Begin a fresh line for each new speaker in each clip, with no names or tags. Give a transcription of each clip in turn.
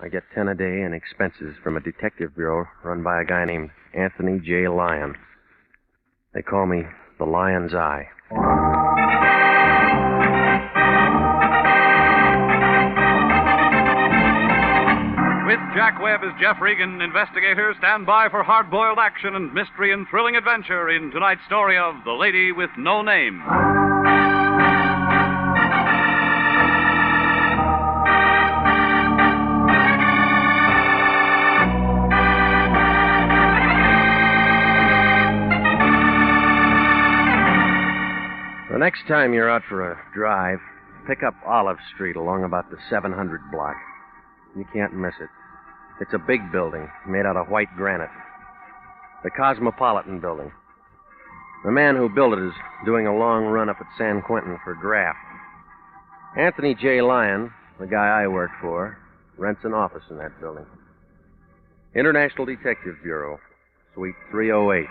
I get 10 a day in expenses from a detective bureau run by a guy named Anthony J. Lyon. They call me the Lion's Eye.
With Jack Webb as Jeff Regan, investigator, stand by for hard-boiled action and mystery and thrilling adventure in tonight's story of The Lady with No Name.
The next time you're out for a drive, pick up Olive Street along about the 700 block. You can't miss it. It's a big building made out of white granite. The Cosmopolitan Building. The man who built it is doing a long run up at San Quentin for graft. Anthony J. Lyon, the guy I work for, rents an office in that building. International Detective Bureau, Suite 308.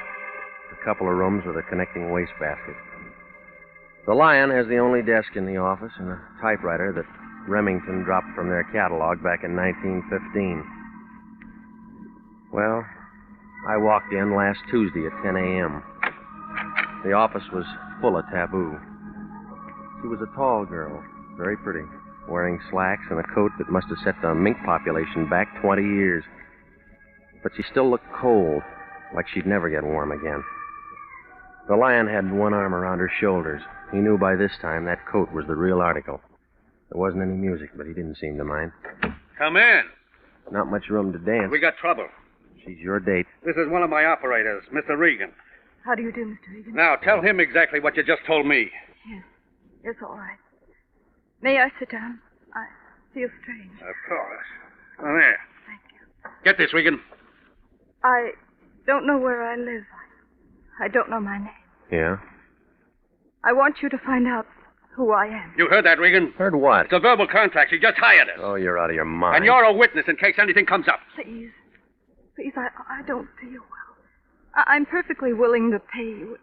A couple of rooms with a connecting wastebasket. The Lion has the only desk in the office and a typewriter that Remington dropped from their catalog back in 1915. Well, I walked in last Tuesday at 10 a.m. The office was full of taboo. She was a tall girl, very pretty, wearing slacks and a coat that must have set the mink population back 20 years. But she still looked cold, like she'd never get warm again. The Lion had one arm around her shoulders. He knew by this time that coat was the real article. There wasn't any music, but he didn't seem to mind.
Come in.
Not much room to dance.
We got trouble.
She's your date.
This is one of my operators, Mr. Regan.
How do you do, Mr. Regan?
Now, tell him exactly what you just told me.
Yes. It's all right. May I sit down? I feel strange.
Of course. Oh, there.
Thank you.
Get this, Regan.
I don't know where I live. I don't know my name.
Yeah?
I want you to find out who I am.
You heard that, Regan?
Heard what?
It's a verbal contract. She just hired us.
Oh, you're out of your mind.
And you're a witness in case anything comes up.
Please. Please, I don't feel well. I'm perfectly willing to pay you.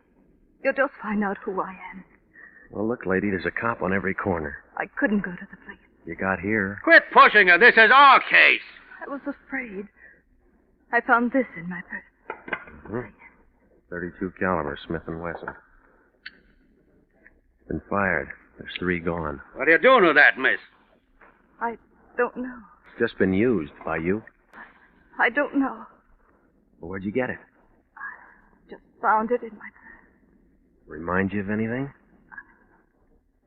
You'll just find out who I am.
Well, look, lady, there's a cop on every corner.
I couldn't go to the police.
You got here.
Quit pushing her. This is our case.
I was afraid. I found this in my purse.
Mm-hmm. 32 caliber Smith & Wesson. Been fired. There's 3 gone.
What are you doing with that, miss?
I don't know.
It's just been used by you.
I don't know.
Well, where'd you get it?
I just found it in my purse.
Remind you of anything?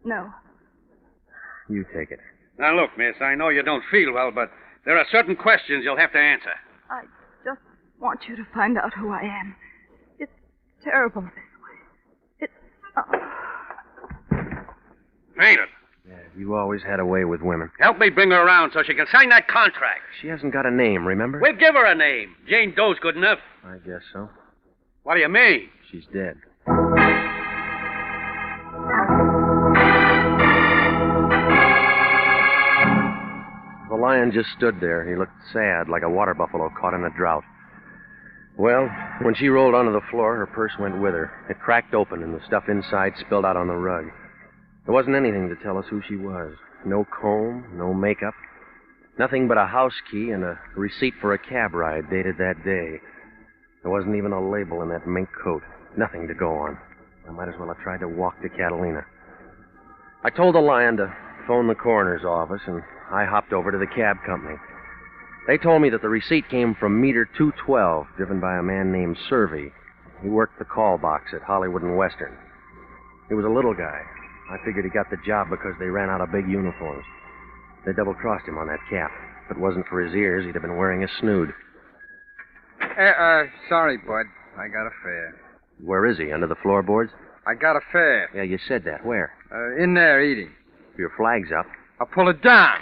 No.
You take it.
Now, look, miss, I know you don't feel well, but there are certain questions you'll have to answer.
I just want you to find out who I am. It's terrible this way. It's...
Ain't it?
Yeah, you always had a way with women.
Help me bring her around so she can sign that contract.
She hasn't got a name, remember?
We'll give her a name. Jane Doe's good enough.
I guess so.
What do you mean?
She's dead. The Lion just stood there. He looked sad, like a water buffalo caught in a drought. Well, when she rolled onto the floor, her purse went with her. It cracked open, and the stuff inside spilled out on the rug. There wasn't anything to tell us who she was. No comb, no makeup. Nothing but a house key and a receipt for a cab ride dated that day. There wasn't even a label in that mink coat. Nothing to go on. I might as well have tried to walk to Catalina. I told the Lion to phone the coroner's office, and I hopped over to the cab company. They told me that the receipt came from meter 212, driven by a man named Servey. He worked the call box at Hollywood and Western. He was a little guy. I figured he got the job because they ran out of big uniforms. They double-crossed him on that cap. If it wasn't for his ears, he'd have been wearing a snood.
Sorry, Bud. I got a fare.
Where is he? Under the floorboards?
I got a fare.
Yeah, you said that. Where?
In there eating.
Your flag's up.
I'll pull it down.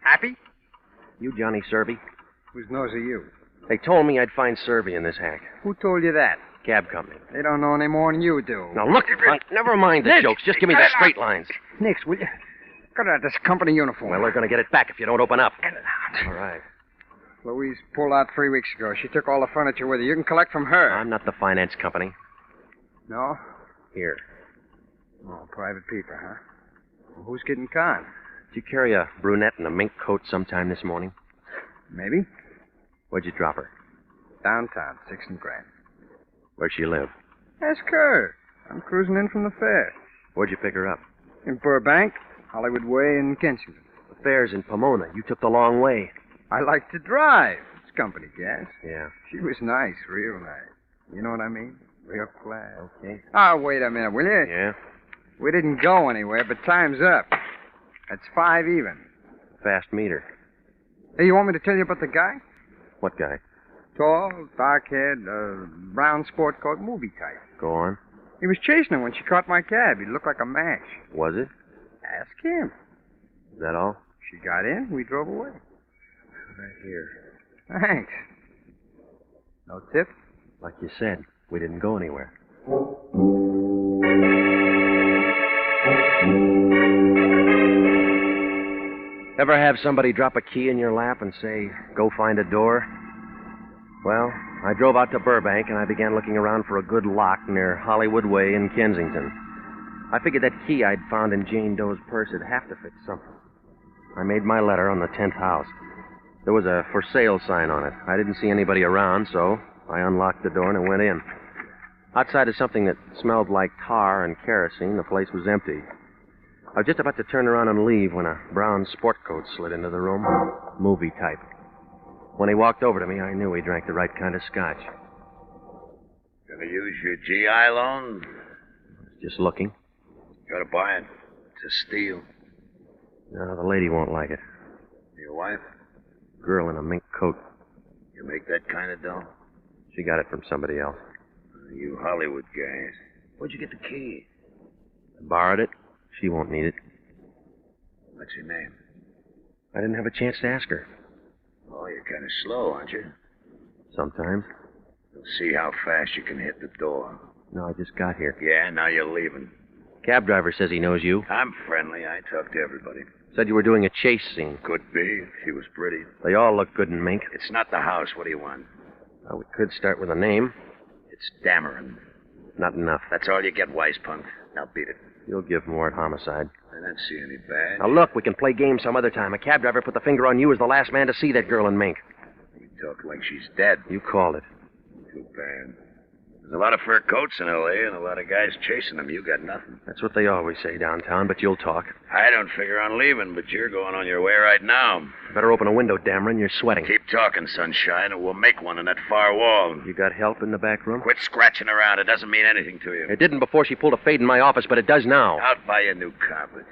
Happy?
You Johnny Servey?
Whose nose are you?
They told me I'd find Servey in this hack.
Who told you that?
Cab company.
They don't know any more than you do.
Now, look, punk, never mind the jokes. Just give me the straight lines.
Nix, will you? Cut out this company uniform.
Well, they're going to get it back if you don't open up.
Get it out.
All right.
Louise pulled out 3 weeks ago. She took all the furniture with her. You can collect from her.
I'm not the finance company.
No?
Here.
Oh, private people, huh? Well, who's getting conned?
Did you carry a brunette in a mink coat sometime this morning?
Maybe.
Where'd you drop her?
Downtown, 6th and Grand.
Where'd she live?
Ask her. I'm cruising in from the fair.
Where'd you pick her up?
In Burbank, Hollywood Way, and Kensington.
The fair's in Pomona. You took the long way.
I like to drive. It's company gas.
Yeah.
She was nice, real nice. You know what I mean? Real class.
Okay.
Oh, wait a minute, will you?
Yeah?
We didn't go anywhere, but time's up. That's 5 even.
Fast meter.
Hey, you want me to tell you about the guy?
What guy?
Tall, dark-haired, brown sport coat, movie type.
Go on.
He was chasing her when she caught my cab. He looked like a match.
Was it?
Ask him.
Is that all?
She got in, we drove away.
Right here.
Thanks. No tip?
Like you said, we didn't go anywhere. Ever have somebody drop a key in your lap and say, go find a door? Well, I drove out to Burbank and I began looking around for a good lock near Hollywood Way in Kensington. I figured that key I'd found in Jane Doe's purse would have to fit something. I made my letter on the 10th house. There was a for sale sign on it. I didn't see anybody around, so I unlocked the door and I went in. Outside of something that smelled like tar and kerosene, the place was empty. I was just about to turn around and leave when a brown sport coat slid into the room. Movie type. When he walked over to me, I knew he drank the right kind of scotch.
Gonna use your GI loan?
Just looking.
Gotta buy it. It's a steal.
No, the lady won't like it.
Your wife?
Girl in a mink coat.
You make that kind of dough?
She got it from somebody else.
You Hollywood guys. Where'd you get the key?
I borrowed it. She won't need it.
What's your name?
I didn't have a chance to ask her.
Oh, you're kind of slow, aren't you?
Sometimes.
We'll see how fast you can hit the door.
No, I just got here.
Yeah, now you're leaving.
Cab driver says he knows you.
I'm friendly. I talk to everybody.
Said you were doing a chase scene.
Could be. She was pretty.
They all look good in mink.
It's not the house. What do you want?
Well, we could start with a name.
It's Dameron.
Not enough.
That's all you get, wise punk. Now beat it.
You'll give more at homicide.
I don't see any bad.
Now, look, we can play games some other time. A cab driver put the finger on you as the last man to see that girl in mink.
You talk like she's dead.
You called it.
Too bad. There's a lot of fur coats in L.A. and a lot of guys chasing them. You got nothing.
That's what they always say downtown, but you'll talk.
I don't figure on leaving, but you're going on your way right now.
Better open a window, Dameron. You're sweating.
Keep talking, sunshine, and we'll make one in that far wall.
You got help in the back room?
Quit scratching around. It doesn't mean anything to you.
It didn't before she pulled a fade in my office, but it does now.
Out buy a new carpet.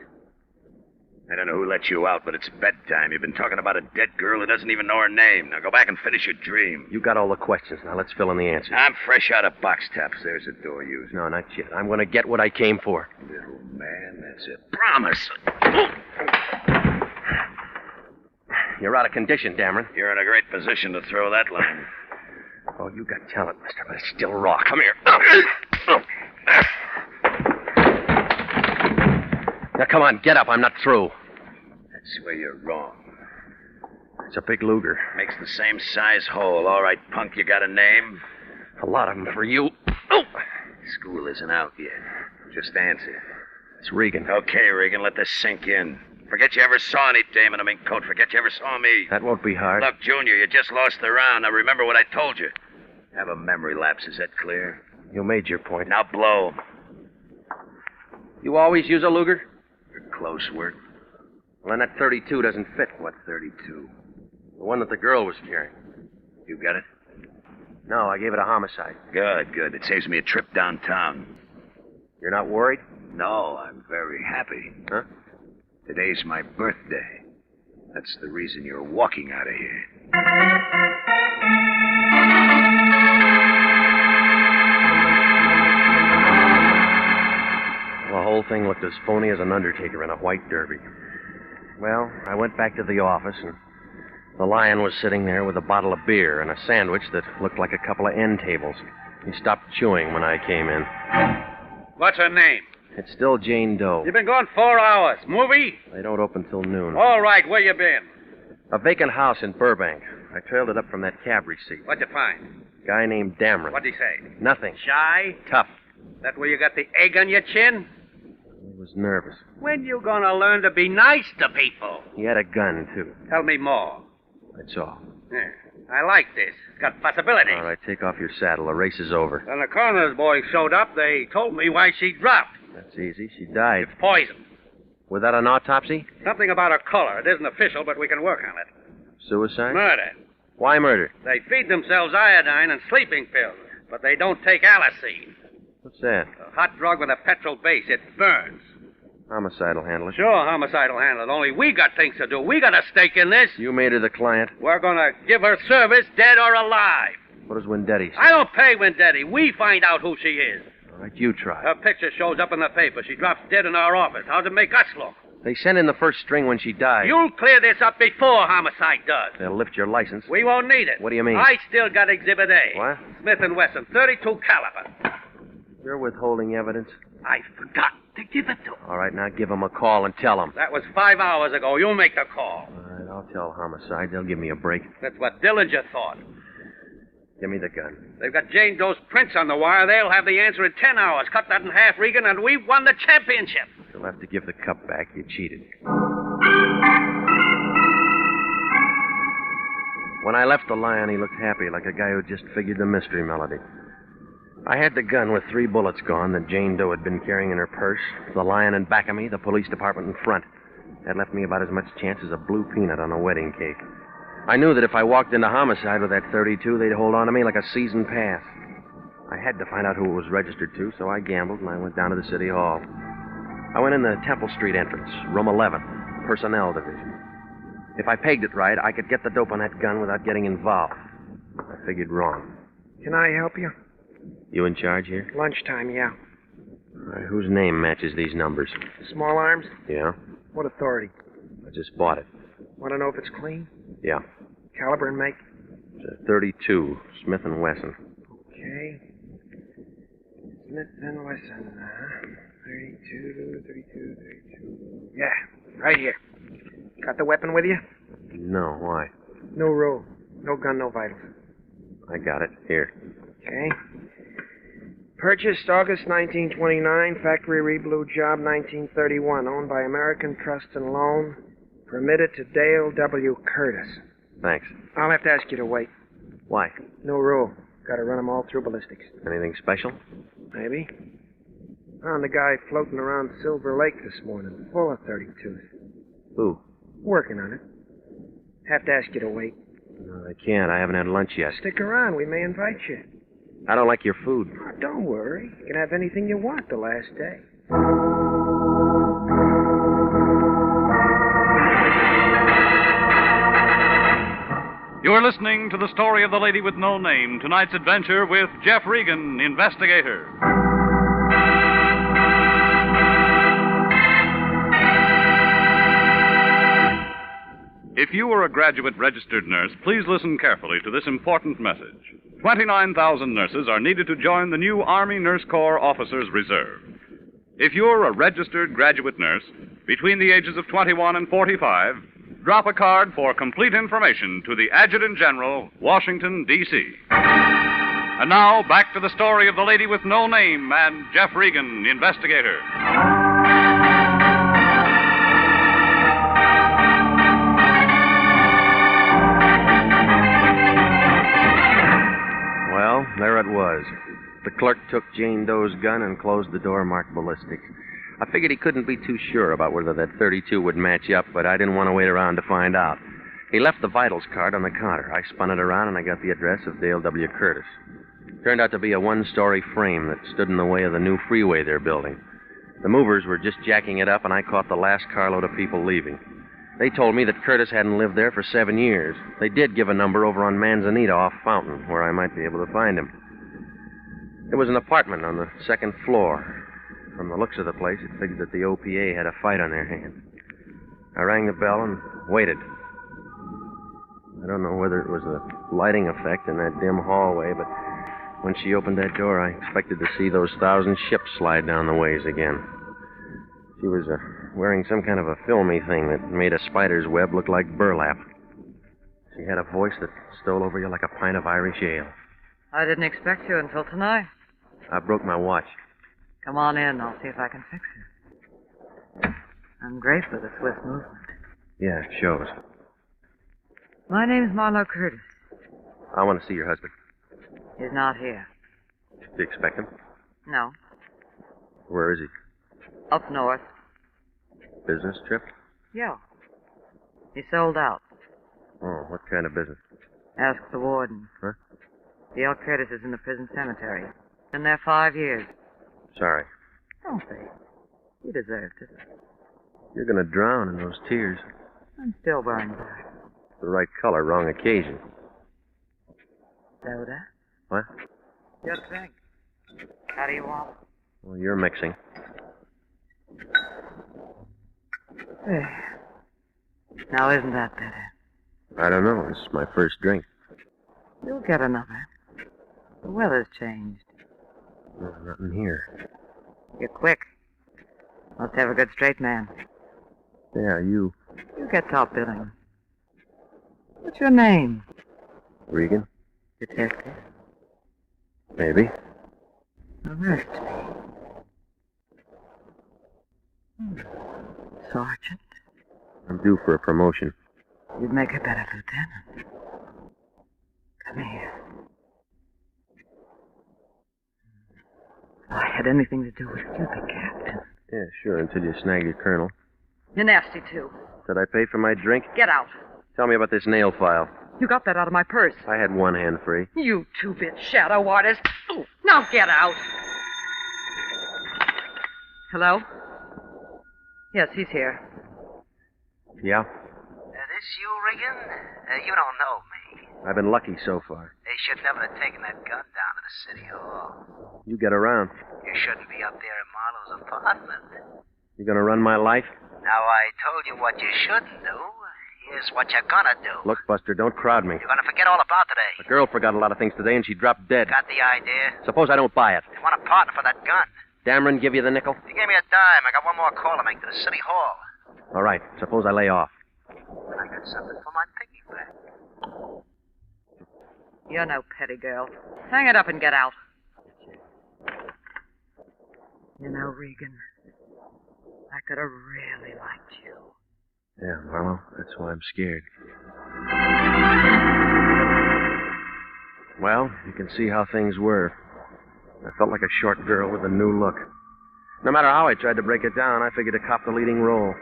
I don't know who let you out, but it's bedtime. You've been talking about a dead girl who doesn't even know her name. Now go back and finish your dream.
You got all the questions. Now let's fill in the answers.
I'm fresh out of box tops. There's a door used.
No, not yet. I'm going to get what I came for.
Little man, that's it. Promise.
You're out of condition, Dameron.
You're in a great position to throw that line.
Oh, you got talent, mister, but it's still raw. Come here. Now, come on, get up. I'm not through.
That's where you're wrong.
It's a big Luger.
Makes the same size hole. All right, punk, you got a name?
A lot of them for you.
School isn't out yet. Just answer.
It's Regan.
Okay, Regan, let this sink in. Forget you ever saw any dame in a mink coat. Forget you ever saw me.
That won't be hard.
Look, Junior, you just lost the round. Now remember what I told you. Have a memory lapse. Is that clear?
You made your point.
Now blow.
You always use a Luger?
For close work.
Well, then that 32 doesn't fit.
What 32?
The one that the girl was carrying.
You got it?
No, I gave it a homicide.
Good, good. It saves me a trip downtown.
You're not worried?
No, I'm very happy.
Huh?
Today's my birthday. That's the reason you're walking out of here.
The whole thing looked as phony as an undertaker in a white derby. Well, I went back to the office, and the lion was sitting there with a bottle of beer and a sandwich that looked like a couple of end tables. He stopped chewing when I came in.
What's her name?
It's still Jane Doe.
You've been gone 4 hours. Movie?
They don't open till noon.
All right, where you been?
A vacant house in Burbank. I trailed it up from that cab receipt.
What'd you find?
Guy named Dameron.
What'd he say?
Nothing.
Shy?
Tough.
That where you got the egg on your chin?
He was nervous.
When you gonna learn to be nice to people?
He had a gun, too.
Tell me more.
That's all.
Yeah, I like this. It's got possibilities.
All right, take off your saddle. The race is over.
When the coroner's boys showed up, they told me why she dropped.
That's easy. She died.
It's poison.
Without an autopsy?
Something about her color. It isn't official, but we can work on it.
Suicide?
Murder.
Why murder?
They feed themselves iodine and sleeping pills, but they don't take Allicine.
What's that?
A hot drug with a petrol base. It burns.
Homicide will handle it.
Sure, homicide will handle it. Only we got things to do. We got a stake in this.
You made her the client.
We're gonna give her service, dead or alive.
What does Wendetti say?
I don't pay Wendetti. We find out who she is.
All right, you try.
Her picture shows up in the paper. She drops dead in our office. How's it make us look?
They sent in the first string when she died.
You'll clear this up before homicide does.
They'll lift your license.
We won't need it.
What do you mean?
I still got Exhibit A.
What?
Smith & Wesson, 32 caliber.
You're withholding evidence?
I forgot to give it to him.
All right, now give them a call and tell them.
That was 5 hours ago. You make the call.
All right, I'll tell homicide. They'll give me a break.
That's what Dillinger thought.
Give me the gun.
They've got Jane Doe's prints on the wire. They'll have the answer in 10 hours. Cut that in half, Regan, and we've won the championship.
You'll have to give the cup back. You cheated. When I left the Lion, he looked happy, like a guy who just figured the mystery melody. I had the gun with 3 bullets gone that Jane Doe had been carrying in her purse, the Lion in back of me, the police department in front. That left me about as much chance as a blue peanut on a wedding cake. I knew that if I walked into homicide with that .32, they'd hold on to me like a season pass. I had to find out who it was registered to, so I gambled and I went down to the city hall. I went in the Temple Street entrance, room 11, personnel division. If I pegged it right, I could get the dope on that gun without getting involved. I figured wrong.
Can I help you?
You in charge here?
Lunchtime, yeah.
All right, whose name matches these numbers?
Small arms?
Yeah?
What authority?
I just bought it.
Want to know if it's clean?
Yeah.
Caliber and make?
It's a .32, Smith & Wesson.
Okay. Smith & Wesson. 32. Yeah, right here. Got the weapon with you?
No, why?
No roll. No gun, no vitals.
I got it. Here.
Okay. Purchased August 1929, factory reblue job 1931, owned by American Trust and Loan, permitted to Dale W. Curtis.
Thanks.
I'll have to ask you to wait.
Why?
No rule. Got to run them all through ballistics.
Anything special?
Maybe. Found a guy floating around Silver Lake this morning, full of 32s.
Who?
Working on it. Have to ask you to wait.
No, I can't. I haven't had lunch yet.
Stick around. We may invite you.
I don't like your food.
Oh, don't worry. You can have anything you want the last day.
You are listening to the story of the lady with no name, tonight's adventure with Jeff Regan, Investigator. If you are a graduate registered nurse, please listen carefully to this important message. 29,000 nurses are needed to join the new Army Nurse Corps Officers Reserve. If you're a registered graduate nurse between the ages of 21 and 45, drop a card for complete information to the Adjutant General, Washington, D.C. And now, back to the story of the lady with no name and Jeff Regan, Investigator.
Well, there it was. The clerk took Jane Doe's gun and closed the door marked ballistics. I figured he couldn't be too sure about whether that .32 would match up, but I didn't want to wait around to find out. He left the vitals card on the counter. I spun it around and I got the address of Dale W. Curtis. Turned out to be a one-story frame that stood in the way of the new freeway they're building. The movers were just jacking it up and I caught the last carload of people leaving. They told me that Curtis hadn't lived there for 7 years. They did give a number over on Manzanita off Fountain, where I might be able to find him. It was an apartment on the second floor. From the looks of the place, it figured that the OPA had a fight on their hands. I rang the bell and waited. I don't know whether it was a lighting effect in that dim hallway, but when she opened that door, I expected to see those 1,000 ships slide down the ways again. She was wearing some kind of a filmy thing that made a spider's web look like burlap. She had a voice that stole over you like a pint of Irish ale.
I didn't expect you until tonight.
I broke my watch.
Come on in. I'll see if I can fix it. I'm great for the Swiss movement.
Yeah, it shows.
My name's Marlowe Curtis.
I want to see your husband.
He's not here.
Do you expect him?
No.
Where is he?
Up north.
Business trip?
Yeah. He sold out.
Oh, what kind of business?
Ask the warden.
Huh?
D.L. Curtis is in the prison cemetery. Been there 5 years.
Sorry.
Don't be. You deserved it.
You're going to drown in those tears.
I'm still burned back.
The right color, wrong occasion.
Soda?
What?
Just drink. How do you want it?
Well, you're mixing.
There. Now, isn't that better?
I don't know. This is my first drink.
You'll get another. The weather's changed.
There's nothing here.
You're quick. Must have a good straight man.
Yeah, you.
You get top billing. What's your name?
Regan?
Detective.
Maybe.
Arrest me. Sergeant.
I'm due for a promotion.
You'd make a better lieutenant. Come here. If I had anything to do with you, the captain.
Yeah, sure, until you snag your colonel.
You're nasty, too.
Did I pay for my drink?
Get out.
Tell me about this nail file.
You got that out of my purse.
I had one hand free.
You two-bit shadow artist. Ooh, now get out. Hello? Yes, he's here.
Yeah?
This you, Regan? You don't know me.
I've been lucky so far.
They should never have taken that gun down to the city hall.
You get around.
You shouldn't be up there in Marlowe's apartment.
You gonna run my life?
Now, I told you what you shouldn't do. Here's what you're gonna do.
Look, Buster, don't crowd me.
You're gonna forget all about today.
The girl forgot a lot of things today, and she dropped dead.
Got the idea?
Suppose I don't buy it.
You want a partner for that gun.
Dameron give you the nickel?
He gave me a dime. I got one more call to make to the city hall.
All right. Suppose I lay off.
And I got something for my piggyback.
You're no petty girl. Hang it up and get out. You know, Regan, I could have really liked you.
Yeah, Marlowe, that's why I'm scared. Well, you can see how things were. I felt like a short girl with a new look. No matter how I tried to break it down, I figured to cop the leading role.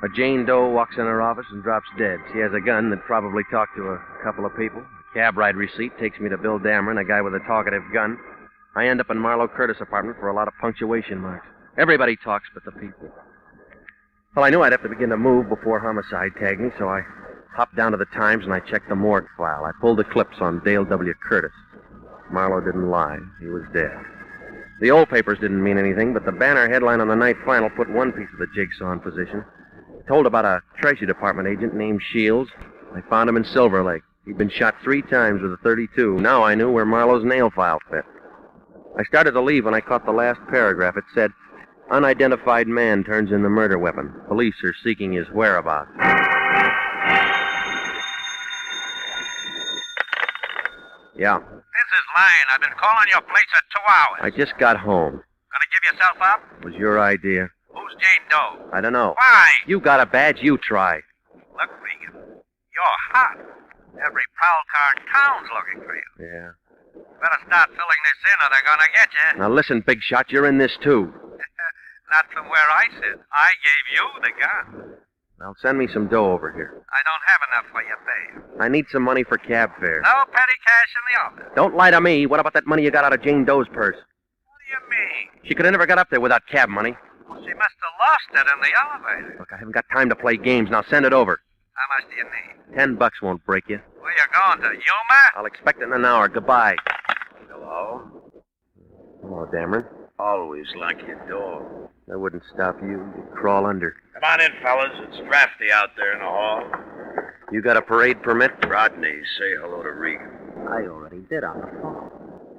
A Jane Doe walks in her office and drops dead. She has a gun that probably talked to a couple of people. A cab ride receipt takes me to Bill Dameron, a guy with a talkative gun. I end up in Marlowe Curtis' apartment for a lot of punctuation marks. Everybody talks but the people. Well, I knew I'd have to begin to move before homicide tagged me, so I hopped down to the Times and I checked the morgue file. I pulled the clips on Dale W. Curtis. Marlowe didn't lie. He was dead. The old papers didn't mean anything, but the banner headline on the night final put one piece of the jigsaw in position. It told about a Treasury Department agent named Shields. I found him in Silver Lake. He'd been shot 3 times with a .32. Now I knew where Marlowe's nail file fit. I started to leave when I caught the last paragraph. It said, "Unidentified man turns in the murder weapon. Police are seeking his whereabouts." Yeah.
This is Lane. I've been calling your place for 2 hours.
I just got home.
Gonna give yourself up?
It was your idea.
Who's Jane Doe?
I don't know.
Why?
You got a badge, you try.
Look, Regan, you're hot. Every prowl car in town's looking for you.
Yeah.
Better start filling this in or they're gonna get you.
Now listen, big shot, you're in this too.
Not from where I sit. I gave you the gun.
Now send me some dough over here.
I don't have enough for your bail.
I need some money for cab fare.
No petty cash in the office.
Don't lie to me. What about that money you got out of Jane Doe's purse?
What do you mean?
She could have never got up there without cab money.
Well, she must have lost it in the elevator.
Look, I haven't got time to play games. Now send it over.
How much do you need?
$10 won't break you.
Where you going, to Yuma?
I'll expect it in an hour. Goodbye.
Hello?
Hello, Dameron.
Always like your door.
That wouldn't stop you. You'd crawl under.
Come on in, fellas. It's drafty out there in the hall.
You got a parade permit?
Rodney, say hello to Regan.
I already did on the phone.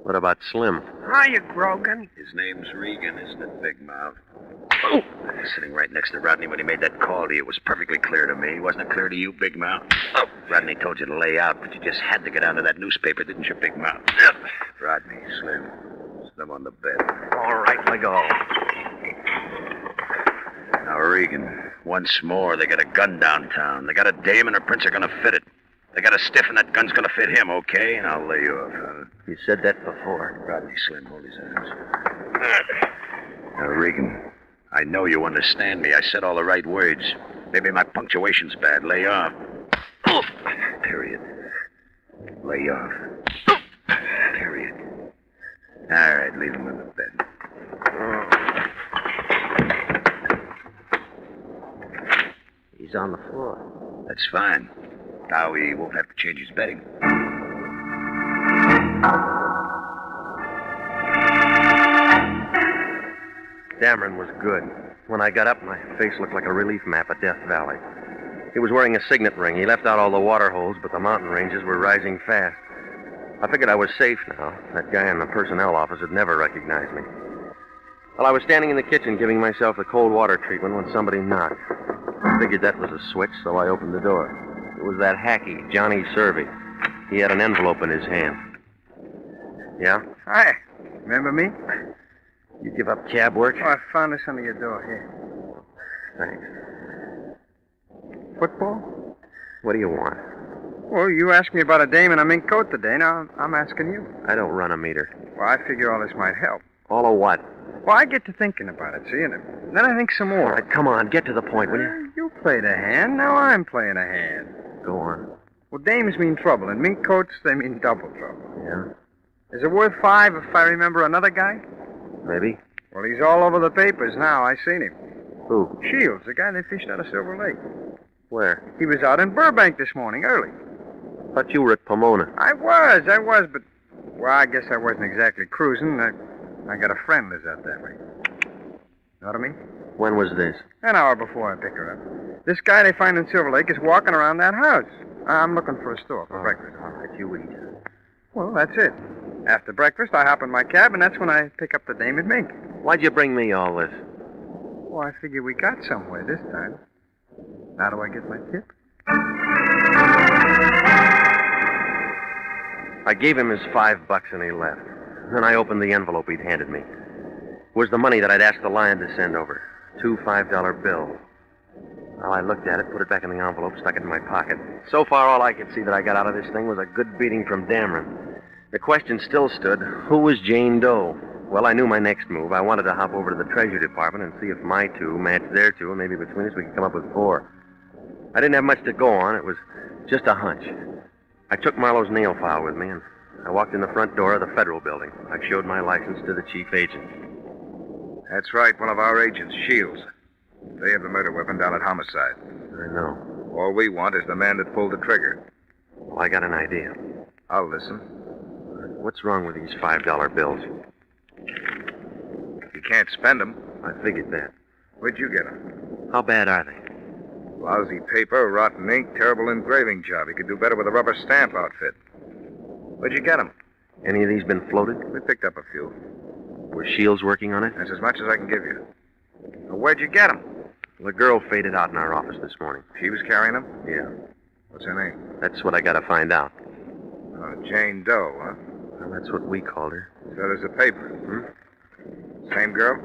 What about Slim?
Hiya, Grogan.
His name's Regan, isn't it, Big Mouth? Oh! Sitting right next to Rodney when he made that call to you, it was perfectly clear to me. Wasn't it clear to you, Big Mouth? Oh! Rodney told you to lay out, but you just had to get onto that newspaper, didn't you, Big Mouth? Yep. Rodney, Slim. Slim on the bed.
All right, let go.
Now, Regan, Once more, they got a gun downtown. They got a dame and her prince are gonna fit it. They got a stiff and that gun's gonna fit him, okay? And I'll lay you off, huh?
You said that before.
Rodney Slim, hold his arms. Now, Regan, I know you understand me. I said all the right words. Maybe my punctuation's bad. Lay off. Period. Lay off. Period. All right, leave him in the bed.
He's on the floor.
That's fine. Now he won't have to change his bedding.
Dameron was good. When I got up, my face looked like a relief map of Death Valley. He was wearing a signet ring. He left out all the water holes, but the mountain ranges were rising fast. I figured I was safe now. That guy in the personnel office had never recognized me. Well, I was standing in the kitchen giving myself the cold water treatment when somebody knocked. I figured that was a switch, so I opened the door. It was that hacky, Johnny Servey. He had an envelope in his hand. Yeah?
Hi. Remember me?
You give up cab work?
Oh, I found this under your door. Here.
Thanks.
Football?
What do you want?
Well, you asked me about a dame in a mink coat today. Now, I'm asking you.
I don't run a meter.
Well, I figure all this might help.
All of what?
Well, I get to thinking about it, see, and then I think some more.
All right, come on, get to the point, will you?
You played a hand, now I'm playing a hand.
Go on.
Well, dames mean trouble, and mink coats, they mean double trouble.
Yeah?
Is it worth $5 if I remember another guy?
Maybe.
Well, he's all over the papers now. I seen him.
Who?
Shields, the guy they fished out of Silver Lake.
Where?
He was out in Burbank this morning, early.
Thought you were at Pomona.
I was, but... Well, I guess I wasn't exactly cruising. I got a friend lives out that way. Know what I mean?
When was this?
An hour before I pick her up. This guy they find in Silver Lake is walking around that house. I'm looking for a store for breakfast.
All right, you eat.
Well, that's it. After breakfast, I hop in my cab, and that's when I pick up the dame in mink.
Why'd you bring me all this?
Well, I figure we got somewhere this time. How do I get my tip?
I gave him his $5 and he left. Then I opened the envelope he'd handed me. It was the money that I'd asked the Lion to send over. 2 $5 bills. Well, I looked at it, put it back in the envelope, stuck it in my pocket. So far, all I could see that I got out of this thing was a good beating from Dameron. The question still stood, who was Jane Doe? Well, I knew my next move. I wanted to hop over to the Treasury Department and see if my 2 matched their 2, and maybe between us we could come up with 4. I didn't have much to go on. It was just a hunch. I took Marlowe's nail file with me, and I walked in the front door of the Federal Building. I showed my license to the chief agent.
That's right, one of our agents, Shields. They have the murder weapon down at Homicide.
I know.
All we want is the man that pulled the trigger.
Well, I got an idea.
I'll listen.
What's wrong with these $5 bills?
You can't spend them.
I figured that.
Where'd you get them?
How bad are they?
Lousy paper, rotten ink, terrible engraving job. You could do better with a rubber stamp outfit. Where'd you get them?
Any of these been floated?
We picked up a few.
Were Shields working on it?
That's as much as I can give you. Now, where'd you get them?
The girl faded out in our office this morning.
She was carrying them?
Yeah.
What's her name?
That's what I gotta find out.
Jane Doe, huh?
Well, that's what we called her.
So does the paper. Same girl?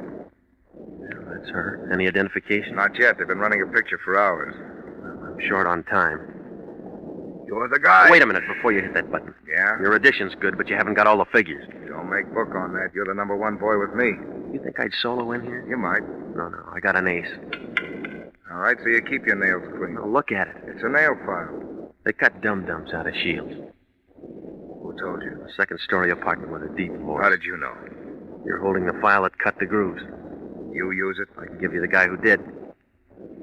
Yeah, that's her. Any identification?
Not yet. They've been running a picture for hours.
Well, I'm short on time.
You're the guy.
Wait a minute before you hit that button.
Yeah?
Your addition's good, but you haven't got all the figures.
Don't make book on that. You're the number 1 boy with me.
You think I'd solo in here?
You might.
No, I got an ace.
All right, so you keep your nails clean.
Now, look at it.
It's a nail file.
They cut dum-dums out of Shields.
Who told you?
A second-story apartment with a deep voice.
How did you know?
You're holding the file that cut the grooves.
You use it?
I can give you the guy who did.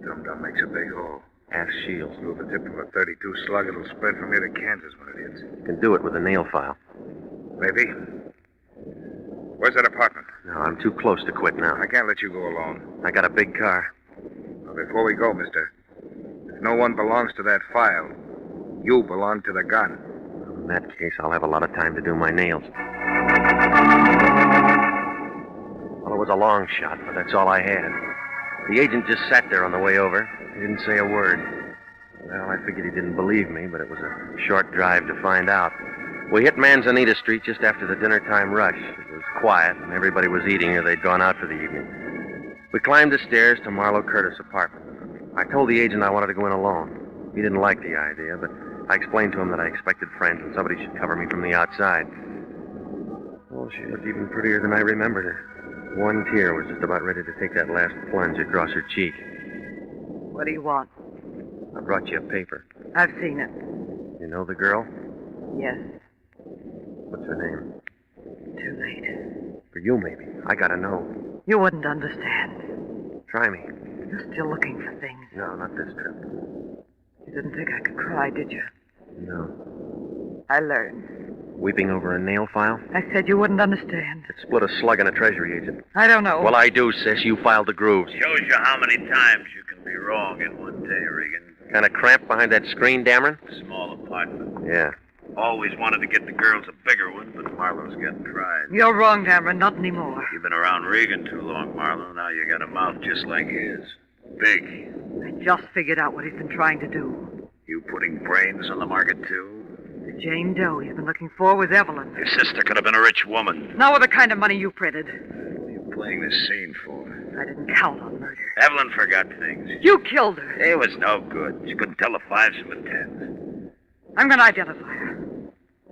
Dum-dum makes a big hole.
Ask Shields.
Through the tip of a .32 slug, it'll spread from here to Kansas when it hits.
You can do it with a nail file.
Maybe. Where's that apartment?
No, I'm too close to quit now.
I can't let you go alone.
I got a big car.
Well, before we go, mister, if no one belongs to that file, you belong to the gun.
In that case, I'll have a lot of time to do my nails. Well, it was a long shot, but that's all I had. The agent just sat there on the way over. He didn't say a word. Well, I figured he didn't believe me, but it was a short drive to find out. We hit Manzanita Street just after the dinner-time rush. It was quiet, and everybody was eating or they'd gone out for the evening. We climbed the stairs to Marlowe Curtis' apartment. I told the agent I wanted to go in alone. He didn't like the idea, but I explained to him that I expected friends and somebody should cover me from the outside. Oh, she looked even prettier than I remembered her. One tear was just about ready to take that last plunge across her cheek.
What do you want?
I brought you a paper.
I've seen it.
You know the girl?
Yes.
What's her name?
Too late.
For you, maybe. I gotta know.
You wouldn't understand.
Try me.
You're still looking for things.
No, not this trip.
You didn't think I could cry, did you?
No.
I learned.
Weeping over a nail file?
I said you wouldn't understand.
It split a slug in a treasury agent.
I don't know.
Well, I do, sis. You filed the grooves.
Shows you how many times you can be wrong in one day, Regan.
Kind of cramped behind that screen, Dameron?
Small apartment.
Yeah.
Always wanted to get the girls a bigger one, but Marlowe's getting tried.
You're wrong, Dameron. Not anymore.
You've been around Regan too long, Marlowe. Now you got a mouth just like his. Big.
I just figured out what he's been trying to do.
You putting brains on the market, too?
The Jane Doe he's been looking for was Evelyn.
Your sister could have been a rich woman.
Not with the kind of money you printed.
What are you playing this scene for?
I didn't count on murder.
Evelyn forgot things.
You killed her.
It was no good. She couldn't tell the fives from the tens.
I'm going to identify her.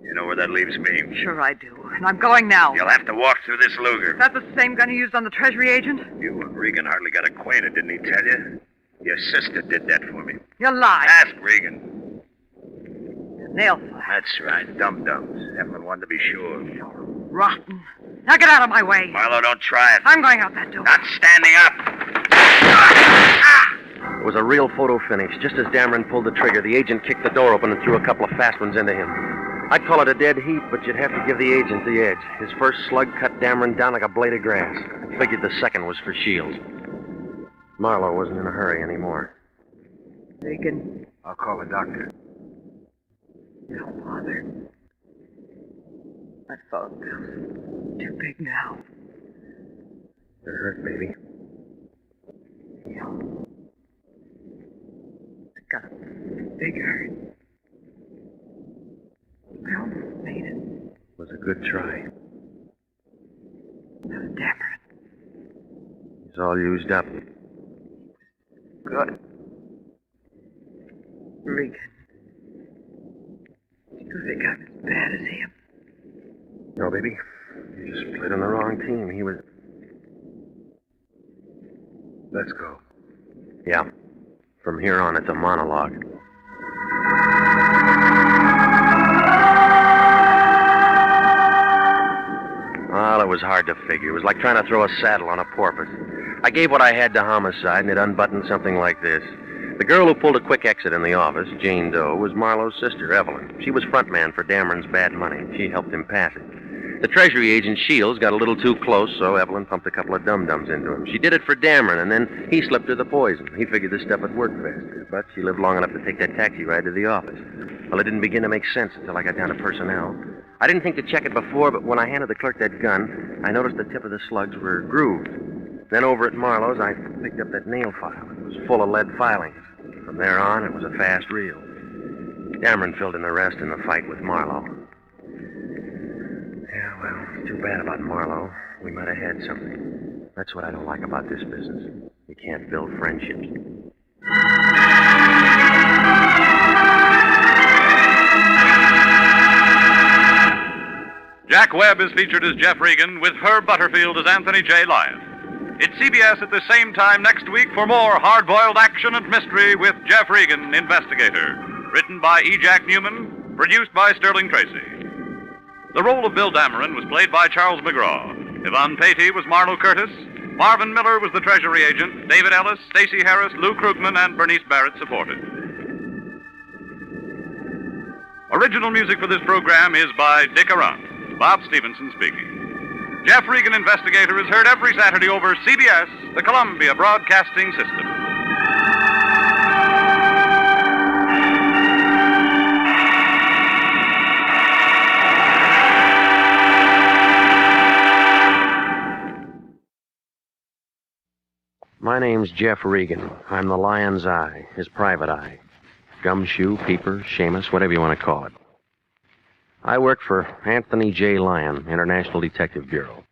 You know where that leaves me?
Sure I do. And I'm going now.
You'll have to walk through this Luger.
Is that the same gun you used on the Treasury agent?
You and Regan hardly got acquainted, didn't he tell you? Your sister did that for me.
You lied.
Ask Regan.
The nail file.
That's right, dum-dums. Evelyn wanted to be sure.
You're rotten. Now get out of my way.
Marlowe, don't try it.
I'm going out that door.
Not standing up.
It was a real photo finish. Just as Dameron pulled the trigger, the agent kicked the door open and threw a couple of fast ones into him. I'd call it a dead heat, but you'd have to give the agent the edge. His first slug cut Dameron down like a blade of grass. I figured the second was for Shields. Marlowe wasn't in a hurry anymore.
Regan.
I'll call the doctor.
Don't bother. My phone bill's too big now.
It hurt, baby.
Yeah. I got a big hurt. I almost made it.
It was a good try.
That was Dameron.
He's all used up.
Good. Regan. Do you think I'm as bad as him?
No, baby. You just played on the wrong team. He was...
Let's go.
Yeah. From here on, it's a monologue. Well, it was hard to figure. It was like trying to throw a saddle on a porpoise. I gave what I had to homicide, and it unbuttoned something like this. The girl who pulled a quick exit in the office, Jane Doe, was Marlowe's sister, Evelyn. She was front man for Dameron's bad money. She helped him pass it. The Treasury agent, Shields, got a little too close, so Evelyn pumped a couple of dum-dums into him. She did it for Dameron, and then he slipped her the poison. He figured this stuff would work faster, but she lived long enough to take that taxi ride to the office. Well, it didn't begin to make sense until I got down to personnel. I didn't think to check it before, but when I handed the clerk that gun, I noticed the tip of the slugs were grooved. Then over at Marlowe's, I picked up that nail file. It was full of lead filings. From there on, it was a fast reel. Dameron filled in the rest in the fight with Marlowe. Yeah, well, it's too bad about Marlowe. We might have had something. That's what I don't like about this business. You can't build friendships.
Jack Webb is featured as Jeff Regan, with Herb Butterfield as Anthony J. Lyon. It's CBS at the same time next week for more hard-boiled action and mystery with Jeff Regan, Investigator. Written by E. Jack Newman, produced by Sterling Tracy. The role of Bill Dameron was played by Charles McGraw. Yvonne Patey was Marlowe Curtis. Marvin Miller was the Treasury agent. David Ellis, Stacey Harris, Lou Krugman, and Bernice Barrett supported. Original music for this program is by Dick Arant. Bob Stevenson speaking. Jeff Regan, Investigator, is heard every Saturday over CBS, the Columbia Broadcasting System.
My name's Jeff Regan. I'm the Lion's Eye, his private eye. Gumshoe, peeper, Seamus, whatever you want to call it. I work for Anthony J. Lyon, International Detective Bureau.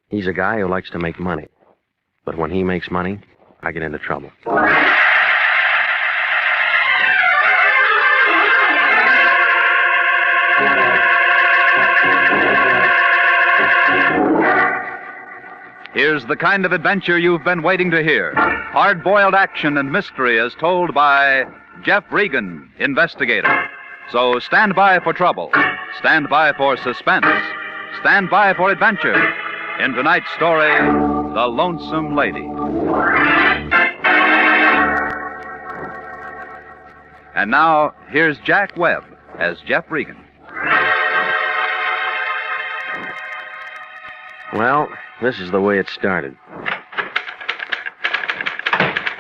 He's a guy who likes to make money. But when he makes money, I get into trouble.
Here's the kind of adventure you've been waiting to hear. Hard-boiled action and mystery as told by Jeff Regan, Investigator. So stand by for trouble. Stand by for suspense. Stand by for adventure. In tonight's story, The Lonesome Lady. And now, here's Jack Webb as Jeff Regan.
Well, this is the way it started.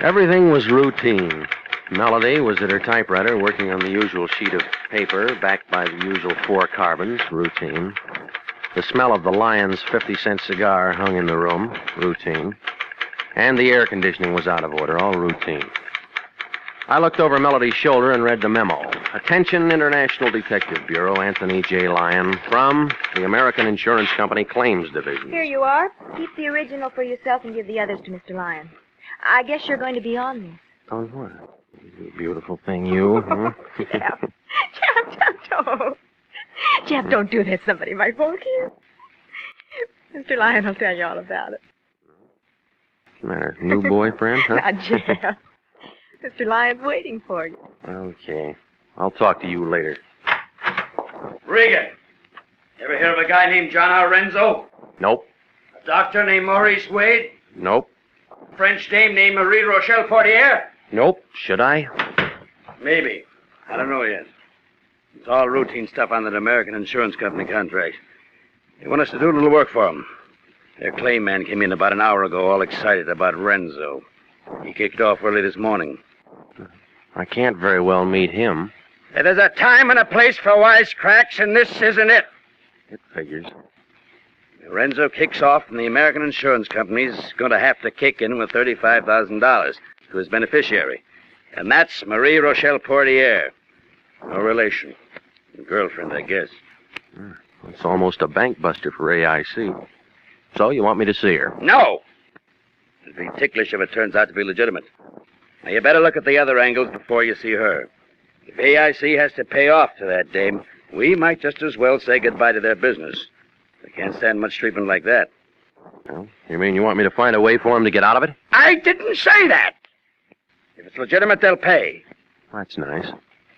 Everything was routine. Melody was at her typewriter working on the usual sheet of paper, backed by the usual 4 carbons, routine. The smell of the Lion's 50-cent cigar hung in the room, routine. And the air conditioning was out of order, all routine. I looked over Melody's shoulder and read the memo. Attention, International Detective Bureau, Anthony J. Lyon, from the American Insurance Company Claims Division.
Here you are. Keep the original for yourself and give the others to Mr. Lyon. I guess you're going to be on this.
On what? You beautiful thing, you, huh?
Jeff, don't do that. Somebody might walk in. Mr. Lyon will tell you all about it.
What's the matter? New boyfriend, huh?
Not Jeff. Mr. Lyon's waiting for you.
Okay. I'll talk to you later.
Regan, ever hear of a guy named John R. Renzo?
Nope.
A doctor named Maurice Wade?
Nope.
A French dame named Marie Rochelle Portier?
Nope. Should I?
Maybe. I don't know yet. It's all routine stuff on that American Insurance Company contract. They want us to do a little work for them. Their claim man came in about an hour ago, all excited about Renzo. He kicked off early this morning.
I can't very well meet him.
There's a time and a place for wisecracks, and this isn't it.
It figures.
Renzo kicks off, and the American Insurance Company's going to have to kick in with $35,000 to his beneficiary. And that's Marie Rochelle Portier. No relation. Girlfriend, I guess.
It's almost a bank buster for AIC. So, you want me to see her?
No! It'd be ticklish if it turns out to be legitimate. Now, you better look at the other angles before you see her. If AIC has to pay off to that dame, we might just as well say goodbye to their business. They can't stand much treatment like that.
Well, you mean you want me to find a way for him to get out of it?
I didn't say that! If it's legitimate, they'll pay.
That's nice.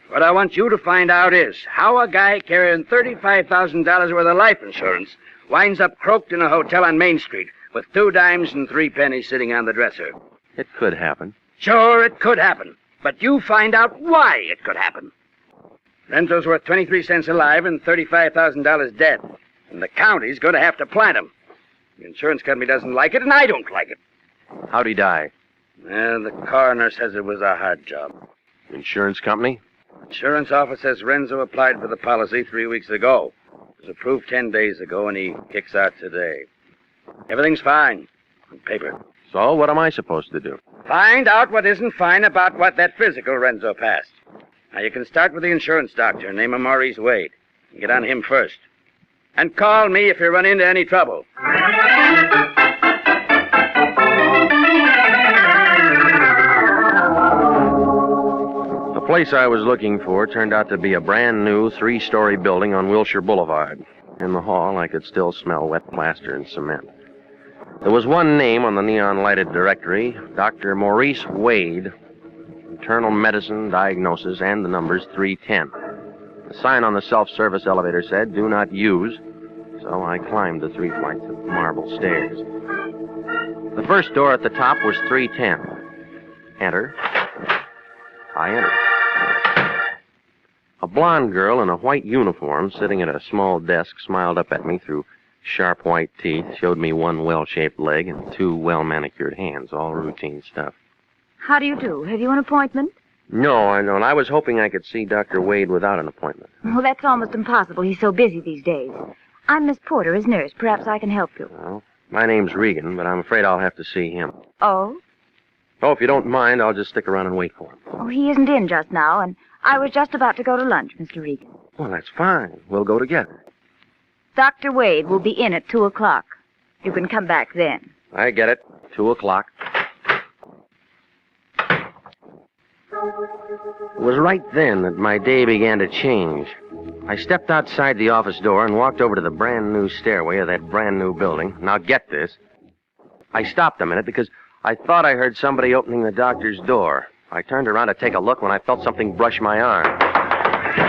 What I want you to find out is how a guy carrying $35,000 worth of life insurance winds up croaked in a hotel on Main Street with 2 dimes and 3 pennies sitting on the dresser.
It could happen.
Sure, it could happen. But you find out why it could happen. Renzo's worth 23 cents alive and $35,000 dead. And the county's going to have to plant him. The insurance company doesn't like it, and I don't like it.
How'd he die?
Well, the coroner says it was a hard job.
Insurance company?
Insurance office says Renzo applied for the policy 3 weeks ago. It was approved 10 days ago, and he kicks out today. Everything's fine. On paper.
So, what am I supposed to do?
Find out what isn't fine about what that physical Renzo passed. Now, you can start with the insurance doctor, name him Maurice Wade. Get on him first. And call me if you run into any trouble.
The place I was looking for turned out to be a brand new 3-story building on Wilshire Boulevard. In the hall, I could still smell wet plaster and cement. There was one name on the neon-lighted directory, Dr. Maurice Wade, internal medicine, diagnosis, and the numbers 310. The sign on the self-service elevator said, do not use, so I climbed the 3 flights of marble stairs. The first door at the top was 310. Enter. I entered. A blonde girl in a white uniform sitting at a small desk smiled up at me through sharp white teeth, showed me 1 well-shaped leg and 2 well-manicured hands, all routine stuff.
How do you do? Have you an appointment?
No, I don't. I was hoping I could see Dr. Wade without an appointment.
Well, that's almost impossible. He's so busy these days. I'm Miss Porter, his nurse. Perhaps I can help you.
Well, my name's Regan, but I'm afraid I'll have to see him.
Oh?
Oh, if you don't mind, I'll just stick around and wait for him.
Oh, he isn't in just now, and I was just about to go to lunch, Mr. Regan.
Well, that's fine. We'll go together.
Dr. Wade will be in at 2 o'clock. You can come back then.
I get it. 2 o'clock. It was right then that my day began to change. I stepped outside the office door and walked over to the brand new stairway of that brand new building. Now get this. I stopped a minute because I thought I heard somebody opening the doctor's door. I turned around to take a look when I felt something brush my arm.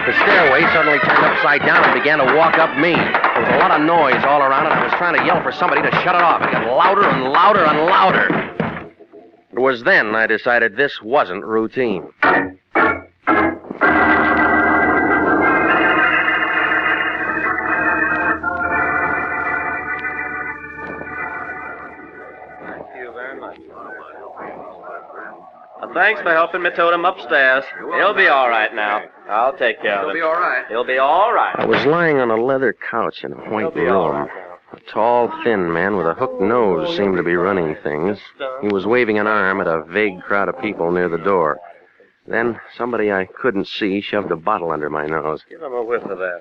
The stairway suddenly turned upside down and began to walk up me. There was a lot of noise all around, and I was trying to yell for somebody to shut it off. It got louder and louder and louder. It was then I decided this wasn't routine.
Thanks for helping me tote him upstairs. He'll be all right now. I'll take care of him.
He'll be all right.
He'll be all right.
I was lying on a leather couch in a white room. A tall, thin man with a hooked nose seemed to be running things. He was waving an arm at a vague crowd of people near the door. Then somebody I couldn't see shoved a bottle under my nose.
Give him a whiff of that.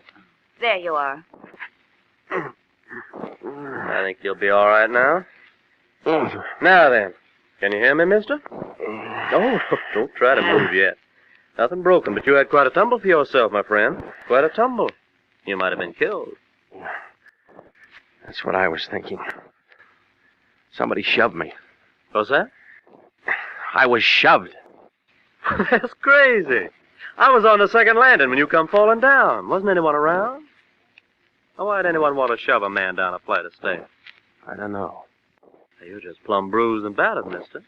There you are.
I think you'll be all right now. Now then, can you hear me, mister? Oh, don't try to move yet. Nothing broken, but you had quite a tumble for yourself, my friend. Quite a tumble. You might have been killed.
That's what I was thinking. Somebody shoved me.
What's that?
I was shoved.
That's crazy. I was on the second landing when you come falling down. Wasn't anyone around? Why'd anyone want to shove a man down a flight of stairs?
I don't know.
You're just plumb bruised and battered, mister.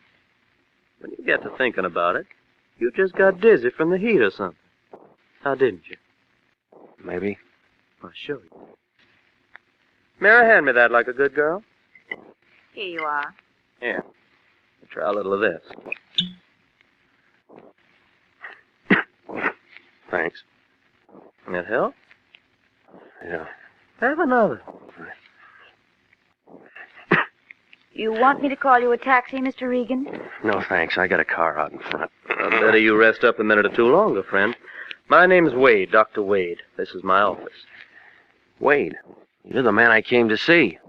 When you get to thinking about it, you just got dizzy from the heat or something. How didn't you?
Maybe.
I'll show you. Mary, hand me that like a good girl.
Here you are.
Here. Try a little of this.
Thanks.
That help?
Yeah.
Have another.
You want me to call you a taxi, Mr. Regan?
No, thanks. I got a car out in front.
Better you rest up a minute or two longer, friend. My name's Wade, Dr. Wade. This is my office.
Wade, you're the man I came to see.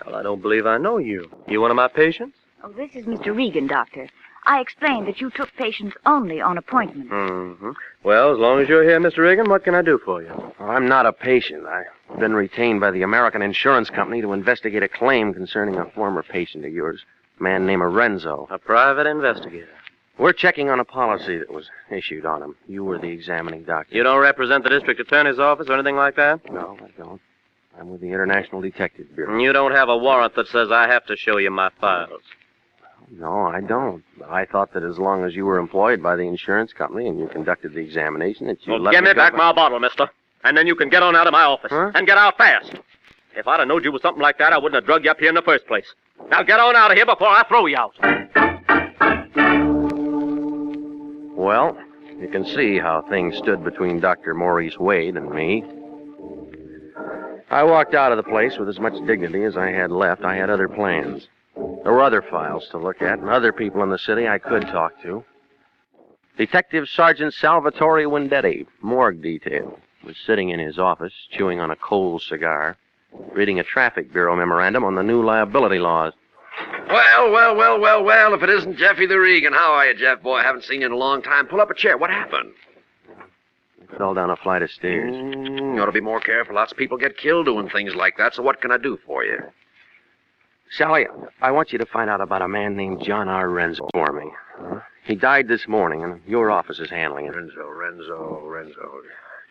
Well, I don't believe I know you. You one of my patients?
Oh, this is Mr. Regan, Doctor. I explained that you took patients only on appointment.
Mm-hmm. Well, as long as you're here, Mr. Regan, what can I do for you?
Well, I'm not a patient. I've been retained by the American Insurance Company to investigate a claim concerning a former patient of yours, a man named Renzo.
A private investigator.
We're checking on a policy that was issued on him. You were the examining doctor.
You don't represent the district attorney's office or anything like that?
No, I don't. I'm with the International Detective Bureau.
You don't have a warrant that says I have to show you my files?
No, I don't. But I thought that as long as you were employed by the insurance company and you conducted the examination, that you
Well, give me back my bottle, mister. And then you can get on out of my office.
Huh?
And get out fast. If I'd have known you was something like that, I wouldn't have drugged you up here in the first place. Now get on out of here before I throw you out.
Well, you can see how things stood between Dr. Maurice Wade and me. I walked out of the place with as much dignity as I had left. I had other plans. There were other files to look at and other people in the city I could talk to. Detective Sergeant Salvatore Wendetti, morgue detail, was sitting in his office, chewing on a cold cigar, reading a traffic bureau memorandum on the new liability laws.
Well, if it isn't Jeffy the Regan. How are you, Jeff, boy? I haven't seen you in a long time. Pull up a chair. What happened?
I fell down a flight of stairs.
You ought to be more careful. Lots of people get killed doing things like that, so what can I do for you?
Sally, I want you to find out about a man named John R. Renzo for me. He died this morning, and your office is handling it.
Renzo.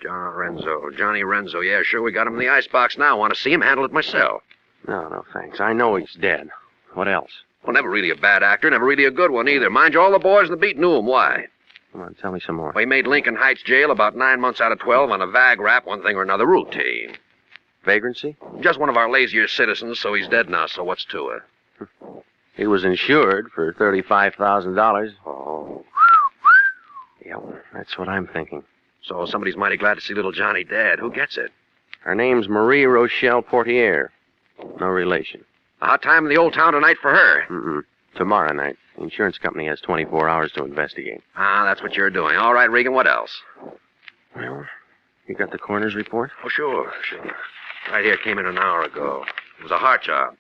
John Renzo. Johnny Renzo. Yeah, sure, we got him in the icebox now. Want to see him handle it myself.
No, thanks. I know he's dead. What else?
Well, never really a bad actor, never really a good one either. Mind you, all the boys in the beat knew him. Why?
Come on, tell me some more.
Well, he made Lincoln Heights jail about 9 months out of 12 on a vag rap, one thing or another, routine.
Vagrancy?
Just one of our lazier citizens, so he's dead now, so what's to it?
He was insured for $35,000.
Oh.
Yeah, that's what I'm thinking.
So somebody's mighty glad to see little Johnny dead. Who gets it?
Her name's Marie Rochelle Portier. No relation.
A hot time in the old town tonight for her.
Mm-mm. Tomorrow night. The insurance company has 24 hours to investigate.
Ah, that's what you're doing. All right, Regan, what else?
Well, you got the coroner's report?
Oh, sure. Right here, came in an hour ago. It was a heart job.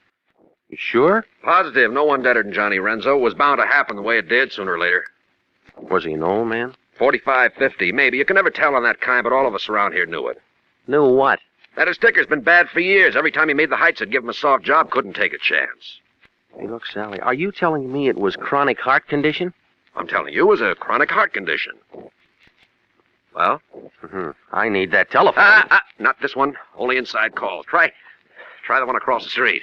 You sure?
Positive. No one deader than Johnny Renzo. It was bound to happen the way it did sooner or later.
Was he an old man?
45, 50, maybe. You can never tell on that kind, but all of us around here knew it.
Knew what?
That his ticker's been bad for years. Every time he made the Heights, it'd give him a soft job. Couldn't take a chance.
Hey, look, Sally, are you telling me it was chronic heart condition?
I'm telling you, it was a chronic heart condition. Well?
I need that telephone.
Not this one. Only inside calls. Try the one across the street.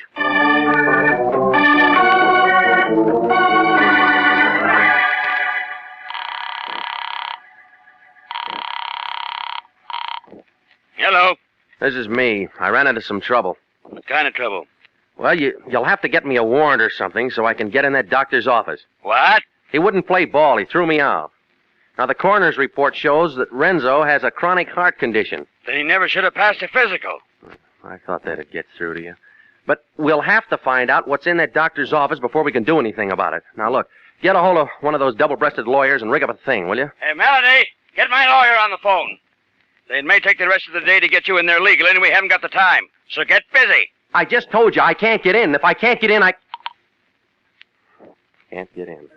Hello.
This is me. I ran into some trouble.
What kind of trouble?
Well, you'll have to get me a warrant or something so I can get in that doctor's office.
What?
He wouldn't play ball. He threw me out. Now, the coroner's report shows that Renzo has a chronic heart condition.
Then he never should have passed a physical.
I thought that'd get through to you. But we'll have to find out what's in that doctor's office before we can do anything about it. Now, look, get a hold of one of those double-breasted lawyers and rig up a thing, will you?
Hey, Melody, get my lawyer on the phone. They may take the rest of the day to get you in there legally, and we haven't got the time. So get busy.
I just told you I can't get in. If I can't get in, I can't get in.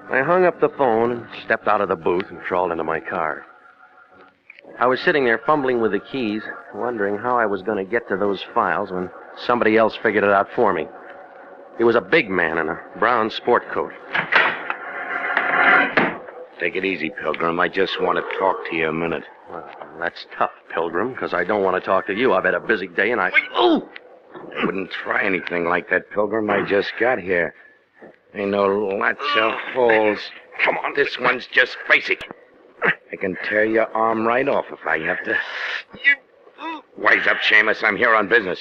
I hung up the phone and stepped out of the booth and crawled into my car. I was sitting there fumbling with the keys, wondering how I was going to get to those files when somebody else figured it out for me. He was a big man in a brown sport coat.
Take it easy, Pilgrim. I just want to talk to you a minute.
Well, that's tough, Pilgrim, because I don't want to talk to you. I've had a busy day and I
wouldn't try anything like that, Pilgrim. I just got here. I know lots of holes. Come on, this one's just basic. I can tear your arm right off if I have to. Wise up, Seamus. I'm here on business.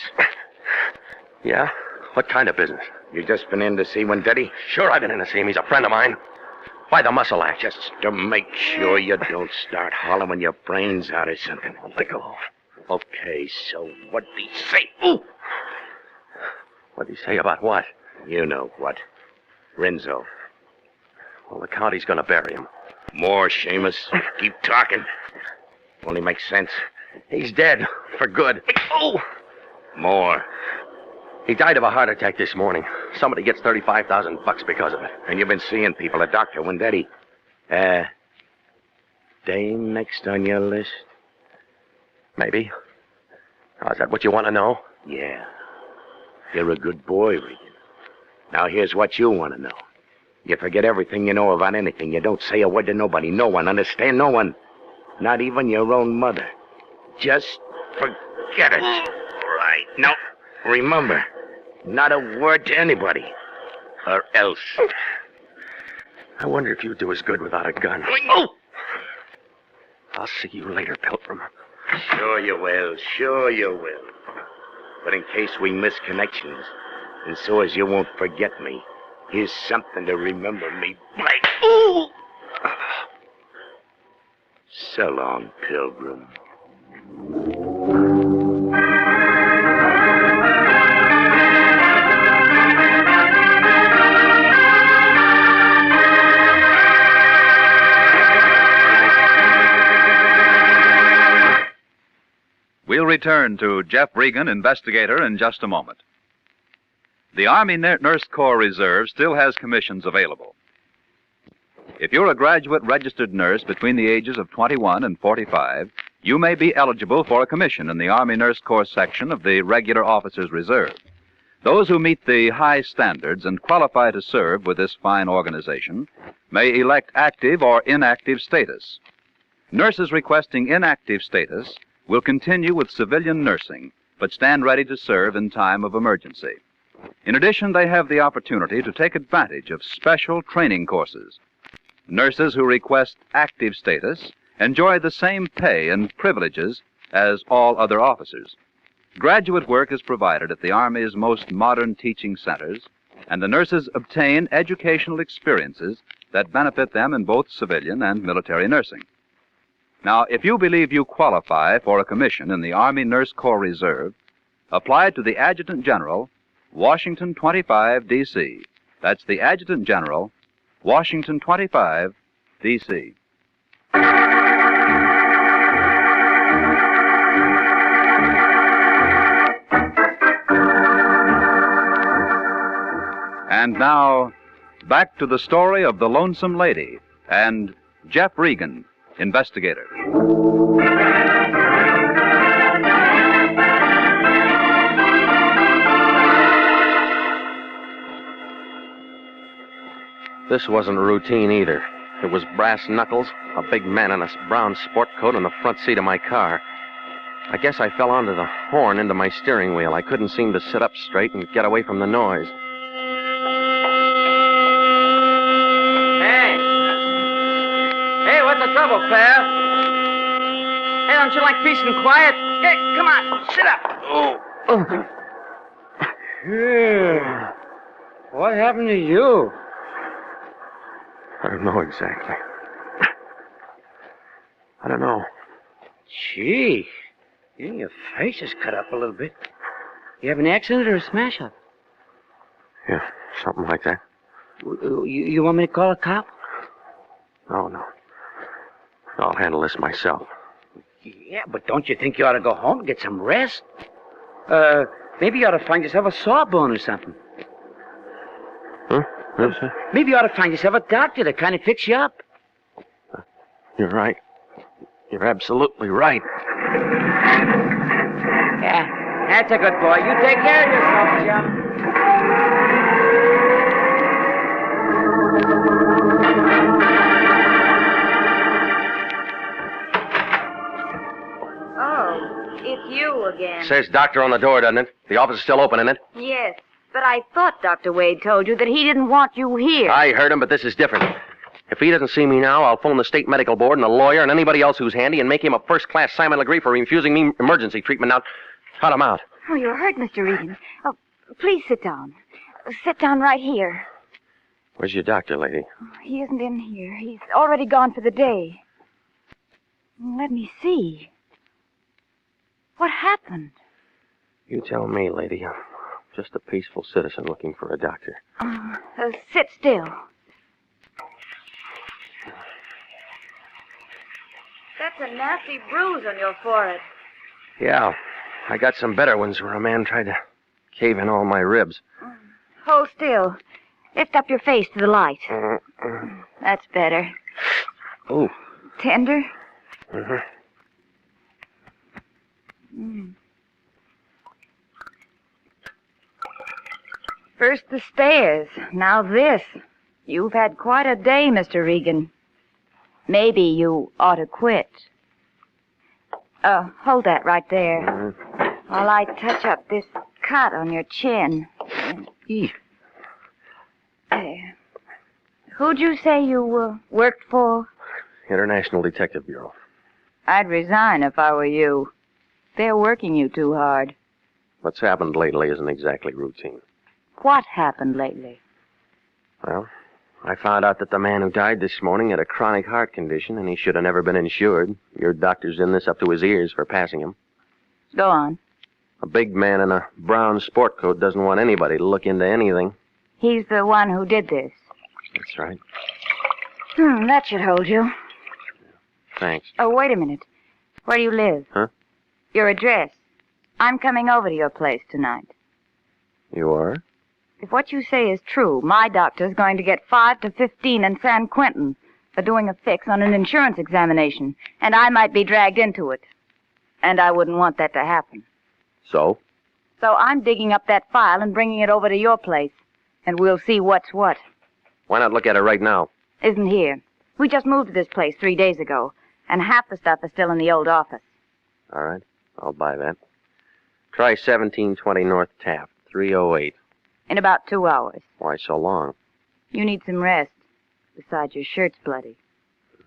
Yeah? What kind of business?
You just been in to see Vendetti?
Sure, I've been in to see him. He's a friend of mine. Why the muscle act?
Just to make sure you don't start hollowing your brains out or something.
Let go.
Okay, so what'd he say? Ooh!
What'd he say about what?
You know what. Renzo.
Well, the county's gonna bury him.
More, Seamus. Keep talking. Only makes sense.
He's dead. For good. Oh!
More.
He died of a heart attack this morning. Somebody gets $35,000 because of it.
And you've been seeing people, a doctor, Vendetti. Dame next on your list?
Maybe. Oh, is that what you want to know?
Yeah. You're a good boy, Regan. Now, here's what you want to know. You forget everything you know about anything. You don't say a word to nobody. No one, understand? No one. Not even your own mother. Just forget it. Right. No. Remember, not a word to anybody. Or else.
I wonder if you'd do as good without a gun. Oh! I'll see you later, Pilgrim.
Sure you will. Sure you will. But in case we miss connections, and so as you won't forget me, here's something to remember me by. Ooh! So long, Pilgrim.
We'll return to Jeff Regan, Investigator, in just a moment. The Army Nurse Corps Reserve still has commissions available. If you're a graduate registered nurse between the ages of 21 and 45, you may be eligible for a commission in the Army Nurse Corps section of the Regular Officers Reserve. Those who meet the high standards and qualify to serve with this fine organization may elect active or inactive status. Nurses requesting inactive status will continue with civilian nursing, but stand ready to serve in time of emergency. In addition, they have the opportunity to take advantage of special training courses. Nurses who request active status enjoy the same pay and privileges as all other officers. Graduate work is provided at the Army's most modern teaching centers, and the nurses obtain educational experiences that benefit them in both civilian and military nursing. Now, if you believe you qualify for a commission in the Army Nurse Corps Reserve, apply to the Adjutant General, Washington 25, D.C. That's the Adjutant General, Washington 25, D.C. And now, back to the story of the Lonesome Lady and Jeff Regan, Investigator.
This wasn't routine either. It was brass knuckles, a big man in a brown sport coat in the front seat of my car. I guess I fell onto the horn into my steering wheel. I couldn't seem to sit up straight and get away from the noise.
Hey, what's the trouble, pal? Hey, don't you like peace and quiet? Hey, come on, sit up. Oh. Yeah. What happened to you?
I don't know exactly. I don't know.
Gee, your face is cut up a little bit. You have an accident or a smash-up?
Yeah, something like that.
You want me to call a cop?
No. I'll handle this myself.
Yeah, but don't you think you ought to go home and get some rest? Maybe you ought to find yourself a sawbone or something.
Huh? What's that?
Maybe you ought to find yourself a doctor to kind of fix you up.
You're right. You're absolutely right.
Yeah, that's a good boy. You take care of yourself, Jim.
Oh, it's you again.
Says doctor on the door, doesn't it? The office is still open, isn't it?
Yes, but I thought Dr. Wade told you that he didn't want you here.
I heard him, but this is different. If he doesn't see me now, I'll phone the state medical board and the lawyer and anybody else who's handy and make him a first-class Simon Legree for refusing me emergency treatment. Now, cut him out.
Oh, you're hurt, Mr. Regan. Oh, please sit down. Sit down right here.
Where's your doctor, lady?
He isn't in here. He's already gone for the day. Let me see. What happened?
You tell me, lady. I'm just a peaceful citizen looking for a doctor.
Sit still. That's a nasty bruise on your forehead.
Yeah, I got some better ones where a man tried to cave in all my ribs.
Hold still. Lift up your face to the light. That's better.
Oh.
Tender?
Mm-hmm.
First the stairs, now this. You've had quite a day, Mr. Regan. Maybe you ought to quit. Hold that right there. While I touch up this cut on your chin. There. Who'd you say you worked for?
International Detective Bureau.
I'd resign if I were you. They're working you too hard.
What's happened lately isn't exactly routine.
What happened lately?
Well, I found out that the man who died this morning had a chronic heart condition, and he should have never been insured. Your doctor's in this up to his ears for passing him.
Go on.
A big man in a brown sport coat doesn't want anybody to look into anything.
He's the one who did this.
That's right.
That should hold you.
Thanks.
Oh, wait a minute. Where do you live?
Huh?
Your address. I'm coming over to your place tonight.
You are?
If what you say is true, my doctor's going to get 5 to 15 in San Quentin for doing a fix on an insurance examination, and I might be dragged into it. And I wouldn't want that to happen.
So?
So I'm digging up that file and bringing it over to your place, and we'll see what's what.
Why not look at it right now?
Isn't here. We just moved to this place 3 days ago, and half the stuff is still in the old office.
All right. I'll buy that. Try 1720 North Taft, 308.
In about 2 hours.
Why so long?
You need some rest. Besides, your shirt's bloody.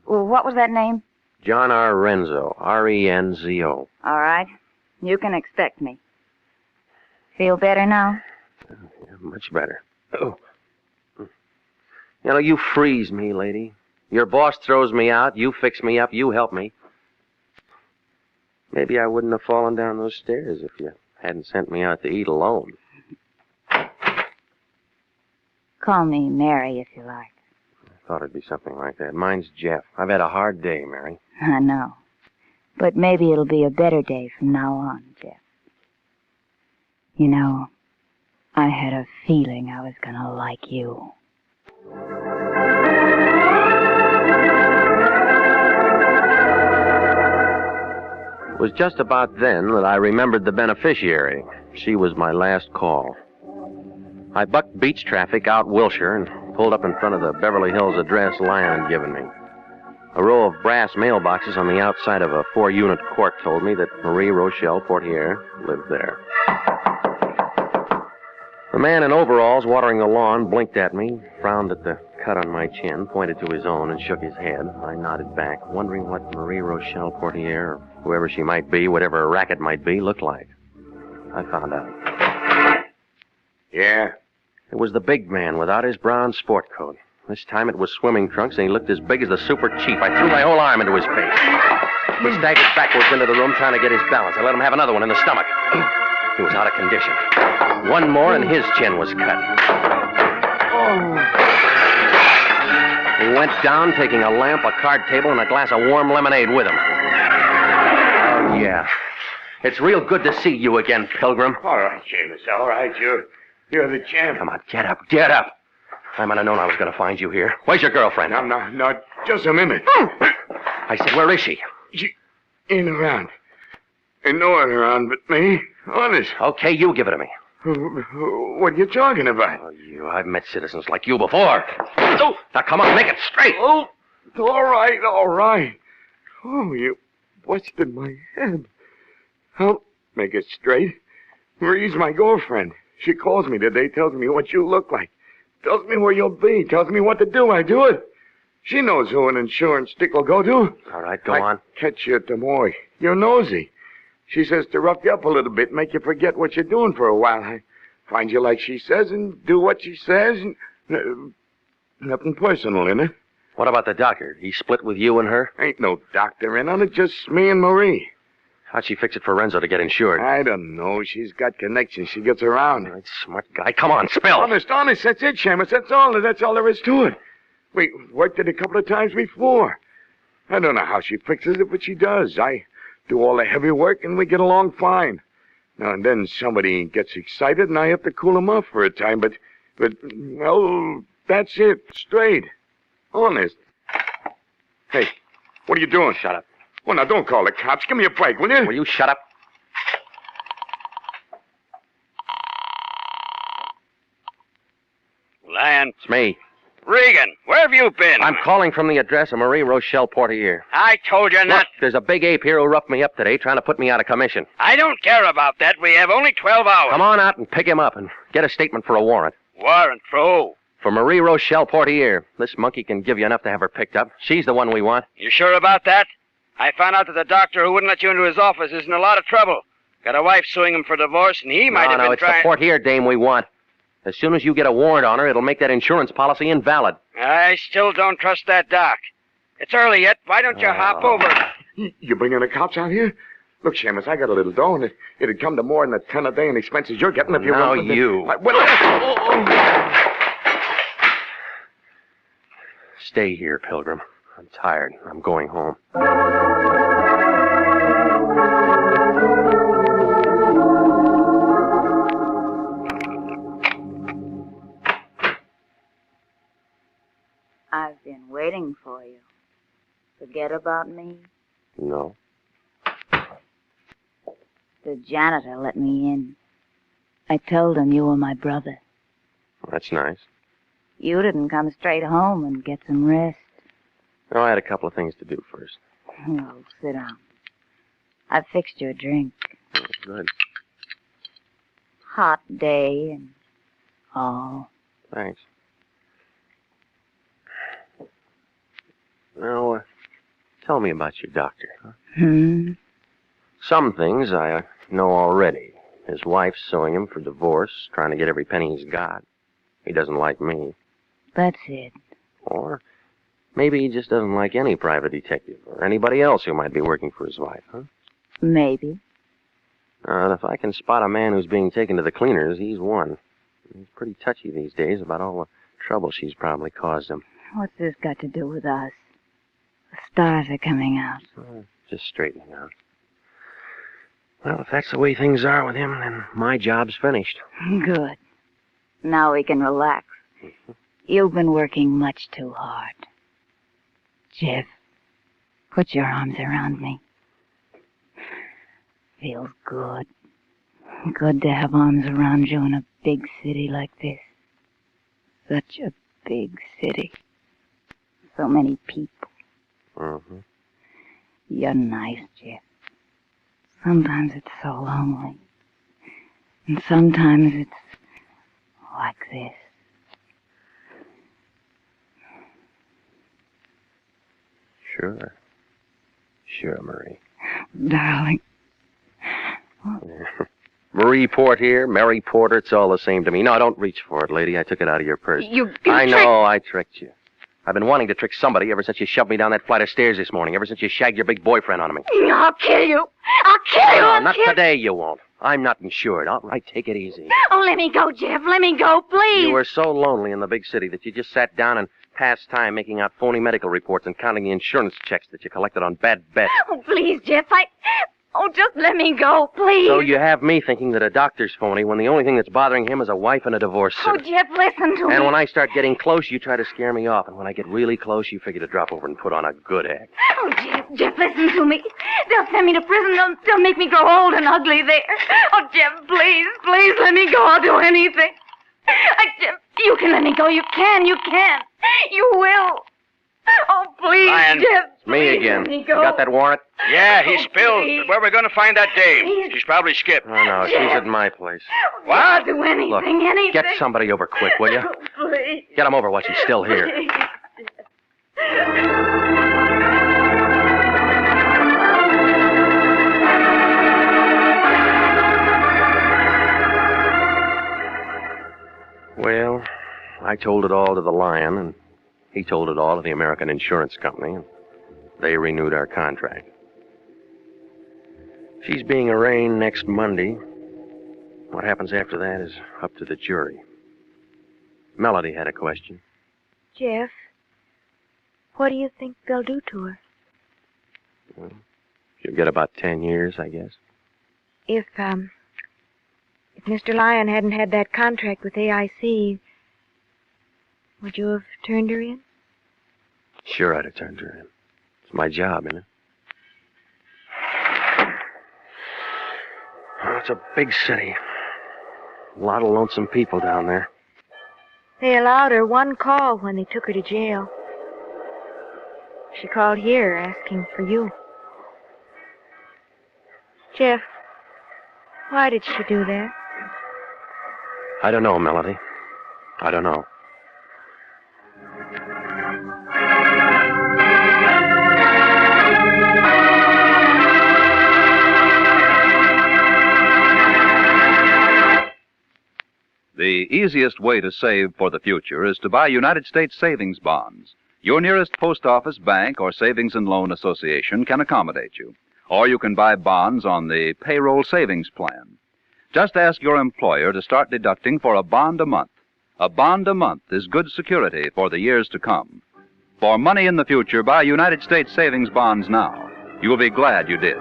Well, what was that name?
John R. Renzo, R-E-N-Z-O.
All right. You can expect me. Feel better now?
Yeah, much better. Oh. You know, you freeze me, lady. Your boss throws me out, you fix me up, you help me. Maybe I wouldn't have fallen down those stairs if you hadn't sent me out to eat alone.
Call me Mary if you like.
I thought it'd be something like that. Mine's Jeff. I've had a hard day, Mary.
I know. But maybe it'll be a better day from now on, Jeff. You know, I had a feeling I was gonna like you.
It was just about then that I remembered the beneficiary. She was my last call. I bucked beach traffic out Wilshire and pulled up in front of the Beverly Hills address Lyon had given me. A row of brass mailboxes on the outside of a 4-unit court told me that Marie Rochelle Portier lived there. The man in overalls watering the lawn blinked at me, frowned at the cut on my chin, pointed to his own, and shook his head. I nodded back, wondering what Marie Rochelle Portier, or whoever she might be, whatever her racket might be, looked like. I found out.
Yeah?
It was the big man without his brown sport coat. This time it was swimming trunks, and he looked as big as the super chief. I threw my whole arm into his face. He staggered backwards into the room, trying to get his balance. I let him have another one in the stomach. He was out of condition. One more, and his chin was cut. He went down, taking a lamp, a card table, and a glass of warm lemonade with him. Oh, yeah. It's real good to see you again, Pilgrim.
All right, Seamus, all right. You're the champ.
Come on, get up, get up. I might have known I was going to find you here. Where's your girlfriend?
No, just a minute.
I said, where is she?
She ain't around. Ain't no one around but me. Honest.
Okay, you give it to me.
What are you talking about?
Oh, I've met citizens like you before. Oh, now, come on, make it straight.
Oh, all right. Oh, you busted my head. I'll make it straight. Marie's my girlfriend. She calls me today, tells me what you look like. Tells me where you'll be, tells me what to do. I do it. She knows who an insurance stick will go to.
All right, go on.
Catch you at the morgue. You're nosy. She says to rough you up a little bit, make you forget what you're doing for a while. I find you like she says and do what she says. And, nothing personal in it.
What about the doctor? He split with you and her?
Ain't no doctor in on it, just me and Marie.
How'd she fix it for Renzo to get insured?
I don't know. She's got connections. She gets around.
All right, smart guy. Come on, spill.
Honest. That's it, Seamus. That's all there is to it. We worked it a couple of times before. I don't know how she fixes it, but she does. I do all the heavy work, and we get along fine. Now and then somebody gets excited, and I have to cool them off for a time, but well, that's it. Straight. Honest. Hey, what are you doing?
Shut up.
Well, now, don't call the cops. Give me a break, will you?
Will you shut up?
Lyon.
It's me.
Regan, where have you been?
I'm calling from the address of Marie Rochelle Portier.
I told you not.
Look, there's a big ape here who roughed me up today, trying to put me out of commission.
I don't care about that. We have only 12 hours.
Come on out and pick him up and get a statement for a warrant.
Warrant for who?
For Marie Rochelle Portier. This monkey can give you enough to have her picked up. She's the one we want.
You sure about that? I found out that the doctor who wouldn't let you into his office is in a lot of trouble. Got a wife suing him for divorce, and he might have been
it's the Portier dame we want. As soon as you get a warrant on her, it'll make that insurance policy invalid.
I still don't trust that doc. It's early yet. Why don't you hop over?
You bringing the cops out here? Look, Seamus, I got a little dough, and it'd come to more than the 10 a day in expenses you're getting if you
now
went with
you. Stay here, Pilgrim. I'm tired. I'm going home.
I've been waiting for you. Forget about me?
No.
The janitor let me in. I told him you were my brother.
That's nice.
You didn't come straight home and get some rest.
No, I had a couple of things to do first.
Well, sit down. I've fixed your drink.
Oh, good.
Hot day and all.
Thanks. Now, tell me about your doctor. Huh? Some things I know already. His wife's suing him for divorce, trying to get every penny he's got. He doesn't like me.
That's it.
Or maybe he just doesn't like any private detective or anybody else who might be working for his wife, huh?
Maybe.
If I can spot a man who's being taken to the cleaners, he's one. He's pretty touchy these days about all the trouble she's probably caused him.
What's this got to do with us? The stars are coming out.
Just straightening out. Well, if that's the way things are with him, then my job's finished.
Good. Now we can relax. You've been working much too hard. Jeff, put your arms around me. Feels good. Good to have arms around you in a big city like this. Such a big city. So many people.
Mm-hmm.
You're nice, Jeff. Sometimes it's so lonely. And sometimes it's like this.
Sure. Sure, Marie.
Darling.
Marie Port here, Mary Porter, it's all the same to me. No, don't reach for it, lady. I took it out of your purse.
I
know, I tricked you. I've been wanting to trick somebody ever since you shoved me down that flight of stairs this morning, ever since you shagged your big boyfriend on me.
I'll kill you. I'll kill you.
No, not today, you won't. I'm not insured. All right, take it easy.
Oh, let me go, Jeff. Let me go, please.
You were so lonely in the big city that you just sat down and passed time making out phony medical reports and counting the insurance checks that you collected on bad bets.
Oh, please, Jeff. Oh, just let me go, please.
So you have me thinking that a doctor's phony when the only thing that's bothering him is a wife and a divorce suit.
Oh, Jeff, listen to me.
And when I start getting close, you try to scare me off. And when I get really close, you figure to drop over and put on a good act.
Oh, Jeff, listen to me. They'll send me to prison. They'll make me grow old and ugly there. Oh, Jeff, please let me go. I'll do anything. Jeff, you can let me go. You can. You will. Oh, please,
Lion.
Jeff.
Me again.
Let me
You
go.
got that warrant?
Yeah, he spilled.
please.
But where are we going to find that dame?
Please.
She's probably skipped.
Oh, no, she's at my place.
What?
I'll do anything,
Look,
anything.
get somebody over quick, will you?
Oh, please.
Get him over while she's still here.
Please.
Well, I told it all to the Lion, and he told it all to the American Insurance Company, and they renewed our contract. She's being arraigned next Monday. What happens after that is up to the jury. Melody had a question.
Jeff, what do you think they'll do to her?
Well, she'll get about 10 years, I guess.
If Mr. Lyon hadn't had that contract with AIC, would you have turned her in?
Sure, I'd have turned her in. It's my job, isn't it? Oh, it's a big city. A lot of lonesome people down there.
They allowed her one call when they took her to jail. She called here asking for you. Jeff, why did she do that?
I don't know, Melody. I don't know.
The easiest way to save for the future is to buy United States savings bonds. Your nearest post office, bank, or savings and loan association can accommodate you. Or you can buy bonds on the payroll savings plan. Just ask your employer to start deducting for a bond a month. A bond a month is good security for the years to come. For money in the future, buy United States savings bonds now. You'll be glad you did.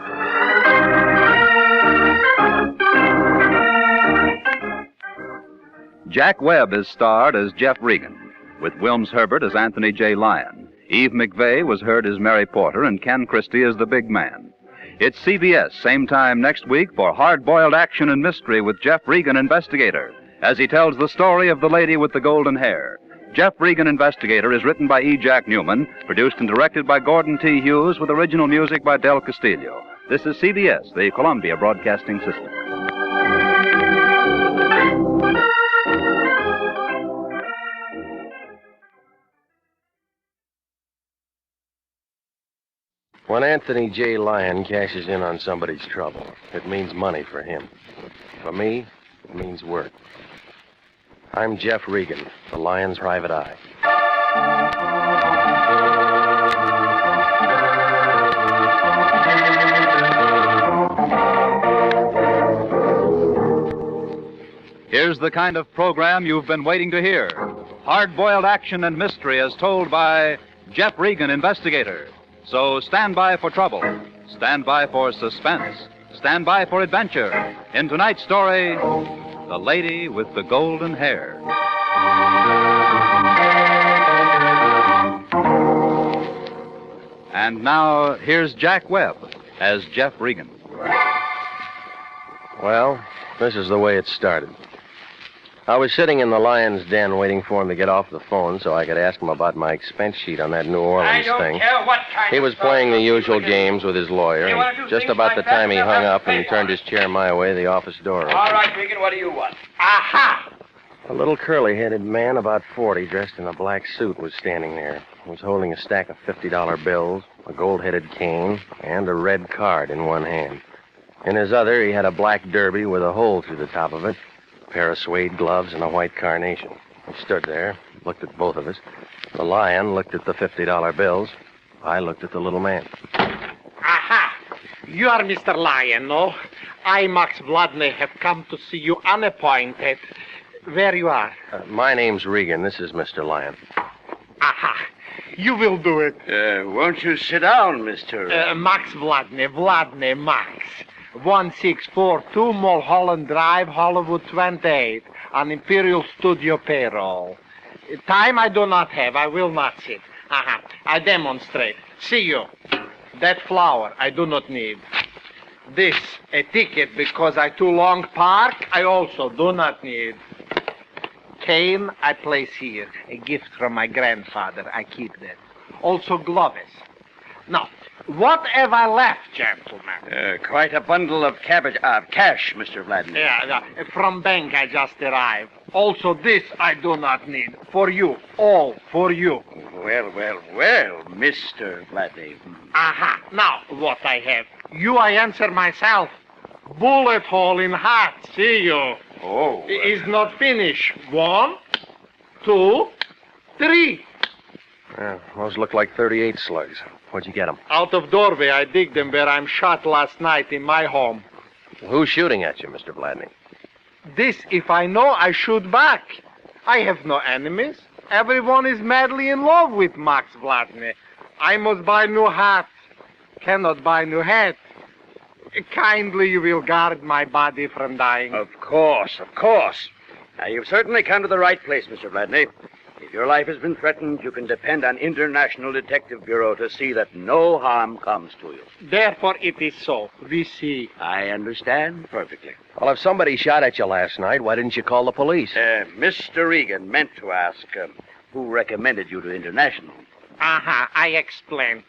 Jack Webb is starred as Jeff Regan, with Wilms Herbert as Anthony J. Lyon. Eve McVeigh was heard as Mary Porter, and Ken Christie as the big man. It's CBS, same time next week, for hard-boiled action and mystery with Jeff Regan, Investigator, as he tells the story of the lady with the golden hair. Jeff Regan, Investigator is written by E. Jack Newman, produced and directed by Gordon T. Hughes, with original music by Del Castillo. This is CBS, the Columbia Broadcasting System.
When Anthony J. Lyon cashes in on somebody's trouble, it means money for him. For me, it means work. I'm Jeff Regan, the Lyon's private eye.
Here's the kind of program you've been waiting to hear. Hard-boiled action and mystery as told by Jeff Regan, Investigator. So stand by for trouble. Stand by for suspense. Stand by for adventure. In tonight's story, The Lady with the Golden Hair. And now, here's Jack Webb as Jeff Regan.
Well, this is the way it started. I was sitting in the lion's den waiting for him to get off the phone so I could ask him about my expense sheet on that New Orleans thing.
Care what kind
He
of
was
stuff
playing the
you
usual
look at.
games with his lawyer,
You wanna
and
do
just
things
about
like
the
that,
time he
you'll
hung
have
up
to
and
pay
turned
for
his chair my way, the office door opened.
All right, Regan, what do you want? Aha!
A little curly-headed man, about 40, dressed in a black suit, was standing there. He was holding a stack of $50 bills, a gold-headed cane, and a red card in one hand. In his other, he had a black derby with a hole through the top of it, a pair of suede gloves, and a white carnation. He stood there, looked at both of us. The lion looked at the $50 bills. I looked at the little man.
Aha! You are Mr. Lion, no? I, Max Vladney, have come to see you unappointed. Where you are?
My name's Regan. This is Mr. Lion.
Aha! You will do it.
Won't you sit down, Mr.
Max Vladney, Max. 1642 Mulholland Drive, Hollywood 28, on Imperial Studio payroll. Time I do not have. I will not sit. Aha. I demonstrate. See you. That flower I do not need. This, a ticket because I too long park, I also do not need. Cane I place here. A gift from my grandfather. I keep that. Also gloves. Now, what have I left, gentlemen?
Quite a bundle of cash, Mr. Vladimir.
Yeah, from bank I just arrived. Also this I do not need. For you. All for you.
Well, Mr. Vladimir.
Aha. Now, what I have. You I answer myself. Bullet hole in hat. See you.
Oh.
Is not finished. 1, 2, 3.
Yeah, those look like 38 slugs. Where'd you get them?
Out of doorway, I dig them where I'm shot last night in my home.
Who's shooting at you, Mr. Vladney?
This, if I know, I shoot back. I have no enemies. Everyone is madly in love with Max Vladney. I must buy new hat. Cannot buy new hat. Kindly you will guard my body from dying.
Of course. Now, you've certainly come to the right place, Mr. Vladney. If your life has been threatened, you can depend on International Detective Bureau to see that no harm comes to you.
Therefore it is so. We see.
I understand perfectly.
Well, if somebody shot at you last night, why didn't you call the police?
Mr. Regan meant to ask who recommended you to International.
Aha, I explain.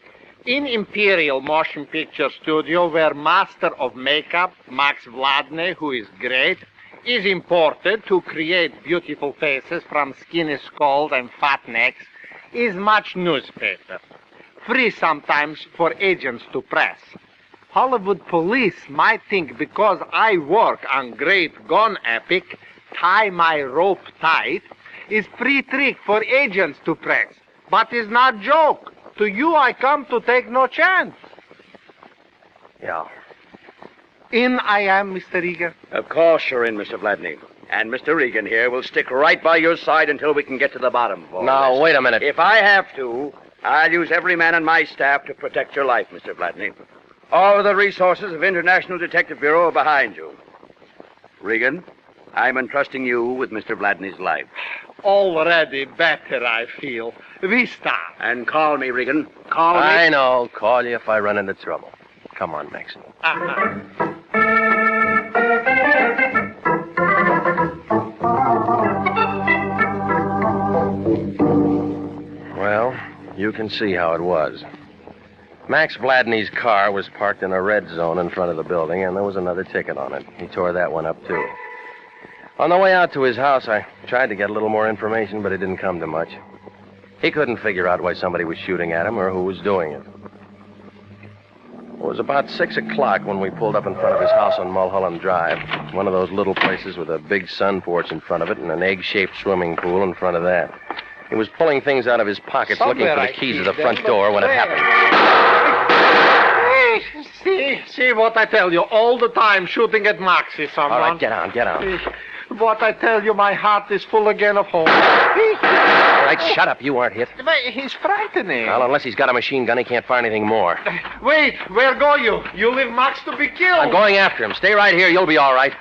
In Imperial Motion Picture Studio, where master of makeup, Max Vladney, who is great, is imported to create beautiful faces from skinny skulls and fat necks, is much newspaper. Free sometimes for agents to press. Hollywood police might think because I work on great gun epic, tie my rope tight, is free trick for agents to press. But is not joke. To you I come to take no chance.
Yeah.
In I am, Mr. Regan.
Of course you're in, Mr. Vladney. And Mr. Regan here will stick right by your side until we can get to the bottom of all
Now,
this.
wait a minute.
If I have to, I'll use every man on my staff to protect your life, Mr. Vladney. All of the resources of International Detective Bureau are behind you. Regan, I'm entrusting you with Mr. Vladney's life.
Already better, I feel. We start.
And call me, Regan. Call me.
I know. Call you if I run into trouble. Come on, Max. Well, you can see how it was. Max Vladney's car was parked in a red zone in front of the building, and there was another ticket on it. He tore that one up, too. On the way out to his house, I tried to get a little more information, but it didn't come to much. He couldn't figure out why somebody was shooting at him or who was doing it. It was about 6 o'clock when we pulled up in front of his house on Mulholland Drive, one of those little places with a big sun porch in front of it and an egg-shaped swimming pool in front of that. He was pulling things out of his pockets, looking for the keys to the front door when it happened.
See what I tell you. All the time shooting at Maxie, someone.
All right, get on.
What I tell you, my heart is full again of hope.
All right, shut up. You aren't hit.
But he's frightening.
Well, unless he's got a machine gun, he can't find anything more.
Wait, where go you? You leave Max to be killed.
I'm going after him. Stay right here. You'll be all right.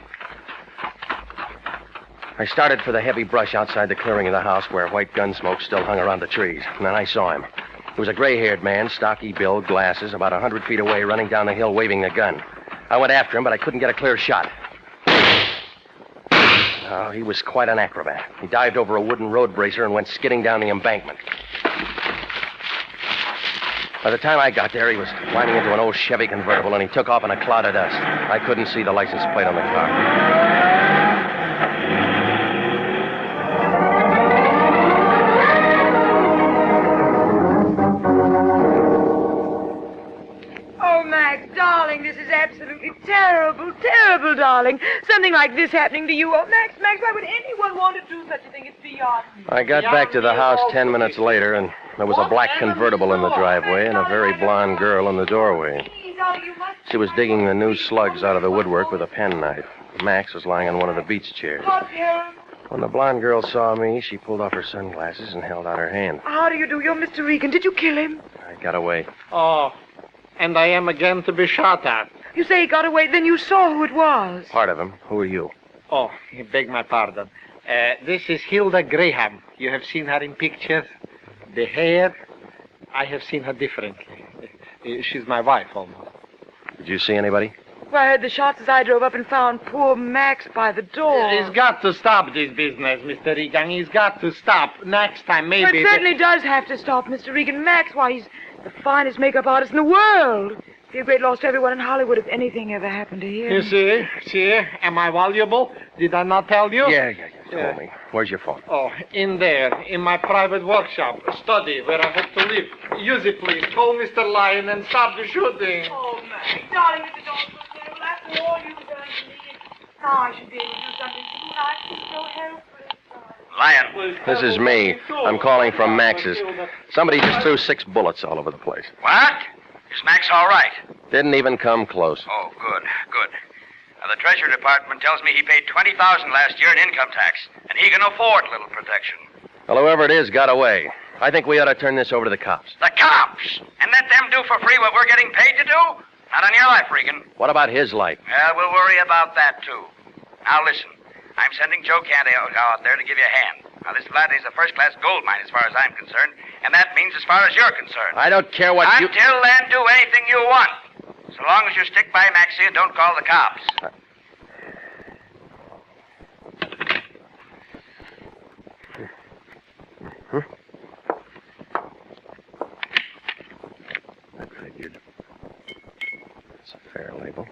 I started for the heavy brush outside the clearing of the house where white gun smoke still hung around the trees. And then I saw him. He was a gray-haired man, stocky build, glasses, about 100 feet away, running down the hill waving the gun. I went after him, but I couldn't get a clear shot. Oh, he was quite an acrobat. He dived over a wooden road bracer and went skidding down the embankment. By the time I got there, he was climbing into an old Chevy convertible, and he took off in a cloud of dust. I couldn't see the license plate on the car.
Darling, this is absolutely terrible, terrible, darling. Something like this happening to you. Oh, Max, why would anyone want to do such a thing? It's beyond me.
I got back to the house 10 minutes later, and there was a black convertible in the driveway and a very blonde girl in the doorway. She was digging the new slugs out of the woodwork with a penknife. Max was lying on one of the beach chairs. When the blonde girl saw me, she pulled off her sunglasses and held out her hand.
How do you do? You're Mr. Regan. Did you kill him?
I got away.
Oh, and I am again to be shot at.
You say he got away, then you saw who it was.
Part of him. Who are you?
Oh, you beg my pardon. This is Hilda Graham. You have seen her in pictures. The hair, I have seen her differently. She's my wife, almost.
Did you see anybody?
Well, I heard the shots as I drove up and found poor Max by the door.
He's got to stop this business, Mr. Regan. He's got to stop. Next time, maybe...
Well, it certainly does have to stop, Mr. Regan. Max, why, he's the finest makeup artist in the world. It'd be a great loss to everyone in Hollywood if anything ever happened to him.
You see, am I valuable? Did I not tell you?
Yeah. Call me. Where's your phone?
Oh, in there, in my private workshop, study, where I hope to live. Use it, please. Call Mr. Lyon and stop the shooting.
Oh, Max, darling, Mr. Dawson, after all you've done to me, now I should be able to do something for you, and I feel so helpless.
Lion.
This is me. I'm calling from Max's. Somebody just threw 6 bullets all over the place.
What? Is Max all right?
Didn't even come close.
Oh, good. Now, the Treasury Department tells me he paid $20,000 last year in income tax, and he can afford a little protection.
Well, whoever it is got away. I think we ought to turn this over to the cops.
The cops? And let them do for free what we're getting paid to do? Not on your life, Regan.
What about his life?
Well, we'll worry about that, too. Now, listen. I'm sending Joe Candy out there to give you a hand. Now, this Vladdy's a first-class gold mine as far as I'm concerned, and that means as far as you're concerned.
I don't care what you...
Until then, do anything you want. So long as you stick by Maxie and don't call the cops.
I figured. It's a fair label.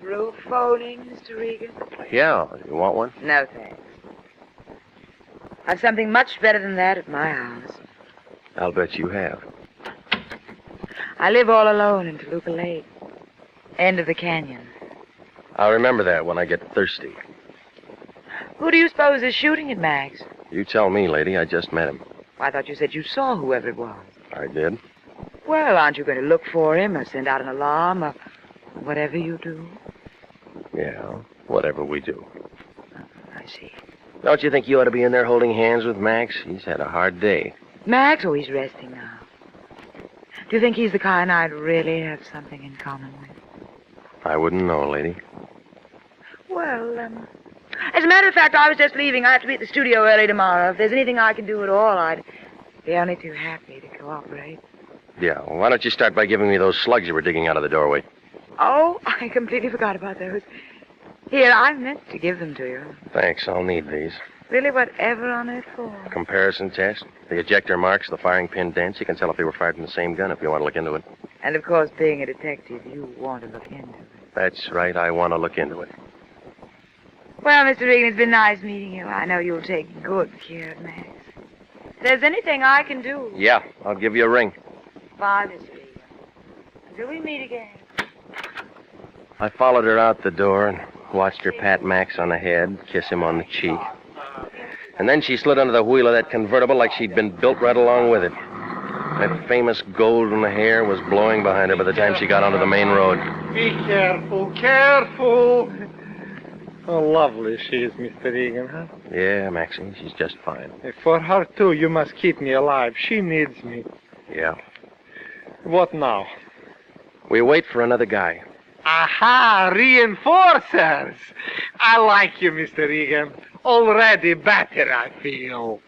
Roof phoning, Mr. Regan?
Yeah, you want one?
No, thanks. I've something much better than that at my house.
I'll bet you have.
I live all alone in Toluca Lake. End of the canyon.
I'll remember that when I get thirsty.
Who do you suppose is shooting at Max?
You tell me, lady. I just met him.
I thought you said you saw whoever it was.
I did.
Well, aren't you going to look for him or send out an alarm or whatever you do?
Yeah, whatever we do.
I see.
Don't you think you ought to be in there holding hands with Max? He's had a hard day.
Max? Oh, he's resting now. Do you think he's the kind I'd really have something in common with?
I wouldn't know, lady.
Well, as a matter of fact, I was just leaving. I have to be at the studio early tomorrow. If there's anything I can do at all, I'd be only too happy to cooperate.
Yeah, well, why don't you start by giving me those slugs you were digging out of the doorway?
Oh, I completely forgot about those. Here, I meant to give them to you.
Thanks, I'll need these.
Really, whatever on earth for?
Comparison test, the ejector marks, the firing pin dents. You can tell if they were fired from the same gun if you want to look into it.
And, of course, being a detective, you want to look into it.
That's right, I want to look into it.
Well, Mr. Regan, it's been nice meeting you. I know you'll take good care of Max. If there's anything I can do...
Yeah, I'll give you a ring.
Bye, Mr. Regan. Until we meet again.
I followed her out the door and watched her pat Max on the head, kiss him on the cheek. And then she slid under the wheel of that convertible like she'd been built right along with it. That famous golden hair was blowing behind her by the time she got onto the main road.
Be careful, careful. How lovely she is, Mr. Regan, huh?
Yeah, Maxie, she's just fine.
For her, too, you must keep me alive. She needs me.
Yeah.
What now?
We wait for another guy.
Aha, reinforcers. I like you, Mr. Regan. Already better, I feel.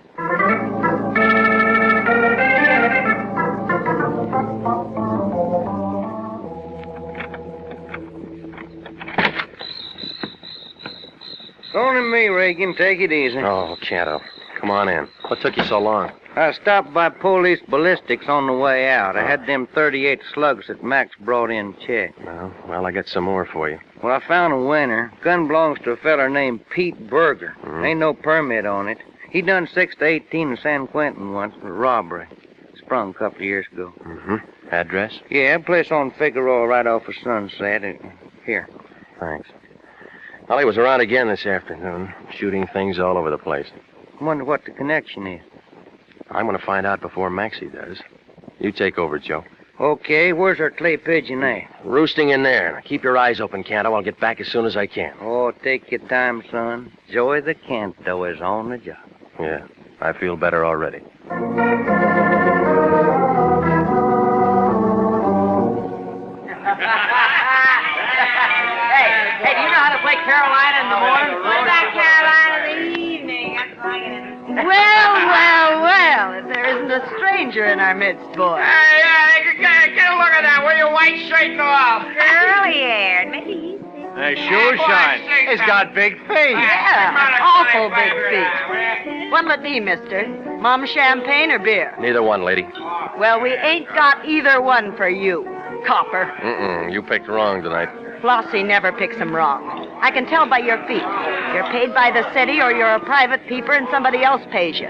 Okay, Regan, take it easy.
Oh, Canto. Come on in. What took you so long?
I stopped by police ballistics on the way out. I had them 38 slugs that Max brought in checked.
Well, I got some more for you.
Well, I found a winner. Gun belongs to a feller named Pete Berger. Ain't no permit on it. He done 6 to 18 in San Quentin once for robbery. Sprung a couple of years ago.
Address?
Yeah, a place on Figueroa right off of Sunset. Here.
Thanks. Well, he was around again this afternoon, shooting things all over the place.
I wonder what the connection is.
I'm going to find out before Maxie does. You take over, Joe.
Okay, where's our clay pigeon at?
Roosting in there. Keep your eyes open, Canto. I'll get back as soon as I can.
Oh, take your time, son. Joey the Canto is on the job.
Yeah, I feel better already.
Hey, do you know how to play Carolina in the morning?
What about Carolina in the evening? Well, if there isn't a stranger in our midst, boy.
Get a look at that. Wear your white shirt and all.
Curly-haired. Maybe he's...
They sure shine. He's got big feet.
Yeah, awful big feet. What'll it be, mister? Mom champagne or beer?
Neither one, lady.
Well, we ain't got either one for you, copper.
You picked wrong tonight.
Flossie never picks 'em wrong. I can tell by your feet. You're paid by the city or you're a private peeper and somebody else pays you.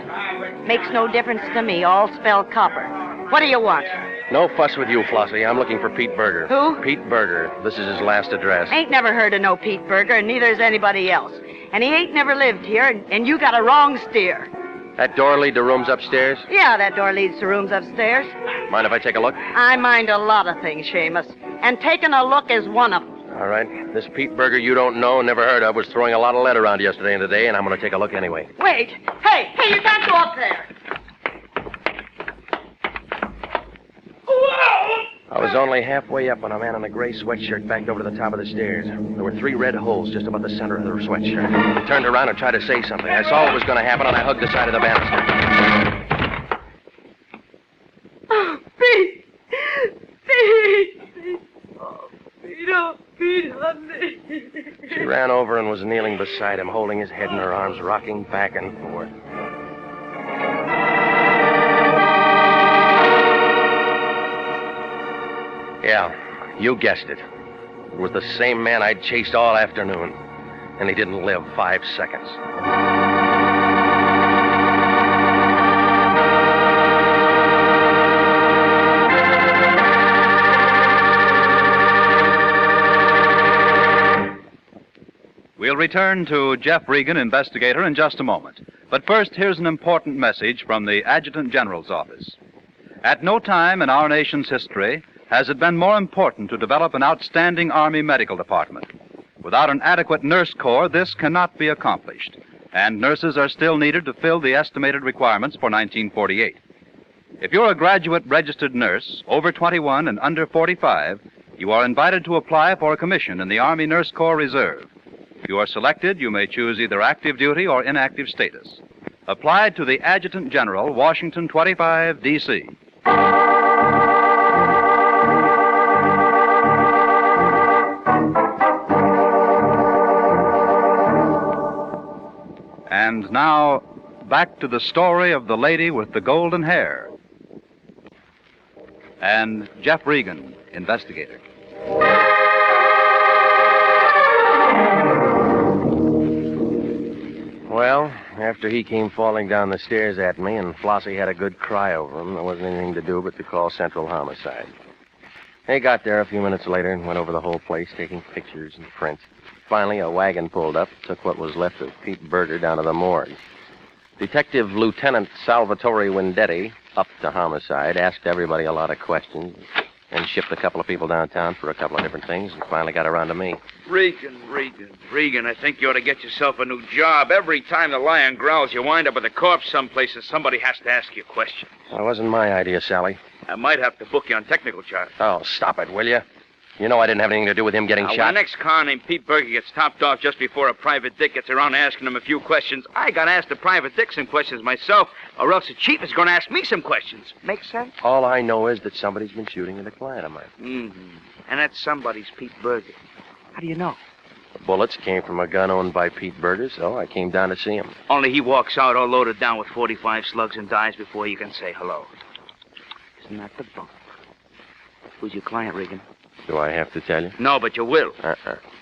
Makes no difference to me. All spell copper. What do you want?
No fuss with you, Flossie. I'm looking for Pete Berger.
Who?
Pete Berger. This is his last address.
Ain't never heard of no Pete Berger, and neither's anybody else. And he ain't never lived here, and you got a wrong steer.
That door lead to rooms upstairs?
Yeah, that door leads to rooms upstairs.
Mind if I take a look?
I mind a lot of things, Seamus. And taking a look is one of them.
All right. This Pete Berger you don't know and never heard of was throwing a lot of lead around yesterday and today, and I'm going to take a look anyway.
Wait. Hey, you can't go up there.
I was only halfway up when a man in a gray sweatshirt backed over to the top of the stairs. There were 3 red holes just above the center of the sweatshirt. He turned around and tried to say something. I saw what was going to happen, and I hugged the side of the banister.
Oh, Pete! Pete! Oh, Pete, honey.
She ran over and was kneeling beside him, holding his head in her arms, rocking back and forth. Yeah, you guessed it. It was the same man I'd chased all afternoon, and he didn't live 5 seconds.
We'll return to Jeff Regan, Investigator, in just a moment. But first, here's an important message from the Adjutant General's office. At no time in our nation's history has it been more important to develop an outstanding Army medical department. Without an adequate nurse corps, this cannot be accomplished, and nurses are still needed to fill the estimated requirements for 1948. If you're a graduate registered nurse, over 21 and under 45, you are invited to apply for a commission in the Army Nurse Corps Reserve. If you are selected, you may choose either active duty or inactive status. Apply to the Adjutant General, Washington 25, D.C. And now, back to the story of the lady with the golden hair. And Jeff Regan, Investigator.
Well, after he came falling down the stairs at me and Flossie had a good cry over him, there wasn't anything to do but to call Central Homicide. They got there a few minutes later and went over the whole place, taking pictures and prints. Finally, a wagon pulled up, took what was left of Pete Berger down to the morgue. Detective Lieutenant Salvatore Wendetti, up to Homicide, asked everybody a lot of questions, and shipped a couple of people downtown for a couple of different things, and finally got around to me.
Regan, I think you ought to get yourself a new job. Every time the lion growls, you wind up with a corpse someplace and somebody has to ask you a question.
That wasn't my idea, Sally.
I might have to book you on technical charge.
Oh, stop it, will you? You know I didn't have anything to do with him getting
When
shot.
the next car named Pete Berger gets topped off just before a private dick gets around asking him a few questions, I got to ask the private dick some questions myself, or else the chief is going to ask me some questions. Make sense?
All I know is that somebody's been shooting at a client of mine.
Mm-hmm. And that somebody's Pete Berger. How do you know?
The bullets came from a gun owned by Pete Berger, so I came down to see him.
Only he walks out all loaded down with 45 slugs and dies before you can say hello. Isn't that the bump? Who's your client, Regan?
Do I have to tell you?
No, but you will.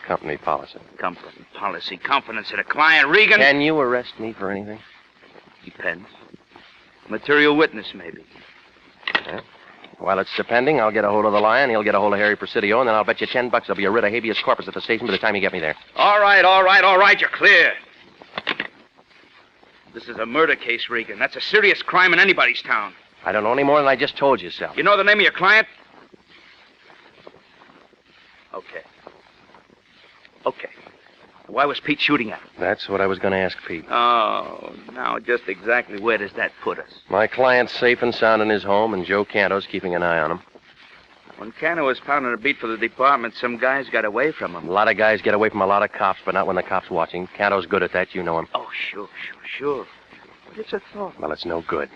Company policy.
Company policy. Confidence in a client, Regan.
Can you arrest me for anything?
Depends. Material witness, maybe.
Yeah. While it's depending, I'll get a hold of the Lion, he'll get a hold of Harry Presidio, and then I'll bet you $10 there'll be a writ of habeas corpus at the station by the time you get me there.
All right, you're clear. This is a murder case, Regan. That's a serious crime in anybody's town.
I don't know any more than I just told you, Sal.
You know the name of your client? Okay. Why was Pete shooting at him?
That's what I was going to ask Pete.
Oh, now just exactly where does that put us?
My client's safe and sound in his home, and Joe Canto's keeping an eye on him.
When Canto was pounding a beat for the department, some guys got away from him.
A lot of guys get away from a lot of cops, but not when the cop's watching. Canto's good at that, you know him.
Oh, sure. But it's a thought.
Well, it's no good.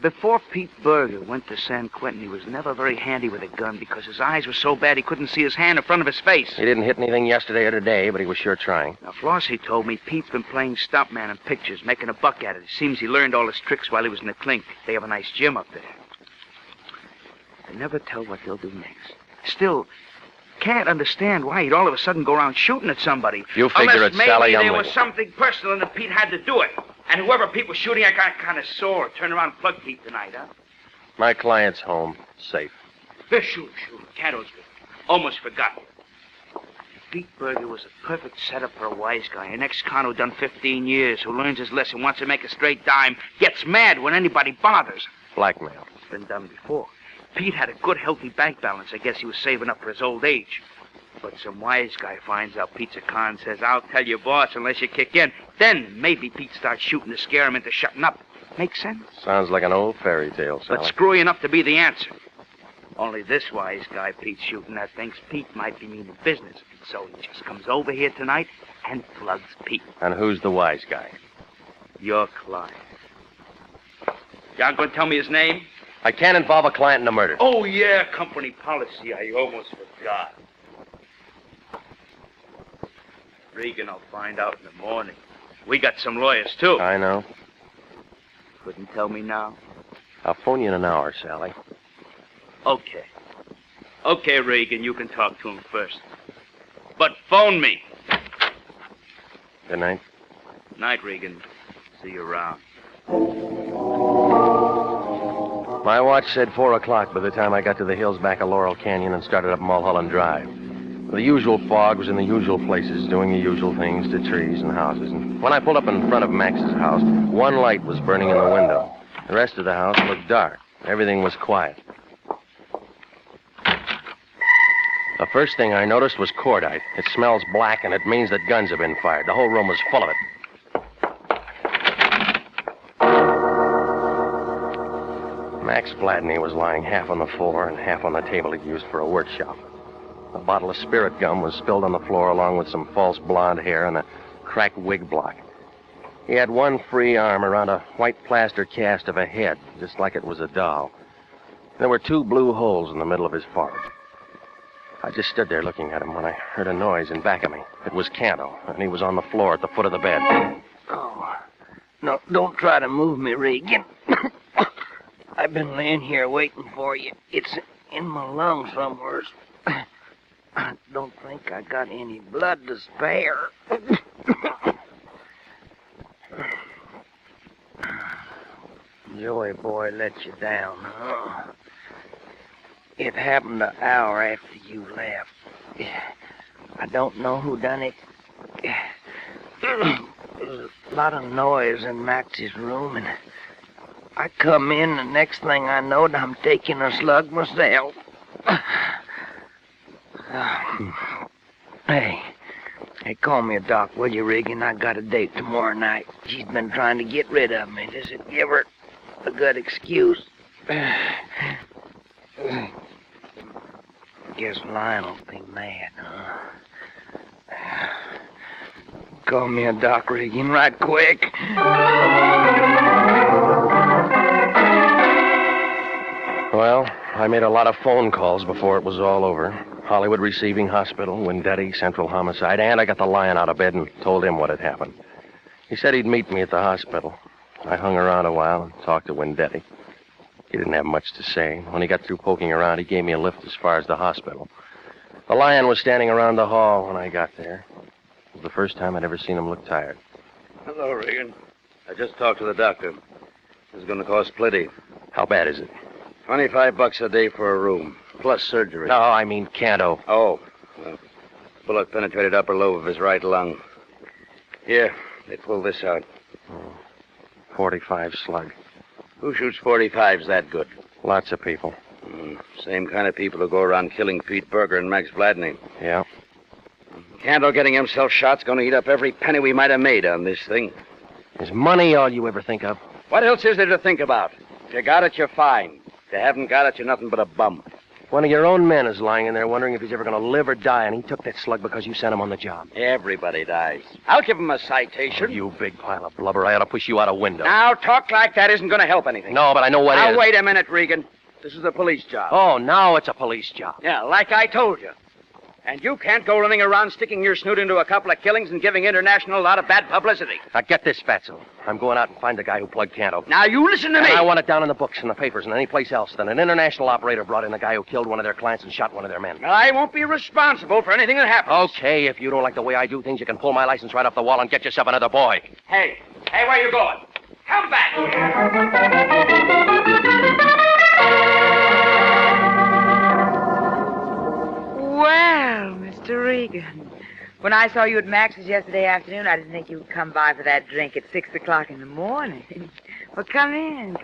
Before Pete Berger went to San Quentin, he was never very handy with a gun because his eyes were so bad he couldn't see his hand in front of his face.
He didn't hit anything yesterday or today, but he was sure trying.
Now, Flossie told me Pete's been playing stuntman in pictures, making a buck at it. It seems he learned all his tricks while he was in the clink. They have a nice gym up there. They never tell what they'll do next. Still, can't understand why he'd all of a sudden go around shooting at somebody.
You figure
Unless
it's Sally
maybe
Umley.
there was something personal and Pete had to do it. And whoever Pete was shooting at got kind of sore. Turn around and plug Pete tonight, huh?
My client's home, safe.
Sure. Canto's good. Almost forgot. Pete Berger was a perfect setup for a wise guy. An ex-con who done 15 years, who learns his lesson, wants to make a straight dime, gets mad when anybody bothers.
Blackmail.
It's been done before. Pete had a good, healthy bank balance. I guess he was saving up for his old age. But some wise guy finds out Pete's a con, says, I'll tell your boss unless you kick in. Then maybe Pete starts shooting to scare him into shutting up. Make sense?
Sounds like an old fairy tale, Sally.
But screwy enough to be the answer. Only this wise guy Pete's shooting at thinks Pete might be meaning business. So he just comes over here tonight and plugs Pete.
And who's the wise guy?
Your client. You aren't going to tell me his name?
I can't involve a client in a murder.
Oh, yeah, company policy. I almost forgot. Regan will find out in the morning. We got some lawyers, too.
I know.
Couldn't tell me now?
I'll phone you in an hour, Sally.
Okay. Okay, Regan, you can talk to him first. But phone me.
Good night.
Night, Regan. See you around.
My watch said 4 o'clock by the time I got to the hills back of Laurel Canyon and started up Mulholland Drive. The usual fog was in the usual places, doing the usual things to trees and houses. And when I pulled up in front of Max's house, one light was burning in the window. The rest of the house looked dark. Everything was quiet. The first thing I noticed was cordite. It smells black, and it means that guns have been fired. The whole room was full of it. Max Vladney was lying half on the floor and half on the table he'd used for a workshop. A bottle of spirit gum was spilled on the floor along with some false blonde hair and a cracked wig block. He had one free arm around a white plaster cast of a head, just like it was a doll. There were 2 blue holes in the middle of his forehead. I just stood there looking at him when I heard a noise in back of me. It was Canto, and he was on the floor at the foot of the bed.
Oh, no, don't try to move me, Regan. I've been laying here waiting for you. It's in my lungs somewhere. I don't think I got any blood to spare. Joey boy let you down, huh? It happened an hour after you left. I don't know who done it. There's a lot of noise in Max's room, and I come in, and the next thing I know, I'm taking a slug myself. Hey, call me a doc, will you, Regan? I got a date tomorrow night. She's been trying to get rid of me. Does it give her a good excuse? Guess Lionel'll be mad, huh? Call me a doc, Regan, right quick.
Well, I made a lot of phone calls before it was all over. Hollywood Receiving Hospital, Wendetti, Central Homicide, and I got the Lion out of bed and told him what had happened. He said he'd meet me at the hospital. I hung around a while and talked to Wendetti. He didn't have much to say. When he got through poking around, he gave me a lift as far as the hospital. The Lion was standing around the hall when I got there. It was the first time I'd ever seen him look tired.
Hello, Regan. I just talked to the doctor. This is going to cost plenty.
How bad is it?
$25 a day for a room, plus surgery.
No, I mean Canto.
Oh, well, bullet penetrated upper lobe of his right lung. Here, they pulled this out.
45 slug.
Who shoots 45s that good?
Lots of people.
Same kind of people who go around killing Pete Berger and Max Vladney.
Yeah.
Canto getting himself shot's going to eat up every penny we might have made on this thing.
Is money all you ever think of?
What else is there to think about? If you got it, you're fine. If you haven't got it, you're nothing but a bum.
One of your own men is lying in there wondering if he's ever going to live or die, and he took that slug because you sent him on the job.
Everybody dies. I'll give him a citation.
Oh, you big pile of blubber. I ought to push you out a window.
Now, talk like that isn't going to help anything.
No, but I know what is.
Now, wait a minute, Regan. This is a police job.
Oh, now it's a police job.
Yeah, like I told you. And you can't go running around sticking your snoot into a couple of killings and giving International a lot of bad publicity.
Now, get this, Fatso. I'm going out and find the guy who plugged Canto.
Now, you listen to me.
And I want it down in the books and the papers and any place else that an International operator brought in the guy who killed one of their clients and shot one of their men.
I won't be responsible for anything that happens.
Okay, if you don't like the way I do things, you can pull my license right off the wall and get yourself another boy.
Hey, where you going? Come back
Well, Mr. Regan, when I saw you at Max's yesterday afternoon, I didn't think you would come by for that drink at 6 o'clock in the morning. Well, come in.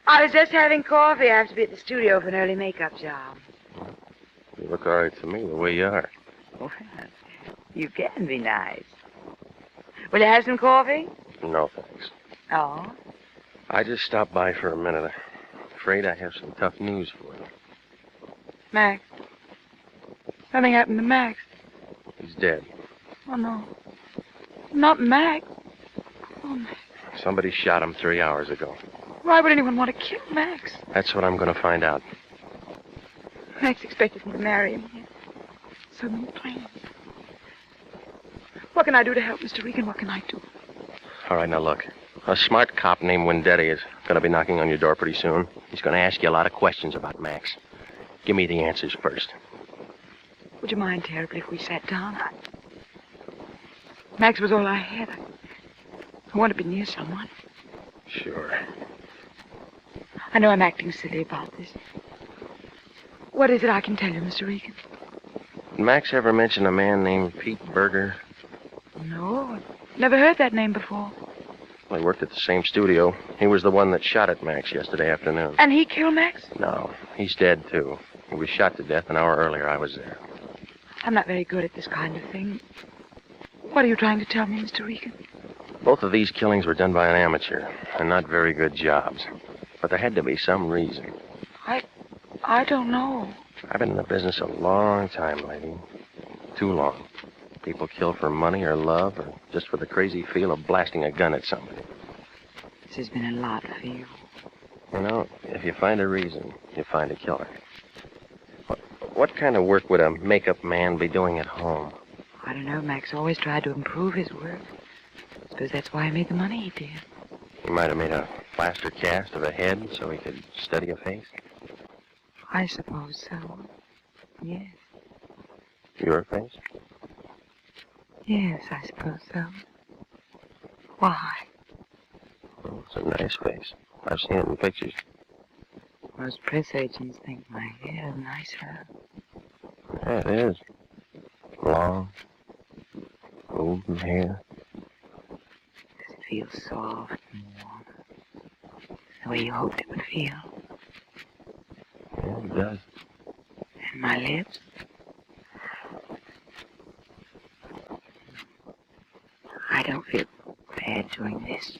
I was just having coffee. I have to be at the studio for an early makeup job.
You look all right to me, the way you are.
Well, you can be nice. Will you have some coffee?
No, thanks.
Oh?
I just stopped by for a minute. I'm afraid I have some tough news for you.
Max. Something happened to Max.
He's dead.
Oh, no. Not Max. Oh, Max.
Somebody shot him 3 hours ago.
Why would anyone want to kill Max?
That's what I'm going to find out.
Max expected me to marry him. He had so many plans. What can I do to help, Mr. Regan? What can I do?
All right, now look. A smart cop named Wendetti is going to be knocking on your door pretty soon. He's going to ask you a lot of questions about Max. Give me the answers first.
Would you mind terribly if we sat down? Max was all I had. I want to be near someone.
Sure.
I know I'm acting silly about this. What is it I can tell you, Mr. Regan?
Did Max ever mention a man named Pete Berger?
No, never heard that name before.
Well, he worked at the same studio. He was the one that shot at Max yesterday afternoon.
And he killed Max?
No, he's dead, too. He was shot to death an hour earlier. I was there.
I'm not very good at this kind of thing. What are you trying to tell me, Mr. Regan?
Both of these killings were done by an amateur, and not very good jobs. But there had to be some reason.
I don't know.
I've been in the business a long time, lady. Too long. People kill for money or love or just for the crazy feel of blasting a gun at somebody.
This has been a lot for you.
You know, if you find a reason, you find a killer. What kind of work would a makeup man be doing at home?
I don't know. Max always tried to improve his work. I suppose that's why he made the money he did.
He might have made a plaster cast of a head so he could study a face.
I suppose so. Yes.
Your face?
Yes, I suppose so. Why?
Well, it's a nice face. I've seen it in pictures.
Most press agents think my hair is nicer.
Yeah, it is. Long, golden hair.
Does it feel soft and warm? The way you hoped it would feel?
Yeah, it does.
And my lips? I don't feel bad doing this.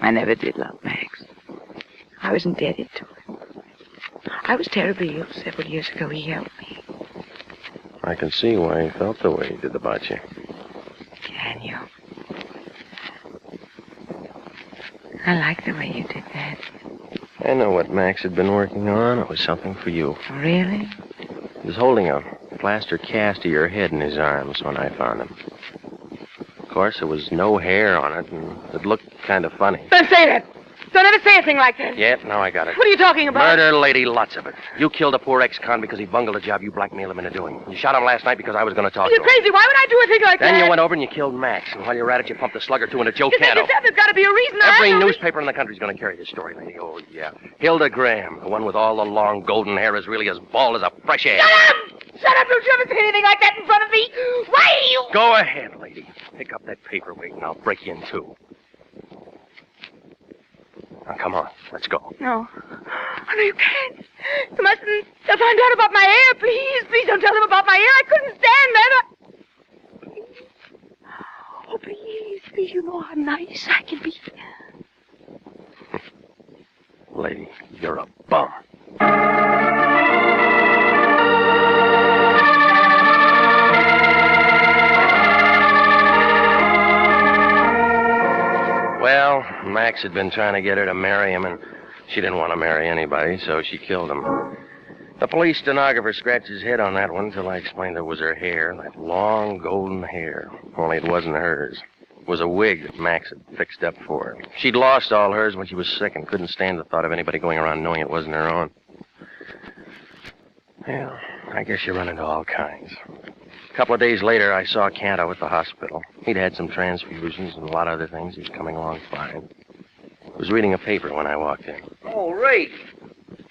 I never did love Max. I was indebted to him. I was terribly ill several years ago. He helped me.
I can see why he felt the way he did about you.
Can you? I like the way you did that.
I know what Max had been working on. It was something for you.
Really?
He was holding a plaster cast of your head in his arms when I found him. Of course, there was no hair on it, and it looked kind of funny.
Don't say that. Don't ever say a thing like that.
Yep, now I got it.
What are you talking about?
Murder, lady, lots of it. You killed a poor ex-con because he bungled a job you blackmailed him into doing. You shot him last night because I was going to talk
You're
to him.
crazy. Why would I do a thing like that?
Then you went over and you killed Max. And while you were at it, you pumped a slug or two into Joe
You think
Canto.
yourself there's got to be a reason.
Every newspaper in the country's going to carry this story, lady. Oh, yeah. Hilda Graham, the one with all the long golden hair, is really as bald as a fresh egg.
Shut up! Shut up! Don't you ever say anything like that in front of me. Why are you...
Go ahead, lady. Pick up that paperweight and I'll break you in two. Now, come on. Let's go.
No. Oh, no, you can't. You mustn't. They'll find out about my hair. Please, please don't tell them about my hair. I couldn't stand that. Please. Oh, please, please. You know how nice I can be.
Lady, you're a bum. Well, Max had been trying to get her to marry him, and she didn't want to marry anybody, so she killed him. The police stenographer scratched his head on that one until I explained it was her hair, that long golden hair. Only it wasn't hers. It was a wig that Max had fixed up for her. She'd lost all hers when she was sick and couldn't stand the thought of anybody going around knowing it wasn't her own. Well, I guess you run into all kinds. A couple of days later, I saw Canto at the hospital. He'd had some transfusions and a lot of other things. He was coming along fine. He was reading a paper when I walked in.
Oh, Ray.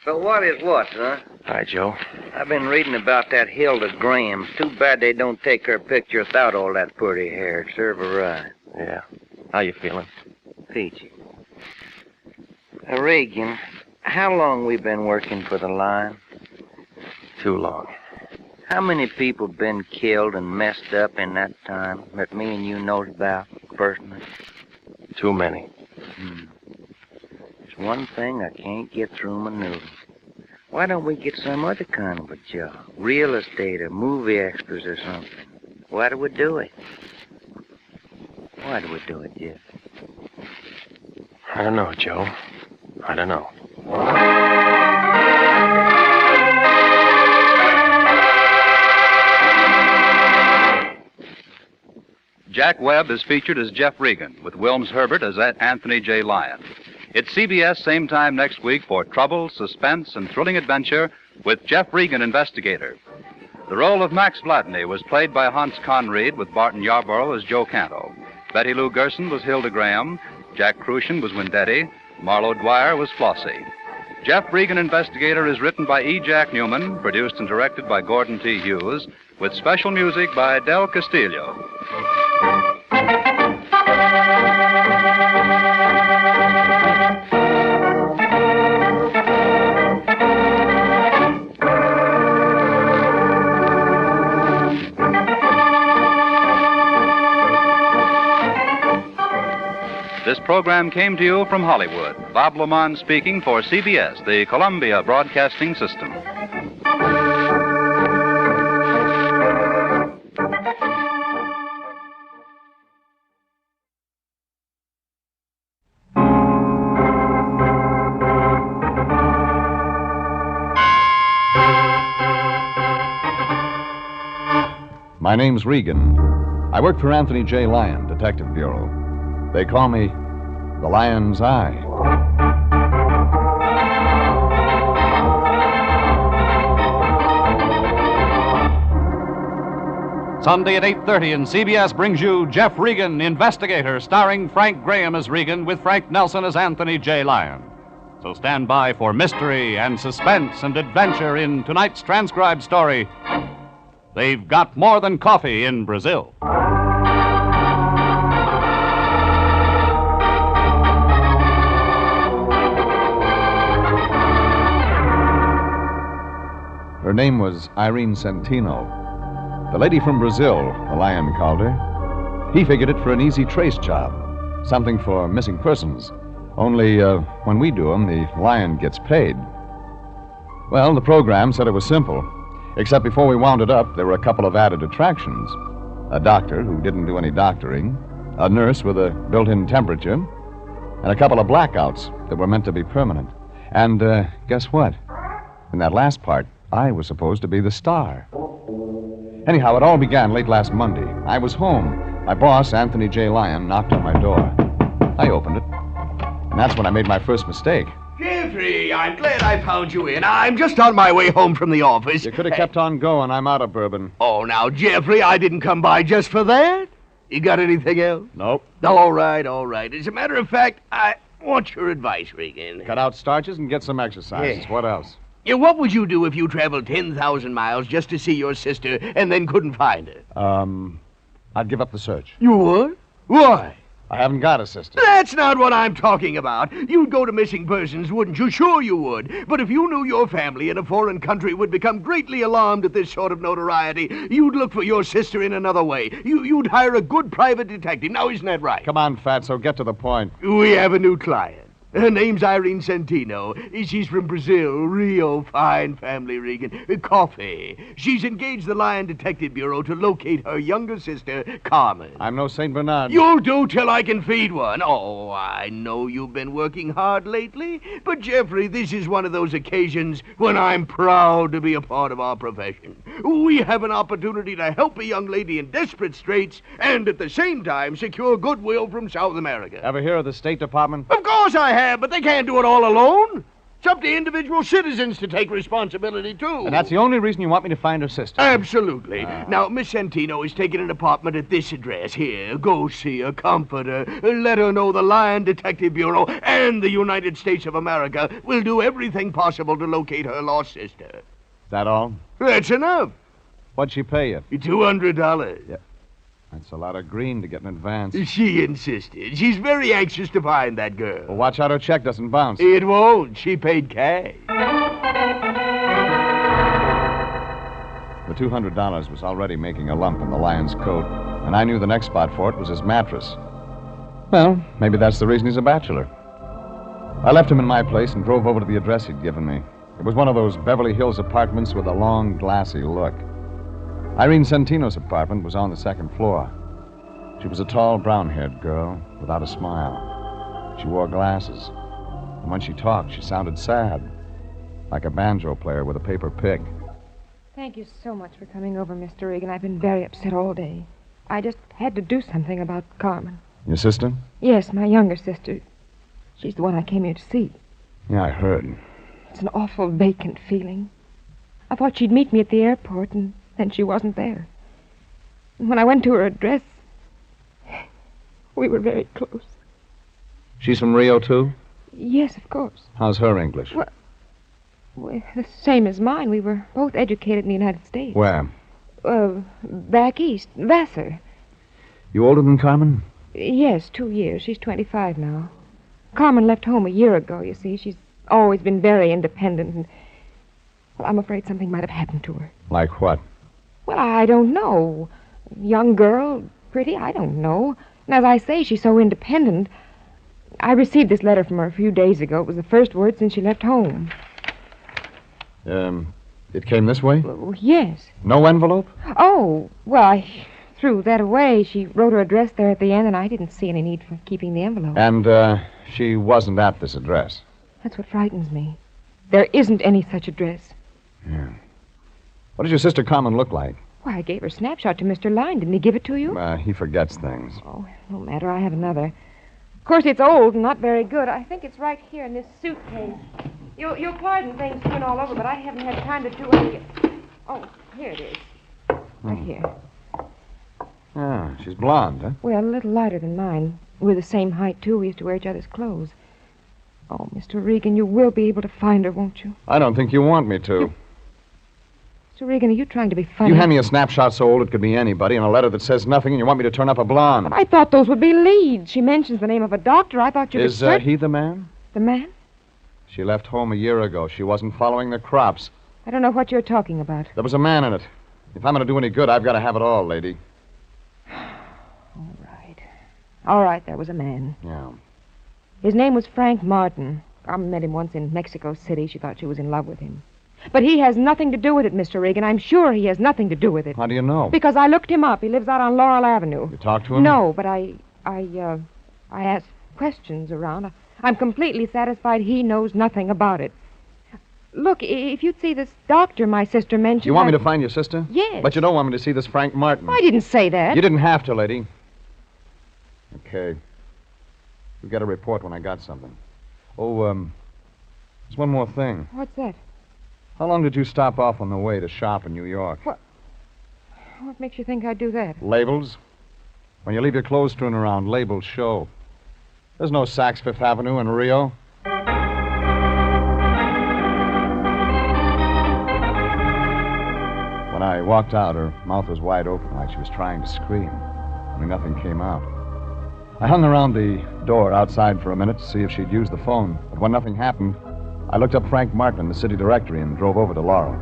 So what is what, huh?
Hi, Joe.
I've been reading about that Hilda Graham. Too bad they don't take her picture without all that pretty hair. It'd serve her right.
Yeah. How you feeling?
Peachy. Regan, how long we been working for the line?
Too long.
How many people been killed and messed up in that time that me and you knows about personally?
Too many.
There's one thing I can't get through my noodles. Why don't we get some other kind of a job? Real estate or movie extras or something. Why do we do it? Why do we do it, Jeff?
I don't know, Joe. I don't know.
Jack Webb is featured as Jeff Regan, with Wilms Herbert as Anthony J. Lyon. It's CBS same time next week for trouble, suspense, and thrilling adventure with Jeff Regan, Investigator. The role of Max Vladney was played by Hans Conried, with Barton Yarborough as Joe Canto. Betty Lou Gerson was Hilda Graham. Jack Crucian was Wendetti. Marlo Dwyer was Flossie. Jeff Regan, Investigator is written by E. Jack Newman, produced and directed by Gordon T. Hughes, with special music by Del Castillo. This program came to you from Hollywood. Bob Lamont speaking for CBS, the Columbia Broadcasting System.
My name's Regan. I work for Anthony J. Lyon, Detective Bureau. They call me the Lion's Eye.
Sunday at 8:30, and CBS brings you Jeff Regan, Investigator, starring Frank Graham as Regan with Frank Nelson as Anthony J. Lyon. So stand by for mystery and suspense and adventure in tonight's transcribed story, They've Got More Than Coffee in Brazil.
Her name was Irene Centino. The lady from Brazil, the Lion called her. He figured it for an easy trace job, something for missing persons. Only when we do them, the Lion gets paid. Well, the program said it was simple, except before we wound it up, there were a couple of added attractions. A doctor who didn't do any doctoring, a nurse with a built-in temperature, and a couple of blackouts that were meant to be permanent. And guess what? In that last part, I was supposed to be the star. Anyhow, it all began late last Monday. I was home. My boss, Anthony J. Lyon, knocked on my door. I opened it. And that's when I made my first mistake.
Jeffrey, I'm glad I found you in. I'm just on my way home from the office.
You could have kept on going. I'm out of bourbon.
Oh, now, Jeffrey, I didn't come by just for that. You got anything else?
Nope.
All right. As a matter of fact, I want your advice, Regan.
Cut out starches and get some exercises.
Yeah.
What else?
Yeah, what would you do if you traveled 10,000 miles just to see your sister and then couldn't find her?
I'd give up the search.
You would? Why?
I haven't got a sister.
That's not what I'm talking about. You'd go to missing persons, wouldn't you? Sure you would. But if you knew your family in a foreign country would become greatly alarmed at this sort of notoriety, you'd look for your sister in another way. You'd hire a good private detective. Now, isn't that right?
Come on, Fatso, get to the point.
We have a new client. Her name's Irene Santino. She's from Brazil. Real fine family, Regan. Coffee. She's engaged the Lion Detective Bureau to locate her younger sister, Carmen.
I'm no St. Bernard.
You'll do till I can feed one. Oh, I know you've been working hard lately, but, Jeffrey, this is one of those occasions when I'm proud to be a part of our profession. We have an opportunity to help a young lady in desperate straits and, at the same time, secure goodwill from South America.
Ever hear of the State Department?
Of course I have, but they can't do it all alone. It's up to individual citizens to take responsibility, too.
And that's the only reason you want me to find her sister?
Absolutely. Now, Miss Santino is taking an apartment at this address. Here, go see her, comfort her, let her know the Lion Detective Bureau and the United States of America will do everything possible to locate her lost sister.
Is that all?
That's enough.
What'd she pay you?
$200.
Yeah. That's a lot of green to get in advance.
She insisted. She's very anxious to find that girl.
Well, watch out her check doesn't bounce.
It won't. She paid cash.
The $200 was already making a lump in the lion's coat, and I knew the next spot for it was his mattress. Well, maybe that's the reason he's a bachelor. I left him in my place and drove over to the address he'd given me. It was one of those Beverly Hills apartments with a long, glassy look. Irene Santino's apartment was on the second floor. She was a tall, brown-haired girl without a smile. She wore glasses. And when she talked, she sounded sad, like a banjo player with a paper pig.
Thank you so much for coming over, Mr. Regan. I've been very upset all day. I just had to do something about Carmen.
Your sister?
Yes, my younger sister. She's the one I came here to see.
Yeah, I heard.
It's an awful vacant feeling. I thought she'd meet me at the airport, and then she wasn't there. And when I went to her address, we were very close.
She's from Rio, too?
Yes, of course.
How's her English?
Well, the same as mine. We were both educated in the United States.
Where?
Back east, Vassar.
You older than Carmen?
Yes, 2 years. She's 25 now. Carmen left home a year ago, you see. She's always been very independent, and well, I'm afraid something might have happened to her.
Like what?
Well, I don't know. Young girl, pretty, I don't know. And as I say, she's so independent. I received this letter from her a few days ago. It was the first word since she left home.
It came this way?
Yes.
No envelope?
Oh, well, I threw that away. She wrote her address there at the end, and I didn't see any need for keeping the envelope.
And, she wasn't at this address?
That's what frightens me. There isn't any such address.
Yeah. What does your sister Carmen look like?
Why, I gave her a snapshot to Mr. Lyon. Didn't he give it to you?
He forgets things.
Oh, no matter. I have another. Of course, it's old and not very good. I think it's right here in this suitcase. You'll pardon things strewn all over, but I haven't had time to do any... Oh, here it is. Right here.
Ah, she's blonde, huh?
Well, a little lighter than mine. We're the same height, too. We used to wear each other's clothes. Oh, Mr. Regan, you will be able to find her, won't you?
I don't think you want me to.
Mr. Regan, are you trying to be funny?
You hand me a snapshot so old it could be anybody and a letter that says nothing, and you want me to turn up a blonde.
I thought those would be leads. She mentions the name of a doctor. I thought you
Is
could...
he the man?
The man?
She left home a year ago. She wasn't following the crops.
I don't know what you're talking about.
There was a man in it. If I'm going to do any good, I've got to have it all, lady.
All right, there was a man.
Yeah.
His name was Frank Martin. I met him once in Mexico City. She thought she was in love with him. But he has nothing to do with it, Mr. Regan. I'm sure he has nothing to do with it.
How do you know?
Because I looked him up. He lives out on Laurel Avenue.
You talked to him?
No, but I asked questions around. I'm completely satisfied he knows nothing about it. Look, if you'd see this doctor my sister mentioned...
You want me to find your sister?
Yes.
But you don't want me to see this Frank Martin.
I didn't say that.
You didn't have to, lady. Okay. You'll get a report when I got something. Oh, there's one more thing.
What's that?
How long did you stop off on the way to shop in New York?
What makes you think I'd do that?
Labels. When you leave your clothes strewn around, labels show. There's no Saks Fifth Avenue in Rio. When I walked out, her mouth was wide open like she was trying to scream. Only nothing came out. I hung around the door outside for a minute to see if she'd use the phone. But when nothing happened, I looked up Frank Martin in the city directory and drove over to Laurel.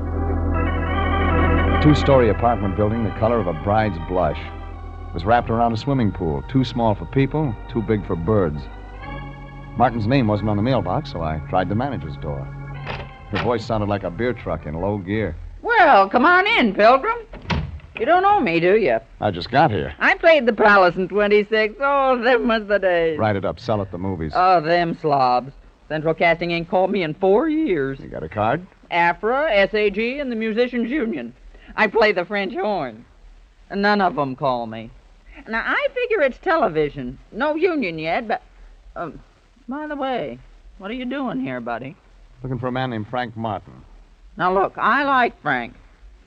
A 2-story apartment building the color of a bride's blush. It was wrapped around a swimming pool, too small for people, too big for birds. Martin's name wasn't on the mailbox, so I tried the manager's door. Her voice sounded like a beer truck in low gear.
Well, come on in, Pilgrim. You don't know me, do you?
I just got here.
I played the Palace in 26. Oh, them was the days.
Write it up. Sell at the movies.
Oh, them slobs. Central Casting ain't called me in 4 years.
You got a card?
AFRA, SAG, and the Musicians Union. I play the French horn. None of them call me. Now, I figure it's television. No union yet, but... by the way, what are you doing here, buddy?
Looking for a man named Frank Martin.
Now, look, I like Frank.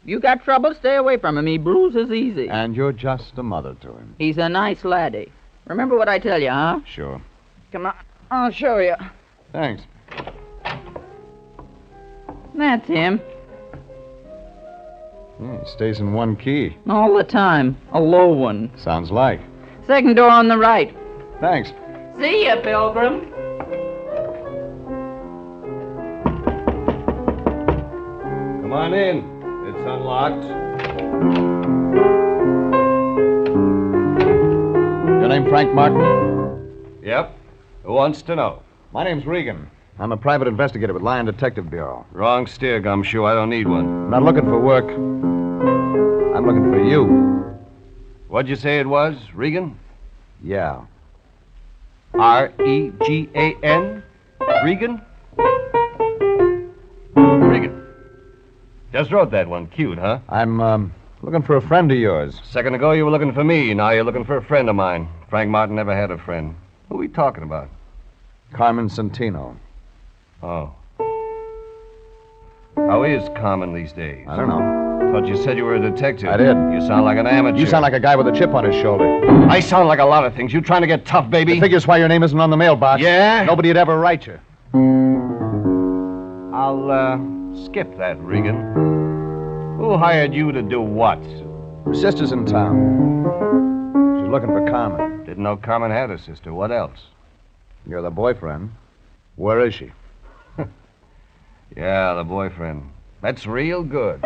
You got trouble, stay away from him. He bruises easy.
And you're just a mother to him.
He's a nice laddie. Remember what I tell you, huh?
Sure.
Come on, I'll show you.
Thanks.
That's him.
Yeah, he stays in one key.
All the time. A low one.
Sounds like.
Second door on the right.
Thanks.
See ya, Pilgrim.
Come on in. It's unlocked.
Your name Frank Martin?
Yep. Who wants to know?
My name's Regan. I'm a private investigator with Lion Detective Bureau.
Wrong steer, Gumshoe. I don't need one.
I'm not looking for work. I'm looking for you.
What'd you say it was, Regan?
Yeah.
R-E-G-A-N? Regan? Regan. Just wrote that one. Cute, huh?
I'm, looking for a friend of yours.
Second ago, you were looking for me. Now you're looking for a friend of mine. Frank Martin never had a friend. Who are we talking about?
Carmen Santino.
Oh. How is Carmen these days?
I don't know.
Thought you said you were a detective.
I did.
You sound like an amateur.
You sound like a guy with a chip on his shoulder.
I sound like a lot of things. You trying to get tough, baby?
The figure's why your name isn't on the mailbox.
Yeah?
Nobody'd ever write you.
I'll, skip that, Regan. Who hired you to do what?
Her sister's in town. She's looking for Carmen.
Didn't know Carmen had a sister. What else?
You're the boyfriend. Where is she?
Yeah, the boyfriend. That's real good.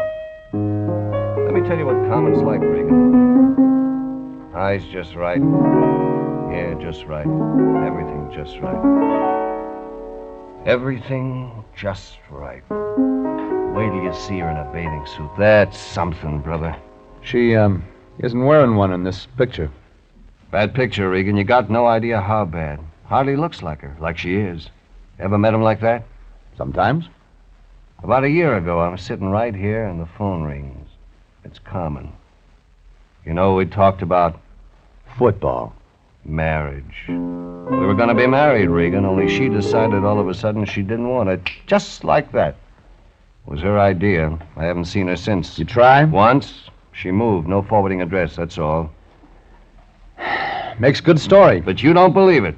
Let me tell you what Carmen's like, Regan. Eyes just right. Hair just right. Everything just right. Everything just right. Wait till you see her in a bathing suit. That's something, brother.
She, isn't wearing one in this picture.
Bad picture, Regan. You got no idea how bad. Hardly looks like her, like she is. Ever met him like that?
Sometimes.
About a year ago, I'm sitting right here and the phone rings. It's Carmen. You know, we talked about
football.
Marriage. We were going to be married, Regan, only she decided all of a sudden she didn't want it. Just like that. It was her idea. I haven't seen her since.
You try?
Once. She moved. No forwarding address, that's all.
Makes good story.
But you don't believe it.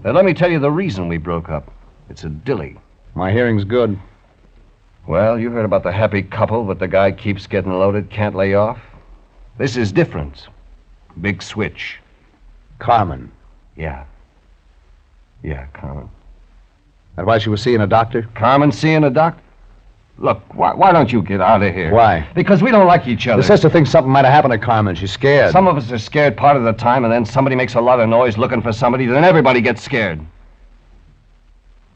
Now, let me tell you the reason we broke up. It's a dilly.
My hearing's good.
Well, you heard about the happy couple, but the guy keeps getting loaded, can't lay off. This is different. Big switch.
Carmen.
Yeah. Yeah, Carmen.
That's why she was seeing a doctor?
Carmen seeing a doctor? Look, why don't you get out of here?
Why?
Because we don't like each other.
The sister thinks something might have happened to Carmen. She's scared.
Some of us are scared part of the time, and then somebody makes a lot of noise looking for somebody, then everybody gets scared.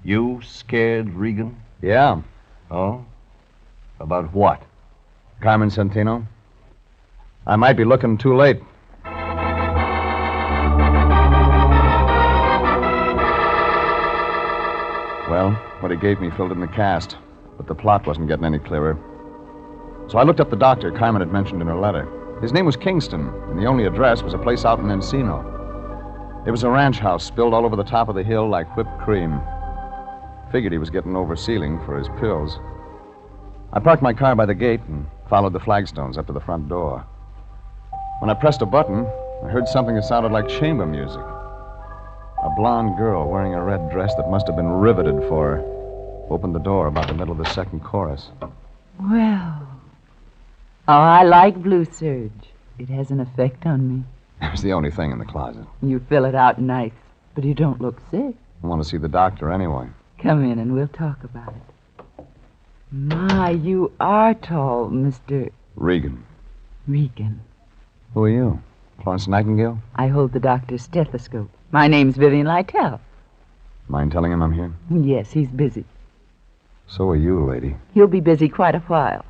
You scared, Regan?
Yeah.
Oh? About what?
Carmen Santino. I might be looking too late. Well, what he gave me filled in the cast, but the plot wasn't getting any clearer. So I looked up the doctor Carmen had mentioned in her letter. His name was Kingston, and the only address was a place out in Encino. It was a ranch house spilled all over the top of the hill like whipped cream. Figured he was getting over ceiling for his pills. I parked my car by the gate and followed the flagstones up to the front door. When I pressed a button, I heard something that sounded like chamber music. A blonde girl wearing a red dress that must have been riveted for her opened the door about the middle of the second chorus.
Well. Oh, I like blue serge. It has an effect on me.
It was the only thing in the closet.
You fill it out nice, but you don't look sick.
I want to see the doctor anyway.
Come in and we'll talk about it. My, you are tall, Mr.
Regan.
Regan.
Who are you? Florence Nightingale?
I hold the doctor's stethoscope. My name's Vivian Lytell.
Mind telling him I'm here?
Yes, he's busy.
So are you, lady.
He'll be busy quite a while.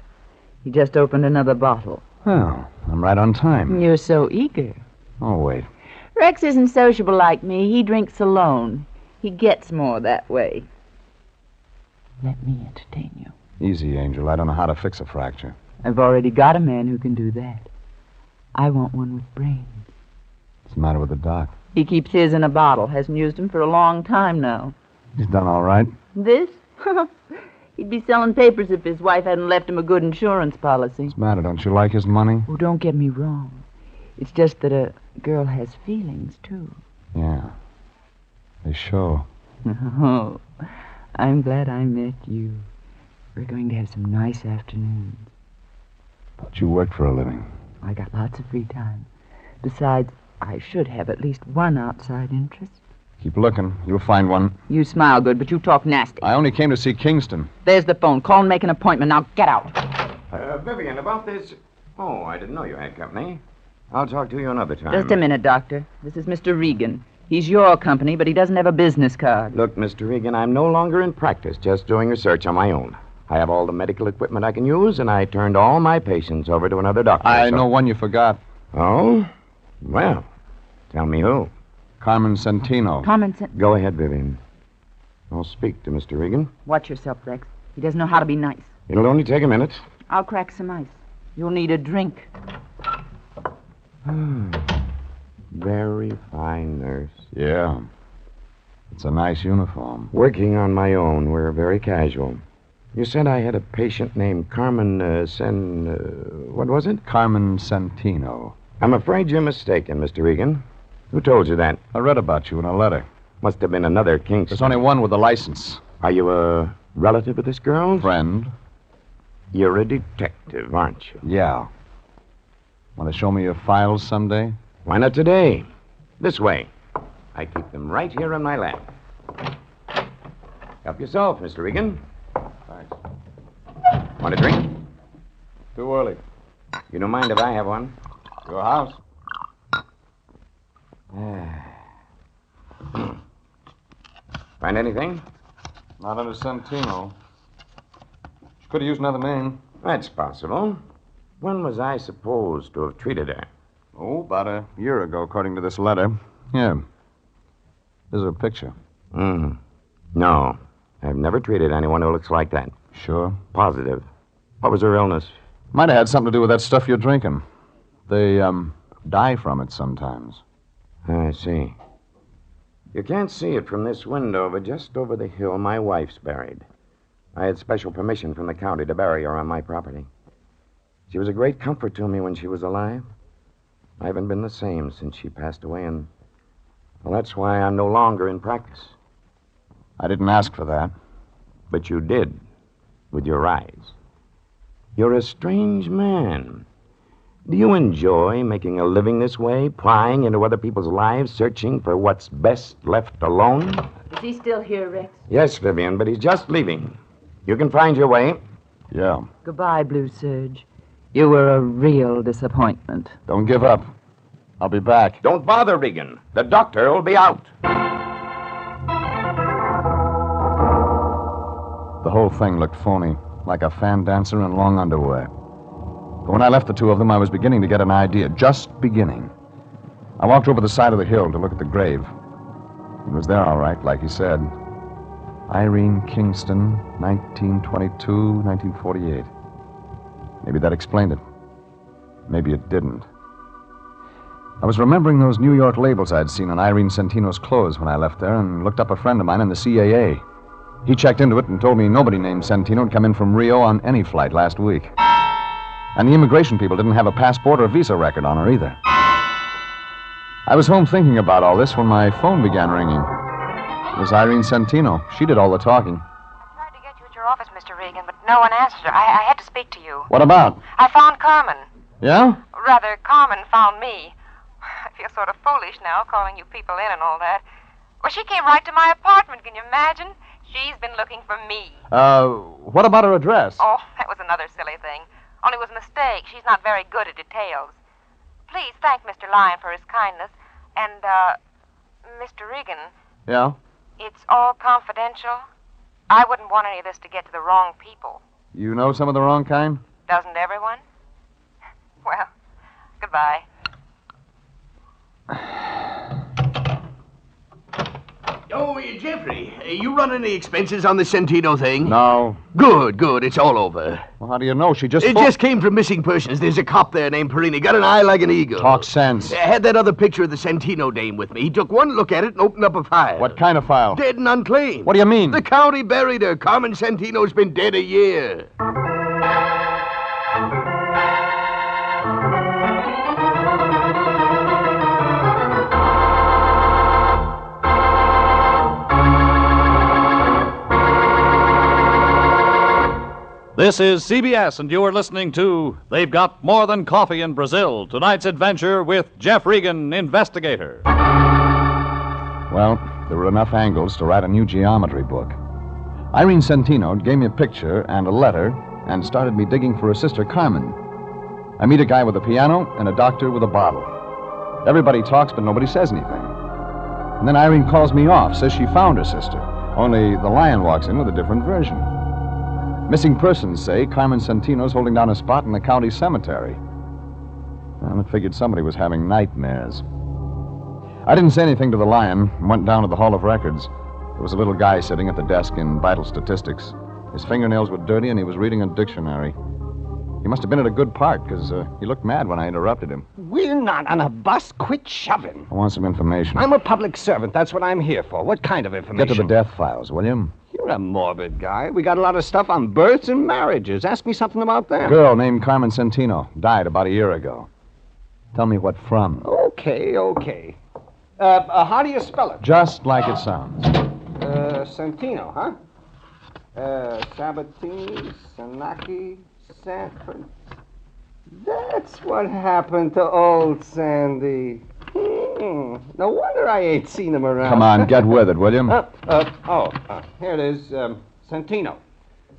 He just opened another bottle.
Oh, I'm right on time.
You're so eager.
Oh, wait.
Rex isn't sociable like me. He drinks alone. He gets more that way. Let me entertain you.
Easy, Angel. I don't know how to fix a fracture.
I've already got a man who can do that. I want one with brains.
What's the matter with the doc?
He keeps his in a bottle. Hasn't used him for a long time now.
He's done all right.
This? He'd be selling papers if his wife hadn't left him a good insurance policy.
What's the matter? Don't you like his money?
Oh, don't get me wrong. It's just that a girl has feelings, too.
Yeah. They show.
Oh, I'm glad I met you. We're going to have some nice afternoons.
But you work for a living.
I got lots of free time. Besides, I should have at least one outside interest.
Keep looking. You'll find one.
You smile good, but you talk nasty.
I only came to see Kingston.
There's the phone. Call and make an appointment. Now, get out.
Vivian, about this... Oh, I didn't know you had company. I'll talk to you another time.
Just a minute, Doctor. This is Mr. Regan. He's your company, but he doesn't have a business card.
Look, Mr. Regan, I'm no longer in practice, just doing research on my own. I have all the medical equipment I can use, and I turned all my patients over to another doctor.
I know one you forgot.
Oh? Well, tell me who.
Carmen Centino.
Go ahead, Vivian. I'll speak to Mr. Regan.
Watch yourself, Rex. He doesn't know how to be nice.
It'll only take a minute.
I'll crack some ice. You'll need a drink.
Very fine, nurse.
Yeah. It's a nice uniform.
Working on my own. We're very casual. You said I had a patient named Carmen what was it?
Carmen Centino.
I'm afraid you're mistaken, Mr. Regan. Who told you that?
I read about you in a letter.
Must have been another Kingston.
There's only one with a license.
Are you a relative of this girl?
Friend.
You're a detective, aren't you?
Yeah. Want to show me your files someday?
Why not today? This way. I keep them right here in my lap. Help yourself, Mr. Regan.
Thanks.
Want a drink?
Too early.
You don't mind if I have one?
Your house.
Find anything?
Not under Centino. She could have used another name.
That's possible. When was I supposed to have treated her?
Oh, about a year ago, according to this letter. Yeah. There's a picture.
No. I've never treated anyone who looks like that.
Sure?
Positive. What was her illness?
Might have had something to do with that stuff you're drinking. They, die from it sometimes.
I see. You can't see it from this window, but just over the hill, my wife's buried. I had special permission from the county to bury her on my property. She was a great comfort to me when she was alive. I haven't been the same since she passed away, and... well, that's why I'm no longer in practice.
I didn't ask for that.
But you did, with your eyes. You're a strange man. Do you enjoy making a living this way, prying into other people's lives, searching for what's best left alone?
Is he still here, Rex?
Yes, Vivian, but he's just leaving. You can find your way.
Yeah.
Goodbye, Blue Serge. You were a real disappointment.
Don't give up. I'll be back.
Don't bother, Regan. The doctor will be out.
The whole thing looked phony, like a fan dancer in long underwear. But when I left the two of them, I was beginning to get an idea, just beginning. I walked over the side of the hill to look at the grave. It was there, all right, like he said. Irene Kingston, 1922, 1948. Maybe that explained it. Maybe it didn't. I was remembering those New York labels I'd seen on Irene Santino's clothes when I left there and looked up a friend of mine in the CAA. He checked into it and told me nobody named Santino had come in from Rio on any flight last week. And the immigration people didn't have a passport or visa record on her either. I was home thinking about all this when my phone began ringing. It was Irene Santino. She did all the talking.
I tried to get you at your office, Mr. Regan, but no one answered her. I had to speak to you.
What about?
I found Carmen.
Yeah?
Rather, Carmen found me. I feel sort of foolish now, calling you people in and all that. Well, she came right to my apartment. Can you imagine? She's been looking for me.
What about her address?
Oh, that was another silly thing. Only it was a mistake. She's not very good at details. Please thank Mr. Lyon for his kindness. And, Mr. Regan.
Yeah?
It's all confidential. I wouldn't want any of this to get to the wrong people.
You know some of the wrong kind?
Doesn't everyone? Well, goodbye.
Oh, Jeffrey, you run any expenses on the Santino thing?
No.
Good. It's all over.
Well, how do you know? She just...
It just came from missing persons. There's a cop there named Perini. Got an eye like an eagle.
Talk sense.
I had that other picture of the Santino dame with me. He took one look at it and opened up a file.
What kind of file?
Dead and unclaimed.
What do you mean?
The county buried her. Carmen Santino's been dead a year.
This is CBS, and you are listening to They've Got More Than Coffee in Brazil, tonight's adventure with Jeff Regan, Investigator.
Well, there were enough angles to write a new geometry book. Irene Santino gave me a picture and a letter and started me digging for her sister, Carmen. I meet a guy with a piano and a doctor with a bottle. Everybody talks, but nobody says anything. And then Irene calls me off, says she found her sister, only the Lion walks in with a different version. Missing persons say Carmen Santino's holding down a spot in the county cemetery. Well, I figured somebody was having nightmares. I didn't say anything to the Lion and went down to the Hall of Records. There was a little guy sitting at the desk in vital statistics. His fingernails were dirty and he was reading a dictionary. He must have been at a good part because he looked mad when I interrupted him.
We're not on a bus. Quit shoving.
I want some information.
I'm a public servant. That's what I'm here for. What kind of information?
Get to the death files, will you?
You're a morbid guy. We got a lot of stuff on births and marriages. Ask me something about them.
A girl named Carmen Santino died about a year ago. Tell me what from.
Okay. How do you spell it?
Just like it sounds.
Santino, huh? Sabatini, Sanaki, Sanford. That's what happened to old Sandy. No wonder I ain't seen him around.
Come on, get with it, will you?
Here it is. Santino.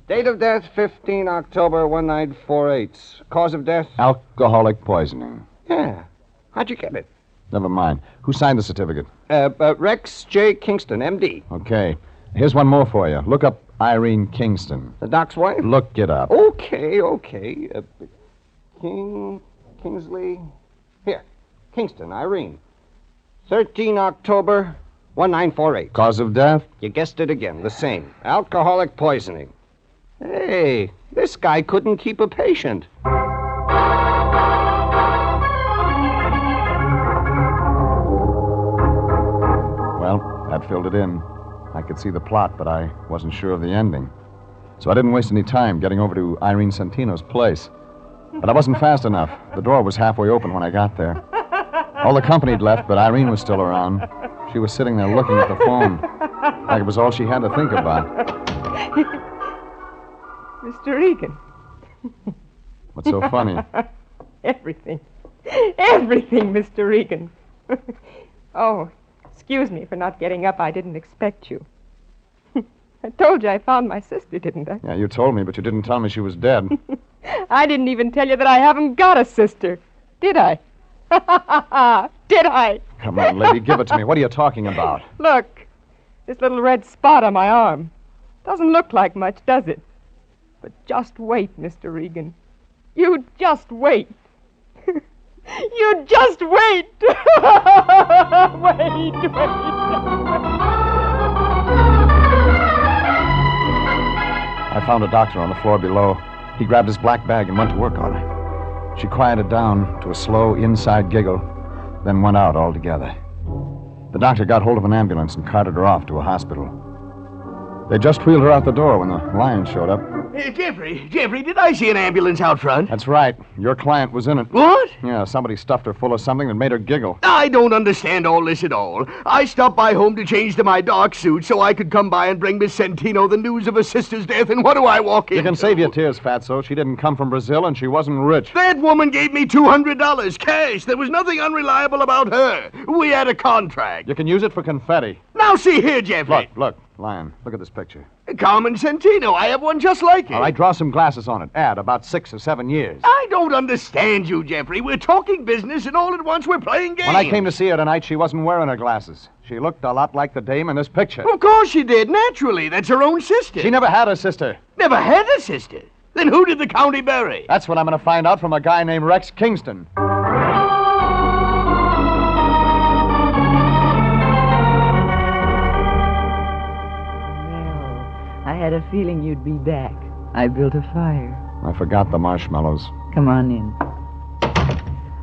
Date of death, 15 October 1948. Cause of death?
Alcoholic poisoning.
Yeah. How'd you get it?
Never mind. Who signed the certificate?
Rex J. Kingston, M.D.
Okay. Here's one more for you. Look up Irene Kingston.
The doc's wife?
Look it up.
Okay. Kingsley. Here. Kingston, Irene. 13 October 1948.
Cause of death?
You guessed it again. The same. Alcoholic poisoning. Hey, this guy couldn't keep a patient.
Well, that filled it in. I could see the plot, but I wasn't sure of the ending. So I didn't waste any time getting over to Irene Santino's place. But I wasn't fast enough. The door was halfway open when I got there. All the company had left, but Irene was still around. She was sitting there looking at the phone, like it was all she had to think about.
Mr. Regan.
What's so funny?
Everything. Everything, Mr. Regan. Oh, excuse me for not getting up. I didn't expect you. I told you I found my sister, didn't I?
Yeah, you told me, but you didn't tell me she was dead.
I didn't even tell you that I haven't got a sister. Did I? Did I?
Come on, lady, give it to me. What are you talking about?
Look, this little red spot on my arm. Doesn't look like much, does it? But just wait, Mr. Regan. You just wait. You just wait. Wait.
I found a doctor on the floor below. He grabbed his black bag and went to work on her. She quieted down to a slow inside giggle, then went out altogether. The doctor got hold of an ambulance and carted her off to a hospital. They just wheeled her out the door when the Lion showed up.
Jeffrey, did I see an ambulance out front?
That's right. Your client was in it.
What?
Yeah, somebody stuffed her full of something that made her giggle.
I don't understand all this at all. I stopped by home to change to my dark suit so I could come by and bring Miss Santino the news of her sister's death, and what do I walk in?
You can save your tears, Fatso. She didn't come from Brazil, and she wasn't rich.
That woman gave me $200 cash. There was nothing unreliable about her. We had a contract.
You can use it for confetti.
Now see here, Jeffrey.
Look, Lion, look at this picture.
Carmen Santino. I have one just like it.
All right, draw some glasses on it. Add about 6 or 7 years.
I don't understand you, Jeffrey. We're talking business, and all at once we're playing games.
When I came to see her tonight, she wasn't wearing her glasses. She looked a lot like the dame in this picture.
Of course she did, naturally. That's her own sister.
She never had a sister.
Never had a sister? Then who did the county bury?
That's what I'm going to find out from a guy named Rex Kingston.
I had a feeling you'd be back. I built a fire.
I forgot the marshmallows.
Come on in.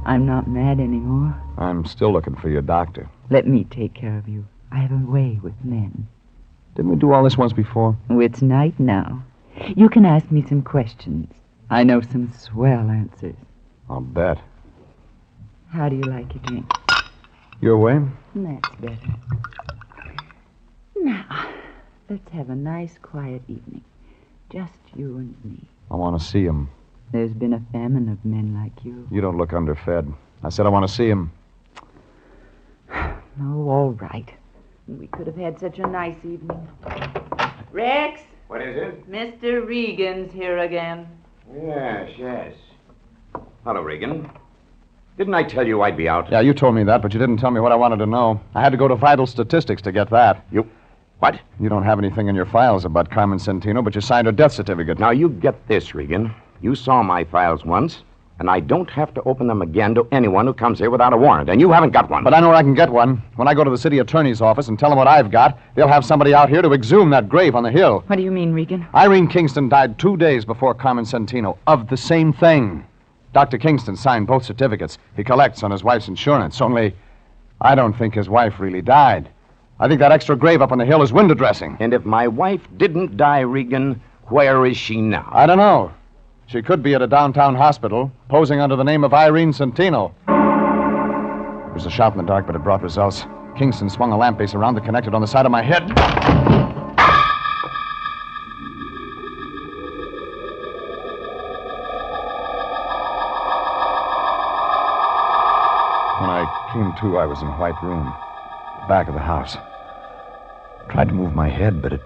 I'm not mad anymore.
I'm still looking for your doctor.
Let me take care of you. I have a way with men.
Didn't we do all this once before?
Oh, it's night now. You can ask me some questions. I know some swell answers.
I'll bet.
How do you like your drink?
Your way?
That's better. Now, let's have a nice, quiet evening. Just you and me.
I want to see him.
There's been a famine of men like you.
You don't look underfed. I said I want to see him.
Oh, all right. We could have had such a nice evening. Rex?
What is it?
Mr. Regan's here again.
Yes. Hello, Regan. Didn't I tell you I'd be out?
Yeah, you told me that, but you didn't tell me what I wanted to know. I had to go to Vital Statistics to get that.
What?
You don't have anything in your files about Carmen Santino, but you signed her death certificate.
Now, you get this, Regan. You saw my files once, and I don't have to open them again to anyone who comes here without a warrant, and you haven't got one.
But I know where I can get one. When I go to the city attorney's office and tell them what I've got, they'll have somebody out here to exhume that grave on the hill.
What do you mean, Regan?
Irene Kingston died 2 days before Carmen Santino of the same thing. Dr. Kingston signed both certificates. He collects on his wife's insurance, only I don't think his wife really died. I think that extra grave up on the hill is window dressing.
And if my wife didn't die, Regan, where is she now?
I don't know. She could be at a downtown hospital, posing under the name of Irene Santino. It was a shot in the dark, but it brought results. Kingston swung a lamp base around that connected on the side of my head. When I came to, I was in White Room, back of the house. Tried to move my head, but it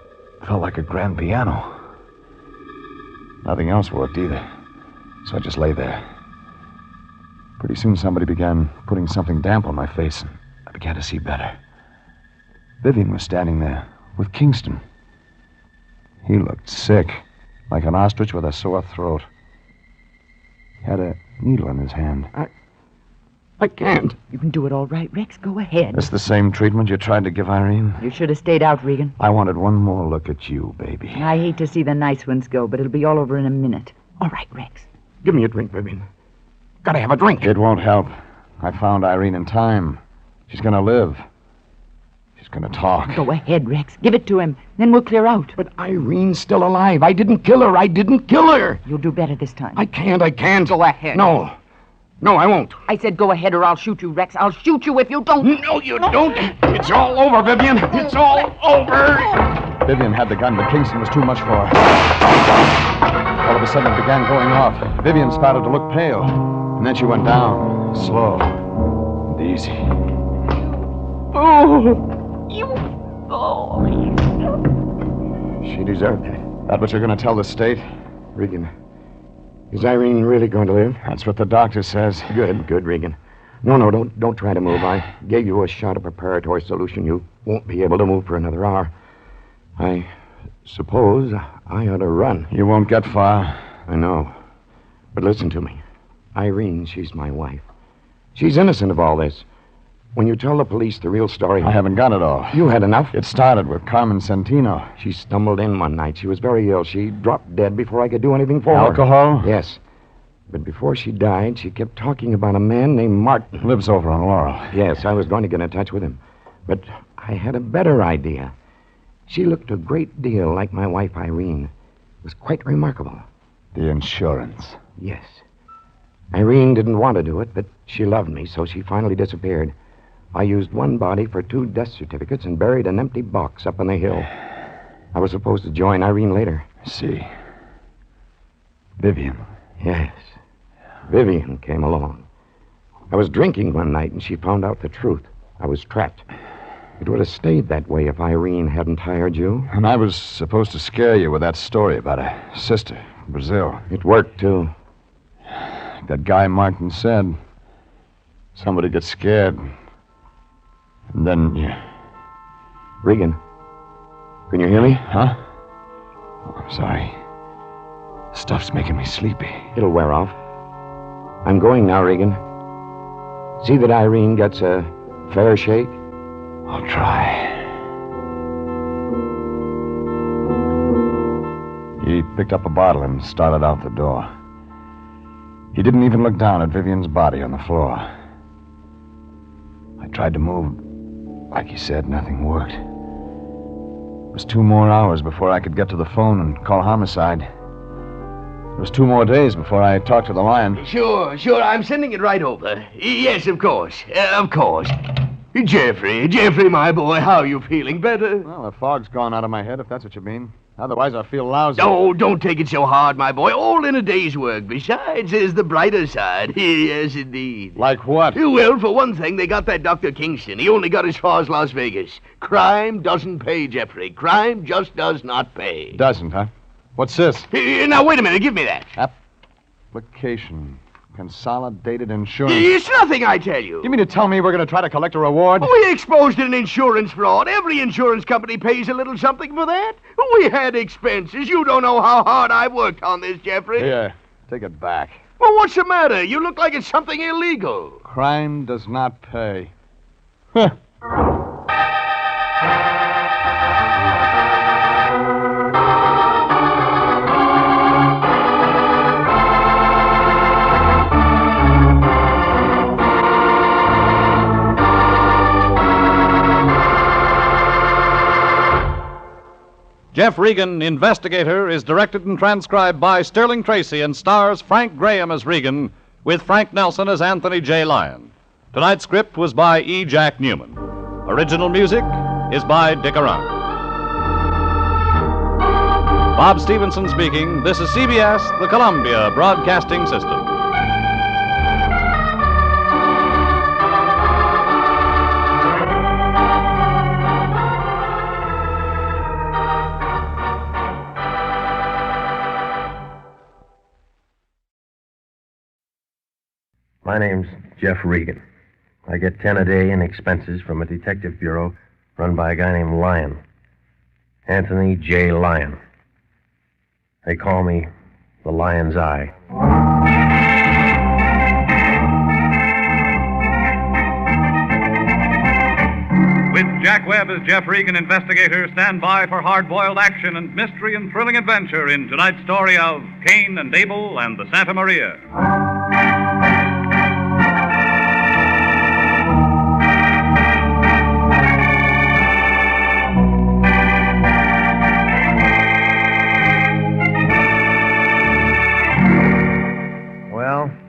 felt like a grand piano. Nothing else worked either, so I just lay there. Pretty soon somebody began putting something damp on my face, and I began to see better. Vivian was standing there with Kingston. He looked sick, like an ostrich with a sore throat. He had a needle in his hand.
I can't.
You can do it all right, Rex. Go ahead.
This the same treatment you tried to give Irene?
You should have stayed out, Regan.
I wanted one more look at you, baby.
I hate to see the nice ones go, but it'll be all over in a minute. All right, Rex.
Give me a drink, Vivian. Gotta have a drink.
It won't help. I found Irene in time. She's gonna live. She's gonna talk.
Go ahead, Rex. Give it to him. Then we'll clear out.
But Irene's still alive. I didn't kill her.
You'll do better this time.
I can't.
Go ahead.
No, I won't.
I said go ahead or I'll shoot you, Rex. I'll shoot you if you don't.
No, you don't. It's all over, Vivian. It's all over.
Vivian had the gun, but Kingston was too much for her. All of a sudden, it began going off. Vivian started to look pale. And then she went down, slow and easy.
She deserved it.
That what you're going to tell the state?
Regan, is Irene really going to live?
That's what the doctor says.
Good, Regan. No, don't try to move. I gave you a shot of preparatory solution. You won't be able to move for another hour. I suppose I ought to run.
You won't get far.
I know. But listen to me. Irene, she's my wife. She's innocent of all this. when you tell the police the real story...
I haven't got it all.
You had enough?
It started with Carmen Santino.
She stumbled in one night. She was very ill. She dropped dead before I could do anything for her.
Alcohol?
Yes. But before she died, she kept talking about a man named Martin.
Lives over on Laurel.
Yes, I was going to get in touch with him. But I had a better idea. She looked a great deal like my wife, Irene. It was quite remarkable.
The insurance.
Yes. Irene didn't want to do it, but she loved me, so she finally disappeared. I used one body for 2 death certificates and buried an empty box up on the hill. I was supposed to join Irene later.
I see. Vivian.
Yes. Vivian came along. I was drinking one night, and she found out the truth. I was trapped. It would have stayed that way if Irene hadn't hired you.
And I was supposed to scare you with that story about a sister in Brazil.
It worked, too.
That guy Martin said. Somebody gets scared. And then you...
Regan, can you hear me?
Huh? Oh, I'm sorry. Stuff's making me sleepy.
It'll wear off. I'm going now, Regan. See that Irene gets a fair shake?
I'll try. He picked up a bottle and started out the door. He didn't even look down at Vivian's body on the floor. I tried to move. Like he said, nothing worked. It was 2 more hours before I could get to the phone and call homicide. It was 2 more days before I talked to the Lion.
Sure. I'm sending it right over. Yes, of course. Jeffrey, my boy, how are you feeling? Better?
Well, the fog's gone out of my head, if that's what you mean. Otherwise, I feel lousy.
Oh, don't take it so hard, my boy. All in a day's work. Besides, there's the brighter side. Yes, indeed.
Like what?
Well, for one thing, they got that Dr. Kingston. He only got as far as Las Vegas. Crime doesn't pay, Jeffrey. Crime just does not pay.
Doesn't, huh? What's this?
Now, wait a minute. Give me that.
Application. Consolidated insurance.
It's nothing, I tell you.
You mean to tell me we're going to try to collect a reward?
We exposed an insurance fraud. Every insurance company pays a little something for that. We had expenses. You don't know how hard I've worked on this, Jeffrey.
Here, take it back.
Well, what's the matter? You look like it's something illegal.
Crime does not pay. Huh.
Jeff Regan, Investigator, is directed and transcribed by Sterling Tracy and stars Frank Graham as Regan, with Frank Nelson as Anthony J. Lyon. Tonight's script was by E. Jack Newman. Original music is by Dick Arant. Bob Stevenson speaking. This is CBS, the Columbia Broadcasting System.
My name's Jeff Regan. I get 10 a day in expenses from a detective bureau run by a guy named Lyon. Anthony J. Lyon. They call me the Lion's Eye.
With Jack Webb as Jeff Regan, Investigator, stand by for hard-boiled action and mystery and thrilling adventure in tonight's story of Cain and Abel and the Santa Maria.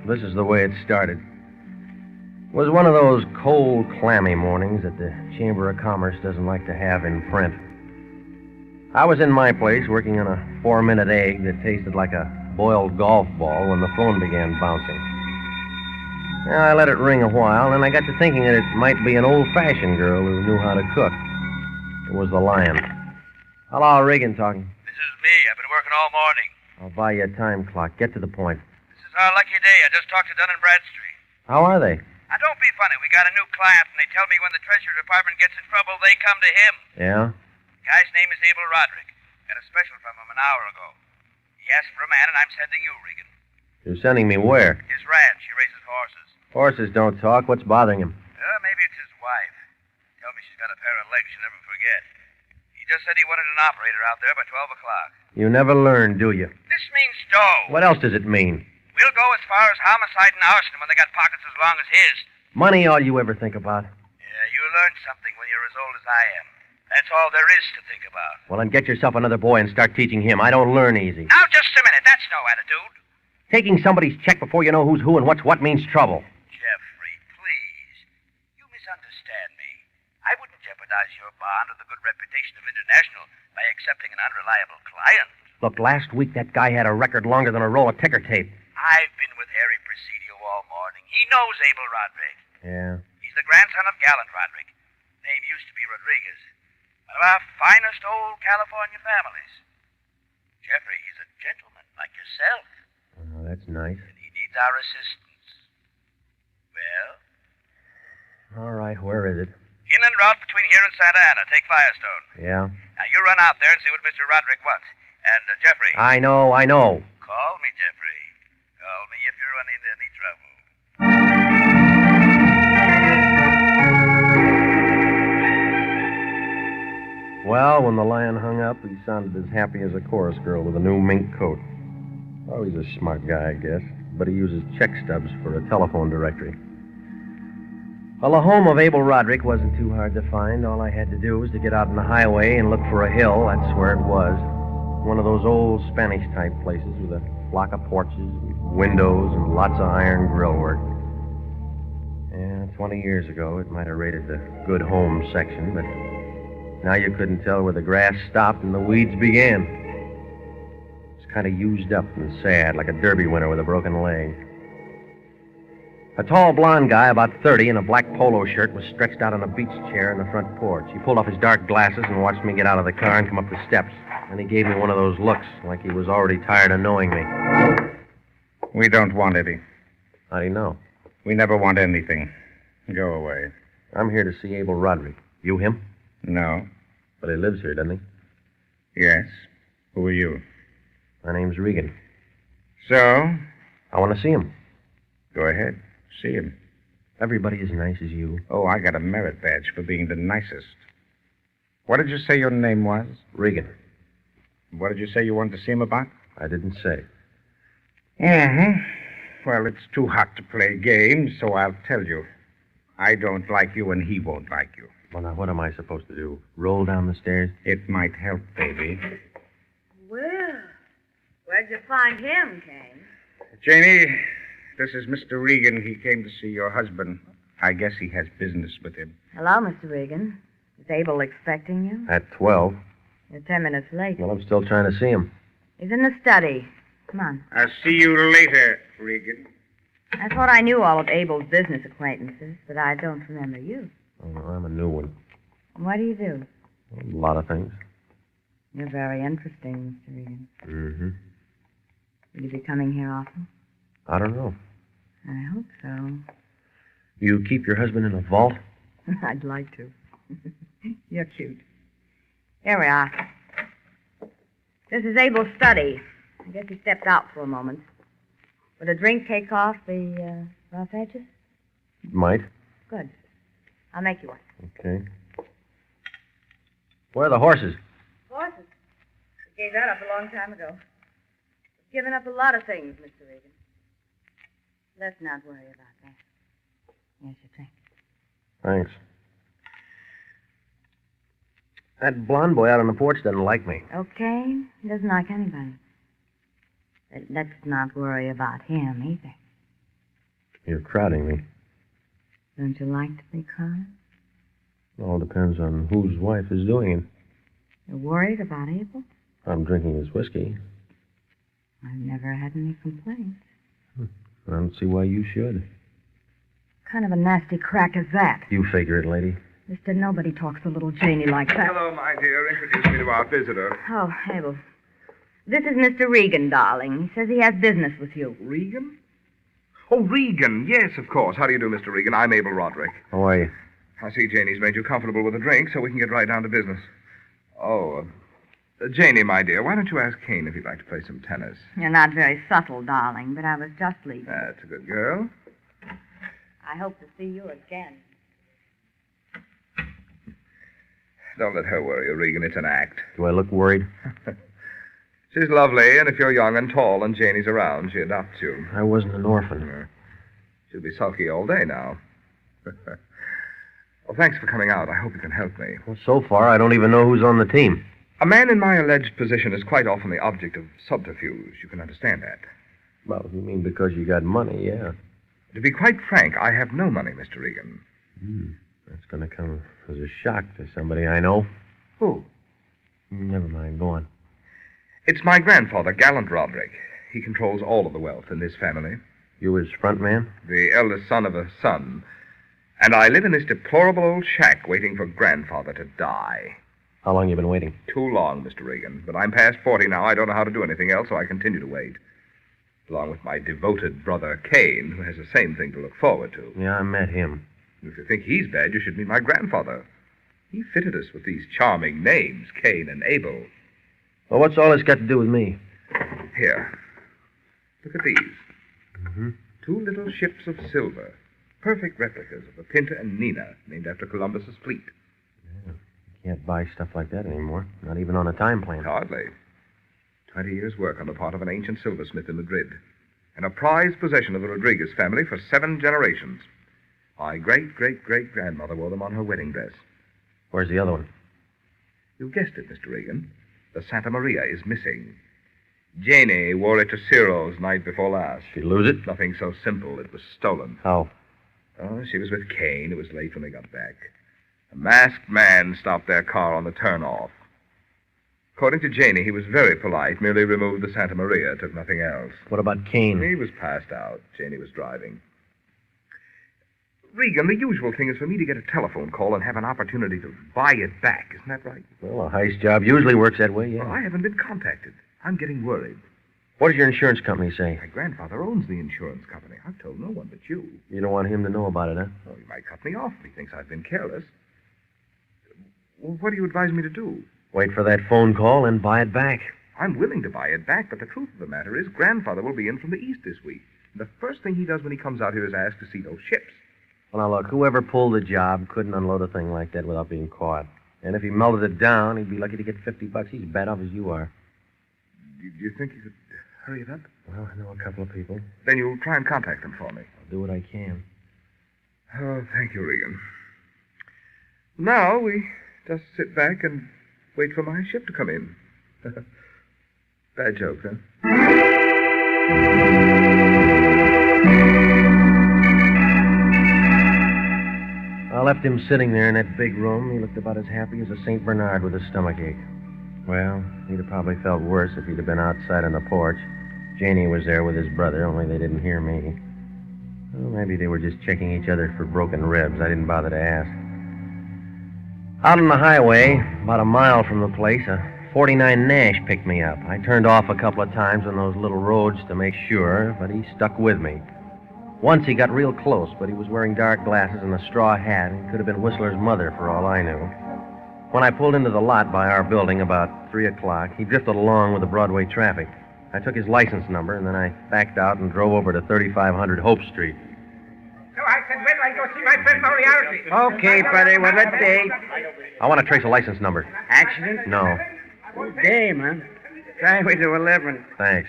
This is the way it started. It was one of those cold, clammy mornings that the Chamber of Commerce doesn't like to have in print. I was in my place working on a 4-minute egg that tasted like a boiled golf ball when the phone began bouncing. I let it ring a while, and I got to thinking that it might be an old-fashioned girl who knew how to cook. It was the Lion. Hello, Regan talking.
This is me. I've been working all morning.
I'll buy you a time clock. Get to the point.
Our lucky day. I just talked to Dun & Bradstreet.
How are they?
Now, don't be funny. We got a new client, and they tell me when the Treasury Department gets in trouble, they come to him.
Yeah?
The guy's name is Abel Roderick. Got a special from him an hour ago. He asked for a man, and I'm sending you, Regan.
You're sending me where?
His ranch. He raises horses.
Horses don't talk. What's bothering him?
Maybe it's his
got a pair of legs you'll never forget. He just said he wanted an operator out there by 12 o'clock.
You never learn, do you?
This means dough.
What else does it mean?
We'll go as far as homicide and arson when they got pockets as long as his.
Money all you ever think about?
Yeah, you learn something when you're as old as I am. That's all there is to think about.
Well, then get yourself another boy and start teaching him. I don't learn easy.
Now, just a minute. That's no attitude.
Taking somebody's check before you know who's who and what's what means trouble.
Jeffrey, please. You misunderstand me. I wouldn't jeopardize your bond or the good reputation of International by accepting an unreliable client.
Look, last week that guy had a record longer than a roll of ticker tape.
I've been with Harry Presidio all morning. He knows Abel Roderick.
Yeah.
He's the grandson of Gallant Roderick. Name used to be Rodriguez. One of our finest old California families. Jeffrey, he's a gentleman like yourself.
Oh, that's nice.
And he needs our assistance. Well?
All right, where is it?
Inland route between here and Santa Ana. Take Firestone.
Yeah.
Now, you run out there and see what Mr. Roderick wants. And, Jeffrey.
I know.
Call me, Jeffrey. Call me if you run into any trouble.
Well, when the Lion hung up, he sounded as happy as a chorus girl with a new mink coat. Oh, he's a smart guy, I guess. But he uses check stubs for a telephone directory. Well, the home of Abel Roderick wasn't too hard to find. All I had to do was to get out on the highway and look for a hill. That's where it was. One of those old Spanish-type places with a flock of porches, windows, and lots of iron grill work. Yeah, 20 years ago, it might have rated the good home section, but now you couldn't tell where the grass stopped and the weeds began. It's kind of used up and sad, like a derby winner with a broken leg. A tall blonde guy, about 30, in a black polo shirt, was stretched out on a beach chair in the front porch. He pulled off his dark glasses and watched me get out of the car and come up the steps. And he gave me one of those looks, like he was already tired of knowing me.
We don't want any.
How do you know?
We never want anything. Go away.
I'm here to see Abel Roderick. You him?
No.
But he lives here, doesn't he?
Yes. Who are you?
My name's Regan.
So?
I want to see him.
Go ahead. See him.
Everybody as nice as you.
Oh, I got a merit badge for being the nicest. What did you say your name was?
Regan.
What did you say you wanted to see him about?
I didn't say.
Mm-hmm. Well, it's too hot to play games, so I'll tell you. I don't like you, and he won't like you.
Well, now, what am I supposed to do? Roll down the stairs?
It might help, baby.
Well, where'd you find him, Kane?
Janie, this is Mr. Regan. He came to see your husband. I guess he has business with him.
Hello, Mr. Regan. Is Abel expecting you?
At 12.
You're 10 minutes late.
Well, I'm still trying to see him.
He's in the study. Come on.
I'll see you later, Regan.
I thought I knew all of Abel's business acquaintances, but I don't remember you.
Oh, I'm a new one.
What do you do?
A lot of things.
You're very interesting, Mr. Regan.
Mm-hmm.
Will you be coming here often?
I don't know.
I hope so.
You keep your husband in a vault?
I'd like to. You're cute. Here we are. This is Abel's study. I guess he stepped out for a moment. Would a drink take off the rough edges?
Might.
Good. I'll make you one.
Okay. Where are the horses?
Horses? We gave that up a long time ago. We've given up a lot of things, Mr. Regan. Let's not worry about that. Here's your drink.
Thanks. That blonde boy out on the porch doesn't like me.
Okay. He doesn't like anybody. But let's not worry about him either.
You're crowding me.
Don't you like to be crowded?
All depends on whose wife is doing it.
You're worried about Abel?
I'm drinking his whiskey.
I've never had any complaints.
I don't see why you should.
What kind of a nasty crack is that?
You figure it, lady.
Mister, nobody talks to little Janie like that.
Hello, my dear. Introduce me to our visitor.
Oh, Abel. This is Mr. Regan, darling. He says he has business with you.
Regan? Oh, Regan. Yes, of course. How do you do, Mr. Regan? I'm Abel Roderick.
How are you?
I see Janie's made you comfortable with a drink, so we can get right down to business. Oh, Janie, my dear, why don't you ask Kane if he'd like to play some tennis?
You're not very subtle, darling, but I was just leaving.
That's a good girl.
I hope to see you again.
Don't let her worry you, Regan. It's an act.
Do I look worried?
She's lovely, and if you're young and tall and Janie's around, she adopts you.
I wasn't an orphan.
She'll be sulky all day now. Well, thanks for coming out. I hope you can help me.
Well, so far, I don't even know who's on the team.
A man in my alleged position is quite often the object of subterfuge. You can understand that.
Well, you mean because you got money, yeah.
To be quite frank, I have no money, Mr. Regan.
That's going to come as a shock to somebody I know.
Who?
Never mind. Go on.
It's my grandfather, Gallant Roderick. He controls all of the wealth in this family.
You his front man?
The eldest son of a son. And I live in this deplorable old shack waiting for grandfather to die.
How long you been waiting?
Too long, Mr. Regan. But I'm past 40 now. I don't know how to do anything else, so I continue to wait. Along with my devoted brother, Cain, who has the same thing to look forward to.
Yeah, I met him.
If you think he's bad, you should meet my grandfather. He fitted us with these charming names, Cain and Abel.
Well, what's all this got to do with me?
Here. Look at these. 2 little ships of silver. Perfect replicas of the Pinta and Nina, named after Columbus's fleet.
Yeah, you can't buy stuff like that anymore. Not even on a time plan.
Hardly. 20 years' work on the part of an ancient silversmith in Madrid. And a prized possession of the Rodriguez family for 7 generations. My great-great-great-grandmother wore them on her wedding dress.
Where's the other one?
You guessed it, Mr. Regan. The Santa Maria is missing. Janie wore it to Ciro's night before last.
She lose it?
Nothing so simple. It was stolen.
How?
Oh, she was with Cain. It was late when they got back. A masked man stopped their car on the turnoff. According to Janie, he was very polite, merely removed the Santa Maria, took nothing else.
What about Cain?
He was passed out. Janie was driving. Regan, the usual thing is for me to get a telephone call and have an opportunity to buy it back. Isn't that right?
Well, a heist job usually works that way, yeah.
Well, I haven't been contacted. I'm getting worried.
What does your insurance company say?
My grandfather owns the insurance company. I've told no one but you.
You don't want him to know about it, huh?
Oh, he might cut me off if he thinks I've been careless. Well, what do you advise me to do?
Wait for that phone call and buy it back.
I'm willing to buy it back, but the truth of the matter is grandfather will be in from the east this week. The first thing he does when he comes out here is ask to see those ships.
Well, now, look, whoever pulled the job couldn't unload a thing like that without being caught. And if he melted it down, he'd be lucky to get $50. He's as bad off as you are.
Do you think you could hurry it up?
Well, I know a couple of people.
Then you'll try and contact them for me.
I'll do what I can.
Oh, thank you, Regan. Now we just sit back and wait for my ship to come in. Bad joke, huh?
I left him sitting there in that big room. He looked about as happy as a St. Bernard with a stomachache. Well, he'd have probably felt worse if he'd have been outside on the porch. Janie was there with his brother, only they didn't hear me. Well, maybe they were just checking each other for broken ribs. I didn't bother to ask. Out on the highway, about a mile from the place, a 49 Nash picked me up. I turned off a couple of times on those little roads to make sure, but he stuck with me. Once he got real close, but he was wearing dark glasses and a straw hat, and could have been Whistler's mother for all I knew. When I pulled into the lot by our building about 3 o'clock, he drifted along with the Broadway traffic. I took his license number, and then I backed out and drove over to 3500 Hope Street.
So I said, wait till I go see my friend Moriarty.
Okay, buddy, well, let's see.
I want to trace a license number.
Accident?
No.
Okay, man. Highway to 11.
Thanks.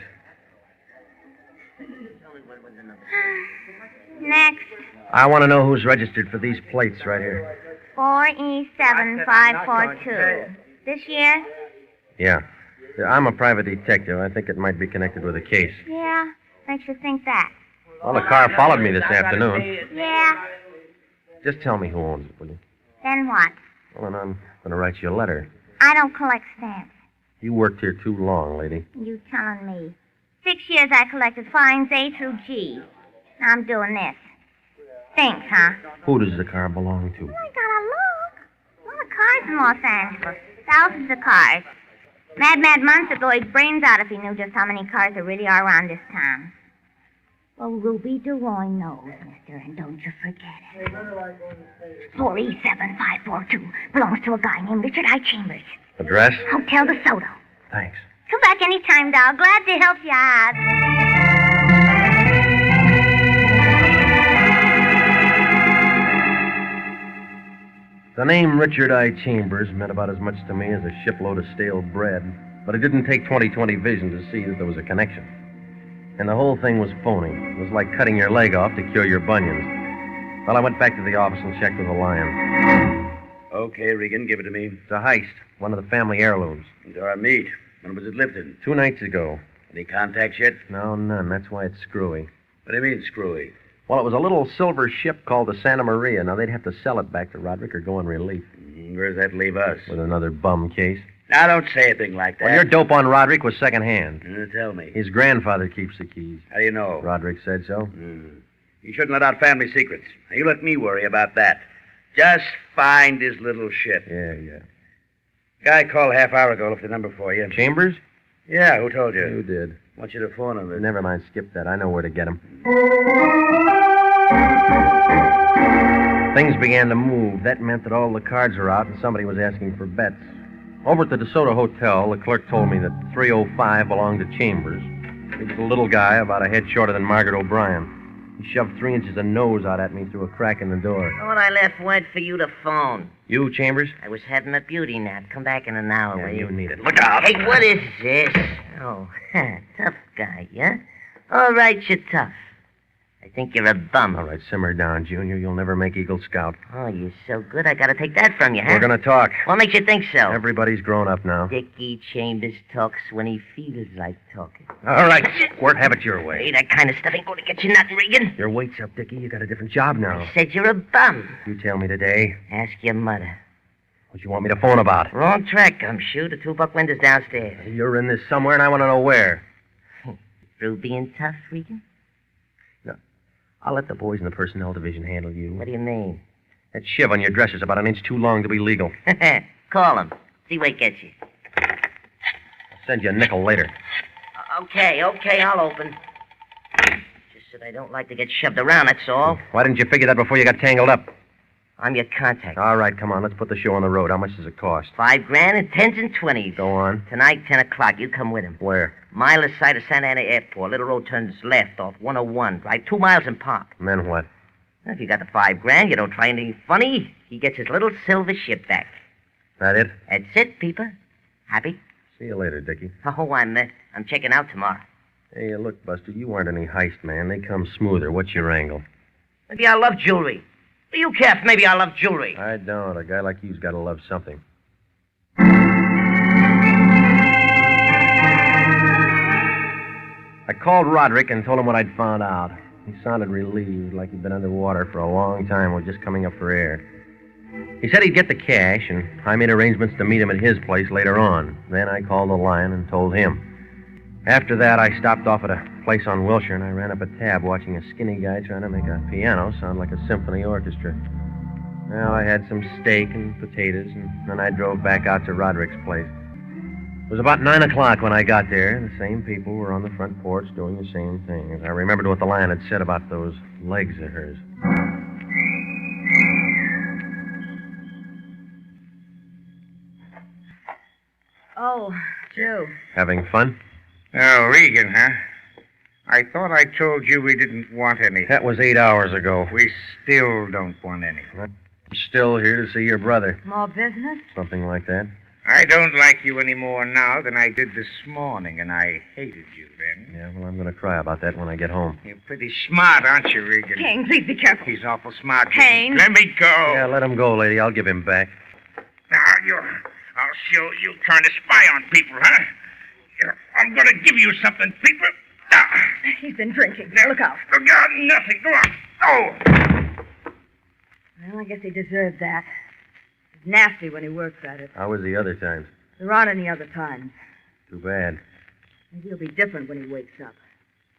Next.
I want to know who's registered for these plates right here.
4E7542. This year?
Yeah. I'm a private detective. I think it might be connected with a case.
Yeah. Makes you think that.
Well, the car followed me this afternoon.
Yeah.
Just tell me who owns it, will you?
Then what?
Well, then I'm going to write you a letter.
I don't collect stamps.
You worked here too long, lady.
You telling me. 6 years I collected fines A through G. Now I'm doing this. Thanks, huh?
Who does the car belong to?
I gotta look. A lot of cars in Los Angeles. Thousands of cars. Mad months would blow his brains out if he knew just how many cars there really are around this town. Well, Ruby DeRoy knows, mister, and don't you forget it. 4E7542 belongs to a guy named Richard I. Chambers.
Address?
Hotel De Soto.
Thanks.
Come back anytime, doll. Glad to help you out.
The name Richard I. Chambers meant about as much to me as a shipload of stale bread, but it didn't take 20/20 vision to see that there was a connection. And the whole thing was phony. It was like cutting your leg off to cure your bunions. Well, I went back to the office and checked with the Lion.
Okay, Regan, give it to me.
It's a heist, one of the family heirlooms.
Into our meat. When was it lifted?
2 nights ago.
Any contacts yet?
No, none. That's why it's screwy.
What do you mean, screwy?
Well, it was a little silver ship called the Santa Maria. Now, they'd have to sell it back to Roderick or go on relief.
Where does that leave us?
With another bum case.
Now, don't say a thing like that.
Well, your dope on Roderick was secondhand.
Tell me.
His grandfather keeps the keys.
How do you know?
Roderick said so.
You shouldn't let out family secrets. Now, you let me worry about that. Just find his little ship.
Yeah.
Guy called a half hour ago, left the number for you.
Chambers?
Yeah, who told you?
Who did?
I want you to phone him.
Never mind, skip that. I know where to get him. Things began to move. That meant that all the cards were out and somebody was asking for bets. Over at the DeSoto Hotel, the clerk told me that 305 belonged to Chambers. He was a little guy, about a head shorter than Margaret O'Brien. He shoved 3 inches of nose out at me through a crack in the door.
When I left word for you to phone.
You, Chambers?
I was having a beauty nap. Come back in an hour, will
you need it. Look out!
Hey, what is this? Oh, tough guy, yeah? All right, you're tough. I think you're a bum.
All right, simmer down, Junior. You'll never make Eagle Scout.
Oh, you're so good, I gotta take that from you, huh?
We're gonna talk.
What makes you think so?
Everybody's grown up now.
Dickie Chambers talks when he feels like talking.
All right, Squirt, have it your way.
Hey, that kind of stuff ain't going to get you nothing, Regan.
Your weight's up, Dickie. You got a different job now.
I said you're a bum.
You tell me today.
Ask your mother.
What you want me to phone about?
Wrong track, Gumshoe. The 2 buck window's downstairs.
You're in this somewhere, and I want to know where.
Through being tough, Regan?
No. I'll let the boys in the personnel division handle you.
What do you mean?
That shiv on your dresser's about an inch too long to be legal.
Call him. See where it gets you.
I'll send you a nickel later.
Okay, I'll open. Just that I don't like to get shoved around, that's all.
Why didn't you figure that before you got tangled up?
I'm your contact.
All right, come on. Let's put the show on the road. How much does it cost?
$5 grand and 10s and 20s.
Go on.
Tonight, 10 o'clock. You come with him.
Where?
Mile side of Santa Ana Airport. Little road turns left off 101. Drive 2 miles and park.
And then what?
Well, if you got the $5 grand, you don't try anything funny. He gets his little silver ship back.
That it?
That's it, Peeper. Happy?
See you later, Dickie.
Oh, I'm checking out tomorrow.
Hey, look, Buster, you aren't any heist man. They come smoother. What's your angle?
Maybe I love jewelry. Do you care if maybe I love jewelry?
I don't. A guy like you's got to love something. I called Roderick and told him what I'd found out. He sounded relieved, like he'd been underwater for a long time or just coming up for air. He said he'd get the cash, and I made arrangements to meet him at his place later on. Then I called the Lion and told him. After that, I stopped off at a place on Wilshire, and I ran up a tab watching a skinny guy trying to make a piano sound like a symphony orchestra. Well, I had some steak and potatoes, and then I drove back out to Roderick's place. It was about 9 o'clock when I got there. The same people were on the front porch doing the same thing. I remembered what the Lion had said about those legs of hers.
Oh, Joe.
Having fun?
Oh, Regan, huh? I thought I told you we didn't want any.
That was 8 hours ago.
We still don't want any.
I'm still here to see your brother.
More business?
Something like that.
I don't like you any more now than I did this morning, and I hated you then.
Yeah, well, I'm going to cry about that when I get home.
You're pretty smart, aren't you, Regan?
Kane, please be careful.
He's awful smart.
Kane.
Let me go.
Yeah, let him go, lady. I'll give him back.
Now, I'll show you trying to spy on people, huh? I'm going to give you something, people.
He's been drinking. Look out.
Look out, nothing. Go on. Oh!
Well, I guess he deserved that. It's nasty when he works at it.
How was the other times?
There aren't any other times.
Too bad.
Maybe he'll be different when he wakes up.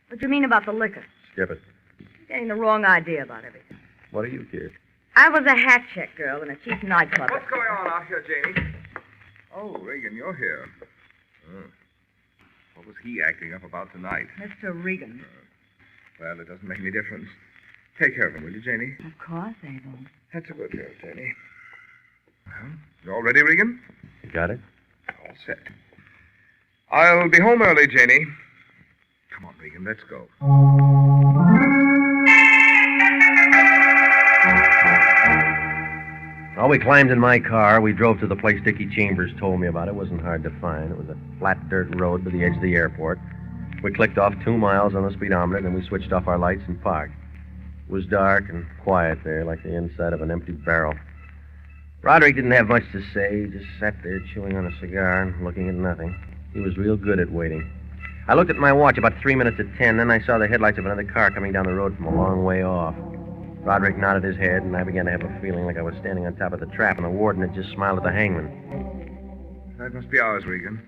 What do you mean about the liquor?
Skip it.
He's getting the wrong idea about everything.
What do you care?
I was a hat check girl in a cheap nightclub.
What's going on out here, Janie? Oh, Regan, you're here. What was he acting up about tonight?
Mr. Regan.
Well, it doesn't make any difference. Take care of him, will you, Janie?
Of course, Abel.
That's a good girl, Janie. Well, you all ready, Regan?
You got it?
All set. I'll be home early, Janie. Come on, Regan, let's go.
Well, we climbed in my car. We drove to the place Dickie Chambers told me about. It wasn't hard to find. It was a flat dirt road by the edge of the airport. We clicked off 2 miles on the speedometer, then we switched off our lights and parked. It was dark and quiet there, like the inside of an empty barrel. Roderick didn't have much to say. He just sat there chewing on a cigar and looking at nothing. He was real good at waiting. I looked at my watch about 3 minutes to 10, then I saw the headlights of another car coming down the road from a long way off. Roderick nodded his head, and I began to have a feeling like I was standing on top of the trap, and the warden had just smiled at the hangman.
That must be ours, Regan.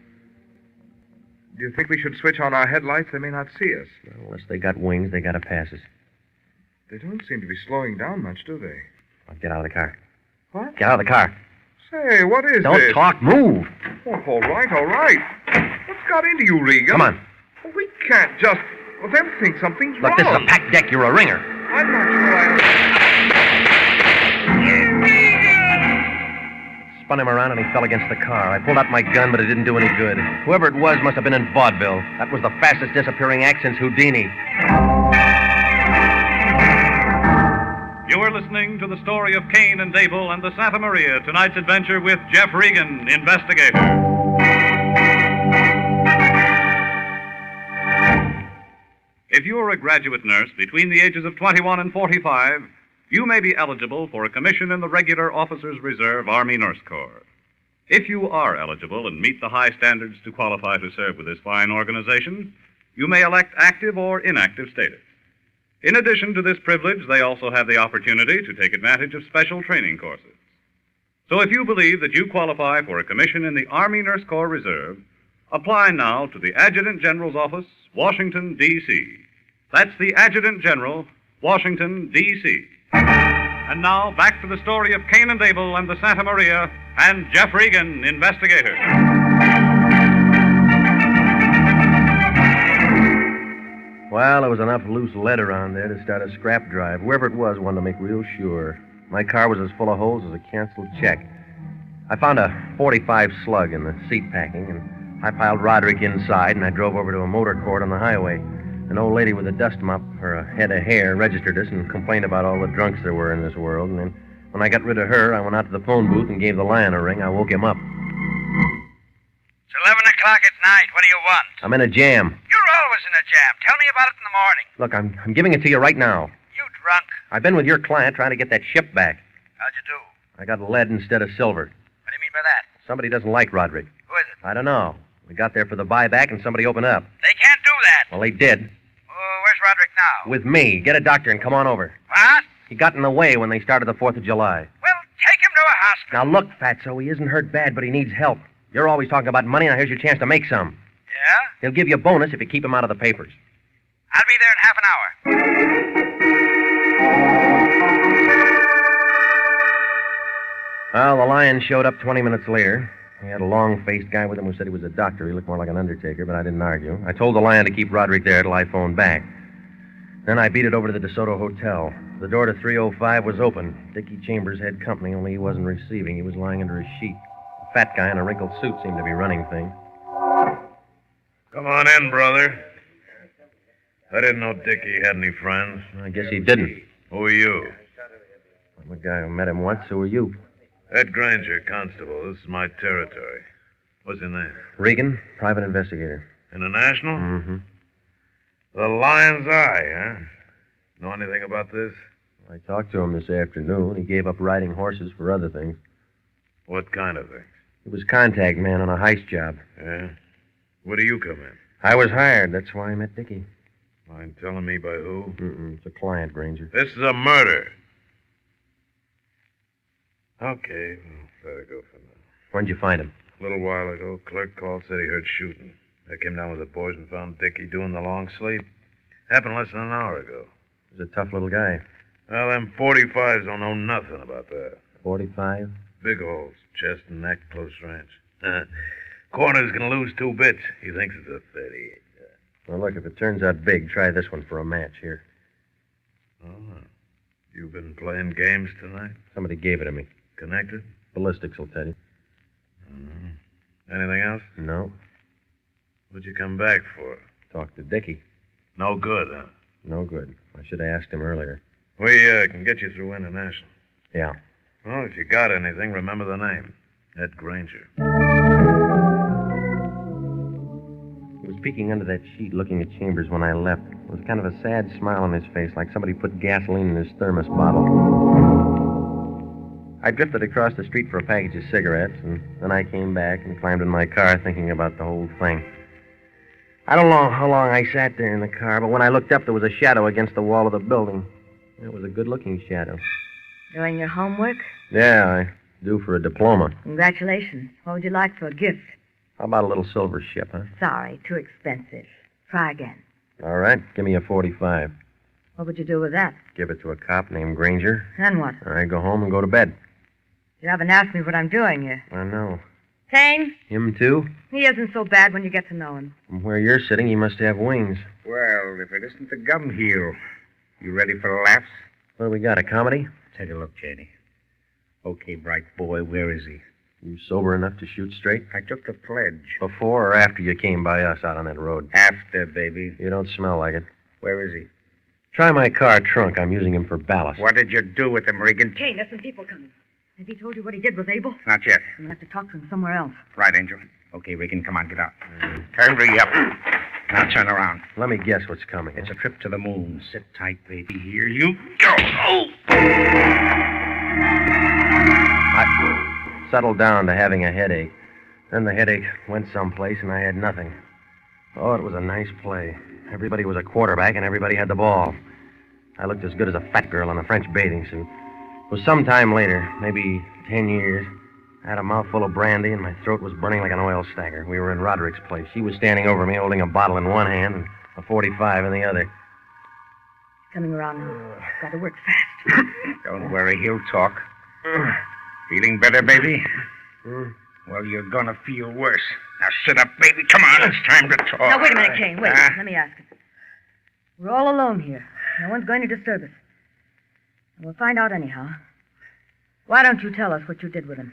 Do you think we should switch on our headlights? They may not see us.
Well, unless they got wings, they gotta pass us.
They don't seem to be slowing down much, do they?
Well, get out of the car.
What?
Get out of the car.
Say, what is
Don't
this?
talk. Move.
Oh, all right, all right. What's got into you, Regan?
Come on.
Well, we can't just... Well, they'll think something's
Look,
wrong.
this is a packed deck. You're a ringer.
I'm not sure
Spun him around and he fell against the car. I pulled out my gun, but it didn't do any good. Whoever it was must have been in vaudeville. That was the fastest disappearing act since Houdini.
You are listening to the story of Cain and Abel and the Santa Maria, tonight's adventure with Jeff Regan, Investigator. If you are a graduate nurse between the ages of 21 and 45, you may be eligible for a commission in the regular Officers Reserve Army Nurse Corps. If you are eligible and meet the high standards to qualify to serve with this fine organization, you may elect active or inactive status. In addition to this privilege, they also have the opportunity to take advantage of special training courses. So if you believe that you qualify for a commission in the Army Nurse Corps Reserve, apply now to the Adjutant General's Office, Washington, D.C. That's the Adjutant General, Washington, D.C. And now, back to the story of Cain and Abel and the Santa Maria and Jeff Regan, Investigator.
Well, there was enough loose lead around there to start a scrap drive. Whoever it was wanted to make real sure. My car was as full of holes as a canceled check. I found a .45 slug in the seat packing, and I piled Roderick inside, and I drove over to a motor court on the highway. An old lady with a dust mop or a head of hair registered us and complained about all the drunks there were in this world. And then when I got rid of her, I went out to the phone booth and gave the lion a ring. I woke him up.
It's 11 o'clock at night. What do you want?
I'm in a jam.
You're always in a jam. Tell me about it in the morning.
Look, I'm giving it to you right now.
You drunk?
I've been with your client trying to get that ship back.
How'd you do?
I got lead instead of silver.
What do you mean by that?
Somebody doesn't like Roderick.
Who is it?
I don't know. We got there for the buyback and somebody opened up.
They can't do that.
Well, they did.
Where's Roderick now?
With me. Get a doctor and come on over.
What?
He got in the way when they started the 4th of July.
Well, take him to a hospital.
Now, look, Fatso, he isn't hurt bad, but he needs help. You're always talking about money. Now, here's your chance to make some.
Yeah?
He'll give you a bonus if you keep him out of the papers.
I'll be there in half an hour.
Well, the lion showed up 20 minutes later. He had a long-faced guy with him who said he was a doctor. He looked more like an undertaker, but I didn't argue. I told the lion to keep Roderick there till I phoned back. Then I beat it over to the DeSoto Hotel. The door to 305 was open. Dickie Chambers had company, only he wasn't receiving. He was lying under a sheet. A fat guy in a wrinkled suit seemed to be running things.
Come on in, brother. I didn't know Dickie had any friends.
I guess he didn't.
Who are you?
I'm a guy who met him once. Who are you?
Ed Granger, constable. This is my territory. What's your name?
Regan, private investigator.
International?
Mm-hmm.
The Lion's Eye, huh? Know anything about this?
I talked to him this afternoon. He gave up riding horses for other things.
What kind of things?
He was contact man on a heist job.
Yeah? Where do you come in?
I was hired. That's why I met Dickie.
Mind telling me by who?
It's a client, Granger.
This is a murder. Okay, well, better go for now.
When'd you find him?
A little while ago, clerk called, said he heard shooting. I came down with the boys and found Dickie doing the long sleep. Happened less than an hour ago.
He's a tough little guy.
Well, them 45s don't know nothing about that.
45?
Big holes, chest and neck, close range. Corner's gonna lose 2 bits. He thinks it's a 38.
Well, look, if it turns out big, try this one for a match here.
Oh, you've been playing games tonight?
Somebody gave it to me.
Connected?
Ballistics will tell you.
Anything else?
No.
What'd you come back for?
Talk to Dickie.
No good, huh?
No good. I should have asked him earlier.
We can get you through International.
Yeah.
Well, if you got anything, remember the name. Ed Granger.
He was peeking under that sheet looking at Chambers when I left. There was kind of a sad smile on his face, like somebody put gasoline in his thermos bottle. I drifted across the street for a package of cigarettes, and then I came back and climbed in my car thinking about the whole thing. I don't know how long I sat there in the car, but when I looked up, there was a shadow against the wall of the building. It was a good-looking shadow.
Doing your homework?
Yeah, I do for a diploma.
Congratulations. What would you like for a gift?
How about a little silver ship, huh?
Sorry, too expensive. Try again.
All right, give me a 45.
What would you do with that?
Give it to a cop named Granger.
Then what?
All right, go home and go to bed.
You haven't asked me what I'm doing here.
I know.
Kane?
Him, too?
He isn't so bad when you get to know him.
From where you're sitting, he must have wings.
Well, if it isn't the gum heel. You ready for laughs?
What do we got, a comedy?
Take a look, Janie. Okay, bright boy, where is he?
You sober enough to shoot straight?
I took the pledge.
Before or after you came by us out on that road?
After, baby.
You don't smell like it.
Where is he?
Try my car trunk. I'm using him for ballast.
What did you do with him, Regan?
Kane, there's some people coming. Has he told you what he did with Abel?
Not yet.
I'm going to have to talk to him somewhere else.
Right, Angel. Okay, Regan, come on, get out. Hurry up. Now turn around.
Let me guess what's coming.
It's a trip to the moon. Sit tight, baby. Here you go. Oh!
I settled down to having a headache. Then the headache went someplace, and I had nothing. Oh, it was a nice play. Everybody was a quarterback, and everybody had the ball. I looked as good as a fat girl in a French bathing suit. It was some time later, maybe 10 years. I had a mouthful of brandy, and my throat was burning like an oil stacker. We were in Roderick's place. She was standing over me, holding a bottle in one hand and a 45 in the other.
Coming around now. Got to work fast.
Don't worry, he'll talk. Feeling better, baby? Well, you're gonna feel worse. Now sit up, baby. Come on, it's time to talk.
Now, wait a minute, Kane. Wait. Let me ask you. We're all alone here. No one's going to disturb us. And we'll find out anyhow. Why don't you tell us what you did with him?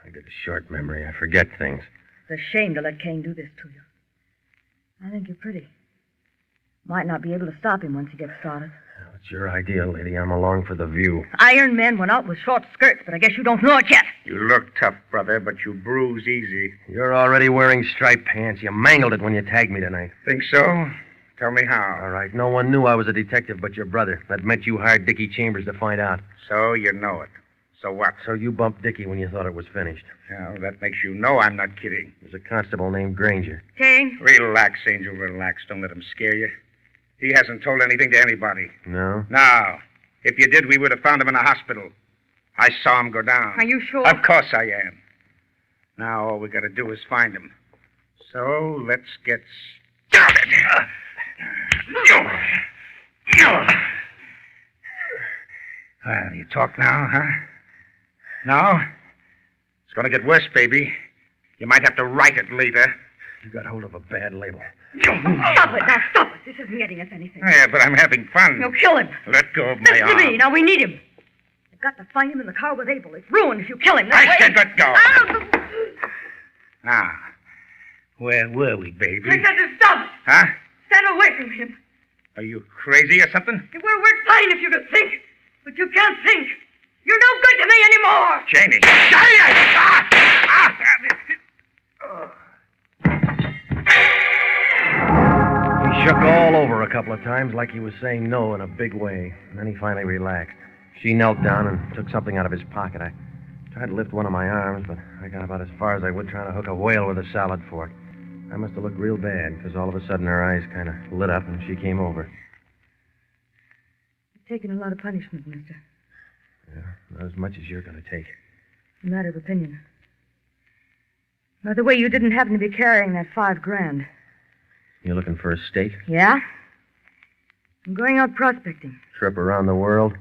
I get a short memory. I forget things.
It's a shame to let Kane do this to you. I think you're pretty. Might not be able to stop him once he gets started.
Well, it's your idea, lady. I'm along for the view.
Iron men went out with short skirts, but I guess you don't know it yet.
You look tough, brother, but you bruise easy.
You're already wearing striped pants. You mangled it when you tagged me tonight.
Think so? Tell me how.
All right. No one knew I was a detective but your brother. That meant you hired Dickie Chambers to find out.
So you know it. So what?
So you bumped Dickie when you thought it was finished.
Well, that makes you know I'm not kidding.
There's a constable named Granger.
Kane?
Relax, Angel, relax. Don't let him scare you. He hasn't told anything to anybody.
No?
No. If you did, we would have found him in a hospital. I saw him go down.
Are you sure?
Of course I am. Now all we got to do is find him. So let's get started. Well, you talk now, huh? No? It's going to get worse, baby. You might have to write it later.
You got hold of a bad label.
Stop it. Now, stop it. This isn't getting us anything.
Yeah, but I'm having fun.
No, kill him.
Let go of my arm.
Listen to me. Now, we need him. You've got to find him in the car with Abel. It's ruined if you kill him.
I said let go. Now, where were we, baby?
I said to stop.
Huh?
Stand away from him.
Are you crazy or something?
It would have worked fine if you could think. But you can't think. You're no good to me anymore.
Janie.
He shook all over a couple of times like he was saying no in a big way. And then he finally relaxed. She knelt down and took something out of his pocket. I tried to lift one of my arms, but I got about as far as I would trying to hook a whale with a salad fork. I must have looked real bad, because all of a sudden her eyes kind of lit up and she came over.
You've taken a lot of punishment, mister.
Yeah, not as much as you're going to take.
It's a matter of opinion. By the way, you didn't happen to be carrying that $5,000.
You looking for a stake?
Yeah? I'm going out prospecting.
Trip around the world?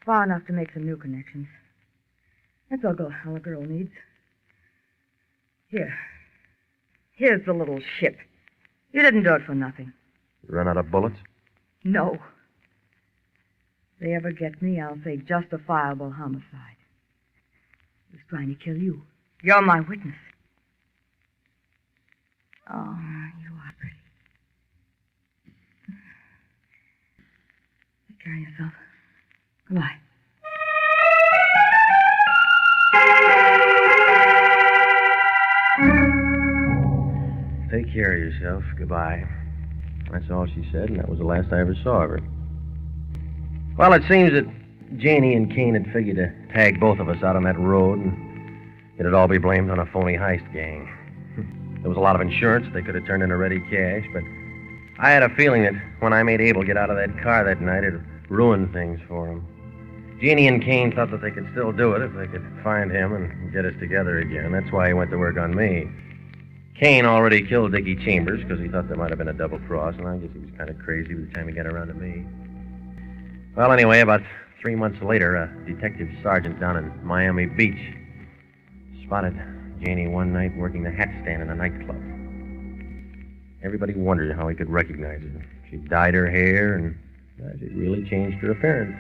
Far enough to make some new connections. That's all a girl needs. Here. Here's the little ship. You didn't do it for nothing.
You run out of bullets?
No. If they ever get me, I'll say justifiable homicide. He was trying to kill you. You're my witness. Oh, you are pretty. Take care of yourself. Goodbye.
yourself. Goodbye. That's all she said, and that was the last I ever saw of her. Well, it seems that Janie and Kane had figured to tag both of us out on that road, and it'd all be blamed on a phony heist gang. There was a lot of insurance they could have turned into ready cash, but I had a feeling that when I made Abel get out of that car that night, it ruined things for him. Jeannie and Kane thought that they could still do it if they could find him and get us together again. That's why he went to work on me. Kane already killed Dickie Chambers because he thought there might have been a double cross, and I guess he was kind of crazy by the time he got around to me. Well, anyway, about 3 months later, a detective sergeant down in Miami Beach spotted Janie one night working the hat stand in a nightclub. Everybody wondered how he could recognize her. She dyed her hair, and she really changed her appearance.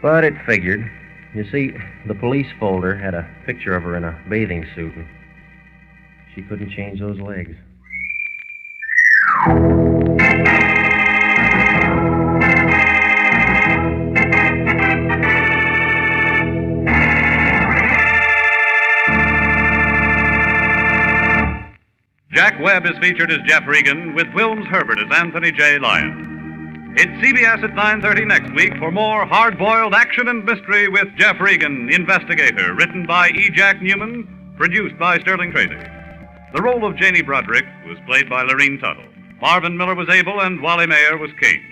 But it figured. You see, the police folder had a picture of her in a bathing suit, and she couldn't change those legs.
Jack Webb is featured as Jeff Regan, with Wilms Herbert as Anthony J. Lyon. It's CBS at 9:30 next week for more hard-boiled action and mystery with Jeff Regan, Investigator, written by E. Jack Newman, produced by Sterling Tracy. The role of Janie Broderick was played by Lorene Tuttle. Marvin Miller was Abel, and Wally Mayer was Kate.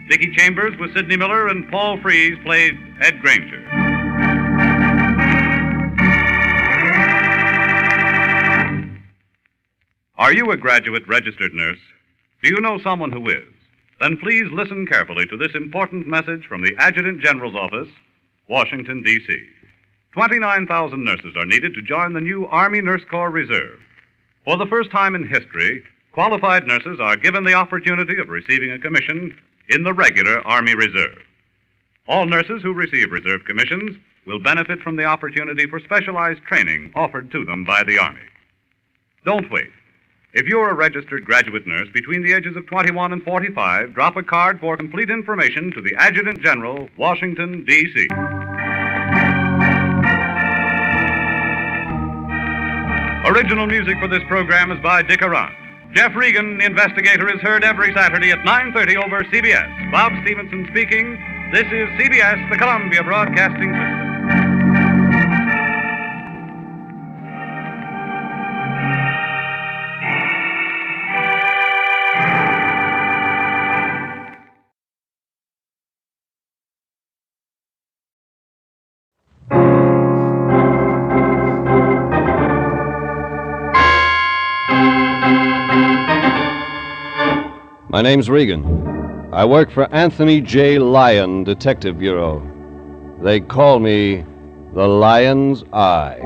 Dickie Chambers was Sidney Miller, and Paul Frees played Ed Granger. Are you a graduate registered nurse? Do you know someone who is? Then please listen carefully to this important message from the Adjutant General's Office, Washington, D.C. 29,000 nurses are needed to join the new Army Nurse Corps Reserve. For the first time in history, qualified nurses are given the opportunity of receiving a commission in the regular Army Reserve. All nurses who receive reserve commissions will benefit from the opportunity for specialized training offered to them by the Army. Don't wait. If you're a registered graduate nurse between the ages of 21 and 45, drop a card for complete information to the Adjutant General, Washington, D.C. Original music for this program is by Dick Arant. Jeff Regan, Investigator, is heard every Saturday at 9:30 over CBS. Bob Stevenson speaking. This is CBS, the Columbia Broadcasting System.
My name's Regan. I work for Anthony J. Lyon Detective Bureau. They call me the Lion's Eye.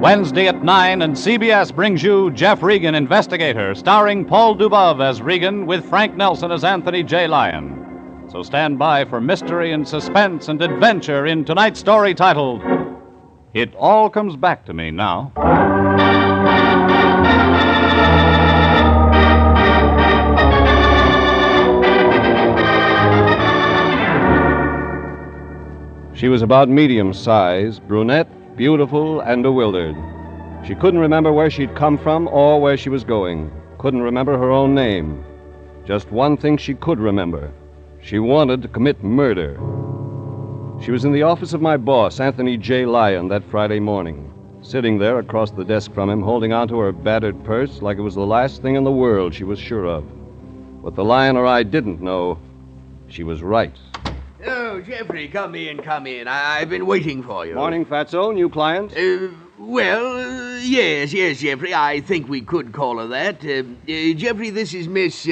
Wednesday at 9, and CBS brings you Jeff Regan, Investigator, starring Paul Dubov as Regan with Frank Nelson as Anthony J. Lyon. So stand by for mystery and suspense and adventure in tonight's story titled, It All Comes Back to Me Now.
She was about medium size, brunette, beautiful, and bewildered. She couldn't remember where she'd come from or where she was going. Couldn't remember her own name. Just one thing she could remember. She wanted to commit murder. She was in the office of my boss, Anthony J. Lyon, that Friday morning, sitting there across the desk from him, holding onto her battered purse like it was the last thing in the world she was sure of. What the Lion or I didn't know, she was right.
Oh, Jeffrey, come in, come in. I've been waiting for you.
Morning, Fatso. New client?
Yes, Jeffrey. I think we could call her that. Jeffrey, this is Miss...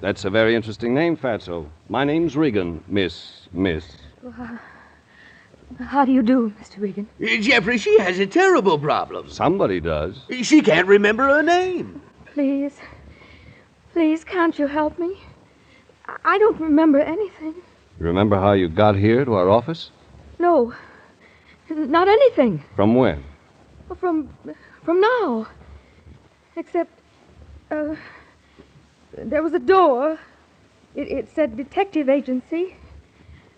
That's a very interesting name, Fatso. My name's Regan, Miss.
Well, how do you do, Mr. Regan?
Jeffrey, she has a terrible problem.
Somebody does.
She can't remember her name.
Please, can't you help me? I don't remember anything.
You remember how you got here to our office?
No, not anything.
From when?
From now. Except, there was a door. It said detective agency.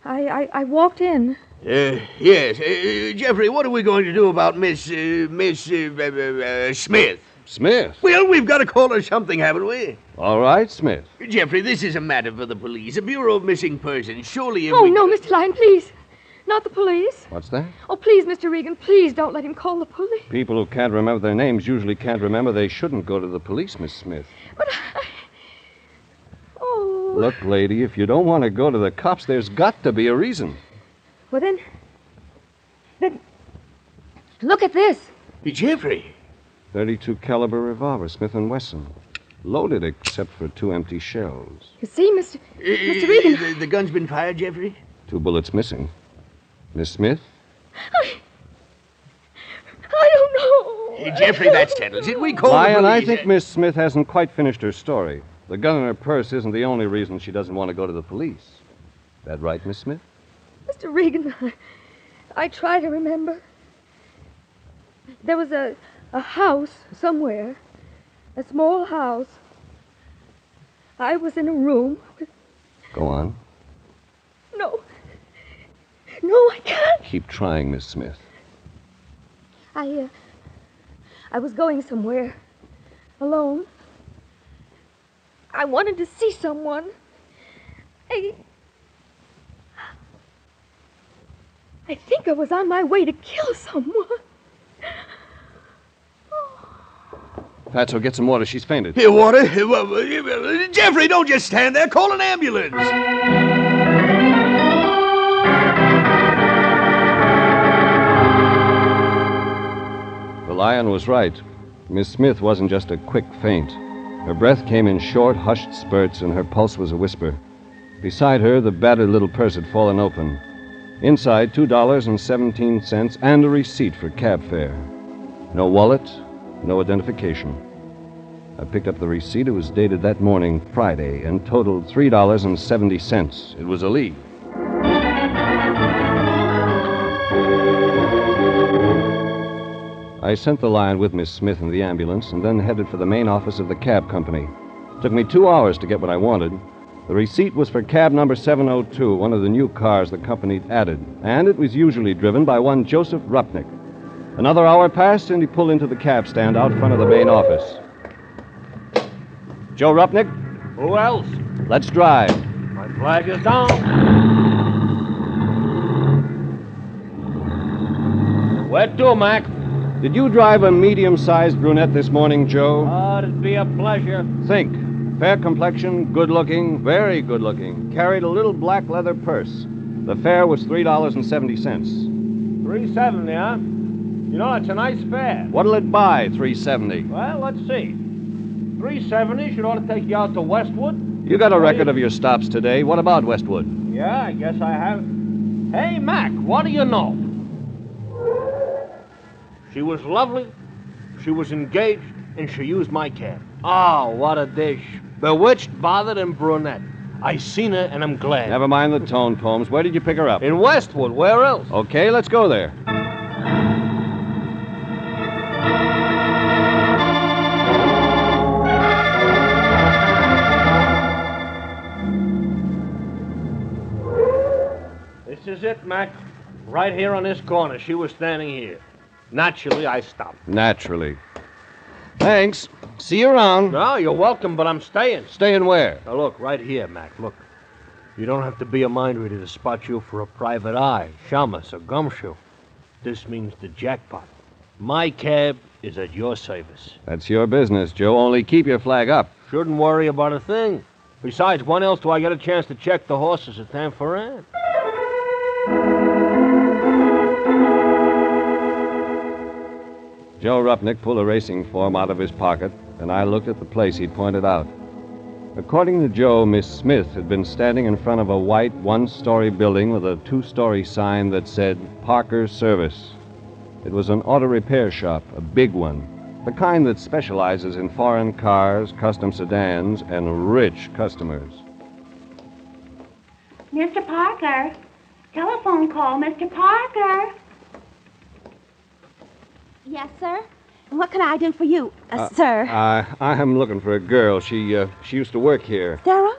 I walked in.
Yes. Jeffrey, what are we going to do about Miss Smith?
Smith?
Well, we've got to call her something, haven't we?
All right, Smith.
Jeffrey, this is a matter for the police, the Bureau of Missing Persons. Surely if
Oh,
we...
no, Mr. Lyon, please. Not the police.
What's that?
Oh, please, Mr. Regan, please don't let him call the police.
People who can't remember their names usually can't remember they shouldn't go to the police, Miss Smith.
But Oh.
Look, lady, if you don't want to go to the cops, there's got to be a reason.
Well, then... Look at this.
Jeffrey.
.32 caliber revolver, Smith & Wesson. Loaded except for 2 empty shells.
You see, Mr. Regan...
The gun's been fired, Jeffrey?
2 bullets missing. Miss Smith?
I don't know.
Jeffrey, that settles it. We call
Lyon,
the
I
police.
think Miss Smith hasn't quite finished her story. The gun in her purse isn't the only reason she doesn't want to go to the police. That right, Miss Smith?
Mr. Regan, I try to remember. There was a house somewhere. A small house. I was in a room with...
Go on.
No, I can't.
Keep trying, Miss Smith.
I was going somewhere. Alone. I wanted to see someone. I think I was on my way to kill someone.
Fatso, get some water. She's fainted.
Here, water? Jeffrey, don't just stand there. Call an ambulance.
The Lion was right. Miss Smith wasn't just a quick faint. Her breath came in short, hushed spurts, and her pulse was a whisper. Beside her, the battered little purse had fallen open. Inside, $2.17 and a receipt for cab fare. No wallet, no identification. I picked up the receipt. It was dated that morning, Friday, and totaled $3.70. It was a lead. I sent the Lion with Miss Smith in the ambulance and then headed for the main office of the cab company. It took me 2 hours to get what I wanted. The receipt was for cab number 702, one of the new cars the company added, and it was usually driven by one Joseph Rupnick. Another hour passed, and he pulled into the cab stand out front of the main office. Joe Rupnick?
Who else?
Let's drive.
My flag is down. Where to, Mac?
Did you drive a medium-sized brunette this morning, Joe?
It'd be a pleasure.
Think. Fair complexion, good-looking, very good-looking. Carried a little black leather purse. The fare was $3.70.
$3.70, huh? You know, it's a nice fare.
What'll it buy, $3.70?
Well, let's see. $3.70 should ought to take you out to Westwood.
You got a record of your stops today. What about Westwood?
Yeah, I guess I have. Hey, Mac, what do you know? She was lovely, she was engaged, and she used my cab. Oh, what a dish. Bewitched, bothered, and brunette. I seen her, and I'm glad.
Never mind the tone poems. Where did you pick her up?
In Westwood. Where else?
Okay, let's go there.
This is it, Mac. Right here on this corner. She was standing here. Naturally, I stopped.
Naturally. Thanks. See you around.
No, you're welcome, but I'm staying.
Staying where?
Now, look, right here, Mac. Look. You don't have to be a mind reader to spot you for a private eye, shamus, or gumshoe. This means the jackpot. My cab is at your service.
That's your business, Joe. Only keep your flag up.
Shouldn't worry about a thing. Besides, when else do I get a chance to check the horses at Tanforan?
Joe Rupnick pulled a racing form out of his pocket, and I looked at the place he'd pointed out. According to Joe, Miss Smith had been standing in front of a white one-story building with a two-story sign that said Parker Service. It was an auto repair shop, a big one, the kind that specializes in foreign cars, custom sedans, and rich customers.
Mr. Parker. Telephone call, Mr. Parker.
Yes, sir? What can I do for you, sir?
I am looking for a girl. She used to work here.
Sarah?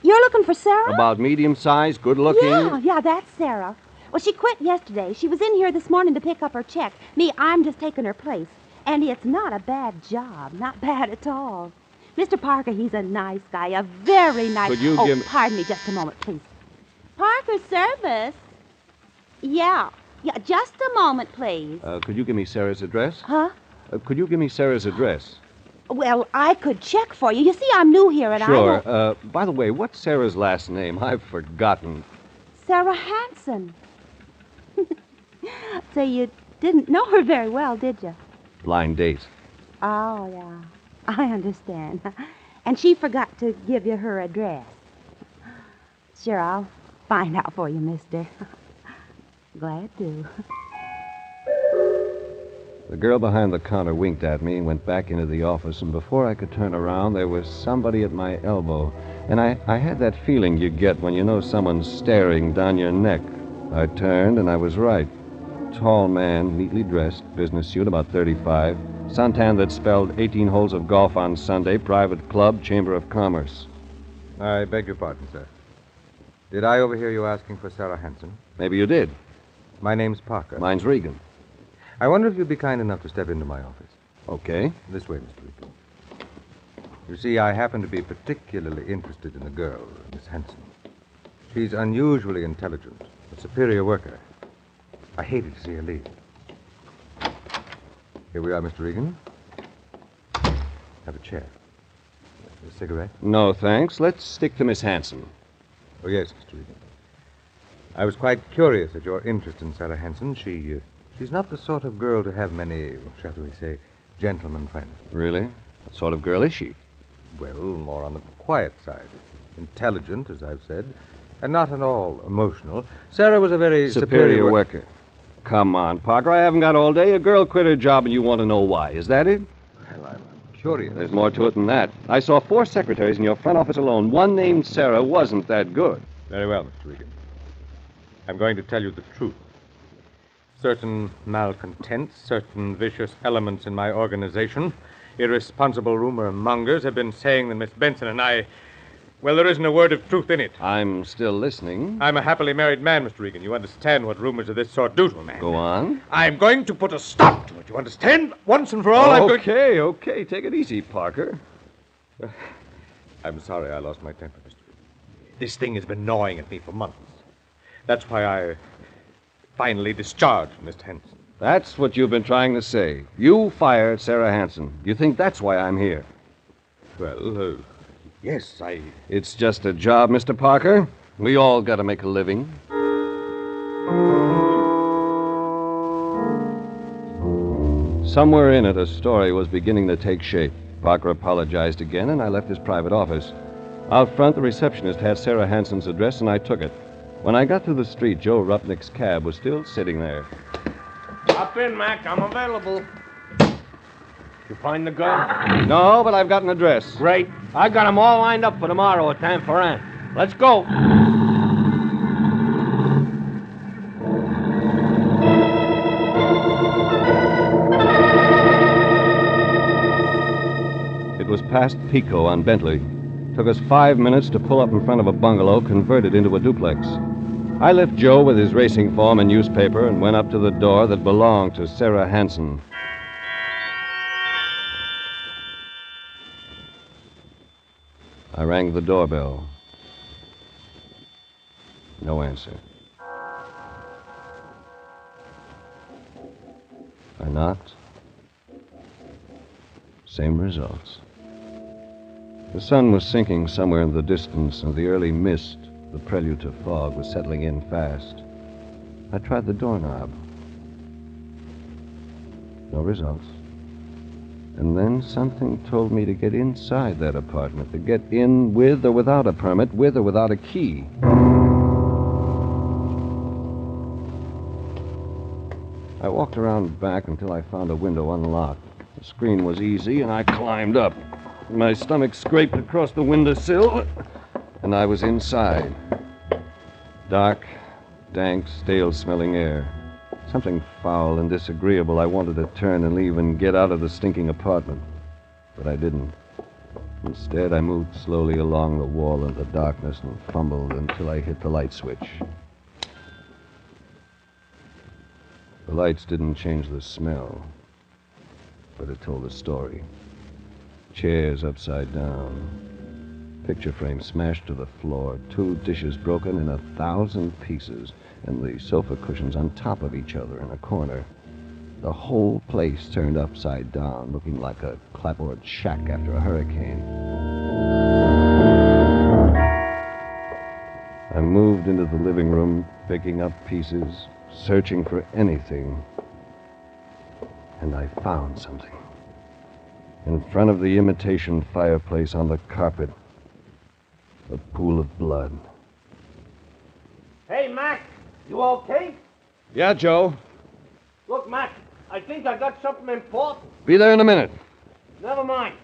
You're looking for Sarah?
About medium-sized, good-looking.
Yeah, that's Sarah. Well, she quit yesterday. She was in here this morning to pick up her check. Me, I'm just taking her place. And it's not a bad job. Not bad at all. Mr. Parker, he's a nice guy. A very nice...
Could you give me...
pardon me just a moment, please. Parker service? Yeah, just a moment, please.
Could you give me Sarah's address?
Huh?
Could you give me Sarah's address?
Well, I could check for you. You see, I'm new here and
Sure. By the way, what's Sarah's last name? I've forgotten.
Sarah Hanson. So you didn't know her very well, did you?
Blind date.
Oh, yeah. I understand. And she forgot to give you her address. Sure, I'll find out for you, mister. Glad to.
The girl behind the counter winked at me and went back into the office, and before I could turn around, there was somebody at my elbow. And I had that feeling you get when you know someone's staring down your neck. I turned, and I was right. Tall man, neatly dressed, business suit, about 35. Suntan that spelled 18 holes of golf on Sunday, private club, Chamber of Commerce.
I beg your pardon, sir. Did I overhear you asking for Sarah Hanson?
Maybe you did.
My name's Parker.
Mine's Regan.
I wonder if you'd be kind enough to step into my office.
Okay.
This way, Mr. Regan. You see, I happen to be particularly interested in a girl, Miss Hanson. She's unusually intelligent, a superior worker. I hated to see her leave. Here we are, Mr. Regan. Have a chair. A cigarette?
No, thanks. Let's stick to Miss Hanson.
Oh, yes, Mr. Regan. I was quite curious at your interest in Sarah Hanson. She's not the sort of girl to have many, shall we say, gentlemen friends.
Really? What sort of girl is she?
Well, more on the quiet side. Intelligent, as I've said, and not at all emotional. Sarah was a very
superior worker. Come on, Parker. I haven't got all day. A girl quit her job and you want to know why. Is that it?
Well, I'm curious.
There's more to it than that. I saw 4 secretaries in your front office alone. One named Sarah wasn't that good.
Very well, Mr. Regan. I'm going to tell you the truth. Certain malcontents, certain vicious elements in my organization, irresponsible rumor mongers have been saying that Miss Benson and I... Well, there isn't a word of truth in it.
I'm still listening.
I'm a happily married man, Mr. Regan. You understand what rumors of this sort do to a man.
Go on.
I'm going to put a stop to it. You understand? Once and for all, I'm going...
Okay. Take it easy, Parker.
I'm sorry I lost my temper, Mr. Regan. This thing has been gnawing at me for months. That's why I finally discharged Miss Hanson.
That's what you've been trying to say. You fired Sarah Hanson. You think that's why I'm here?
Well, yes,
It's just a job, Mr. Parker. We all got to make a living. Somewhere in it, a story was beginning to take shape. Parker apologized again, and I left his private office. Out front, the receptionist had Sarah Hanson's address, and I took it. When I got to the street, Joe Rupnick's cab was still sitting there.
Hop in, Mac. I'm available. You find the girl?
No, but I've got an address.
Great. I got them all lined up for tomorrow at time for Aunt. Let's go.
It was past Pico on Bentley. Took us 5 minutes to pull up in front of a bungalow converted into a duplex. I left Joe with his racing form and newspaper and went up to the door that belonged to Sarah Hanson. I rang the doorbell. No answer. I knocked. Same results. The sun was sinking somewhere in the distance, and the early mist, the prelude to fog, was settling in fast. I tried the doorknob. No results. And then something told me to get inside that apartment, to get in with or without a permit, with or without a key. I walked around back until I found a window unlocked. The screen was easy, and I climbed up. My stomach scraped across the windowsill, and I was inside. Dark, dank, stale-smelling air. Something foul and disagreeable. I wanted to turn and leave and get out of the stinking apartment. But I didn't. Instead, I moved slowly along the wall in the darkness and fumbled until I hit the light switch. The lights didn't change the smell, but it told a story. Chairs upside down, picture frame smashed to the floor, 2 dishes broken in 1,000 pieces, and the sofa cushions on top of each other in a corner. The whole place turned upside down, looking like a clapboard shack after a hurricane. I moved into the living room, picking up pieces, searching for anything. And I found something. In front of the imitation fireplace on the carpet, a pool of blood.
Hey, Mac, you okay?
Yeah, Joe.
Look, Mac, I think I got something important.
Be there in a minute.
Never mind.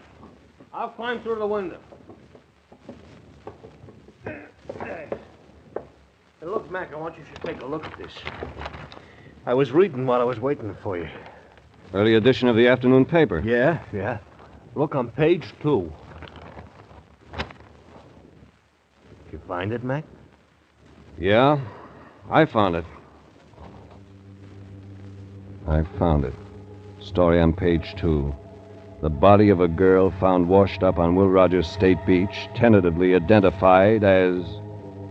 I'll climb through the window. Hey, look, Mac, I want you to take a look at this. I was reading while I was waiting for you.
Early edition of the afternoon paper.
Yeah. Look on page 2. You find it, Mac?
Yeah, I found it. I found it. Story on page 2. The body of a girl found washed up on Will Rogers State Beach, tentatively identified as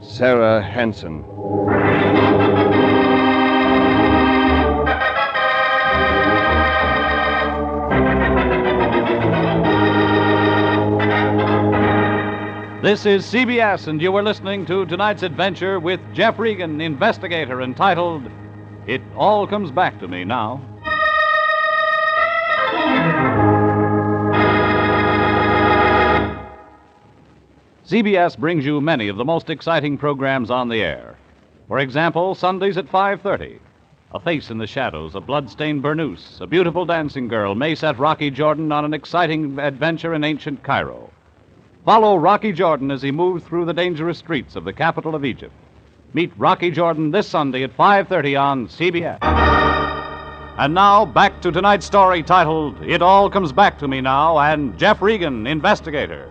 Sarah Hansen.
This is CBS, and you are listening to tonight's adventure with Jeff Regan, Investigator, entitled It All Comes Back to Me Now. CBS brings you many of the most exciting programs on the air. For example, Sundays at 5:30. A face in the shadows, a blood-stained burnoose, a beautiful dancing girl may set Rocky Jordan on an exciting adventure in ancient Cairo. Follow Rocky Jordan as he moves through the dangerous streets of the capital of Egypt. Meet Rocky Jordan this Sunday at 5:30 on CBS. And now, back to tonight's story titled, It All Comes Back to Me Now, and Jeff Regan, Investigator.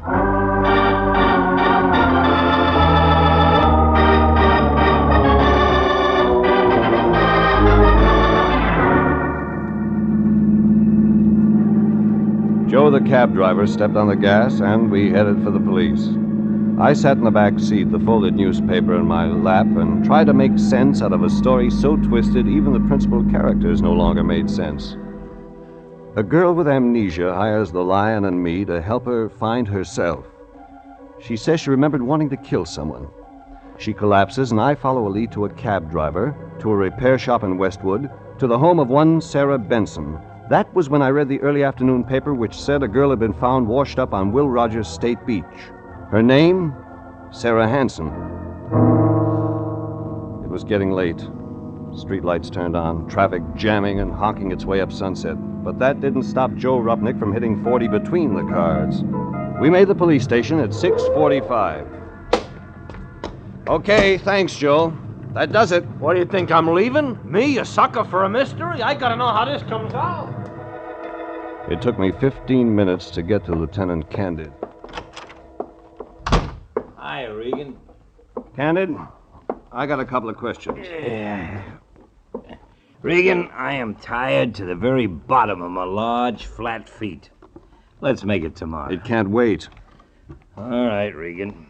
Joe, the cab driver, stepped on the gas, and we headed for the police. I sat in the back seat, the folded newspaper in my lap, and tried to make sense out of a story so twisted even the principal characters no longer made sense. A girl with amnesia hires the Lion and me to help her find herself. She says she remembered wanting to kill someone. She collapses, and I follow a lead to a cab driver, to a repair shop in Westwood, to the home of one Sarah Benson. That was when I read the early afternoon paper which said a girl had been found washed up on Will Rogers State Beach. Her name, Sarah Hansen. It was getting late. Streetlights turned on, traffic jamming and honking its way up Sunset. But that didn't stop Joe Rupnick from hitting 40 between the cars. We made the police station at 6:45. Okay, thanks, Joe. That does it.
What do you think, I'm leaving? Me, a sucker for a mystery? I gotta know how this comes out.
It took me 15 minutes to get to Lieutenant Candid.
Hi, Regan.
Candid, I got a couple of questions.
Regan, I am tired to the very bottom of my large, flat feet. Let's make it tomorrow.
It can't wait.
All right, Regan.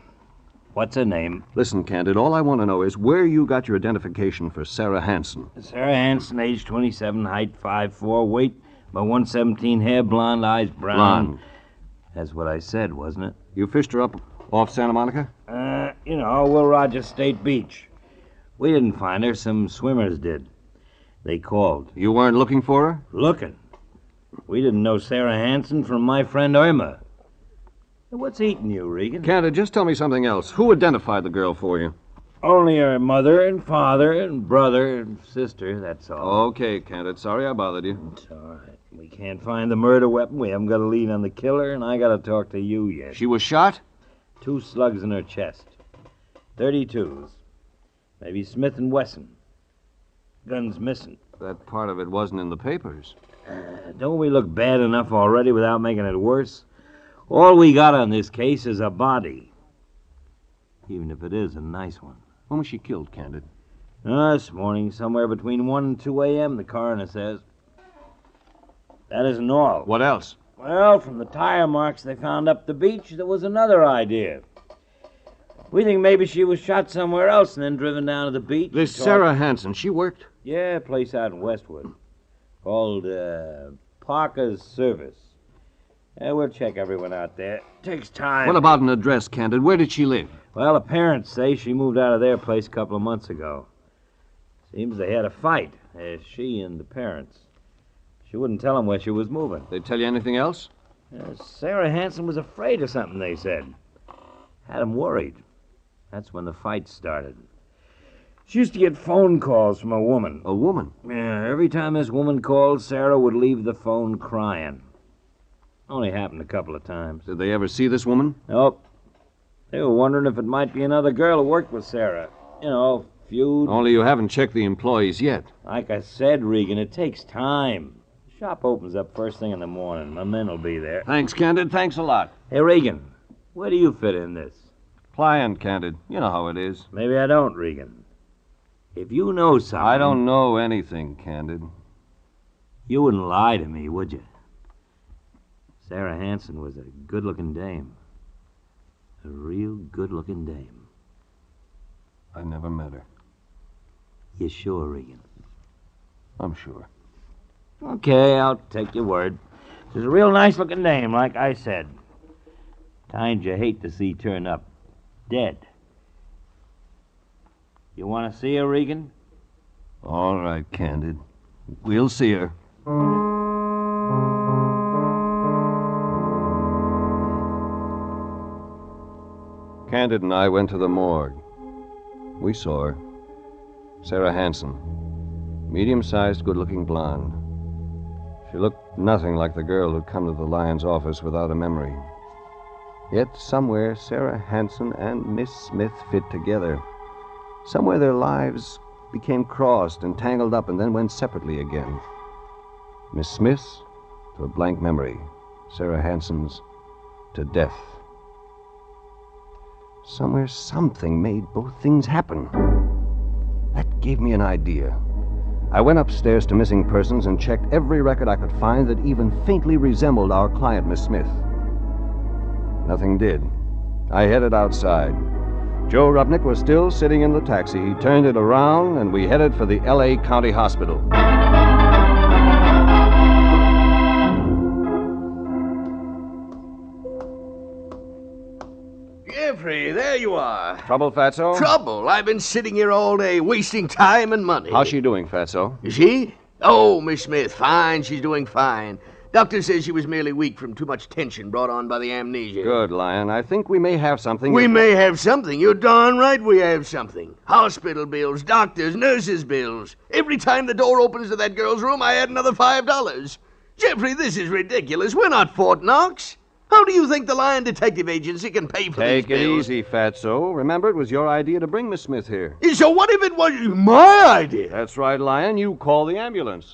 What's her name?
Listen, Candid, all I want to know is where you got your identification for Sarah Hansen.
Sarah Hansen, age 27, height 5'4", weight about 117, hair blonde, eyes brown.
Blonde.
That's what I said, wasn't it?
You fished her up off Santa Monica?
Will Rogers State Beach. We didn't find her. Some swimmers did. They called.
You weren't looking for her?
Looking. We didn't know Sarah Hansen from my friend Irma. What's eating you, Regan?
Candid, just tell me something else. Who identified the girl for you?
Only her mother and father and brother and sister, that's all.
Okay, Candid. Sorry I bothered you.
It's all right. We can't find the murder weapon. We haven't got a lead on the killer, and I got to talk to you yet.
She was shot?
2 slugs in her chest. 32s. Maybe Smith & Wesson. Gun's missing.
That part of it wasn't in the papers.
Don't we look bad enough already without making it worse? All we got on this case is a body. Even if it is a nice one.
When was she killed, Candid?
This morning, somewhere between 1 and 2 a.m., the coroner says. That isn't all.
What else?
Well, from the tire marks they found up the beach, there was another idea. We think maybe she was shot somewhere else and then driven down to the beach.
This Sarah Hanson, she worked?
Yeah, a place out in Westwood. Called, Parker's Service. Yeah, we'll check everyone out there. Takes time.
What about an address, Candid? Where did she live?
Well, the parents say she moved out of their place a couple of months ago. Seems they had a fight, she and the parents. She wouldn't tell them where she was moving.
They tell you anything else?
Sarah Hanson was afraid of something, they said. Had them worried. That's when the fight started. She used to get phone calls from a woman.
A woman?
Yeah, every time this woman called, Sarah would leave the phone crying. Only happened a couple of times.
Did they ever see this woman?
Nope. They were wondering if it might be another girl who worked with Sarah. You know, feud.
Only you haven't checked the employees yet.
Like I said, Regan, it takes time. The shop opens up first thing in the morning. My men will be there.
Thanks, Candid. Thanks a lot.
Hey, Regan, where do you fit in this?
Client, Candid. You know how it is.
Maybe I don't, Regan. If you know something...
I don't know anything, Candid.
You wouldn't lie to me, would you? Sarah Hanson was a good-looking dame. A real good-looking dame.
I never met her.
You sure, Regan?
I'm sure.
Okay, I'll take your word. She's a real nice-looking dame, like I said. Kind you hate to see turn up dead. You want to see her, Regan?
All right, Candid. We'll see her. Candid and I went to the morgue. We saw her. Sarah Hanson. Medium-sized, good-looking blonde. She looked nothing like the girl who'd come to the Lyons office without a memory. Yet somewhere Sarah Hanson and Miss Smith fit together. Somewhere their lives became crossed and tangled up and then went separately again. Miss Smith's to a blank memory. Sarah Hanson's to death. Somewhere something made both things happen. That gave me an idea. I went upstairs to Missing Persons and checked every record I could find that even faintly resembled our client, Miss Smith. Nothing did. I headed outside. Joe Rupnick was still sitting in the taxi. He turned it around, and we headed for the L.A. County Hospital.
Jeffrey, there you are.
Trouble, Fatso?
Trouble? I've been sitting here all day, wasting time and money.
How's she doing, Fatso?
Is she? Oh, Miss Smith, fine. She's doing fine. Doctor says she was merely weak from too much tension brought on by the amnesia.
Good, Lion. I think we may have something.
We may have something. You're darn right we have something. Hospital bills, doctors, nurses' bills. Every time the door opens to that girl's room, I add another $5. Jeffrey, this is ridiculous. We're not Fort Knox. How do you think the Lion Detective Agency can pay for these bills?
Take it easy, Fatso. Remember, it was your idea to bring Miss Smith here.
So what if it was my idea?
That's right, Lion. You call the ambulance.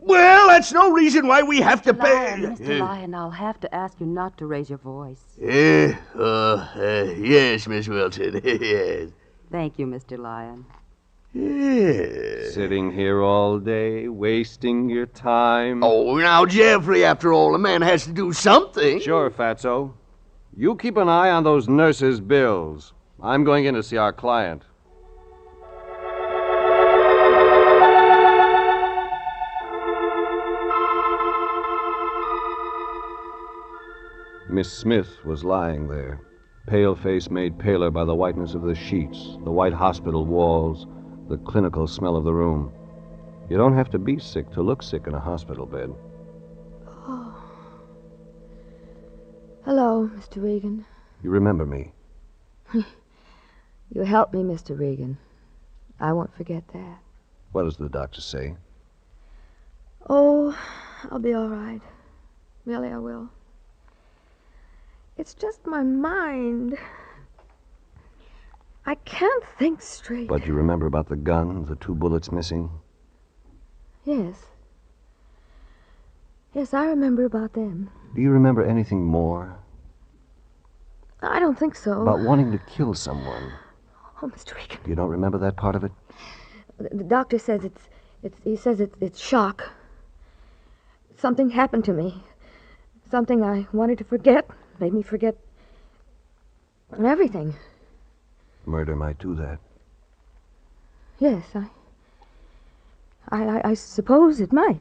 Well, that's no reason why we have to pay.
Mr. Lyon, I'll have to ask you not to raise your voice.
Yes, Miss Wilson, yes.
Thank you, Mr. Lyon.
Yeah.
Sitting here all day, wasting your time.
Oh, now, Jeffrey, after all, a man has to do something.
Sure, Fatso. You keep an eye on those nurses' bills. I'm going in to see our client. Miss Smith was lying there, pale face made paler by the whiteness of the sheets, the white hospital walls, the clinical smell of the room. You don't have to be sick to look sick in a hospital bed.
Oh. Hello, Mr. Regan.
You remember me?
You helped me, Mr. Regan. I won't forget that.
What does the doctor say?
Oh, I'll be all right. Really, I will. It's just my mind. I can't think straight.
But you remember about the gun, the 2 bullets missing?
Yes. Yes, I remember about them.
Do you remember anything more?
I don't think so.
About wanting to kill someone?
Oh, Mr. Regan.
You don't remember that part of it?
The doctor says it's shock. Something happened to me. Something I wanted to forget. Made me forget everything.
Murder might do that.
Yes, I suppose it might.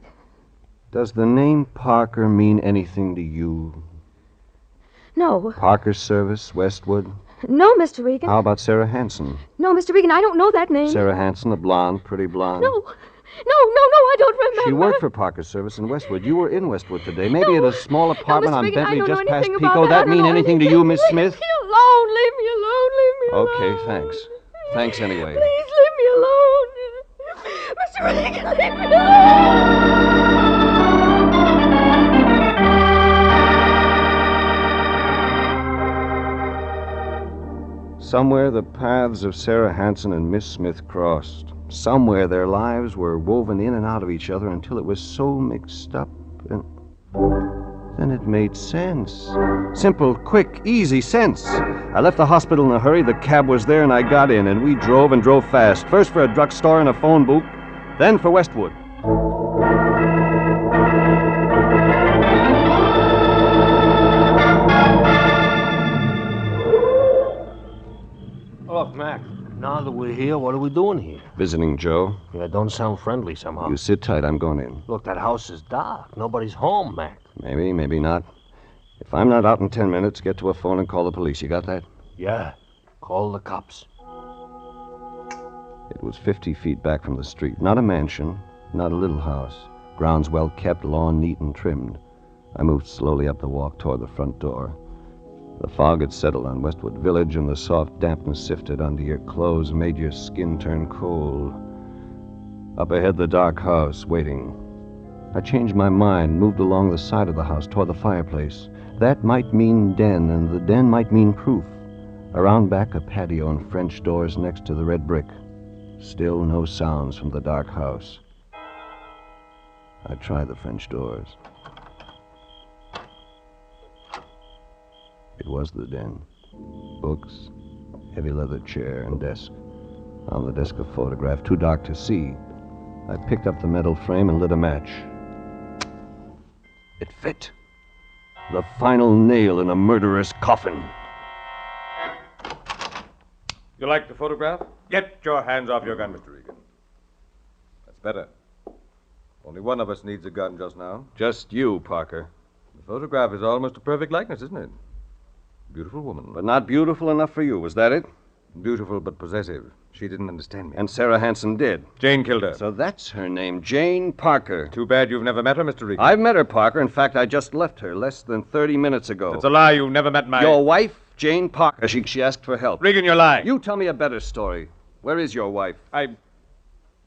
Does the name Parker mean anything to you?
No.
Parker Service, Westwood?
No, Mr. Regan.
How about Sarah Hanson?
No, Mr. Regan, I don't know that name.
Sarah Hanson, a blonde, pretty blonde.
No, I don't remember.
She worked for Parker Service in Westwood. You were in Westwood today. Maybe at a small apartment on
Regan,
Bentley just past
about
Pico. That mean anything to you, Miss Smith?
Leave me alone. Leave me alone. Leave me alone.
Okay, thanks. Thanks anyway.
Please leave me alone. Mr. Regan, leave me alone.
Somewhere the paths of Sarah Hanson and Miss Smith crossed. Somewhere their lives were woven in and out of each other until it was so mixed up, and then it made sense. Simple, quick, easy sense. I left the hospital in a hurry, the cab was there, and I got in, and we drove and drove fast. First for a drugstore and a phone booth, then for Westwood.
Look, Mac, now that we're here, what are we doing here?
Visiting Joe.
Yeah, don't sound friendly somehow.
You sit tight, I'm going in.
Look, that house is dark. Nobody's home, Mac.
Maybe, maybe not. If I'm not out in 10 minutes, get to a phone and call the police. You got that?
Yeah. Call the cops.
It was 50 feet back from the street. Not a mansion, not a little house. Grounds well kept, lawn neat and trimmed. I moved slowly up the walk toward the front door. The fog had settled on Westwood Village, and the soft dampness sifted under your clothes and made your skin turn cold. Up ahead, the dark house, waiting. I changed my mind, moved along the side of the house toward the fireplace. That might mean den, and the den might mean proof. Around back, a patio and French doors next to the red brick. Still no sounds from the dark house. I tried the French doors. It was the den. Books, heavy leather chair and desk. On the desk a photograph, too dark to see. I picked up the metal frame and lit a match. It fit. The final nail in a murderous coffin.
You like the photograph? Get your hands off your gun, Mr. Regan. That's better. Only one of us needs a gun just now.
Just you, Parker.
The photograph is almost a perfect likeness, isn't it? Beautiful woman.
But not beautiful enough for you, was that it?
Beautiful but possessive. She didn't understand me.
And Sarah Hanson did.
Jane killed her.
So that's her name, Jane Parker.
Too bad you've never met her, Mr. Regan.
I've met her, Parker. In fact, I just left her less than 30 minutes ago.
It's a lie. You never met my...
Your wife, Jane Parker. She asked for help.
Regan, you're lying.
You tell me a better story. Where is your wife?
I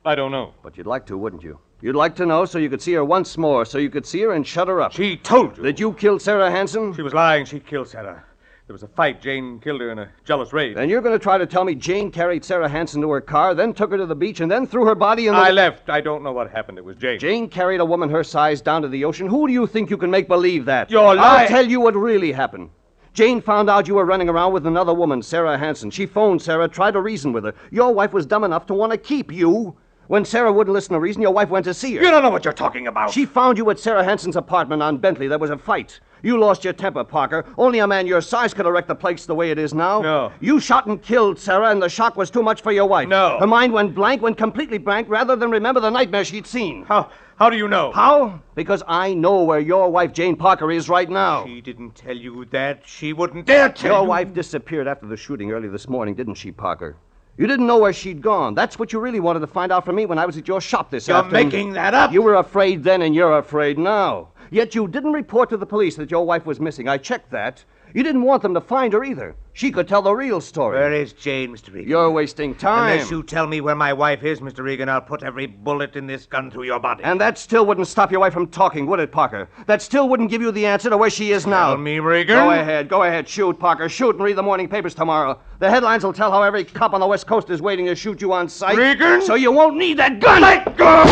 don't know.
But you'd like to, wouldn't you? You'd like to know so you could see her once more, so you could see her and shut her up.
She told you.
That you killed Sarah Hanson?
She was lying. She killed Sarah. There was a fight. Jane killed her in a jealous rage.
Then you're going to try to tell me Jane carried Sarah Hanson to her car, then took her to the beach, and then threw her body in the...
I left. I don't know what happened. It was Jane.
Jane carried a woman her size down to the ocean. Who do you think you can make believe that?
You're lying.
I'll tell you what really happened. Jane found out you were running around with another woman, Sarah Hanson. She phoned Sarah, tried to reason with her. Your wife was dumb enough to want to keep you. When Sarah wouldn't listen to reason, your wife went to see her.
You don't know what you're talking about.
She found you at Sarah Hanson's apartment on Bentley. There was a fight. You lost your temper, Parker. Only a man your size could have wrecked the place the way it is now.
No.
You shot and killed Sarah, and the shock was too much for your wife.
No.
Her mind went blank, went completely blank, rather than remember the nightmare she'd seen.
How do you know?
How? Because I know where your wife, Jane Parker, is right now.
She didn't tell you that. She wouldn't dare tell you.
Your wife disappeared after the shooting early this morning, didn't she, Parker? You didn't know where she'd gone. That's what you really wanted to find out from me when I was at your shop this afternoon.
You're making that up.
You were afraid then, and you're afraid now. Yet you didn't report to the police that your wife was missing. I checked that. You didn't want them to find her either. She could tell the real story.
Where is Jane, Mr. Regan?
You're wasting time.
Unless you tell me where my wife is, Mr. Regan, I'll put every bullet in this gun through your body.
And that still wouldn't stop your wife from talking, would it, Parker? That still wouldn't give you the answer to where she is now.
Tell me, Regan.
Go ahead. Shoot, Parker. Shoot and read the morning papers tomorrow. The headlines will tell how every cop on the West Coast is waiting to shoot you on sight.
Regan!
So you won't need that gun.
Let go!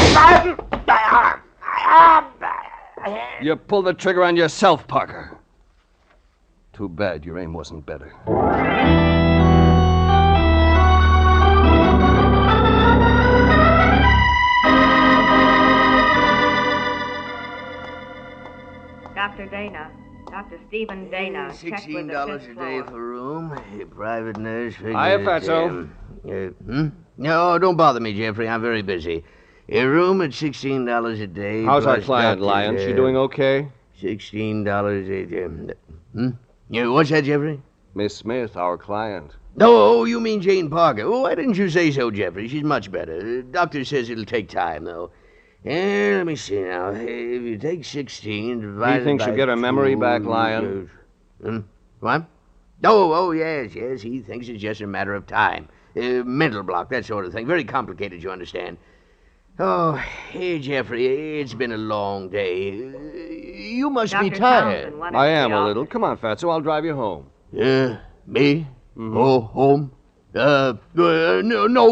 You pulled the trigger on yourself, Parker. Too bad your aim wasn't better.
Dr. Dana. Dr. Stephen Dana. Check with the
$16
fifth
a day
floor.
for room. Private nurse.
Hiya, Fatso.
No, don't bother me, Jeffrey. I'm very busy. A room at $16 a day.
How's our
plus
client,
Dr.
Lion? She doing okay?
$16 a day. Yeah, what's that, Jeffrey?
Miss Smith, our client.
Oh, you mean Jane Parker. Oh, why didn't you say so, Jeffrey? She's much better. Doctor says it'll take time, though. Let me see now. If you take 16 divided
He thinks
by
you'll get her memory
2,
back, Lion.
What? Oh, yes. He thinks it's just a matter of time. Mental block, that sort of thing. Very complicated, you understand. Oh, hey, Jeffrey, it's been a long day. You must be tired.
I am a little. Come on, Fatso, I'll drive you home.
Me? Oh, home? No,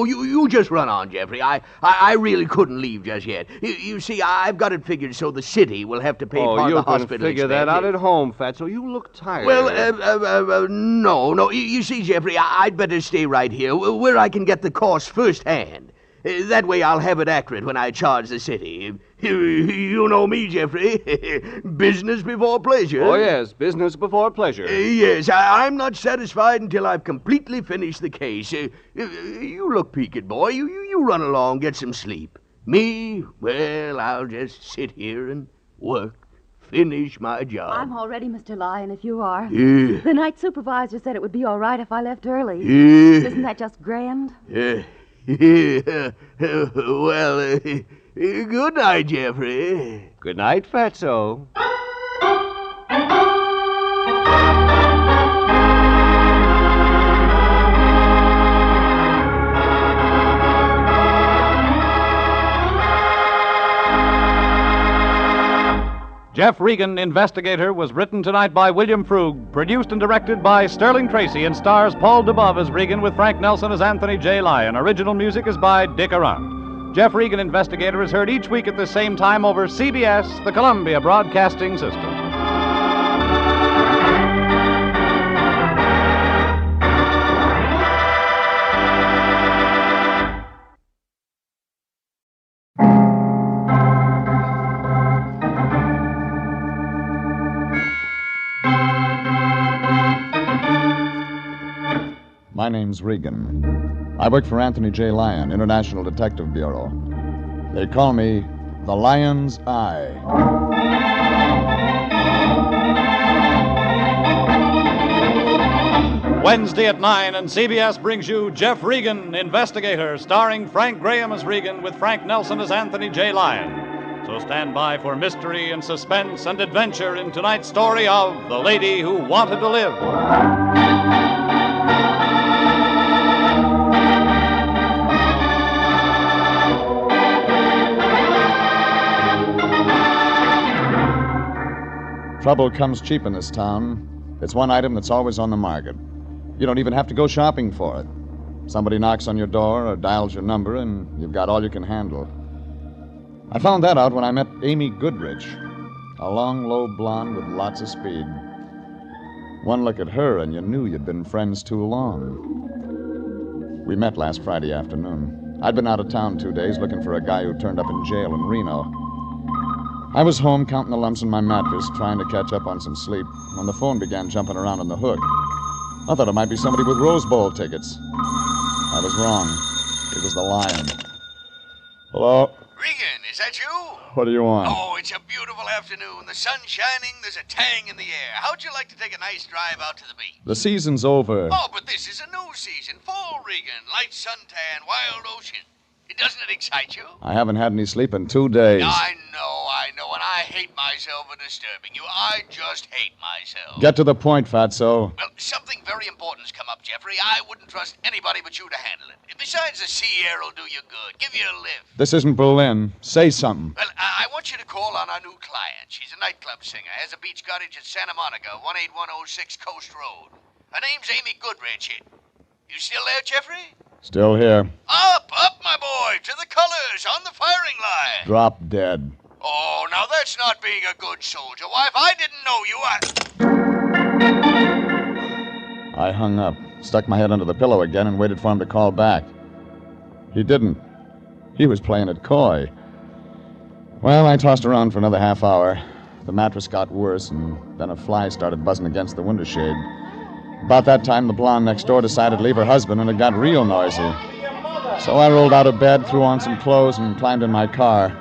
you just run on, Jeffrey. I really couldn't leave just yet. You see, I've got it figured so the city will have to pay part of the hospital.
Oh, you can figure that out at home, Fatso. You look tired.
Well, no. You see, Jeffrey, I'd better stay right here where I can get the cost firsthand. That way I'll have it accurate when I charge the city. You know me, Jeffrey. Business before pleasure.
Oh, yes, business before pleasure.
Yes, I'm not satisfied until I've completely finished the case. You look peaked, boy. You run along, get some sleep. Me, well, I'll just sit here and work. Finish my job.
I'm all ready, Mr. Lyon, if you are.
Yeah.
The night supervisor said it would be all right if I left early.
Yeah.
Isn't that just grand?
Well, good night, Jeffrey.
Good night, Fatso.
Jeff Regan, Investigator, was written tonight by William Frug, produced and directed by Sterling Tracy, and stars Paul DeBove as Regan with Frank Nelson as Anthony J. Lyon. Original music is by Dick Arant. Jeff Regan, Investigator, is heard each week at the same time over CBS, the Columbia Broadcasting System.
My name's Regan. I work for Anthony J. Lyon, International Detective Bureau. They call me the Lion's Eye.
Wednesday at 9, and CBS brings you Jeff Regan, Investigator, starring Frank Graham as Regan with Frank Nelson as Anthony J. Lyon. So stand by for mystery and suspense and adventure in tonight's story of The Lady Who Wanted to Live.
Trouble comes cheap in this town. It's one item that's always on the market. You don't even have to go shopping for it. Somebody knocks on your door or dials your number, and you've got all you can handle. I found that out when I met Amy Goodrich, a long, low blonde with lots of speed. One look at her, and you knew you'd been friends too long. We met last Friday afternoon. I'd been out of town 2 days looking for a guy who turned up in jail in Reno. I was home counting the lumps in my mattress, trying to catch up on some sleep, when the phone began jumping around on the hook. I thought it might be somebody with Rose Bowl tickets. I was wrong. It was the Lion. Hello?
Regan, is that you?
What do you want?
Oh, it's a beautiful afternoon. The sun's shining. There's a tang in the air. How'd you like to take a nice drive out to the beach?
The season's over.
Oh, but this is a new season. Fall, Regan. Light suntan, wild ocean. Doesn't it excite you?
I haven't had any sleep in 2 days.
I know, and I hate myself for disturbing you. I just hate myself.
Get to the point, Fatso.
Well, something very important's come up, Jeffrey. I wouldn't trust anybody but you to handle it. Besides, the sea air will do you good. Give you a lift.
This isn't Berlin. Say something.
Well, I want you to call on our new client. She's a nightclub singer, has a beach cottage at Santa Monica, 18106 Coast Road. Her name's Amy Goodrich. You still there, Jeffrey?
Still here.
Up, my boy, to the colors, on the firing line.
Drop dead.
Oh, now that's not being a good soldier. Why, if I didn't know you,
I hung up, stuck my head under the pillow again, and waited for him to call back. He didn't. He was playing it coy. Well, I tossed around for another half hour. The mattress got worse, and then a fly started buzzing against the window shade. About that time, the blonde next door decided to leave her husband, and it got real noisy. So I rolled out of bed, threw on some clothes, and climbed in my car.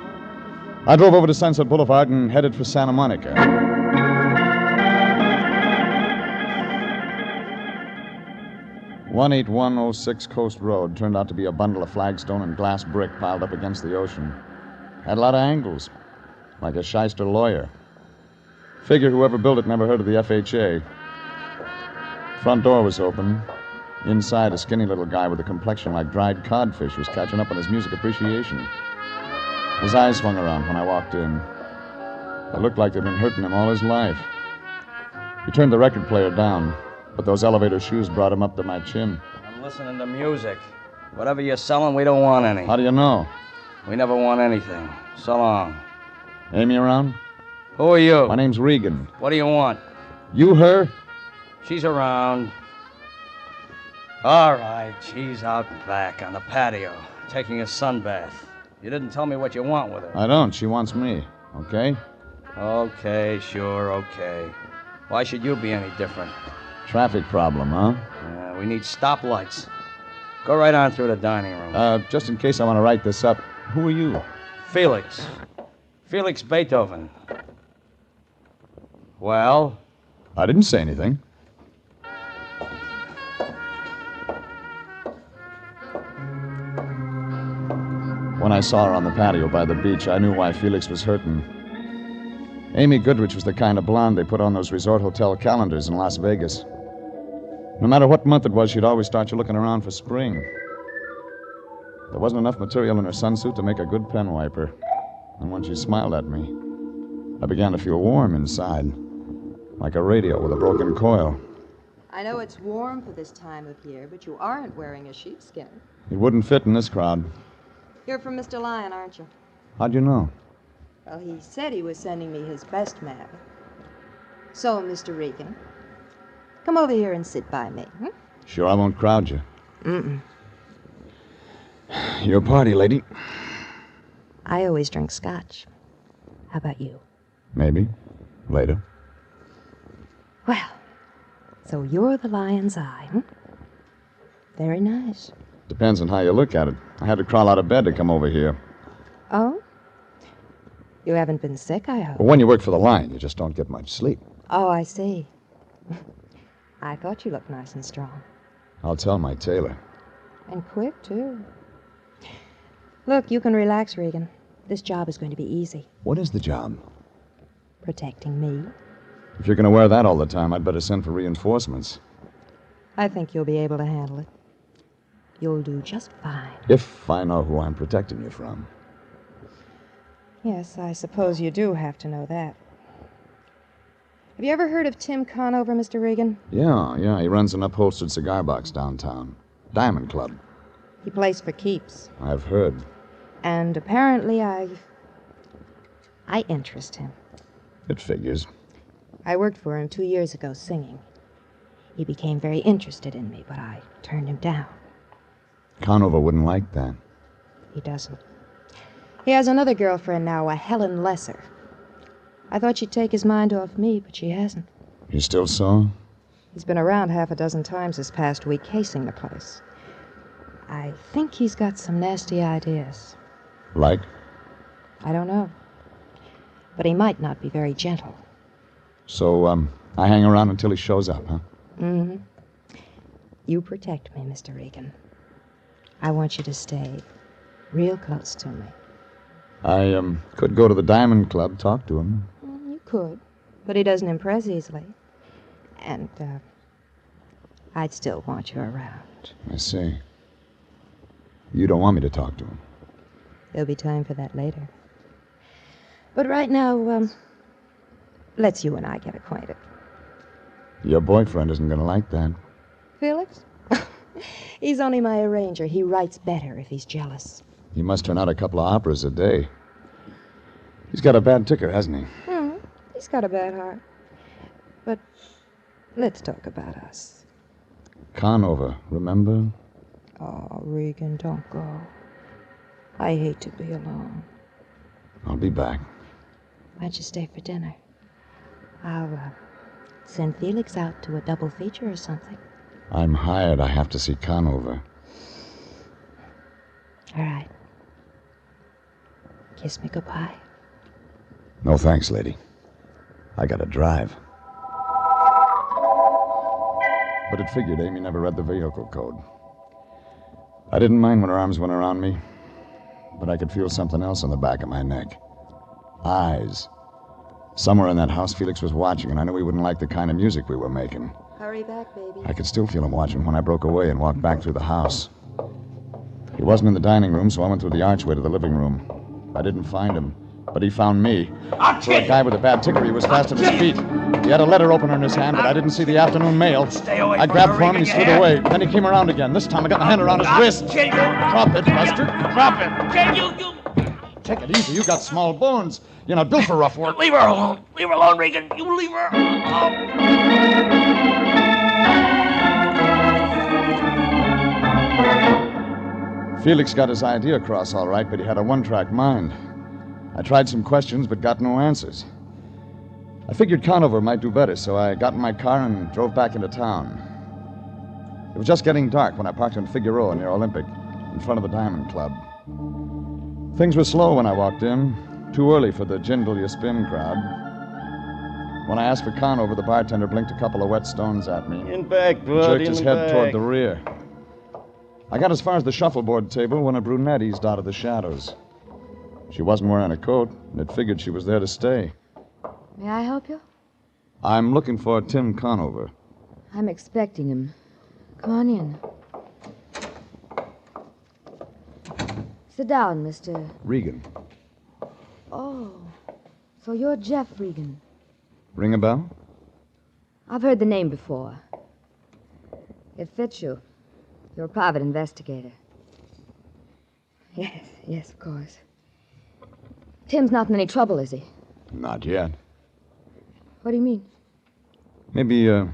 I drove over to Sunset Boulevard and headed for Santa Monica. 18106 Coast Road turned out to be a bundle of flagstone and glass brick piled up against the ocean. Had a lot of angles, like a shyster lawyer. Figure whoever built it never heard of the FHA. Front door was open. Inside, a skinny little guy with a complexion like dried codfish was catching up on his music appreciation. His eyes swung around when I walked in. It looked like they'd been hurting him all his life. He turned the record player down, but those elevator shoes brought him up to my chin.
I'm listening to music. Whatever you're selling, we don't want any.
How do you know?
We never want anything. So long.
Amy around?
Who are you?
My name's Regan.
What do you want?
You her?
She's around. All right, she's out back on the patio, taking a sunbath. You didn't tell me what you want with her.
I don't. She wants me. Okay?
Okay, sure, okay. Why should you be any different?
Traffic problem, huh?
We need stoplights. Go right on through the dining room.
Just in case I want to write this up, who are you?
Felix. Felix Beethoven. Well?
I didn't say anything. When I saw her on the patio by the beach, I knew why Felix was hurting. Amy Goodrich was the kind of blonde they put on those resort hotel calendars in Las Vegas. No matter what month it was, she'd always start you looking around for spring. There wasn't enough material in her sunsuit to make a good pen wiper. And when she smiled at me, I began to feel warm inside, like a radio with a broken coil.
I know it's warm for this time of year, but you aren't wearing a sheepskin.
It wouldn't fit in this crowd.
You're from Mr. Lyon, aren't you?
How'd you know?
Well, he said he was sending me his best map. So, Mr. Regan, come over here and sit by me.
Sure I won't crowd you.
Mm-mm.
Your party, lady.
I always drink scotch. How about you?
Maybe. Later.
Well, so you're the lion's eye, Very nice.
Depends on how you look at it. I had to crawl out of bed to come over here.
Oh? You haven't been sick, I hope?
Well, when you work for the Lion, you just don't get much sleep.
Oh, I see. I thought you looked nice and strong.
I'll tell my tailor.
And quick, too. Look, you can relax, Regan. This job is going to be easy.
What is the job?
Protecting me.
If you're going to wear that all the time, I'd better send for reinforcements.
I think you'll be able to handle it. You'll do just fine.
If I know who I'm protecting you from.
Yes, I suppose you do have to know that. Have you ever heard of Tim Conover, Mr. Regan?
Yeah. He runs an upholstered cigar box downtown. Diamond Club.
He plays for keeps.
I've heard.
And apparently I interest him.
It figures.
I worked for him 2 years ago singing. He became very interested in me, but I turned him down.
Conover wouldn't like that.
He doesn't. He has another girlfriend now, a Helen Lesser. I thought she'd take his mind off me, but she hasn't.
You still sore?
He's been around half a dozen times this past week, casing the place. I think he's got some nasty ideas.
Like?
I don't know. But he might not be very gentle.
So, I hang around until he shows up, huh?
Mm-hmm. You protect me, Mr. Regan. I want you to stay real close to me.
I, could go to the Diamond Club, talk to him.
You could, but he doesn't impress easily. And, I'd still want you around.
I see. You don't want me to talk to him.
There'll be time for that later. But right now, let's you and I get acquainted.
Your boyfriend isn't going to like that.
Felix? He's only my arranger. He writes better if he's jealous.
He must turn out a couple of operas a day. He's got a bad ticker, hasn't he?
He's got a bad heart. But let's talk about us.
Conover, remember?
Oh, Regan, don't go. I hate to be alone.
I'll be back.
Why'd you stay for dinner? I'll send Felix out to a double feature or something.
I'm hired. I have to see Conover.
All right. Kiss me goodbye.
No thanks, lady. I gotta drive. But it figured Amy never read the vehicle code. I didn't mind when her arms went around me, but I could feel something else on the back of my neck. Eyes. Somewhere in that house, Felix was watching, and I knew he wouldn't like the kind of music we were making.
Hurry back, baby.
I could still feel him watching when I broke away and walked back through the house. He wasn't in the dining room, so I went through the archway to the living room. I didn't find him, but he found me. For a guy with a bad ticker, he was fast on his feet. He had a letter opener in his hand, but I didn't see the afternoon mail. I grabbed for him and he slid away. Then he came around again. This time I got my hand around his wrist. Drop it, Buster. Drop it. Take it easy. You got small bones. You're not built for rough work.
Leave her alone. Leave her alone, Regan. You leave her alone.
Felix got his idea across all right, but he had a one-track mind. I tried some questions, but got no answers. I figured Conover might do better, so I got in my car and drove back into town. It was just getting dark when I parked in Figueroa near Olympic, in front of the Diamond Club. Things were slow when I walked in, too early for the Jingle You Spin crowd. When I asked for Conover, the bartender blinked a couple of wet stones at me.
In back, bud.
Jerked his head toward the rear. I got as far as the shuffleboard table when a brunette eased out of the shadows. She wasn't wearing a coat, and it figured she was there to stay.
May I help you?
I'm looking for Tim Conover.
I'm expecting him. Come on in. Sit down, Mr.
Regan.
Oh, so you're Jeff Regan.
Ring a bell?
I've heard the name before. It fits you. You're a private investigator. Yes, of course. Tim's not in any trouble, is he?
Not yet.
What do you mean?
Maybe I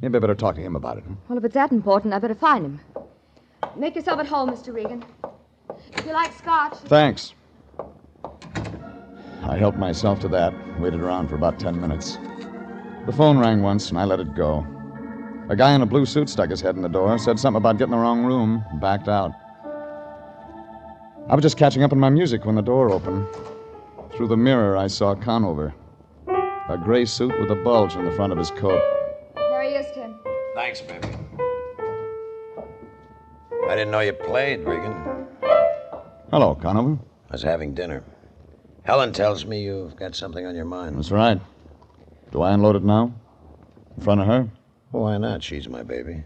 better talk to him about it. Huh?
Well, if it's that important, I better find him. Make yourself at home, Mr. Regan. If you like scotch...
Thanks. I helped myself to that, waited around for about 10 minutes. The phone rang once, and I let it go. A guy in a blue suit stuck his head in the door, said something about getting the wrong room, and backed out. I was just catching up on my music when the door opened. Through the mirror, I saw Conover. A gray suit with a bulge in the front of his coat.
There he is, Tim.
Thanks, baby. I didn't know you played, Regan.
Hello, Conover.
I was having dinner. Helen tells me you've got something on your mind.
That's right. Do I unload it now? In front of her?
Why not? She's my baby.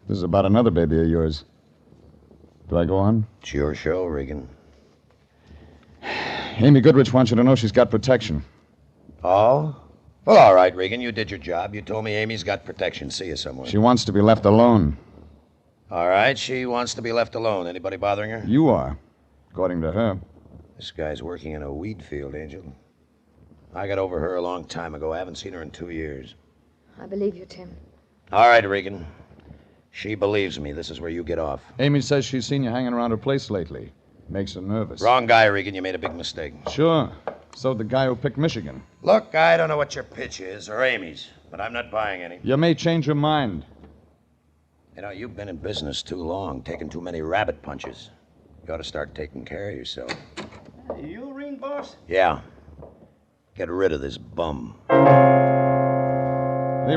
This is about another baby of yours. Do I go on?
It's your show, Regan.
Amy Goodrich wants you to know she's got protection.
Oh? Well, all right, Regan. You did your job. You told me Amy's got protection. See you somewhere.
She wants to be left alone.
All right, she wants to be left alone. Anybody bothering her?
You are, according to her.
This guy's working in a weed field, Angel. I got over her a long time ago. I haven't seen her in 2 years.
I believe you, Tim.
All right, Regan. She believes me. This is where you get off.
Amy says she's seen you hanging around her place lately. Makes her nervous.
Wrong guy, Regan. You made a big mistake.
Sure. So the guy who picked Michigan.
Look, I don't know what your pitch is, or Amy's, but I'm not buying any.
You may change your mind.
You know, you've been in business too long, taking too many rabbit punches. You ought to start taking care of yourself.
You ring, boss?
Yeah. Get rid of this bum.
They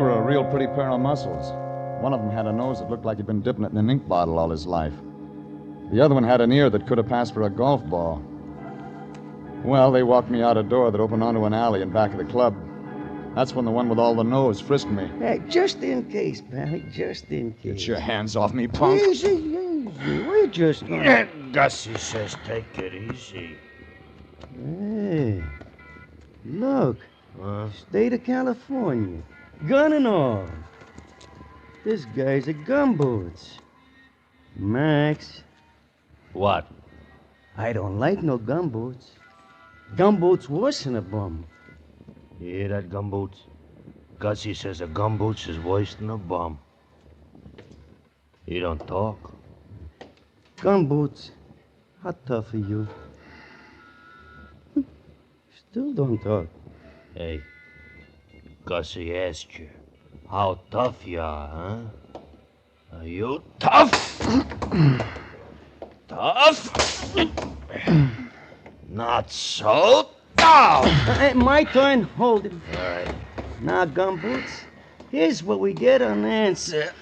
were a real pretty pair of muscles. One of them had a nose that looked like he'd been dipping it in an ink bottle all his life. The other one had an ear that could have passed for a golf ball. Well, they walked me out a door that opened onto an alley in back of the club. That's when the one with all the nose frisked me.
Hey, just in case, Pally, just in case.
Get your hands off me, punk.
Easy, easy. We're just gonna... Gussie says take it easy. Hey, look. State of California. Gun and all. This guy's a gumboots. Max. What? I don't like no gumboots. Gumboots worse than a bum. You hear that, gumboots? Gussie says a gumboots is worse than a bum. You don't talk. Gumboots, how tough are you? Still don't talk. Hey,
Gussie asked you how tough you are, huh? Are you tough? Tough? Not so tough.
Hey, my turn. Hold it.
All right.
Now, Gumboots, here's what we get on answer.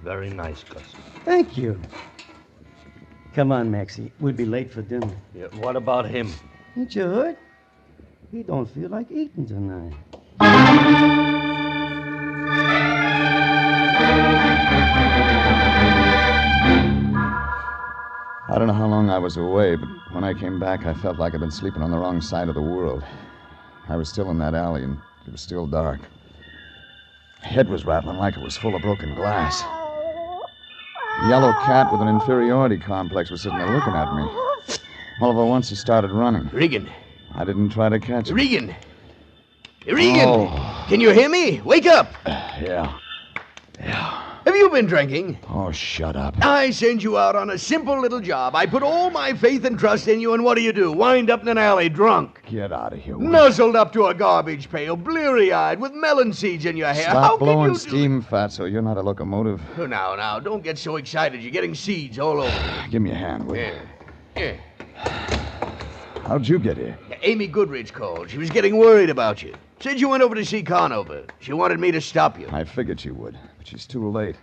Very nice, Gussie.
Thank you. Come on, Maxie. We'll be late for dinner.
Yeah, what about him?
Ain't you heard? He don't feel like eating tonight.
I don't know how long I was away, but when I came back, I felt like I'd been sleeping on the wrong side of the world. I was still in that alley, and it was still dark. My head was rattling like it was full of broken glass. The yellow cat with an inferiority complex was sitting there looking at me. All of at once, he started running.
Regan.
I didn't try to catch him.
Regan! Regan!
Oh.
Can you hear me? Wake up!
Yeah.
Have you been drinking?
Oh, shut up.
I sent you out on a simple little job. I put all my faith and trust in you, and what do? Wind up in an alley drunk.
Get out of here.
Nuzzled up to a garbage pail, bleary-eyed, with melon seeds in your hair. How
Stop
can
blowing
you
steam, Fatso. You're not a locomotive.
do... Now, don't get so excited. You're getting seeds all over.
Give me a hand, will you?
Here.
How'd you get here?
Amy Goodrich called. She was getting worried about you. Said you went over to see Conover. She wanted me to stop you.
I figured she would, but she's too late.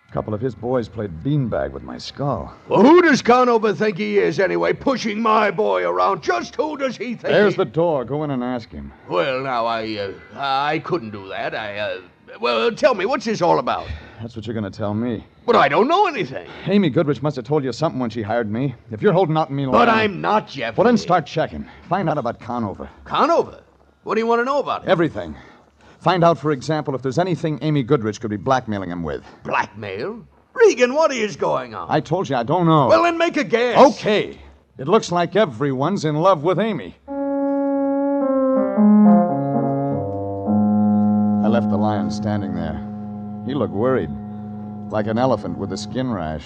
A couple of his boys played beanbag with my skull.
Well, who does Conover think he is, anyway, pushing my boy around? Just who does he think
There's the door. Go in and ask him.
Well, now, I couldn't do that. Well, tell me, what's this all about?
That's what you're going to tell me.
But I don't know anything.
Amy Goodrich must have told you something when she hired me. If you're holding out on me...
But I'm not, Jeff.
Well, then start checking. Find out about Conover.
Conover? What do you want to know about him?
Everything. Find out, for example, if there's anything Amy Goodrich could be blackmailing him with.
Blackmail? Regan, what is going on?
I told you I don't know.
Well, then make a guess.
Okay. It looks like everyone's in love with Amy. I left the lion standing there. He looked worried, like an elephant with a skin rash.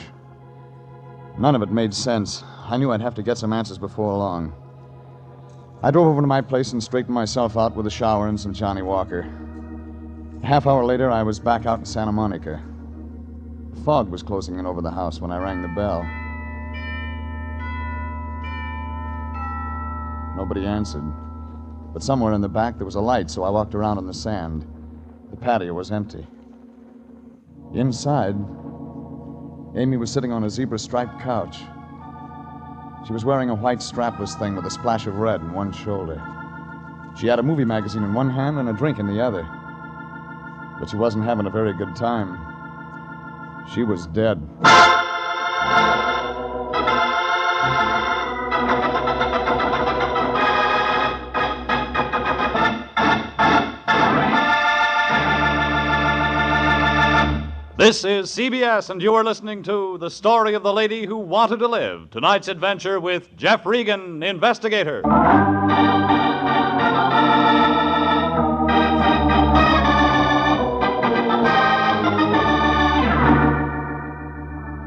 None of it made sense. I knew I'd have to get some answers before long. I drove over to my place and straightened myself out with a shower and some Johnny Walker. A half hour later, I was back out in Santa Monica. The fog was closing in over the house when I rang the bell. Nobody answered. But somewhere in the back there was a light, so I walked around on the sand. The patio was empty. Inside, Amy was sitting on a zebra-striped couch. She was wearing a white strapless thing with a splash of red in one shoulder. She had a movie magazine in one hand and a drink in the other. But she wasn't having a very good time. She was dead.
This is CBS, and you are listening to The Story of the Lady Who Wanted to Live. Tonight's adventure with Jeff Regan, Investigator.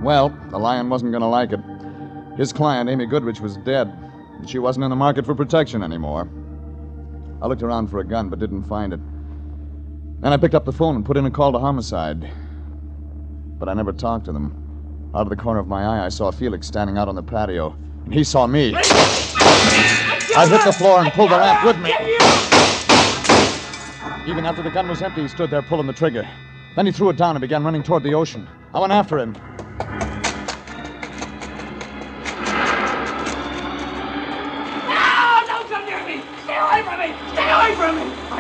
Well, the lion wasn't going to like it. His client, Amy Goodrich, was dead, and she wasn't in the market for protection anymore. I looked around for a gun, but didn't find it. Then I picked up the phone and put in a call to homicide. But I never talked to them. Out of the corner of my eye, I saw Felix standing out on the patio, and he saw me. I hit the floor and pulled the ramp with me. Even after the gun was empty, he stood there pulling the trigger. Then he threw it down and began running toward the ocean. I went after him.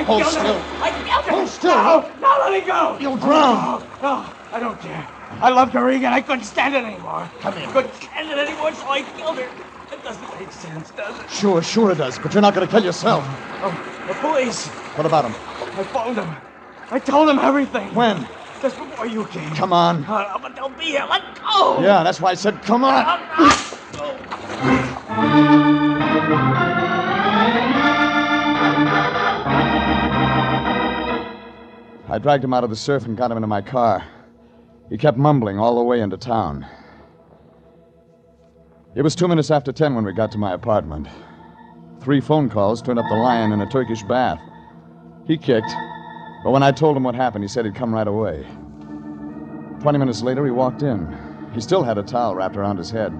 Hold still. Hold still.
No, let me go.
You'll drown.
No, I don't care. I loved her, Regan. I couldn't stand it anymore. Come here. I couldn't stand it anymore, so I killed her. That doesn't make sense, does it?
Sure it does, but you're not going to kill yourself.
Oh, the police.
What about him?
I phoned them. I told them everything.
When?
Just before you came.
Come on.
But they'll be here. Let go.
Yeah, that's why I said come on. I dragged him out of the surf and got him into my car. He kept mumbling all the way into town. It was 2 minutes after 10 when we got to my apartment. 3 phone calls turned up the Lion in a Turkish bath. He kicked, but when I told him what happened, he said he'd come right away. 20 minutes later, he walked in. He still had a towel wrapped around his head.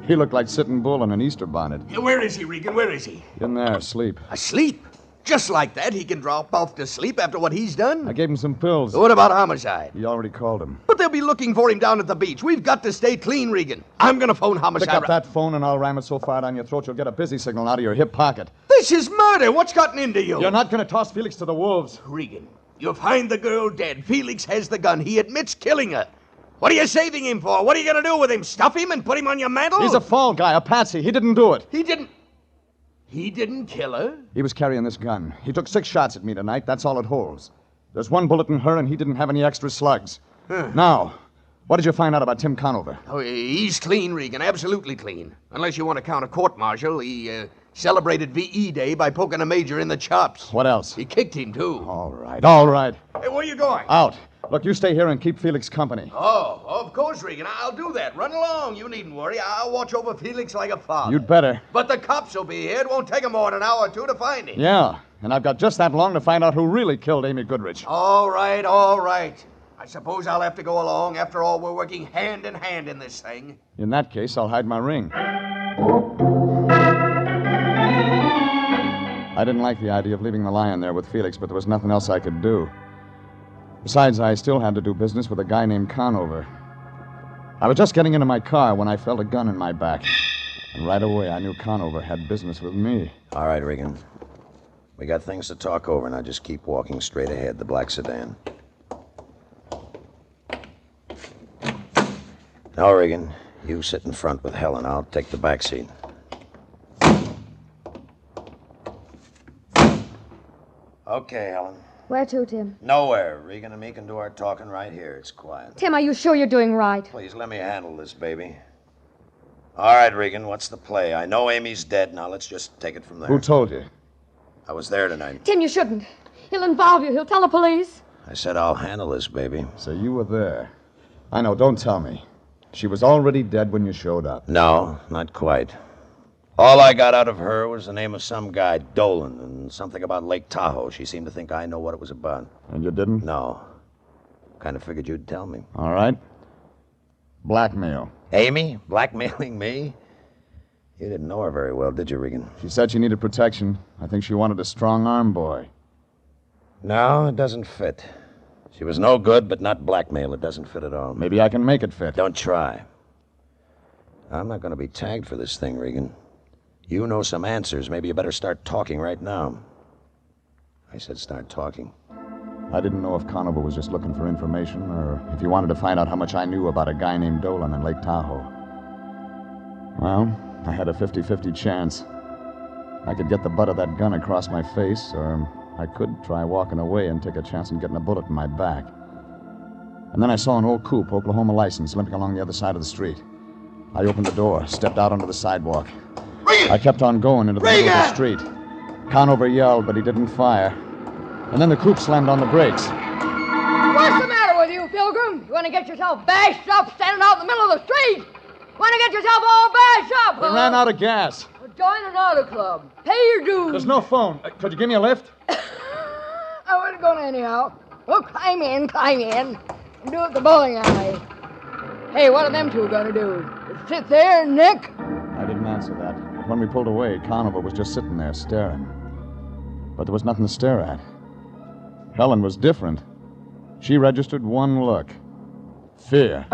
He looked like Sitting Bull in an Easter bonnet.
Where is he, Regan? Where is he?
In there, asleep.
Asleep? Just like that, he can drop off to sleep after what he's done?
I gave him some pills.
What about homicide?
He already called him.
But they'll be looking for him down at the beach. We've got to stay clean, Regan. I'm going to phone homicide.
Pick up that phone and I'll ram it so far down your throat you'll get a busy signal out of your hip pocket.
This is murder. What's gotten into you?
You're not going to toss Felix to the wolves.
Regan, you find the girl dead. Felix has the gun. He admits killing her. What are you saving him for? What are you going to do with him? Stuff him and put him on your mantle?
He's a fall guy, a patsy. He didn't do it.
He didn't kill her?
He was carrying this gun. He took 6 shots at me tonight. That's all it holds. There's 1 bullet in her, and he didn't have any extra slugs. Now, what did you find out about Tim Conover?
Oh, he's clean, Regan. Absolutely clean. Unless you want to count a court-martial. He celebrated V.E. Day by poking a major in the chops.
What else?
He kicked him, too.
All right.
Hey, where are you going?
Out. Look, you stay here and keep Felix company.
Oh, of course, Regan. I'll do that. Run along. You needn't worry. I'll watch over Felix like a father.
You'd better.
But the cops will be here. It won't take them more than an hour or 2 to find him.
Yeah, and I've got just that long to find out who really killed Amy Goodrich.
All right. I suppose I'll have to go along. After all, we're working hand in hand in this thing.
In that case, I'll hide my ring. I didn't like the idea of leaving the Lion there with Felix, but there was nothing else I could do. Besides, I still had to do business with a guy named Conover. I was just getting into my car when I felt a gun in my back. And right away, I knew Conover had business with me.
All right, Regan. We got things to talk over, now just keep walking straight ahead, the black sedan. Now, Regan, you sit in front with Helen. I'll take the back seat. Okay, Helen.
Where to, Tim?
Nowhere. Regan and me can do our talking right here. It's quiet.
Tim, are you sure you're doing right?
Please, let me handle this, baby. All right, Regan, what's the play? I know Amy's dead. Now, let's just take it from there.
Who told you?
I was there tonight.
Tim, you shouldn't. He'll involve you. He'll tell the police.
I said I'll handle this, baby.
So you were there. I know, don't tell me. She was already dead when you showed up.
No, not quite. All I got out of her was the name of some guy, Dolan, and something about Lake Tahoe. She seemed to think I know what it was about.
And you didn't?
No. Kind of figured you'd tell me.
All right. Blackmail.
Amy? Blackmailing me? You didn't know her very well, did you, Regan?
She said she needed protection. I think she wanted a strong-arm boy.
No, it doesn't fit. She was no good, but not blackmail. It doesn't fit at all.
Maybe I can make it fit.
Don't try. I'm not going to be tagged for this thing, Regan. You know some answers. Maybe you better start talking right now. I said start talking.
I didn't know if Conover was just looking for information or if he wanted to find out how much I knew about a guy named Dolan in Lake Tahoe. Well, I had a 50-50 chance. I could get the butt of that gun across my face, or I could try walking away and take a chance on getting a bullet in my back. And then I saw an old coupe, Oklahoma license, limping along the other side of the street. I opened the door, stepped out onto the sidewalk. I kept on going into the middle of the street. Conover yelled, but he didn't fire. And then the coupe slammed on the brakes.
What's the matter with you, Pilgrim? You want to get yourself bashed up standing out in the middle of the street? Want to get yourself all bashed up,
We ran out of gas.
Well, join an auto club. Pay your dues.
There's no phone. Could you give me a lift?
I wasn't going anyhow. Well, climb in. And do it at the bowling alley. Hey, what are them two going to do? Just sit there, Nick?
I didn't answer that. But when we pulled away, Conover was just sitting there staring. But there was nothing to stare at. Helen was different. She registered one look. Fear.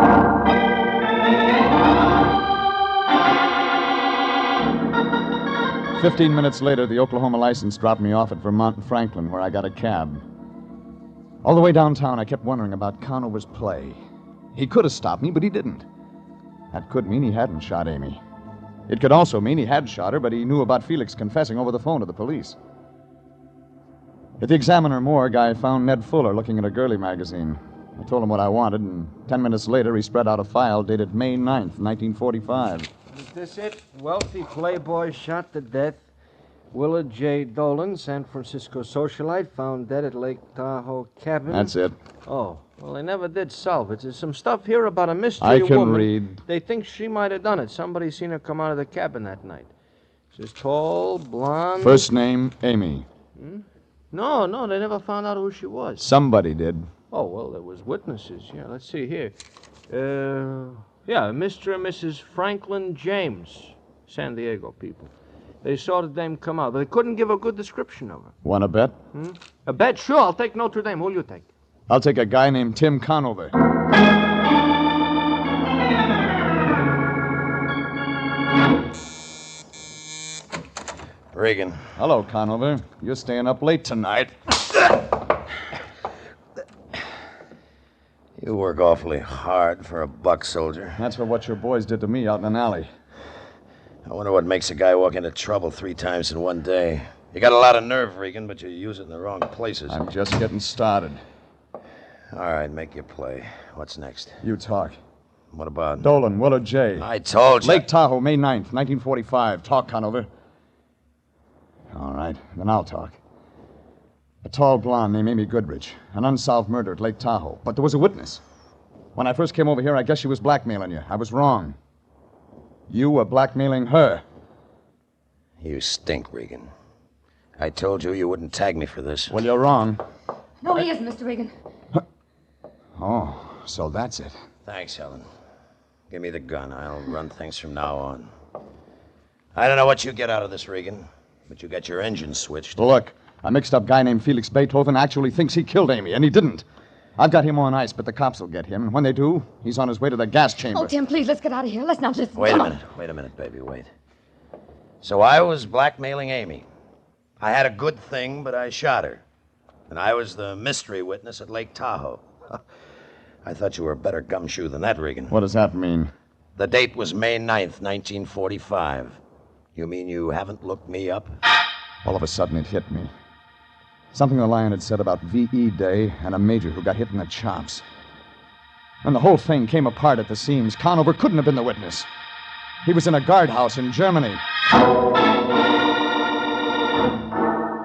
15 minutes later, the Oklahoma license dropped me off at Vermont and Franklin, where I got a cab. All the way downtown, I kept wondering about Conover's play. He could have stopped me, but he didn't. That could mean he hadn't shot Amy. It could also mean he had shot her, but he knew about Felix confessing over the phone to the police. At the Examiner morgue, I found Ned Fuller looking at a girly magazine. I told him what I wanted, and 10 minutes later, he spread out a file dated May 9th, 1945.
Is this it? Wealthy playboy shot to death. Willard J. Dolan, San Francisco socialite, found dead at Lake Tahoe cabin.
That's it.
Oh,
Well, they never did solve it. There's some stuff here about a mystery
I can
woman.
read.
They think she might have done it. Somebody seen her come out of the cabin that night. She's tall, blonde.
First name, Amy.
No, they never found out who she was.
Somebody did.
Oh, well, there was witnesses. Yeah, let's see here. Yeah, Mr. and Mrs. Franklin James, San Diego people. They saw the dame come out, but they couldn't give a good description of her.
Want to bet?
A bet? Sure, I'll take Notre Dame. Who'll you take?
I'll take a guy named Tim Conover.
Regan.
Hello, Conover. You're staying up late tonight.
You work awfully hard for a buck soldier.
That's for what your boys did to me out in an alley.
I wonder what makes a guy walk into trouble 3 times in one day. You got a lot of nerve, Regan, but you use it in the wrong places.
I'm just getting started.
All right, make your play. What's next?
You talk.
What about?
Dolan, Willard J.
I told you.
Lake Tahoe, May 9th, 1945. Talk, Conover. All right, then I'll talk. A tall blonde named Amy Goodrich. An unsolved murder at Lake Tahoe. But there was a witness. When I first came over here, I guess she was blackmailing you. I was wrong. You were blackmailing her.
You stink, Regan. I told you you wouldn't tag me for this.
Well, you're wrong.
No, he isn't, Mr. Regan.
Oh, so that's it.
Thanks, Helen. Give me the gun. I'll run things from now on. I don't know what you get out of this, Regan, but you got your engine switched.
Look, a mixed-up guy named Felix Beethoven actually thinks he killed Amy, and he didn't. I've got him on ice, but the cops will get him, and when they do, he's on his way to the gas chamber.
Oh, Tim, please, let's get out of here. Let's not listen.
Wait a minute, baby, wait. So I was blackmailing Amy. I had a good thing, but I shot her. And I was the mystery witness at Lake Tahoe. I thought you were a better gumshoe than that, Regan.
What does that mean?
The date was May 9th, 1945. You mean you haven't looked me up?
All of a sudden, it hit me. Something the Lion had said about V.E. Day and a major who got hit in the chops. And the whole thing came apart at the seams. Conover couldn't have been the witness. He was in a guardhouse in Germany.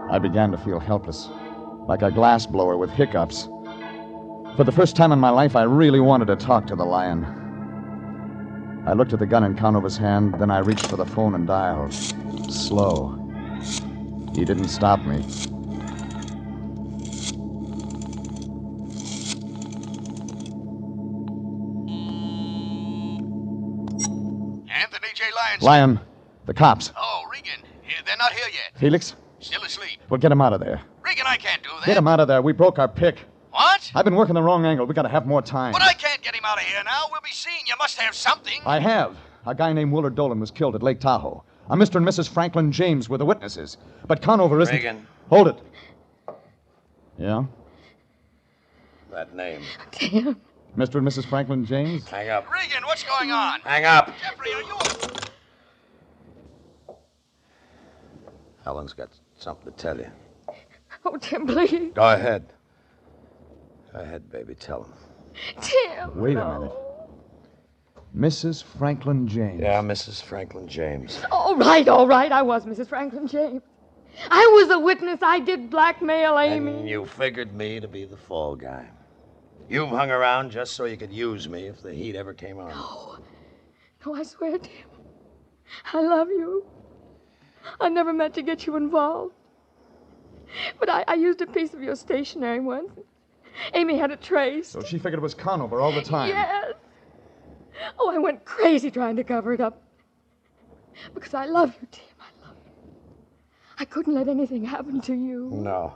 I began to feel helpless, like a glassblower with hiccups. For the first time in my life, I really wanted to talk to the Lion. I looked at the gun in Conover's hand, then I reached for the phone and dialed. Slow. He didn't stop me.
Anthony J. Lyons.
Lion, the cops.
Oh, Regan. They're not here yet.
Felix?
Still asleep.
Well, get him out of there.
Regan, I can't do that.
Get him out of there. We broke our pick.
What?
I've been working the wrong angle. We gotta have more time.
But I can't get him out of here now. We'll be seen. You must have something.
I have. A guy named Willard Dolan was killed at Lake Tahoe. A Mr. and Mrs. Franklin James were the witnesses. But Conover isn't...
Regan.
Hold it. Yeah?
That name.
Tim.
Mr. and Mrs. Franklin James?
Hang up.
Regan, what's going on?
Hang up.
Jeffrey, are you...
Helen's got something to tell you.
Oh, Tim, please.
Go ahead. Go ahead, baby. Tell him.
Tim.
Wait a minute. Mrs. Franklin James.
Yeah, Mrs. Franklin James.
All right. I was Mrs. Franklin James. I was a witness. I did blackmail Amy.
And you figured me to be the fall guy. You've hung around just so you could use me if the heat ever came on.
No, I swear, Tim. I love you. I never meant to get you involved. But I used a piece of your stationery once. Amy had it traced.
So she figured it was Conover all the time.
Yes. Oh, I went crazy trying to cover it up. Because I love you, Tim. I love you. I couldn't let anything happen to you.
No.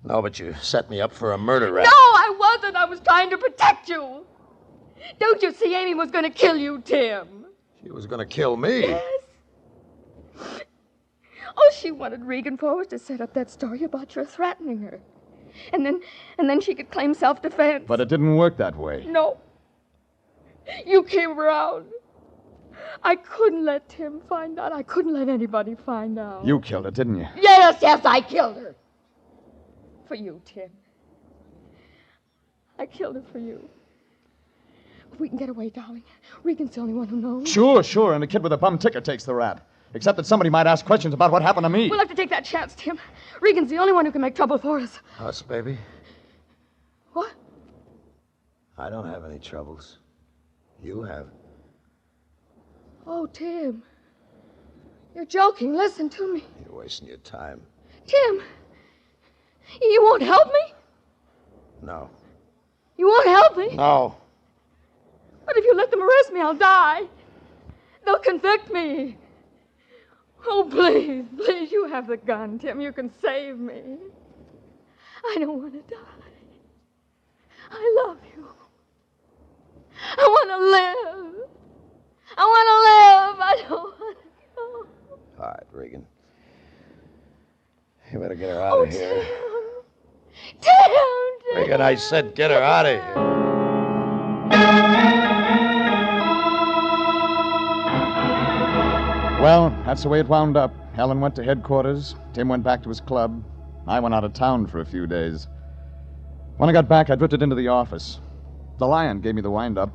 No, but you set me up for a murder rap.
No, I wasn't. I was trying to protect you. Don't you see Amy was going to kill you, Tim?
She was going to kill me.
Yes. Oh, she wanted Regan Forrest to set up that story about your threatening her. And then she could claim self-defense.
But it didn't work that way.
No. You came around. I couldn't let Tim find out. I couldn't let anybody find out.
You killed her, didn't you?
Yes, I killed her. For you, Tim. I killed her for you. But we can get away, darling. Regan's the only one who knows.
Sure, and the kid with a bum ticket takes the rap. Except that somebody might ask questions about what happened to me.
We'll have to take that chance, Tim. Regan's the only one who can make trouble for us.
Us, baby?
What?
I don't have any troubles. You have.
Oh, Tim. You're joking. Listen to me.
You're wasting your time.
Tim, you won't help me?
No.
You won't help me?
No.
But if you let them arrest me, I'll die. They'll convict me. Oh, please, please, you have the gun, Tim. You can save me. I don't want to die. I love you. I want to live. I want to live. I don't want to go.
All right, Regan. You better get her out of here.
Tim!
Regan, I said get her out of here.
Well, that's the way it wound up. Helen went to headquarters. Tim went back to his club. I went out of town for a few days. When I got back, I drifted into the office. The Lion gave me the wind-up.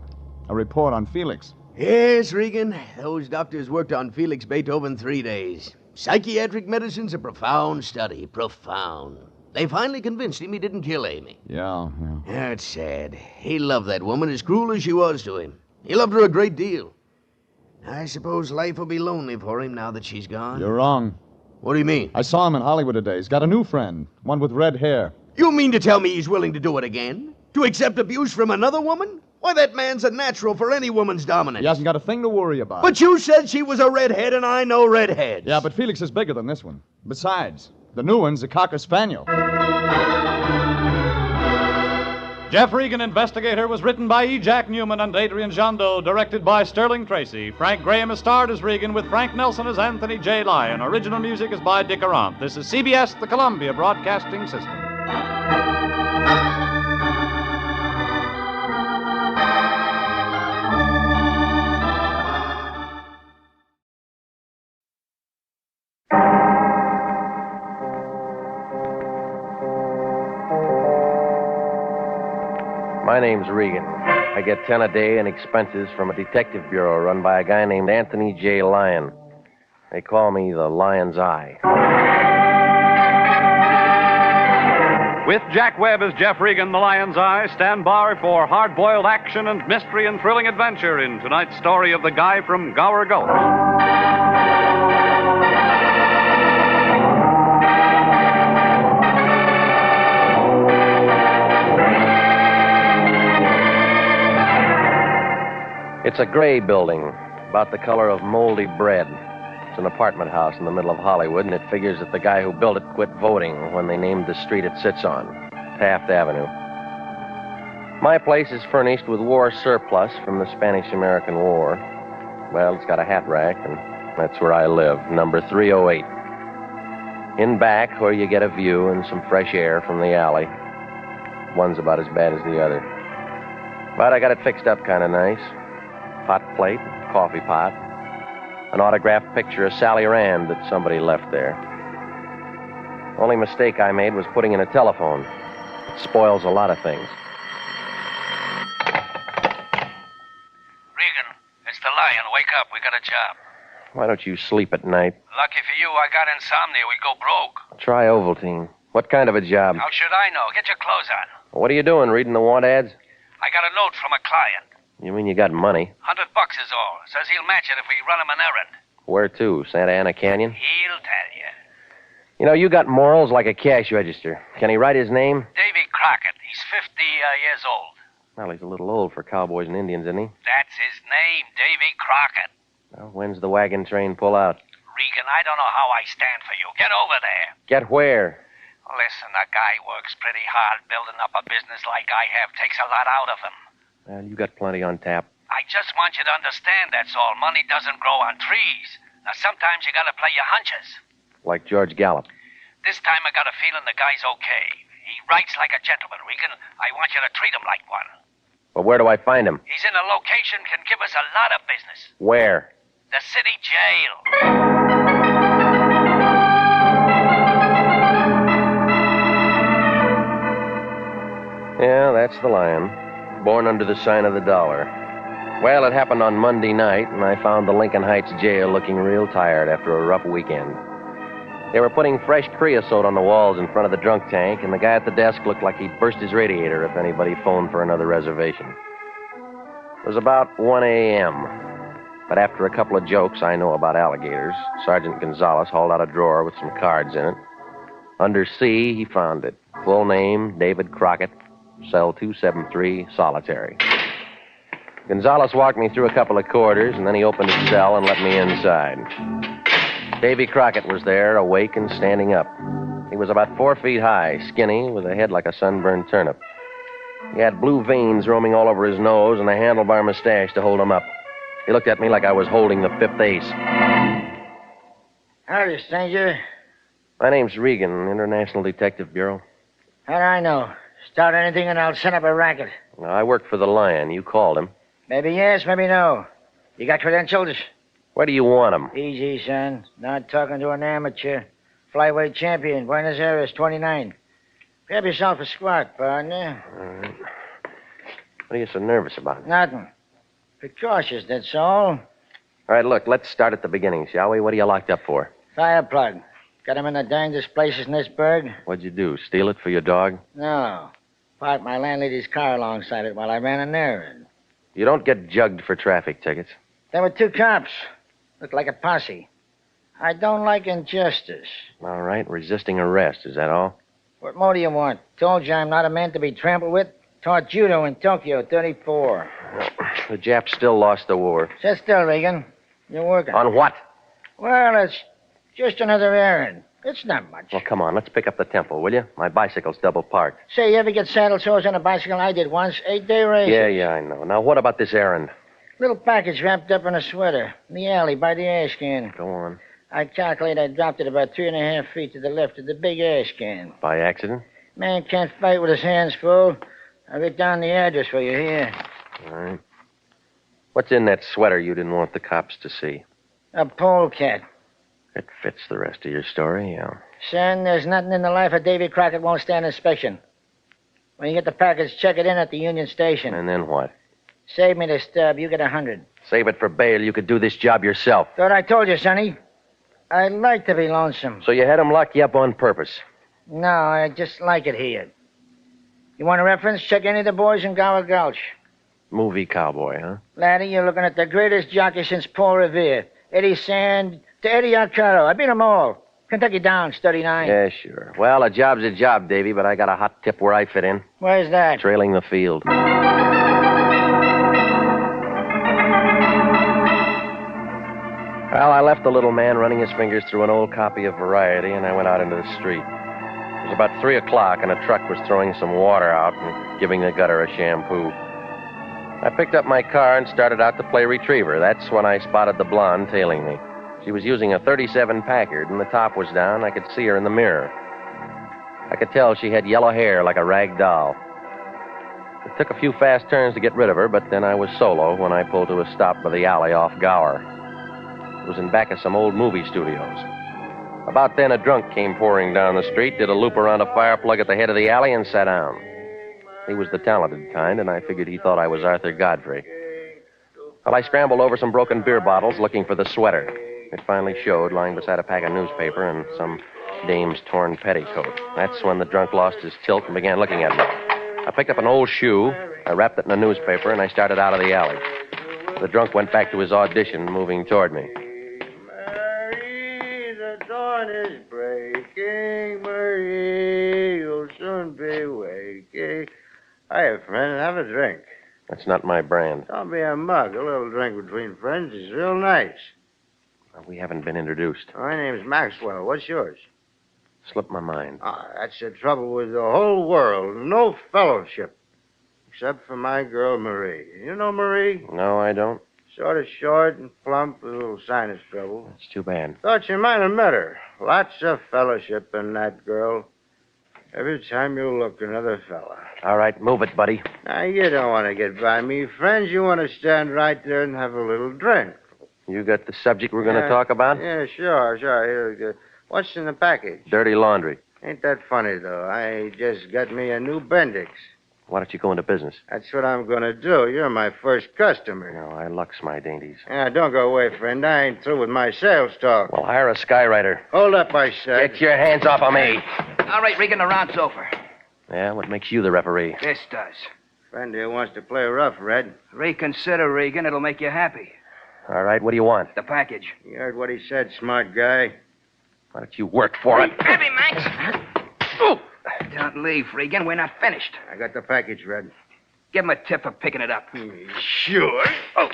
A report on Felix.
Yes, Regan. Those doctors worked on Felix Beethoven 3 days. Psychiatric medicine's a profound study. Profound. They finally convinced him he didn't kill Amy.
Yeah.
That's sad. He loved that woman as cruel as she was to him. He loved her a great deal. I suppose life will be lonely for him now that she's gone.
You're wrong.
What do you mean?
I saw him in Hollywood today. He's got a new friend, one with red hair.
You mean to tell me he's willing to do it again? To accept abuse from another woman? Why, that man's a natural for any woman's dominance.
He hasn't got a thing to worry about.
But you said she was a redhead, and I know redheads.
Yeah, but Felix is bigger than this one. Besides, the new one's a Cocker Spaniel.
Jeff Regan, Investigator, was written by E. Jack Newman and Adrian Jandot, directed by Sterling Tracy. Frank Graham is starred as Regan, with Frank Nelson as Anthony J. Lyon. Original music is by Dick Arant. This is CBS, the Columbia Broadcasting System.
My name's Regan. I get 10 a day in expenses from a detective bureau run by a guy named Anthony J. Lyon. They call me the Lion's Eye.
With Jack Webb as Jeff Regan, the Lion's Eye, stand by for hard-boiled action and mystery and thrilling adventure in tonight's story of the guy from Gower Gulch.
It's a gray building, about the color of moldy bread. It's an apartment house in the middle of Hollywood, and it figures that the guy who built it quit voting when they named the street it sits on, Taft Avenue. My place is furnished with war surplus from the Spanish-American War. Well, it's got a hat rack, and that's where I live, number 308. In back, where you get a view and some fresh air from the alley. One's about as bad as the other. But I got it fixed up kind of nice. Hot plate, coffee pot, an autographed picture of Sally Rand that somebody left there. Only mistake I made was putting in a telephone. It spoils a lot of things.
Regan, it's the Lion. Wake up. We got a job.
Why don't you sleep at night?
Lucky for you, I got insomnia. We'd go broke.
Try Ovaltine. What kind of a job?
How should I know? Get your clothes on.
What are you doing, reading the want ads?
I got a note from a client.
You mean you got money?
$100 is all. Says he'll match it if we run him an errand.
Where to? Santa Ana Canyon?
He'll tell you.
You know, you got morals like a cash register. Can he write his name?
Davy Crockett. He's 50 years old.
Well, he's a little old for cowboys and Indians, isn't he?
That's his name, Davy Crockett.
Well, when's the wagon train pull out?
Regan, I don't know how I stand for you. Get over there.
Get where?
Listen, a guy works pretty hard. Building up a business like I have takes a lot out of him.
Well, you got plenty on tap.
I just want you to understand, that's all. Money doesn't grow on trees. Now, sometimes you gotta play your hunches.
Like George Gallup.
This time I got a feeling the guy's okay. He writes like a gentleman, Regan. I want you to treat him like one.
But where do I find him?
He's in a location can give us a lot of business.
Where?
The city jail.
Yeah, that's the Lion. Born under the sign of the dollar. Well, it happened on Monday night, and I found the Lincoln Heights jail looking real tired after a rough weekend. They were putting fresh creosote on the walls in front of the drunk tank, and the guy at the desk looked like he'd burst his radiator if anybody phoned for another reservation. It was about 1 a.m., but after a couple of jokes I know about alligators, Sergeant Gonzalez hauled out a drawer with some cards in it. Under C, he found it. Full name, David Crockett, cell 273, solitary. Gonzalez walked me through a couple of corridors, and then he opened his cell and let me inside. Davy Crockett was there, awake and standing up. He was about 4 feet high, skinny, with a head like a sunburned turnip. He had blue veins roaming all over his nose and a handlebar mustache to hold him up. He looked at me like I was holding the fifth ace.
Howdy, stranger.
My name's Regan, International Detective Bureau.
How do I know? Start anything and I'll set up a racket.
Now, I work for the Lion. You called him.
Maybe yes, maybe no. You got credentials?
Where do you want him?
Easy, son. Not talking to an amateur. Flyweight champion, Buenos Aires, 29. Grab yourself a squat, partner.
All right. What are you so nervous about?
Nothing. Precautious, that's all.
All right, look, let's start at the beginning, shall we? What are you locked up for?
Fire plug. Got him in the dangest places in this burg?
What'd you do, steal it for your dog?
No. Parked my landlady's car alongside it while I ran an errand.
You don't get jugged for traffic tickets.
There were 2 cops. Looked like a posse. I don't like injustice.
All right, resisting arrest, is that all?
What more do you want? Told you I'm not a man to be trampled with. Taught judo in Tokyo, 34.
The Japs still lost the war.
Sit still, Regan. You're working.
On what?
Well, it's just another errand. It's not much.
Well, come on, let's pick up the tempo, will you? My bicycle's double parked.
Say, you ever get saddle sores on a bicycle? I did once. 8-day race.
Yeah, I know. Now, what about this errand?
Little package wrapped up in a sweater. In the alley by the ash can.
Go on.
I calculate I dropped it about 3.5 feet to the left of the big ash can.
By accident?
Man can't fight with his hands full. I'll get down the address for you here.
All right. What's in that sweater you didn't want the cops to see?
A polecat.
It fits the rest of your story, yeah.
Son, there's nothing in the life of Davy Crockett won't stand inspection. When you get the package, check it in at the Union Station.
And then what?
Save me the stub. You get 100.
Save it for bail. You could do this job yourself.
Thought I told you, Sonny. I like to be lonesome.
So you had him lock you up on purpose?
No, I just like it here. You want a reference? Check any of the boys in Gower Gulch.
Movie cowboy, huh?
Laddie, you're looking at the greatest jockey since Paul Revere. Eddie Sand to Eddie Arcaro. I beat them all. Kentucky Downs, 39.
Yeah, sure. Well, a job's a job, Davy, but I got a hot tip where I fit in.
Where's that?
Trailing the field. Well, I left the little man running his fingers through an old copy of Variety, and I went out into the street. It was about 3 o'clock, and a truck was throwing some water out and giving the gutter a shampoo. I picked up my car and started out to play retriever. That's when I spotted the blonde tailing me. She was using a 37 Packard, and the top was down. I could see her in the mirror. I could tell she had yellow hair like a rag doll. It took a few fast turns to get rid of her, but then I was solo when I pulled to a stop by the alley off Gower. It was in back of some old movie studios. About then, a drunk came pouring down the street, did a loop around a fire plug at the head of the alley, and sat down. He was the talented kind, and I figured he thought I was Arthur Godfrey. Well, I scrambled over some broken beer bottles looking for the sweater. It finally showed, lying beside a pack of newspaper and some dame's torn petticoat. That's when the drunk lost his tilt and began looking at me. I picked up an old shoe, I wrapped it in a newspaper, and I started out of the alley. The drunk went back to his audition, moving toward me.
Marie, the dawn is breaking. Marie, you'll soon be waking. Hiya, friend. Have a drink.
That's not my brand.
Don't be a mug. A little drink between friends is real nice.
We haven't been introduced.
My name's Maxwell. What's yours?
Slipped my mind.
That's the trouble with the whole world. No fellowship. Except for my girl, Marie. You know Marie?
No, I don't.
Sort of short and plump with a little sinus trouble.
It's too bad.
Thought you might have met her. Lots of fellowship in that girl. Every time you look, another fella.
All right, move it, buddy.
Now, you don't want to get by me, friends. You want to stand right there and have a little drink.
You got the subject we're going to talk about?
Yeah, sure. Here, what's in the package?
Dirty laundry.
Ain't that funny, though? I just got me a new Bendix.
Why don't you go into business?
That's what I'm going to do. You're my first customer.
No, I lux my dainties.
Don't go away, friend. I ain't through with my sales talk.
Well, hire a skywriter.
Hold up, I said.
Get your hands off of me.
All right, Regan, the round's over.
Yeah, what makes you the referee?
This does.
Friend here wants to play rough, Red.
Reconsider, Regan. It'll make you happy.
All right, what do you want?
The package.
You heard what he said, smart guy.
Why don't you work for it?
Heavy, Max. Don't leave, Regan. We're not finished.
I got the package, Red.
Give him a tip for picking it up.
Sure. Oh.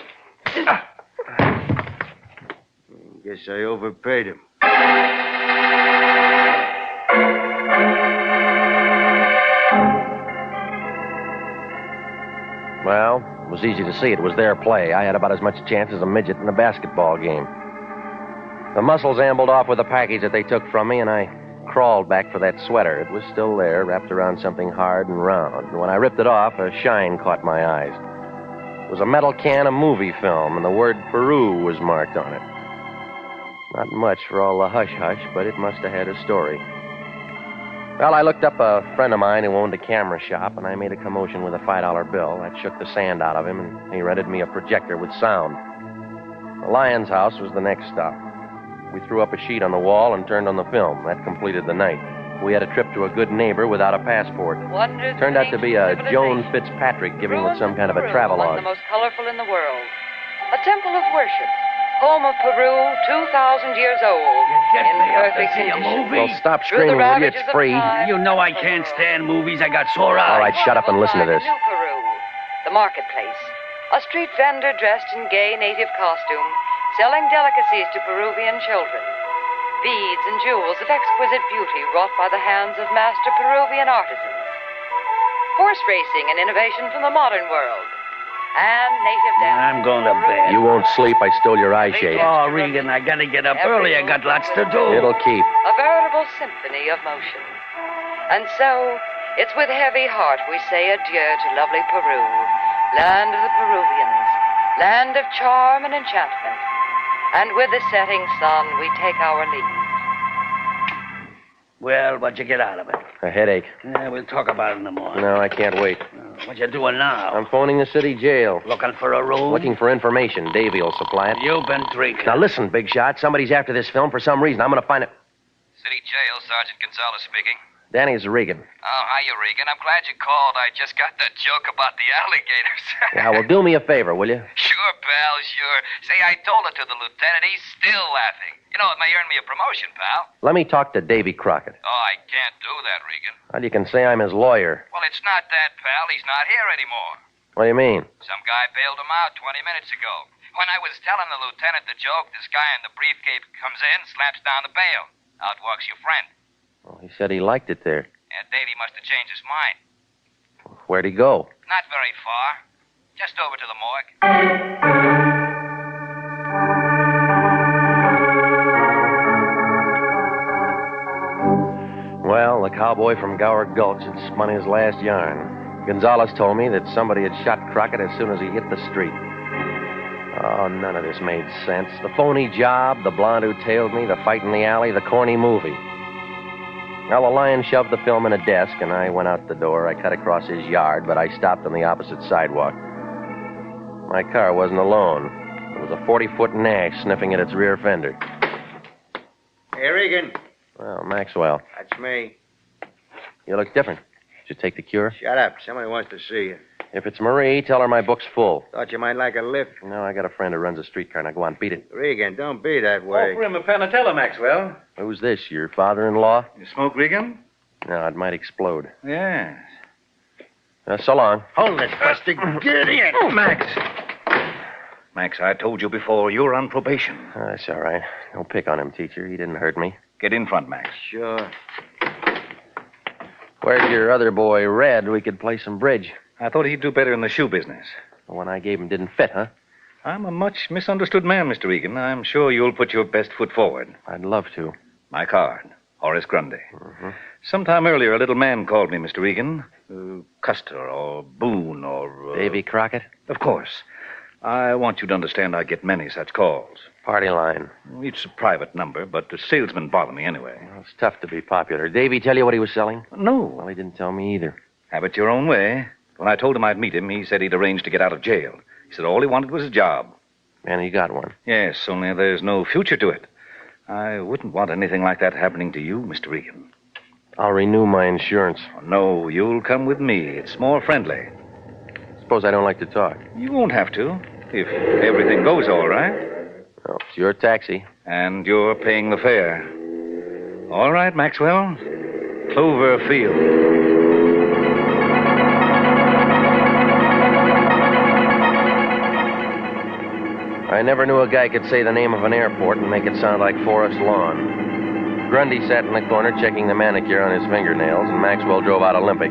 Guess I overpaid him.
Well, it was easy to see. It was their play. I had about as much chance as a midget in a basketball game. The muscles ambled off with the package that they took from me, and I crawled back for that sweater. It was still there, wrapped around something hard and round. And when I ripped it off, a shine caught my eyes. It was a metal can of movie film, and the word Peru was marked on it. Not much for all the hush-hush, but it must have had a story. Well, I looked up a friend of mine who owned a camera shop, and I made a commotion with a $5 bill. That shook the sand out of him, and he rented me a projector with sound. The Lyons house was the next stop. We threw up a sheet on the wall and turned on the film. That completed the night. We had a trip to a good neighbor without a passport. Turned out to be a Joan Fitzpatrick giving with some kind of a travelogue.
One of the most colorful in the world. A temple of worship. Home of Peru, 2,000 years old. In perfect condition.
Well, stop screaming, will you? It's free.
You know I can't stand movies. I got sore eyes.
All right, shut up and listen to this.
New Peru, the marketplace. A street vendor dressed in gay native costume, selling delicacies to Peruvian children. Beads and jewels of exquisite beauty wrought by the hands of master Peruvian artisans. Horse racing, an innovation from the modern world. And native dance.
I'm going to bed.
You won't sleep. I stole your eye shade.
Oh, Regan, I got to get up early. I got lots to do.
It'll keep.
A veritable symphony of motion. And so, it's with heavy heart we say adieu to lovely Peru, land of the Peruvians, land of charm and enchantment. And with the setting sun, we take our leave.
Well, what'd you get out of it?
A headache.
Yeah, we'll talk about it in the morning.
No, I can't wait.
What you doing now?
I'm phoning the city jail.
Looking for a room?
Looking for information. Davey will supply it.
You've been drinking.
Now listen, big shot. Somebody's after this film for some reason. I'm going to find it.
City Jail, Sergeant Gonzalez speaking.
Danny's Regan.
Oh, hiya, Regan. I'm glad you called. I just got that joke about the alligators.
Yeah, well, do me a favor, will you?
Sure, pal, sure. Say, I told it to the lieutenant. He's still laughing. You know, it may earn me a promotion, pal.
Let me talk to Davy Crockett.
Oh, I can't do that, Regan.
Well, you can say I'm his lawyer.
Well, it's not that, pal. He's not here anymore.
What do you mean?
Some guy bailed him out 20 minutes ago. When I was telling the lieutenant the joke, this guy in the briefcase comes in, slaps down the bail. Out walks your friend.
Well, he said he liked it there.
Yeah, Davey must have changed his mind.
Where'd he go?
Not very far. Just over to the morgue.
Well, the cowboy from Gower Gulch had spun his last yarn. Gonzalez told me that somebody had shot Crockett as soon as he hit the street. Oh, none of this made sense. The phony job, the blonde who tailed me, the fight in the alley, the corny movie. Well, the lion shoved the film in a desk, and I went out the door. I cut across his yard, but I stopped on the opposite sidewalk. My car wasn't alone. There was a 40-foot Nash sniffing at its rear fender.
Hey, Regan.
Well, Maxwell,
That's me.
you look different. Did you take the cure?
Shut up. Somebody wants to see you.
If it's Marie, tell her my book's full.
Thought you might like a lift.
No, I got a friend who runs a streetcar. Now, go on, beat it.
Regan, don't be that way.
Offer him a panatella, Maxwell.
Who's this, your father-in-law?
You smoke, Regan?
No, it might explode.
Yes.
So long.
Hold it, Buster. Get in.
Oh, Max. Max, I told you before, you're on probation.
Oh, that's all right. Don't pick on him, teacher. He didn't hurt me.
Get in front, Max.
Sure.
Where's your other boy, Red? We could play some bridge.
I thought he'd do better in the shoe business.
The one I gave him didn't fit, huh?
I'm a much misunderstood man, Mr. Regan. I'm sure you'll put your best foot forward.
I'd love to.
My card, Horace Grundy.
Mm-hmm.
Sometime earlier, a little man called me, Mr. Regan. Custer or Boone or...
Davy Crockett?
Of course. I want you to understand I get many such calls.
Party line.
It's a private number, but the salesmen bother me anyway.
Well, it's tough to be popular. Davy tell you what he was selling?
No.
Well, he didn't tell me either.
Have it your own way. When I told him I'd meet him, he said he'd arranged to get out of jail. He said all he wanted was a job.
And he got one.
Yes, only there's no future to it. I wouldn't want anything like that happening to you, Mr. Regan.
I'll renew my insurance.
Oh, no, you'll come with me. It's more friendly.
Suppose I don't like to talk.
You won't have to, if everything goes all right.
Well, it's your taxi.
And you're paying the fare. All right, Maxwell. Cloverfield.
I never knew a guy could say the name of an airport and make it sound like Forest Lawn. Grundy sat in the corner checking the manicure on his fingernails, and Maxwell drove out of Olympic.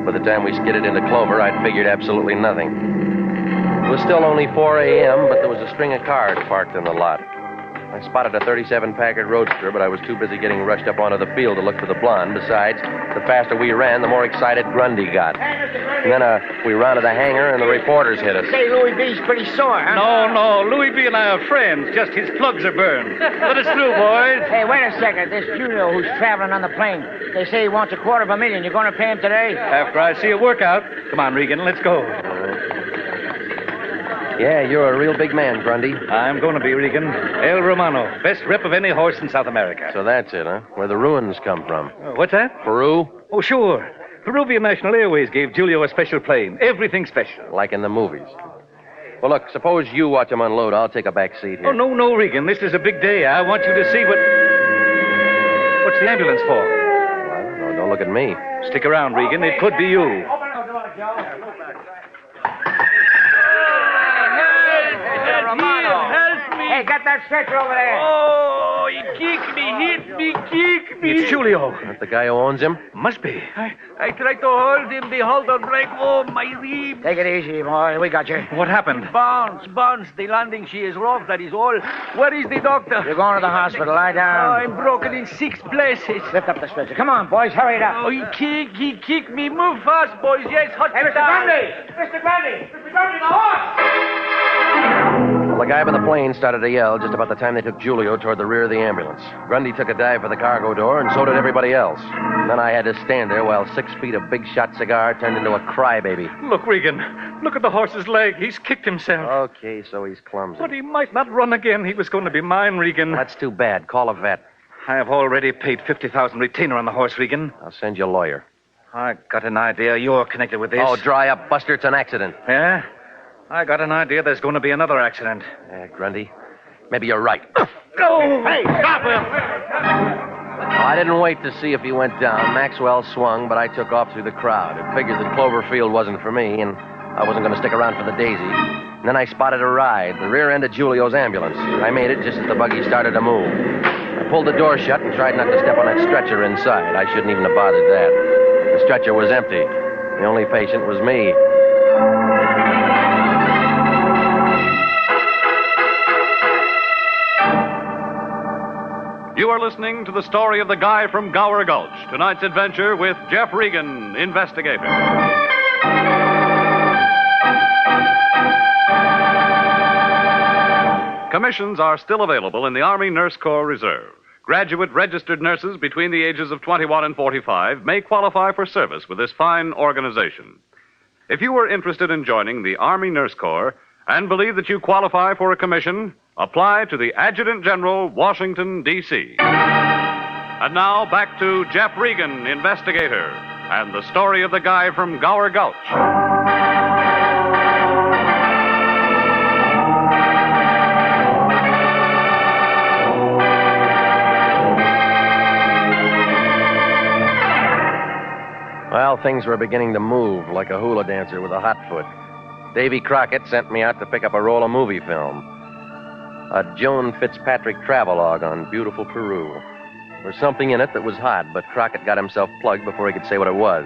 By the time we skidded into Clover, I'd figured absolutely nothing. It was still only 4 a.m., but there was a string of cars parked in the lot. I spotted a 37 Packard Roadster, but I was too busy getting rushed up onto the field to look for the blonde. Besides, the faster we ran, the more excited Grundy got. And then we rounded the hangar, and the reporters hit us.
Say, Louis B's pretty sore, huh?
No. Louis B. and I are friends. Just his plugs are burned. Let us through, boys.
Hey, wait a second. This Julio who's traveling on the plane. They say he wants $250,000. You going to pay him today?
After I see a workout. Come on, Regan, let's go.
Yeah, you're a real big man, Grundy.
I'm going to be, Regan. El Romano. Best rep of any horse in South America.
So that's it, huh? Where the ruins come from.
What's that?
Peru?
Oh, sure. Peruvian National Airways gave Julio a special plane. Everything special.
Like in the movies. Well, look, suppose you watch him unload. I'll take a back seat here.
Oh, no, Regan. This is a big day. I want you to see what... What's the ambulance for?
Well, don't look at me.
Stick around, Regan. It could be you.
Hey, get that stretcher over there.
Oh, he kicked me, hit me, kicked me.
It's Julio.
That the guy who owns him?
Must be.
I tried to hold him. The halter break. Oh, my rib.
Take it easy, boy. We got you.
What happened?
Bounce. The landing, she is rough. That is all. Where is the doctor?
You're going to the hospital. Lie down.
I'm broken in 6 places.
Lift up the stretcher. Come on, boys. Hurry it up.
Oh, he kicked me. Move fast, boys. Yes, hospital.
Hey, Mr. Grundy, the horse!
Well, the guy by the plane started to yell just about the time they took Julio toward the rear of the ambulance. Grundy took a dive for the cargo door, and so did everybody else. Then I had to stand there while 6 feet of Big Shot cigar turned into a crybaby.
Look, Regan. Look at the horse's leg. He's kicked himself.
Okay, so he's clumsy.
But he might not run again. He was going to be mine, Regan.
That's too bad. Call a vet.
I have already paid $50,000 retainer on the horse, Regan.
I'll send you a lawyer.
I got an idea you're connected with this.
Oh, dry up, Buster. It's an accident.
Yeah? I got an idea there's going to be another accident.
Yeah, Grundy. Maybe you're right.
Go! Hey, stop him!
I didn't wait to see if he went down. Maxwell swung, but I took off through the crowd. It figured that Cloverfield wasn't for me, and I wasn't going to stick around for the daisy. And then I spotted a ride, the rear end of Julio's ambulance. I made it just as the buggy started to move. I pulled the door shut and tried not to step on that stretcher inside. I shouldn't even have bothered that. The stretcher was empty. The only patient was me.
You are listening to the story of the guy from Gower Gulch. Tonight's adventure with Jeff Regan, Investigator. Commissions are still available in the Army Nurse Corps Reserve. Graduate registered nurses between the ages of 21 and 45 may qualify for service with this fine organization. If you are interested in joining the Army Nurse Corps and believe that you qualify for a commission, apply to the Adjutant General, Washington, D.C. And now, back to Jeff Regan, Investigator, and the story of the guy from Gower Gulch.
Well, things were beginning to move like a hula dancer with a hot foot. Davy Crockett sent me out to pick up a roll of movie film. A Joan Fitzpatrick travelogue on beautiful Peru. There was something in it that was hot, but Crockett got himself plugged before he could say what it was.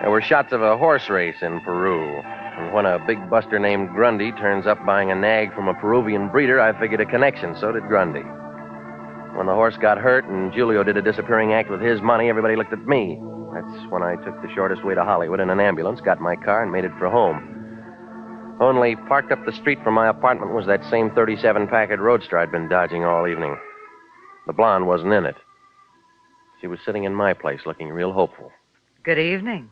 There were shots of a horse race in Peru, and when a big buster named Grundy turns up buying a nag from a Peruvian breeder, I figured a connection. So did Grundy. When the horse got hurt and Julio did a disappearing act with his money, everybody looked at me. That's when I took the shortest way to Hollywood in an ambulance, got my car, and made it for home. Only parked up the street from my apartment was that same 37 Packard Roadster I'd been dodging all evening. The blonde wasn't in it. She was sitting in my place looking real hopeful.
Good evening.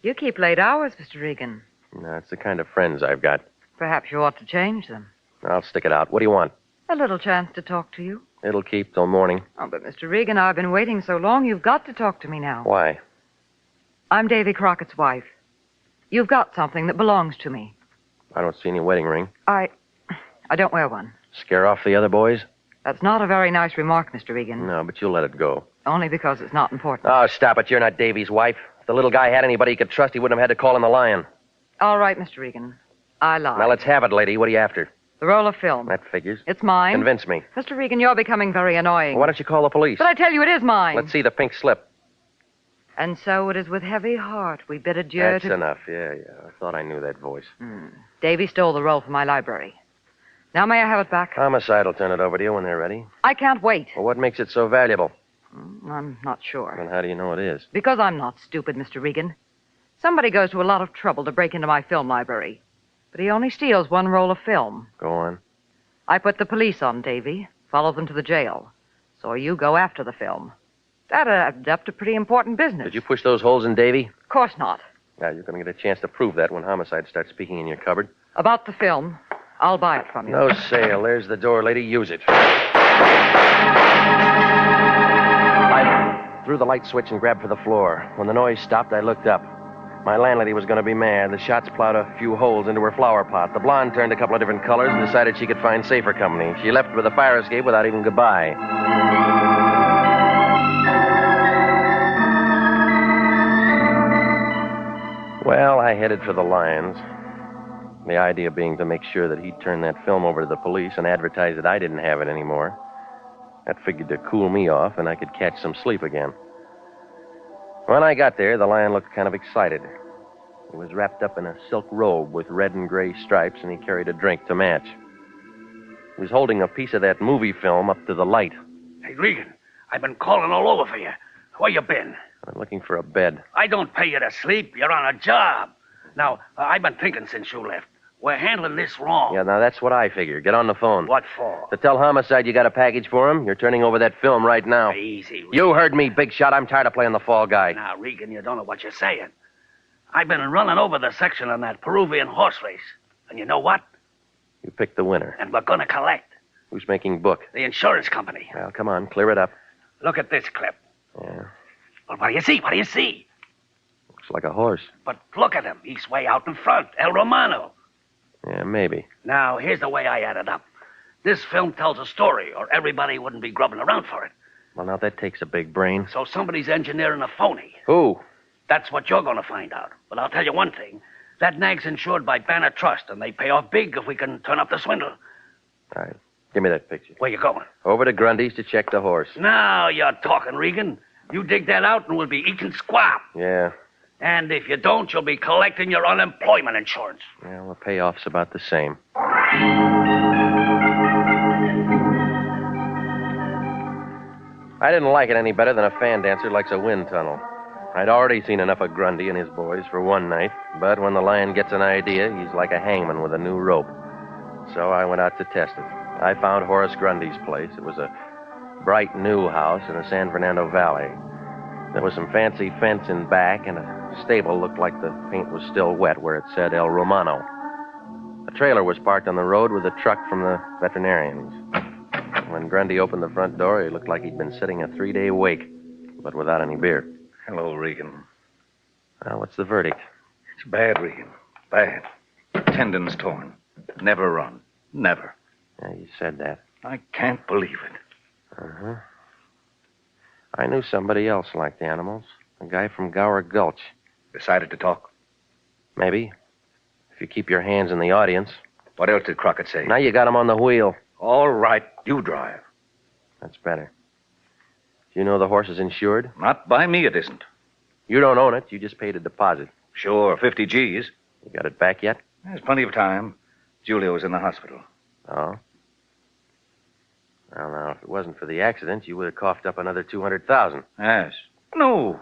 You keep late hours, Mr. Regan.
No, it's the kind of friends I've got.
Perhaps you ought to change them.
I'll stick it out. What do you want?
A little chance to talk to you.
It'll keep till morning.
Oh, but Mr. Regan, I've been waiting so long, you've got to talk to me now.
Why?
I'm Davy Crockett's wife. You've got something that belongs to me.
I don't see any wedding ring.
I don't wear one.
Scare off the other boys?
That's not a very nice remark, Mr. Regan.
No, but you'll let it go.
Only because it's not important.
Oh, stop it. You're not Davy's wife. If the little guy had anybody he could trust, he wouldn't have had to call him the Lion.
All right, Mr. Regan. I lied.
Now, let's have it, lady. What are you after?
The roll of film.
That figures.
It's mine.
Convince me.
Mr. Regan, you're becoming very annoying.
Well, why don't you call the police?
But I tell you, it is mine.
Let's see the pink slip.
And so it is with heavy heart we bid adieu
That's
to...
enough. Yeah. I thought I knew that voice.
Davy stole the roll from my library. Now may I have it back?
Homicide will turn it over to you when they're ready.
I can't wait.
Well, what makes it so valuable?
I'm not sure.
Then how do you know it is?
Because I'm not stupid, Mr. Regan. Somebody goes to a lot of trouble to break into my film library. But he only steals one roll of film.
Go on.
I put the police on Davy, follow them to the jail. So you go after the film. That adds up to pretty important business.
Did you push those holes in Davy?
Of course not.
Now, you're going to get a chance to prove that when Homicide starts speaking in your cupboard.
About the film, I'll buy it from you.
No sale. There's the door, lady. Use it. I threw the light switch and grabbed for the floor. When the noise stopped, I looked up. My landlady was going to be mad. The shots plowed a few holes into her flower pot. The blonde turned a couple of different colors and decided she could find safer company. She left with a fire escape without even goodbye. Well, I headed for the Lions. The idea being to make sure that he'd turn that film over to the police and advertise that I didn't have it anymore. That figured to cool me off and I could catch some sleep again. When I got there, the Lion looked kind of excited. He was wrapped up in a silk robe with red and gray stripes, and he carried a drink to match. He was holding a piece of that movie film up to the light.
Hey, Regan, I've been calling all over for you. Where you been?
I'm looking for a bed.
I don't pay you to sleep. You're on a job. Now, I've been thinking since you left. We're handling this wrong.
Yeah, now that's what I figure. Get on the phone.
What for?
To tell Homicide you got a package for him. You're turning over that film right now.
Easy, Regan.
You heard me, big shot. I'm tired of playing the fall guy.
Now, Regan, you don't know what you're saying. I've been running over the section on that Peruvian horse race. And you know what?
You picked the winner.
And we're going to collect.
Who's making book?
The insurance company.
Well, come on, clear it up.
Look at this clip.
Yeah,
Well, what do you see? What do you see?
looks like a horse.
But look at him. He's way out in front. El Romano.
Yeah, maybe.
Now, here's the way I add it up. This film tells a story, or everybody wouldn't be grubbing around for it.
Well, now that takes a big brain.
So somebody's engineering a phony.
Who?
That's what you're going to find out. But I'll tell you one thing. That nag's insured by Banner Trust, and they pay off big if we can turn up the swindle.
All right, give me that picture.
Where you going?
Over to Grundy's to check the horse.
Now you're talking, Regan. You dig that out, and we'll be eating squab.
Yeah.
And if you don't, you'll be collecting your unemployment insurance.
Well, the payoff's about the same. I didn't like it any better than a fan dancer likes a wind tunnel. I'd already seen enough of Grundy and his boys for one night, but when the Lion gets an idea, he's like a hangman with a new rope. So I went out to test it. I found Horace Grundy's place. It was a bright new house in the San Fernando Valley. There was some fancy fence in back, and a stable looked like the paint was still wet where it said El Romano. A trailer was parked on the road with a truck from the veterinarians. When Grundy opened the front door, he looked like he'd been sitting a 3-day wake, but without any beer.
Hello, Regan.
Well, what's the verdict?
It's bad, Regan. Bad. Tendons torn. Never run. Never.
Yeah, you said that.
I can't believe it.
Uh-huh. I knew somebody else liked animals. A guy from Gower Gulch.
Decided to talk?
Maybe. If you keep your hands in the audience.
What else did Crockett say?
Now you got him on the wheel.
All right, you drive.
That's better. Do you know the horse is insured?
Not by me, it isn't.
You don't own it. You just paid a deposit.
Sure, 50 G's.
You got it back yet?
There's plenty of time. Julia was in the hospital.
Oh? Well, now, if it wasn't for the accident, you would have coughed up another $200,000.
Yes. No.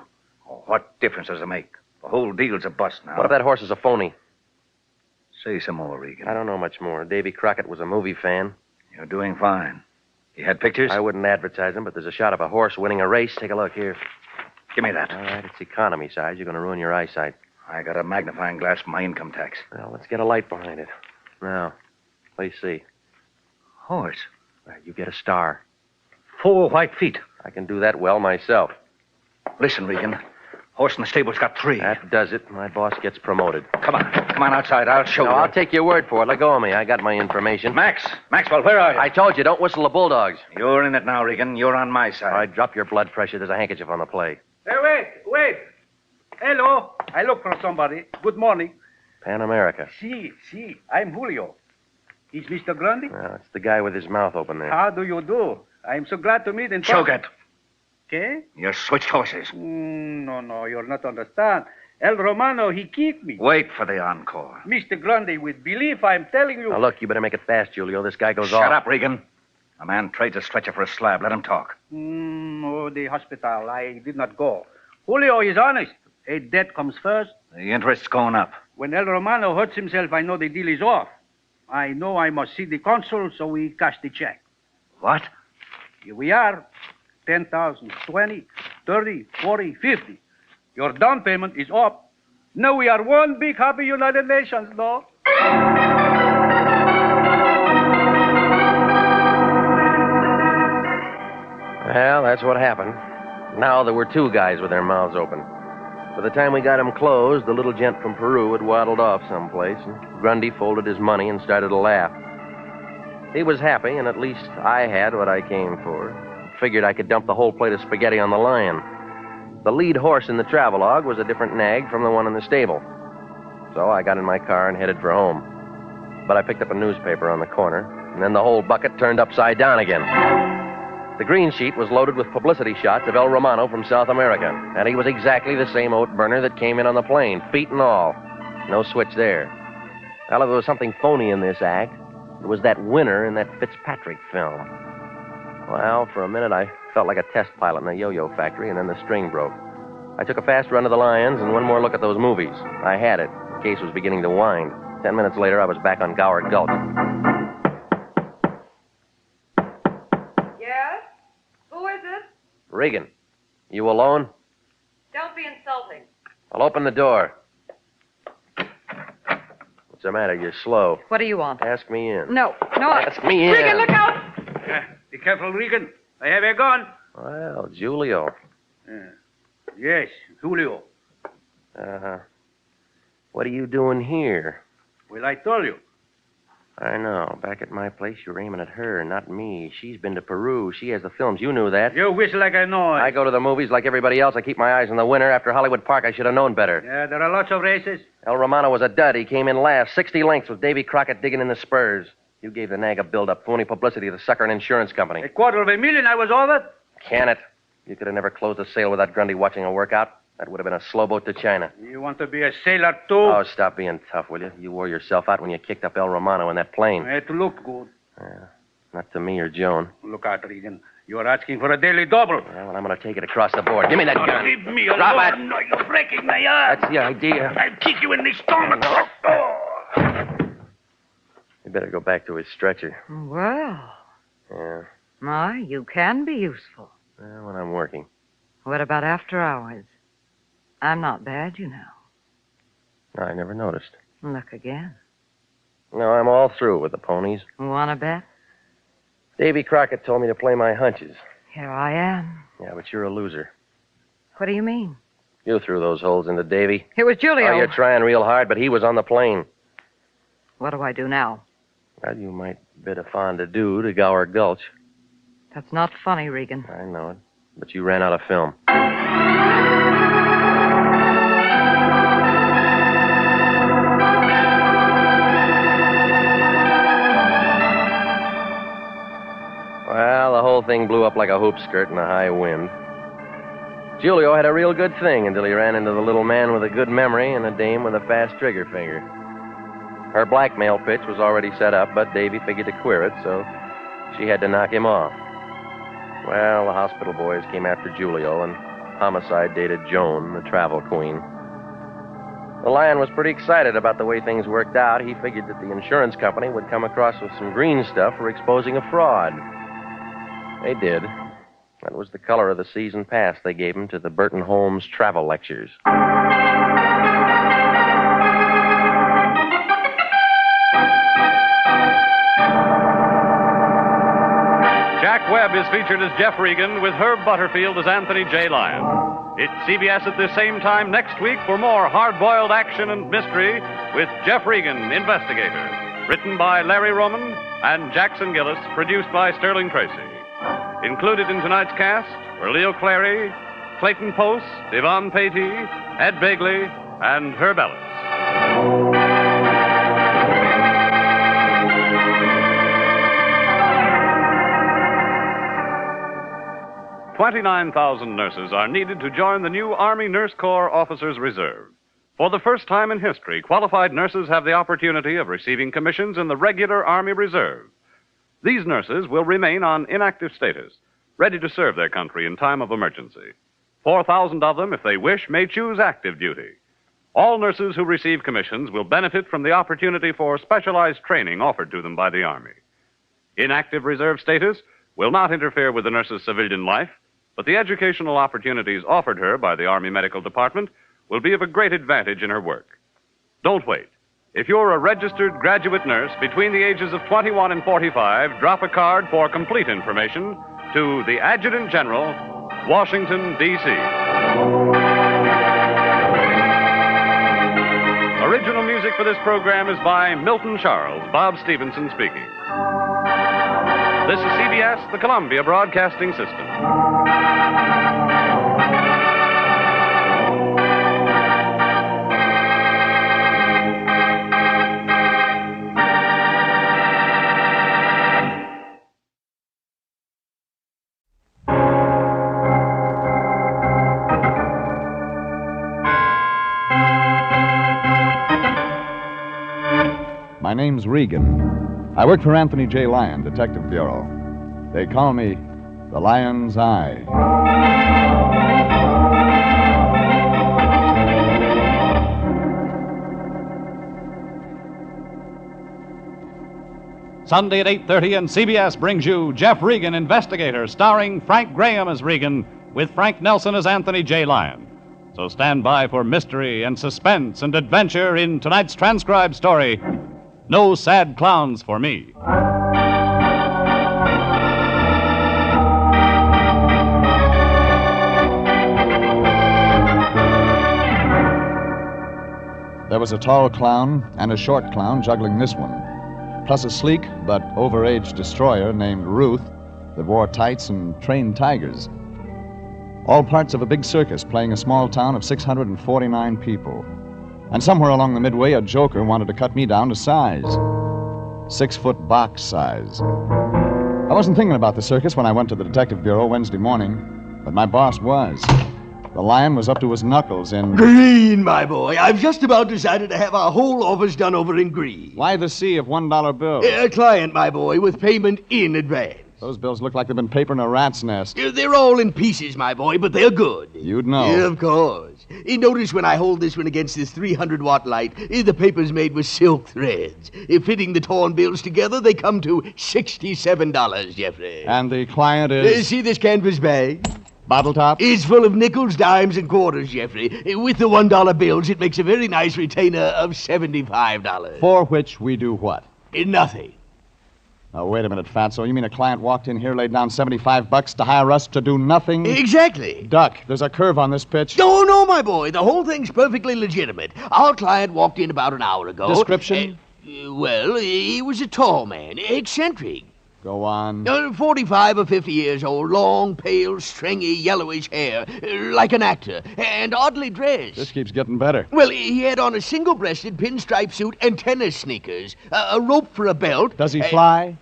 Oh, what difference does it make? The whole deal's a bust now.
What if that horse is a phony?
Say some more, Regan.
I don't know much more. Davy Crockett was a movie fan.
You're doing fine. You had pictures?
I wouldn't advertise them, but there's a shot of a horse winning a race. Take a look here.
Give me that.
All right, it's economy size. You're going to ruin your eyesight.
I got a magnifying glass for my income tax.
Well, let's get a light behind it. Now, let me see.
Horse.
You get a star.
4 white feet.
I can do that well myself.
Listen, Regan. Horse in the stable's got 3.
That does it. My boss gets promoted.
Come on outside. I'll show you.
I'll take your word for it. Let go of me. I got my information.
Maxwell, where are you?
I told you, don't whistle the bulldogs.
You're in it now, Regan. You're on my side.
All right, drop your blood pressure. There's a handkerchief on the plate.
Hey, wait. Hello. I look for somebody. Good morning.
Pan America.
Si. I'm Julio. Is Mr. Grundy?
Well, it's the guy with his mouth open there.
How do you do? I'm so glad to meet in person.
Shogat.
Okay?
You switched horses.
No, you'll not understand. El Romano, he kicked me.
Wait for the encore.
Mr. Grundy, with belief, I'm telling you.
Now, look, you better make it fast, Julio. This guy goes off.
Shut up, Regan. A man trades a stretcher for a slab. Let him talk.
The hospital. I did not go. Julio is honest. A debt comes first.
The interest's going up.
When El Romano hurts himself, I know the deal is off. I know I must see the consul, so we cash the check.
What?
Here we are. 10,000, 20, 30, 40, 50. Your down payment is up. Now we are one big happy United Nations, no?
Well, that's what happened. Now there were 2 guys with their mouths open. By the time we got them closed, the little gent from Peru had waddled off someplace, and Grundy folded his money and started to laugh. He was happy, and at least I had what I came for. Figured I could dump the whole plate of spaghetti on the Lion. The lead horse in the travelogue was a different nag from the one in the stable. So I got in my car and headed for home. But I picked up a newspaper on the corner, and then the whole bucket turned upside down again. The green sheet was loaded with publicity shots of El Romano from South America, and he was exactly the same oat burner that came in on the plane, feet and all. No switch there. Well, if there was something phony in this act, it was that winner in that Fitzpatrick film. Well, for a minute, I felt like a test pilot in a yo-yo factory, and then the string broke. I took a fast run to the Lions and one more look at those movies. I had it. The case was beginning to wind. 10 minutes later, I was back on Gower Gulch.
Yes? Who is it?
Regan, you alone?
Don't be insulting.
I'll open the door. What's the matter? You're slow.
What do you want?
Ask me in.
No.
Ask me in.
Regan, look out!
Be careful, Regan. I have a gun.
Well, Julio.
Yes, Julio.
Uh-huh. What are you doing here?
Well, I told you.
I know. Back at my place, you're aiming at her, not me. She's been to Peru. She has the films. You knew that.
You whistle like I know it.
I go to the movies like everybody else. I keep my eyes on the winner. After Hollywood Park, I should have known better.
Yeah, there are lots of races.
El Romano was a dud. He came in last. 60 lengths with Davy Crockett digging in the spurs. You gave the nag a build-up, phony publicity, the sucker an insurance company.
$250,000, I was over.
Can it? You could have never closed a sale without Grundy watching a workout. That would have been a slow boat to China.
You want to be a sailor, too?
Oh, stop being tough, will you? You wore yourself out when you kicked up El Romano in that plane.
It looked good.
Not to me or Joan.
Look out, Regan. You're asking for a daily double.
Well, I'm going to take it across the board. Give me that gun.
Leave me alone.
Drop it.
No, you're breaking my arm.
That's the idea.
I'll kick you in the stomach.
You better go back to his stretcher.
Well,
Yeah.
you can be useful.
Well, when I'm working.
What about after hours? I'm not bad, you know.
I never noticed.
Look again.
No, I'm all through with the ponies.
Want to bet?
Davy Crockett told me to play my hunches.
Here I am.
Yeah, but you're a loser.
What do you mean?
You threw those holes into Davy.
It was Julio.
Oh, you're trying real hard, but he was on the plane.
What do I do now?
Well, you might bid a fond-adieu to Gower Gulch.
That's not funny, Regan.
I know it. But you ran out of film. Well, the whole thing blew up like a hoop skirt in a high wind. Julio had a real good thing until he ran into the little man with a good memory and a dame with a fast trigger finger. Her blackmail pitch was already set up, but Davy figured to queer it, so she had to knock him off. Well, the hospital boys came after Julio, and homicide dated Joan, the travel queen. The Lion was pretty excited about the way things worked out. He figured that the insurance company would come across with some green stuff for exposing a fraud. They did. That was the color of the season pass they gave him to the Burton Holmes travel lectures.
Webb is featured as Jeff Regan with Herb Butterfield as Anthony J. Lyon. It's CBS at this same time next week for more hard-boiled action and mystery with Jeff Regan, Investigator. Written by Larry Roman and Jackson Gillis, produced by Sterling Tracy. Included in tonight's cast were Leo Clary, Clayton Post, Yvonne Patey, Ed Begley, and Herb Ellis. 29,000 nurses are needed to join the new Army Nurse Corps Officers Reserve. For the first time in history, qualified nurses have the opportunity of receiving commissions in the regular Army Reserve. These nurses will remain on inactive status, ready to serve their country in time of emergency. 4,000 of them, if they wish, may choose active duty. All nurses who receive commissions will benefit from the opportunity for specialized training offered to them by the Army. Inactive reserve status will not interfere with the nurse's civilian life, but the educational opportunities offered her by the Army Medical Department will be of a great advantage in her work. Don't wait. If you're a registered graduate nurse between the ages of 21 and 45, drop a card for complete information to the Adjutant General, Washington, D.C. Original music for this program is by Milton Charles, Bob Stevenson speaking. This is CBS, the Columbia Broadcasting System.
My name's Regan. I work for Anthony J. Lyon, Detective Bureau. They call me the Lion's Eye.
Sunday at 8:30, and CBS brings you Jeff Regan, Investigator, starring Frank Graham as Regan, with Frank Nelson as Anthony J. Lyon. So stand by for mystery and suspense and adventure in tonight's transcribed story, No Sad Clowns for Me.
There was a tall clown and a short clown juggling this one, plus a sleek but overaged destroyer named Ruth that wore tights and trained tigers. All parts of a big circus playing a small town of 649 people. And somewhere along the midway, a joker wanted to cut me down to size. 6-foot box size. I wasn't thinking about the circus when I went to the Detective Bureau Wednesday morning, but my boss was. The Lion was up to his knuckles in...
Green, my boy. I've just about decided to have our whole office done over in green.
Why the sea of $1 bills?
A client, my boy, with payment in advance.
Those bills look like they've been papered in a rat's nest.
They're all in pieces, my boy, but they're good.
You'd know.
Yeah, of course. Notice when I hold this one against this 300-watt light, the paper's made with silk threads. Fitting the torn bills together, they come to $67, Jeffrey.
And the client is...
See this canvas bag?
Bottle top?
It's full of nickels, dimes, and quarters, Jeffrey. With the $1 bills, it makes a very nice retainer of $75.
For which we do what?
Nothing.
Now, wait a minute, Fatso. You mean a client walked in here, laid down $75 to hire us to do nothing?
Exactly.
Duck, there's a curve on this pitch.
No, my boy. The whole thing's perfectly legitimate. Our client walked in about an hour ago.
Description?
Well, he was a tall man, eccentric.
Go on.
45 or 50 years old, long, pale, stringy, yellowish hair, like an actor, and oddly dressed.
This keeps getting better.
Well, he had on a single-breasted pinstripe suit and tennis sneakers, a rope for a belt.
Does he fly?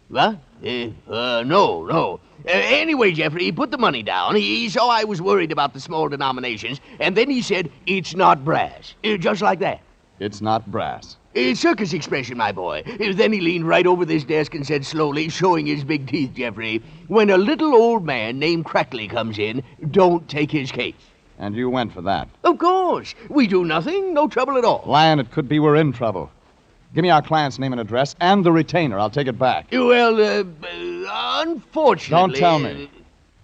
What? No. Anyway, Jeffrey, he put the money down. He saw I was worried about the small denominations, and then he said, "It's not brass." Just like that.
It's not brass.
Circus expression, my boy. Then he leaned right over this desk and said slowly, showing his big teeth, Jeffrey, "When a little old man named Crackley comes in, don't take his case."
And you went for that?
Of course. We do nothing, no trouble at all.
Lion, it could be we're in trouble. Give me our client's name and address and the retainer. I'll take it back.
Well, unfortunately...
Don't tell me.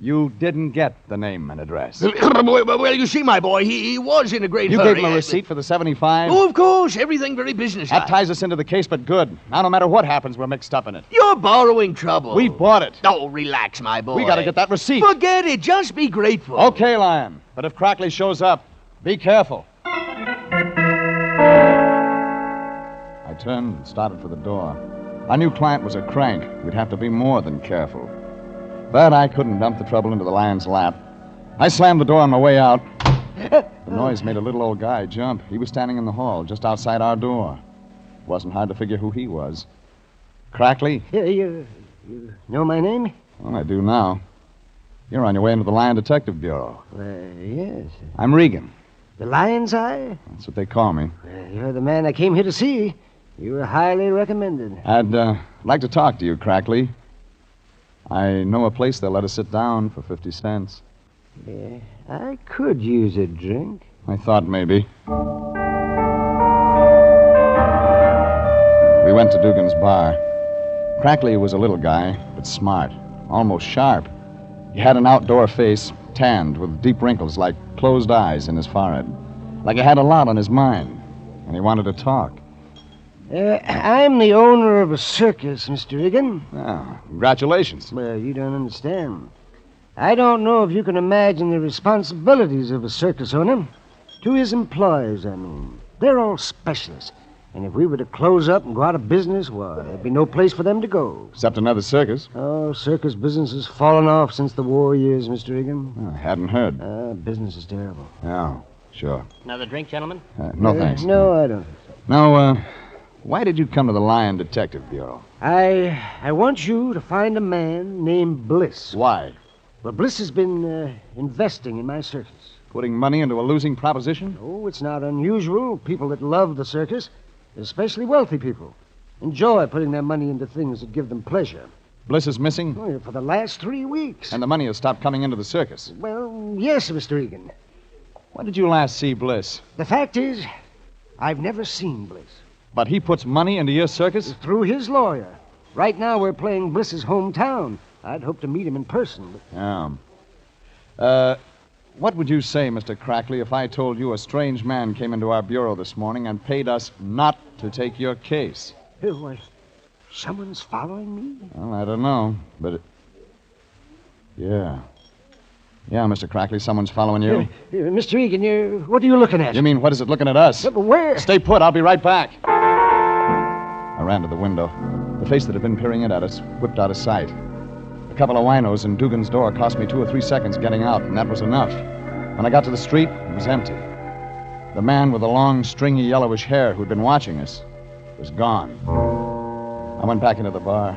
You didn't get the name and address.
Well, you see, my boy, he was in a great
You
hurry.
gave him a receipt for the 75?
Oh, of course. Everything very businesslike.
That ties us into the case, but good. Now, no matter what happens, we're mixed up in it.
You're borrowing trouble.
We bought it.
Oh, relax, my boy.
We got to get that receipt.
Forget it. Just be grateful.
Okay, Lion. But if Crackley shows up, be careful. I turned and started for the door. Our new client was a crank. We'd have to be more than careful. But I couldn't dump the trouble into the Lion's lap. I slammed the door on my way out. The noise made a little old guy jump. He was standing in the hall, just outside our door. It wasn't hard to figure who he was. Crackley?
You know my name?
Well, I do now. You're on your way into the Lion Detective Bureau.
Yes.
I'm Regan.
The Lion's Eye?
That's what they call me.
You're the man I came here to see. You were highly recommended.
I'd like to talk to you, Crackley. I know a place they'll let us sit down for 50 cents.
Yeah, I could use a drink.
I thought maybe. We went to Dugan's bar. Crackley was a little guy, but smart, almost sharp. He had an outdoor face, tanned with deep wrinkles like closed eyes in his forehead. Like he had a lot on his mind, and he wanted to talk.
I'm the owner of a circus, Mr. Regan.
Oh, congratulations.
Well, you don't understand. I don't know if you can imagine the responsibilities of a circus owner. To his employees, I mean. They're all specialists. And if we were to close up and go out of business, why, there'd be no place for them to go.
Except another circus.
Oh, circus business has fallen off since the war years, Mr. Regan.
I hadn't heard.
Business is terrible.
Oh, sure.
Another drink, gentlemen?
No, thanks.
No, I don't think so.
Now, why did you come to the Lion Detective Bureau?
I want you to find a man named Bliss.
Why?
Well, Bliss has been investing in my circus.
Putting money into a losing proposition?
Oh, it's not unusual. People that love the circus, especially wealthy people, enjoy putting their money into things that give them pleasure.
Bliss is missing?
Oh, for the last 3 weeks.
And the money has stopped coming into the circus?
Well, yes, Mr. Regan.
When did you last see Bliss?
The fact is, I've never seen Bliss.
But he puts money into your circus?
Through his lawyer. Right now we're playing Bliss's hometown. I'd hope to meet him in person.
But... what would you say, Mr. Crackley, if I told you a strange man came into our bureau this morning and paid us not to take your case?
Why, someone's following me?
Well, I don't know, but Yeah. Yeah, Mr. Crackley, someone's following you.
Mr. Regan, what are you looking at?
You mean, what is it looking at us?
But where?
Stay put. I'll be right back. I ran to the window. The face that had been peering in at us whipped out of sight. A couple of winos in Dugan's door cost me 2 or 3 seconds getting out, and that was enough. When I got to the street, it was empty. The man with the long, stringy, yellowish hair who'd been watching us was gone. I went back into the bar.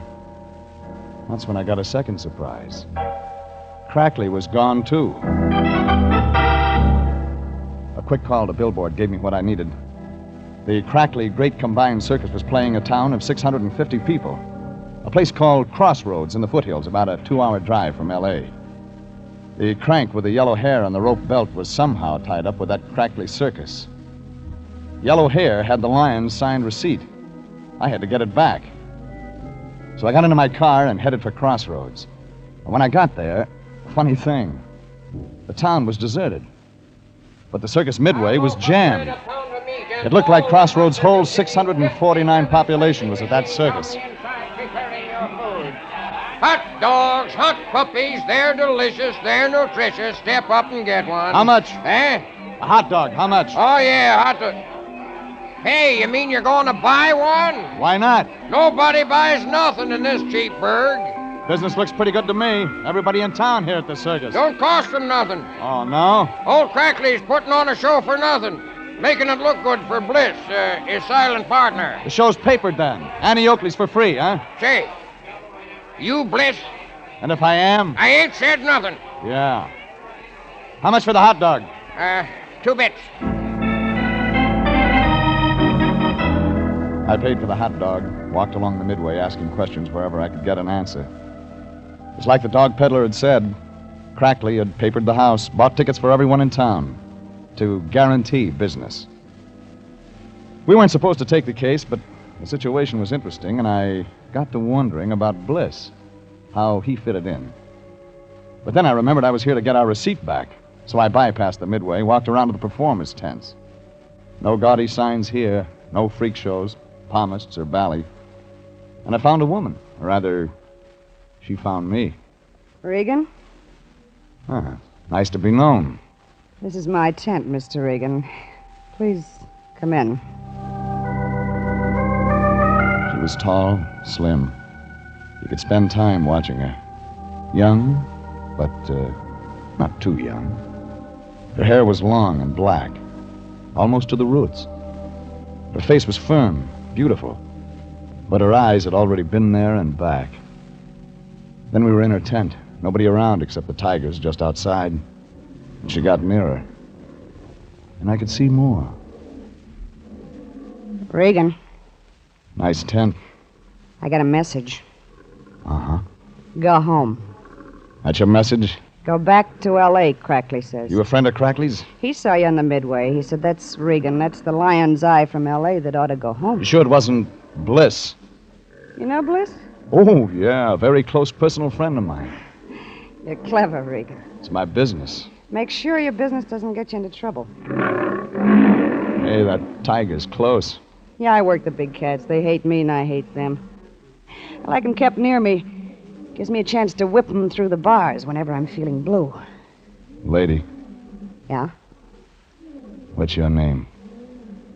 That's when I got a second surprise. Crackley was gone, too. A quick call to Billboard gave me what I needed. The Crackley Great Combined Circus was playing a town of 650 people. A place called Crossroads in the foothills, about a 2-hour drive from L.A. The crank with the yellow hair on the rope belt was somehow tied up with that Crackley circus. Yellow Hair had the Lion's signed receipt. I had to get it back. So I got into my car and headed for Crossroads. And when I got there, funny thing, the town was deserted. But the circus midway was jammed. It looked like Crossroads' whole 649 population was at that circus.
Hot dogs, hot puppies, they're delicious, they're nutritious. Step up and get one.
How much?
Eh?
A hot dog, how much?
Oh, yeah, hot dog. Hey, you mean you're going to buy one?
Why not?
Nobody buys nothing in this cheap burg.
Business looks pretty good to me. Everybody in town here at the circus.
Don't cost them nothing.
Oh, no?
Old Crackley's putting on a show for nothing. Making it look good for Bliss, his silent partner.
The show's papered then. Annie Oakley's for free, huh?
Say, you Bliss?
And if I am?
I ain't said nothing.
Yeah. How much for the hot dog?
2 bits.
I paid for the hot dog, walked along the midway asking questions wherever I could get an answer. It's like the dog peddler had said. Crackley had papered the house, bought tickets for everyone in town to guarantee business. We weren't supposed to take the case, but the situation was interesting, and I got to wondering about Bliss, how he fitted in. But then I remembered I was here to get our receipt back. So I bypassed the midway, walked around to the performers' tents. No gaudy signs here, no freak shows, palmists or bally. And I found a woman. Or rather, she found me.
Regan?
Nice to be known.
This is my tent, Mr. Regan. Please come in.
She was tall, slim. You could spend time watching her. Young, but not too young. Her hair was long and black, almost to the roots. Her face was firm, beautiful, but her eyes had already been there and back. Then we were in her tent, nobody around except the tigers just outside. And she got nearer, and I could see more.
Regan,
Nice tent.
I got a message.
Uh-huh.
Go home.
That's your message?
Go back to L.A., Crackley says.
You a friend of Crackley's?
He saw you on the Midway. He said, that's Regan. That's the lion's eye from L.A. that ought to go home.
You sure it wasn't Bliss?
You know Bliss?
Oh, yeah, a very close personal friend of mine.
You're clever, Regan.
It's my business.
Make sure your business doesn't get you into trouble.
Hey, that tiger's close.
Yeah, I work the big cats. They hate me and I hate them. I like them kept near me. Gives me a chance to whip them through the bars whenever I'm feeling blue.
Lady,
Yeah?
what's your name?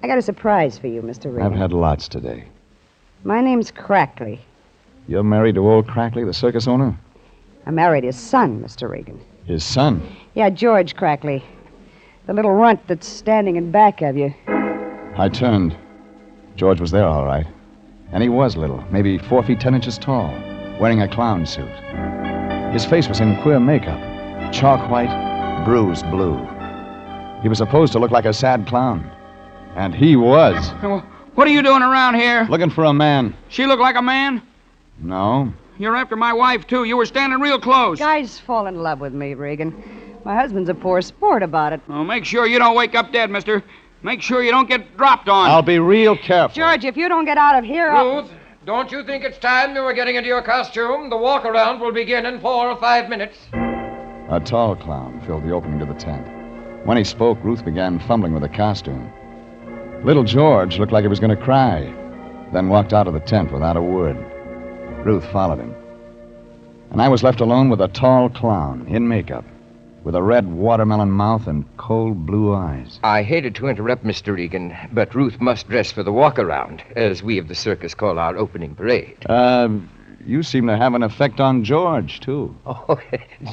I got a surprise for you, Mr. Regan.
I've had lots today.
My name's Crackley.
You're married to old Crackley, the circus owner?
I married his son, Mr. Regan.
His son?
Yeah, George Crackley. The little runt that's standing in back of you.
I turned. George was there, all right. And he was little, maybe 4 feet 10 inches tall, wearing a clown suit. His face was in queer makeup, chalk white, bruised blue. He was supposed to look like a sad clown. And he was.
What are you doing around here?
Looking for a man.
She look like a man?
No.
You're after my wife, too. You were standing real close.
Guys fall in love with me, Regan. My husband's a poor sport about it.
Oh, make sure you don't wake up dead, mister. Make sure you don't get dropped on.
I'll be real careful.
George, if you don't get out of here...
Ruth, don't you think it's time you were getting into your costume? The walk-around will begin in 4 or 5 minutes.
A tall clown filled the opening to the tent. When he spoke, Ruth began fumbling with the costume. Little George looked like he was going to cry, then walked out of the tent without a word. Ruth followed him. And I was left alone with a tall clown in makeup, with a red watermelon mouth and cold blue eyes.
I hated to interrupt, Mr. Regan, but Ruth must dress for the walk-around, as we of the circus call our opening parade.
You seem to have an effect on George, too.
Oh,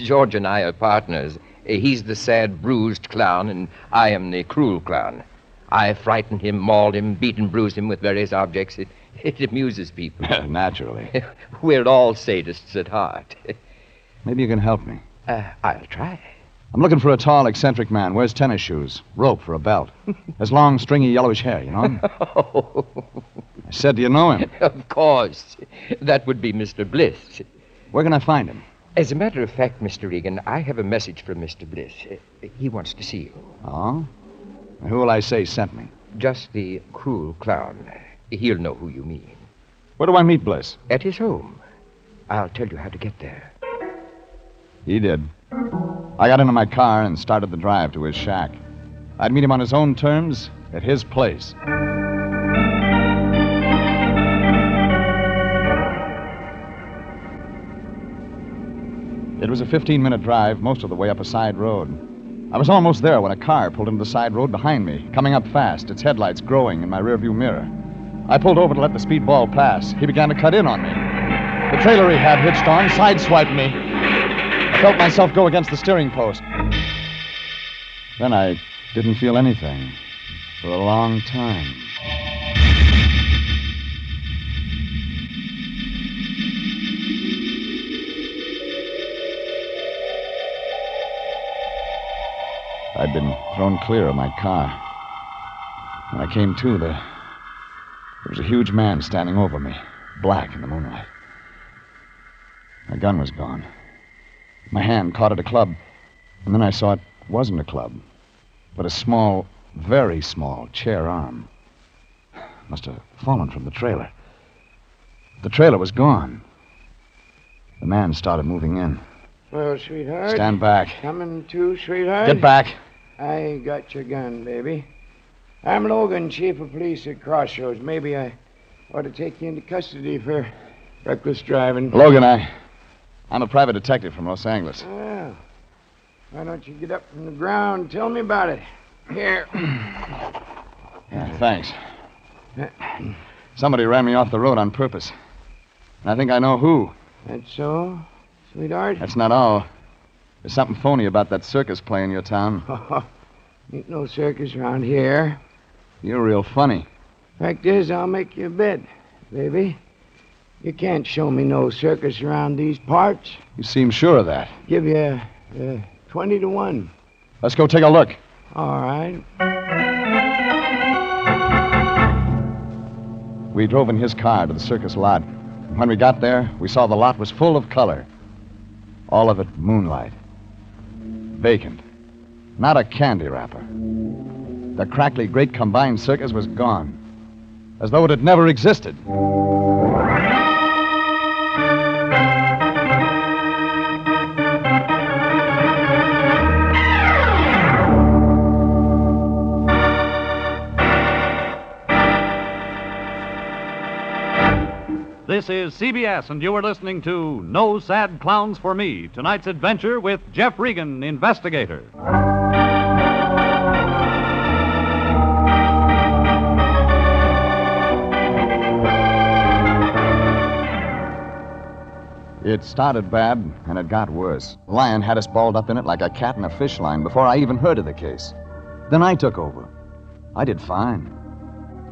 George and I are partners. He's the sad, bruised clown, and I am the cruel clown. I frighten him, maul him, beat and bruise him with various objects. It amuses people.
Naturally.
We're all sadists at heart.
Maybe you can help me.
I'll try.
I'm looking for a tall, eccentric man. Wears tennis shoes, rope for a belt. Has long, stringy, yellowish hair, you know him?
Oh.
I said, do you know him?
Of course. That would be Mr. Bliss.
Where can I find him?
As a matter of fact, Mr. Regan, I have a message from Mr. Bliss. He wants to see you.
Oh? Who will I say sent me?
Just the cruel clown. He'll know who you mean.
Where do I meet Bliss?
At his home. I'll tell you how to get there.
He did. I got into my car and started the drive to his shack. I'd meet him on his own terms at his place. It was a 15-minute drive, most of the way up a side road. I was almost there when a car pulled into the side road behind me, coming up fast, its headlights growing in my rearview mirror. I pulled over to let the speedball pass. He began to cut in on me. The trailer he had hitched on sideswiped me. I felt myself go against the steering post. Then I didn't feel anything for a long time. I'd been thrown clear of my car. When I came to, there was a huge man standing over me, black in the moonlight. My gun was gone. My hand caught at a club, and then I saw it wasn't a club, but a small, very small chair arm. Must have fallen from the trailer. The trailer was gone. The man started moving in.
Well, sweetheart.
Stand back.
Coming to, sweetheart?
Get back.
I got your gun, baby. I'm Logan, chief of police at Crossroads. Maybe I ought to take you into custody for reckless driving.
Logan, I'm a private detective from Los Angeles.
Well, why don't you get up from the ground and tell me about it? Here.
Yeah, thanks. Somebody ran me off the road on purpose. And I think I know who.
That's so, sweetheart?
That's not all. There's something phony about that circus play in your town.
Ain't no circus around here.
You're real funny.
Fact is, I'll make you a bet, baby. You can't show me no circus around these parts.
You seem sure of that.
Give you 20 to 1.
Let's go take a look.
All right.
We drove in his car to the circus lot. When we got there, we saw the lot was full of color. All of it moonlight. Vacant. Not a candy wrapper. The crackly great combined circus was gone. As though it had never existed.
This is CBS, and you are listening to No Sad Clowns for Me, tonight's adventure with Jeff Regan, Investigator.
It started bad, and it got worse. The lion had us balled up in it like a cat in a fish line before I even heard of the case. Then I took over. I did fine.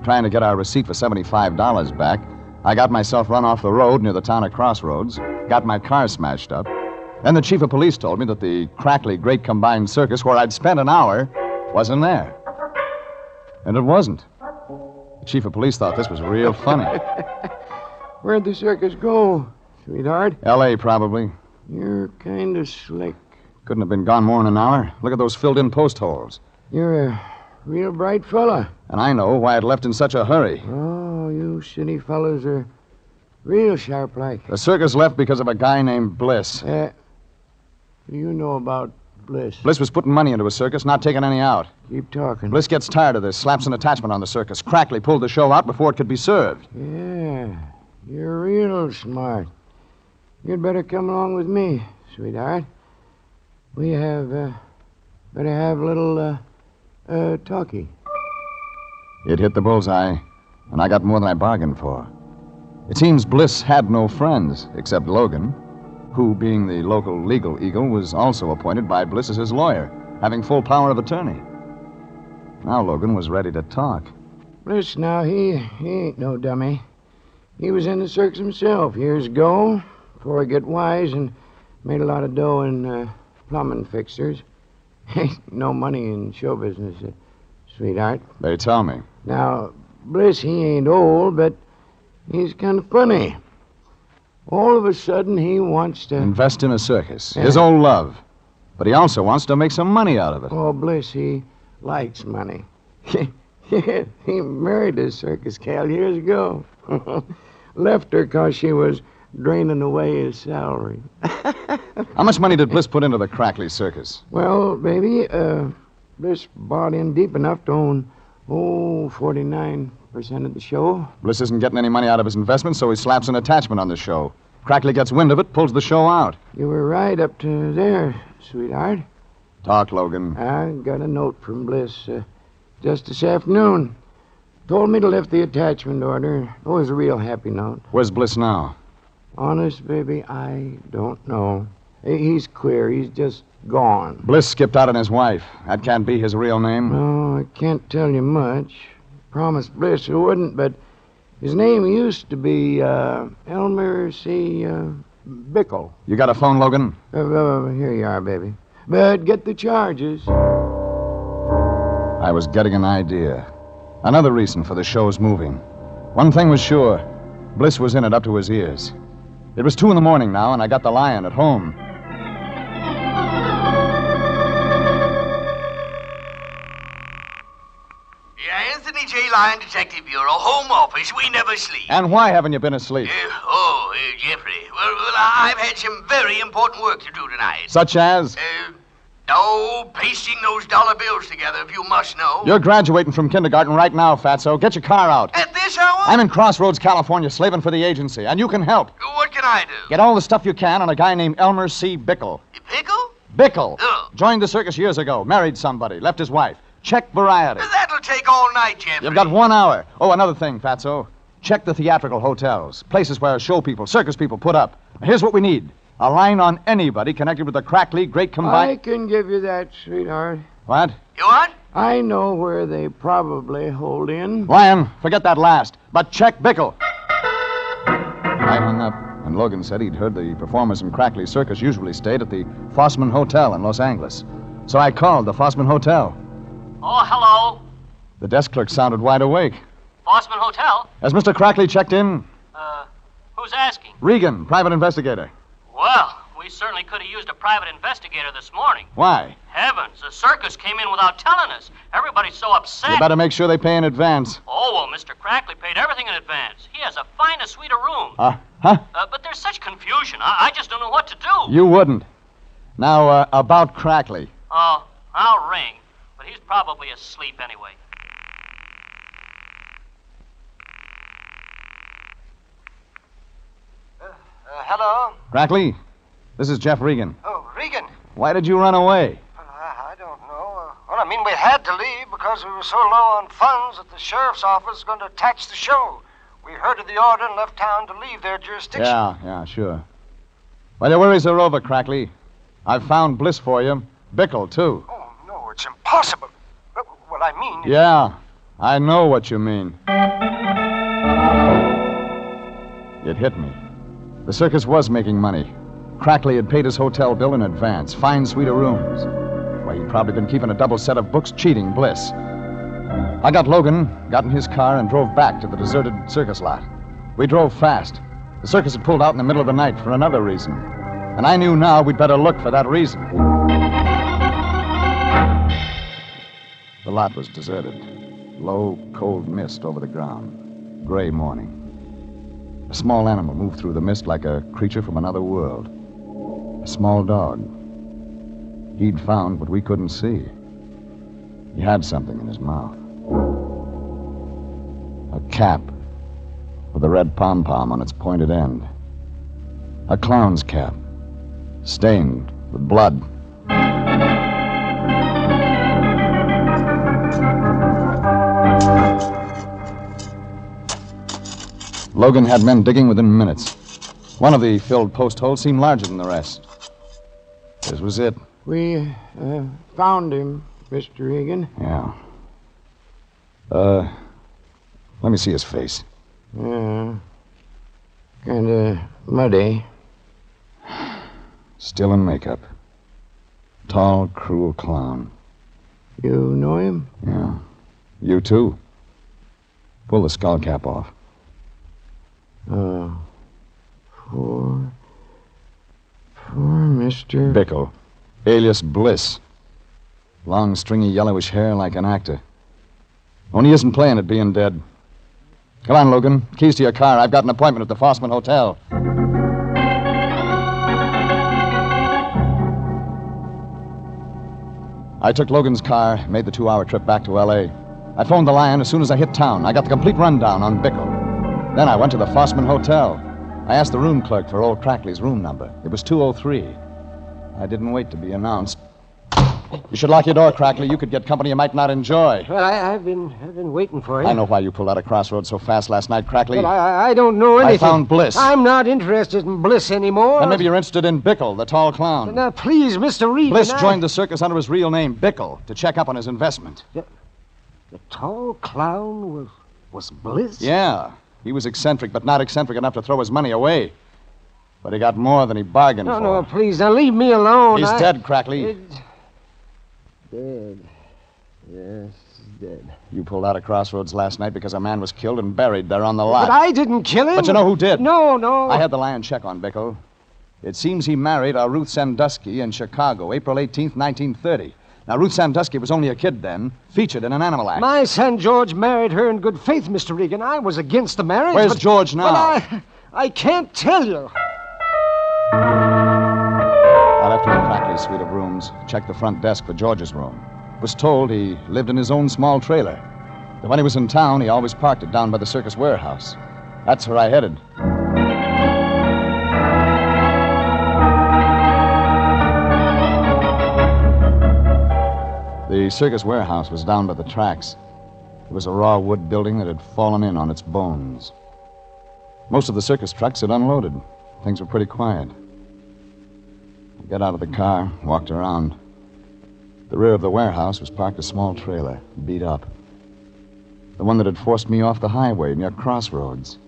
Trying to get our receipt for $75 back, I got myself run off the road near the town of Crossroads, got my car smashed up. Then the chief of police told me that the crackly great combined circus where I'd spent an hour wasn't there. And it wasn't. The chief of police thought this was real funny.
Where'd the circus go, sweetheart?
L.A., probably.
You're kind of slick.
Couldn't have been gone more than an hour. Look at those filled-in post holes.
You're a real bright fella.
And I know why it left in such a hurry.
Oh, you city fellas are real sharp-like.
The circus left because of a guy named Bliss.
What do you know about Bliss?
Bliss was putting money into a circus, not taking any out.
Keep talking.
Bliss gets tired of this, slaps an attachment on the circus. Crackly pulled the show out before it could be served.
Yeah, you're real smart. You'd better come along with me, sweetheart. We better have a little, talkie.
It hit the bullseye, and I got more than I bargained for. It seems Bliss had no friends, except Logan, who, being the local legal eagle, was also appointed by Bliss as his lawyer, having full power of attorney. Now Logan was ready to talk.
Bliss, now, he ain't no dummy. He was in the circus himself years ago, before he got wise and made a lot of dough in plumbing fixtures. Ain't no money in show business, sweetheart.
They tell me.
Now, Bliss, he ain't old, but he's kind of funny. All of a sudden, he wants to...
invest in a circus. His old love. But he also wants to make some money out of it.
Oh, Bliss, he likes money. He married a circus gal years ago. Left her because she was draining away his salary.
How much money did Bliss put into the Crackly circus?
Well, baby, Bliss bought in deep enough to own, 49% of the show.
Bliss isn't getting any money out of his investment, so he slaps an attachment on the show. Crackly gets wind of it, pulls the show out.
You were right up to there, sweetheart.
Talk, Logan.
I got a note from Bliss just this afternoon. Told me to lift the attachment order. It was a real happy note.
Where's Bliss now?
Honest, baby, I don't know. He's queer. He's just gone.
Bliss skipped out on his wife. That can't be his real name.
No, I can't tell you much. Promised Bliss I wouldn't, but his name used to be Elmer C. Bickle.
You got a phone, Logan?
Here you are, baby. But get the charges.
I was getting an idea. Another reason for the show's moving. One thing was sure. Bliss was in it up to his ears. It was 2 a.m. now, and I got the lion at home.
Yeah, Anthony J. Lyon, Detective Bureau, Home Office. We never sleep.
And why haven't you been asleep?
Jeffrey. Well, I've had some very important work to do tonight.
Such as?
Pasting those dollar bills together, if you must know.
You're graduating from kindergarten right now, Fatso. Get your car out.
At this hour?
I'm in Crossroads, California, slaving for the agency, and you can help.
What can I do?
Get all the stuff you can on a guy named Elmer C. Bickle.
Bickle?
Bickle. Joined the circus years ago, married somebody, left his wife. Check variety.
That'll take all night, Jeffrey.
You've got 1 hour. Oh, another thing, Fatso. Check the theatrical hotels, places where show people, circus people put up. Here's what we need. A line on anybody connected with the Crackley Great Combined...
I can give you that, sweetheart.
What?
You what?
I know where they probably hold in.
Lion, forget that last. But check Bickle. I hung up, and Logan said he'd heard the performers from Crackley Circus usually stayed at the Fossman Hotel in Los Angeles. So I called the Fossman Hotel.
Oh, hello.
The desk clerk sounded wide awake.
Fossman Hotel?
Has Mr. Crackley checked in?
Who's asking?
Regan, private investigator.
Well, we certainly could have used a private investigator this morning.
Why?
Heavens, the circus came in without telling us. Everybody's so upset.
You better make sure they pay in advance.
Oh, well, Mr. Crackley paid everything in advance. He has the finest suite of rooms.
Huh?
But there's such confusion. I just don't know what to do.
You wouldn't. Now, about Crackley.
Oh, I'll ring. But he's probably asleep anyway.
Hello?
Crackley, this is Jeff Regan.
Oh, Regan.
Why did you run away?
I don't know. Well, I mean, we had to leave because we were so low on funds that the sheriff's office was going to attach the show. We heard of the order and left town to leave their jurisdiction.
Yeah, sure. Well, your worries are over, Crackley. I've found Bliss for you. Bickle, too.
Oh, no, it's impossible. Well, I mean...
Yeah, I know what you mean. It hit me. The circus was making money. Crackley had paid his hotel bill in advance. Fine suite of rooms. Why, he'd probably been keeping a double set of books cheating Bliss. I got Logan, got in his car, and drove back to the deserted circus lot. We drove fast. The circus had pulled out in the middle of the night for another reason. And I knew now we'd better look for that reason. The lot was deserted. Low, cold mist over the ground. Gray morning. A small animal moved through the mist like a creature from another world. A small dog. He'd found what we couldn't see. He had something in his mouth. A cap with a red pom-pom on its pointed end. A clown's cap, stained with blood. Logan had men digging within minutes. One of the filled post holes seemed larger than the rest. This was it.
We found him, Mr. Regan.
Yeah. Let me see his face.
Yeah. Kind of muddy.
Still in makeup. Tall, cruel clown.
You know him?
Yeah. You too. Pull the skull cap off.
Oh. Poor Mr.
Bickle, alias Bliss. Long, stringy, yellowish hair like an actor. Only he isn't playing at being dead. Come on, Logan. Keys to your car. I've got an appointment at the Fossman Hotel. I took Logan's car, made the 2-hour trip back to L.A. I phoned the Lion as soon as I hit town. I got the complete rundown on Bickle. Then I went to the Fossman Hotel. I asked the room clerk for old Crackley's room number. It was 203. I didn't wait to be announced. You should lock your door, Crackley. You could get company you might not enjoy.
Well, I've been waiting for you.
I know why you pulled out of Crossroads so fast last night, Crackley.
But I don't know anything.
I found Bliss.
I'm not interested in Bliss anymore.
Then maybe you're interested in Bickle, the tall clown.
Now, please, Mr. Regan.
Bliss joined the circus under his real name, Bickle, to check up on his investment.
The tall clown was Bliss?
Yeah. He was eccentric, but not eccentric enough to throw his money away. But he got more than he bargained for.
No, please, now leave me alone.
He's dead, Crackley.
Dead. Yes, dead.
You pulled out of Crossroads last night because a man was killed and buried there on the lot.
But I didn't kill him.
But you know who did?
No.
I had the Lion check on Bickle. It seems he married a Ruth Sandusky in Chicago, April 18th, 1930. Now, Ruth Sandusky was only a kid then, featured in an animal act.
My son George married her in good faith, Mr. Regan. I was against the marriage.
Where's George now?
But I can't tell you.
I left him in Crackley's suite of rooms, checked the front desk for George's room. Was told he lived in his own small trailer. That when he was in town, he always parked it down by the circus warehouse. That's where I headed. The circus warehouse was down by the tracks. It was a raw wood building that had fallen in on its bones. Most of the circus trucks had unloaded. Things were pretty quiet. I got out of the car, walked around. The rear of the warehouse was parked a small trailer, beat up. The one that had forced me off the highway near Crossroads.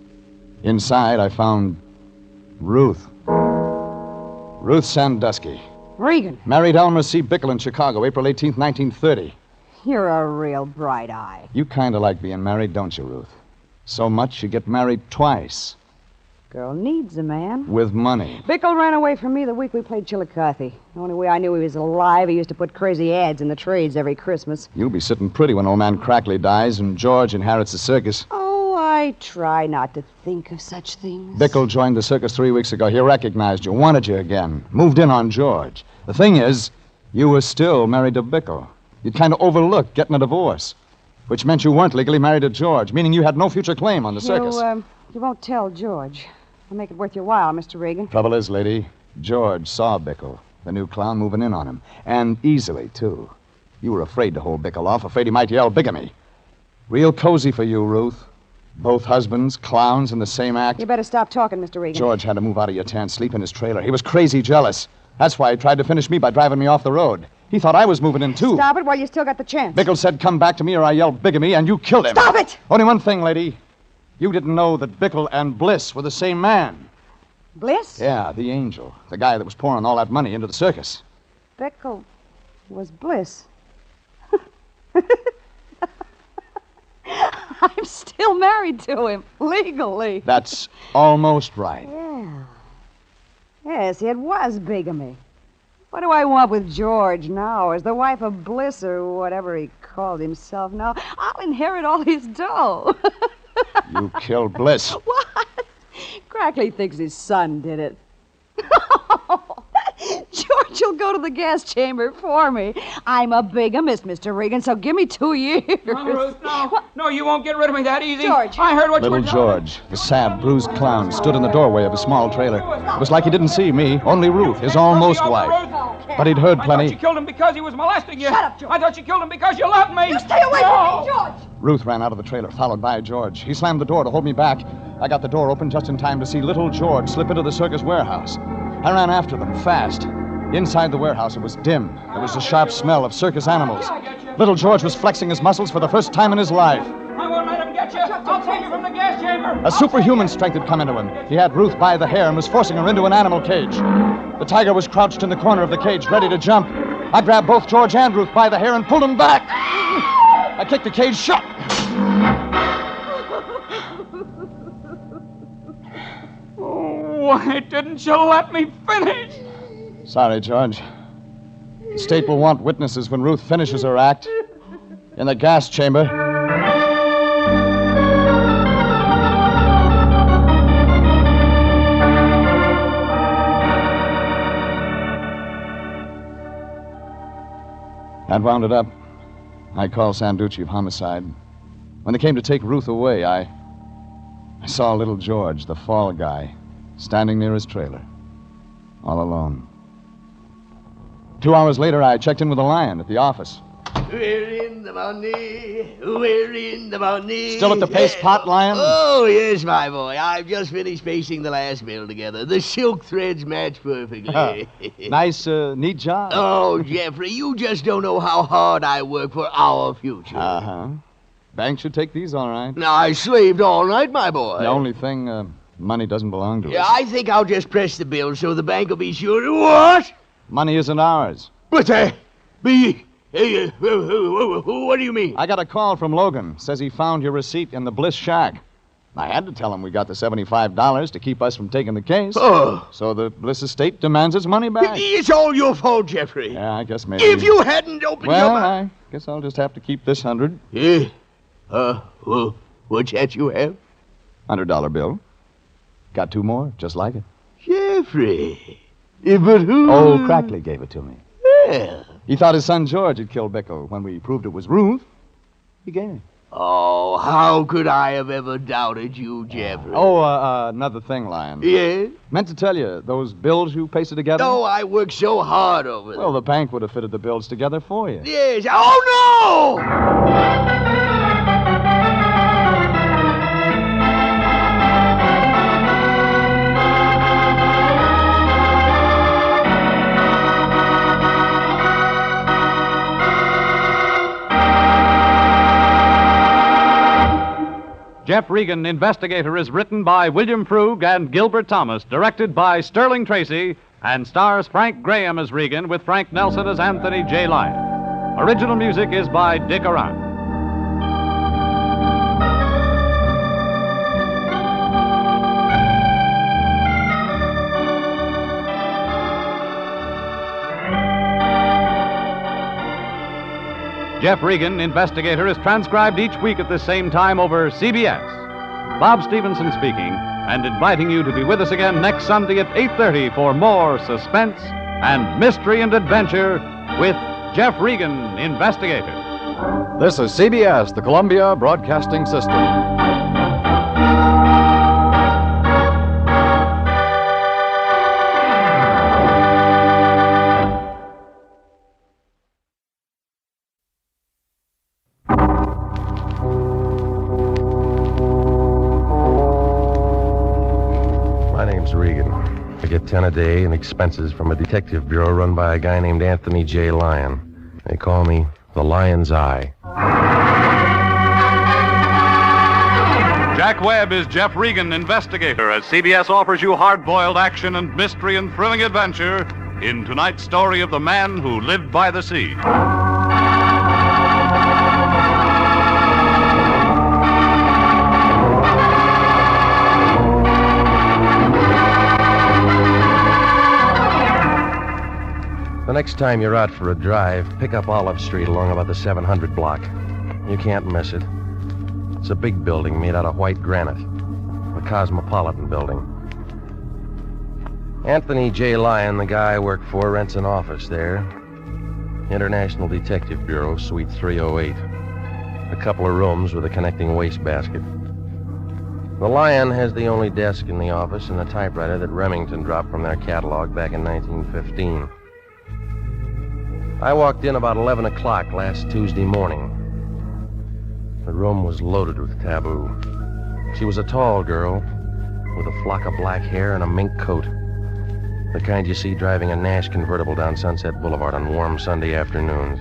Inside, I found Ruth. Ruth Sandusky.
Regan.
Married Elmer C. Bickle in Chicago, April 18th, 1930.
You're a real bright eye.
You kind of like being married, don't you, Ruth? So much you get married twice.
Girl needs a man.
With money.
Bickle ran away from me the week we played Chillicothe. The only way I knew he was alive, he used to put crazy ads in the trades every Christmas.
You'll be sitting pretty when old man Crackley dies and George inherits the circus.
Oh, I try not to think of such things.
Bickle joined the circus 3 weeks ago. He recognized you, wanted you again, moved in on George. The thing is, you were still married to Bickle. You'd kind of overlooked getting a divorce, which meant you weren't legally married to George, meaning you had no future claim on the circus.
You won't tell George. I'll make it worth your while, Mr. Regan.
Trouble is, lady, George saw Bickle, the new clown, moving in on him. And easily, too. You were afraid to hold Bickle off, afraid he might yell bigamy. Real cozy for you, Ruth. Both husbands, clowns in the same act.
You better stop talking, Mr. Regan.
George had to move out of your tent, sleep in his trailer. He was crazy jealous. That's why he tried to finish me by driving me off the road. He thought I was moving in, too.
Stop it while you still got the chance.
Bickle said, come back to me or I yelled bigamy, and you killed him.
Stop it!
Only one thing, lady. You didn't know that Bickle and Bliss were the same man.
Bliss?
Yeah, the angel. The guy that was pouring all that money into the circus.
Bickle was Bliss. I'm still married to him, legally.
That's almost right.
Yeah. Yes, it was bigamy. What do I want with George now? As the wife of Bliss or whatever he called himself now, I'll inherit all his dough.
You killed Bliss.
What? Crackley thinks his son did it. George will go to the gas chamber for me. I'm a bigamist, Mr. Regan, so give me 2 years.
No, Ruth, no. No, you won't get rid of me that easy.
George.
I heard what you were
Little George, the sad, bruised clown, stood in the doorway of a small trailer. It was like he didn't see me, only Ruth, his almost wife. But he'd heard
I
plenty.
thought you killed him because he was molesting you.
Shut up, George.
I thought you killed him because you loved me.
You stay away from me, George.
Ruth ran out of the trailer, followed by George. He slammed the door to hold me back. I got the door open just in time to see little George slip into the circus warehouse. I ran after them, fast. Inside the warehouse, it was dim. There was a sharp smell of circus animals. Little George was flexing his muscles for the first time in his life.
I won't let him get you. I'll take you from the gas chamber.
A superhuman strength had come into him. He had Ruth by the hair and was forcing her into an animal cage. The tiger was crouched in the corner of the cage, ready to jump. I grabbed both George and Ruth by the hair and pulled them back. I kicked the cage shut.
Why didn't you let me finish?
Sorry, George. The state will want witnesses when Ruth finishes her act. In the gas chamber. That wound it up. I called Sanducci of homicide. When they came to take Ruth away, I saw little George, the fall guy, standing near his trailer, all alone. 2 hours later, I checked in with the Lion at the office.
We're in the money. We're in the money.
Still at the paste pot, Lion?
Oh, yes, my boy. I've just finished pasting the last bill together. The silk threads match perfectly.
Nice, neat job.
Oh, Jeffrey, you just don't know how hard I work for our future.
Uh-huh. Bank should take these all right.
Now, I slaved all night, my boy.
The only thing, money doesn't belong to us.
Yeah, I think I'll just press the bill so the bank will be sure to... What?
Money isn't ours.
But, what do you mean?
I got a call from Logan. Says he found your receipt in the Bliss shack. I had to tell him we got the $75 to keep us from taking the case.
Oh.
So the Bliss estate demands its money back.
It's all your fault, Jeffrey.
Yeah, I guess maybe.
If you hadn't opened
well,
your mouth...
I guess I'll just have to keep this 100.
Yeah. Well, what's that you have?
$100 bill. Got 2 more, just like it.
Jeffrey. But who...
Old Crackley gave it to me.
Well...
He thought his son George had killed Bickle. When we proved it was Ruth, he gave it.
Oh, how could I have ever doubted you, Jeffrey?
Another thing, Lion.
Yes?
Meant to tell you, those bills you pasted together?
Oh, I worked so hard over them.
Well, the bank would have fitted the bills together for you.
Yes. Oh, no!
Jeff Regan, Investigator, is written by William Frug and Gilbert Thomas, directed by Sterling Tracy, and stars Frank Graham as Regan with Frank Nelson as Anthony J. Lyon. Original music is by Dick Arant. Jeff Regan, Investigator, is transcribed each week at the same time over CBS. Bob Stevenson speaking, and inviting you to be with us again next Sunday at 8:30 for more suspense and mystery and adventure with Jeff Regan, Investigator.
This is CBS, the Columbia Broadcasting System.
Regan. I get 10 a day and expenses from a detective bureau run by a guy named Anthony J. Lyon. They call me the Lion's Eye.
Jack Webb is Jeff Regan, Investigator, as CBS offers you hard-boiled action and mystery and thrilling adventure in tonight's story of the man who lived by the sea.
The next time you're out for a drive, pick up Olive Street along about the 700 block. You can't miss it. It's a big building made out of white granite. The Cosmopolitan Building. Anthony J. Lyon, the guy I work for, rents an office there. International Detective Bureau, Suite 308. A couple of rooms with a connecting wastebasket. The Lion has the only desk in the office and the typewriter that Remington dropped from their catalog back in 1915. I walked in about 11 o'clock last Tuesday morning. The room was loaded with taboo. She was a tall girl with a flock of black hair and a mink coat. The kind you see driving a Nash convertible down Sunset Boulevard on warm Sunday afternoons.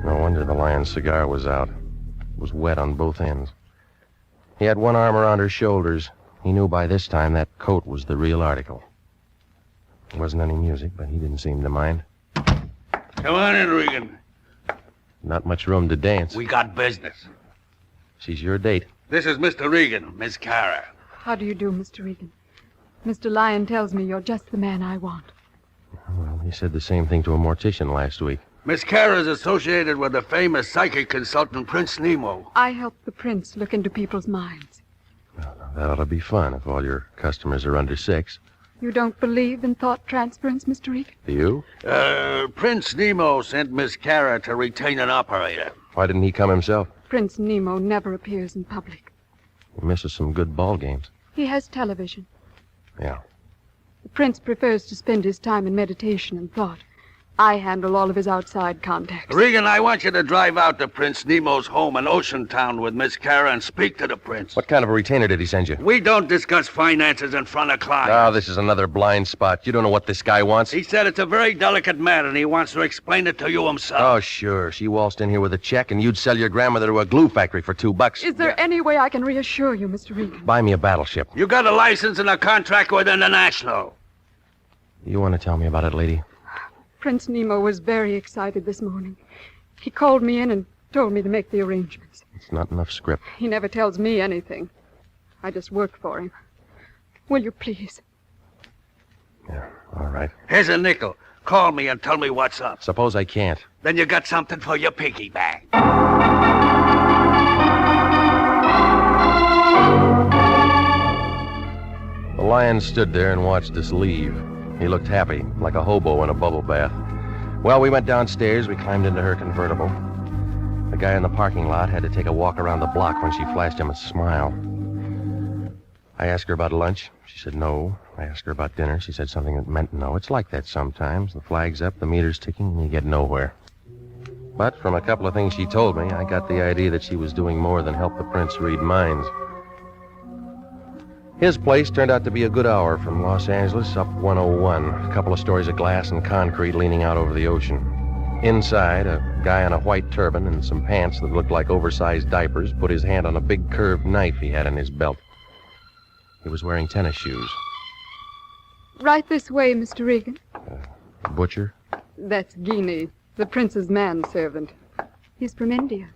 No wonder the Lion's cigar was out. It was wet on both ends. He had one arm around her shoulders. He knew by this time that coat was the real article. There wasn't any music, but he didn't seem to mind.
Come on in, Regan.
Not much room to dance.
We got business.
She's your date.
This is Mr. Regan, Miss Kara.
How do you do, Mr. Regan? Mr. Lyon tells me you're just the man I want.
Well, he said the same thing to a mortician last week.
Miss Kara is associated with the famous psychic consultant Prince Nemo.
I help the prince look into people's minds.
Well, that ought to be fun if all your customers are under 6.
You don't believe in thought transference, Mr. Regan?
Do you?
Prince Nemo sent Miss Kara to retain an operator.
Why didn't he come himself?
Prince Nemo never appears in public.
He misses some good ball games.
He has television.
Yeah.
The prince prefers to spend his time in meditation and thought. I handle all of his outside contacts.
Regan, I want you to drive out to Prince Nemo's home in Ocean Town with Miss Kara and speak to the prince.
What kind of a retainer did he send you?
We don't discuss finances in front of clients.
Oh, this is another blind spot. You don't know what this guy wants.
He said it's a very delicate matter, and he wants to explain it to you himself.
Oh, sure. She waltzed in here with a check, and you'd sell your grandmother to a glue factory for $2.
Is there any way I can reassure you, Mr. Regan?
Buy me a battleship.
You got a license and a contract with International.
You want to tell me about it, lady?
Prince Nemo was very excited this morning. He called me in and told me to make the arrangements.
It's not enough script.
He never tells me anything. I just work for him. Will you please?
Yeah, all right.
Here's a nickel. Call me and tell me what's up.
Suppose I can't.
Then you got something for your piggy bank.
The lion stood there and watched us leave. He looked happy, like a hobo in a bubble bath. Well, we went downstairs. We climbed into her convertible. The guy in the parking lot had to take a walk around the block when she flashed him a smile. I asked her about lunch. She said no. I asked her about dinner. She said something that meant no. It's like that sometimes. The flag's up, the meter's ticking, and you get nowhere. But from a couple of things she told me, I got the idea that she was doing more than help the prince read minds. His place turned out to be a good hour from Los Angeles up 101. A couple of stories of glass and concrete leaning out over the ocean. Inside, a guy in a white turban and some pants that looked like oversized diapers put his hand on a big curved knife he had in his belt. He was wearing tennis shoes.
Right this way, Mr. Regan.
Butcher?
That's Guinea, the prince's manservant. He's from India.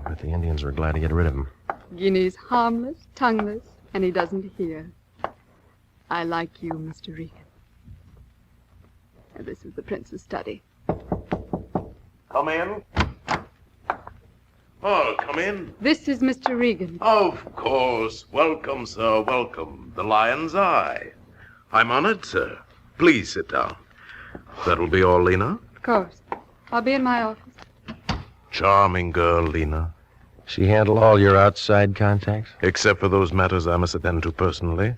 I bet the Indians were glad to get rid of him.
Guinea's harmless, tongueless, and he doesn't hear. I like you, Mr. Regan. And this is the prince's study.
Come in. Oh, come in.
This is Mr. Regan.
Of course. Welcome, sir, welcome. The Lion's Eye. I'm honored, sir. Please sit down. That'll be all, Lena?
Of course. I'll be in my office.
Charming girl, Lena.
She handle all your outside contacts?
Except for those matters I must attend to personally.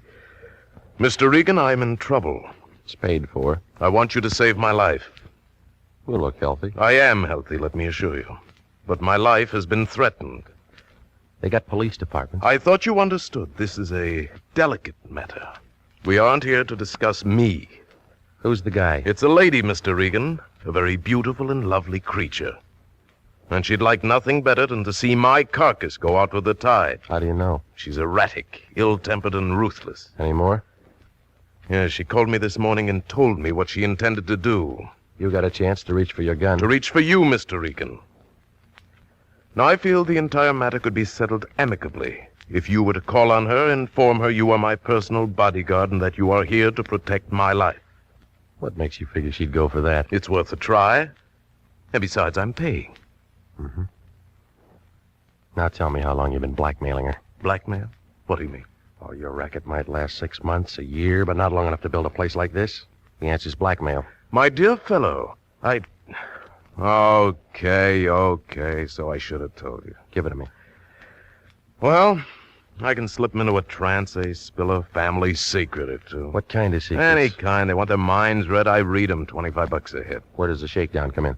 Mr. Regan, I'm in trouble.
It's paid for.
I want you to save my life.
You look healthy.
I am healthy, let me assure you. But my life has been threatened.
They got police departments.
I thought you understood. This is a delicate matter. We aren't here to discuss me.
Who's the guy?
It's a lady, Mr. Regan. A very beautiful and lovely creature. And she'd like nothing better than to see my carcass go out with the tide.
How do you know?
She's erratic, ill-tempered, and ruthless.
Any more?
Yes, she called me this morning and told me what she intended to do.
You got a chance to reach for your gun.
To reach for you, Mr. Regan. Now, I feel the entire matter could be settled amicably if you were to call on her and inform her you are my personal bodyguard and that you are here to protect my life.
What makes you figure she'd go for that?
It's worth a try. And besides, I'm paying.
Mm-hmm. Now tell me how long you've been blackmailing her.
Blackmail? What do you mean?
Oh, your racket might last 6 months, a year, but not long enough to build a place like this. The answer's blackmail.
My dear fellow, Okay, so I should have told you.
Give it to me.
Well, I can slip them into a trance, spill a family secret or two.
What kind of secrets?
Any kind. They want their minds read, I read them. $25 a hit.
Where does the shakedown come in?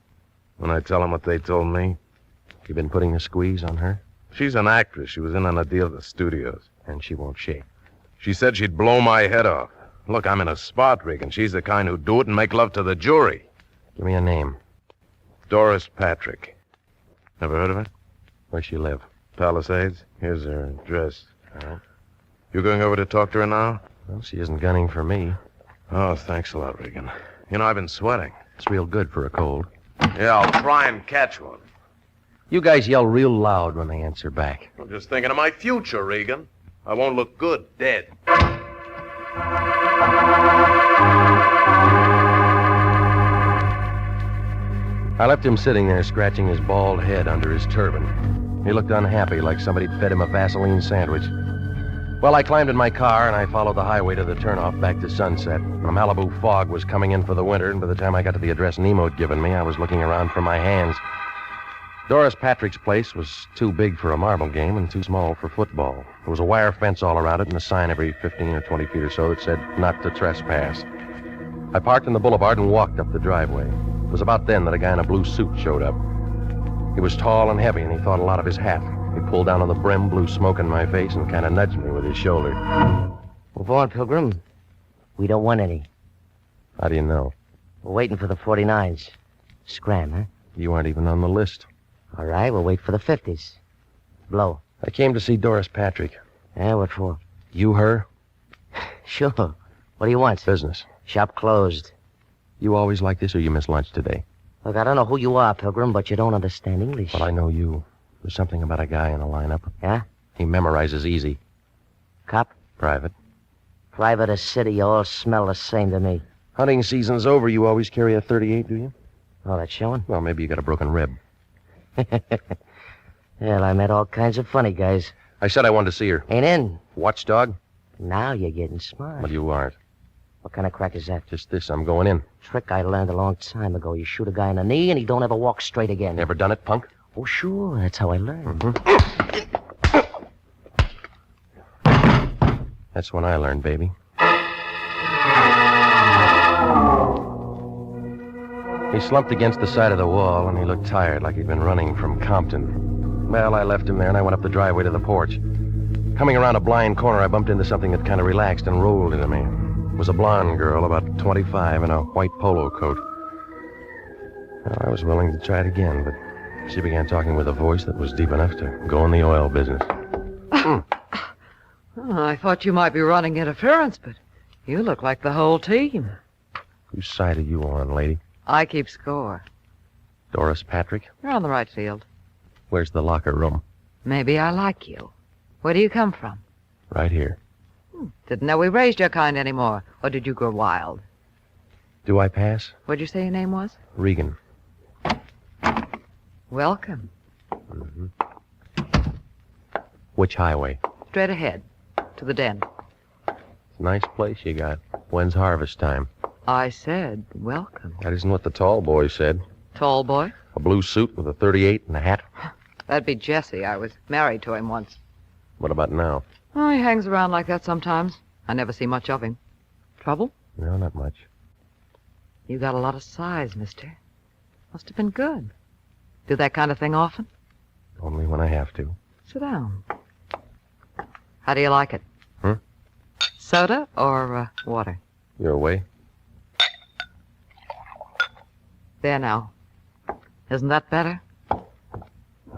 When I tell them what they told me.
You been putting the squeeze on her?
She's an actress. She was in on a deal at the studios.
And she won't shake.
She said she'd blow my head off. Look, I'm in a spot, Regan. She's the kind who'd do it and make love to the jury.
Give me a name.
Doris Patrick. Never heard of her?
Where's she live?
Palisades. Here's her address.
All right.
You going over to talk to her now?
Well, she isn't gunning for me.
Oh, thanks a lot, Regan. You know, I've been sweating.
It's real good for a cold.
Yeah, I'll try and catch one.
You guys yell real loud when they answer back.
I'm just thinking of my future, Regan. I won't look good dead.
I left him sitting there scratching his bald head under his turban. He looked unhappy, like somebody'd fed him a Vaseline sandwich. Well, I climbed in my car and I followed the highway to the turnoff back to Sunset. The Malibu fog was coming in for the winter, and by the time I got to the address Nemo'd given me, I was looking around for my hands. Doris Patrick's place was too big for a marble game and too small for football. There was a wire fence all around it and a sign every 15 or 20 feet or so that said, "Not to trespass." I parked in the boulevard and walked up the driveway. It was about then that a guy in a blue suit showed up. He was tall and heavy, and he thought a lot of his hat. He pulled down on the brim, blew smoke in my face, and kind of nudged me with his shoulder.
Move on, Pilgrim. We don't want any.
How do you know?
We're waiting for the 49s. Scram, huh?
You aren't even on the list.
All right, we'll wait for the 50s. Blow.
I came to see Doris Patrick.
Yeah, what for?
You her?
Sure. What do you want?
Business.
Shop closed.
You always like this, or you missed lunch today?
Look, I don't know who you are, Pilgrim, but you don't understand English.
Well, I know you. There's something about a guy in the lineup.
Yeah?
He memorizes easy.
Cop?
Private.
Private or city, you all smell the same to me.
Hunting season's over. You always carry a .38, do you?
Oh, that's showing?
Well, maybe you got a broken rib.
Well, I met all kinds of funny guys.
I said I wanted to see her.
Ain't in.
Watchdog?
Now you're getting smart.
Well, you aren't.
What kind of crack is that?
Just this. I'm going in.
Trick I learned a long time ago. You shoot a guy in the knee and he don't ever walk straight again.
Never done it, punk?
Oh, sure. That's how I learned.
That's when I learned, baby. He slumped against the side of the wall, and he looked tired, like he'd been running from Compton. Well, I left him there, and I went up the driveway to the porch. Coming around a blind corner, I bumped into something that kind of relaxed and rolled into me. It was a blonde girl, about 25, in a white polo coat. Well, I was willing to try it again, but she began talking with a voice that was deep enough to go in the oil business.
Oh, I thought you might be running interference, but you look like the whole team.
Whose side are you on, lady?
I keep score.
Doris Patrick?
You're on the right field.
Where's the locker room?
Maybe I like you. Where do you come from?
Right here.
Didn't know we raised your kind anymore. Or did you grow wild?
Do I pass?
What'd you say your name was?
Regan.
Welcome.
Mm-hmm. Which highway?
Straight ahead. To the den.
It's a nice place you got. When's harvest time?
I said welcome.
That isn't what the tall boy said.
Tall boy?
A blue suit with a .38 and a hat.
That'd be Jesse. I was married to him once.
What about now?
Oh, he hangs around like that sometimes. I never see much of him. Trouble?
No, not much.
You got a lot of size, mister. Must have been good. Do that kind of thing often?
Only when I have to.
Sit down. How do you like it? Soda or water?
Your way.
There now. Isn't that better?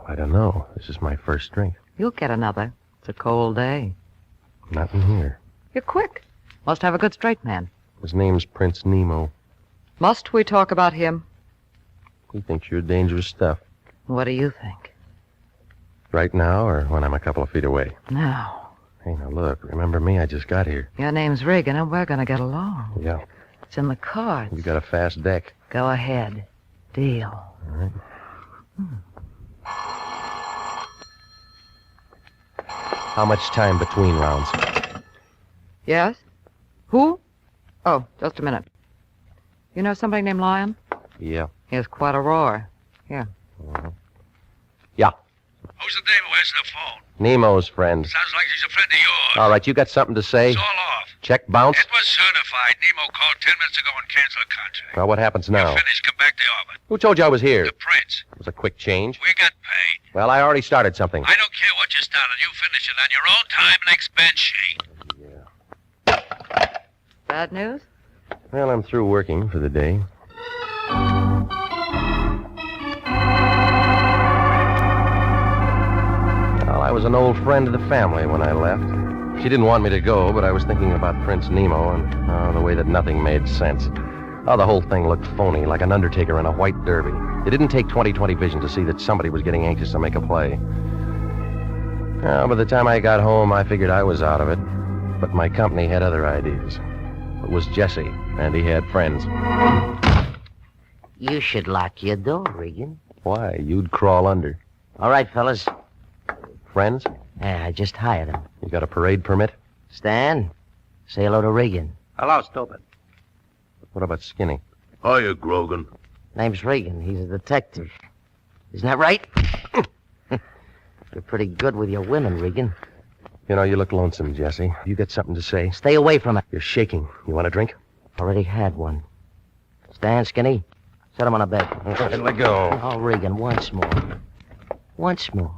I don't know. This is my first drink.
You'll get another. It's a cold day.
Not in here.
You're quick. Must have a good straight man.
His name's Prince Nemo.
Must we talk about him?
He thinks you're dangerous stuff.
What do you think?
Right now, or when I'm a couple of feet away?
Now.
Hey, now look. Remember me? I just got here.
Your name's Regan, and we're going to get along.
Yeah.
It's in the cards.
You got a fast deck.
Go ahead. Deal.
All right. How much time between rounds?
Yes? Who? Oh, just a minute. You know somebody named Lion?
Yeah.
He has quite a roar. Here.
Yeah.
Who's the dame who answered the phone?
Nemo's friend.
Sounds like she's a friend of yours.
All right, you got something to say?
It's all off.
Check bounce?
It was certified. Nemo called 10 minutes ago and canceled the contract.
Well, what happens now?
Finished, come back to orbit.
Who told you I was here?
The prince.
It was a quick change.
We got paid.
Well, I already started something.
I don't care what you started. You finish it on your own time and expense sheet.
Bad news?
Well, I'm through working for the day. Well, I was an old friend of the family when I left. She didn't want me to go, but I was thinking about Prince Nemo and the way that nothing made sense. Oh, the whole thing looked phony, like an undertaker in a white derby. It didn't take 20/20 vision to see that somebody was getting anxious to make a play. Well, by the time I got home, I figured I was out of it. But my company had other ideas. It was Jesse, and he had friends.
You should lock your door, Regan.
Why? You'd crawl under.
All right, fellas.
Friends?
Yeah, I just hired him.
You got a parade permit?
Stan, say hello to Regan.
Hello, stupid.
What about Skinny?
Hiya, Grogan.
Name's Regan. He's a detective. Isn't that right? You're pretty good with your women, Regan.
You know, you look lonesome, Jesse. You got something to say?
Stay away from it.
You're shaking. You want a drink?
Already had one. Stan, Skinny, set him on a bed.
Let go.
Oh, Regan, once more. Once more.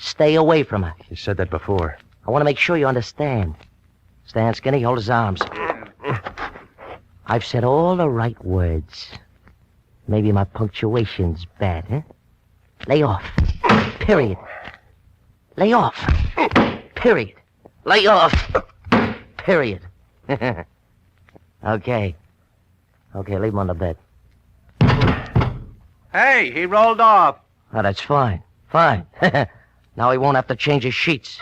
Stay away from her.
You said that before.
I want to make sure you understand. Stan, Skinny, hold his arms. I've said all the right words. Maybe my punctuation's bad, huh? Lay off. Period. Lay off. Period. Lay off. Period. Okay. Okay, leave him on the bed.
Hey, he rolled off.
Oh, that's fine. Fine. Now he won't have to change his sheets.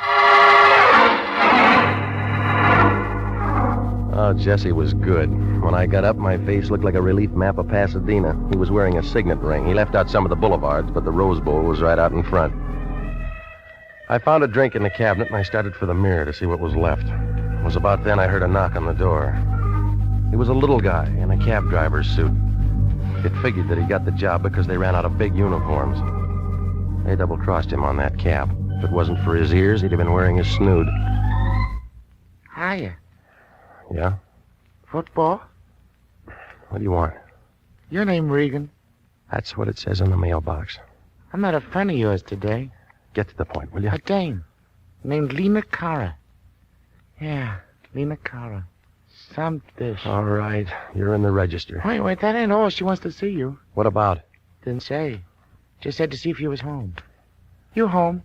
Oh, Jesse was good. When I got up, my face looked like a relief map of Pasadena. He was wearing a signet ring. He left out some of the boulevards, but the Rose Bowl was right out in front. I found a drink in the cabinet, and I started for the mirror to see what was left. It was about then I heard a knock on the door. He was a little guy in a cab driver's suit. It figured that he got the job because they ran out of big uniforms. They double-crossed him on that cab. If it wasn't for his ears, he'd have been wearing his snood.
Hiya.
Yeah?
Football?
What do you want?
Your name Regan.
That's what it says in the mailbox.
I met a friend of yours today.
Get to the point, will you?
A dame named Lena Cara. Yeah, Lena Cara. Some dish.
All right, you're in the register.
Wait, that ain't all. She wants to see you.
What about?
Didn't say. Just said to see if you was home. You home?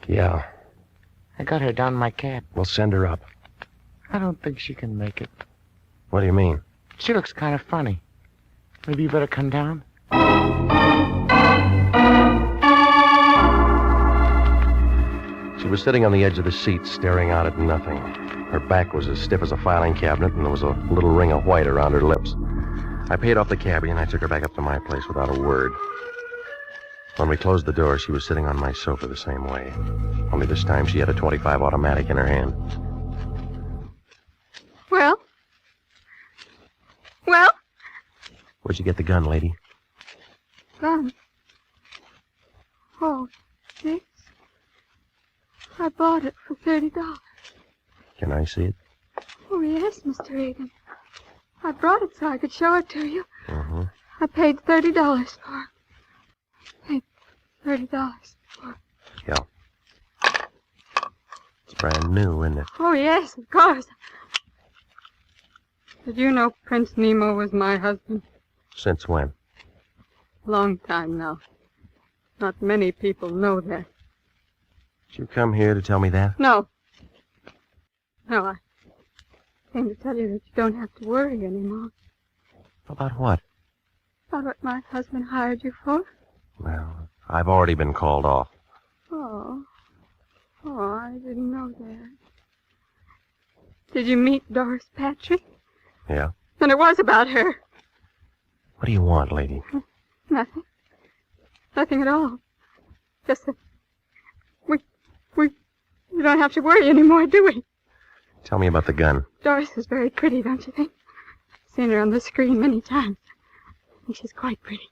Yeah.
I got her down in my cab.
We'll send her up.
I don't think she can make it.
What do you mean?
She looks kind of funny. Maybe you better come down?
She was sitting on the edge of the seat, staring out at nothing. Her back was as stiff as a filing cabinet, and there was a little ring of white around her lips. I paid off the cabbie, and I took her back up to my place without a word. When we closed the door, she was sitting on my sofa the same way. Only this time she had a .25 automatic in her hand.
Well? Well?
Where'd you get the gun, lady?
Gun? Oh, this? I bought it for $30.
Can I see it?
Oh, yes, Mr. Regan. I brought it so I could show it to you.
Mm-hmm.
I paid $30 for it. Paid $30 for it.
Yeah. It's brand new, isn't it?
Oh, yes, of course. Did you know Prince Nemo was my husband?
Since when?
Long time now. Not many people know that.
Did you come here to tell me that?
No. No, I came to tell you that you don't have to worry anymore.
About what?
About what my husband hired you for?
Well, I've already been called off.
Oh. Oh, I didn't know that. Did you meet Doris Patrick?
Yeah?
Then it was about her.
What do you want, lady?
Nothing. Nothing at all. Just that we don't have to worry anymore, do we?
Tell me about the gun.
Doris is very pretty, don't you think? Seen her on the screen many times. I think she's quite pretty.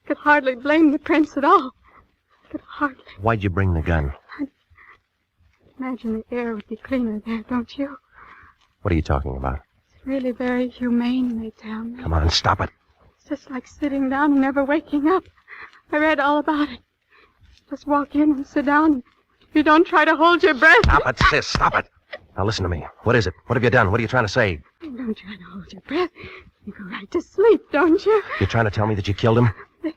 Could hardly blame the prince at all. Could hardly.
Why'd you bring the gun?
Imagine the air would be cleaner there, don't you?
What are you talking about?
It's really very humane, they tell me.
Come on, stop it.
It's just like sitting down and never waking up. I read all about it. Just walk in and sit down, and you don't try to hold your breath.
Stop it, sis, stop it. Now listen to me. What is it? What have you done? What are you trying to say?
You don't try to hold your breath. You go right to sleep, don't you?
You're trying to tell me that you killed him?
They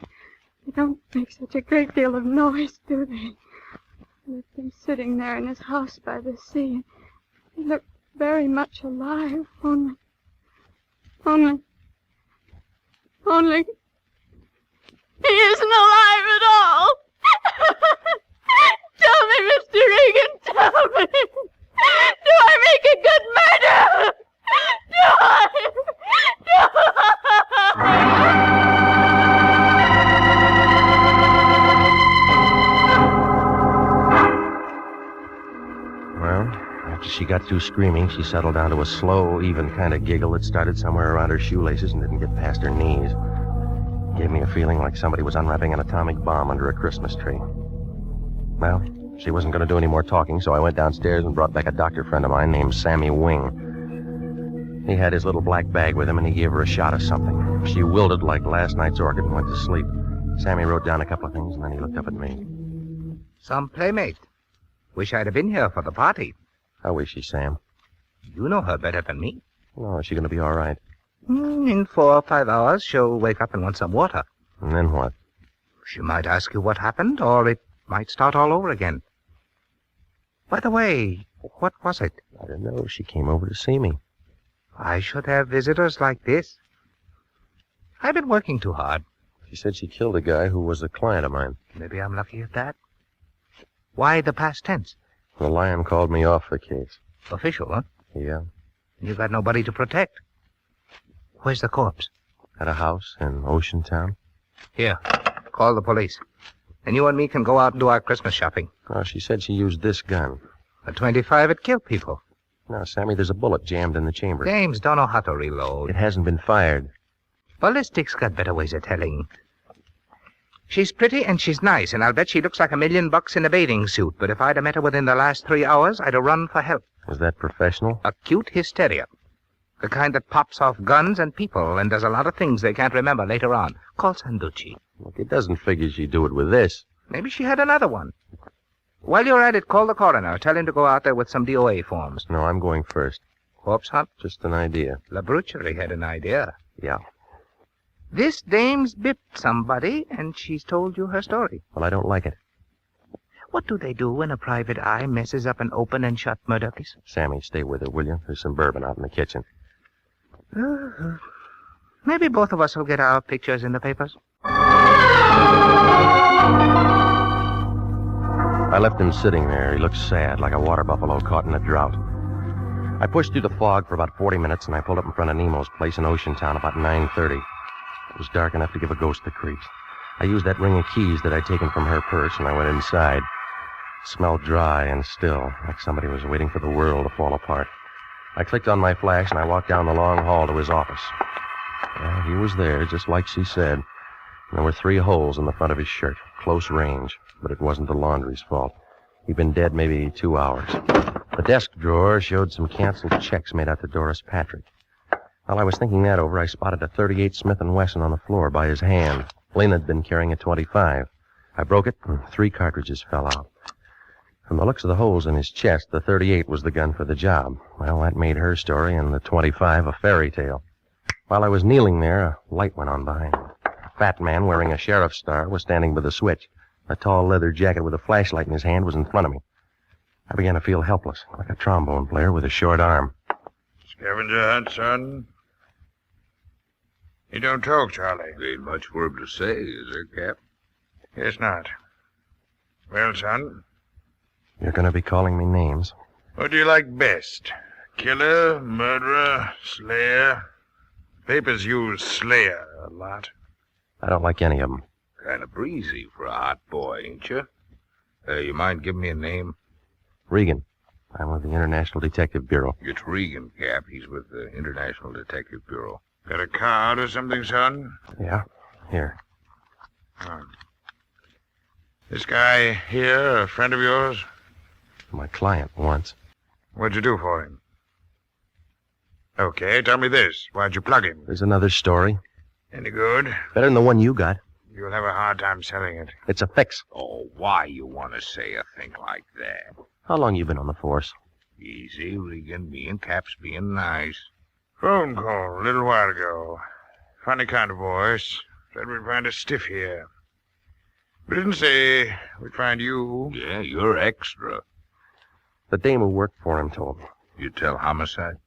don't make such a great deal of noise, do they? I left him sitting there in his house by the sea. He looked very much alive, only... He isn't alive at all! Tell me, Mr. Regan, tell me! Do I make a good murder? Do I?
Well, after she got through screaming, she settled down to a slow, even kind of giggle that started somewhere around her shoelaces and didn't get past her knees. Gave me a feeling like somebody was unwrapping an atomic bomb under a Christmas tree. Well, she wasn't going to do any more talking, so I went downstairs and brought back a doctor friend of mine named Sammy Wing. He had his little black bag with him, and he gave her a shot of something. She wilted like last night's orchid and went to sleep. Sammy wrote down a couple of things, and then he looked up at me.
Some playmate. Wish I'd have been here for the party.
How is she, Sam?
You know her better than me.
Oh, is she going to be all right?
In 4 or 5 hours, she'll wake up and want some water.
And then what?
She might ask you what happened, or it might start all over again. By the way, what was it?
I don't know. She came over to see me.
I should have visitors like this. I've been working too hard.
She said she killed a guy who was a client of mine.
Maybe I'm lucky at that. Why the past tense?
The Lion called me off the case.
Official, huh?
Yeah.
You got nobody to protect. Where's the corpse?
At a house in Ocean Town.
Here, call the police. And you and me can go out and do our Christmas shopping.
Oh, she said she used this gun.
A 25, it killed people.
Now, Sammy, there's a bullet jammed in the chamber.
Dames don't know how to reload.
It hasn't been fired.
Ballistics got better ways of telling. She's pretty and she's nice, and I'll bet she looks like $1 million in a bathing suit. But if I'd have met her within the last 3 hours, I'd have run for help.
Is that professional?
Acute hysteria. The kind that pops off guns and people and does a lot of things they can't remember later on. Call Sanducci.
Look, it doesn't figure she'd do it with this.
Maybe she had another one. While you're at it, call the coroner. Tell him to go out there with some DOA forms.
No, I'm going first.
Corpse hunt?
Just an idea.
La Brucherie had an idea.
Yeah.
This dame's bipped somebody, and she's told you her story.
Well, I don't like it.
What do they do when a private eye messes up an open and shut murder case?
Sammy, stay with her, will you? There's some bourbon out in the kitchen.
Maybe both of us will get our pictures in the papers.
I left him sitting there. He looked sad, like a water buffalo caught in a drought. I pushed through the fog for about 40 minutes, and I pulled up in front of Nemo's place in Ocean Town about 9:30. It was dark enough to give a ghost the creeps. I used that ring of keys that I'd taken from her purse, and I went inside. It smelled dry and still, like somebody was waiting for the world to fall apart. I clicked on my flash, and I walked down the long hall to his office. Well, he was there, just like she said. And there were 3 holes in the front of his shirt, close range, but it wasn't the laundry's fault. He'd been dead maybe 2 hours. The desk drawer showed some canceled checks made out to Doris Patrick. While I was thinking that over, I spotted a .38 Smith & Wesson on the floor by his hand. Lynn had been carrying a .25. I broke it, and 3 cartridges fell out. From the looks of the holes in his chest, the .38 was the gun for the job. Well, that made her story and the .25 a fairy tale. While I was kneeling there, a light went on behind me. A fat man wearing a sheriff's star was standing by the switch. A tall leather jacket with a flashlight in his hand was in front of me. I began to feel helpless, like a trombone player with a short arm.
Scavenger hunt, son? You don't talk, Charlie.
Ain't much for him to say, is there, Cap?
Guess not. Well, son?
You're going to be calling me names.
What do you like best? Killer, murderer, slayer? Papers use slayer a lot.
I don't like any of them.
Kind of breezy for a hot boy, ain't you? You mind giving me a name?
Regan. I'm with the International Detective Bureau.
It's Regan, Cap. He's with the International Detective Bureau.
Got a card or something, son?
Yeah, here.
Oh. This guy here, a friend of yours?
My client once.
What'd you do for him? Okay, tell me this. Why'd you plug him?
There's another story.
Any good?
Better than the one you got.
You'll have a hard time selling it.
It's a fix.
Oh, why you want to say a thing like that?
How long you been on the force?
Easy, Regan. Me and Cap's being nice.
Phone call a little while ago. Funny kind of voice. Said we'd find a stiff here. We didn't say we'd find you.
Yeah, you're extra.
The dame who worked for him told me.
You tell homicide?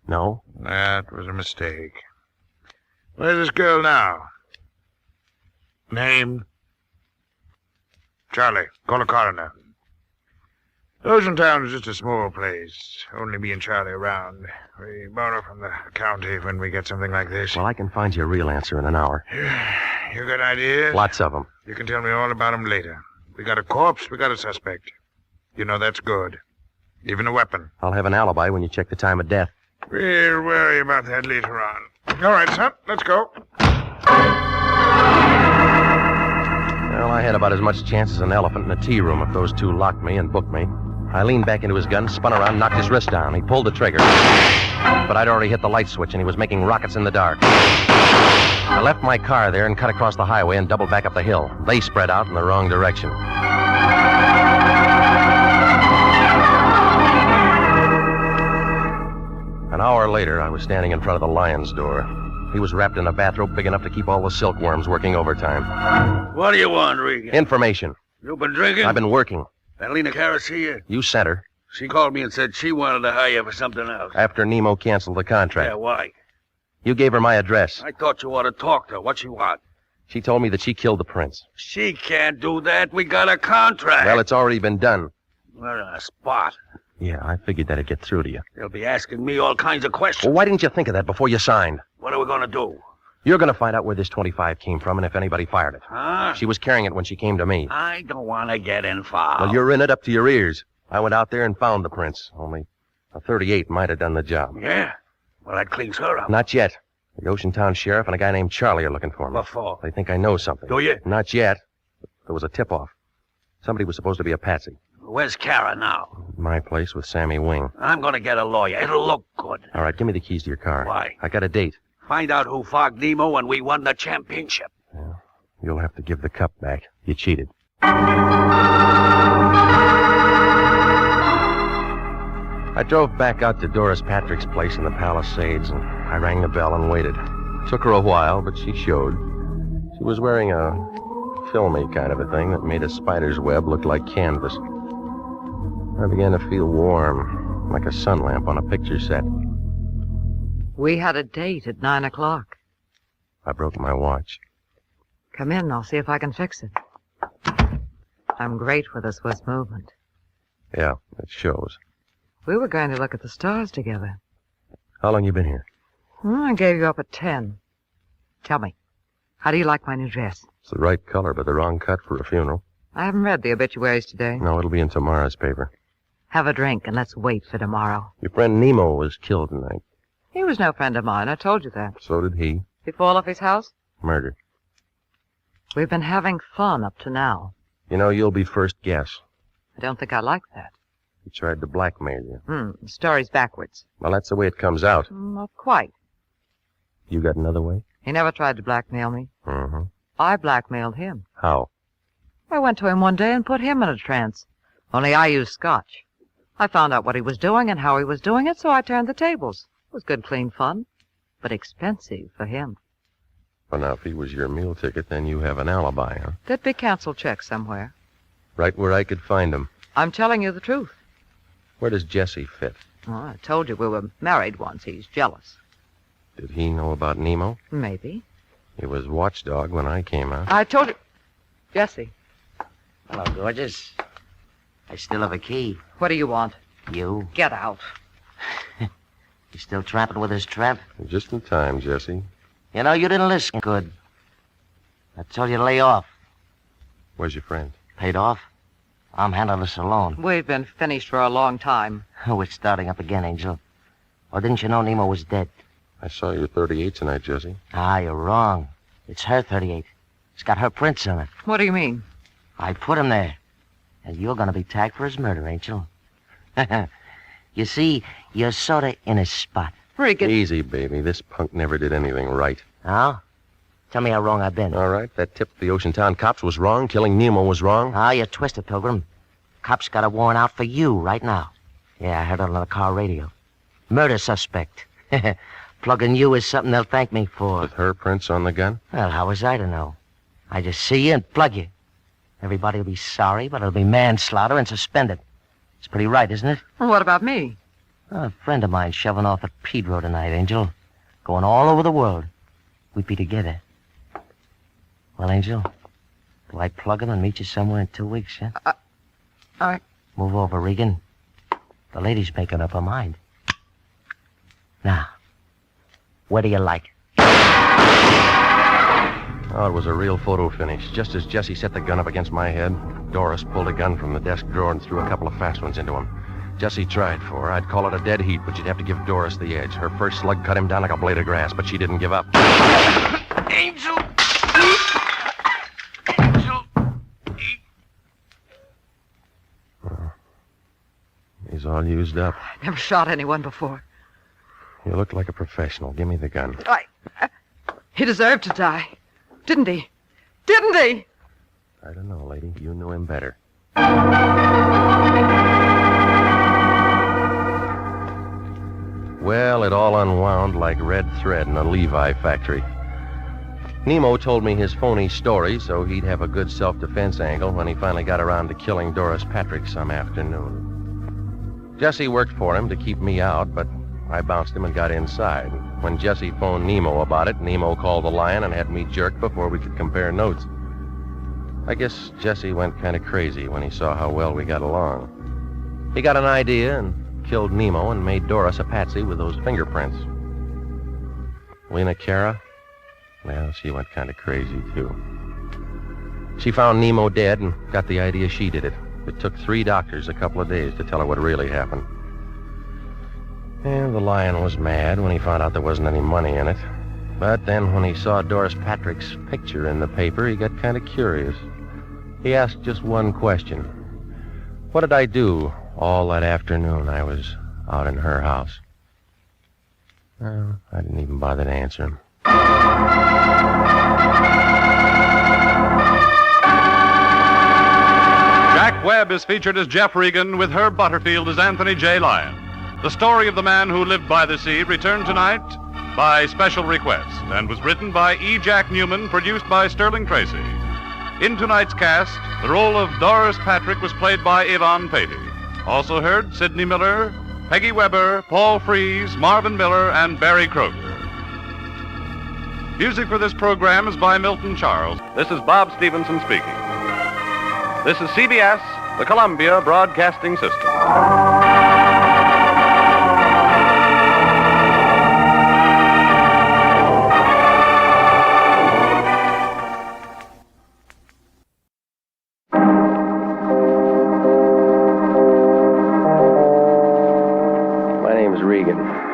No.
That was a mistake. Where's this girl now? Name? Charlie, call a coroner. Ocean Town is just a small place. Only me and Charlie around. We borrow from the county when we get something like this.
Well, I can find you a real answer in an hour.
You got ideas?
Lots of them.
You can tell me all about them later. We got a corpse, we got a suspect. You know that's good. Even a weapon.
I'll have an alibi when you check the time of death.
We'll worry about that later on. All right, son, let's go.
Well, I had about as much chance as an elephant in a tea room if those 2 locked me and booked me. I leaned back into his gun, spun around, knocked his wrist down. He pulled the trigger. But I'd already hit the light switch, and he was making rockets in the dark. I left my car there and cut across the highway and doubled back up the hill. They spread out in the wrong direction. An hour later, I was standing in front of the Lion's door. He was wrapped in a bathrobe big enough to keep all the silkworms working overtime.
What do you want, Regan?
Information.
You been drinking?
I've been working.
That Lena Cara see you?
You sent her.
She called me and said she wanted to hire you for something else.
After Nemo canceled the contract.
Yeah, why?
You gave her my address.
I thought you ought to talk to her. What she want?
She told me that she killed the prince.
She can't do that. We got a contract.
Well, it's already been done.
We're in a spot.
Yeah, I figured that'd get through to you.
They'll be asking me all kinds of questions.
Well, why didn't you think of that before you signed?
What are we going to do?
You're going to find out where this 25 came from and if anybody fired it.
Huh?
She was carrying it when she came to me.
I don't want to get involved.
Well, you're in it up to your ears. I went out there and found the prince. Only a 38 might have done the job.
Yeah? Well, that cleans her up.
Not yet. The Oceantown sheriff and a guy named Charlie are looking for me.
What for?
They think I know something.
Do you?
Not yet. There was a tip-off. Somebody was supposed to be a patsy.
Where's Kara now?
My place with Sammy Wing.
I'm going to get a lawyer. It'll look good.
All right, give me the keys to your car.
Why?
I got a date.
Find out who fogged Nemo when we won the championship.
Yeah. You'll have to give the cup back. You cheated. I drove back out to Doris Patrick's place in the Palisades, and I rang the bell and waited. Took her a while, but she showed. She was wearing a filmy kind of a thing that made a spider's web look like canvas. I began to feel warm, like a sun lamp on a picture set.
We had a date at 9 o'clock.
I broke my watch.
Come in, I'll see if I can fix it. I'm great with a Swiss movement.
Yeah, it shows.
We were going to look at the stars together.
How long you been here?
I gave you up at 10. Tell me, how do you like my new dress?
It's the right color, but the wrong cut for a funeral.
I haven't read the obituaries today.
No, it'll be in tomorrow's paper.
Have a drink and let's wait for tomorrow.
Your friend Nemo was killed tonight.
He was no friend of mine, I told you that.
So did he.
He fall off his house?
Murdered.
We've been having fun up to now.
You know, you'll be first guess.
I don't think I like that.
He tried to blackmail you.
The story's backwards.
Well, that's the way it comes out.
Not quite.
You got another way?
He never tried to blackmail me.
Mm-hmm.
I blackmailed him.
How?
I went to him one day and put him in a trance. Only I used scotch. I found out what he was doing and how he was doing it, so I turned the tables. It was good, clean fun, but expensive for him.
Well, now, if he was your meal ticket, then you have an alibi, huh?
There'd be canceled checks somewhere.
Right where I could find him.
I'm telling you the truth.
Where does Jesse fit?
Oh, I told you we were married once. He's jealous.
Did he know about Nemo?
Maybe.
He was watchdog when I came out.
I told you... Jesse.
Hello, gorgeous. I still have a key.
What do you want?
You?
Get out.
You still tramping with this tramp?
Just in time, Jesse.
You know, you didn't listen good. I told you to lay off.
Where's your friend?
Paid off? I'm handling this alone.
We've been finished for a long time.
Oh, we're starting up again, Angel. Or didn't you know Nemo was dead?
I saw your 38 tonight, Jesse.
Ah, you're wrong. It's her 38. It's got her prints on it.
What do you mean?
I put him there. And you're going to be tagged for his murder, Angel. You see, you're sort of in a spot.
Regan.
Easy, baby. This punk never did anything right.
Oh? Tell me how wrong I've been.
All right. That tip the Oceantown cops was wrong. Killing Nemo was wrong.
Ah, you twisted, Pilgrim. Cops got a warrant out for you right now. Yeah, I heard it on the car radio. Murder suspect. Plugging you is something they'll thank me for.
With her prints on the gun?
Well, how was I to know? I just see you and plug you. Everybody will be sorry, but it'll be manslaughter and suspended. It's pretty right, isn't it?
Well, what about me?
A friend of mine shoving off at Pedro tonight, Angel. Going all over the world. We'd be together. Well, Angel, do I plug him and meet you somewhere in 2 weeks, huh?
All right.
Move over, Regan. The lady's making up her mind. Now, what do you like?
Oh, it was a real photo finish. Just as Jesse set the gun up against my head, Doris pulled a gun from the desk drawer and threw a couple of fast ones into him. Jesse tried for her. I'd call it a dead heat, but you'd have to give Doris the edge. Her first slug cut him down like a blade of grass, but she didn't give up.
Angel!
He's all used up.
Never shot anyone before.
You look like a professional. Give me the gun.
He deserved to die. Didn't he? Didn't he?
I don't know, lady. You knew him better. Well, it all unwound like red thread in a Levi factory. Nemo told me his phony story so he'd have a good self-defense angle when he finally got around to killing Doris Patrick some afternoon. Jesse worked for him to keep me out, but I bounced him and got inside. When Jesse phoned Nemo about it, Nemo called the Lion and had me jerked before we could compare notes. I guess Jesse went kind of crazy when he saw how well we got along. He got an idea and killed Nemo and made Doris a patsy with those fingerprints. Lena Cara? Well, she went kind of crazy, too. She found Nemo dead and got the idea she did it. It took 3 doctors a couple of days to tell her what really happened. And the Lion was mad when he found out there wasn't any money in it. But then when he saw Doris Patrick's picture in the paper, he got kind of curious. He asked just one question. What did I do all that afternoon I was out in her house? Well, I didn't even bother to answer him.
Jack Webb is featured as Jeff Regan with Herb Butterfield as Anthony J. Lyon. The story of the man who lived by the sea returned tonight by special request and was written by E. Jack Newman, produced by Sterling Tracy. In tonight's cast, the role of Doris Patrick was played by Yvonne Patey. Also heard Sidney Miller, Peggy Weber, Paul Frees, Marvin Miller, and Barry Kroger. Music for this program is by Milton Charles. This is Bob Stevenson speaking. This is CBS, the Columbia Broadcasting System.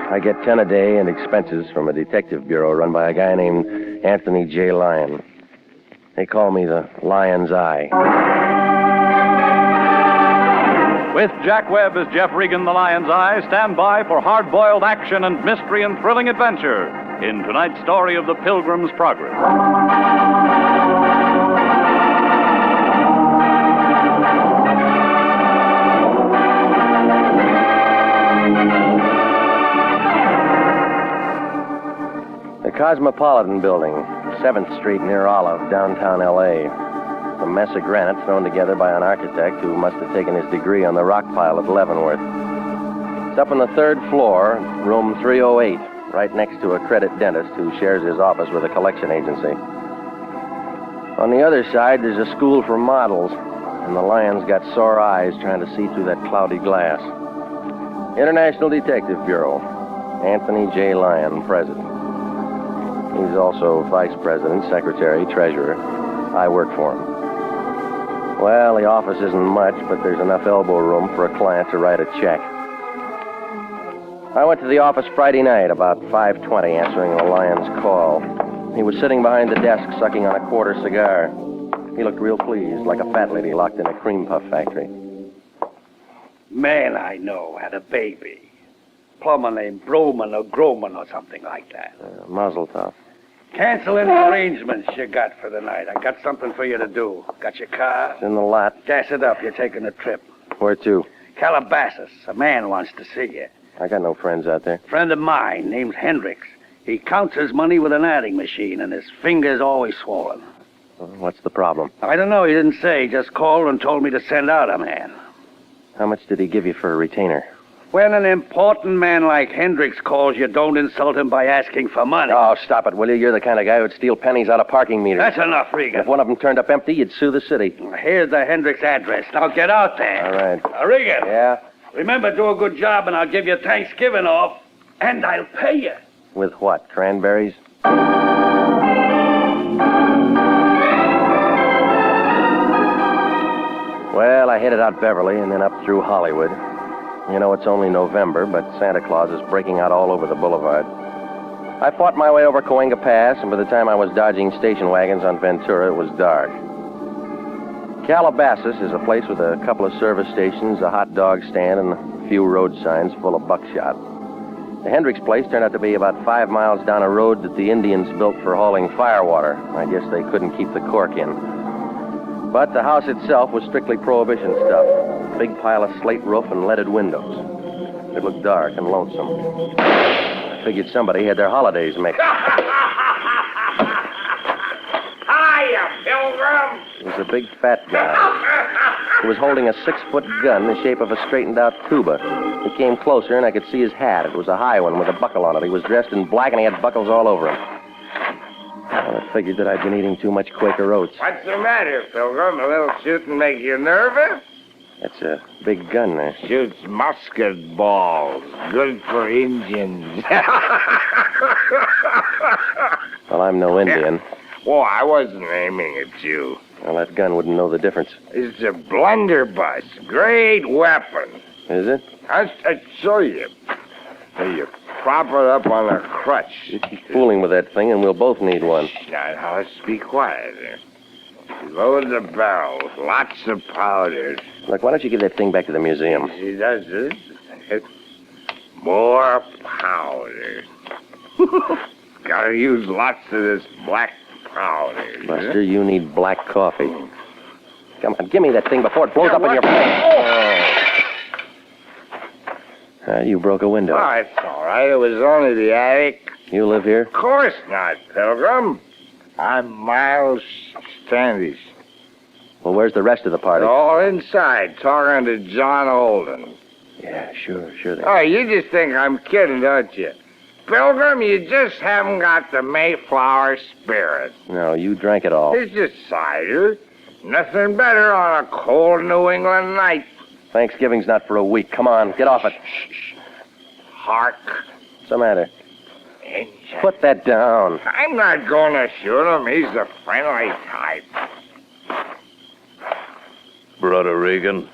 I get 10 a day and expenses from a detective bureau run by a guy named Anthony J. Lyon. They call me the Lion's Eye.
With Jack Webb as Jeff Regan, the Lion's Eye, stand by for hard-boiled action and mystery and thrilling adventure in tonight's story of the Pilgrim's Progress.
The Cosmopolitan Building, 7th Street near Olive, downtown L.A. It's a mess of granite thrown together by an architect who must have taken his degree on the rock pile at Leavenworth. It's up on the 3rd floor, room 308, right next to a credit dentist who shares his office with a collection agency. On the other side, there's a school for models, and the Lion's got sore eyes trying to see through that cloudy glass. International Detective Bureau, Anthony J. Lyon, president. He's also vice president, secretary, treasurer. I work for him. Well, the office isn't much, but there's enough elbow room for a client to write a check. I went to the office Friday night about 5:20, answering the Lion's call. He was sitting behind the desk, sucking on a quarter cigar. He looked real pleased, like a fat lady locked in a cream puff factory.
Man I know had a baby. Plumber named Broman or Groman or something like that.
Mazel tov.
Cancel any arrangements you got for the night. I got something for you to do. Got your car?
It's in the lot.
Gas it up. You're taking a trip.
Where to?
Calabasas. A man wants to see you.
I got no friends out there.
Friend of mine named Hendricks. He counts his money with an adding machine, and his finger's always swollen.
What's the problem?
I don't know. He didn't say. He just called and told me to send out a man.
How much did he give you for a retainer?
When an important man like Hendricks calls you, don't insult him by asking for money.
Oh, stop it, will you? You're the kind of guy who'd steal pennies out of parking meters.
That's enough, Regan.
If one of them turned up empty, you'd sue the city.
Here's the Hendricks address. Now get out there.
All right.
Regan.
Yeah?
Remember, do a good job, and I'll give you Thanksgiving off, and I'll pay you.
With what, cranberries? Well, I headed out Beverly and then up through Hollywood. You know, it's only November, but Santa Claus is breaking out all over the boulevard. I fought my way over Cahuenga Pass, and by the time I was dodging station wagons on Ventura, it was dark. Calabasas is a place with a couple of service stations, a hot dog stand, and a few road signs full of buckshot. The Hendricks place turned out to be about 5 miles down a road that the Indians built for hauling firewater. I guess they couldn't keep the cork in. But the house itself was strictly prohibition stuff. Big pile of slate roof and leaded windows. It looked dark and lonesome. I figured somebody had their holidays mixed.
Hiya, Pilgrim!
He was a big fat guy. who was holding a 6-foot gun in the shape of a straightened-out tuba. He came closer, and I could see his hat. It was a high one with a buckle on it. He was dressed in black, and he had buckles all over him. Well, I figured that I'd been eating too much Quaker Oats.
What's the matter, Pilgrim? A little shooting make you nervous?
That's a big gun there.
Shoots musket balls. Good for Indians.
Well, I'm no Indian.
Oh, I wasn't aiming at you.
Well, that gun wouldn't know the difference.
It's a blunderbuss. Great weapon.
Is it?
I'll show you. So you prop it up on a crutch.
You keep fooling with that thing, and we'll both need one.
Now, let's be quiet. Load the barrel. Lots of powder.
Look, why don't you give that thing back to the museum?
She does this. More powder. Gotta use lots of this black powder.
Buster, you need black coffee. Come on, give me that thing before it blows up in your face. You broke a window.
Oh, it's all right. It was only the attic.
You live here?
Of course not, Pilgrim. I'm Miles Standish.
Well, where's the rest of the party?
They're all inside, talking to John Holden.
Yeah, sure.
Oh, you just think I'm kidding, don't you? Pilgrim, you just haven't got the Mayflower spirit.
No, you drank it all.
It's just cider. Nothing better on a cold New England night.
Thanksgiving's not for a week. Come on, get off it.
Shh. Hark.
What's the matter?
Injun.
Put that down.
I'm not going to shoot him. He's a friendly type.
Brother Regan.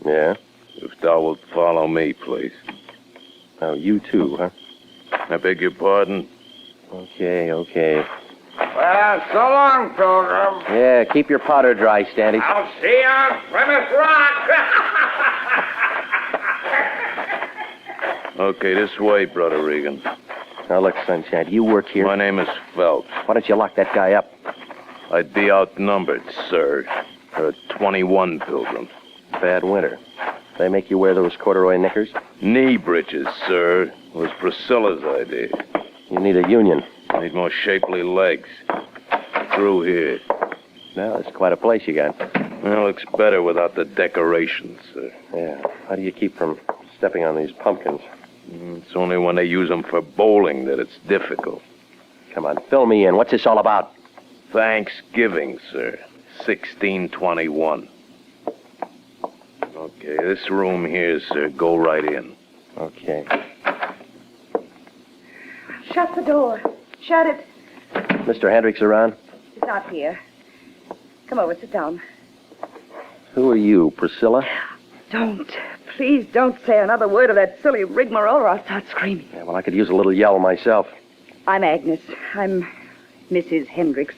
Yeah?
If thou wilt follow me, please.
Oh, you too, huh?
I beg your pardon?
Okay.
Well, so long, Pilgrim.
Yeah, keep your powder dry, Standish.
I'll see you on Plymouth Rock.
Okay, this way, Brother Regan.
Now, look, Sunshine, you work here.
My name is Phelps.
Why don't you lock that guy up?
I'd be outnumbered, sir. There are 21 pilgrims.
Bad winter. They make you wear those corduroy knickers?
Knee breeches, sir. It was Priscilla's idea.
You need a union.
I need more shapely legs. Through here.
Now, it's quite a place you got.
Well, looks better without the decorations, sir.
Yeah. How do you keep from stepping on these pumpkins?
It's only when they use them for bowling that it's difficult.
Come on, fill me in. What's this all about?
Thanksgiving, sir. 1621. Okay, this room here, sir. Go right in.
Okay.
Shut the door. Shut it.
Mr. Hendricks around?
He's not here. Come over, sit down.
Who are you, Priscilla?
Please don't say another word of that silly rigmarole or I'll start screaming.
Yeah, well, I could use a little yell myself.
I'm Agnes. I'm Mrs. Hendricks.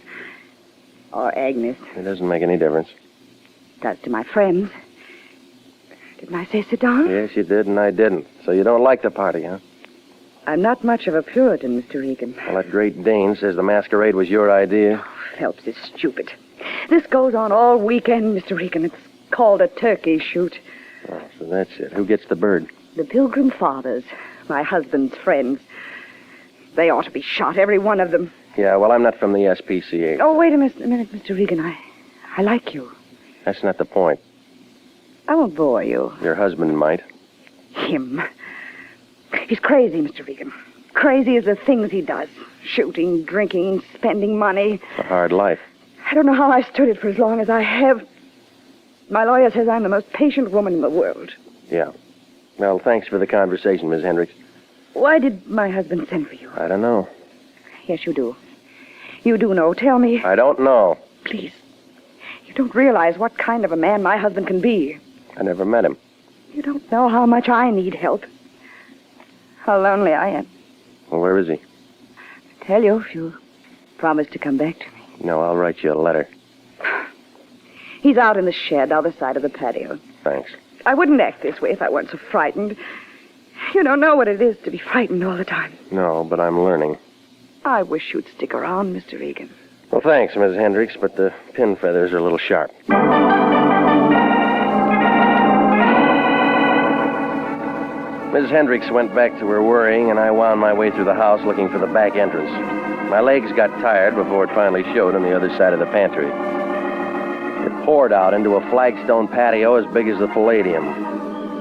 Or Agnes.
It doesn't make any difference.
Does to my friends. Didn't I say sit down?
Yes, you did, and I didn't. So you don't like the party, huh?
I'm not much of a Puritan, Mr. Regan.
Well, that Great Dane says the masquerade was your idea.
Oh, Phelps is stupid. This goes on all weekend, Mr. Regan. It's called a turkey shoot.
Oh, so that's it. Who gets the bird?
The Pilgrim Fathers, my husband's friends. They ought to be shot, every one of them.
Yeah, well, I'm not from the SPCA.
Oh, wait a minute, Mr. Regan. I like you.
That's not the point.
I won't bore you.
Your husband might.
Him. He's crazy, Mr. Regan. Crazy as the things he does. Shooting, drinking, spending money.
It's a hard life.
I don't know how I stood it for as long as I have. My lawyer says I'm the most patient woman in the world.
Yeah. Well, thanks for the conversation, Miss Hendricks.
Why did my husband send for you?
I don't know.
Yes, you do. You do know. Tell me.
I don't know.
Please. You don't realize what kind of a man my husband can be.
I never met him.
You don't know how much I need help. How lonely I am.
Well, where is he?
I'll tell you if you promise to come back to me.
No, I'll write you a letter.
He's out in the shed, other side of the patio.
Thanks.
I wouldn't act this way if I weren't so frightened. You don't know what it is to be frightened all the time.
No, but I'm learning.
I wish you'd stick around, Mr. Regan.
Well, thanks, Mrs. Hendricks, but the pin feathers are a little sharp. Mrs. Hendricks went back to her worrying, and I wound my way through the house looking for the back entrance. My legs got tired before it finally showed on the other side of the pantry. It poured out into a flagstone patio as big as the Palladium.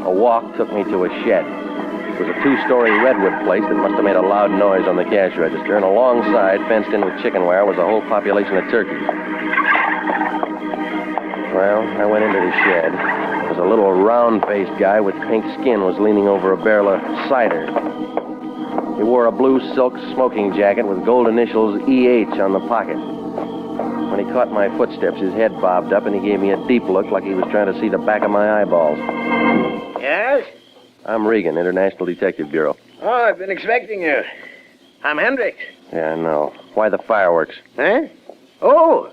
A walk took me to a shed. It was a 2-story redwood place that must have made a loud noise on the cash register, and alongside, fenced in with chicken wire, was a whole population of turkeys. Well, I went into the shed. There was a little round-faced guy with pink skin was leaning over a barrel of cider. He wore a blue silk smoking jacket with gold initials EH on the pocket. When he caught my footsteps, his head bobbed up, and he gave me a deep look like he was trying to see the back of my eyeballs.
Yes?
I'm Regan, International Detective Bureau.
Oh, I've been expecting you. I'm Hendricks.
Yeah, I know. Why the fireworks?
Huh? Oh!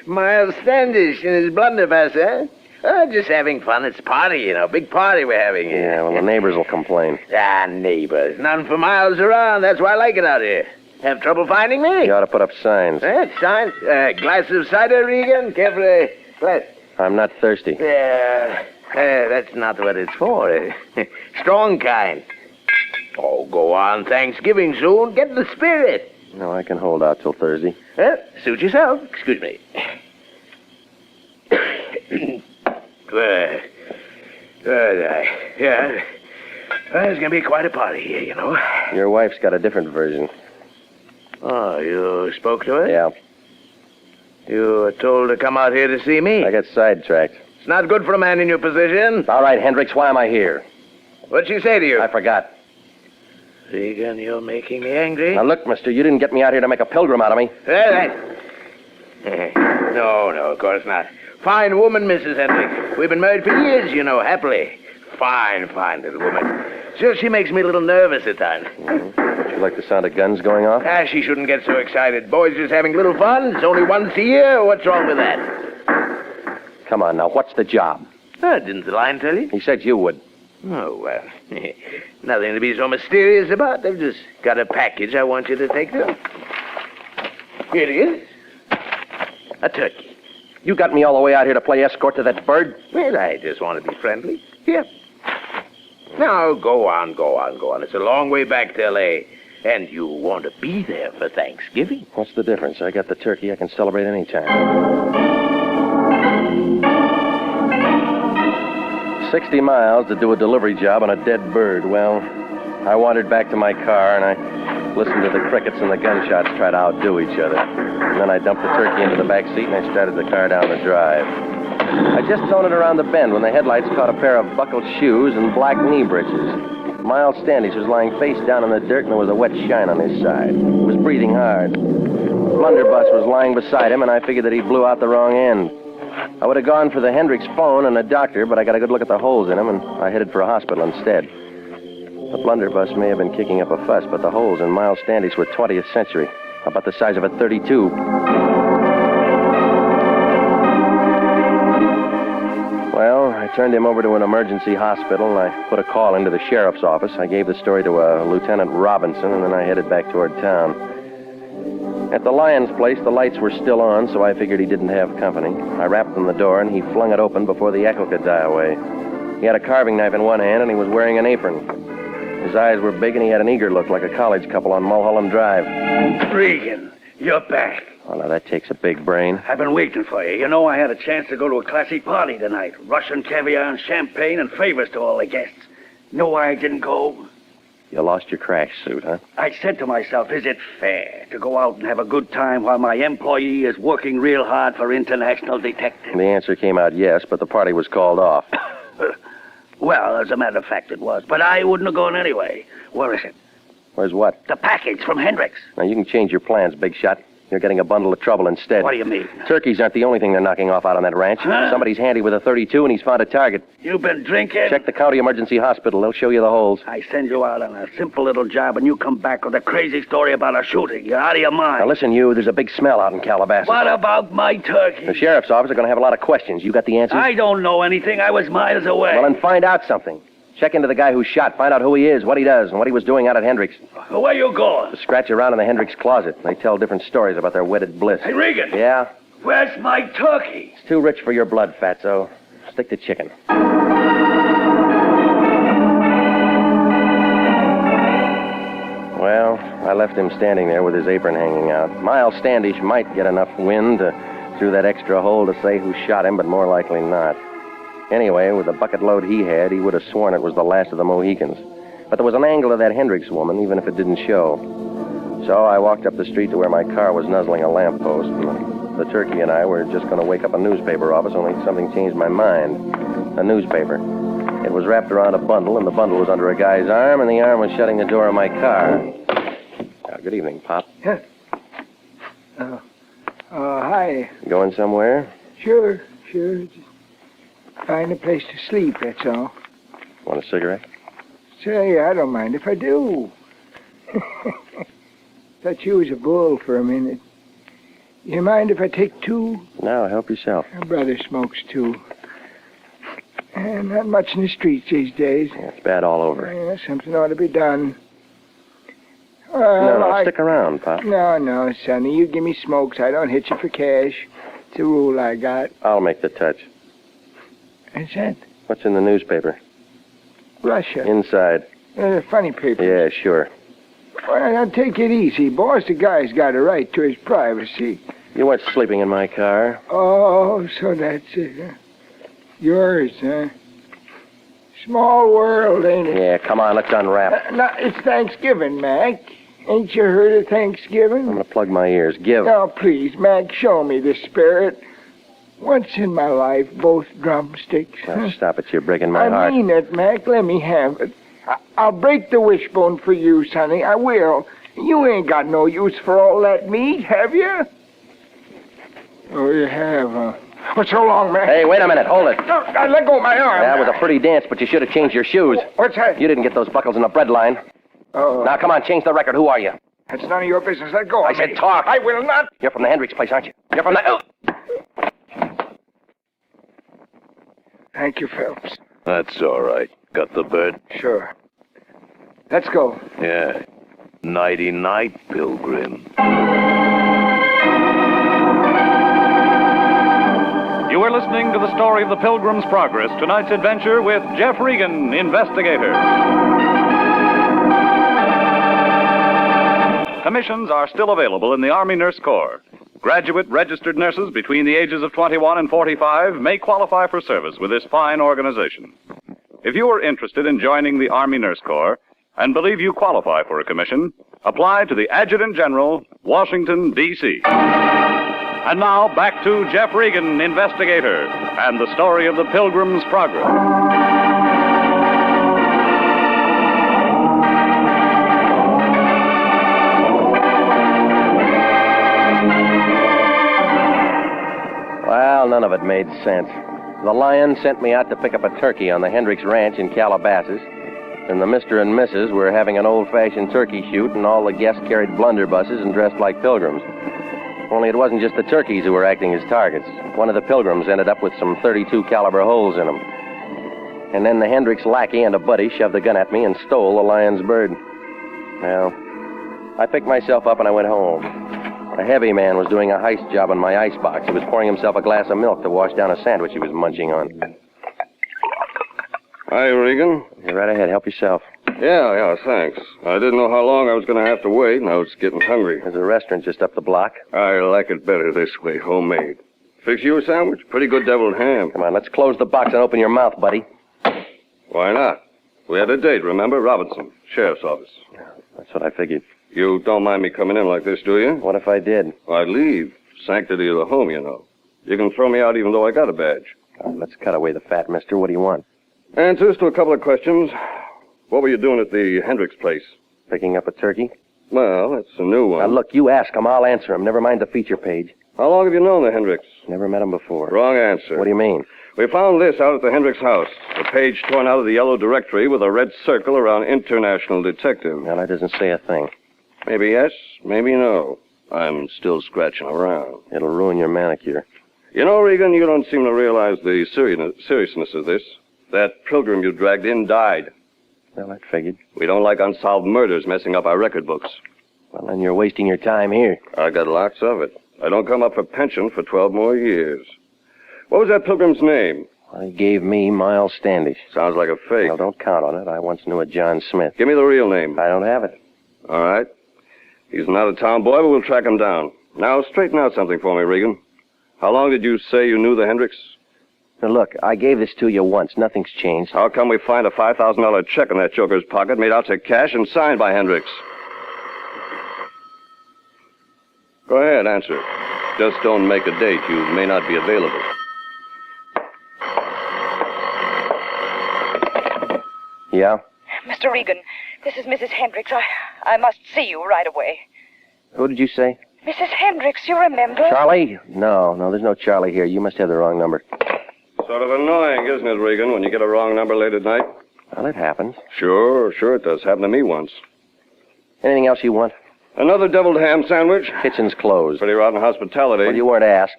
Miles Standish and his blunderbuss, huh? Oh, just having fun. It's a party, you know. Big party we're having here.
Yeah, well, the neighbors will complain.
Ah, neighbors. None for miles around. That's why I like it out here. Have trouble finding me?
You ought to put up signs.
Signs? Glass of cider, Regan? Care for a glass?
I'm not thirsty.
That's not what it's for. Strong kind. Oh, go on. Thanksgiving soon. Get the spirit.
No, I can hold out till Thursday.
Suit yourself. Excuse me. Yeah. There's going to be quite a party here, you know.
Your wife's got a different version.
Oh, you spoke to her?
Yeah.
You were told to come out here to see me?
I got sidetracked.
It's not good for a man in your position.
All right, Hendricks, why am I here?
What'd she say to you?
I forgot.
Regan, you're making me angry.
Now, look, mister, you didn't get me out here to make a pilgrim out of me.
No, of course not. Fine woman, Mrs. Hendricks. We've been married for years, you know, happily. Fine little woman. Just she makes me a little nervous at times.
Don't you like the sound of guns going off?
She shouldn't get so excited. Boys just having little fun. It's only once a year. What's wrong with that?
Come on, now, what's the job?
Didn't the lion tell you?
He said you would.
Oh, well, nothing to be so mysterious about. They've just got a package I want you to take to them. Here it is. A turkey.
You got me all the way out here to play escort to that bird?
Well, I just want to be friendly. Here. Now, go on. It's a long way back to L.A., and you want to be there for Thanksgiving.
What's the difference? I got the turkey. I can celebrate any time. 60 miles to do a delivery job on a dead bird. Well, I wandered back to my car, and I listened to the crickets and the gunshots try to outdo each other. And then I dumped the turkey into the back seat, and I started the car down the drive. I just zoned it around the bend when the headlights caught a pair of buckled shoes and black knee breeches. Miles Standish was lying face down in the dirt, and there was a wet shine on his side. He was breathing hard. Blunderbuss was lying beside him, and I figured that he blew out the wrong end. I would have gone for the Hendricks phone and a doctor, but I got a good look at the holes in him, and I headed for a hospital instead. The blunderbuss may have been kicking up a fuss, but the holes in Miles Standish were 20th century, about the size of a .32. Well, I turned him over to an emergency hospital, and I put a call into the sheriff's office. I gave the story to Lieutenant Robinson, and then I headed back toward town. At the Lion's place, the lights were still on, so I figured he didn't have company. I rapped on the door, and he flung it open before the echo could die away. He had a carving knife in one hand, and he was wearing an apron. His eyes were big, and he had an eager look like a college couple on Mulholland Drive.
Regan, you're back.
Oh, now that takes a big brain.
I've been waiting for you. You know, I had a chance to go to a classy party tonight. Russian caviar and champagne and favors to all the guests. Know why I didn't go?
You lost your crash suit, huh?
I said to myself, is it fair to go out and have a good time while my employee is working real hard for International Detective?
The answer came out yes, but the party was called off.
Well, as a matter of fact, it was. But I wouldn't have gone anyway. Where is it?
Where's what?
The package from Hendricks.
Now, you can change your plans, big shot. You're getting a bundle of trouble instead.
What do you mean?
Turkeys aren't the only thing they're knocking off out on that ranch.
Huh?
Somebody's handy with a .32, and he's found a target.
You've been drinking?
Check the county emergency hospital. They'll show you the holes.
I send you out on a simple little job, and you come back with a crazy story about a shooting. You're out of your mind.
Now, listen, you. There's a big smell out in Calabasas.
What about my turkey?
The sheriff's office are going to have a lot of questions. You got the answers?
I don't know anything. I was miles away.
Well, then find out something. Check into the guy who shot. Find out who he is, what he does, and what he was doing out at Hendricks.
Where you going?
To scratch around in the Hendricks closet. They tell different stories about their wedded bliss.
Hey, Regan.
Yeah?
Where's my turkey?
It's too rich for your blood, Fatso. Stick to chicken. Well, I left him standing there with his apron hanging out. Miles Standish might get enough wind to through that extra hole to say who shot him, but more likely not. Anyway, with the bucket load he had, he would have sworn it was the last of the Mohicans. But there was an angle of that Hendricks woman, even if it didn't show. So I walked up the street to where my car was nuzzling a lamppost, and the turkey and I were just going to wake up a newspaper office, only something changed my mind. A newspaper. It was wrapped around a bundle, and the bundle was under a guy's arm, and the arm was shutting the door of my car. Good evening, Pop.
Hi.
Going somewhere?
Sure. Just find a place to sleep, that's all.
Want a cigarette?
Say, I don't mind if I do. Thought you was a bull for a minute. You mind if I take two?
No, help yourself.
My brother smokes too. And not much in the streets these days.
Yeah, it's bad all over.
Yeah, something ought to be done.
No, stick around, Pop.
No, Sonny. You give me smokes. I don't hit you for cash. It's a rule I got.
I'll make the touch.
What's that?
What's in the newspaper?
Russia.
Inside.
Funny paper.
Yeah, sure.
Well, now take it easy, boss. The guy's got a right to his privacy.
You weren't sleeping in my car.
Oh, so that's it, huh? Yours, huh? Small world, ain't it?
Yeah, come on, let's unwrap.
Now, it's Thanksgiving, Mac. Ain't you heard of Thanksgiving?
I'm gonna plug my ears. Give.
Now, please, Mac, show me the spirit. Once in my life, both drumsticks.
Now, stop it, you're breaking my heart.
I mean it, Mac. Let me have it. I'll break the wishbone for you, Sonny. I will. You ain't got no use for all that meat, have you? Oh, you have, huh? What's so long, Mac?
Hey, wait a minute. Hold it.
No, let go of my arm.
That was a pretty dance, but you should have changed your shoes.
What's that?
You didn't get those buckles in the bread line.
Oh.
Now, come on, change the record. Who are you?
That's none of your business. Let go of me.
I said talk.
I will not.
You're from the Hendricks place, aren't you? You're from the... Oh.
Thank you, Phelps.
That's all right. Got the bird?
Sure. Let's go.
Yeah. Nighty-night, Pilgrim.
You are listening to the story of the Pilgrim's Progress, tonight's adventure with Jeff Regan, Investigator. Commissions are still available in the Army Nurse Corps. Graduate registered nurses between the ages of 21 and 45 may qualify for service with this fine organization. If you are interested in joining the Army Nurse Corps and believe you qualify for a commission, apply to the Adjutant General, Washington, D.C. And now, back to Jeff Regan, Investigator, and the story of the Pilgrim's Progress.
Well, none of it made sense. The Lion sent me out to pick up a turkey on the Hendricks Ranch in Calabasas, and the Mr. and Mrs. were having an old-fashioned turkey shoot, and all the guests carried blunderbusses and dressed like pilgrims. Only it wasn't just the turkeys who were acting as targets. One of the pilgrims ended up with some .32 caliber holes in him. And then the Hendricks lackey and a buddy shoved a gun at me and stole the Lion's bird. Well, I picked myself up and I went home. A heavy man was doing a heist job on my icebox. He was pouring himself a glass of milk to wash down a sandwich he was munching on.
Hi, Regan.
You're right ahead. Help yourself.
Yeah, thanks. I didn't know how long I was going to have to wait, and I was getting hungry.
There's a restaurant just up the block.
I like it better this way, homemade. Fix you a sandwich? Pretty good deviled ham.
Come on, let's close the box and open your mouth, buddy.
Why not? We had a date, remember? Robinson, sheriff's office.
That's what I figured.
You don't mind me coming in like this, do you?
What if I did?
I'd leave. Sanctity of the home, you know. You can throw me out even though I got a badge.
Let's cut away the fat, mister. What do you want?
Answers to a couple of questions. What were you doing at the Hendricks place?
Picking up a turkey?
Well, that's a new one.
Now, look, you ask him. I'll answer him. Never mind the feature page.
How long have you known the Hendricks?
Never met him before.
Wrong answer.
What do you mean?
We found this out at the Hendricks house. A page torn out of the yellow directory with a red circle around International Detective.
Now, that doesn't say a thing.
Maybe yes, maybe no. I'm still scratching around.
It'll ruin your manicure.
You know, Regan, you don't seem to realize the seriousness of this. That pilgrim you dragged in died.
Well, I figured.
We don't like unsolved murders messing up our record books.
Well, then you're wasting your time here.
I got lots of it. I don't come up for pension for 12 more years. What was that pilgrim's name?
Well, he gave me Miles Standish.
Sounds like a fake.
Well, don't count on it. I once knew a John Smith.
Give me the real name.
I don't have it.
All right. He's an out-of-town boy, but we'll track him down. Now, straighten out something for me, Regan. How long did you say you knew the Hendricks?
Now, look, I gave this to you once. Nothing's changed.
How come we find a $5,000 check in that joker's pocket made out to cash and signed by Hendricks? Go ahead, answer. Just don't make a date. You may not be available.
Yeah?
Mr. Regan, this is Mrs. Hendricks. I must see you right away.
Who did you say?
Mrs. Hendricks, you remember?
Charlie? No, there's no Charlie here. You must have the wrong number.
Sort of annoying, isn't it, Regan, when you get a wrong number late at night?
Well, it happens.
Sure it does. Happened to me once.
Anything else you want?
Another deviled ham sandwich?
Kitchen's closed.
Pretty rotten hospitality.
Well, you weren't asked.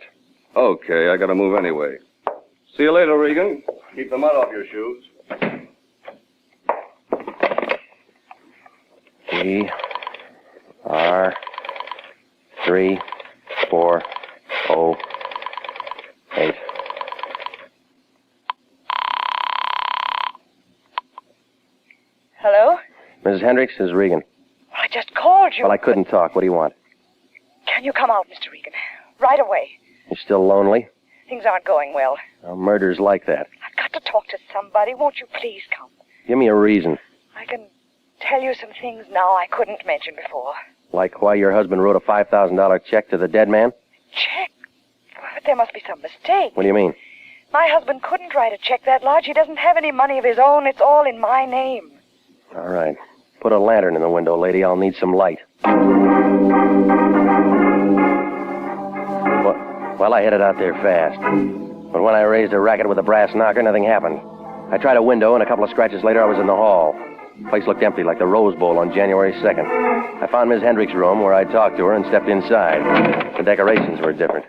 Okay, I gotta move anyway. See you later, Regan. Keep the mud off your shoes.
ER3408.
Hello?
Mrs. Hendricks, this is Regan.
I just called you.
Well, I couldn't talk. What do you want?
Can you come out, Mr. Regan? Right away.
You're still lonely?
Things aren't going well.
Well, murder's like that.
I've got to talk to somebody. Won't you please come?
Give me a reason.
I can tell you some things now I couldn't mention before.
Like why your husband wrote a $5,000 check to the dead man?
Check? But there must be some mistake.
What do you mean?
My husband couldn't write a check that large. He doesn't have any money of his own. It's all in my name.
All right. Put a lantern in the window, lady. I'll need some light. Well, I headed out there fast. But when I raised a racket with a brass knocker, nothing happened. I tried a window, and a couple of scratches later, I was in the hall. The place looked empty, like the Rose Bowl on January 2nd. I found Miss Hendricks' room, where I talked to her, and stepped inside. The decorations were different.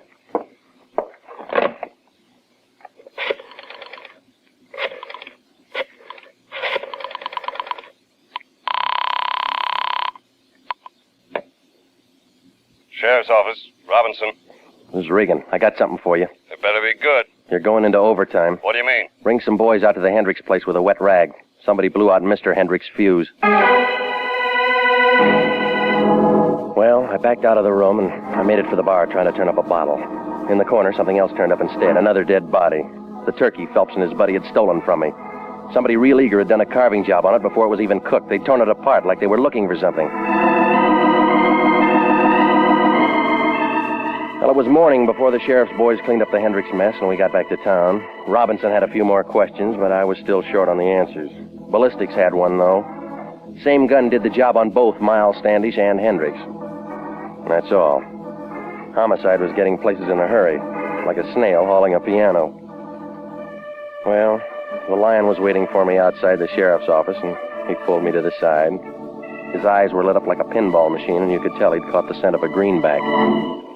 Sheriff's office. Robinson.
This is Regan. I got something for you.
It better be good.
You're going into overtime.
What do you mean?
Bring some boys out to the Hendricks place with a wet rag. Somebody blew out Mr. Hendricks' fuse. Well, I backed out of the room, and I made it for the bar trying to turn up a bottle. In the corner, something else turned up instead. Another dead body. The turkey Phelps and his buddy had stolen from me. Somebody real eager had done a carving job on it before it was even cooked. They'd torn it apart like they were looking for something. Well, it was morning before the sheriff's boys cleaned up the Hendricks mess and we got back to town. Robinson had a few more questions, but I was still short on the answers. Ballistics had one, though. Same gun did the job on both Miles Standish and Hendricks. That's all. Homicide was getting places in a hurry, like a snail hauling a piano. Well, the Lion was waiting for me outside the sheriff's office, and he pulled me to the side. His eyes were lit up like a pinball machine, and you could tell he'd caught the scent of a greenback.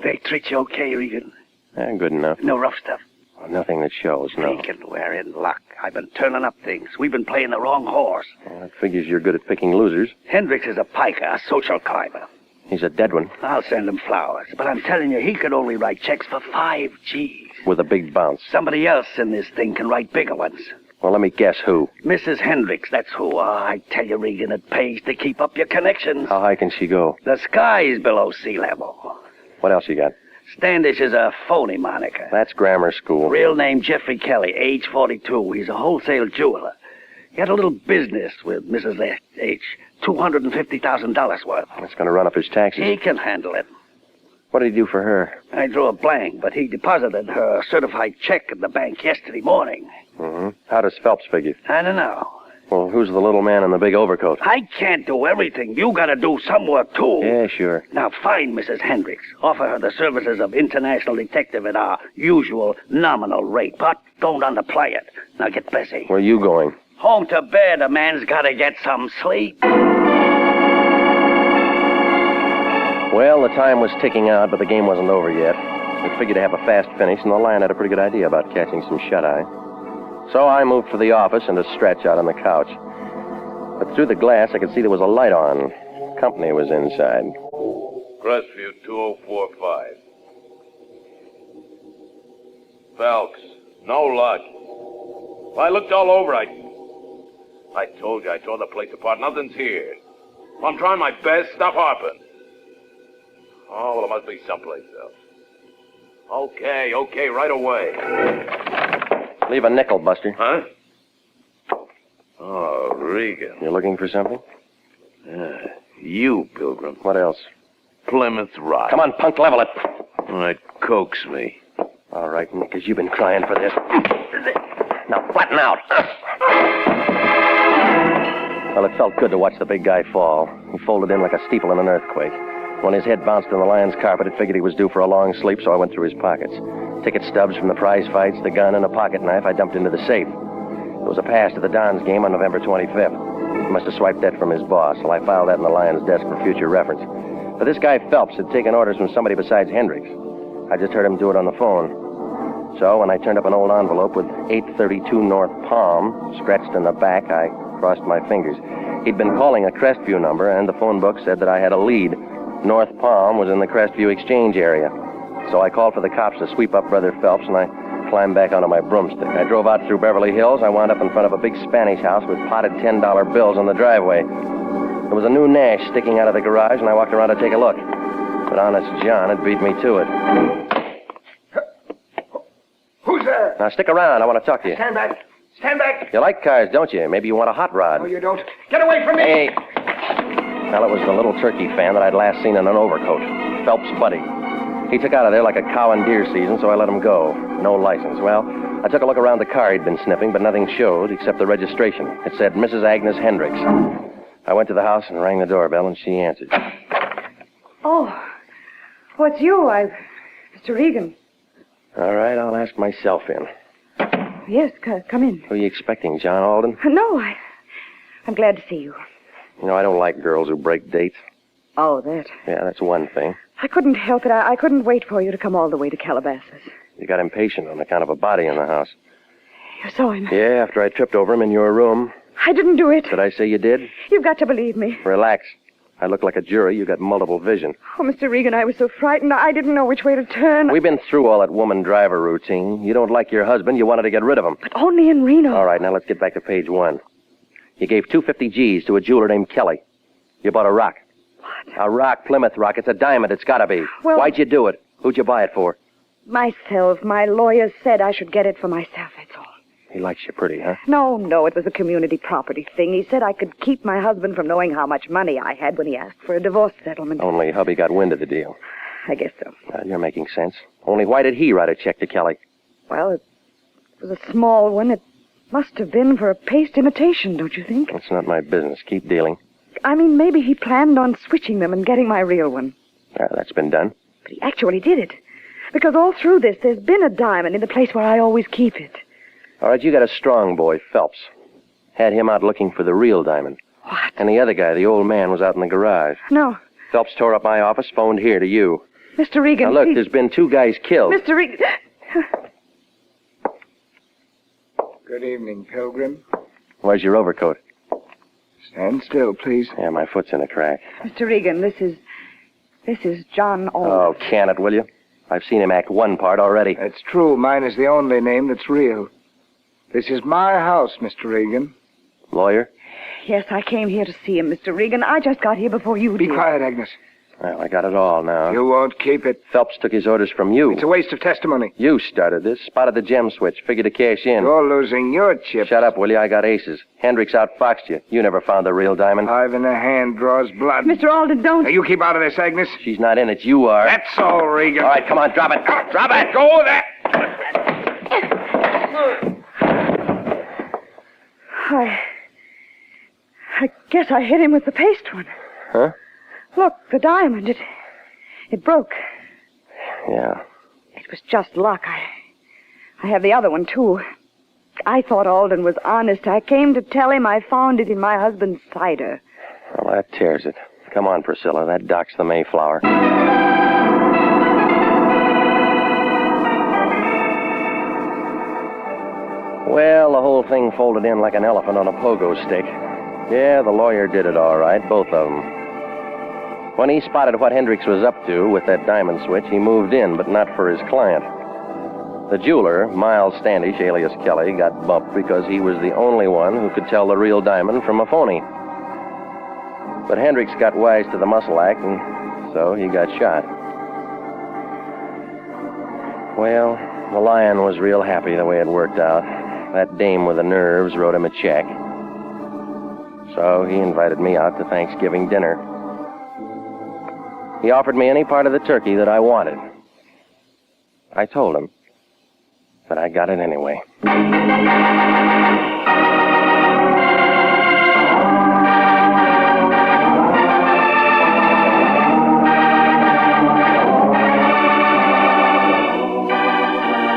They treat you okay, Regan?
Good enough.
No rough stuff?
Well, nothing that shows, no.
Regan, we're in luck. I've been turning up things. We've been playing the wrong horse.
Well, that figures you're good at picking losers.
Hendricks is a piker, a social climber.
He's a dead one.
I'll send him flowers, but I'm telling you, he could only write checks for 5 G's.
With a big bounce.
Somebody else in this thing can write bigger ones.
Well, let me guess who.
Mrs. Hendricks, that's who. Oh, I tell you, Regan, it pays to keep up your connections.
How high can she go?
The sky's below sea level.
What else you got?
Standish is a phony moniker.
That's grammar school.
Real name Jeffrey Kelly, age 42. He's a wholesale jeweler. He had a little business with Mrs. H. $250,000 worth.
That's going to run up his taxes.
He can handle it.
What did he do for her?
I drew a blank, but he deposited her certified check in the bank yesterday morning.
Mm-hmm. How does Phelps figure?
I don't know.
Well, who's the little man in the big overcoat?
I can't do everything. You gotta do some work, too.
Yeah, sure.
Now, find Mrs. Hendricks. Offer her the services of international detective at our usual nominal rate, but don't underplay it. Now, get busy.
Where are you going?
Home to bed. A man's gotta get some sleep.
Well, the time was ticking out, but the game wasn't over yet. I figured to have a fast finish, and the Lion had a pretty good idea about catching some shut-eye. So I moved for the office and to stretch out on the couch. But through the glass, I could see there was a light on. Company was inside.
Crestview 2045. Phelps, no luck. I looked all over. I told you, I tore the place apart. Nothing's here. Well, I'm trying my best. Stop harping. Oh, well, it must be someplace else. Okay, right away.
Leave a nickel, Buster.
Huh? Oh, Regan.
You looking for something?
You, Pilgrim.
What else?
Plymouth Rock.
Come on, punk, level it.
All right, coax me.
All right, Nickers, you've been crying for this. Now, flatten out. Well, it felt good to watch the big guy fall. He folded in like a steeple in an earthquake. When his head bounced on the lion's carpet, it figured he was due for a long sleep, so I went through his pockets. Ticket stubs from the prize fights, the gun, and a pocket knife I dumped into the safe. It was a pass to the Dons game on November 25th. He must have swiped that from his boss, so I filed that in the Lion's desk for future reference. But this guy Phelps had taken orders from somebody besides Hendricks. I just heard him do it on the phone. So when I turned up an old envelope with 832 North Palm scratched in the back, I crossed my fingers. He'd been calling a Crestview number, and the phone book said that I had a lead. North Palm was in the Crestview Exchange area. So I called for the cops to sweep up Brother Phelps, and I climbed back onto my broomstick. I drove out through Beverly Hills. I wound up in front of a big Spanish house with potted $10 bills on the driveway. There was a new Nash sticking out of the garage, and I walked around to take a look. But Honest John had beat me to it.
Who's there?
Now, stick around. I want to talk to you.
Stand back. Stand back.
You like cars, don't you? Maybe you want a hot rod.
No, you don't. Get away from me.
Hey. Well, it was the little turkey fan that I'd last seen in an overcoat. Phelps' buddy. He took out of there like a cow in deer season, so I let him go. No license. Well, I took a look around the car he'd been sniffing, but nothing showed except the registration. It said Mrs. Agnes Hendricks. I went to the house and rang the doorbell, and she answered.
Oh, what's you? Mr. Regan.
All right, I'll ask myself in.
Yes, come in.
Who are you expecting, John Alden?
No, I'm glad to see you.
You know, I don't like girls who break dates.
Oh, that.
Yeah, that's one thing.
I couldn't help it. I couldn't wait for you to come all the way to Calabasas.
You got impatient on account of a body in the house.
You saw him?
Yeah, after I tripped over him in your room.
I didn't do it.
Did I say you did?
You've got to believe me.
Relax. I look like a jury. You got multiple vision.
Oh, Mr. Regan, I was so frightened. I didn't know which way to turn.
We've been through all that woman driver routine. You don't like your husband. You wanted to get rid of him.
But only in Reno.
All right, now let's get back to page 1. You gave 250 G's to a jeweler named Kelly. You bought a rock.
What?
A rock, Plymouth Rock. It's a diamond. It's got to be.
Well,
why'd you do it? Who'd you buy it for?
Myself. My lawyer said I should get it for myself, that's all.
He likes you pretty, huh?
No, it was a community property thing. He said I could keep my husband from knowing how much money I had when he asked for a divorce settlement.
Only hubby got wind of the deal.
I guess so.
You're making sense. Only why did he write a check to Kelly?
Well, it was a small one. It must have been for a paste imitation, don't you think?
That's not my business. Keep dealing.
I mean, maybe he planned on switching them and getting my real one.
That's been done.
But he actually did it. Because all through this, there's been a diamond in the place where I always keep it.
All right, you got a strong boy, Phelps. Had him out looking for the real diamond.
What?
And the other guy, the old man, was out in the garage.
No.
Phelps tore up my office, phoned here to you.
Mr. Regan,
now, look,
please.
there's been 2 guys killed.
Mr. Regan...
Good evening, Pilgrim.
Where's your overcoat?
Stand still, please.
Yeah, my foot's in a crack.
Mr. Regan, this is John Alden.
Oh, can it, will you? I've seen him act one part already.
That's true. Mine is the only name that's real. This is my house, Mr. Regan.
Lawyer?
Yes, I came here to see him, Mr. Regan. I just got here before you did.
Be quiet, Agnes.
Well, I got it all now.
You won't keep it.
Phelps took his orders from you.
It's a waste of testimony.
You started this, spotted the gem switch, figured to cash in.
You're losing your chips.
Shut up, will you? I got aces. Hendricks outfoxed you. You never found the real diamond.
5 in the hand draws blood.
Mr. Alden, don't...
Now, you keep out of this, Agnes.
She's not in it. You are.
That's all, Regan.
All right, come on, drop it. Drop it.
Go with that.
I guess I hit him with the paste one.
Huh?
Look, the diamond, it broke.
Yeah.
It was just luck. I have the other one, too. I thought Alden was honest. I came to tell him I found it in my husband's cider.
Well, that tears it. Come on, Priscilla. That docks the Mayflower. Well, the whole thing folded in like an elephant on a pogo stick. Yeah, the lawyer did it all right, both of them. When he spotted what Hendricks was up to with that diamond switch, he moved in, but not for his client. The jeweler, Miles Standish, alias Kelly, got bumped because he was the only one who could tell the real diamond from a phony. But Hendricks got wise to the muscle act, and so he got shot. Well, the Lion was real happy the way it worked out. That dame with the nerves wrote him a check. So he invited me out to Thanksgiving dinner. He offered me any part of the turkey that I wanted. I told him, but I got it anyway.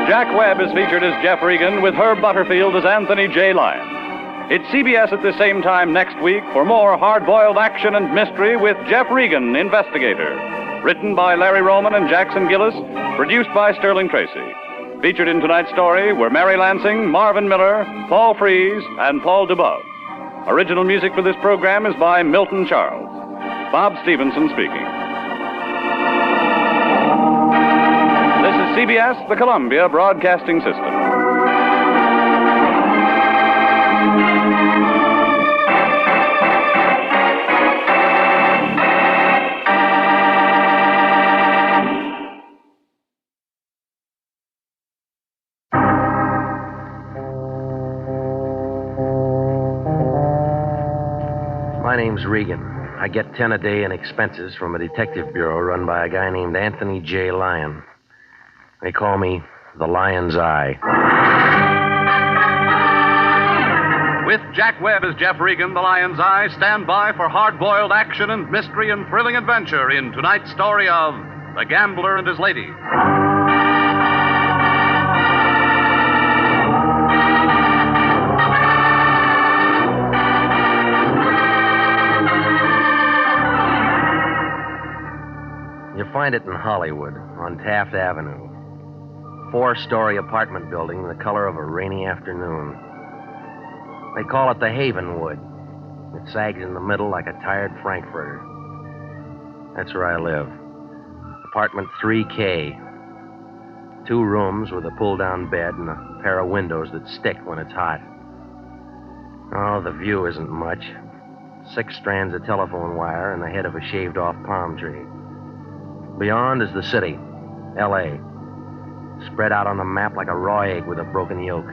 Jack Webb is featured as Jeff Regan with Herb Butterfield as Anthony J. Lyon. It's CBS at the same time next week for more hard-boiled action and mystery with Jeff Regan, Investigator. Written by Larry Roman and Jackson Gillis, produced by Sterling Tracy. Featured in tonight's story were Mary Lansing, Marvin Miller, Paul Frees, and Paul DeBove. Original music for this program is by Milton Charles. Bob Stevenson speaking. This is CBS, the Columbia Broadcasting System.
My name's Regan. I get 10 a day in expenses from a detective bureau run by a guy named Anthony J. Lyon. They call me the Lion's Eye.
With Jack Webb as Jeff Regan, the Lion's Eye, stand by for hard-boiled action and mystery and thrilling adventure in tonight's story of The Gambler and His Lady.
You find it in Hollywood, on Taft Avenue. 4-story apartment building, the color of a rainy afternoon. They call it the Havenwood. It sags in the middle like a tired Frankfurter. That's where I live. Apartment 3K. 2 rooms with a pull-down bed and a pair of windows that stick when it's hot. Oh, the view isn't much. 6 strands of telephone wire and the head of a shaved-off palm tree. Beyond is the city, L.A., spread out on the map like a raw egg with a broken yolk.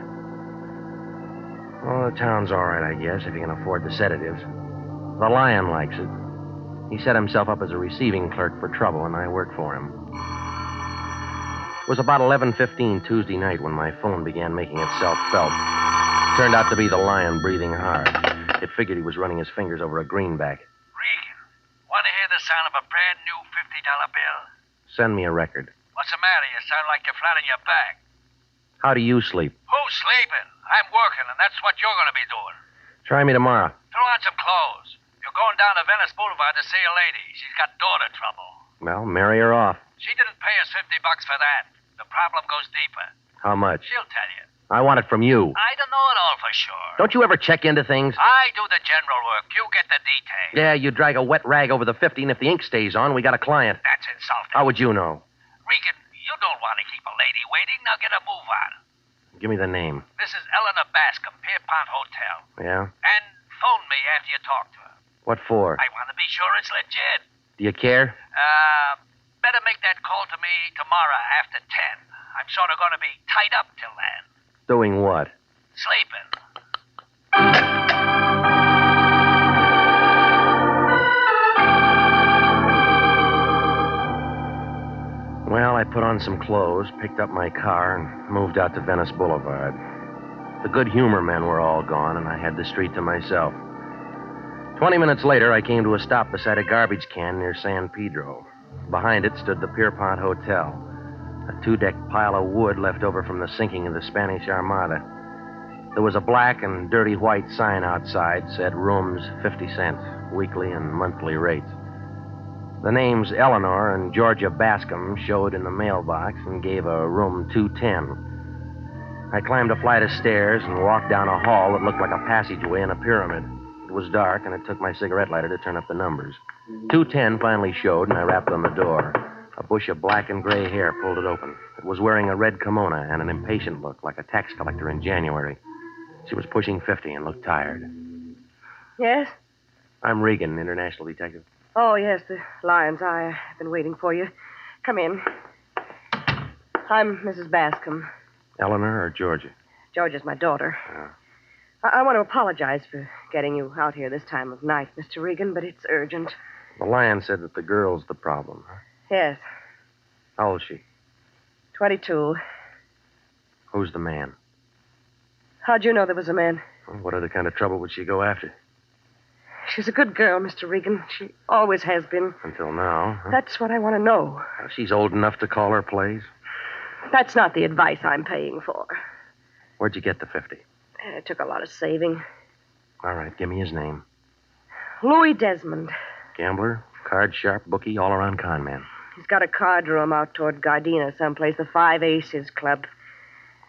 Oh, the town's all right, I guess, if you can afford the sedatives. The Lion likes it. He set himself up as a receiving clerk for trouble, and I work for him. It was about 11:15 Tuesday night when my phone began making itself felt. Turned out to be the Lion breathing hard. It figured he was running his fingers over a greenback.
Regan, want to hear the sound of a brand new $50 bill?
Send me a record.
What's the matter? You sound like you're flat on your back.
How do you sleep?
Who's sleeping? I'm working, and that's what you're going to be doing.
Try me tomorrow.
Throw on some clothes. You're going down to Venice Boulevard to see a lady. She's got daughter trouble.
Well, marry her off.
She didn't pay us $50 for that. The problem goes deeper.
How much?
She'll tell you.
I want it from you.
I don't know it all for sure.
Don't you ever check into things?
I do the general work. You get the details.
Yeah, you drag a wet rag over the 50, and if the ink stays on, we got a client.
That's insulting.
How would you know?
Regan, you don't want to keep a lady waiting. Now get a move on.
Give me the name.
This is Eleanor Bascom, Pierpont Hotel.
Yeah?
And phone me after you talk to her.
What for?
I want to be sure it's legit.
Do you care?
Better make that call to me tomorrow after 10. I'm sort of going to be tied up till then.
Doing what?
Sleeping.
Well, I put on some clothes, picked up my car, and moved out to Venice Boulevard. The good humor men were all gone, and I had the street to myself. 20 minutes later, I came to a stop beside a garbage can near San Pedro. Behind it stood the Pierpont Hotel, a 2-deck pile of wood left over from the sinking of the Spanish Armada. There was a black and dirty white sign outside, said rooms 50 cents, weekly and monthly rates. The names Eleanor and Georgia Bascom showed in the mailbox and gave a room 210. I climbed a flight of stairs and walked down a hall that looked like a passageway in a pyramid. It was dark, and it took my cigarette lighter to turn up the numbers. 210 finally showed, and I rapped on the door. A bush of black and gray hair pulled it open. It was wearing a red kimono and an impatient look, like a tax collector in January. She was pushing 50 and looked tired.
Yes?
I'm Regan, international detective.
Oh, yes, the Lion's Eye. I've been waiting for you. Come in. I'm Mrs. Bascom.
Eleanor or Georgia?
Georgia's my daughter.
Oh.
I want to apologize for getting you out here this time of night, Mr. Regan, but it's urgent.
The Lion said that the girl's the problem. Huh?
Yes,
How old is she?
22.
Who's the man?
How'd you know there was a man?
Well, what other kind of trouble would she go after?
She's a good girl, Mr. Regan. She always has been.
Until now. Huh?
That's what I want to know.
Well, she's old enough to call her plays.
That's not the advice I'm paying for.
Where'd you get the 50?
It took a lot of saving.
All right, give me his name.
Louis Desmond.
Gambler, card sharp, bookie, all-around con man.
He's got a card room out toward Gardena someplace, the Five Aces Club.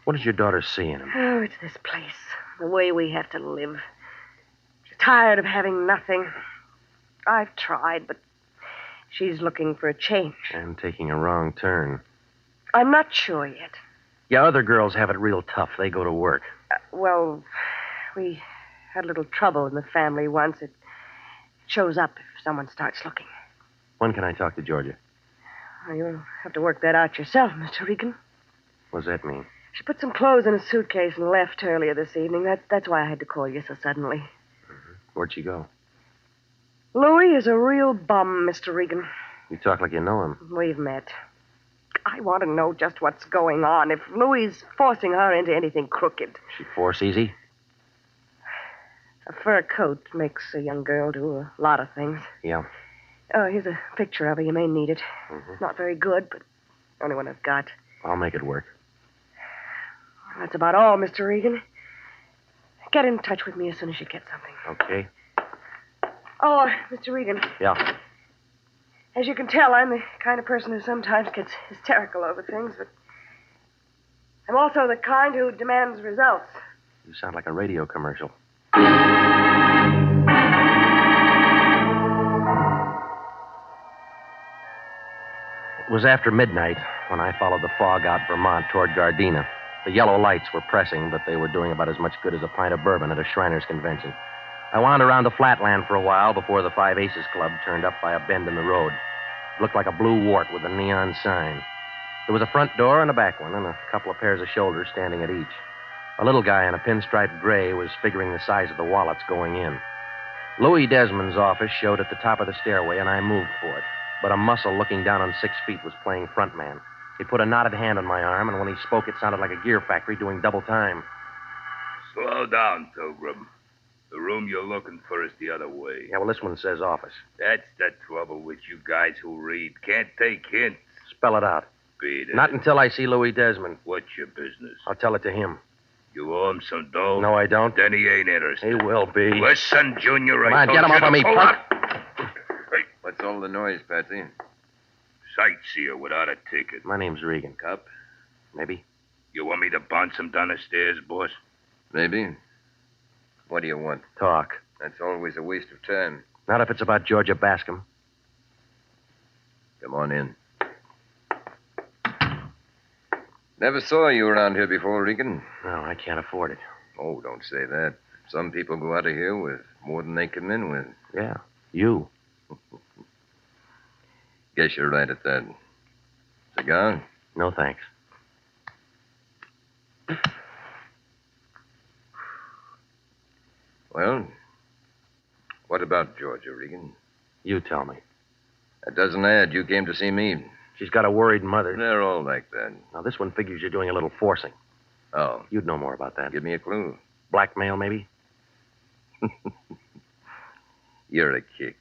What does your daughter see in him?
Oh, it's this place. The way we have to live. She's tired of having nothing. I've tried, but she's looking for a change.
And taking a wrong turn.
I'm not sure yet.
Yeah, other girls have it real tough. They go to work.
Well, we had a little trouble in the family once. It shows up if someone starts looking.
When can I talk to Georgia?
Well, you'll have to work that out yourself, Mr. Regan.
What does that mean?
She put some clothes in a suitcase and left earlier this evening. That's why I had to call you so suddenly.
Where'd she go?
Louis is a real bum, Mr. Regan.
You talk like you know him.
We've met. I want to know just what's going on. If Louis is forcing her into anything crooked.
She force easy?
A fur coat makes a young girl do a lot of things.
Yeah.
Oh, here's a picture of her. You may need it. Not very good, but the only one I've got.
I'll make it work.
That's about all, Mr. Regan. Get in touch with me as soon as you get something.
Okay.
Oh, Mr. Regan,
Yeah.
as you can tell, I'm the kind of person who sometimes gets hysterical over things, but I'm also the kind who demands results.
You sound like a radio commercial. It was after midnight when I followed the fog out Vermont toward Gardena. The yellow lights were pressing, but they were doing about as much good as a pint of bourbon at a Shriners convention. I wandered around the flatland for a while before the Five Aces Club turned up by a bend in the road. It looked like a blue wart with a neon sign. There was a front door and a back one, and a couple of pairs of shoulders standing at each. A little guy in a pinstriped gray was figuring the size of the wallets going in. Louis Desmond's office showed at the top of the stairway, and I moved for it. But a muscle looking down on 6 feet was playing frontman. He put a knotted hand on my arm, and when he spoke, it sounded like a gear factory doing double time.
Slow down, Pilgrim. The room you're looking for is the other way.
Yeah, well, this one says office.
That's the trouble with you guys who read. Can't take hints.
Spell it out.
Beat it.
Not until I see Louis Desmond.
What's your business?
I'll tell it to him.
You owe him some dough?
No, I don't.
Then he ain't interested.
He will be.
Listen, Junior,
Come on, get him off of me, punk.
What's all the noise, Patsy? Sightseer without a ticket.
My name's Regan.
Cup?
Maybe.
You want me to bounce him down the stairs, boss?
Maybe. What do you want?
Talk.
That's always a waste of time.
Not if it's about Georgia Bascom.
Come on in. Never saw you around here before, Regan.
No, I can't afford it.
Oh, don't say that. Some people go out of here with more than they come in with.
Yeah, you.
Guess you're right at that. Cigar?
No, thanks.
Well, what about Georgia, Regan?
You tell me.
That doesn't add. You came to see me.
She's got a worried mother.
They're all like that.
Now, this one figures you're doing a little forcing.
Oh.
You'd know more about that.
Give me a clue.
Blackmail, maybe?
You're a kick.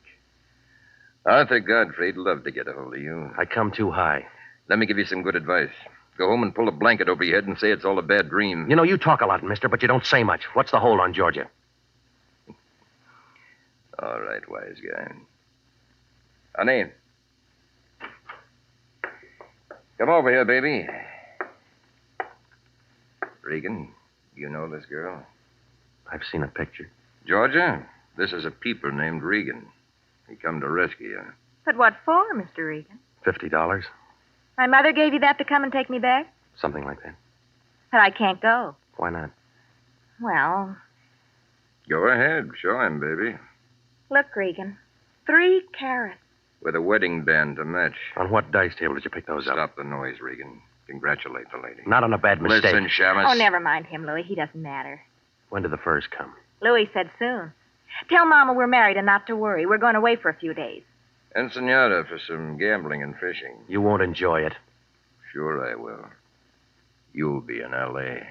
Arthur Godfrey'd love to get a hold of you.
I come too high.
Let me give you some good advice. Go home and pull a blanket over your head and say it's all a bad dream.
You know, you talk a lot, mister, but you don't say much. What's the hold on Georgia?
All right, wise guy. Honey. Come over here, baby. Regan, you know this girl?
I've seen a picture.
Georgia, this is a peeper named Regan. He come to rescue you.
But what for, Mr. Regan?
$50?
My mother gave you that to come and take me back?
Something like that.
But I can't go.
Why not?
Well,
Go ahead. Show him, baby.
look, Regan. 3 carats.
With a wedding band to match.
On what dice table did you pick those up?
Stop the noise, Regan. Congratulate the lady.
Not on a bad mistake.
Listen, Shamus.
Oh, never mind him, Louis. He doesn't matter.
When did the furs come?
Louis said soon. Tell Mama we're married and not to worry. We're going away for a few days.
Ensenada for some gambling and fishing.
You won't enjoy it.
Sure I will. You'll be in L.A.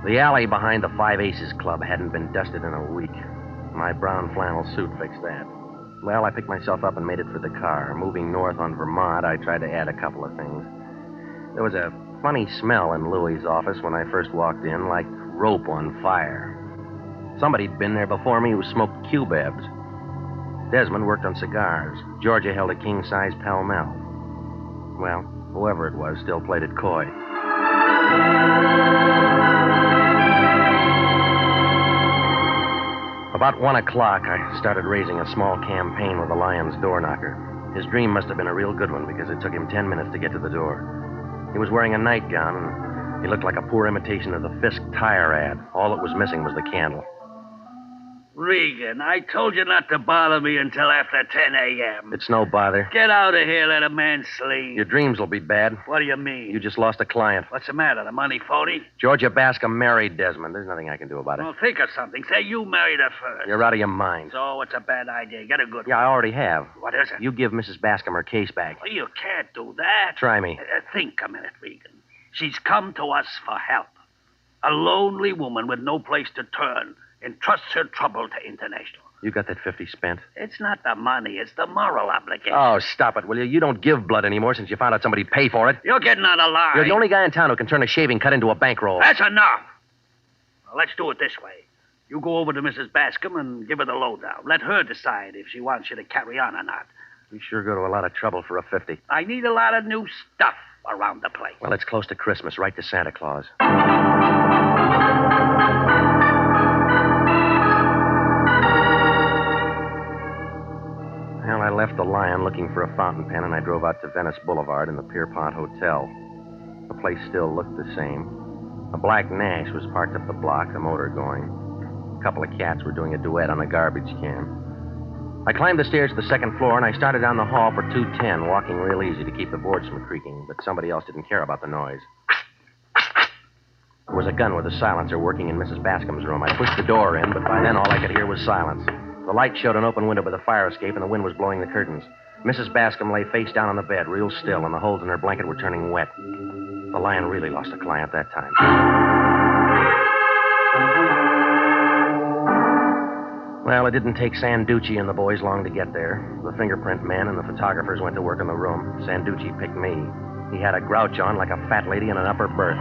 The alley behind the Five Aces Club hadn't been dusted in a week. My brown flannel suit fixed that. Well, I picked myself up and made it for the car. Moving north on Vermont, I tried to add a couple of things. There was a funny smell in Louis's office when I first walked in, like rope on fire. Somebody'd been there before me who smoked cubebs. Desmond worked on cigars. Georgia held a king-size Pall Mall. Well, whoever it was still played it coy. About 1 o'clock, I started raising a small campaign with the Lion's door knocker. His dream must have been a real good one because it took him 10 minutes to get to the door. He was wearing a nightgown, and he looked like a poor imitation of the Fisk tire ad. All that was missing was the candle.
Regan, I told you not to bother me until after 10 a.m.
It's no bother.
Get out of here, let a man sleep.
Your dreams will be bad.
What do you mean?
You just lost a client.
What's the matter? The money phony?
Georgia Bascom married Desmond. There's nothing I can do about it.
Well, think of something. Say you married her first.
You're out of your mind.
So it's a bad idea. Get a good
Yeah, I already have.
What is it?
You give Mrs. Bascom her case back.
Well, you can't do that.
Try me.
Think a minute, Regan. She's come to us for help. A lonely woman with no place to turn entrusts her trouble to International.
You got that 50 spent?
It's not the money. It's the moral obligation.
Oh, stop it, will you? You don't give blood anymore since you found out somebody'd pay for it.
You're getting out of line.
You're the only guy in town who can turn a shaving cut into a bankroll.
That's enough. Well, let's do it this way. You go over to Mrs. Bascom and give her the lowdown. Let her decide if she wants you to carry on or not.
You sure go to a lot of trouble for a 50.
I need a lot of new stuff around the place.
Well, it's close to Christmas, right to Santa Claus. Well, I left the Lion looking for a fountain pen, and I drove out to Venice Boulevard in the Pierpont Hotel. The place still looked the same. A black Nash was parked up the block, the motor going. A couple of cats were doing a duet on a garbage can. I climbed the stairs to the second floor, and I started down the hall for 210, walking real easy to keep the boards from creaking, but somebody else didn't care about the noise. There was a gun with a silencer working in Mrs. Bascom's room. I pushed the door in, but by then all I could hear was silence. The light showed an open window with a fire escape, and the wind was blowing the curtains. Mrs. Bascom lay face down on the bed, real still, and the holes in her blanket were turning wet. The Lion really lost a client that time. Well, it didn't take Sanducci and the boys long to get there. The fingerprint men and the photographers went to work in the room. Sanducci picked me. He had a grouch on like a fat lady in an upper berth.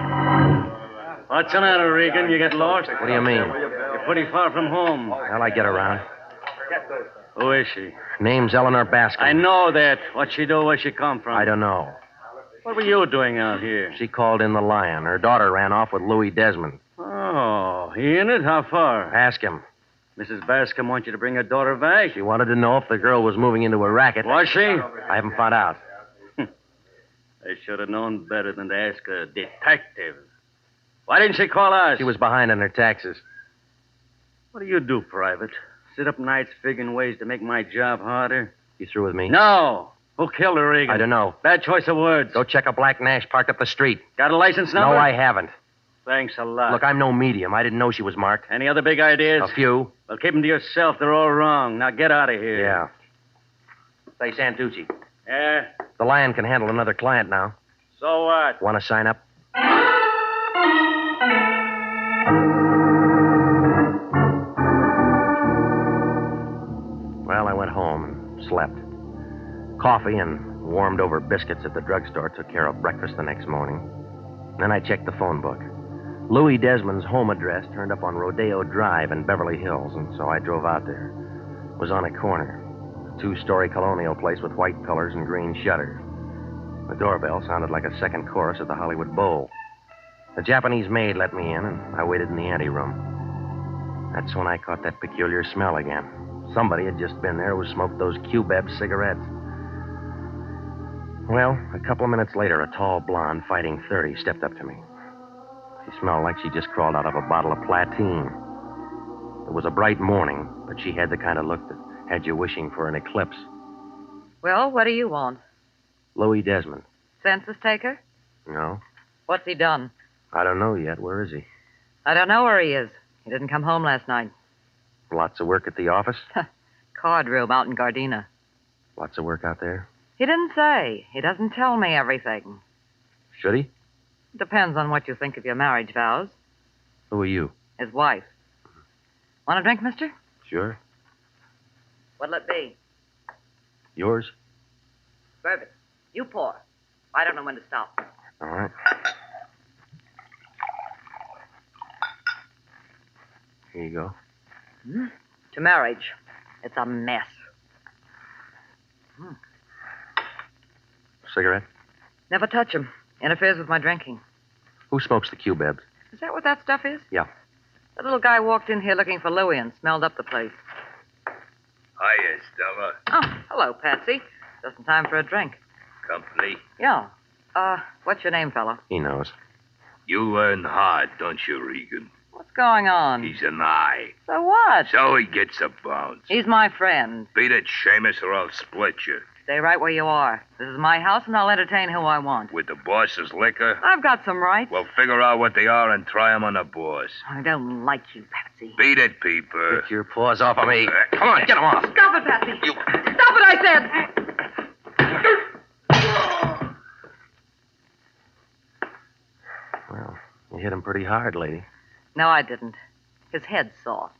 What's the matter, Regan? You get lost?
What do you mean?
You're pretty far from home.
Well, I get around.
Who is she?
Name's Eleanor Bascom.
I know that. What'd she do? Where'd she come from?
I don't know.
What were you doing out here?
She called in the Lion. Her daughter ran off with Louis Desmond.
Oh, he in it? How far?
Ask him.
Mrs. Bascom wants you to bring her daughter back?
She wanted to know if the girl was moving into a racket.
Was she?
I haven't found out.
I should have known better than to ask a detective. Why didn't she call us?
She was behind on her taxes.
What do you do, Private? Sit up nights figuring ways to make my job harder?
You through with me?
No. Who killed her, Regan?
I don't know.
Bad choice of words.
Go check a black Nash parked up the street.
Got a license number?
No, I haven't.
Thanks a lot.
Look, I'm no medium. I didn't know she was marked.
Any other big ideas?
A few.
Well, keep them to yourself. They're all wrong. Now get out of here.
Yeah. Say, Santucci.
Yeah?
The Lion can handle another client now.
So what?
Want to sign up? Well, I went home and slept. Coffee and warmed-over biscuits at the drugstore took care of breakfast the next morning. Then I checked the phone book. Louis Desmond's home address turned up on Rodeo Drive in Beverly Hills, and so I drove out there. It was on a corner. A two-story colonial place with white pillars and green shutters. The doorbell sounded like a second chorus at the Hollywood Bowl. The Japanese maid let me in, and I waited in the anteroom. That's when I caught that peculiar smell again. Somebody had just been there who smoked those Cubeb cigarettes. Well, a couple of minutes later, a tall blonde fighting 30 stepped up to me. She smelled like she just crawled out of a bottle of Platine. It was a bright morning, but she had the kind of look that had you wishing for an eclipse.
Well, what do you want?
Louis Desmond.
Census taker?
No,
What's he done?
I don't know yet. Where is he?
I don't know where he is. He didn't come home last night.
Lots of work at the office?
Card room out in Gardena.
Lots of work out there?
He didn't say. He doesn't tell me everything.
Should he?
Depends on what you think of your marriage vows.
Who are you?
His wife. Want a drink, mister?
Sure.
What'll it be?
Yours?
Bourbon. You pour. I don't know when to stop.
All right. Here you go.
To marriage. It's a mess.
Cigarette?
Never touch him. Interferes with my drinking.
Who smokes the cubebs?
Is that what that stuff is?
Yeah.
The little guy walked in here looking for Louis and smelled up the place.
Hiya, Stella.
Oh, hello, Patsy. Just in time for a drink.
Company?
Yeah. What's your name, fella?
He knows.
You learn hard, don't you, Regan?
What's going on?
He's an eye.
So what?
So he gets a bounce.
He's my friend.
Beat it, Seamus, or I'll split you.
Stay right where you are. This is my house, and I'll entertain who I want.
With the boss's liquor?
I've got some rights.
Well, figure out what they are and try 'em on the boss.
I don't like you, Patsy.
Beat it, Peeper.
Get your paws off of me. Come on, get him off.
Stop it, Patsy. Stop it, I said.
Well, you hit him pretty hard, lady.
No, I didn't. His head's soft.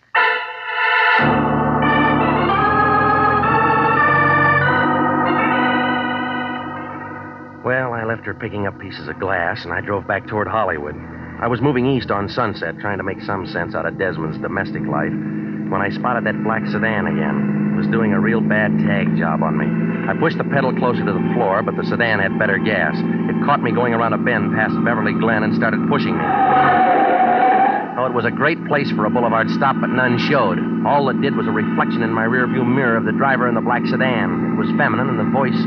Well, I left her picking up pieces of glass, and I drove back toward Hollywood. I was moving east on Sunset, trying to make some sense out of Desmond's domestic life, when I spotted that black sedan again. It was doing a real bad tag job on me. I pushed the pedal closer to the floor, but the sedan had better gas. It caught me going around a bend past Beverly Glen and started pushing me. Oh, it was a great place for a boulevard stop, but none showed. All it did was a reflection in my rearview mirror of the driver in the black sedan. It was feminine, and the voice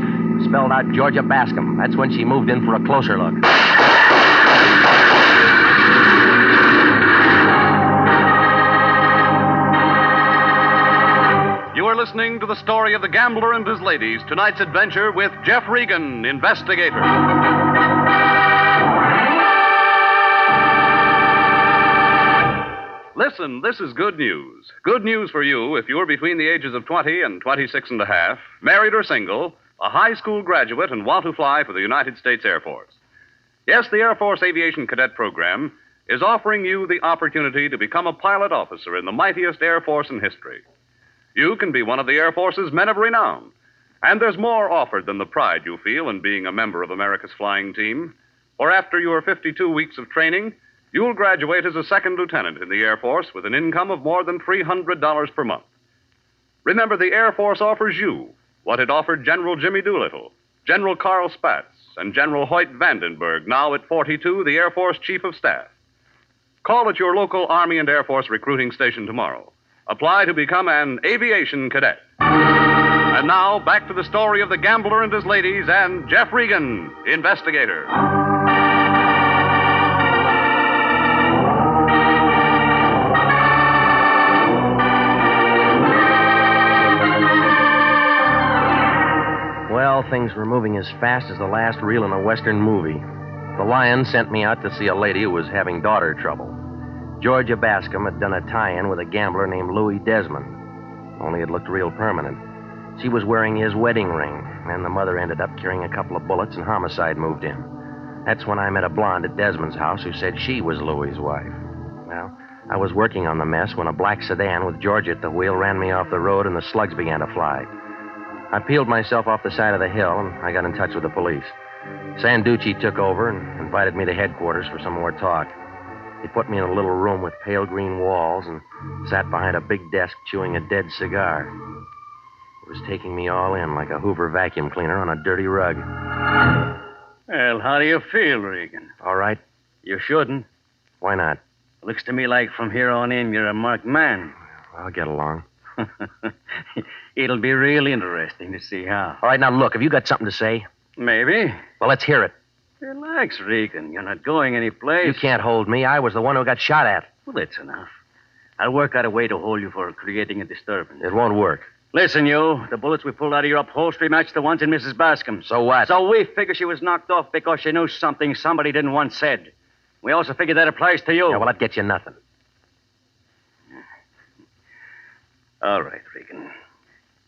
spelled out Georgia Bascom. That's when she moved in for a closer look.
You are listening to the story of the gambler and his ladies, tonight's adventure with Jeff Regan, Investigator. Listen, this is good news. Good news for you if you're between the ages of 20 and 26 and a half, married or single, a high school graduate, and want to fly for the United States Air Force. Yes, the Air Force Aviation Cadet Program is offering you the opportunity to become a pilot officer in the mightiest Air Force in history. You can be one of the Air Force's men of renown. And there's more offered than the pride you feel in being a member of America's flying team. For after your 52 weeks of training, you'll graduate as a second lieutenant in the Air Force with an income of more than $300 per month. Remember, the Air Force offers you what it offered General Jimmy Doolittle, General Carl Spaatz, and General Hoyt Vandenberg, now at 42, the Air Force Chief of Staff. Call at your local Army and Air Force recruiting station tomorrow. Apply to become an aviation cadet. And now, back to the story of the gambler and his ladies and Jeff Regan, Investigator.
Well, things were moving as fast as the last reel in a Western movie. The Lion sent me out to see a lady who was having daughter trouble. Georgia Bascom had done a tie-in with a gambler named Louis Desmond, only it looked real permanent. She was wearing his wedding ring, and the mother ended up carrying a couple of bullets, and homicide moved in. That's when I met a blonde at Desmond's house who said she was Louis's wife. Well, I was working on the mess when a black sedan with Georgia at the wheel ran me off the road, and the slugs began to fly. I peeled myself off the side of the hill, and I got in touch with the police. Sanducci took over and invited me to headquarters for some more talk. He put me in a little room with pale green walls and sat behind a big desk chewing a dead cigar. He was taking me all in like a Hoover vacuum cleaner on a dirty rug.
Well, how do you feel, Regan?
All right.
You shouldn't.
Why not?
Looks to me like from here on in you're a marked man.
I'll get along.
It'll be real interesting to see how.
All right, now look, have you got something to say?
Maybe.
Well, let's hear it.
Relax, Regan. You're not going anyplace.
You can't hold me. I was the one who got shot at.
Well, that's enough. I'll work out a way to hold you for creating a disturbance.
It won't work.
Listen, you. The bullets we pulled out of your upholstery match the ones in Mrs. Bascom's.
So what?
So we figure she was knocked off because she knew something somebody didn't want said. We also figure that applies to you.
Yeah, well, that gets you nothing.
All right, Regan.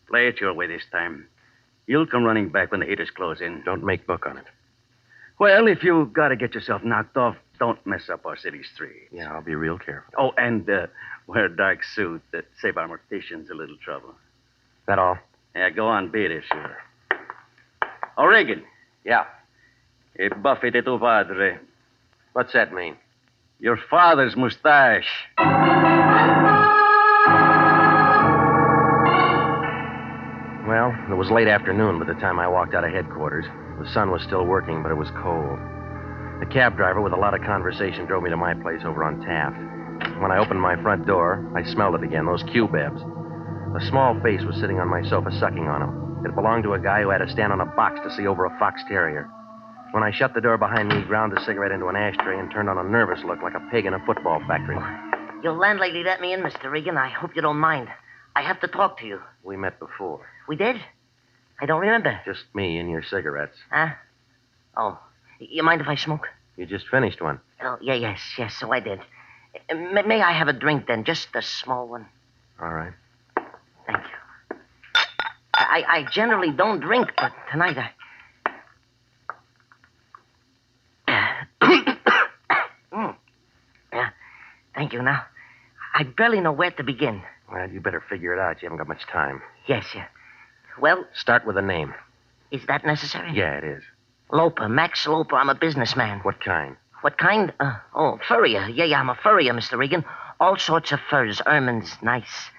Play it your way this time. You'll come running back when the heaters close in.
Don't make book on it.
Well, if you got to get yourself knocked off, don't mess up our city streets.
Yeah, I'll be real careful.
Oh, and wear a dark suit. Save our morticians a little trouble.
That all?
Yeah, go on, beat it, sure. Oh, Regan.
Yeah.
E buffi de tuo padre.
What's that mean?
Your father's mustache.
Well, it was late afternoon by the time I walked out of headquarters. The sun was still working, but it was cold. The cab driver, with a lot of conversation, drove me to my place over on Taft. When I opened my front door, I smelled it again, those cubebs. A small face was sitting on my sofa, sucking on them. It belonged to a guy who had to stand on a box to see over a fox terrier. When I shut the door behind me, he ground the cigarette into an ashtray and turned on a nervous look like a pig in a football factory.
Your landlady let me in, Mr. Regan. I hope you don't mind. I have to talk to you.
We met before.
We did? I don't remember.
Just me and your cigarettes.
Huh? Oh, you mind if I smoke?
You just finished one.
Oh, yes, so I did. May I have a drink, then? Just a small one.
All right.
Thank you. I generally don't drink, but tonight Yeah, thank you. Now, I barely know where to begin.
Well, you better figure it out. You haven't got much time.
Yes. Well...
Start with a name.
Is that necessary?
Yeah, it is.
Loper, Max Loper. I'm a businessman.
What kind?
What kind? Furrier. Yeah, I'm a furrier, Mr. Regan. All sorts of furs. Ermine's nice.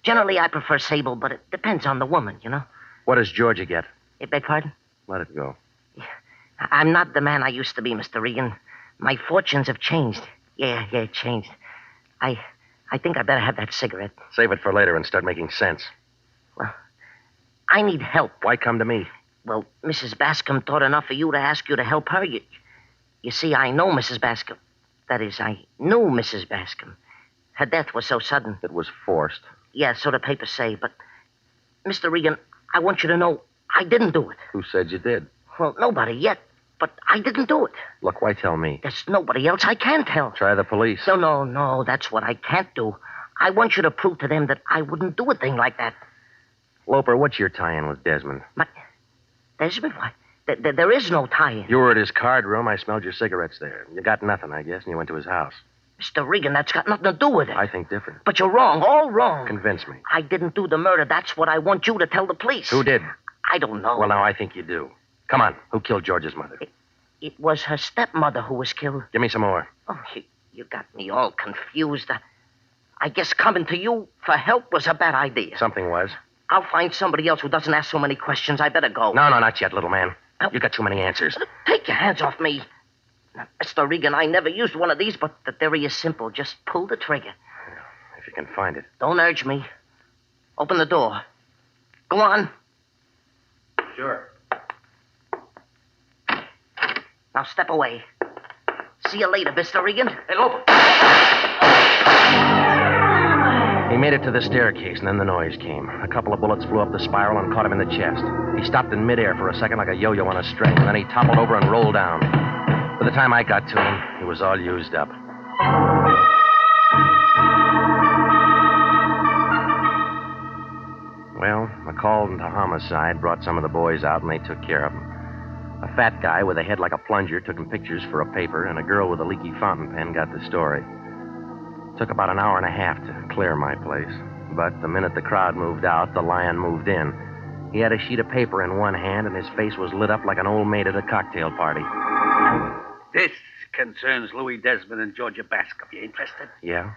Generally, I prefer sable, but it depends on the woman, you know.
What does Georgia get?
You beg pardon?
Let it go.
I'm not the man I used to be, Mr. Regan. My fortunes have changed. Yeah, it changed. I think I better have that cigarette.
Save it for later and start making sense.
Well, I need help.
Why come to me?
Well, Mrs. Bascom thought enough of you to ask you to help her. You see, I know Mrs. Bascom. That is, I knew Mrs. Bascom. Her death was so sudden.
It was forced.
Yeah, so the papers say. But, Mr. Regan, I want you to know I didn't do it.
Who said you did?
Well, nobody yet. But I didn't do it.
Look, why tell me?
There's nobody else I can tell.
Try the police.
No, that's what I can't do. I want you to prove to them that I wouldn't do a thing like that.
Loper, what's your tie-in with Desmond?
Desmond? Why? There is no tie-in.
You were at his card room. I smelled your cigarettes there. You got nothing, I guess, and you went to his house.
Mr. Regan, that's got nothing to do with it.
I think different.
But you're wrong, all wrong.
Convince me.
I didn't do the murder. That's what I want you to tell the police.
Who did?
I don't know.
Well, now I think you do. Come on. Who killed George's mother?
It was her stepmother who was killed.
Give me some more.
Oh, you got me all confused. I guess coming to you for help was a bad idea.
Something was.
I'll find somebody else who doesn't ask so many questions. I better go.
No, not yet, little man. You got too many answers.
Take your hands off me. Now, Mr. Regan, I never used one of these, but the theory is simple. Just pull the trigger.
If you can find it.
Don't urge me. Open the door. Go on.
Sure.
Now step away. See you later, Mr. Regan.
Hey, Loper. He made it to the staircase, and then the noise came. A couple of bullets flew up the spiral and caught him in the chest. He stopped in midair for a second like a yo-yo on a string, and then he toppled over and rolled down. By the time I got to him, he was all used up. Well, a call into homicide brought some of the boys out, and they took care of him. A fat guy with a head like a plunger took him pictures for a paper, and a girl with a leaky fountain pen got the story. It took about an hour and a half to clear my place. But the minute the crowd moved out, the lion moved in. He had a sheet of paper in one hand, and his face was lit up like an old maid at a cocktail party.
This concerns Louis Desmond and Georgia Bascom. You interested?
Yeah?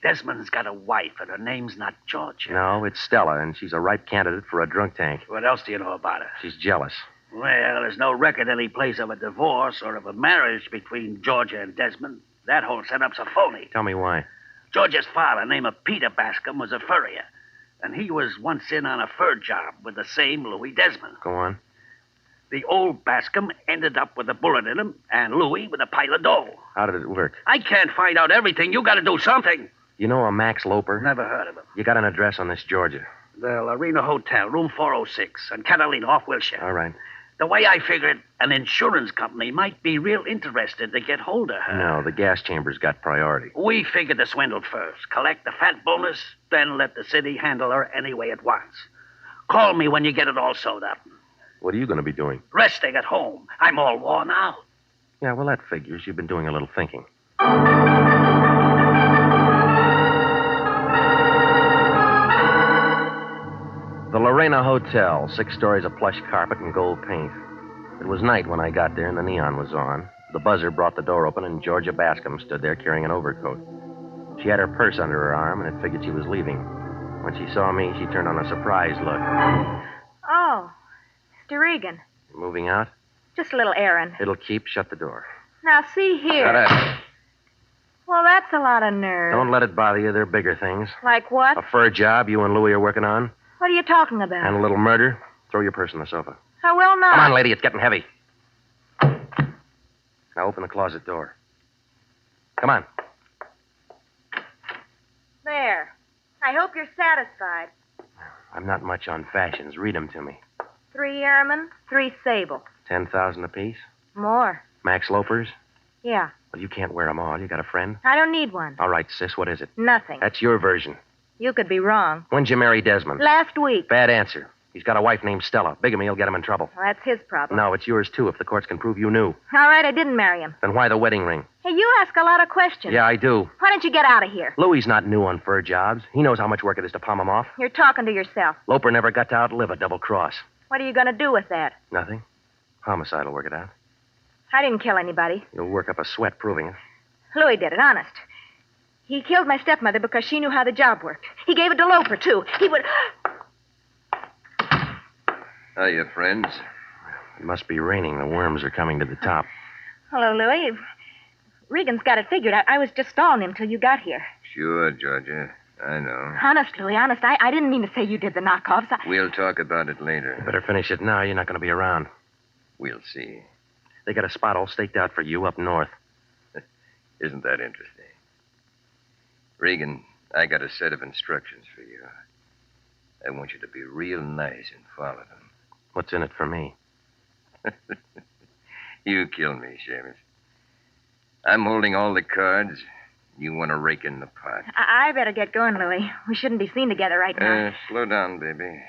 Desmond's got a wife, and her name's not Georgia.
No, it's Stella, and she's a ripe candidate for a drunk tank.
What else do you know about her?
She's jealous.
Well, there's no record any place of a divorce or of a marriage between Georgia and Desmond. That whole setup's a phony.
Tell me why.
Georgia's father, named Peter Bascom, was a furrier. And he was once in on a fur job with the same Louis Desmond.
Go on.
The old Bascom ended up with a bullet in him, and Louis with a pile of dough.
How did it work?
I can't find out everything. You got to do something.
You know a Max Loper?
Never heard of him.
You got an address on this Georgia.
The Arena Hotel, room 406, on Catalina, off Wilshire.
All right.
The way I figured, an insurance company might be real interested to get hold of her.
No, the gas chamber's got priority.
We figured the swindle first, collect the fat bonus, then let the city handle her any way it wants. Call me when you get it all sewed up.
What are you going to be doing?
Resting at home. I'm all worn out.
Yeah, well, that figures. You've been doing a little thinking. The Lorena Hotel, 6 stories of plush carpet and gold paint. It was night when I got there and the neon was on. The buzzer brought the door open and Georgia Bascom stood there carrying an overcoat. She had her purse under her arm and it figured she was leaving. When she saw me, she turned on a surprised look.
Oh, Mr. Regan.
Moving out?
Just a little errand.
It'll keep. Shut the door.
Now, see here.
Shut up.
Well, that's a lot of nerve.
Don't let it bother you. There are bigger things.
Like what?
A fur job you and Louie are working on.
What are you talking about?
And a little murder. Throw your purse on the sofa.
I will not.
Come on, lady. It's getting heavy. Now open the closet door. Come on.
There. I hope you're satisfied.
I'm not much on fashions. Read them to me.
3 airmen, 3 sable.
10,000 apiece.
More.
Max Lopers.
Yeah.
Well, you can't wear them all. You got a friend?
I don't need one.
All right, sis. What is it?
Nothing.
That's your version.
You could be wrong.
When'd you marry Desmond?
Last week.
Bad answer. He's got a wife named Stella. Bigamy will get him in trouble.
Well, that's his problem.
No, it's yours, too, if the courts can prove you knew.
All right, I didn't marry him.
Then why the wedding ring?
Hey, you ask a lot of questions.
Yeah, I do.
Why don't you get out of here?
Louie's not new on fur jobs. He knows how much work it is to palm him off.
You're talking to yourself.
Loper never got to outlive a double cross.
What are you going to do with that?
Nothing. Homicide will work it out.
I didn't kill anybody.
You'll work up a sweat proving it.
Louis did it, honest. He killed my stepmother because she knew how the job worked. He gave it to Loper, too. He would...
Hiya, friends.
It must be raining. The worms are coming to the top.
Hello, Louis. Regan's got it figured. I was just stalling him till you got here.
Sure, Georgia. I know.
Honest, Louis, honest. I didn't mean to say you did the knockoffs.
We'll talk about it later.
You better finish it now. You're not going to be around.
We'll see.
They got a spot all staked out for you up north.
Isn't that interesting? Regan, I got a set of instructions for you. I want you to be real nice and follow them.
What's in it for me?
You kill me, Seamus. I'm holding all the cards. You want to rake in the pot.
I better get going, Louis. We shouldn't be seen together right now.
Slow down, baby.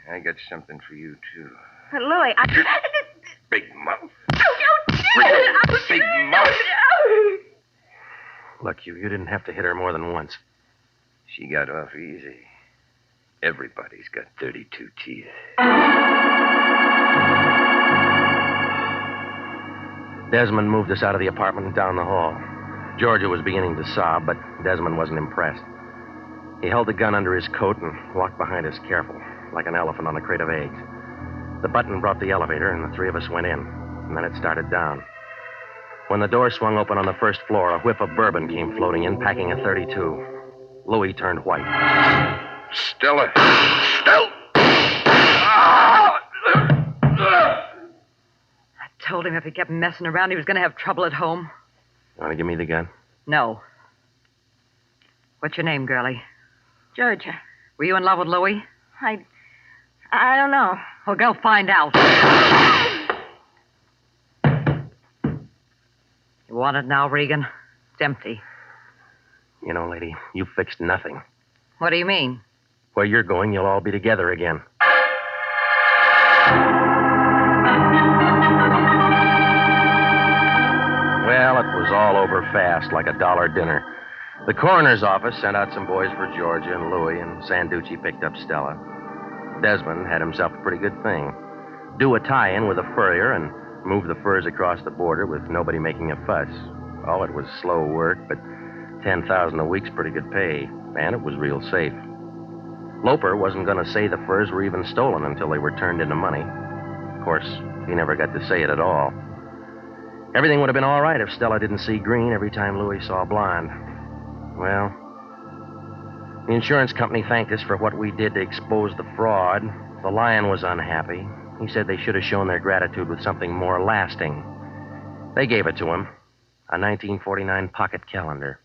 I got something for you, too.
But Louis,
Big mouth.
Big
mouth.
Look, you didn't have to hit her more than once.
She got off easy. Everybody's got 32 teeth.
Desmond moved us out of the apartment and down the hall. Georgia was beginning to sob, but Desmond wasn't impressed. He held the gun under his coat and walked behind us careful, like an elephant on a crate of eggs. The button brought the elevator, and the 3 of us went in. And then it started down. When the door swung open on the first floor, a whiff of bourbon came floating in, packing a 32. Louis turned white.
Stella! Stella!
I told him if he kept messing around, he was going to have trouble at home.
You want to give me the gun?
No. What's your name, girlie?
Georgia.
Were you in love with Louis?
I don't know.
Well, go find out. You want it now, Regan? It's empty.
You know, lady, you fixed nothing.
What do you mean?
Where you're going, you'll all be together again. Well, it was all over fast, like a $1 dinner. The coroner's office sent out some boys for Georgia and Louis, and Sanducci picked up Stella. Desmond had himself a pretty good thing. Do a tie-in with a furrier and move the furs across the border with nobody making a fuss. Oh, it was slow work, but $10,000 a week's pretty good pay, and it was real safe. Loper wasn't going to say the furs were even stolen until they were turned into money. Of course, he never got to say it at all. Everything would have been all right if Stella didn't see green every time Louis saw blonde. Well, the insurance company thanked us for what we did to expose the fraud. The Lion was unhappy. He said they should have shown their gratitude with something more lasting. They gave it to him, a 1949 pocket calendar.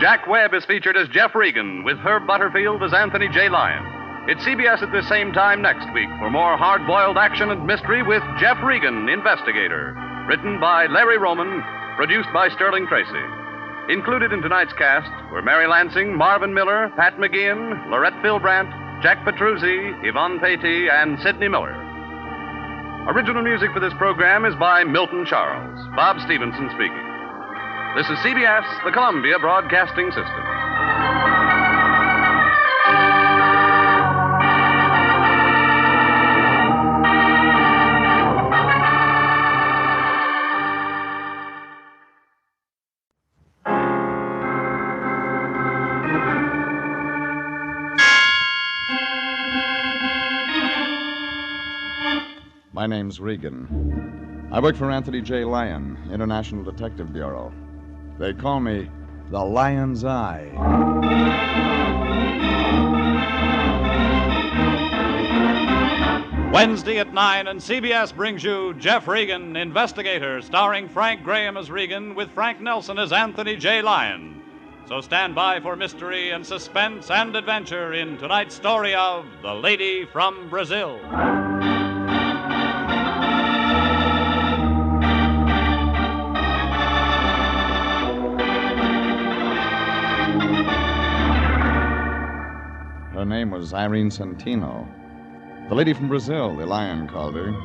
Jack Webb is featured as Jeff Regan, with Herb Butterfield as Anthony J. Lyon. It's CBS at this same time next week for more hard-boiled action and mystery with Jeff Regan, Investigator. Written by Larry Roman, produced by Sterling Tracy. Included in tonight's cast were Mary Lansing, Marvin Miller, Pat McGeehan, Lorette Philbrandt, Jack Petruzzi, Yvonne Patey, and Sidney Miller. Original music for this program is by Milton Charles. Bob Stevenson speaking. This is CBS, the Columbia Broadcasting System.
My name's Regan. I work for Anthony J. Lyon, International Detective Bureau. They call me the Lion's Eye.
Wednesday at 9, and CBS brings you Jeff Regan, Investigator, starring Frank Graham as Regan, with Frank Nelson as Anthony J. Lyon. So stand by for mystery and suspense and adventure in tonight's story of The Lady from Brazil.
Her name was Irene Centino. The lady from Brazil, the Lion called her.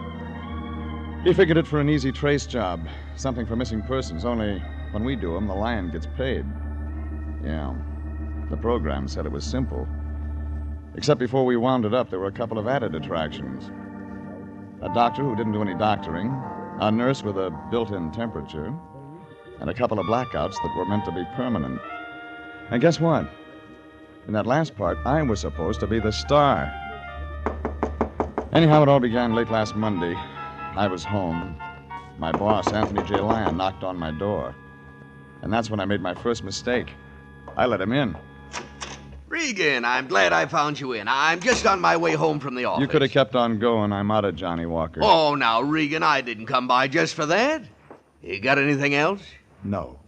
He figured it for an easy trace job, something for missing persons, only when we do them, the Lion gets paid. Yeah, the program said it was simple. Except before we wound it up, there were a couple of added attractions. A doctor who didn't do any doctoring, a nurse with a built-in temperature, and a couple of blackouts that were meant to be permanent. And guess what? In that last part, I was supposed to be the star. Anyhow, it all began late last Monday. I was home. My boss, Anthony J. Lyon, knocked on my door. And that's when I made my first mistake. I let him in.
Regan, I'm glad I found you in. I'm just on my way home from the office.
You could have kept on going. I'm out of Johnny Walker.
Oh, now, Regan, I didn't come by just for that. You got anything else?
No.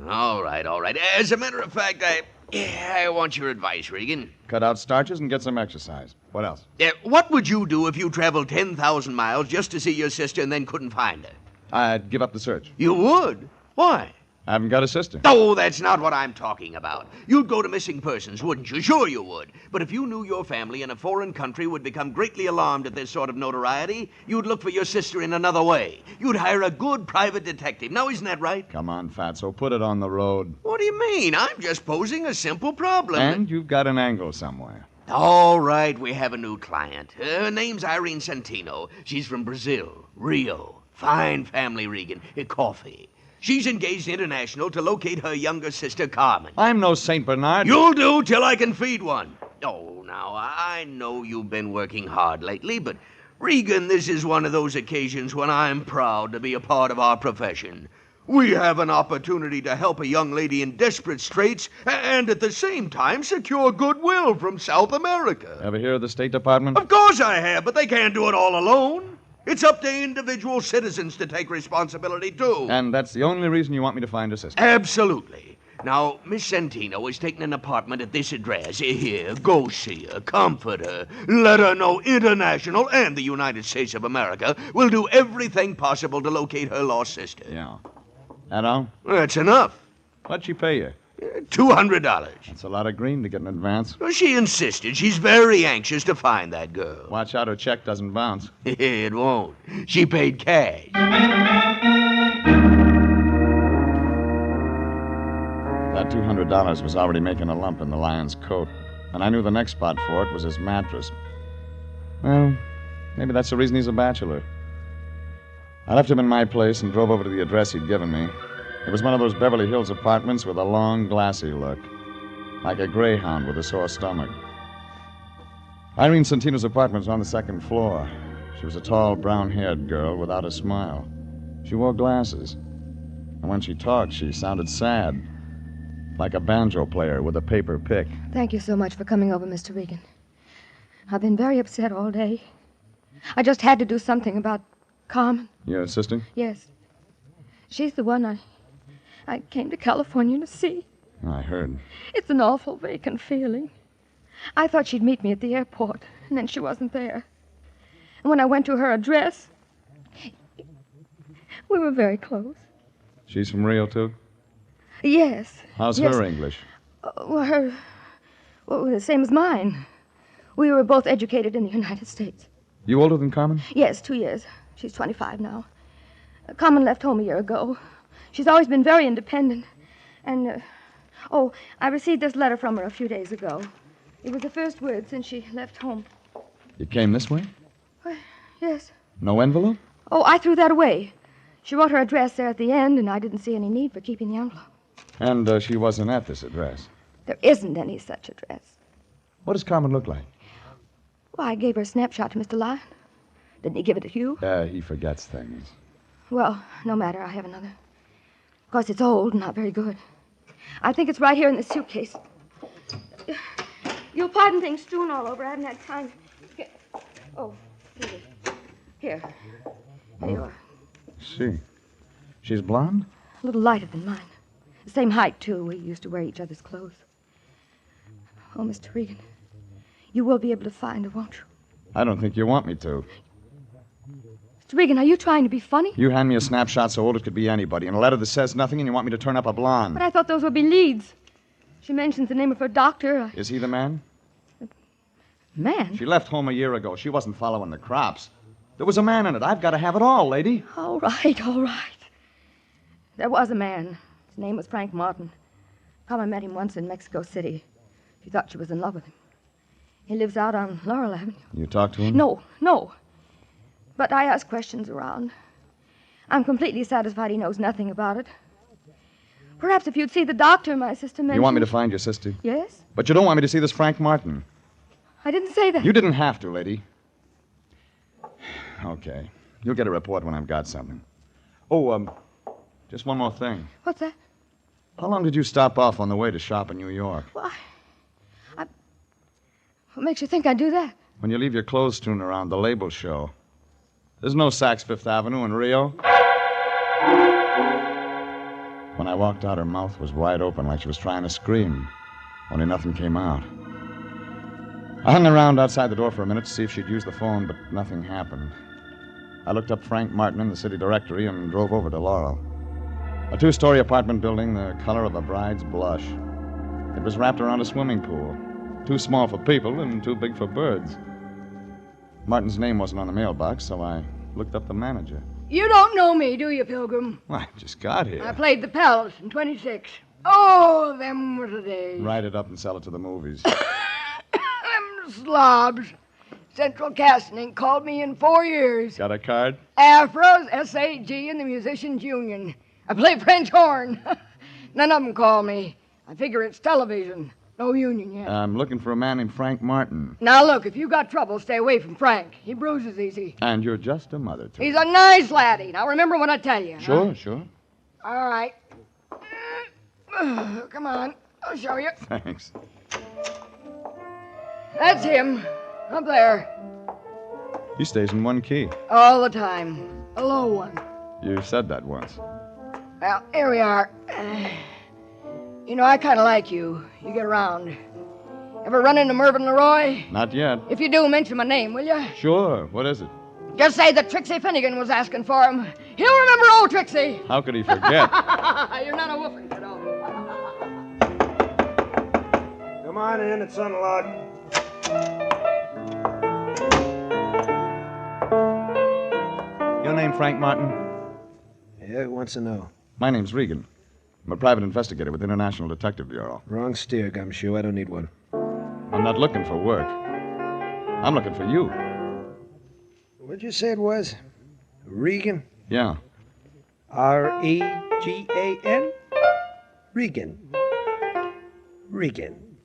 All right. As a matter of fact, I want your advice, Regan.
Cut out starches and get some exercise. What else?
What would you do if you traveled 10,000 miles just to see your sister and then couldn't find her?
I'd give up the search.
You would? Why?
I haven't got a sister.
Oh, that's not what I'm talking about. You'd go to missing persons, wouldn't you? Sure you would. But if you knew your family in a foreign country would become greatly alarmed at this sort of notoriety, you'd look for your sister in another way. You'd hire a good private detective. Now, isn't that right?
Come on, Fatso, put it on the road.
What do you mean? I'm just posing a simple problem.
And you've got an angle somewhere.
All right, we have a new client. Her name's Irene Centino. She's from Brazil, Rio. Fine family, Regan. Coffee. She's engaged international to locate her younger sister, Carmen.
I'm no St. Bernard.
You'll do till I can feed one. Oh, now, I know you've been working hard lately, but, Regan, this is one of those occasions when I'm proud to be a part of our profession. We have an opportunity to help a young lady in desperate straits and at the same time secure goodwill from South America.
Ever hear of the State Department?
Of course I have, but they can't do it all alone. It's up to individual citizens to take responsibility, too.
And that's the only reason you want me to find a sister?
Absolutely. Now, Miss Centino is taking an apartment at this address. Here, go see her, comfort her, let her know International and the United States of America will do everything possible to locate her lost sister.
Yeah. That all?
That's enough.
What'd she pay you?
$200.
That's a lot of green to get in advance.
Well, she insisted. She's very anxious to find that girl.
Watch out her check doesn't bounce.
It won't. She paid cash.
That $200 was already making a lump in the Lion's coat, and I knew the next spot for it was his mattress. Well, maybe that's the reason he's a bachelor. I left him in my place and drove over to the address he'd given me. It was one of those Beverly Hills apartments with a long, glassy look, like a greyhound with a sore stomach. Irene Centino's apartment was on the second floor. She was a tall, brown-haired girl without a smile. She wore glasses, and when she talked, she sounded sad, like a banjo player with a paper pick.
Thank you so much for coming over, Mr. Regan. I've been very upset all day. I just had to do something about Carmen.
Your sister?
Yes. She's the one I came to California to see.
I heard.
It's an awful vacant feeling. I thought she'd meet me at the airport, and then she wasn't there. And when I went to her address, we were very close.
She's from Rio, too?
Yes.
How's
yes.
her English?
The same as mine. We were both educated in the United States.
You older than Carmen?
Yes, 2 years. She's 25 now. Carmen left home a year ago. She's always been very independent. And, I received this letter from her a few days ago. It was the first word since she left home.
You came this way?
Yes.
No envelope?
Oh, I threw that away. She wrote her address there at the end, and I didn't see any need for keeping the envelope.
And she wasn't at this address?
There isn't any such address.
What does Carmen look like?
Well, I gave her a snapshot to Mr. Lyon. Didn't he give it to you?
He forgets things.
Well, no matter. I have another. Of course, it's old and not very good. I think it's right here in the suitcase. You'll pardon things strewn all over. I haven't had time. Oh, here. There you are.
See. She's blonde?
A little lighter than mine. The same height, too. We used to wear each other's clothes. Oh, Mr. Regan, you will be able to find her, won't you?
I don't think you want me to.
Mr. Regan, are you trying to be funny?
You hand me a snapshot so old it could be anybody, and a letter that says nothing, and you want me to turn up a blonde.
But I thought those would be leads. She mentions the name of her doctor.
Is he the man?
Man?
She left home a year ago. She wasn't following the crops. There was a man in it. I've got to have it all, lady.
All right. There was a man. His name was Frank Martin. Carmen met him once in Mexico City. She thought she was in love with him. He lives out on Laurel Avenue.
You talked to him?
No. But I asked questions around. I'm completely satisfied he knows nothing about it. Perhaps if you'd see the doctor my sister mentioned...
You want me to find your sister?
Yes?
But you don't want me to see this Frank Martin.
I didn't say that.
You didn't have to, lady. Okay. You'll get a report when I've got something. Oh, just one more thing.
What's that?
How long did you stop off on the way to shop in New York?
Why, what makes you think I'd do that?
When you leave your clothes strewn around the label show. There's no Saks Fifth Avenue in Rio. When I walked out, her mouth was wide open like she was trying to scream. Only nothing came out. I hung around outside the door for a minute to see if she'd use the phone, but nothing happened. I looked up Frank Martin in the city directory and drove over to Laurel. A 2-story apartment building the color of a bride's blush. It was wrapped around a swimming pool. Too small for people and too big for birds. Martin's name wasn't on the mailbox, so I looked up the manager.
You don't know me, do you, Pilgrim?
Well, I just got here.
I played the Palace in 26. Oh, them were the days.
Write it up and sell it to the movies.
Them slobs. Central Casting called me in 4 years.
Got a card?
Afros, SAG, and the Musicians Union. I play French horn. None of them call me. I figure it's television. No union yet.
I'm looking for a man named Frank Martin.
Now, look, if you got trouble, stay away from Frank. He bruises easy.
And you're just a mother to
He's a nice laddie. Now, remember what I tell you.
Sure,
huh?
sure.
All right. Come on. I'll show you.
Thanks.
That's him. Up there.
He stays in one key.
All the time. A low one.
You said that once.
Well, here we are. You know, I kind of like you. You get around. Ever run into Mervyn Leroy?
Not yet.
If you do, mention my name, will you?
Sure. What is it?
Just say that Trixie Finnegan was asking for him. He'll remember old Trixie.
How could he forget?
You're not a woofing, you know.
Come on in, it's unlocked.
Your name Frank Martin?
Yeah, who wants to know?
My name's Regan. I'm a private investigator with the International Detective Bureau.
Wrong steer, Gumshoe. I don't need one.
I'm not looking for work. I'm looking for you.
What'd you say it was? Regan?
Yeah.
R-E-G-A-N? Regan. Regan.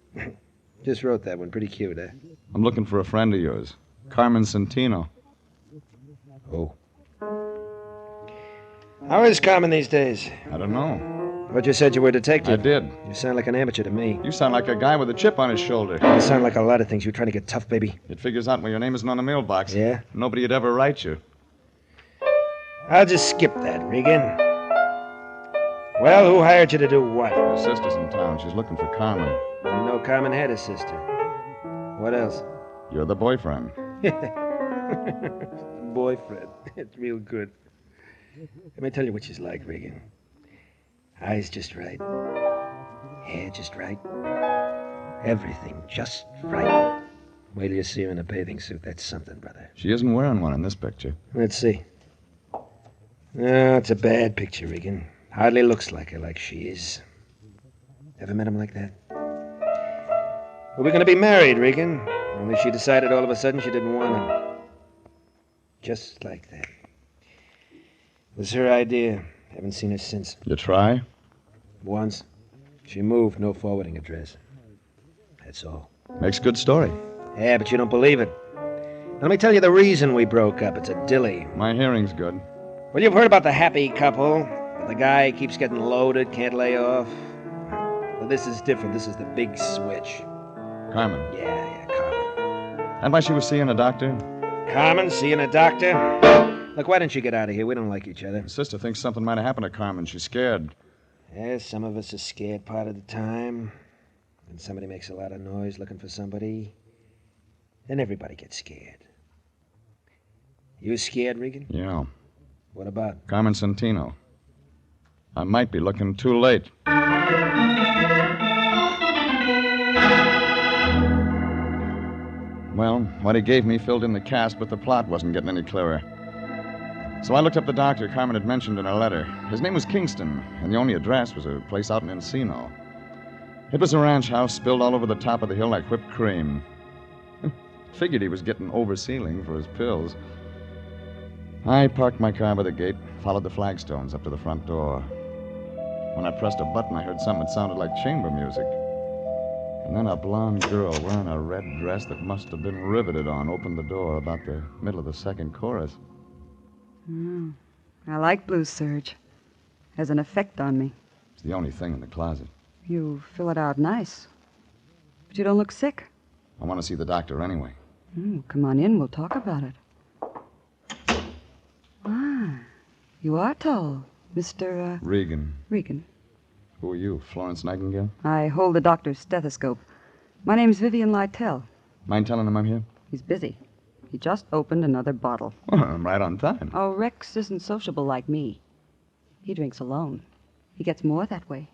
Just wrote that one. Pretty cute, eh?
I'm looking for a friend of yours, Carmen Centino.
Oh. How is Carmen these days?
I don't know.
But you said you were a detective.
I did.
You sound like an amateur to me.
You sound like a guy with a chip on his shoulder.
You sound like a lot of things. You're trying to get tough, baby.
It figures out when your name isn't on the mailbox.
Yeah?
Nobody'd ever write you.
I'll just skip that, Regan. Well, who hired you to do what?
Her sister's in town. She's looking for Carmen.
Didn't know Carmen had a sister. What else?
You're the boyfriend.
Boyfriend. It's real good. Let me tell you what she's like, Regan. Eyes just right. Hair just right. Everything just right. Wait till you see her in a bathing suit. That's something, brother.
She isn't wearing one in this picture.
Let's see. No, it's a bad picture, Regan. Hardly looks like her, like she is. Ever met him like that? Well, we're going to be married, Regan. Only she decided all of a sudden she didn't want him. Just like that. It was her idea. Haven't seen her since.
You try?
Once. She moved, no forwarding address. That's all.
Makes good story.
Yeah, but you don't believe it. Let me tell you the reason we broke up. It's a dilly.
My hearing's good.
Well, you've heard about the happy couple. The guy keeps getting loaded, can't lay off. Well, this is different. This is the big switch.
Carmen.
Yeah, Carmen.
And why she was seeing a doctor?
Carmen, seeing a doctor? Look, why don't you get out of here? We don't like each other.
My sister thinks something might have happened to Carmen. She's scared.
Yeah, some of us are scared part of the time. When somebody makes a lot of noise looking for somebody, then everybody gets scared. You scared, Regan?
Yeah.
What about?
Carmen Santino. I might be looking too late. Well, what he gave me filled in the cast, but the plot wasn't getting any clearer. So I looked up the doctor Carmen had mentioned in her letter. His name was Kingston, and the only address was a place out in Encino. It was a ranch house spilled all over the top of the hill like whipped cream. Figured he was getting oversealing for his pills. I parked my car by the gate, followed the flagstones up to the front door. When I pressed a button, I heard something that sounded like chamber music. And then a blonde girl wearing a red dress that must have been riveted on opened the door about the middle of the second chorus.
I like blue serge. Has an effect on me.
It's the only thing in the closet.
You fill it out nice. But you don't look sick.
I want to see the doctor anyway.
Come on in, we'll talk about it. You are tall, Mr.
Regan.
Regan.
Who are you, Florence Nightingale?
I hold the doctor's stethoscope. My name's Vivian Lytell.
Mind telling him I'm here?
He's busy. He just opened another bottle.
Well, I'm right on time.
Oh, Rex isn't sociable like me. He drinks alone. He gets more that way.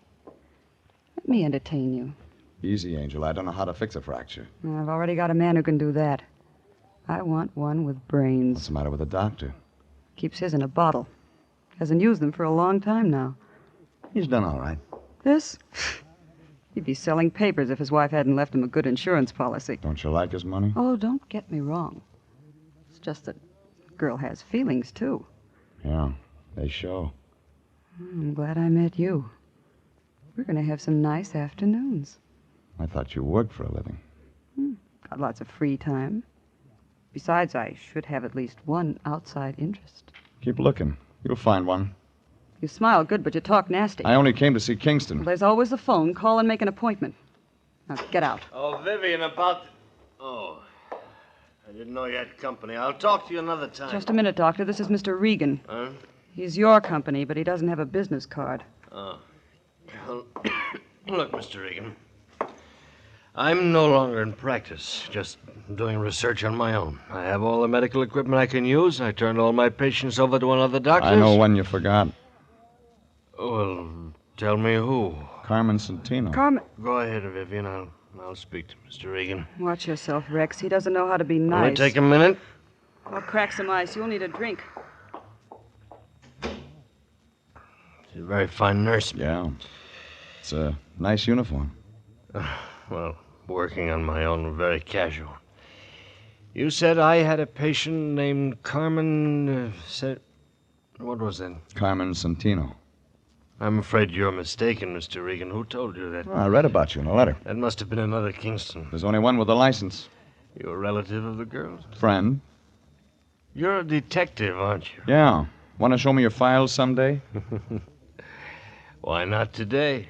Let me entertain you.
Easy, Angel. I don't know how to fix a fracture.
I've already got a man who can do that. I want one with brains.
What's the matter with the doctor?
Keeps his in a bottle. Hasn't used them for a long time now.
He's done all right.
This? He'd be selling papers if his wife hadn't left him a good insurance policy.
Don't you like his money?
Oh, don't get me wrong. It's just that a girl has feelings, too.
Yeah, they show.
I'm glad I met you. We're going to have some nice afternoons.
I thought you worked for a living.
Got lots of free time. Besides, I should have at least one outside interest.
Keep looking. You'll find one.
You smile good, but you talk nasty.
I only came to see Kingston.
Well, there's always the phone. Call and make an appointment. Now, get out.
Oh, Vivian, about... Oh, I didn't know you had company. I'll talk to you another time.
Just a minute, Doctor. This is Mr. Regan.
Huh?
He's your company, but he doesn't have a business card.
Oh. Well, look, Mr. Regan. I'm no longer in practice, just doing research on my own. I have all the medical equipment I can use. I turned all my patients over to another doctor.
I know one you forgot.
Well, tell me who.
Carmen Santino.
Carmen...
Go ahead, Vivian. I'll speak to Mr. Regan.
Watch yourself, Rex. He doesn't know how to be nice.
Will it take a minute?
I'll crack some ice. You'll need a drink.
She's a very fine nurse.
Yeah. It's a nice uniform.
Well, working on my own, very casual. You said I had a patient named Carmen... What was that?
Carmen Santino.
I'm afraid you're mistaken, Mr. Regan. Who told you that?
Well, I read about you in a letter.
That must have been another Kingston.
There's only one with a license.
You're a relative of the girl's?
Friend.
You're a detective, aren't you?
Yeah. Want to show me your files someday?
Why not today?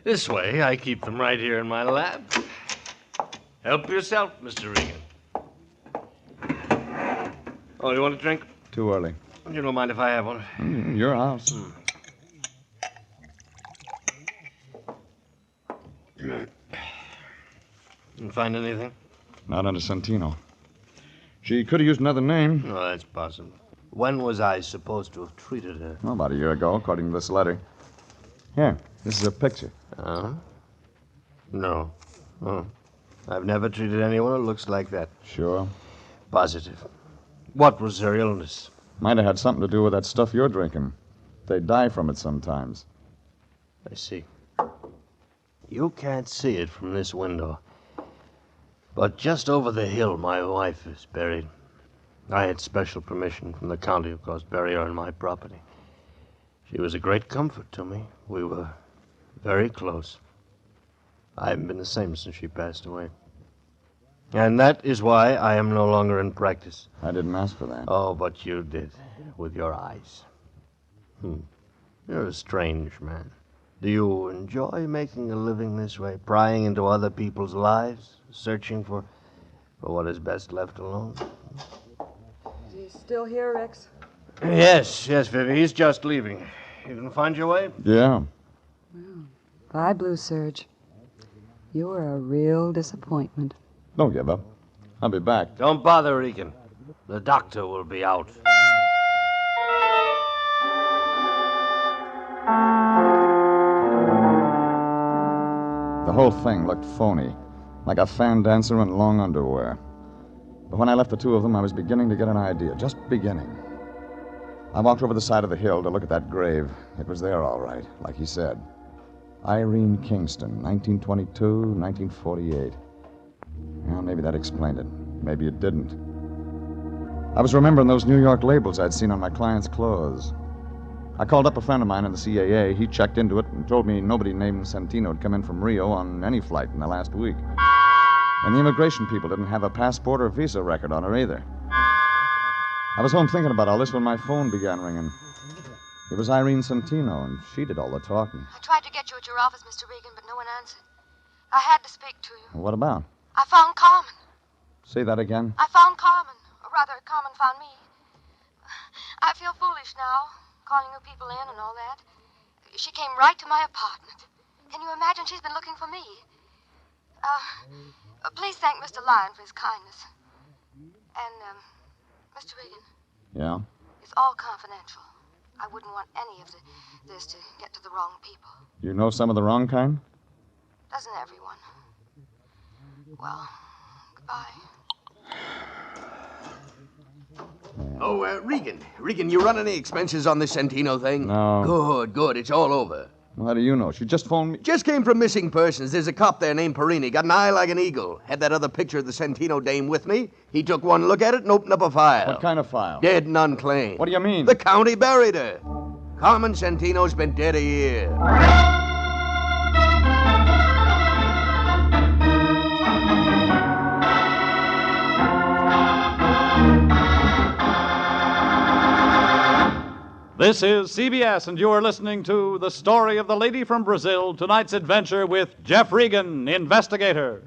This way, I keep them right here in my lab. Help yourself, Mr. Regan. Oh, you want a drink?
Too early.
You don't mind if I have one?
Your house.
Didn't find anything?
Not under Santino. She could have used another name.
Oh, that's possible. When was I supposed to have treated her?
Well, about a year ago, according to this letter. Here, this is a picture.
No. Oh. I've never treated anyone who looks like that.
Sure.
Positive. What was her illness?
Might have had something to do with that stuff you're drinking. They die from it sometimes.
I see. You can't see it from this window. But just over the hill, my wife is buried. I had special permission from the county, of course, bury her on my property. She was a great comfort to me. We were very close. I haven't been the same since she passed away. And that is why I am no longer in practice.
I didn't ask for that.
Oh, but you did, with your eyes. You're a strange man. Do you enjoy making a living this way, prying into other people's lives, searching for what is best left alone?
Is he still here, Rex?
Yes, Vivi. He's just leaving. You can find your way?
Yeah.
Bye, Blue Surge. You were a real disappointment.
Don't give up. I'll be back.
Don't bother, Regan. The doctor will be out.
The whole thing looked phony, like a fan dancer in long underwear. But when I left the two of them, I was beginning to get an idea, just beginning. I walked over the side of the hill to look at that grave. It was there, all right, like he said. Irene Kingston, 1922, 1948. Well, maybe that explained it. Maybe it didn't. I was remembering those New York labels I'd seen on my clients' clothes. I called up a friend of mine in the CAA. He checked into it and told me nobody named Santino had come in from Rio on any flight in the last week. And the immigration people didn't have a passport or visa record on her either. I was home thinking about all this when my phone began ringing. It was Irene Santino, and she did all the talking.
I tried to get you at your office, Mr. Regan, but no one answered. I had to speak to you.
What about?
I found Carmen.
Say that again.
I found Carmen. Or rather, Carmen found me. I feel foolish now, calling you people in and all that. She came right to my apartment. Can you imagine she's been looking for me? Please thank Mr. Lyon for his kindness. And, Mr. Regan.
Yeah?
It's all confidential. I wouldn't want any of this to get to the wrong people.
You know some of the wrong kind?
Doesn't everyone? Well, goodbye.
Oh, Regan. Regan, you run any expenses on this Santino thing?
No.
Good. It's all over.
Well, how do you know? She just phoned me.
Just came from missing persons. There's a cop there named Perini. Got an eye like an eagle. Had that other picture of the Santino dame with me. He took one look at it and opened up a file.
What kind of file?
Dead and unclaimed.
What do you mean?
The county buried her. Carmen Santino's been dead a year.
This is CBS, and you are listening to The Story of the Lady from Brazil, tonight's adventure with Jeff Regan, Investigator.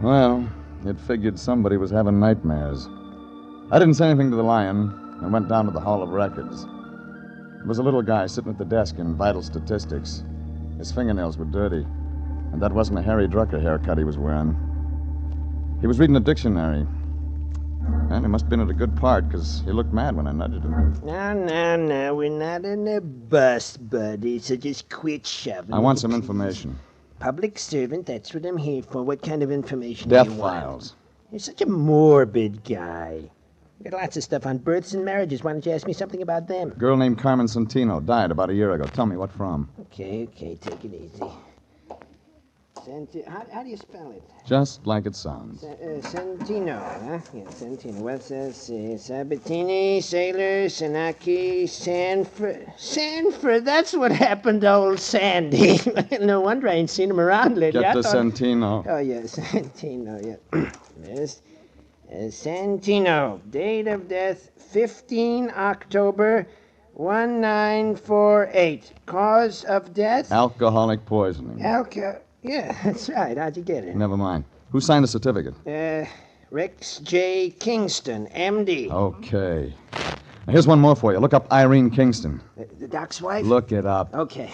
Well, it figured somebody was having nightmares. I didn't say anything to the Lion and went down to the Hall of Records. There was a little guy sitting at the desk in vital statistics. His fingernails were dirty, and that wasn't a Harry Drucker haircut he was wearing. He was reading a dictionary, and he must have been at a good part, because he looked mad when I nudged him.
No, we're not in a bus, buddy, so just quit shoving.
I want some information.
Public servant, that's what I'm here for. What kind of information
Death
do you want?
files.
You're such a morbid guy. You got lots of stuff on births and marriages. Why don't you ask me something about them?
A girl named Carmen Santino died about a year ago. Tell me what from.
Okay, take it easy. How do you spell it?
Just like it sounds.
Santino, huh? Yeah, Santino. What's that say? Sabatini, Sailor, Sanaki, Sanford. That's what happened to old Sandy. No wonder I ain't seen him around lately.
Get to Santino.
Oh, yeah, Santino, yeah. Yes. Santino. Date of death, 15 October 1948. Cause of death?
Alcoholic poisoning.
Yeah, that's right. How'd you get it?
Never mind. Who signed the certificate?
Rex J. Kingston, M.D.
Okay. Now, here's one more for you. Look up Irene Kingston.
The doc's wife?
Look it up.
Okay,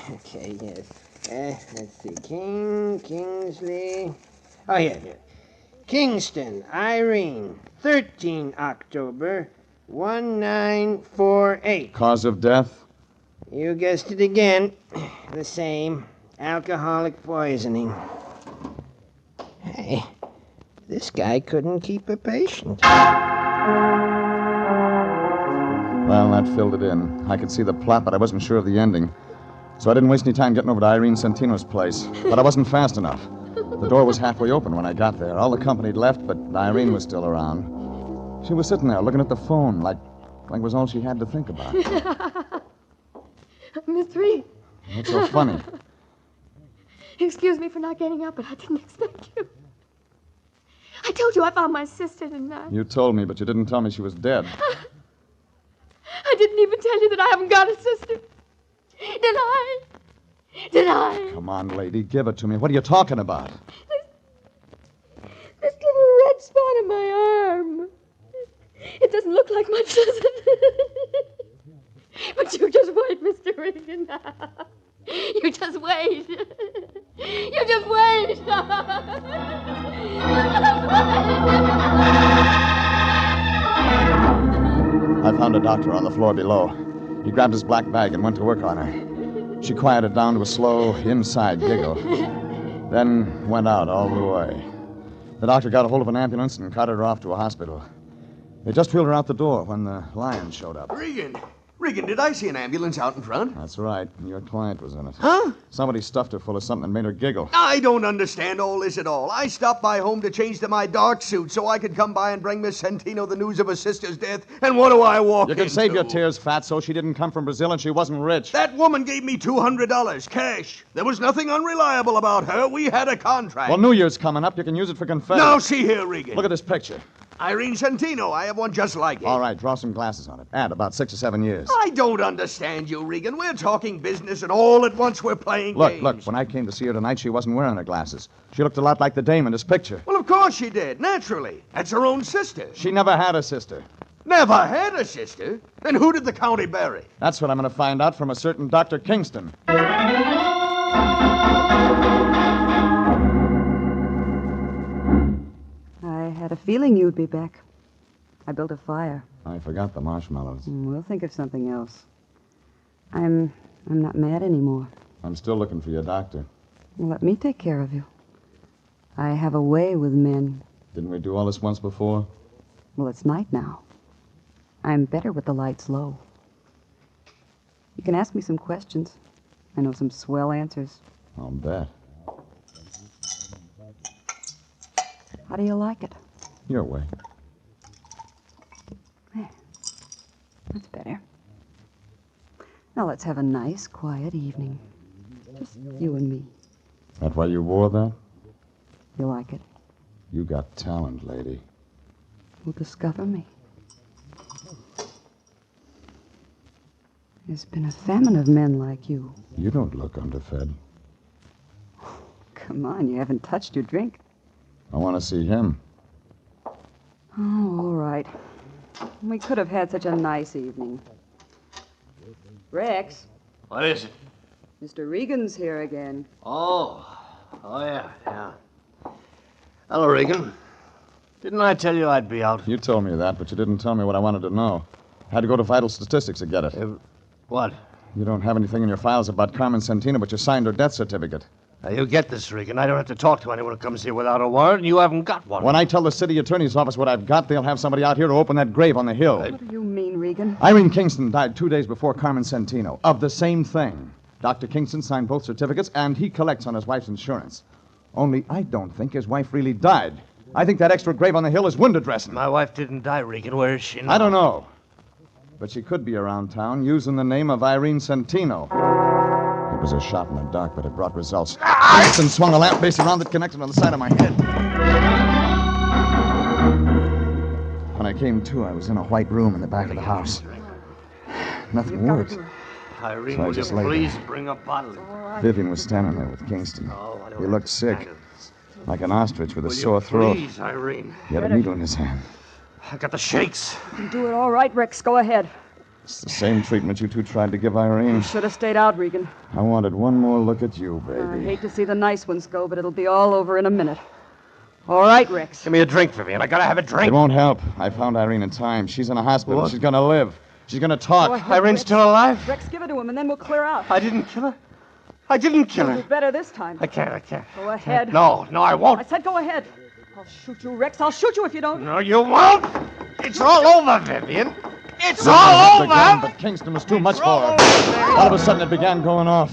yes. Let's see. Kingsley. Oh, yeah. Kingston, Irene, 13 October, 1948.
Cause of death?
You guessed it again. The same. Alcoholic poisoning. Hey, this guy couldn't keep a patient.
Well, that filled it in. I could see the plot, but I wasn't sure of the ending. So I didn't waste any time getting over to Irene Santino's place. But I wasn't fast enough. The door was halfway open when I got there. All the company had left, but Irene was still around. She was sitting there looking at the phone like it was all she had to think about.
Miss Reed.
What's so funny?
Excuse me for not getting up, but I didn't expect you. I told you I found my sister, didn't I?
You told me, but you didn't tell me she was dead.
I didn't even tell you that I haven't got a sister. Did I? Did I?
Come on, lady, give it to me. What are you talking about?
This little red spot on my arm. It doesn't look like much, does it? But you just wait, Mr. Regan. You just wait. You just wait.
I found a doctor on the floor below. He grabbed his black bag and went to work on her. She quieted down to a slow, inside giggle, then went out all the way. The doctor got a hold of an ambulance and carted her off to a hospital. They just wheeled her out the door when the lion showed up.
Regan, did I see an ambulance out in front?
That's right. Your client was in it.
Huh?
Somebody stuffed her full of something and made her giggle.
I don't understand all this at all. I stopped by home to change to my dark suit so I could come by and bring Miss Santino the news of her sister's death. And what do I walk
You can
into?
save your tears, Fatso. She didn't come from Brazil and she wasn't rich.
That woman gave me $200 cash. There was nothing unreliable about her. We had a contract.
Well, New Year's coming up. You can use it for confetti.
Now, see here, Regan.
Look at this picture.
Irene Santino. I have one just like it.
All right, draw some glasses on it. Add about 6 or 7 years.
I don't understand you, Regan. We're talking business, and all at once we're playing games.
Look, when I came to see her tonight, she wasn't wearing her glasses. She looked a lot like the dame in this picture.
Well, of course she did, naturally. That's her own sister.
She never had a sister.
Never had a sister? Then who did the county bury?
That's what I'm going to find out from a certain Dr. Kingston.
I had a feeling you'd be back. I built a fire.
I forgot the marshmallows.
We'll think of something else. I'm not mad anymore.
I'm still looking for your doctor.
Well, let me take care of you. I have a way with men.
Didn't we do all this once before?
Well, it's night now. I'm better with the lights low. You can ask me some questions. I know some swell answers.
I'll bet.
How do you like it?
Your way.
There. That's better. Now let's have a nice, quiet evening. Just you and me.
That why you wore that?
You like it?
You got talent, lady.
Will discover me. There's been a famine of men like you.
You don't look underfed.
Come on, you haven't touched your drink.
I want to see him.
Oh, all right. We could have had such a nice evening. Rex,
What is it?
Mr. Regan's here again.
Oh, yeah. Hello, Regan. Didn't I tell you I'd be out?
You told me that, but you didn't tell me what I wanted to know. Had to go to Vital Statistics to get it.
What?
You don't have anything in your files about Carmen Santino, but you signed her death certificate.
Now, you get this, Regan. I don't have to talk to anyone who comes here without a warrant, and you haven't got one.
When I tell the city attorney's office what I've got, they'll have somebody out here to open that grave on the hill.
What do you mean, Regan?
Irene Kingston died 2 days before Carmen Santino of the same thing. Dr. Kingston signed both certificates, and he collects on his wife's insurance. Only I don't think his wife really died. I think that extra grave on the hill is window dressing.
My wife didn't die, Regan. Where is she now?
I don't know. But she could be around town using the name of Irene Santino. It was a shot in the dark, but it brought results. Kingston swung a lamp base around that connected on the side of my head. When I came to, I was in a white room in the back of the house. Nothing worked.
Irene,
So I
will
just
you
lay there.
please bring a bottle?
Vivian was standing there with Kingston. He looked sick. like an ostrich with a sore throat.
Please, Irene.
He had a needle in his hand.
I got the shakes.
You can do it all right, Rex. Go ahead.
It's the same treatment you two tried to give Irene.
You should have stayed out, Regan.
I wanted one more look at you,
I
baby.
hate to see the nice ones go, but it'll be all over in a minute. All right, Rex.
Give me a drink, Vivian. I gotta have a drink.
It won't help. I found Irene in time. She's in a hospital.
What?
She's gonna live. She's gonna talk.
Go ahead,
Irene's
Rex.
still alive?
Rex, give it to him, and then we'll clear out.
I didn't kill her. I didn't kill
You'll
her.
do better this time.
I can't.
Go ahead.
No, I won't.
I said go ahead. I'll shoot you, Rex. I'll shoot you if you don't.
No, you won't. It's all over, Vivian. It's
Vivian
all
had
over.
begun, but Kingston was too much for her. All of a sudden, it began going off.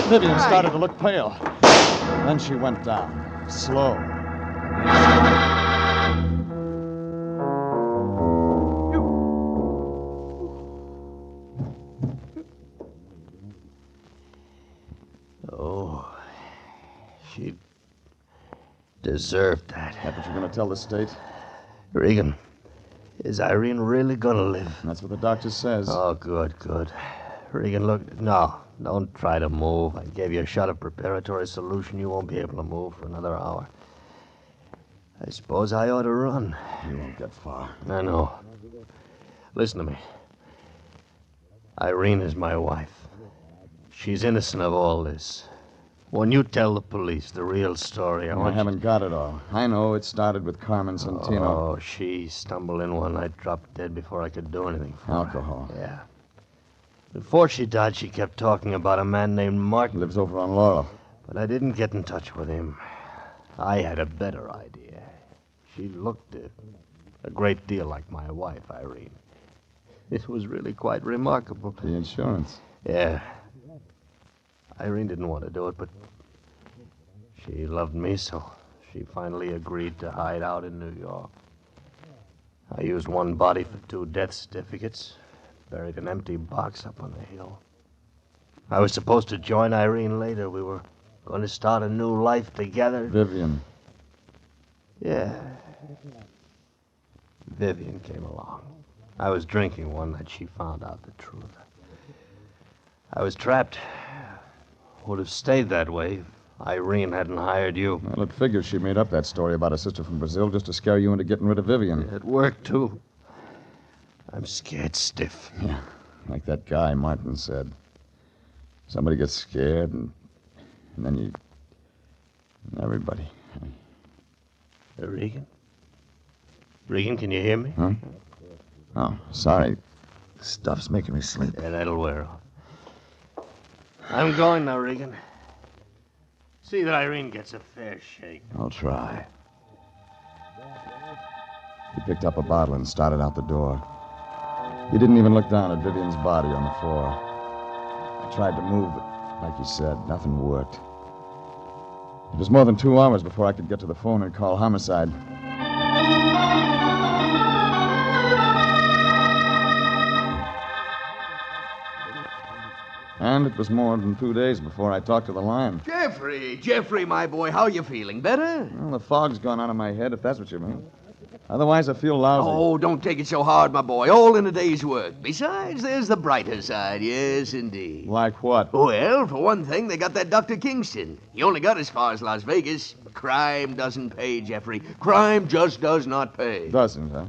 Vivian started to look pale. Then she went down, slow.
Oh, she deserved that.
That what you're going to tell the state?
Regan, is Irene really gonna live?
That's what the doctor says.
Oh, good. Regan, look, no, don't try to move. I gave you a shot of preparatory solution. You won't be able to move for another hour. I suppose I ought to run.
You won't get far.
I know. Listen to me. Irene is my wife. She's innocent of all this. When you tell the police the real story,
I haven't got it all. I know it started with Carmen Santino.
Oh, she stumbled in one night, dropped dead before I could do anything for her.
Alcohol.
Yeah. Before she died, she kept talking about a man named Martin.
Lives over on Laurel.
But I didn't get in touch with him. I had a better idea. She looked a great deal like my wife, Irene. It was really quite remarkable.
The insurance.
Yeah. Irene didn't want to do it, but she loved me, so she finally agreed to hide out in New York. I used one body for 2 death certificates, buried an empty box up on the hill. I was supposed to join Irene later. We were going to start a new life together.
Vivian.
Yeah. Vivian came along. I was drinking one night. She found out the truth. I was trapped. Would have stayed that way if Irene hadn't hired you.
Well, it figures she made up that story about a sister from Brazil just to scare you into getting rid of Vivian.
It worked, too. I'm scared stiff.
Yeah, like that guy Martin said. Somebody gets scared, and then you... Everybody.
Regan? Regan, can you hear me?
Huh? Oh, sorry. Stuff's making me sleep.
Yeah, that'll wear off. I'm going now, Regan. See that Irene gets a fair shake.
I'll try. He picked up a bottle and started out the door. He didn't even look down at Vivian's body on the floor. I tried to move, but like you said, nothing worked. It was more than 2 hours before I could get to the phone and call homicide. And it was more than 2 days before I talked to the lion.
Jeffrey, my boy, how you feeling? Better?
Well, the fog's gone out of my head, if that's what you mean. Otherwise, I feel lousy.
Oh, don't take it so hard, my boy. All in a day's work. Besides, there's the brighter side. Yes, indeed.
Like what?
Well, for one thing, they got that Dr. Kingston. He only got as far as Las Vegas. Crime doesn't pay, Jeffrey. Crime just does not pay.
Doesn't, huh?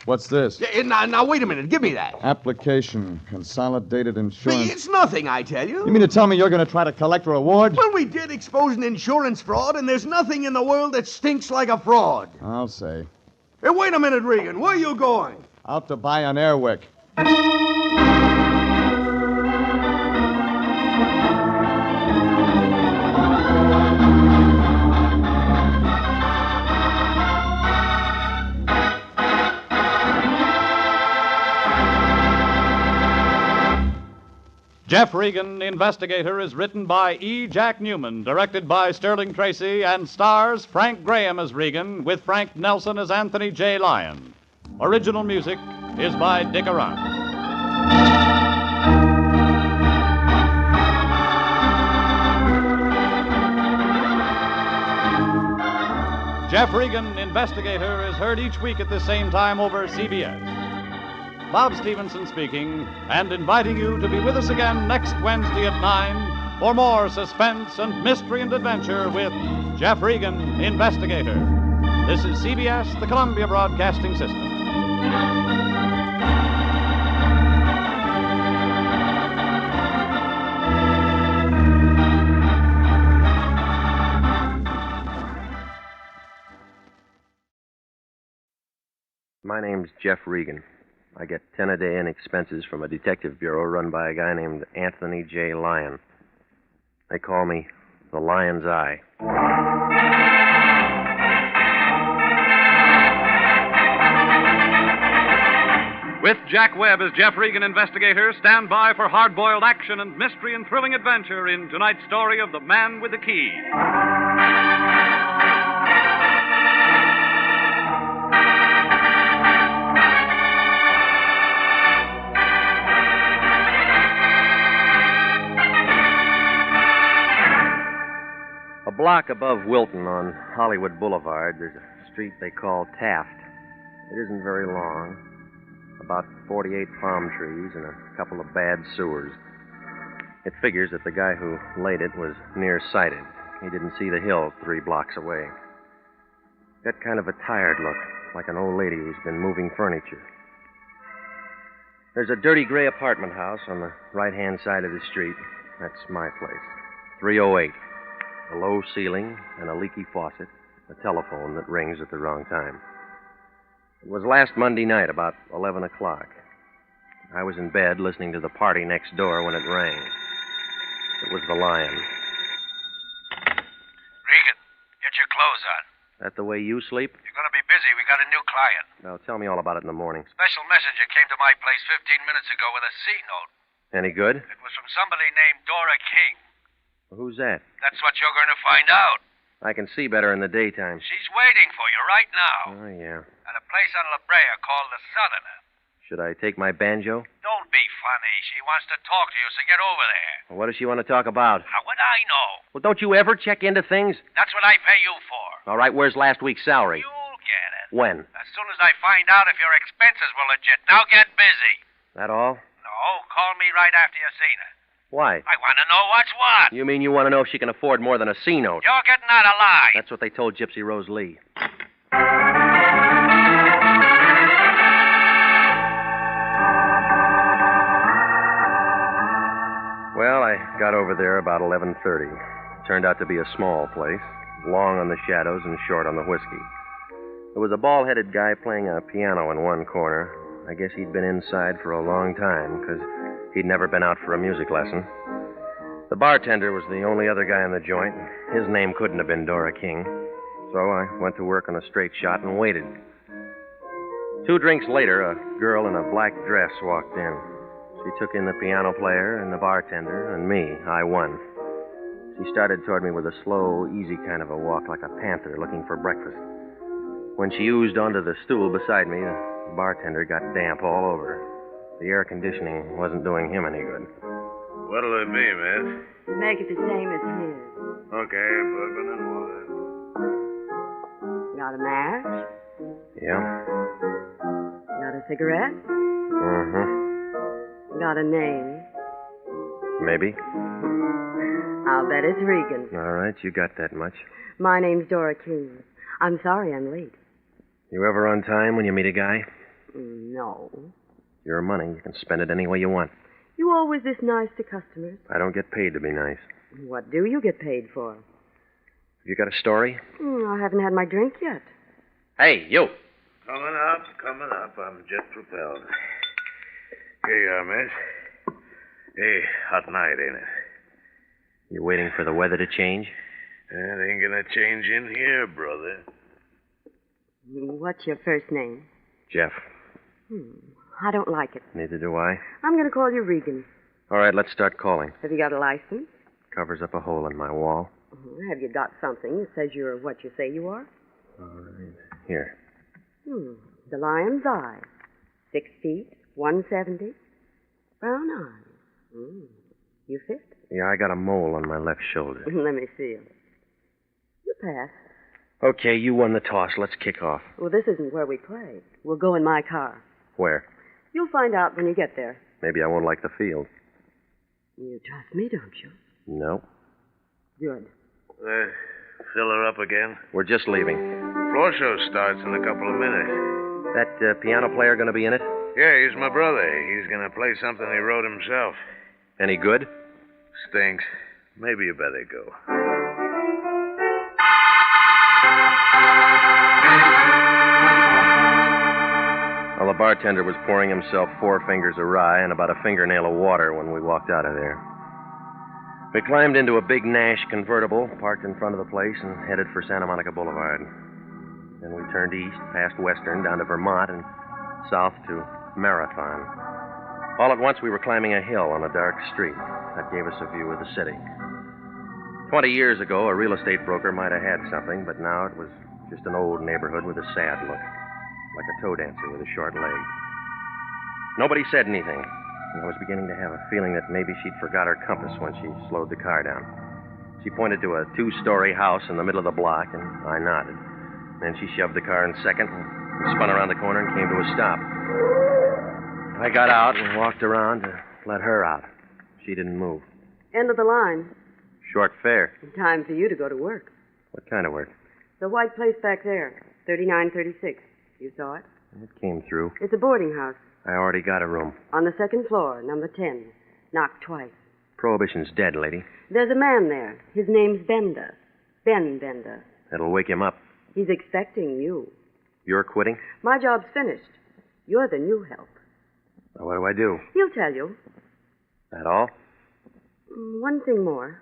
What's this?
Now, wait a minute. Give me that.
Application, consolidated insurance.
It's nothing, I tell you.
You mean to tell me you're going to try to collect a reward?
Well, we did expose an insurance fraud, and there's nothing in the world that stinks like a fraud.
I'll say.
Hey, wait a minute, Regan. Where are you going?
Out to buy an Airwick.
Jeff Regan, Investigator, is written by E. Jack Newman, directed by Sterling Tracy, and stars Frank Graham as Regan, with Frank Nelson as Anthony J. Lyon. Original music is by Dick Arant. Jeff Regan, Investigator, is heard each week at the same time over CBS. Bob Stevenson speaking, and inviting you to be with us again next Wednesday at 9 for more suspense and mystery and adventure with Jeff Regan, Investigator. This is CBS, the Columbia Broadcasting System.
My name's Jeff Regan. I get 10 a day in expenses from a detective bureau run by a guy named Anthony J. Lyon. They call me the Lion's Eye.
With Jack Webb as Jeff Regan, Investigator, stand by for hard-boiled action and mystery and thrilling adventure in tonight's story of The Man with the Key.
A block above Wilton on Hollywood Boulevard, there's a street they call Taft. It isn't very long. About 48 palm trees and a couple of bad sewers. It figures that the guy who laid it was nearsighted. He didn't see the hill 3 blocks away. Got kind of a tired look, like an old lady who's been moving furniture. There's a dirty gray apartment house on the right-hand side of the street. That's my place. 308. A low ceiling and a leaky faucet. A telephone that rings at the wrong time. It was last Monday night, about 11 o'clock. I was in bed listening to the party next door when it rang. It was the Lion.
Regan, get your clothes on.
That the way you sleep?
You're going to be busy. We got a new client.
Now, tell me all about it in the morning.
Special messenger came to my place 15 minutes ago with a C note.
Any good?
It was from somebody named Dora King.
Well, who's that?
That's what you're going to find out.
I can see better in the daytime.
She's waiting for you right now.
Oh, yeah.
At a place on La Brea called the Southerner.
Should I take my banjo?
Don't be funny. She wants to talk to you, so get over there.
Well, what does she want to talk about?
How would I know?
Well, don't you ever check into things?
That's what I pay you for.
All right, where's last week's salary?
You'll get it.
When?
As soon as I find out if your expenses were legit. Now get busy.
That all?
No, call me right after you've seen her.
Why?
I want to know what's what.
You mean you want to know if she can afford more than a C note?
You're getting out of line.
That's what they told Gypsy Rose Lee. Well, I got over there about 11:30. Turned out to be a small place, long on the shadows and short on the whiskey. There was a bald-headed guy playing a piano in one corner. I guess he'd been inside for a long time, because he'd never been out for a music lesson. The bartender was the only other guy in the joint. His name couldn't have been Dora King. So I went to work on a straight shot and waited. 2 drinks later, a girl in a black dress walked in. She took in the piano player and the bartender and me. I won. She started toward me with a slow, easy kind of a walk, like a panther looking for breakfast. When she oozed onto the stool beside me, the bartender got damp all over. The air conditioning wasn't doing him any good.
What'll it be, miss?
Make it the same as his.
Okay, bourbon and water.
Got a match?
Yeah?
Got a cigarette?
Mm-hmm.
Got a name?
Maybe.
I'll bet it's Regan.
All right, you got that much.
My name's Dora King. I'm sorry I'm late.
You ever on time when you meet a guy?
No.
Your money, you can spend it any way you want.
You always this nice to customers?
I don't get paid to be nice.
What do you get paid for?
You got a story?
I haven't had my drink yet.
Hey, you.
Coming up. I'm jet propelled. Here you are, miss. Hey, hot night, ain't it?
You waiting for the weather to change?
It ain't gonna change in here, brother.
What's your first name?
Jeff.
I don't like it.
Neither do I.
I'm going to call you Regan.
All right, let's start calling.
Have you got a license?
Covers up a hole in my wall.
Have you got something that says you're what you say you are?
All right. Here.
The Lion's Eye. 6 feet, 170. Brown eyes. You fit?
Yeah, I got a mole on my left shoulder.
Let me see him. You pass.
Okay, you won the toss. Let's kick off.
Well, this isn't where we play. We'll go in my car.
Where?
You'll find out when you get there.
Maybe I won't like the field.
You trust me, don't you?
No.
Good.
Fill her up again?
We're just leaving.
Floor show starts in a couple of minutes.
That piano player going to be in it?
Yeah, he's my brother. He's going to play something he wrote himself.
Any good?
Stinks. Maybe you better go.
Well, the bartender was pouring himself 4 fingers of rye and about a fingernail of water when we walked out of there. We climbed into a big Nash convertible, parked in front of the place, and headed for Santa Monica Boulevard. Then we turned east, past Western, down to Vermont, and south to Marathon. All at once, we were climbing a hill on a dark street. That gave us a view of the city. 20 years ago, a real estate broker might have had something, but now it was just an old neighborhood with a sad look, like a toe dancer with a short leg. Nobody said anything. And I was beginning to have a feeling that maybe she'd forgot her compass when she slowed the car down. She pointed to a 2-story house in the middle of the block, and I nodded. Then she shoved the car in second and spun around the corner and came to a stop. I got out and walked around to let her out. She didn't move.
End of the line.
Short fare.
Time for you to go to work.
What kind of work?
The white place back there, 3936. You saw it?
It came through.
It's a boarding house.
I already got a room.
On the second floor, number 10. Knocked twice.
Prohibition's dead, lady.
There's a man there. His name's Bender. Ben Bender.
That'll wake him up.
He's expecting you.
You're quitting?
My job's finished. You're the new help.
Well, what do I do?
He'll tell you.
That all?
One thing more.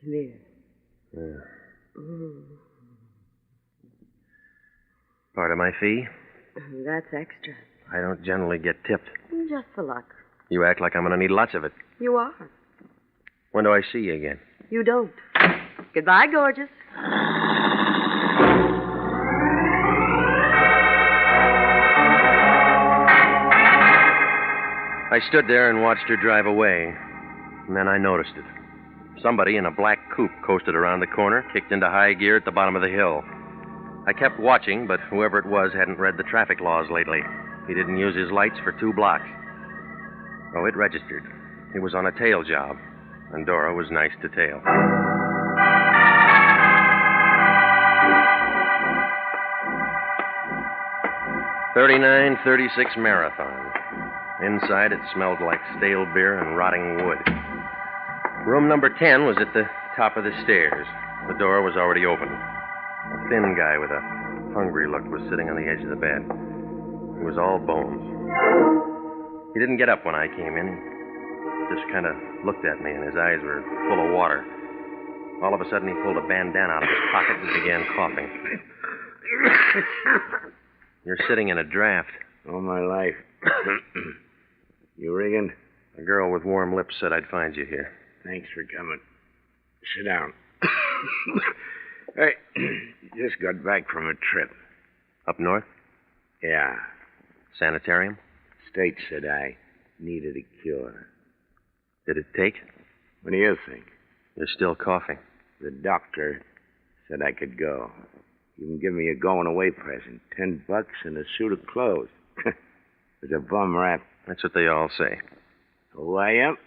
Come here.
Part of my fee?
That's extra.
I don't generally get tipped.
Just for luck.
You act like I'm going to need lots of it.
You are.
When do I see you again?
You don't. Goodbye, gorgeous.
I stood there and watched her drive away. And then I noticed it. Somebody in a black coupe coasted around the corner, kicked into high gear at the bottom of the hill. I kept watching, but whoever it was hadn't read the traffic laws lately. He didn't use his lights for 2 blocks. Oh, it registered. He was on a tail job, and Dora was nice to tail. .3936 Marathon. Inside, it smelled like stale beer and rotting wood. Room number 10 was at the top of the stairs. The door was already open. A thin guy with a hungry look was sitting on the edge of the bed. He was all bones. He didn't get up when I came in. He just kind of looked at me, and his eyes were full of water. All of a sudden, he pulled a bandana out of his pocket and began coughing. You're sitting in a draft.
All my life. You Regan?
A girl with warm lips said I'd find you here.
Thanks for coming. Sit down. Hey, just got back from a trip.
Up north?
Yeah.
Sanitarium?
State said I needed a cure.
Did it take?
What do you think?
You're still coughing.
The doctor said I could go. You can give me a going-away present. $10 and a suit of clothes. It's a bum rap.
That's what they all say.
Who I am?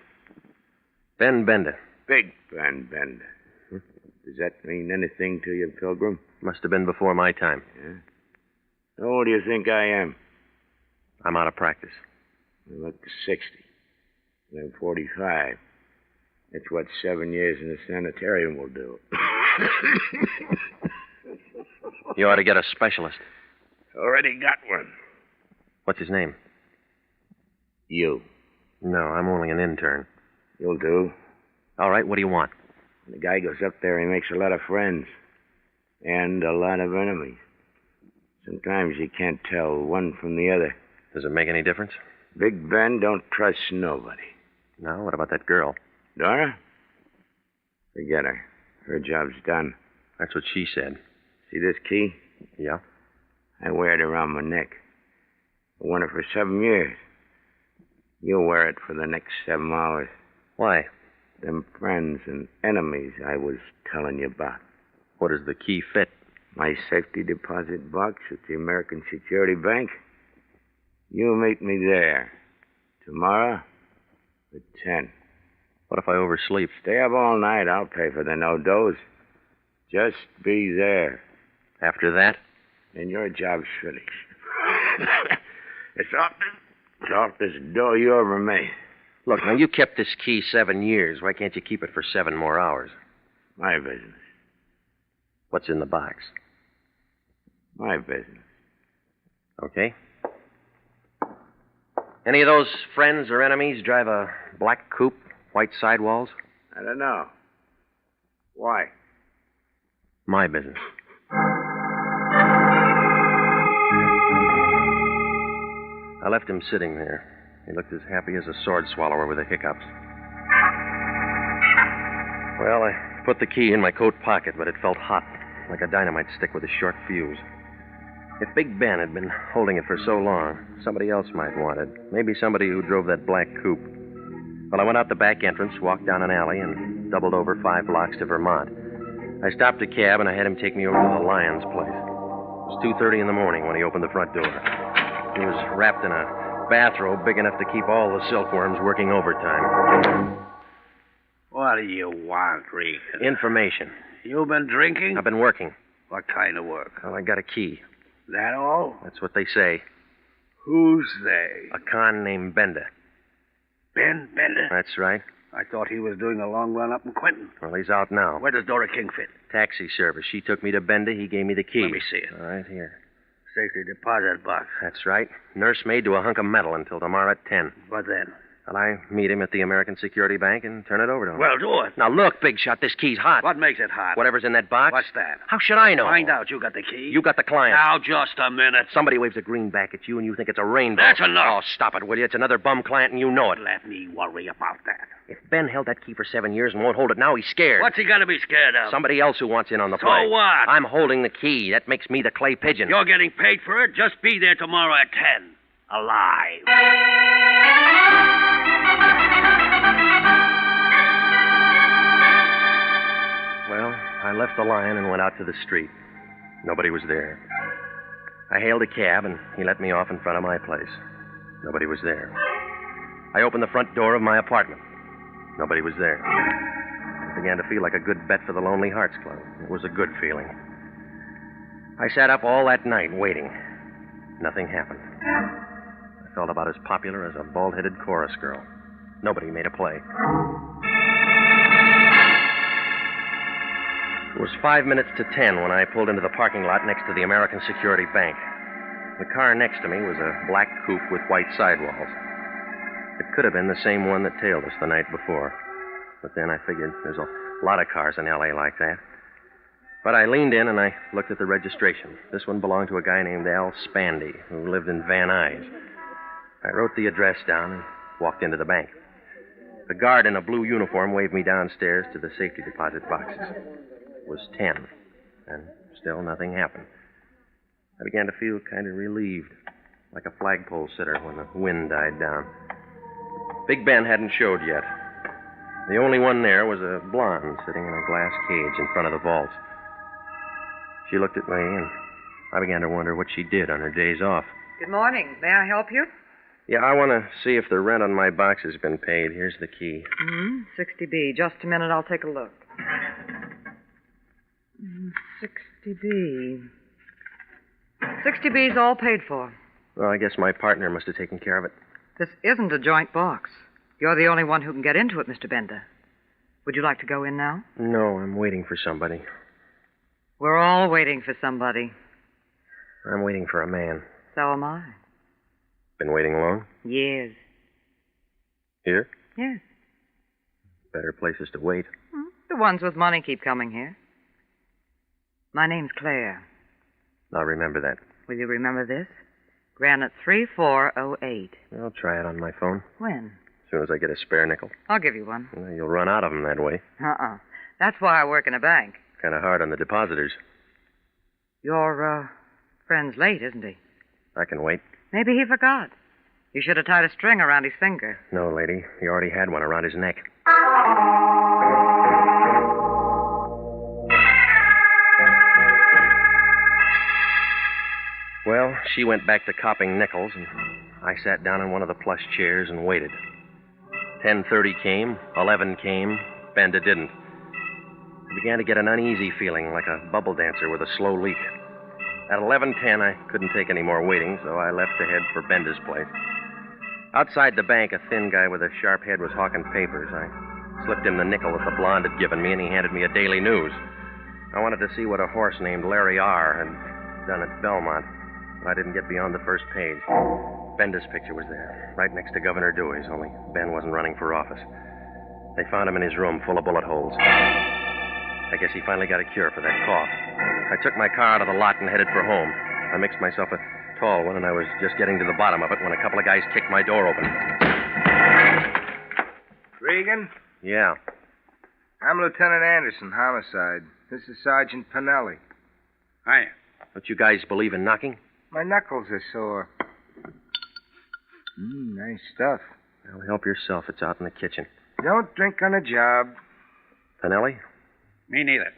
Ben Bender.
Big Ben Bender. Does that mean anything to you, Pilgrim?
Must have been before my time.
Yeah? How old do you think I am?
I'm out of practice.
I look 60. I'm 45. That's what 7 years in the sanitarium will do.
You ought to get a specialist.
Already got one.
What's his name?
You.
No, I'm only an intern.
You'll do.
All right, what do you want?
When the guy goes up there, he makes a lot of friends. And a lot of enemies. Sometimes you can't tell one from the other.
Does it make any difference?
Big Ben don't trust nobody.
No, what about that girl?
Dora? Forget her. Her job's done.
That's what she said.
See this key?
Yeah.
I wear it around my neck. I worn it for 7 years. You'll wear it for the next 7 hours.
Why?
Them friends and enemies I was telling you about.
What does the key fit?
My safety deposit box at the American Security Bank. You meet me there. Tomorrow at 10.
What if I oversleep?
Stay up all night. I'll pay for the no-dose. Just be there.
After that?
Then your job's finished. It's off this door you ever made.
Look, now, you kept this key 7 years. Why can't you keep it for 7 more hours?
My business.
What's in the box?
My business.
Okay. Any of those friends or enemies drive a black coupe, white sidewalls?
I don't know. Why?
My business. I left him sitting there. He looked as happy as a sword swallower with the hiccups. Well, I put the key in my coat pocket, but it felt hot, like a dynamite stick with a short fuse. If Big Ben had been holding it for so long, somebody else might want it. Maybe somebody who drove that black coupe. Well, I went out the back entrance, walked down an alley, and doubled over 5 blocks to Vermont. I stopped a cab, and I had him take me over to the Lyons place. It was 2:30 in the morning when he opened the front door. He was wrapped in a bathrobe big enough to keep all the silkworms working overtime.
What do you want, Regan?
Information.
You been drinking?
I've been working.
What kind of work?
Well, I got a key.
That all?
That's what they say.
Who's they?
A con named Bender.
Ben Bender?
That's right.
I thought he was doing a long run up in Quentin.
Well, he's out now.
Where does Dora King fit?
Taxi service. She took me to Bender. He gave me the key.
Let me see it.
All right, here.
Safety deposit box.
That's right. Nursemaid to a hunk of metal until tomorrow at 10.
What then?
Well, I meet him at the American Security Bank and turn it over to him.
Well, do it.
Now, look, Big Shot, this key's hot.
What makes it hot?
Whatever's in that box.
What's that?
How should I know?
Find out. You got the key.
You got the client.
Now, just a minute.
Somebody waves a greenback at you and you think it's a rainbow.
That's enough.
Oh, stop it, will you? It's another bum client and you know it.
Let me worry about that.
If Ben held that key for 7 years and won't hold it now, he's scared.
What's he got to be scared of?
Somebody else who wants in on the
So
play.
what?
I'm holding the key. That makes me the clay pigeon.
You're getting paid for it. Just be there tomorrow at 10. Alive.
Well, I left the Lion and went out to the street. Nobody was there. I hailed a cab, and he let me off in front of my place. Nobody was there. I opened the front door of my apartment. Nobody was there. It began to feel like a good bet for the Lonely Hearts Club. It was a good feeling. I sat up all that night waiting. Nothing happened. I felt about as popular as a bald-headed chorus girl. Nobody made a play. It was 5 minutes to 10 when I pulled into the parking lot next to the American Security Bank. The car next to me was a black coupe with white sidewalls. It could have been the same one that tailed us the night before. But then I figured there's a lot of cars in L.A. like that. But I leaned in and I looked at the registration. This one belonged to a guy named Al Spandy, who lived in Van Nuys. I wrote the address down and walked into the bank. The guard in a blue uniform waved me downstairs to the safety deposit boxes. It was 10, and still nothing happened. I began to feel kind of relieved, like a flagpole sitter when the wind died down. Big Ben hadn't showed yet. The only one there was a blonde sitting in a glass cage in front of the vaults. She looked at me, and I began to wonder what she did on her days off.
Good morning. May I help you?
Yeah, I want to see if the rent on my box has been paid. Here's the key.
60B. Just a minute, I'll take a look. 60B. 60B's all paid for.
Well, I guess my partner must have taken care of it.
This isn't a joint box. You're the only one who can get into it, Mr. Bender. Would you like to go in now?
No, I'm waiting for somebody.
We're all waiting for somebody.
I'm waiting for a man.
So am I.
Been waiting long?
Years.
Here?
Yes.
Better places to wait.
The ones with money keep coming here. My name's Claire.
I'll remember that.
Will you remember this? Granite 3408.
I'll try it on my phone.
When?
As soon as I get a spare nickel.
I'll give you one.
Well, you'll run out of them that way.
That's why I work in a bank.
Kind of hard on the depositors.
Your, friend's late, isn't he?
I can wait.
Maybe he forgot. You should have tied a string around his finger.
No, lady. He already had one around his neck. Well, she went back to copping nickels, and I sat down in one of the plush chairs and waited. 10:30 came, 11 came, Benda didn't. I began to get an uneasy feeling, like a bubble dancer with a slow leak. At 11:10, I couldn't take any more waiting, so I left to head for Benda's place. Outside the bank, a thin guy with a sharp head was hawking papers. I slipped him the nickel that the blonde had given me, and he handed me a Daily News. I wanted to see what a horse named Larry R. had done at Belmont, but I didn't get beyond the first page. Benda's picture was there, right next to Governor Dewey's, only Ben wasn't running for office. They found him in his room full of bullet holes. I guess he finally got a cure for that cough. I took my car out of the lot and headed for home. I mixed myself a tall one, and I was just getting to the bottom of it when a couple of guys kicked my door open.
Regan?
Yeah.
I'm Lieutenant Anderson, homicide. This is Sergeant Pinelli.
Hiya. Don't you guys believe in knocking?
My knuckles are sore. Nice stuff.
Well, help yourself. It's out in the kitchen.
Don't drink on a job.
Pinelli?
Me neither.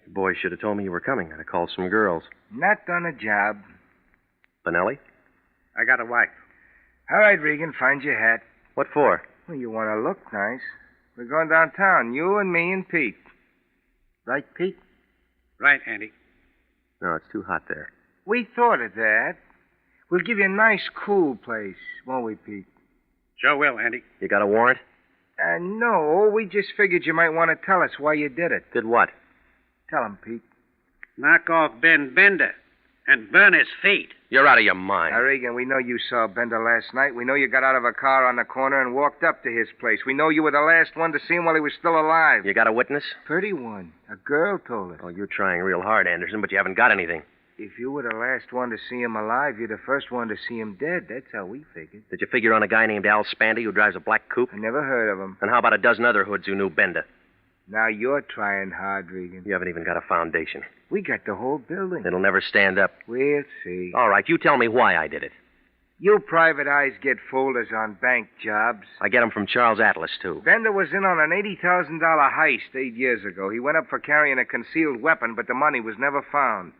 You boys should have told me you were coming. I'd have called some girls.
Not on a job.
Pinelli?
I got a wife. All right, Regan, find your hat.
What for?
Well, you want to look nice. We're going downtown, you and me and Pete. Right, Pete?
Right, Andy.
No, it's too hot there.
We thought of that. We'll give you a nice, cool place, won't we, Pete?
Sure will, Andy.
You got a warrant?
No, we just figured you might want to tell us why you did it.
Did what?
Tell him, Pete.
Knock off Ben Bender and burn his feet.
You're out of your mind.
Now, Regan, we know you saw Bender last night. We know you got out of a car on the corner and walked up to his place. We know you were the last one to see him while he was still alive.
You got a witness?
Pretty one. A girl told us.
Oh, you're trying real hard, Anderson, but you haven't got anything.
If you were the last one to see him alive, you're the first one to see him dead. That's how we figured.
Did you figure on a guy named Al Spandy who drives a black coupe?
I never heard of him.
And how about a dozen other hoods who knew Bender?
Now you're trying hard, Regan.
You haven't even got a foundation.
We got the whole building.
It'll never stand up.
We'll see.
All right, you tell me why I did it.
You private eyes get folders on bank jobs.
I get them from Charles Atlas, too.
Bender was in on an $80,000 heist 8 years ago. He went up for carrying a concealed weapon, but the money was never found.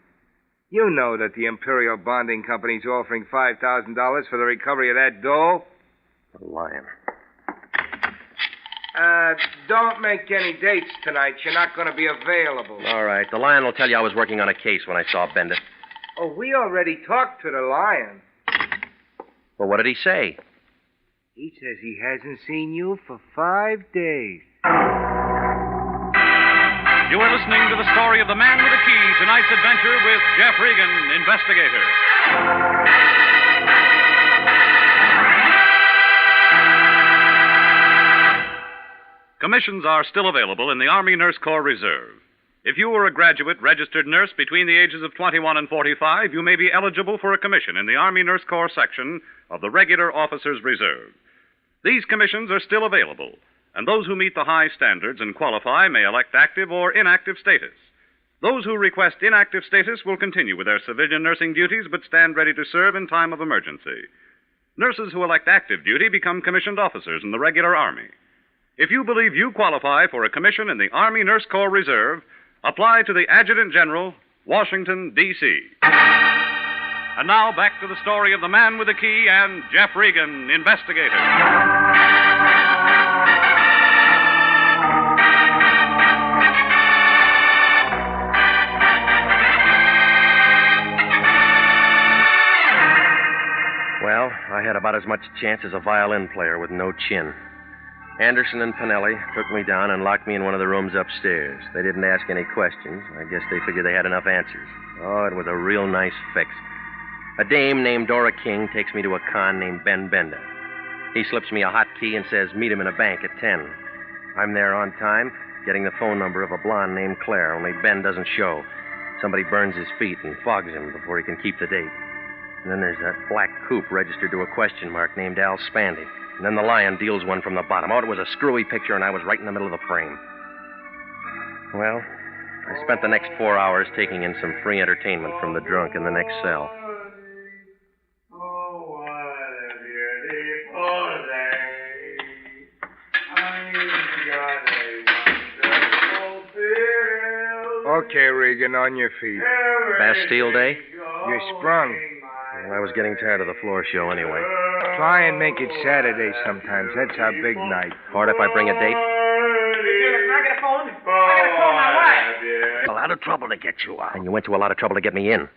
You know that the Imperial Bonding Company's offering $5,000 for the recovery of that dough.
A lion.
Don't make any dates tonight. You're not going to be available.
All right. The lion will tell you I was working on a case when I saw Bender.
Oh, we already talked to the lion.
Well, what did he say?
He says he hasn't seen you for 5 days.
You are listening to the story of the Man with the Key, tonight's adventure with Jeff Regan, Investigator. Commissions are still available in the Army Nurse Corps Reserve. If you were a graduate registered nurse between the ages of 21 and 45, you may be eligible for a commission in the Army Nurse Corps section of the Regular Officers Reserve. These commissions are still available, and those who meet the high standards and qualify may elect active or inactive status. Those who request inactive status will continue with their civilian nursing duties but stand ready to serve in time of emergency. Nurses who elect active duty become commissioned officers in the regular Army. If you believe you qualify for a commission in the Army Nurse Corps Reserve, apply to the Adjutant General, Washington, D.C. And now back to the story of the Man with the Key and Jeff Regan, Investigator.
Well, I had about as much chance as a violin player with no chin. Anderson and Pinelli took me down and locked me in one of the rooms upstairs. They didn't ask any questions. I guess they figured they had enough answers. Oh, it was a real nice fix. A dame named Dora King takes me to a con named Ben Bender. He slips me a hot key and says, meet him in a bank at 10. I'm there on time, getting the phone number of a blonde named Claire, only Ben doesn't show. Somebody burns his feet and fogs him before he can keep the date. And then there's that black coupe registered to a question mark named Al Spandy. And then the lion deals one from the bottom. Oh, it was a screwy picture, and I was right in the middle of the frame. Well, I spent the next 4 hours taking in some free entertainment from the drunk in the next cell.
Okay, Regan, on your feet.
Bastille Day?
You sprung.
Well, I was getting tired of the floor show anyway.
Try and make it Saturday sometimes. That's our big night.
Hard if I bring a date?
Can I get a phone? I gotta call my wife.
A lot of trouble to get you out.
And you went to a lot of trouble to get me in.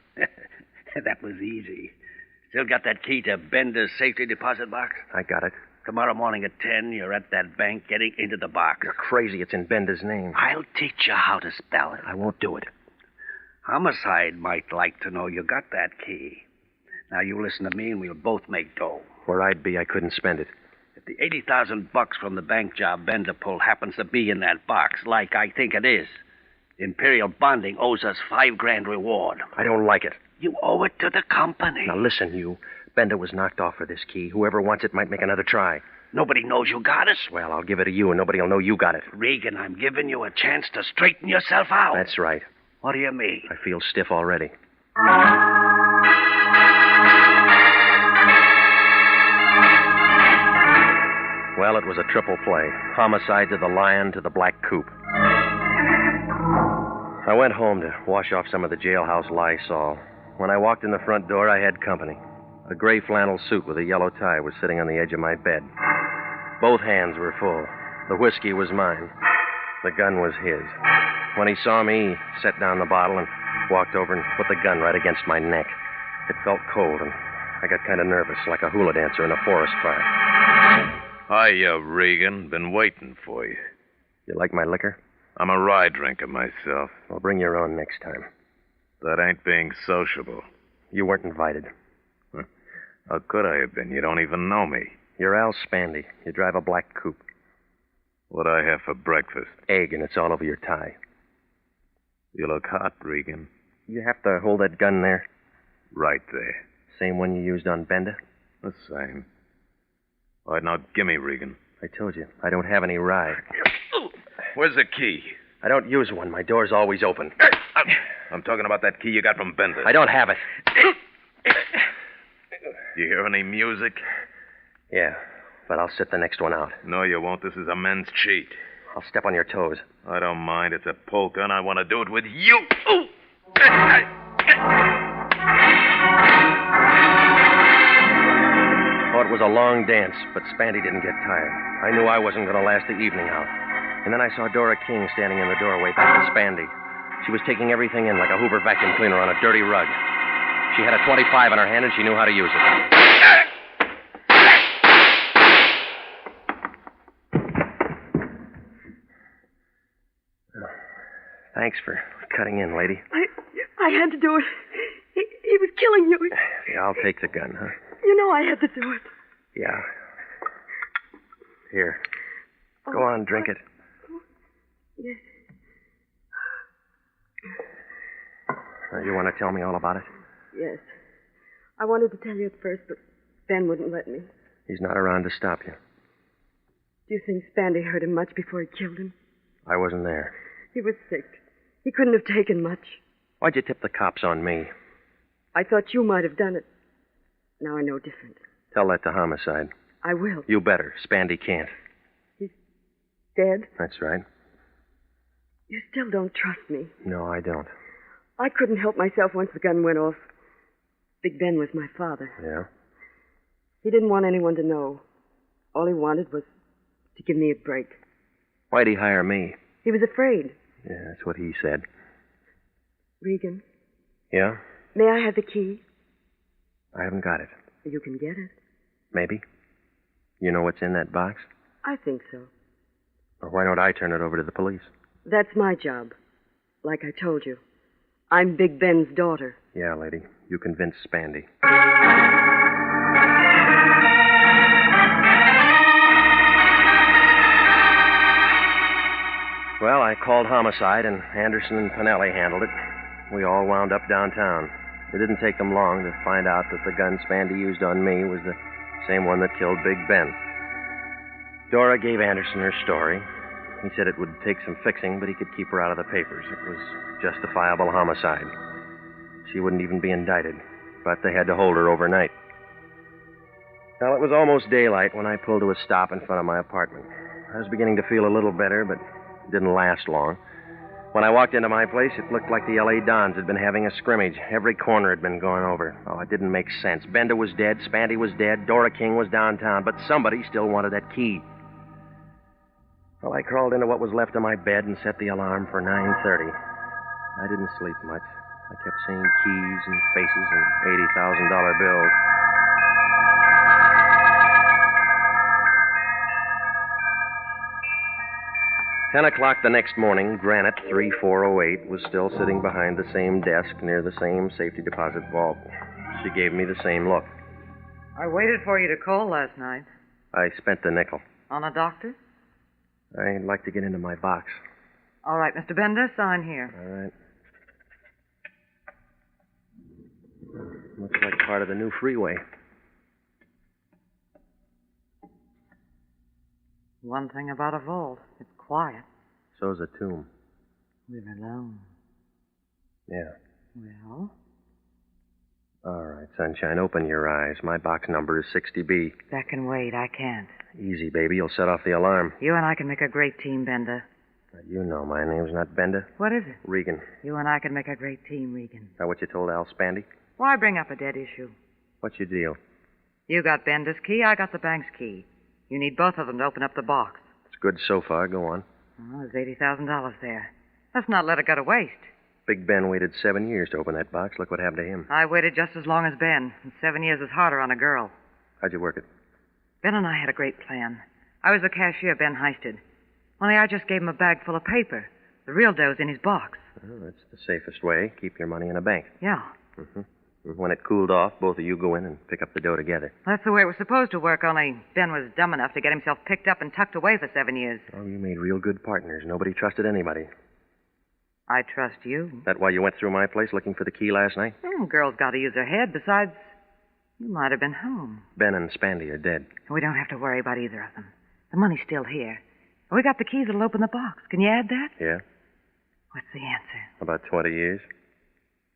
That was easy. Still got that key to Bender's safety deposit box?
I got it.
Tomorrow morning at 10, you're at that bank getting into the box.
You're crazy. It's in Bender's name.
I'll teach you how to spell it.
I won't do it.
Homicide might like to know you got that key. Now, you listen to me and we'll both make dough.
Where I'd be, I couldn't spend it.
If the $80,000 from the bank job Bender pulled happens to be in that box, like I think it is, Imperial Bonding owes us $5,000 reward.
I don't like it.
You owe it to the company.
Now, listen, you. Bender was knocked off for this key. Whoever wants it might make another try.
Nobody knows you got it.
Well, I'll give it to you, and nobody will know you got it.
Regan, I'm giving you a chance to straighten yourself out.
That's right.
What do you mean?
I feel stiff already. Well, it was a triple play. Homicide to the Lion to the Black Coupe. I went home to wash off some of the jailhouse Lysol. When I walked in the front door, I had company. A gray flannel suit with a yellow tie was sitting on the edge of my bed. Both hands were full. The whiskey was mine. The gun was his. When he saw me, he set down the bottle and walked over and put the gun right against my neck. It felt cold, and I got kind of nervous, like a hula dancer in a forest fire.
Hiya, Regan. Been waiting for you.
You like my liquor?
I'm a rye drinker myself.
I'll bring your own next time.
That ain't being sociable.
You weren't invited.
How could I have been? You don't even know me.
You're Al Spandy. You drive a black coupe.
What'd I have for breakfast?
Egg, and it's all over your tie.
You look hot, Regan.
You have to hold that gun there.
Right there.
Same one you used on Bender?
The same. All right, now, gimme, Regan.
I told you, I don't have any rye.
Where's the key?
I don't use one. My door's always open.
I'm talking about that key you got from Bender.
I don't have it.
You hear any music?
Yeah, but I'll sit the next one out.
No, you won't. This is a men's cheat.
I'll step on your toes.
I don't mind. It's a polka, and I want to do it with you.
Oh, it was a long dance, but Spandy didn't get tired. I knew I wasn't going to last the evening out. And then I saw Dora King standing in the doorway back to Spandy. She was taking everything in like a Hoover vacuum cleaner on a dirty rug. She had a .25 in her hand, and she knew how to use it. Thanks for cutting in, lady.
I had to do it. He was killing you.
Yeah, I'll take the gun, huh?
You know I had to do it.
Yeah. Here. Go on, drink it.
Yes.
You want to tell me all about it?
Yes. I wanted to tell you at first, but Ben wouldn't let me.
He's not around to stop you.
Do you think Spandy hurt him much before he killed him?
I wasn't there.
He was sick. He couldn't have taken much.
Why'd you tip the cops on me?
I thought you might have done it. Now I know different.
Tell that to Homicide.
I will.
You better. Spandy can't.
He's dead?
That's right.
You still don't trust me.
No, I don't.
I couldn't help myself once the gun went off. Big Ben was my father.
Yeah?
He didn't want anyone to know. All he wanted was to give me a break.
Why'd he hire me?
He was afraid.
Yeah, that's what he said.
Regan,
Yeah?
may I have the key?
I haven't got it.
You can get it.
Maybe. You know what's in that box?
I think so.
Or why don't I turn it over to the police?
That's my job. Like I told you. I'm Big Ben's daughter.
Yeah, lady. You convinced Spandy. Well, I called Homicide, and Anderson and Pinelli handled it. We all wound up downtown. It didn't take them long to find out that the gun Spandy used on me was the same one that killed Big Ben. Dora gave Anderson her story. He said it would take some fixing, but he could keep her out of the papers. It was justifiable homicide. She wouldn't even be indicted, but they had to hold her overnight. Well, it was almost daylight when I pulled to a stop in front of my apartment. I was beginning to feel a little better, but it didn't last long. When I walked into my place, it looked like the L.A. Dons had been having a scrimmage. Every corner had been gone over. Oh, it didn't make sense. Bender was dead, Spanty was dead, Dora King was downtown, but somebody still wanted that key. Well, I crawled into what was left of my bed and set the alarm for 9:30. I didn't sleep much. I kept seeing keys and faces and $80,000 bills. Ten o'clock the next morning, Granite 3408 was still sitting behind the same desk near the same safety deposit vault. She gave me the same look.
I waited for you to call last night.
I spent the nickel.
On a doctor?
I'd like to get into my box.
All right, Mr. Bender, sign here.
All right. Looks like part of the new freeway.
One thing about a vault, it's quiet.
So's a tomb.
We're alone.
Yeah.
Well?
All right, Sunshine, open your eyes. My box number is 60B.
That can wait. I can't.
Easy, baby. You'll set off the alarm.
You and I can make a great team, Bender.
You know my name's not Bender.
What is it?
Regan.
You and I can make a great team, Regan.
Is that what you told Al Spandy?
Why bring up a dead issue?
What's your deal?
You got Bender's key, I got the bank's key. You need both of them to open up the box.
It's good so far. Go on.
Oh, there's $80,000 there. Let's not let it go to waste.
Big Ben waited 7 years to open that box. Look what happened to him.
I waited just as long as Ben, and 7 years is harder on a girl.
How'd you work it?
Ben and I had a great plan. I was the cashier Ben heisted. Only I just gave him a bag full of paper. The real dough's in his box.
Oh, that's the safest way. Keep your money in a bank.
Yeah.
Mm-hmm. When it cooled off, both of you go in and pick up the dough together.
That's the way it was supposed to work, only Ben was dumb enough to get himself picked up and tucked away for 7 years.
Oh, you made real good partners. Nobody trusted anybody.
I trust you.
That why you went through my place looking for the key last night?
Girl's got to use her head. Besides, you might have been home.
Ben and Spandy are dead.
We don't have to worry about either of them. The money's still here. We got the keys that'll open the box. Can you add that?
Yeah?
What's the answer?
About 20 years.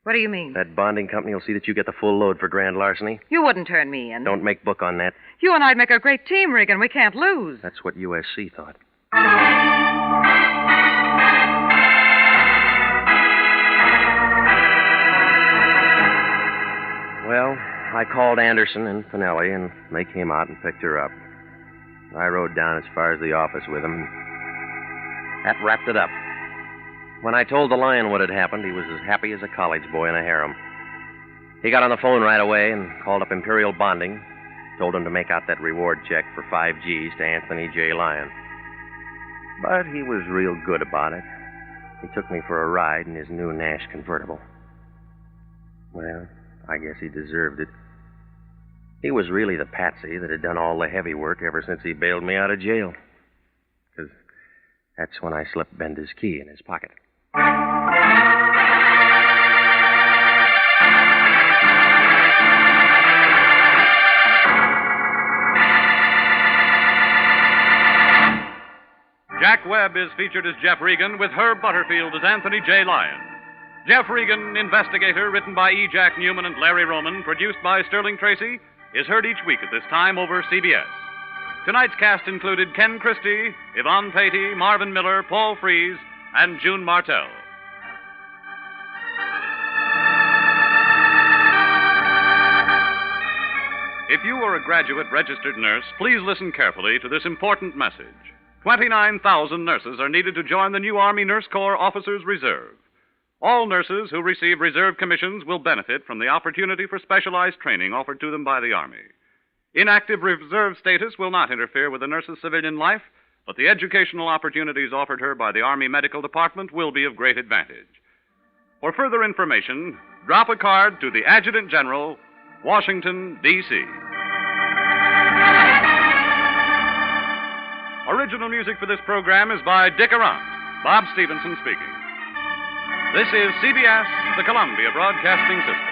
What do you mean?
That bonding company will see that you get the full load for grand larceny.
You wouldn't turn me in.
Don't make book on that.
You and I'd make a great team, Regan. We can't lose.
That's what USC thought. Well, I called Anderson and Pinelli, and they came out and picked her up. I rode down as far as the office with them. That wrapped it up. When I told the Lion what had happened, he was as happy as a college boy in a harem. He got on the phone right away and called up Imperial Bonding, told him to make out that reward check for 5 G's to Anthony J. Lyon. But he was real good about it. He took me for a ride in his new Nash convertible. Well, I guess he deserved it. He was really the patsy that had done all the heavy work ever since he bailed me out of jail. 'Cause that's when I slipped Bender's key in his pocket.
Jack Webb is featured as Jeff Regan with Herb Butterfield as Anthony J. Lyon. Jeff Regan, Investigator, written by E. Jack Newman and Larry Roman, produced by Sterling Tracy, is heard each week at this time over CBS. Tonight's cast included Ken Christie, Yvonne Patey, Marvin Miller, Paul Frees, and June Martell. If you are a graduate registered nurse, please listen carefully to this important message. 29,000 nurses are needed to join the new Army Nurse Corps Officers Reserve. All nurses who receive reserve commissions will benefit from the opportunity for specialized training offered to them by the Army. Inactive reserve status will not interfere with a nurse's civilian life, but the educational opportunities offered her by the Army Medical Department will be of great advantage. For further information, drop a card to the Adjutant General, Washington, D.C. Original music for this program is by Dick Arant. Bob Stevenson speaking. This is CBS, the Columbia Broadcasting System.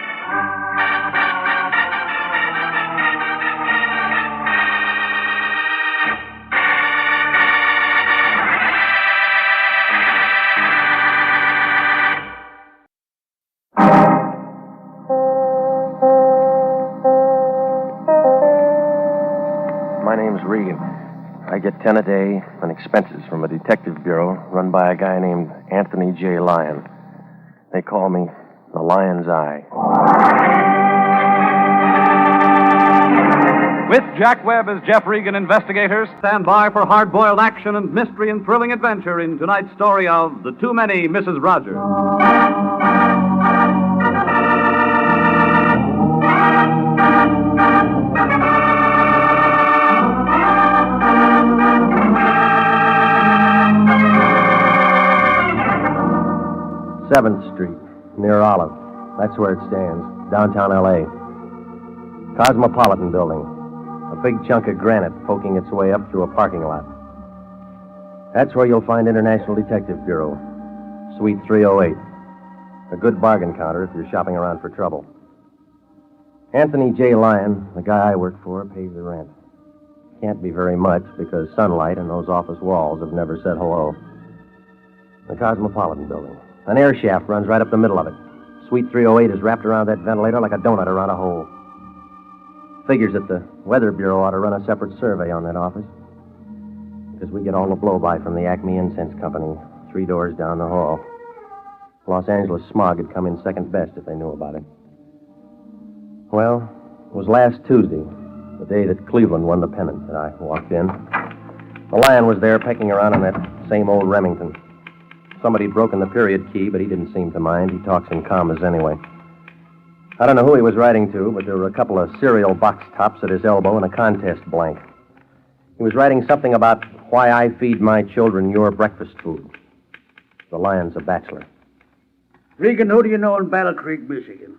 My name's Regan. I get 10 a day and expenses from a detective bureau run by a guy named Anthony J. Lyon. They call me the Lion's Eye.
With Jack Webb as Jeff Regan, Investigator, stand by for hard-boiled action and mystery and thrilling adventure in tonight's story of The Too Many Mrs. Rogers.
7th Street, near Olive. That's where it stands, downtown L.A. Cosmopolitan Building. A big chunk of granite poking its way up through a parking lot. That's where you'll find International Detective Bureau, Suite 308. A good bargain counter if you're shopping around for trouble. Anthony J. Lyon, the guy I work for, pays the rent. Can't be very much because sunlight and those office walls have never said hello. The Cosmopolitan Building. An air shaft runs right up the middle of it. Suite 308 is wrapped around that ventilator like a donut around a hole. Figures that the Weather Bureau ought to run a separate survey on that office. Because we get all the blow-by from the Acme Incense Company, 3 doors down the hall. Los Angeles smog had come in second best if they knew about it. Well, it was last Tuesday, the day that Cleveland won the pennant, that I walked in. The Lion was there pecking around on that same old Remington. Somebody had broken the period key, but he didn't seem to mind. He talks in commas anyway. I don't know who he was writing to, but there were a couple of cereal box tops at his elbow and a contest blank. He was writing something about why I feed my children your breakfast food. The Lion's a bachelor.
Regan, who do you know in Battle Creek, Michigan?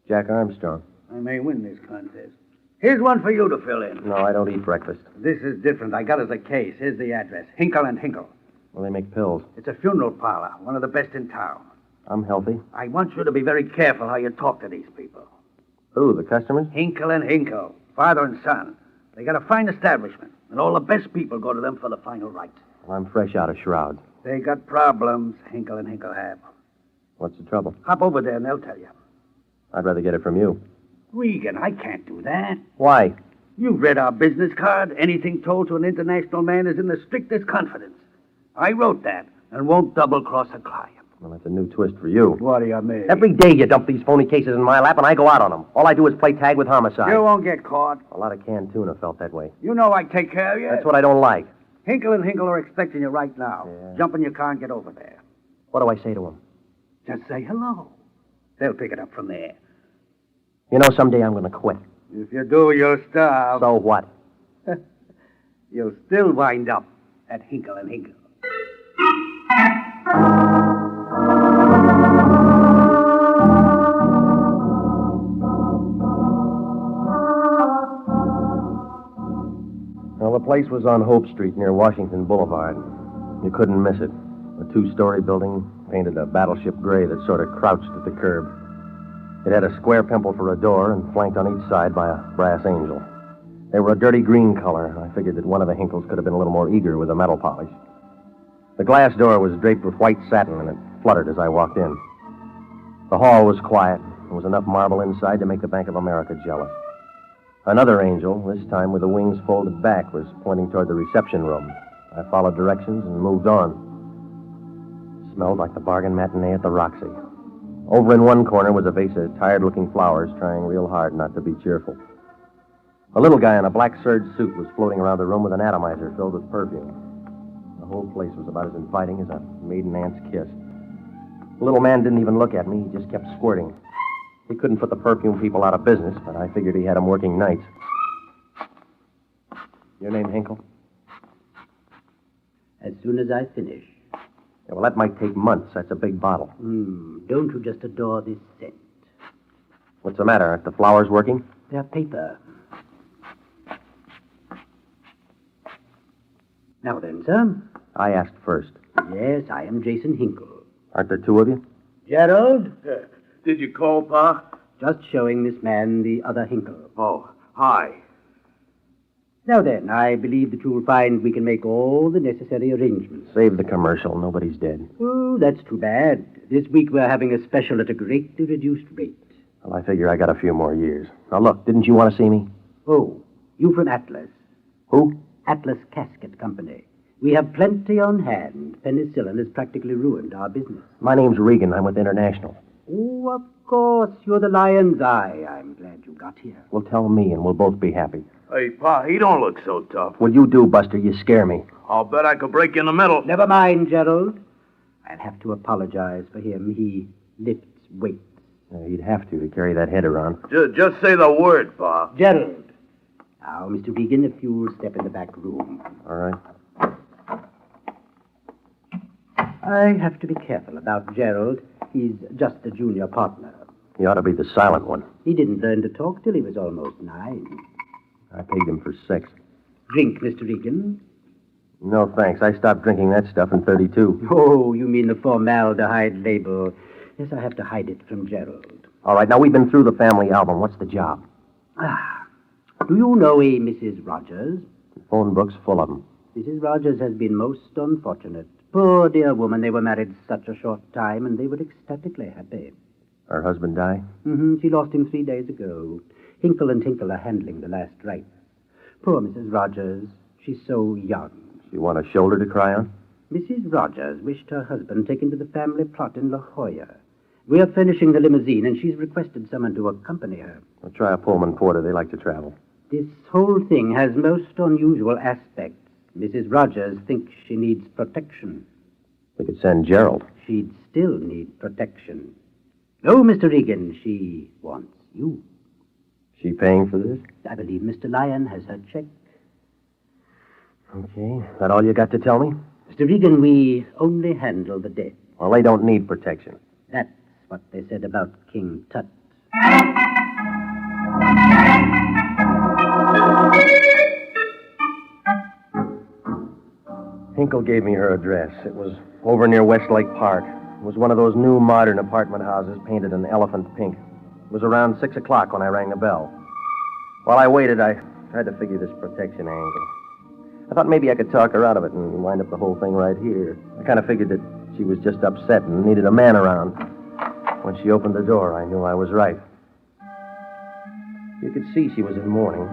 Jack Armstrong.
I may win this contest. Here's one for you to fill in.
No, I don't eat breakfast.
This is different. I got us a case. Here's the address. Hinkle and Hinkle.
Well, they make pills.
It's a funeral parlor, one of the best in town.
I'm healthy.
I want you to be very careful how you talk to these people.
Who, the customers?
Hinkle and Hinkle, father and son. They got a fine establishment, and all the best people go to them for the final right.
Well, I'm fresh out of Shroud.
They got problems, Hinkle and Hinkle have.
What's the trouble?
Hop over there and they'll tell you.
I'd rather get it from you.
Regan, I can't do that.
Why?
You've read our business card. Anything told to an international man is in the strictest confidence. I wrote that and won't double-cross a client.
Well, that's a new twist for you.
What do you mean?
Every day you dump these phony cases in my lap and I go out on them. All I do is play tag with homicide.
You won't get caught.
A lot of canned tuna felt that way.
You know I take care of you.
That's what I don't like.
Hinkle and Hinkle are expecting you right now.
Yeah.
Jump in your car and get over there.
What do I say to them?
Just say hello. They'll pick it up from there.
You know, someday I'm going to quit.
If you do, you'll starve.
So what?
You'll still wind up at Hinkle and Hinkle.
Well, the place was on Hope Street near Washington Boulevard. You couldn't miss it. A 2-story building, painted a battleship gray that sort of crouched at the curb. It had a square pimple for a door and flanked on each side by a brass angel. They were a dirty green color, and I figured that one of the Hinkles could have been a little more eager with the metal polish. The glass door was draped with white satin, and it fluttered as I walked in. The hall was quiet. There was enough marble inside to make the Bank of America jealous. Another angel, this time with the wings folded back, was pointing toward the reception room. I followed directions and moved on. It smelled like the bargain matinee at the Roxy. Over in one corner was a vase of tired-looking flowers, trying real hard not to be cheerful. A little guy in a black serge suit was floating around the room with an atomizer filled with perfume. The whole place was about as inviting as a maiden aunt's kiss. The little man didn't even look at me. He just kept squirting. He couldn't put the perfume people out of business, but I figured he had them working nights. Your name, Hinkle?
As soon as I finish.
Yeah, well, that might take months. That's a big bottle.
Don't you just adore this scent?
What's the matter? Aren't the flowers working?
They're paper. Now then, sir.
I asked first.
Yes, I am Jason Hinkle.
Aren't there 2 of you?
Gerald?
Did you call, Pa?
Just showing this man the other Hinkle.
Oh, hi.
Now then, I believe that you'll find we can make all the necessary arrangements.
Save the commercial. Nobody's dead.
Oh, that's too bad. This week we're having a special at a greatly reduced rate.
Well, I figure I got a few more years. Now, look, didn't you want to see me?
Oh, you from Atlas?
Who?
Atlas Casket Company. We have plenty on hand. Penicillin has practically ruined our business.
My name's Regan. I'm with International.
Oh, of course. You're the Lion's Eye. I'm glad you got here.
Well, tell me, and we'll both be happy.
Hey, Pa, he don't look so tough.
Well, you do, Buster. You scare me.
I'll bet I could break you in the middle.
Never mind, Gerald. I'll have to apologize for him. He lifts weights.
He'd have to carry that head around.
Just say the word, Pa.
Gerald. Now, Mr. Regan, if you'll step in the back room.
All right.
I have to be careful about Gerald. He's just a junior partner.
He ought to be the silent one.
He didn't learn to talk till he was almost 9.
I paid him for 6.
Drink, Mr. Regan.
No, thanks. I stopped drinking that stuff in 32.
Oh, you mean the formaldehyde label. Yes, I have to hide it from Gerald.
All right, now we've been through the family album. What's the job?
Do you know a Mrs. Rogers?
The phone book's full of them.
Mrs. Rogers has been most unfortunate. Poor dear woman, they were married such a short time, and they were ecstatically happy.
Her husband died?
She lost him 3 days ago. Hinkle and Tinkle are handling the last rites. Poor Mrs. Rogers. She's so young.
She want a shoulder to cry on?
Mrs. Rogers wished her husband taken to the family plot in La Jolla. We're furnishing the limousine, and she's requested someone to accompany her.
I'll try a Pullman Porter. They like to travel.
This whole thing has most unusual aspects. Mrs. Rogers thinks she needs protection.
We could send Gerald.
She'd still need protection. Oh, Mr. Regan, she wants you.
She paying for this?
I believe Mr. Lyon has her check.
Okay. That all you got to tell me?
Mr. Regan, we only handle the dead.
Well, they don't need protection.
That's what they said about King Tut.
Hinkle gave me her address. It was over near Westlake Park. It was one of those new modern apartment houses painted an elephant pink. It was around 6 o'clock when I rang the bell. While I waited, I tried to figure this protection angle. I thought maybe I could talk her out of it and wind up the whole thing right here. I kind of figured that she was just upset and needed a man around. When she opened the door, I knew I was right. You could see she was in mourning.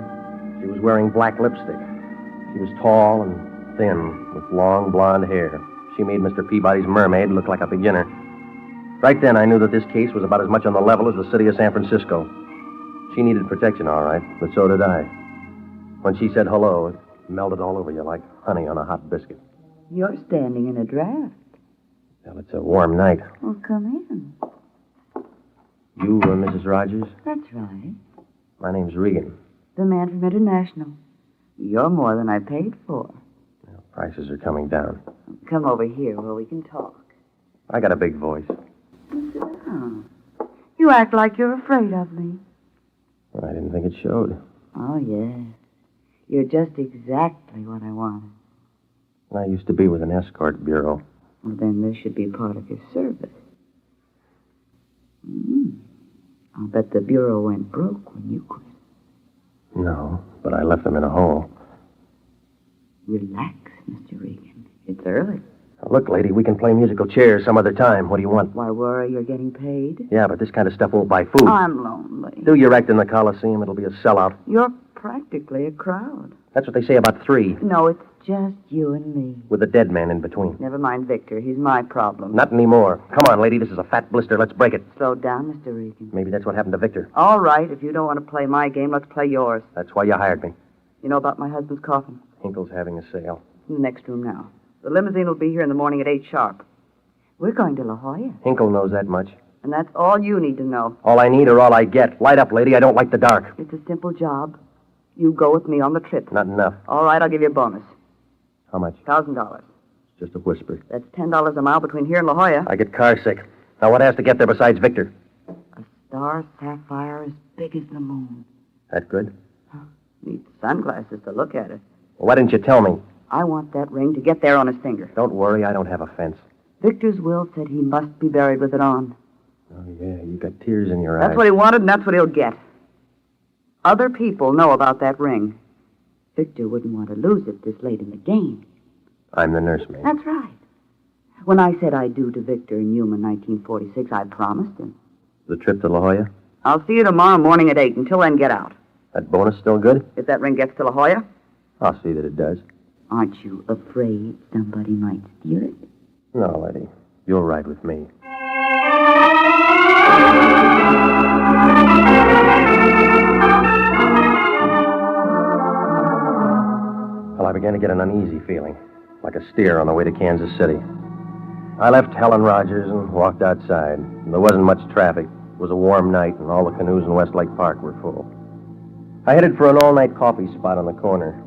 She was wearing black lipstick. She was tall and thin, with long blonde hair. She made Mr. Peabody's mermaid look like a beginner. Right then, I knew that this case was about as much on the level as the city of San Francisco. She needed protection, all right, but so did I. When she said hello, it melted all over you like honey on a hot biscuit.
You're standing in a draft.
Well, it's a warm night.
Well, come in.
You, Mrs. Rogers?
That's right.
My name's Regan.
The man from International. You're more than I paid for.
Well, prices are coming down.
Come over here where we can talk.
I got a big voice.
Sit down. You act like you're afraid of me.
Well, I didn't think it showed.
Oh, yes. You're just exactly what I wanted.
I used to be with an escort bureau.
Well, then this should be part of your service. I'll bet the bureau went broke when you quit.
No, but I left them in a hole.
Relax, Mr. Regan. It's early.
Now, look, lady, we can play musical chairs some other time. What do you want?
Why worry? You're getting paid?
Yeah, but this kind of stuff won't buy food.
I'm lonely.
Do your act in the Coliseum. It'll be a sellout.
You're practically a crowd.
That's what they say about 3.
No, it's just you and me.
With a dead man in between.
Never mind Victor. He's my problem.
Not anymore. Come on, lady. This is a fat blister. Let's break it.
Slow down, Mr. Regan.
Maybe that's what happened to Victor.
All right. If you don't want to play my game, let's play yours.
That's why you hired me.
You know about my husband's coffin?
Hinkle's having a sale.
In the next room now. The limousine will be here in the morning at 8 sharp. We're going to La Jolla.
Hinkle knows that much.
And that's all you need to know.
All I need or all I get. Light up, lady. I don't like the dark.
It's a simple job. You go with me on the trip.
Not enough.
All right, I'll give you a bonus.
How much?
$1,000.
Just a whisper.
That's $10 a mile between here and La Jolla.
I get car sick. Now, what has to get there besides Victor?
A star sapphire as big as the moon.
That good?
Need sunglasses to look at it.
Well, why didn't you tell me?
I want that ring to get there on his finger.
Don't worry, I don't have a fence.
Victor's will said he must be buried with it on.
Oh, yeah, you got tears in your eyes.
That's what he wanted, and that's what he'll get. Other people know about that ring. Victor wouldn't want to lose it this late in the game.
I'm the nursemaid.
That's right. When I said I'd do to Victor in Yuma in 1946, I promised him.
The trip to La Jolla?
I'll see you tomorrow morning at 8. Until then, get out.
That bonus still good?
If that ring gets to La Jolla,
I'll see that it does.
Aren't you afraid somebody might steal it?
No, Eddie. You'll ride with me. Well, I began to get an uneasy feeling, like a steer on the way to Kansas City. I left Helen Rogers and walked outside. There wasn't much traffic. It was a warm night, and all the canoes in Westlake Park were full. I headed for an all-night coffee spot on the corner.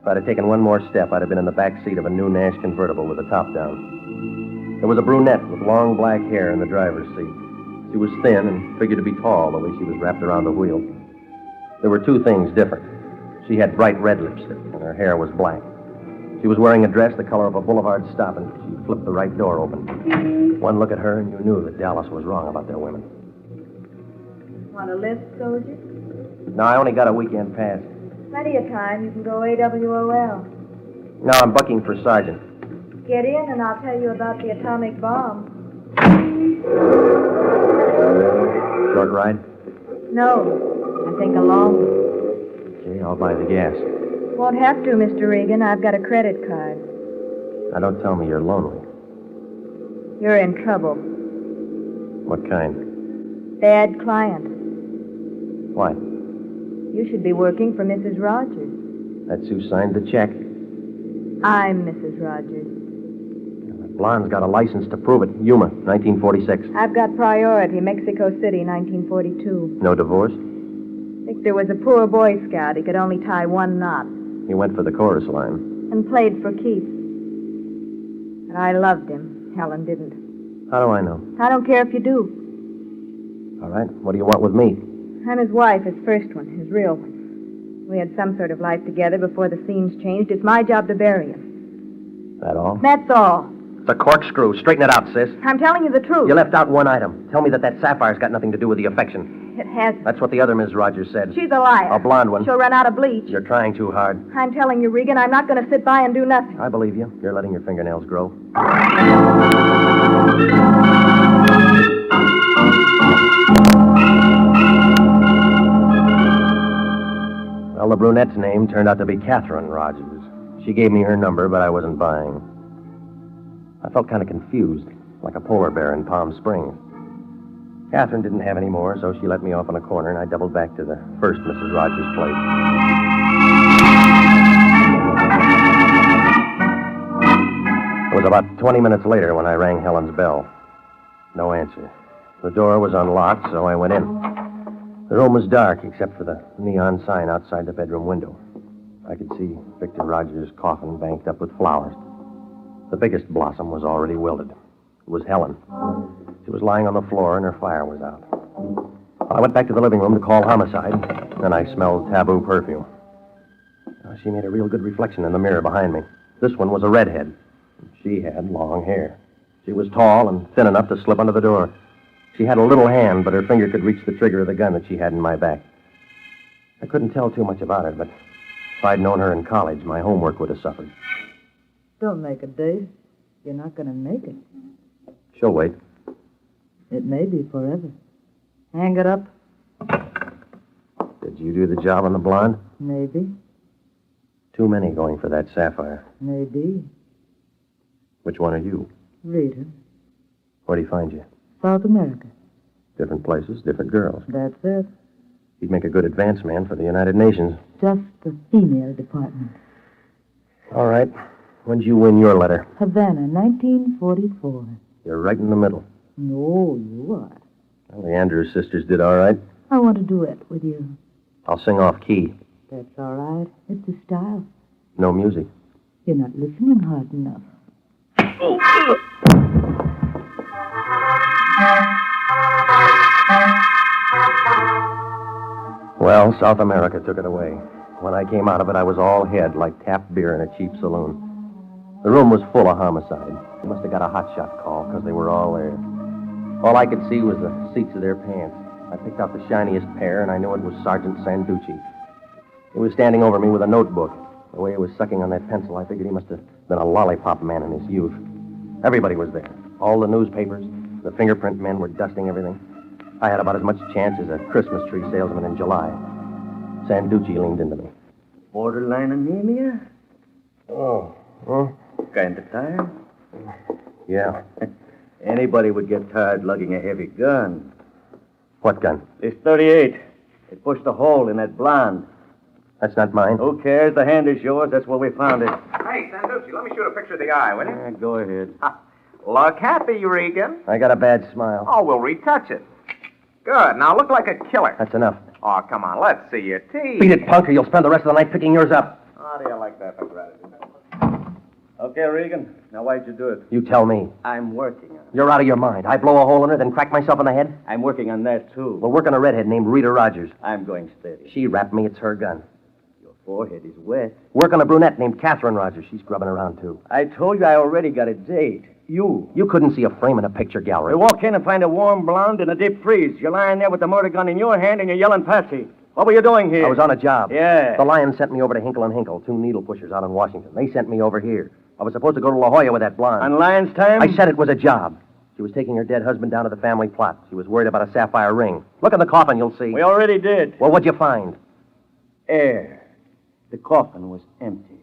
If I'd have taken one more step, I'd have been in the back seat of a new Nash convertible with the top down. There was a brunette with long black hair in the driver's seat. She was thin and figured to be tall the way she was wrapped around the wheel. There were two things different. She had bright red lipstick, and her hair was black. She was wearing a dress the color of a boulevard stop, and she flipped the right door open. One look at her, and you knew that Dallas was wrong about their women.
Want a lift, soldier?
No, I only got a weekend pass.
Plenty of time. You can go AWOL.
No, I'm bucking for sergeant.
Get in, and I'll tell you about the atomic bomb.
Short ride?
No, I think a long one.
Okay, I'll buy the gas.
Won't have to, Mr. Regan. I've got a credit card.
Now, don't tell me you're lonely.
You're in trouble.
What kind?
Bad client.
Why?
You should be working for Mrs. Rogers.
That's who signed the check.
I'm Mrs. Rogers.
The blonde's got a license to prove it. Yuma, 1946.
I've got priority, Mexico City, 1942.
No divorce?
Victor was a poor Boy Scout. He could only tie one knot.
He went for the chorus line.
And played for keeps. But I loved him. Helen didn't.
How do I know?
I don't care if you do.
All right, what do you want with me?
I'm his wife, his first one, his real one. We had some sort of life together before the scenes changed. It's my job to bury him.
That all?
That's all.
It's a corkscrew. Straighten it out, sis.
I'm telling you the truth.
You left out one item. Tell me that Sapphire's got nothing to do with the affection.
It hasn't.
That's what the other Miss Rogers said.
She's a liar.
A blonde one.
She'll run out of bleach.
You're trying too hard.
I'm telling you, Regan, I'm not going to sit by and do nothing.
I believe you. You're letting your fingernails grow. Well, the brunette's name turned out to be Catherine Rogers. She gave me her number, but I wasn't buying. I felt kind of confused, like a polar bear in Palm Springs. Catherine didn't have any more, so she let me off on a corner, and I doubled back to the first Mrs. Rogers' place. It was about 20 minutes later when I rang Helen's bell. No answer. The door was unlocked, so I went in. The room was dark, except for the neon sign outside the bedroom window. I could see Victor Rogers' coffin banked up with flowers. The biggest blossom was already wilted. It was Helen. She was lying on the floor, and her fire was out. I went back to the living room to call homicide. Then I smelled taboo perfume. She made a real good reflection in the mirror behind me. This one was a redhead. She had long hair. She was tall and thin enough to slip under the door. She had a little hand, but her finger could reach the trigger of the gun that she had in my back. I couldn't tell too much about it, but if I'd known her in college, my homework would have suffered.
Don't make a date. You're not going to make it.
She'll wait.
It may be forever. Hang it up.
Did you do the job on the blonde?
Maybe.
Too many going for that sapphire.
Maybe.
Which one are you?
Rita.
Where'd he find you?
South America.
Different places, different girls.
That's it.
He'd make a good advance man for the United Nations.
Just the female department.
All right. When'd you win your letter?
Havana, 1944.
You're right in the middle.
No, you are.
Well, the Andrews sisters did all right.
I want to duet with you.
I'll sing off key.
That's all right. It's a style.
No music.
You're not listening hard enough.
Oh. Well, South America took it away. When I came out of it, I was all head, like tapped beer in a cheap saloon. The room was full of homicide. They must have got a hotshot call, because they were all there. All I could see was the seats of their pants. I picked out the shiniest pair, and I knew it was Sergeant Sanducci. He was standing over me with a notebook. The way he was sucking on that pencil, I figured he must have been a lollipop man in his youth. Everybody was there. All the newspapers. The fingerprint men were dusting everything. I had about as much chance as a Christmas tree salesman in July. Sanducci leaned into me.
Borderline anemia?
Oh.
Kind of tired?
Yeah.
Anybody would get tired lugging a heavy gun.
What gun?
This 38. It pushed a hole in that blonde.
That's not mine.
Who cares? The hand is yours. That's where we found it.
Hey, Sanducci, let me shoot a picture of the eye, will you?
Yeah, go ahead.
Look happy, Regan.
I got a bad smile.
Oh, we'll retouch it. Good. Now look like a killer.
That's enough.
Oh, come on. Let's see your teeth.
Beat it, punk, or you'll spend the rest of the night picking yours up.
How do you like that for gratitude?
Okay, Regan. Now, why'd you do it?
You tell me.
I'm working on it.
You're out of your mind. I blow a hole in her, then crack myself in the head?
I'm working on that, too.
We'll work on a redhead named Rita Rogers.
I'm going steady.
She rapped me. It's her gun.
Your forehead is wet.
Work on a brunette named Catherine Rogers. She's grubbing around, too.
I told you I already got a date. You.
You couldn't see a frame in a picture gallery.
We walk in and find a warm blonde in a deep freeze. You're lying there with the murder gun in your hand and you're yelling Patsy. What were you doing here?
I was on a job.
Yeah.
The Lion sent me over to Hinkle and Hinkle, 2 needle pushers out in Washington. They sent me over here. I was supposed to go to La Jolla with that blonde.
On Lion's time?
I said it was a job. She was taking her dead husband down to the family plot. She was worried about a sapphire ring. Look in the coffin, you'll see.
We already did.
Well, what'd you find?
Air. The coffin was empty.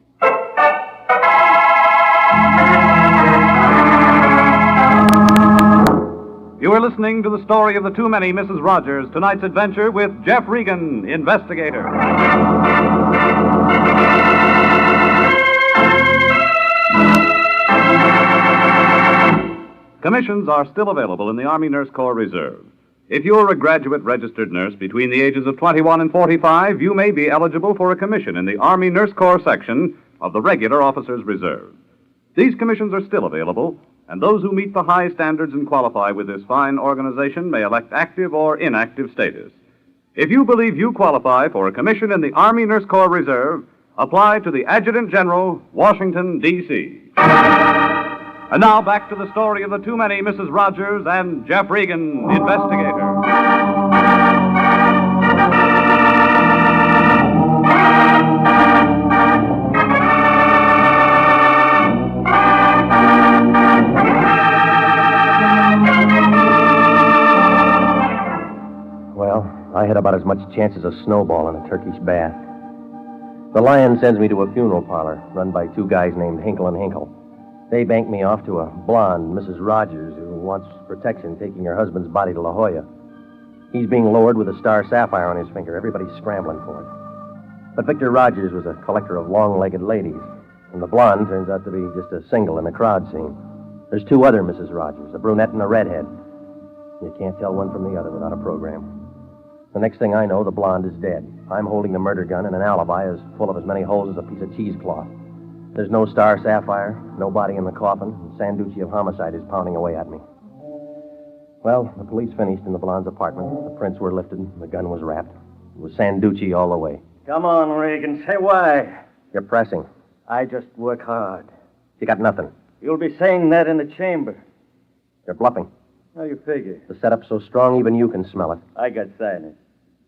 You are listening to the story of the Too Many Mrs. Rogers, tonight's adventure with Jeff Regan, Investigator. Commissions are still available in the Army Nurse Corps Reserve. If you're a graduate registered nurse between the ages of 21 and 45, you may be eligible for a commission in the Army Nurse Corps section of the Regular Officers Reserve. These commissions are still available, and those who meet the high standards and qualify with this fine organization may elect active or inactive status. If you believe you qualify for a commission in the Army Nurse Corps Reserve, apply to the Adjutant General, Washington, D.C. And now back to the story of the Too Many Mrs. Rogers and Jeff Regan, Investigator.
Well, I had about as much chance as a snowball in a Turkish bath. The Lion sends me to a funeral parlor run by 2 guys named Hinkle and Hinkle. They bank me off to a blonde, Mrs. Rogers, who wants protection taking her husband's body to La Jolla. He's being lowered with a star sapphire on his finger. Everybody's scrambling for it. But Victor Rogers was a collector of long-legged ladies, and the blonde turns out to be just a single in the crowd scene. There's 2 other Mrs. Rogers, a brunette and a redhead. You can't tell one from the other without a program. The next thing I know, the blonde is dead. I'm holding the murder gun, and an alibi is full of as many holes as a piece of cheesecloth. There's no star sapphire, no body in the coffin, and Sanducci of homicide is pounding away at me. Well, the police finished in the blonde's apartment. The prints were lifted, and the gun was wrapped. It was Sanducci all the way.
Come on, Regan. Say why.
You're pressing.
I just work hard.
You got nothing.
You'll be saying that in the chamber.
You're bluffing.
How you figure?
The setup's so strong, even you can smell it.
I got sinus.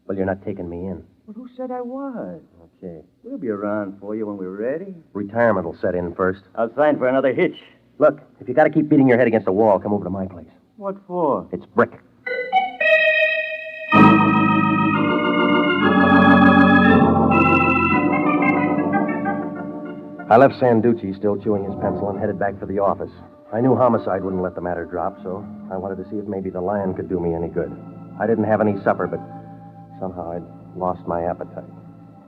Well, you're not taking me in.
Well, who said I was?
Okay.
We'll be around for you when we're ready.
Retirement will set in first.
I'll sign for another hitch.
Look, if you got to keep beating your head against the wall, come over to my place.
What for?
It's brick. I left Sanducci still chewing his pencil and headed back for the office. I knew homicide wouldn't let the matter drop, so I wanted to see if maybe the Lion could do me any good. I didn't have any supper, but somehow I'd lost my appetite.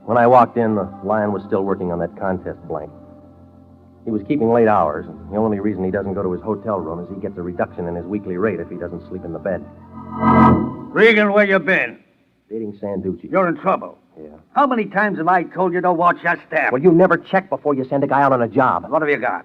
When I walked in, the Lion was still working on that contest blank. He was keeping late hours, and the only reason he doesn't go to his hotel room is he gets a reduction in his weekly rate if he doesn't sleep in the bed.
Regan, where you been?
Dating Sanducci.
You're in trouble.
Yeah.
How many times have I told you to watch your step?
Well, you never check before you send a guy out on a job.
What have you got?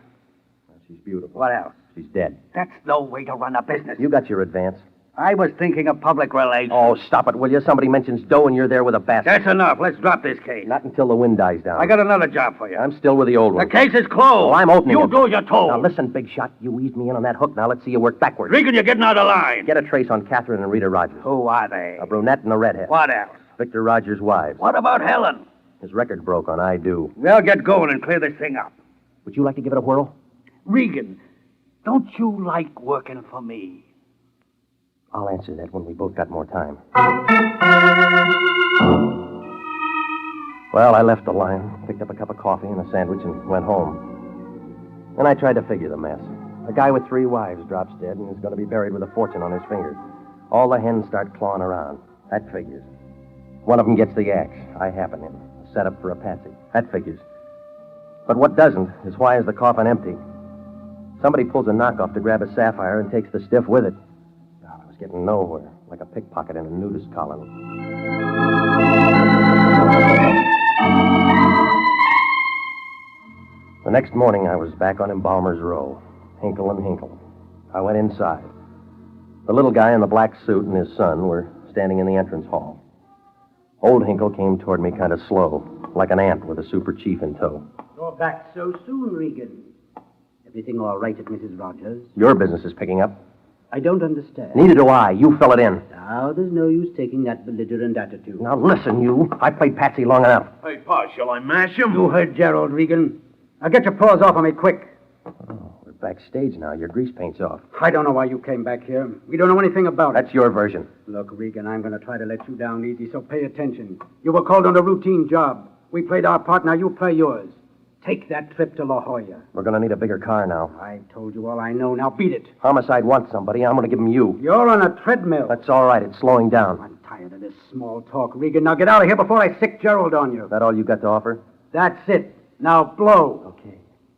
She's beautiful.
What else?
She's dead.
That's no way to run a business.
You got your advance.
I was thinking of public relations.
Oh, stop it, will you? Somebody mentions dough and you're there with a basket.
That's enough. Let's drop this case.
Not until the wind dies down.
I got another job for you.
I'm still with the old one.
The case is closed.
Oh, I'm opening
You
it.
do as you're told.
Now, listen, big shot. You eased me in on that hook. Now, let's see you work backwards.
Regan, you're getting out of line.
Get a trace on Catherine and Rita Rogers.
Who are they?
A brunette and a redhead.
What else?
Victor Rogers' wives.
What about Helen?
His record broke on I Do.
We'll get going and clear this thing up.
Would you like to give it a whirl?
Regan, don't you like working for me?
I'll answer that when we both got more time. Well, I left the line, picked up a cup of coffee and a sandwich, and went home. Then I tried to figure the mess. A guy with 3 wives drops dead and is going to be buried with a fortune on his finger. All the hens start clawing around. That figures. One of them gets the axe. I happen in. A setup for a patsy. That figures. But what doesn't is why is the coffin empty? Somebody pulls a knockoff to grab a sapphire and takes the stiff with it. God, I was getting nowhere, like a pickpocket in a nudist colony. The next morning, I was back on Embalmer's Row, Hinkle and Hinkle. I went inside. The little guy in the black suit and his son were standing in the entrance hall. Old Hinkle came toward me kind of slow, like an ant with a super chief in tow.
You're back so soon, Regan. Everything all right at Mrs. Rogers?
Your business is picking up.
I don't understand.
Neither do I. You fill it in.
Now, there's no use taking that belligerent attitude.
Now, listen, you. I played Patsy long enough.
Hey, Pa, shall I mash him?
You heard Gerald, Regan. Now get your paws off of me, quick.
Oh, we're backstage now. Your grease paint's off.
I don't know why you came back here. We don't know anything about it.
That's your version.
Look, Regan, I'm going to try to let you down easy, so pay attention. You were called on a routine job. We played our part, now you play yours. Take that trip to La Jolla.
We're going to need a bigger car now.
I told you all I know. Now beat it.
Homicide wants somebody. I'm going to give him you.
You're on a treadmill.
That's all right. It's slowing down.
I'm tired of this small talk, Regan. Now get out of here before I sick Gerald on you.
Is that all you got to offer?
That's it. Now blow.
Okay.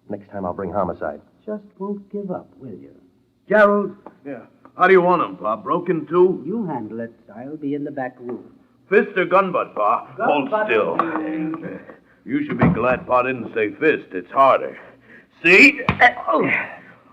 Next time I'll bring homicide.
Just won't give up, will you?
Gerald.
Yeah. How do you want him, Pa? Broken, too?
You handle it. I'll be in the back room.
Fist or gun butt, Pa? Hold still. You should be glad Pa didn't say fist. It's harder. See?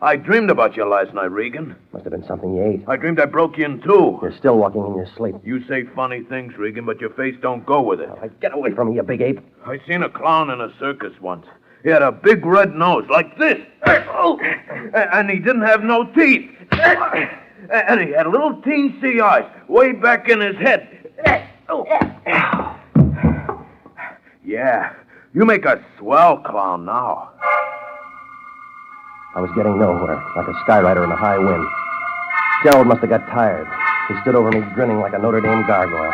I dreamed about you last night, Regan.
Must have been something you ate.
I dreamed I broke you in two.
You're still walking in your sleep.
You say funny things, Regan, but your face don't go with it.
Get away from me, you big ape.
I seen a clown in a circus once. He had a big red nose, like this. And he didn't have no teeth. And he had little teensy eyes way back in his head. Yeah, you make a swell clown now.
I was getting nowhere, like a skyrider in a high wind. Gerald must have got tired. He stood over me grinning like a Notre Dame gargoyle.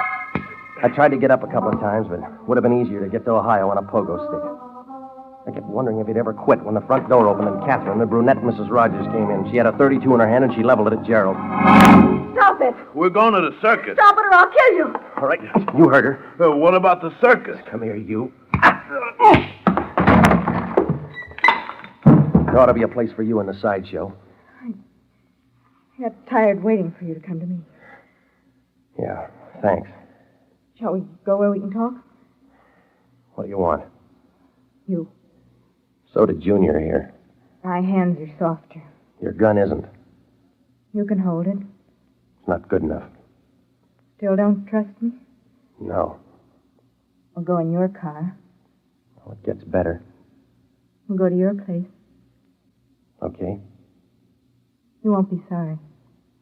I tried to get up a couple of times, but it would have been easier to get to Ohio on a pogo stick. I kept wondering if he'd ever quit when the front door opened and Catherine, the brunette Mrs. Rogers, came in. She had a .32 in her hand and she leveled it at Gerald.
Stop it!
We're going to the circus.
Stop it or I'll kill you!
All right, you heard her.
What about the circus?
Come here, you. There ought to be a place for you in the sideshow.
I got tired waiting for you to come to me.
Yeah, thanks.
Shall we go where we can talk?
What do you want?
You.
So did Junior here.
My hands are softer.
Your gun isn't.
You can hold it.
It's not good enough.
Still don't trust me?
No.
We'll go in your car.
Well, it gets better.
We'll go to your place.
Okay.
You won't be sorry.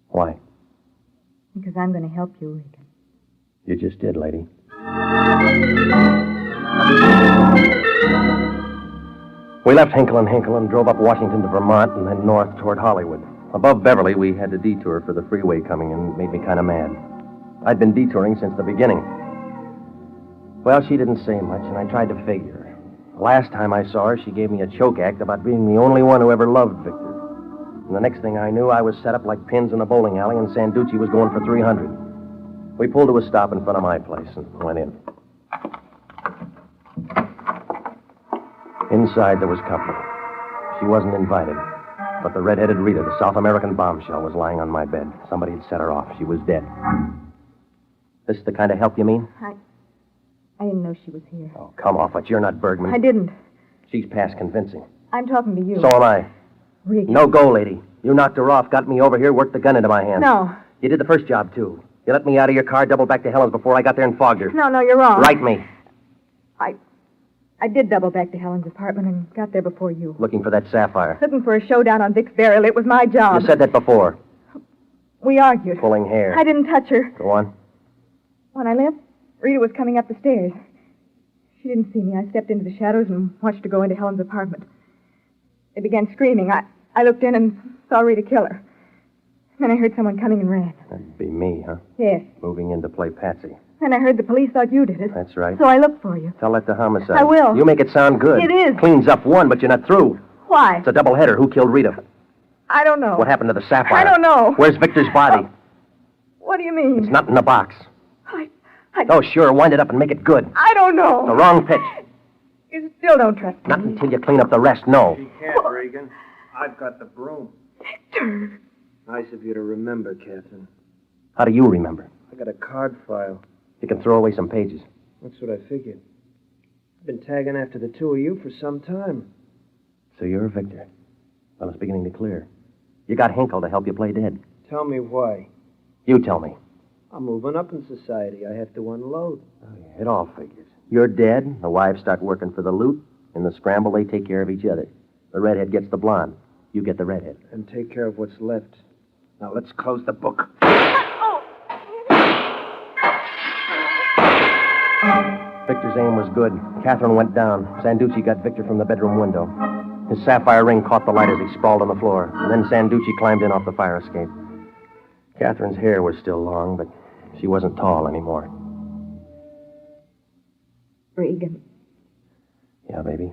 Why?
Because I'm going to help you, Regan.
You just did, lady. We left Hinkle and drove up Washington to Vermont and then north toward Hollywood. Above Beverly, we had to detour for the freeway coming in. It made me kind of mad. I'd been detouring since the beginning. Well, she didn't say much, and I tried to figure. The last time I saw her, she gave me a choke act about being the only one who ever loved Victor. And the next thing I knew, I was set up like pins in a bowling alley, and Sanducci was going for 300. We pulled to a stop in front of my place and went in. Inside, there was company. She wasn't invited. But the red-headed Rita, the South American bombshell, was lying on my bed. Somebody had set her off. She was dead. This the kind of help you mean?
I didn't know she was here.
Oh, come off it. You're not Bergman.
I didn't.
She's past convincing.
I'm talking to you.
So am I.
Regan.
No go, lady. You knocked her off, got me over here, worked the gun into my hand.
No.
You did the first job, too. You let me out of your car, doubled back to Helen's before I got there and fogged her.
No, you're wrong.
Right me.
I did double back to Helen's apartment and got there before you.
Looking for that sapphire.
Looking for a showdown on Vic's burial. It was my job.
You said that before.
We argued.
Pulling hair.
I didn't touch her.
Go on.
When I left, Rita was coming up the stairs. She didn't see me. I stepped into the shadows and watched her go into Helen's apartment. They began screaming. I looked in and saw Rita kill her. Then I heard someone coming and ran.
That'd be me, huh?
Yes.
Moving in to play Patsy.
And I heard the police thought you did it.
That's right.
So I looked for you.
Tell that to homicide.
I will.
You make it sound good.
It is.
Cleans up one, but you're not through.
Why?
It's a doubleheader. Who killed Rita?
I don't know.
What happened to the sapphire?
I don't know.
Where's Victor's body?
What do you mean?
It's not in the box. Oh, sure. Wind it up and make it good.
I don't know.
The wrong pitch.
You still don't trust me.
Not until you clean up the rest, no.
She can't, Regan. I've got the broom.
Victor.
Nice of you to remember, Catherine.
How do you remember?
I got a card file.
You can throw away some pages.
That's what I figured. I've been tagging after the two of you for some time.
So you're Victor. Well, it's beginning to clear. You got Hinkle to help you play dead.
Tell me why.
You tell me.
I'm moving up in society. I have to unload.
Oh, yeah, it all figures. You're dead. The wives start working for the loot. In the scramble, they take care of each other. The redhead gets the blonde. You get the redhead.
And take care of what's left. Now, let's close the book.
Victor's aim was good. Catherine went down. Sanducci got Victor from the bedroom window. His sapphire ring caught the light as he sprawled on the floor. And then Sanducci climbed in off the fire escape. Catherine's hair was still long, but she wasn't tall anymore.
Regan.
Yeah, baby.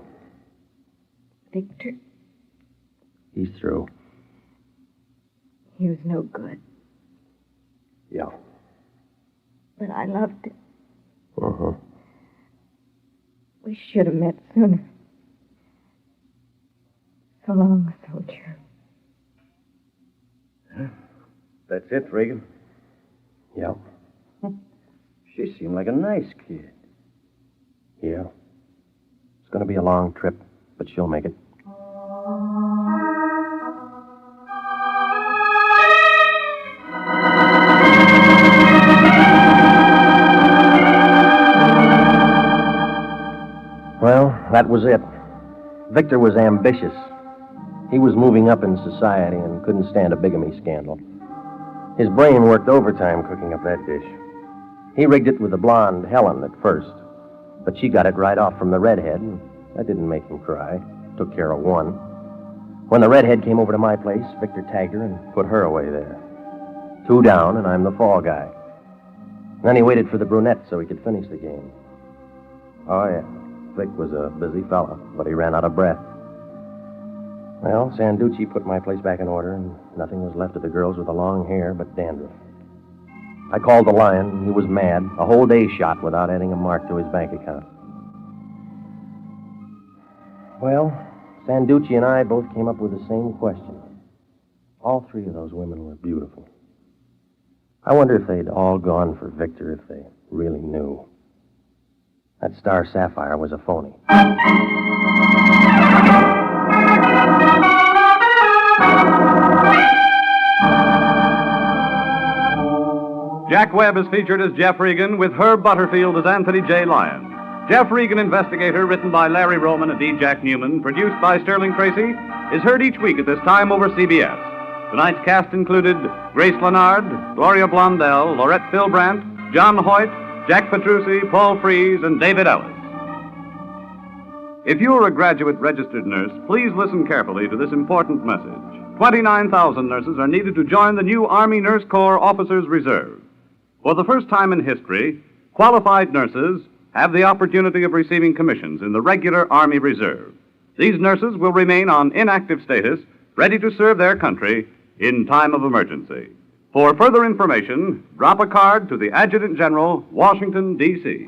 Victor.
He's through.
He was no good.
Yeah.
But I loved him.
Uh-huh.
We should have met sooner. So long, soldier.
That's it, Regan.
Yeah.
She seemed like a nice kid.
Yeah. It's going to be a long trip, but she'll make it. Well, that was it. Victor was ambitious. He was moving up in society and couldn't stand a bigamy scandal. His brain worked overtime cooking up that dish. He rigged it with the blonde Helen at first, but she got it right off from the redhead, and that didn't make him cry. Took care of one. When the redhead came over to my place, Victor tagged her and put her away there. 2 down, and I'm the fall guy. And then he waited for the brunette so he could finish the game. Oh, yeah. Vic was a busy fella, but he ran out of breath. Well, Sanducci put my place back in order, and nothing was left of the girls with the long hair but dandruff. I called the Lion, and he was mad. A whole day shot without adding a mark to his bank account. Well, Sanducci and I both came up with the same question. All 3 of those women were beautiful. I wonder if they'd all gone for Victor if they really knew. That star sapphire was a phony.
Jack Webb is featured as Jeff Regan, with Herb Butterfield as Anthony J. Lyon. Jeff Regan, Investigator, written by Larry Roman and D. Jack Newman, produced by Sterling Tracy, is heard each week at this time over CBS. Tonight's cast included Grace Lennard, Gloria Blondell, Laurette Philbrandt, John Hoyt, Jack Petrucci, Paul Frees, and David Ellis. If you're a graduate registered nurse, please listen carefully to this important message. 29,000 nurses are needed to join the new Army Nurse Corps Officers Reserve. For the first time in history, qualified nurses have the opportunity of receiving commissions in the regular Army Reserve. These nurses will remain on inactive status, ready to serve their country in time of emergency. For further information, drop a card to the Adjutant General, Washington, D.C.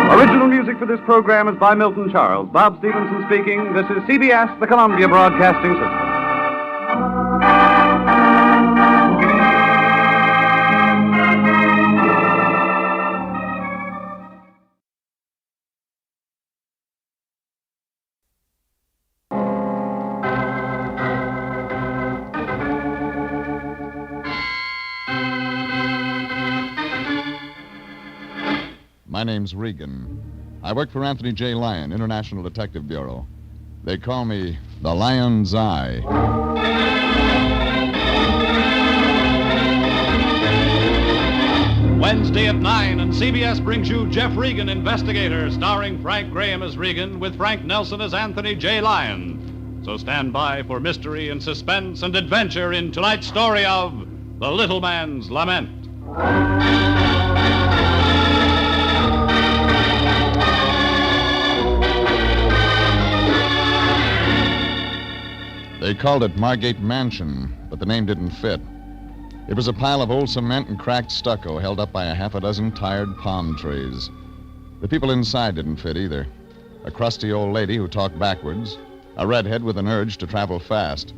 Original music for this program is by Milton Charles. Bob Stevenson speaking. This is CBS, the Columbia Broadcasting System.
My name's Regan. I work for Anthony J. Lyon, International Detective Bureau. They call me the Lion's Eye.
Wednesday at 9, and CBS brings you Jeff Regan, Investigator, starring Frank Graham as Regan, with Frank Nelson as Anthony J. Lyon. So stand by for mystery and suspense and adventure in tonight's story of The Little Man's Lament.
They called it Margate Mansion, but the name didn't fit. It was a pile of old cement and cracked stucco held up by a half a dozen tired palm trees. The people inside didn't fit either. A crusty old lady who talked backwards, a redhead with an urge to travel fast.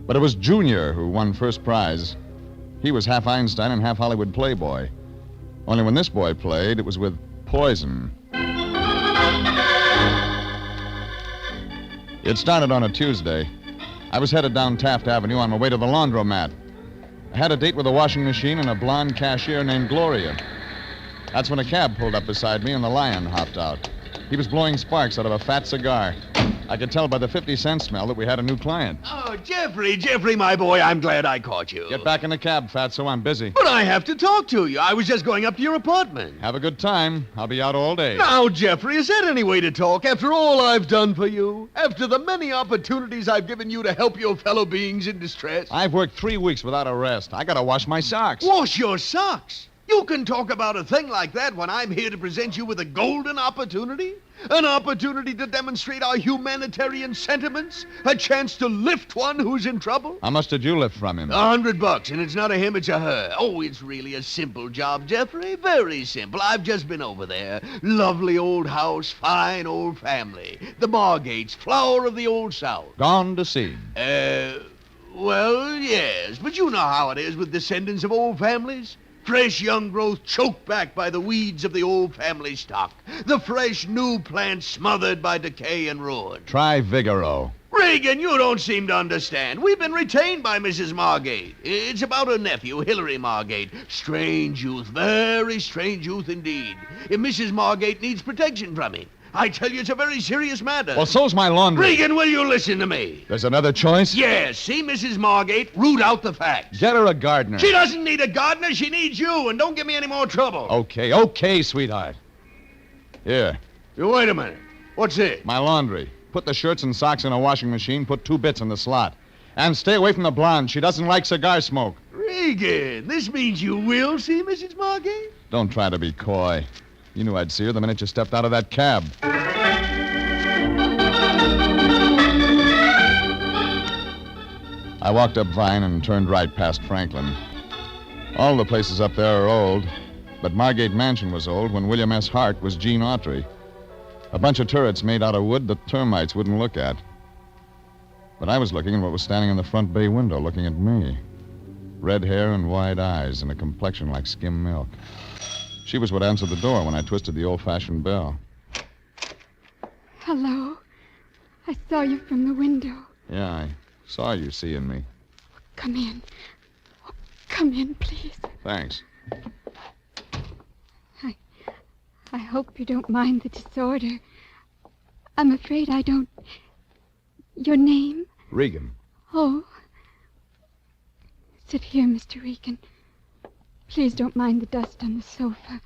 But it was Junior who won first prize. He was half Einstein and half Hollywood playboy. Only when this boy played, it was with poison. It started on a Tuesday. I was headed down Taft Avenue on my way to the laundromat. I had a date with a washing machine and a blonde cashier named Gloria. That's when a cab pulled up beside me and the Lion hopped out. He was blowing sparks out of a fat cigar. I could tell by the 50-cent smell that we had a new client.
Oh, Jeffrey, my boy, I'm glad I caught you.
Get back in the cab, Fatso. I'm busy.
But I have to talk to you. I was just going up to your apartment.
Have a good time. I'll be out all day.
Now, Jeffrey, is that any way to talk? After all I've done for you? After the many opportunities I've given you to help your fellow beings in distress?
I've worked 3 weeks without a rest. I gotta wash my socks.
Wash your socks? You can talk about a thing like that when I'm here to present you with a golden opportunity? An opportunity to demonstrate our humanitarian sentiments? A chance to lift one who's in trouble?
How much did you lift from him?
$100, and it's not a him, it's a her. Oh, it's really a simple job, Jeffrey. Very simple. I've just been over there. Lovely old house, fine old family. The Margates, flower of the old South.
Gone to seed.
Well, yes, but you know how it is with descendants of old families. Fresh young growth choked back by the weeds of the old family stock. The fresh new plant smothered by decay and ruin.
Try Vigoro.
Regan, you don't seem to understand. We've been retained by Mrs. Margate. It's about her nephew, Hilary Margate. Strange youth, very strange youth indeed. If Mrs. Margate needs protection from him, I tell you, it's a very serious matter.
Well, so's my laundry.
Regan, will you listen to me?
There's another choice?
Yes. See Mrs. Margate, root out the facts.
Get her a gardener.
She doesn't need a gardener. She needs you, and don't give me any more trouble.
Okay, sweetheart. Here.
You wait a minute. What's it?
My laundry. Put the shirts and socks in a washing machine, put 2 bits in the slot. And stay away from the blonde. She doesn't like cigar smoke.
Regan, this means you will see Mrs. Margate?
Don't try to be coy. You knew I'd see her the minute you stepped out of that cab. I walked up Vine and turned right past Franklin. All the places up there are old, but Margate Mansion was old when William S. Hart was Gene Autry. A bunch of turrets made out of wood that termites wouldn't look at. But I was looking at what was standing in the front bay window, looking at me. Red hair and wide eyes and a complexion like skim milk. She was what answered the door when I twisted the old-fashioned bell.
Hello. I saw you from the window.
Yeah, I saw you seeing me.
Come in. Oh, come in, please.
Thanks.
I hope you don't mind the disorder. I'm afraid I don't... Your name?
Regan.
Oh. Sit here, Mr. Regan. Please don't mind the dust on the sofa.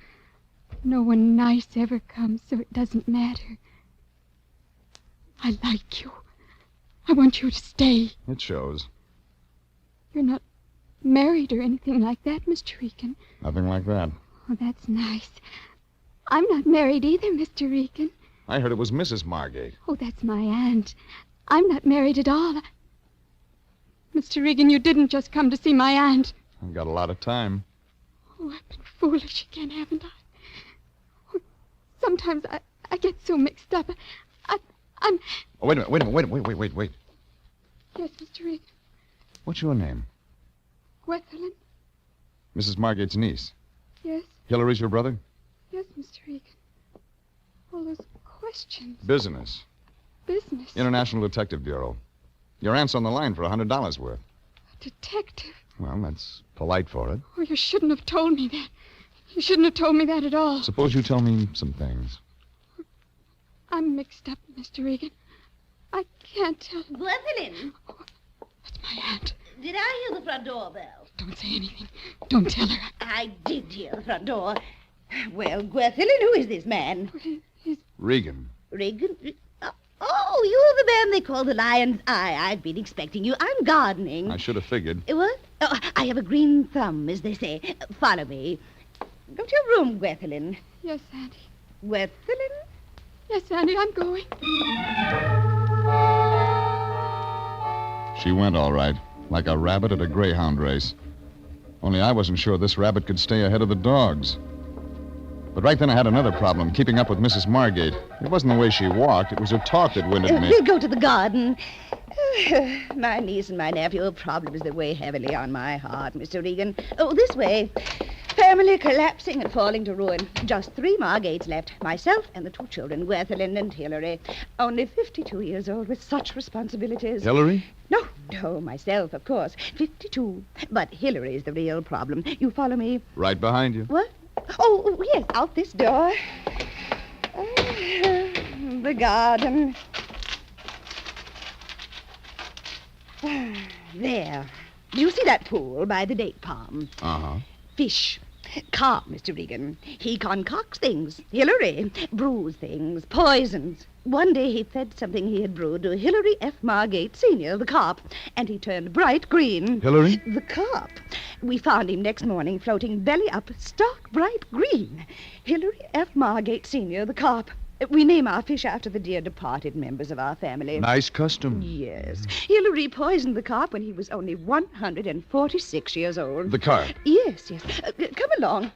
No one nice ever comes, so it doesn't matter. I like you. I want you to stay.
It shows.
You're not married or anything like that, Mr. Regan.
Nothing like that.
Oh, that's nice. I'm not married either, Mr. Regan.
I heard it was Mrs. Margate.
Oh, that's my aunt. I'm not married at all. Mr. Regan, you didn't just come to see my aunt.
I've got a lot of time.
Oh, I've been foolish again, haven't I? Oh, sometimes I get so mixed up. I'm...
Oh, wait a minute. Wait.
Yes, Mr. Regan.
What's your name?
Gwethelyn.
Mrs. Margate's niece.
Yes.
Hilary's your brother?
Yes, Mr. Regan. All those questions.
Business.
Business?
International Detective Bureau. Your aunt's on the line for $100 worth.
A detective?
Well, that's polite for it.
Oh, you shouldn't have told me that. You shouldn't have told me that at all.
Suppose you tell me some things.
I'm mixed up, Mr. Regan. I can't tell.
Gwethelyn.
Oh, that's my aunt.
Did I hear the front door bell?
Don't say anything. Don't tell her.
I did hear the front door. Well, Gwethelyn, who is this man?
He's...
Regan.
Regan? Oh, you're the man they call the Lion's Eye. I've been expecting you. I'm gardening.
I should have figured.
What? Oh, I have a green thumb, as they say. Follow me. Go to your room, Gwethelyn.
Yes, Auntie.
Gwethelyn?
Yes, Auntie, I'm going.
She went all right, like a rabbit at a greyhound race. Only I wasn't sure this rabbit could stay ahead of the dogs. But right then I had another problem, keeping up with Mrs. Margate. It wasn't the way she walked, it was her talk that winded me.
We'll go to the garden. My niece and my nephew, problems that weigh heavily on my heart, Mr. Regan. Oh, this way. Family collapsing and falling to ruin. Just 3 Margates left. Myself and the 2 children, Gwethelyn and Hilary. Only 52 years old with such responsibilities.
Hillary?
No, myself, of course. 52. But Hilary's the real problem. You follow me?
Right behind you.
What? Oh, yes, out this door. The garden. There. Do you see that pool by the date palm?
Uh-huh.
Fish. Carp, Mr. Regan. He concocts things. Hilary brews things, poisons. One day he fed something he had brewed to Hilary F. Margate, Sr., the carp, and he turned bright green.
Hilary?
The carp. We found him next morning floating belly up, stark bright green. Hilary F. Margate, Sr., the carp. We name our fish after the dear departed members of our family.
Nice custom.
Yes. Hilary poisoned the carp when he was only 146 years old.
The carp?
Yes. Come along.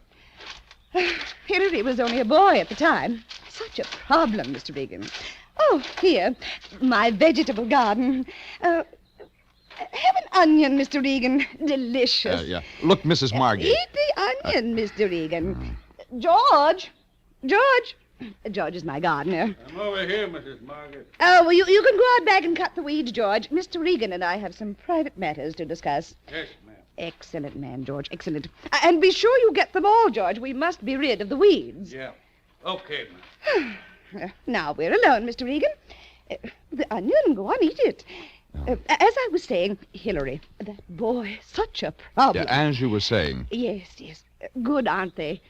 Hilary was only a boy at the time. Such a problem, Mr. Regan. Oh, here, my vegetable garden. Have an onion, Mr. Regan. Delicious.
Yeah. Look, Mrs. Margate.
Eat the onion, Mr. Regan. George. George is my gardener.
I'm over here, Mrs. Margaret.
Oh, well, you can go out back and cut the weeds, George. Mr. Regan and I have some private matters to discuss.
Yes, ma'am.
Excellent man, George. Excellent. And be sure you get them all, George. We must be rid of the weeds.
Yeah. Okay, ma'am.
Now we're alone, Mr. Regan. The onion, go on, eat it. As I was saying, Hilary, that boy, such a problem.
Yeah, as you were saying.
Yes. Good, aren't they?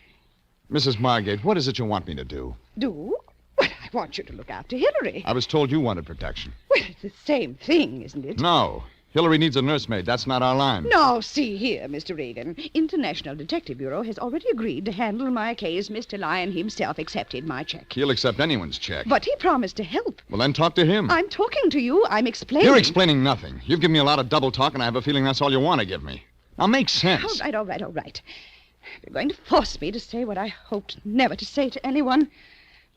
Mrs. Margate, what is it you want me to do?
Do? Well, I want you to look after Hilary.
I was told you wanted protection.
Well, it's the same thing, isn't it?
No. Hillary needs a nursemaid. That's not our line.
No, see here, Mr. Regan. International Detective Bureau has already agreed to handle my case. Mr. Lyon himself accepted my check.
He'll accept anyone's check.
But he promised to help.
Well, then talk to him.
I'm talking to you. I'm explaining.
You're explaining nothing. You've given me a lot of double talk, and I have a feeling that's all you want to give me. Now, make sense.
All right. You're going to force me to say what I hoped never to say to anyone.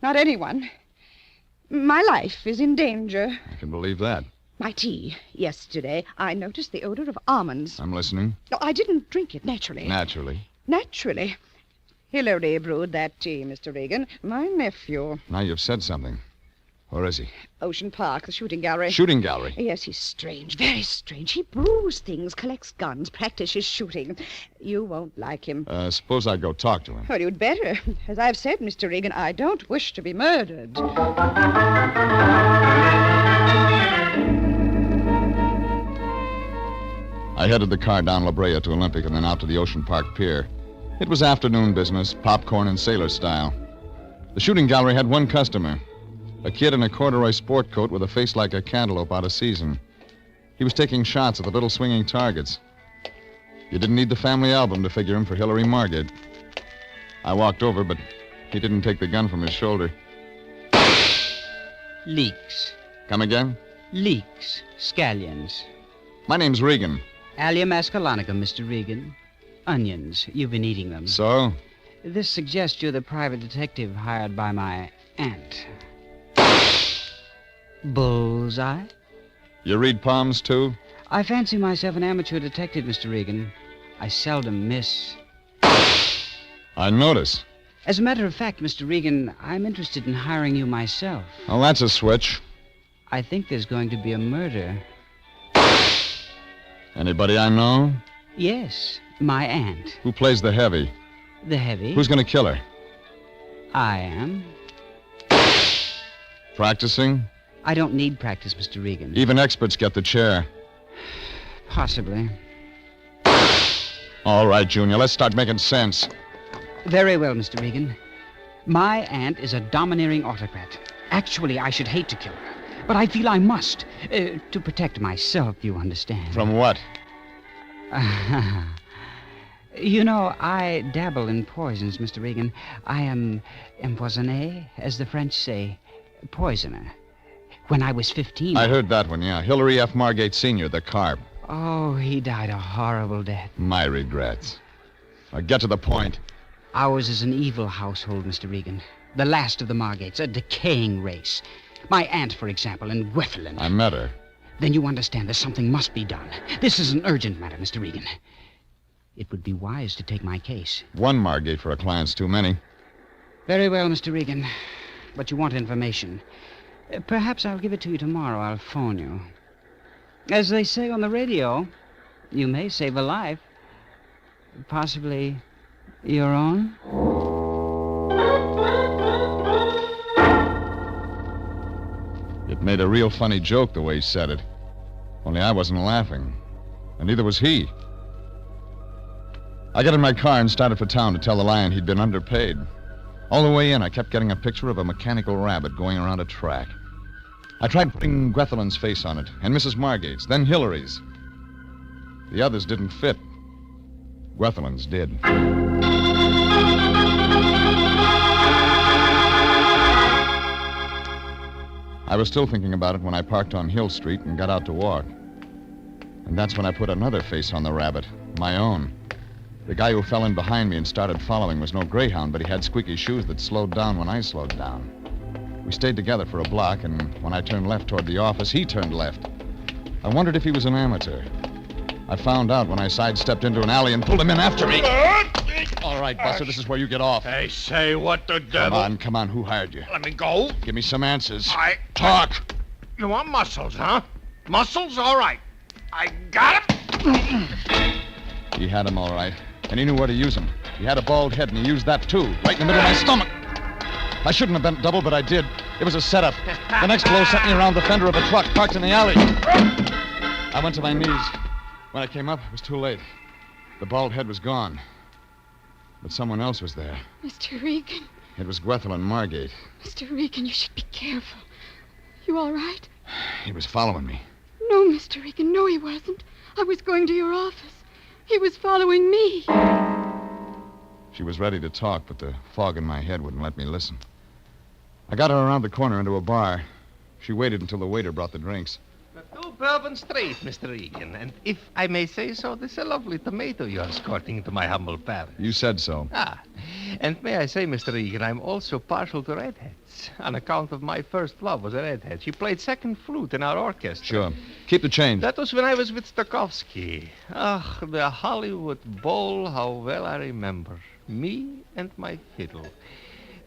Not anyone. My life is in danger.
I can believe that.
My tea. Yesterday, I noticed the odor of almonds.
I'm listening.
No, I didn't drink it naturally.
Naturally.
Hilary brewed that tea, Mr. Regan. My nephew.
Now you've said something. Where is he?
Ocean Park, the shooting gallery.
Shooting gallery?
Yes, he's strange, very strange. He brews things, collects guns, practices shooting. You won't like him.
Suppose I go talk to him.
Well, you'd better. As I've said, Mr. Regan, I don't wish to be murdered.
I headed the car down La Brea to Olympic and then out to the Ocean Park Pier. It was afternoon business, popcorn and sailor style. The shooting gallery had one customer, a kid in a corduroy sport coat with a face like a cantaloupe out of season. He was taking shots at the little swinging targets. You didn't need the family album to figure him for Hilary Margate. I walked over, but he didn't take the gun from his shoulder.
Leeks.
Come again?
Leeks. Scallions.
My name's Regan.
Allium ascalonicum, Mr. Regan. Onions. You've been eating them.
So?
This suggests you're the private detective hired by my aunt. Bullseye?
You read palms, too?
I fancy myself an amateur detective, Mr. Regan. I seldom miss.
I notice.
As a matter of fact, Mr. Regan, I'm interested in hiring you myself.
Oh, that's a switch.
I think there's going to be a murder.
Anybody I know?
Yes, my aunt.
Who plays the heavy?
The heavy?
Who's going to kill her?
I am.
Practicing?
I don't need practice, Mr. Regan.
Even experts get the chair.
Possibly.
All right, Junior, let's start making sense.
Very well, Mr. Regan. My aunt is a domineering autocrat. Actually, I should hate to kill her, but I feel I must. To protect myself, you understand.
From what?
You know, I dabble in poisons, Mr. Regan. I am empoisonné, as the French say, poisoner. When I was 15...
I heard that one, yeah. Hilary F. Margate Sr., the carp.
Oh, he died a horrible death.
My regrets. Now get to the point.
Ours is an evil household, Mr. Regan. The last of the Margates, a decaying race. My aunt, for example, in Gwethlin.
I met her.
Then you understand that something must be done. This is an urgent matter, Mr. Regan. It would be wise to take my case.
One Margate for a client's too many.
Very well, Mr. Regan. But you want information. Perhaps I'll give it to you tomorrow. I'll phone you. As they say on the radio, you may save a life. Possibly your own.
It made a real funny joke the way he said it. Only I wasn't laughing. And neither was he. I got in my car and started for town to tell the Lion he'd been underpaid. All the way in, I kept getting a picture of a mechanical rabbit going around a track. I tried putting Gwethelin's face on it, and Mrs. Margate's, then Hilary's. The others didn't fit. Gwethelin's did. I was still thinking about it when I parked on Hill Street and got out to walk. And that's when I put another face on the rabbit, my own. The guy who fell in behind me and started following was no greyhound, but he had squeaky shoes that slowed down when I slowed down. We stayed together for a block, and when I turned left toward the office, he turned left. I wondered if he was an amateur. I found out when I sidestepped into an alley and pulled him in after me. All right, Buster, this is where you get off.
Hey, say, what the devil?
Come on, who hired you?
Let me go.
Give me some answers.
Talk. You want muscles, huh? Muscles? All right. I got him.
He had him all right, and he knew where to use him. He had a bald head, and he used that, too, right in the middle of my stomach. I shouldn't have bent double, but I did. It was a setup. The next blow sent me around the fender of a truck parked in the alley. I went to my knees. When I came up, it was too late. The bald head was gone. But someone else was there.
Mr. Regan.
It was Gwethelin Margate.
Mr. Regan, you should be careful. You all right?
He was following me.
No, Mr. Regan, no, he wasn't. I was going to your office. He was following me.
She was ready to talk, but the fog in my head wouldn't let me listen. I got her around the corner into a bar. She waited until the waiter brought the drinks.
2 Bourbon Street, Mr. Regan. And if I may say so, this is a lovely tomato you're escorting to my humble palate.
You said so.
And may I say, Mr. Regan, I'm also partial to redheads. On account of my first love was a redhead. She played second flute in our orchestra.
Sure. Keep the change.
That was when I was with Stokowski. The Hollywood Bowl, how well I remember. Me and my fiddle.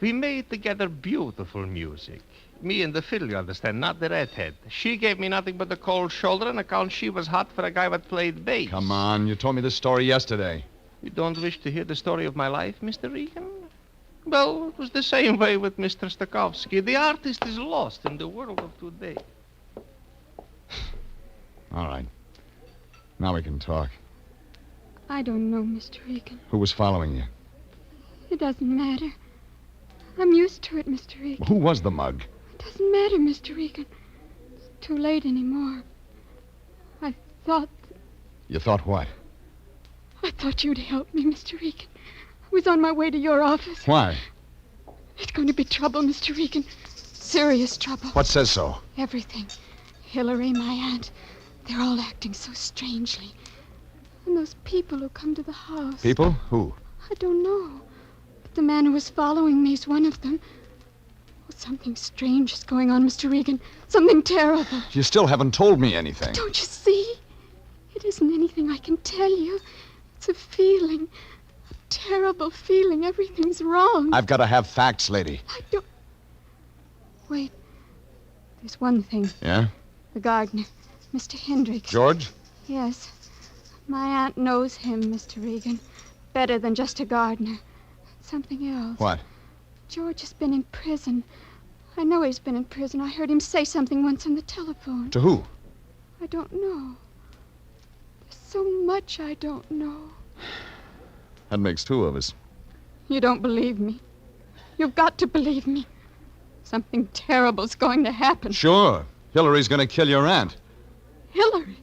We made together beautiful music. Me and the fiddle, you understand, not the redhead. She gave me nothing but the cold shoulder on account she was hot for a guy that played bass.
Come on, you told me this story yesterday.
You don't wish to hear the story of my life, Mr. Regan? Well, it was the same way with Mr. Stokowski. The artist is lost in the world of today.
All right. Now we can talk.
I don't know, Mr. Regan.
Who was following you?
It doesn't matter. I'm used to it, Mr. Regan.
Who was the mug?
It doesn't matter, Mr. Regan. It's too late anymore. I thought...
You thought what?
I thought you'd help me, Mr. Regan. I was on my way to your office.
Why?
There's going to be trouble, Mr. Regan. Serious trouble.
What says so?
Everything. Hillary, my aunt, they're all acting so strangely. And those people who come to the house.
People? Who?
I don't know. But the man who was following me is one of them. Oh, something strange is going on, Mr. Regan. Something terrible.
You still haven't told me anything.
Don't you see? It isn't anything I can tell you. It's a feeling. A terrible feeling. Everything's wrong.
I've got to have facts, lady.
I don't... Wait. There's one thing.
Yeah?
The gardener, Mr. Hendricks.
George?
Yes. My aunt knows him, Mr. Regan. Better than just a gardener. Something else.
What?
George has been in prison. I know he's been in prison. I heard him say something once on the telephone.
To who?
I don't know. There's so much I don't know.
That makes 2 of us.
You don't believe me. You've got to believe me. Something terrible's going to happen.
Sure. Hillary's going to kill your aunt.
Hillary?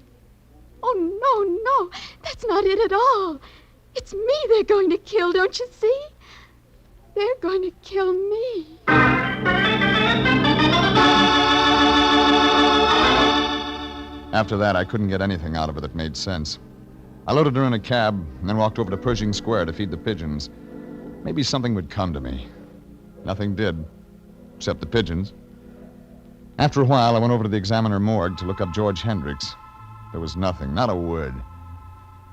Oh, no. That's not it at all. It's me they're going to kill, don't you see? They're going to kill me.
After that, I couldn't get anything out of her that made sense. I loaded her in a cab and then walked over to Pershing Square to feed the pigeons. Maybe something would come to me. Nothing did, except the pigeons. After a while, I went over to the Examiner morgue to look up George Hendricks. There was nothing, not a word.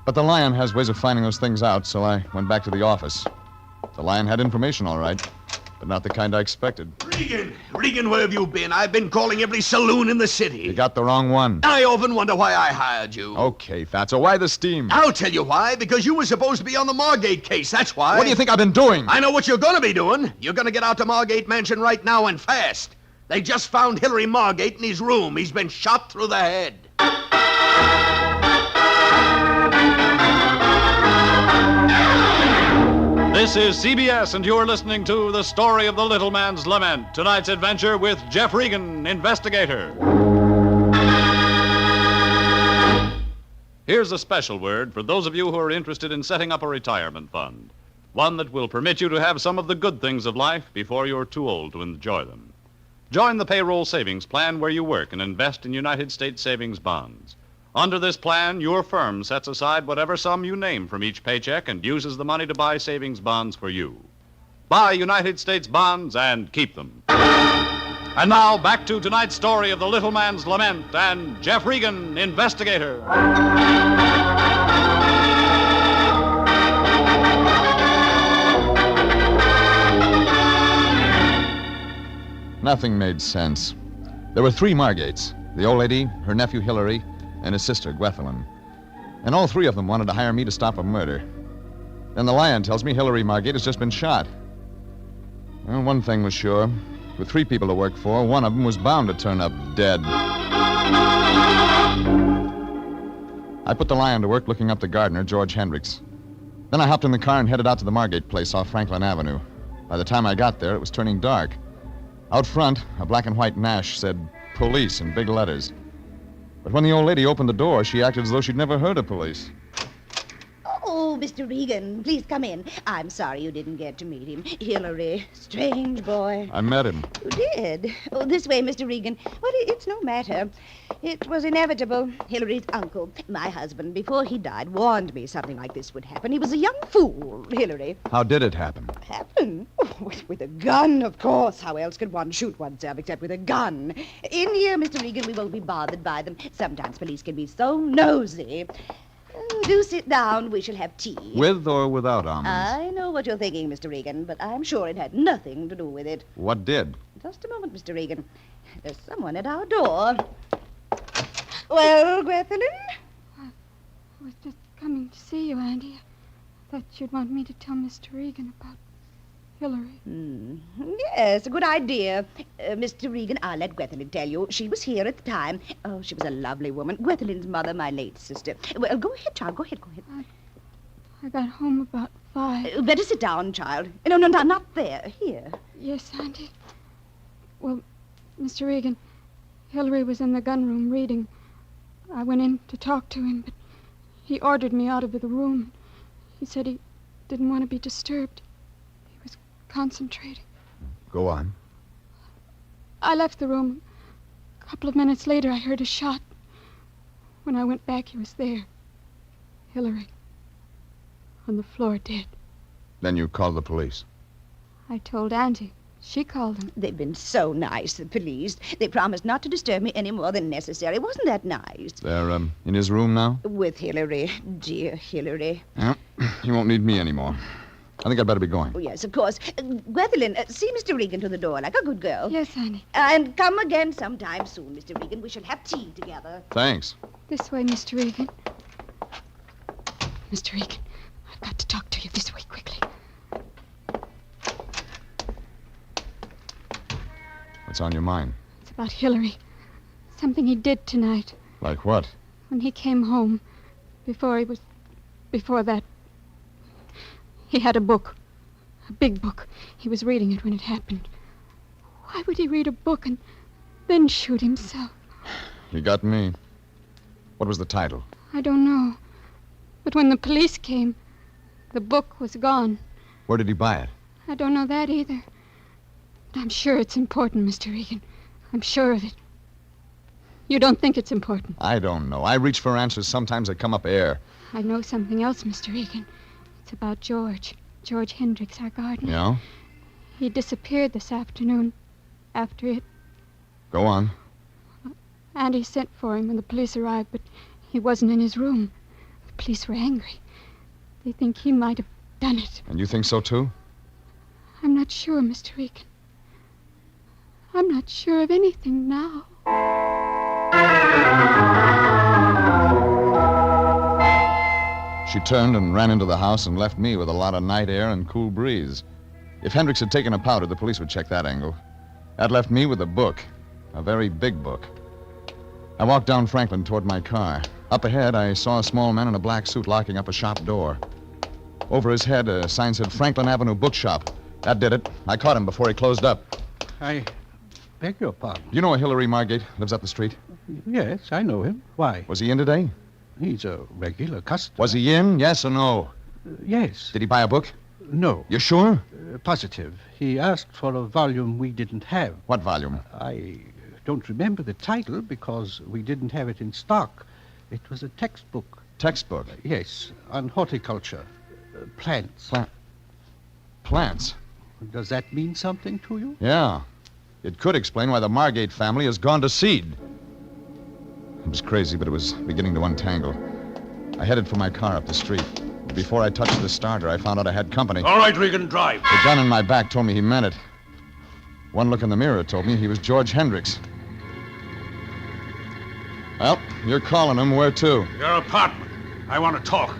But the Lion has ways of finding those things out, so I went back to the office. The Lion had information, all right, but not the kind I expected.
Regan, where have you been? I've been calling every saloon in the city.
You got the wrong one.
I often wonder why I hired you.
Okay, Fatso, why the steam?
I'll tell you why. Because you were supposed to be on the Margate case, that's why.
What do you think I've been doing?
I know what you're going to be doing. You're going to get out to Margate Mansion right now and fast. They just found Hillary Margate in his room. He's been shot through the head.
This is CBS, and you're listening to The Story of the Little Man's Lament. Tonight's adventure with Jeff Regan, Investigator. Here's a special word for those of you who are interested in setting up a retirement fund. One that will permit you to have some of the good things of life before you're too old to enjoy them. Join the payroll savings plan where you work and invest in United States savings bonds. Under this plan, your firm sets aside whatever sum you name from each paycheck and uses the money to buy savings bonds for you. Buy United States bonds and keep them. And now, back to tonight's story of the Little Man's Lament and Jeff Regan, Investigator.
Nothing made sense. There were 3 Margates, the old lady, her nephew Hillary, and his sister, Gwethelyn. And all 3 of them wanted to hire me to stop a murder. Then the Lion tells me Hillary Margate has just been shot. Well, one thing was sure. With 3 people to work for, one of them was bound to turn up dead. I put the Lion to work looking up the gardener, George Hendricks. Then I hopped in the car and headed out to the Margate place off Franklin Avenue. By the time I got there, it was turning dark. Out front, a black and white Nash said, "Police," in big letters. But when the old lady opened the door, she acted as though she'd never heard of police.
Oh, Mr. Regan, please come in. I'm sorry you didn't get to meet him. Hillary, strange boy.
I met him.
You did? Oh, this way, Mr. Regan. Well, it's no matter. It was inevitable. Hillary's uncle, my husband, before he died, warned me something like this would happen. He was a young fool, Hillary.
How did it happen?
Happen? Oh, with a gun, of course. How else could one shoot oneself except with a gun? In here, Mr. Regan, we won't be bothered by them. Sometimes police can be so nosy. Oh, do sit down. We shall have tea.
With or without almonds?
I know what you're thinking, Mr. Regan, but I'm sure it had nothing to do with it.
What did?
Just a moment, Mr. Regan. There's someone at our door. Well, Gwethelyn?
I was just coming to see you, Andy. I thought you'd want me to tell Mr. Regan about Hillary.
Yes, a good idea. Mr. Regan, I'll let Gwethelyn tell you. She was here at the time. Oh, she was a lovely woman. Gwethelyn's mother, my late sister. Well, go ahead, child. Go ahead.
I got home about 5.
Better sit down, child. No, not there. Here.
Yes, Auntie. Well, Mr. Regan, Hillary was in the gun room reading. I went in to talk to him, but he ordered me out of the room. He said he didn't want to be disturbed. He was concentrating.
Go on.
I left the room. A couple of minutes later, I heard a shot. When I went back, he was there. Hillary. On the floor, dead.
Then you called the police.
I told Auntie. She called them.
They've been so nice, the police. They promised not to disturb me any more than necessary. Wasn't that nice?
They're, in his room now?
With Hillary. Dear Hillary.
Yeah, he won't need me anymore. I think I'd better be going.
Oh, yes, of course. Gwethelyn, see Mr. Regan to the door like a good girl.
Yes, Annie.
And come again sometime soon, Mr. Regan. We shall have tea together.
Thanks.
This way, Mr. Regan. Mr. Regan, I've got to talk to you this way quickly.
What's on your mind?
It's about Hillary. Something he did tonight.
Like what?
When he came home, before that, he had a book. A big book. He was reading it when it happened. Why would he read a book and then shoot himself?
You got me. What was the title?
I don't know. But when the police came, the book was gone.
Where did he buy it?
I don't know that either. But I'm sure it's important, Mr. Regan. I'm sure of it. You don't think it's important?
I don't know. I reach for answers. Sometimes they come up air.
I know something else, Mr. Regan. It's about George. George Hendricks, our gardener.
Yeah?
He disappeared this afternoon after it.
Go on.
Andy sent for him when the police arrived, but he wasn't in his room. The police were angry. They think he might have done it.
And you think so, too?
I'm not sure, Mr. Regan. I'm not sure of anything now.
She turned and ran into the house and left me with a lot of night air and cool breeze. If Hendricks had taken a powder, the police would check that angle. That left me with a book. A very big book. I walked down Franklin toward my car. Up ahead, I saw a small man in a black suit locking up a shop door. Over his head, a sign said Franklin Avenue Bookshop. That did it. I caught him before he closed up.
I beg your pardon.
You know a Hillary Margate lives up the street?
Yes, I know him. Why?
Was he in today?
He's a regular customer.
Was he in? Yes or no?
Yes.
Did he buy a book?
No.
You sure?
Positive. He asked for a volume we didn't have.
What volume?
I don't remember the title because we didn't have it in stock. It was a textbook.
Textbook?
Yes, on horticulture. Plants.
Plants?
Does that mean something to you?
Yeah. It could explain why the Margate family has gone to seed. It was crazy, but it was beginning to untangle. I headed for my car up the street. Before I touched the starter, I found out I had company.
All right, Regan, drive.
The gun in my back told me he meant it. One look in the mirror told me he was George Hendricks. Well, you're calling him. Where to?
Your apartment. I want to talk.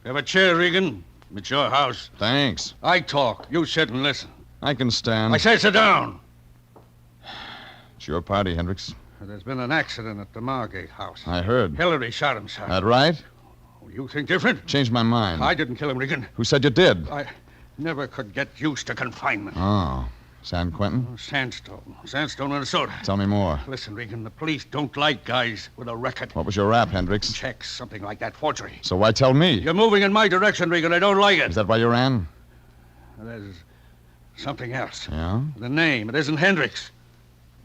Have a chair, Regan. It's your house.
Thanks.
I talk. You sit and listen.
I can stand.
I say sit down.
It's your party, Hendricks.
There's been an accident at the Margate house.
I heard.
Hillary shot himself.
That right?
You think different?
Changed my mind.
I didn't kill him, Regan.
Who said you did?
I never could get used to confinement.
Oh. San Quentin?
Sandstone, Minnesota.
Tell me more.
Listen, Regan, the police don't like guys with a record.
What was your rap, Hendricks?
Checks, something like that, forgery.
So why tell me?
You're moving in my direction, Regan. I don't like it.
Is that why you ran?
There's something else.
Yeah?
The name. It isn't Hendricks.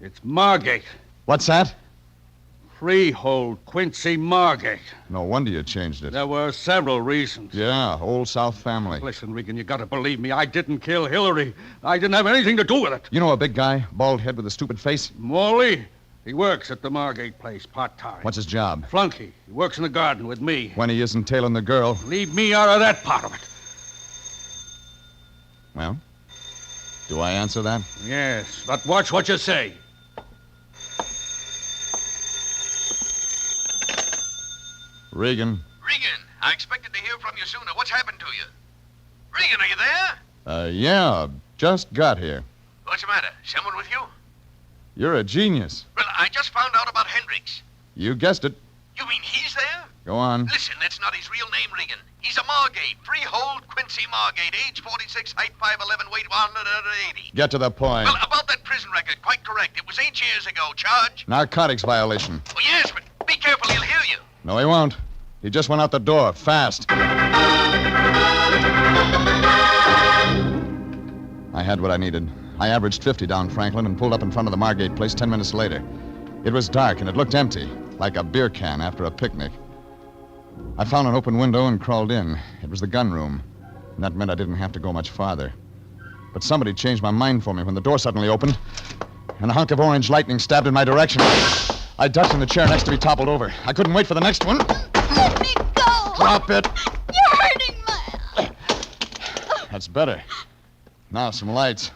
It's Margate.
What's that?
Freehold Quincy Margate.
No wonder you changed it.
There were several reasons.
Yeah, old South family.
Listen, Regan, you gotta believe me. I didn't kill Hillary. I didn't have anything to do with it.
You know a big guy, bald head with a stupid face?
Morley. He works at the Margate place, part-time.
What's his job?
Flunky. He works in the garden with me.
When he isn't tailing the girl.
Leave me out of that part of it.
Well, do I answer that?
Yes, but watch what you say.
Regan.
Regan, I expected to hear from you sooner. What's happened to you? Regan, are you there?
Yeah, just got here.
What's the matter? Someone with you?
You're a genius.
Well, I just found out about Hendricks.
You guessed it.
You mean he's there?
Go on.
Listen, that's not his real name, Regan. He's a Margate. Freehold Quincy Margate, age 46, height 5'11", weight 180.
Get to the point.
Well, about that prison record, quite correct. It was 8 years ago. Charge?
Narcotics violation.
Oh, yes, but be careful. He'll hear you.
No, he won't. He just went out the door, fast. I had what I needed. I averaged 50 down Franklin and pulled up in front of the Margate place 10 minutes later. It was dark and it looked empty, like a beer can after a picnic. I found an open window and crawled in. It was the gun room, and that meant I didn't have to go much farther. But somebody changed my mind for me when the door suddenly opened, and a hunk of orange lightning stabbed in my direction. I ducked and the chair next to me toppled over. I couldn't wait for the next one.
Let me go!
Drop it!
You're hurting my...
That's better. Now, some lights.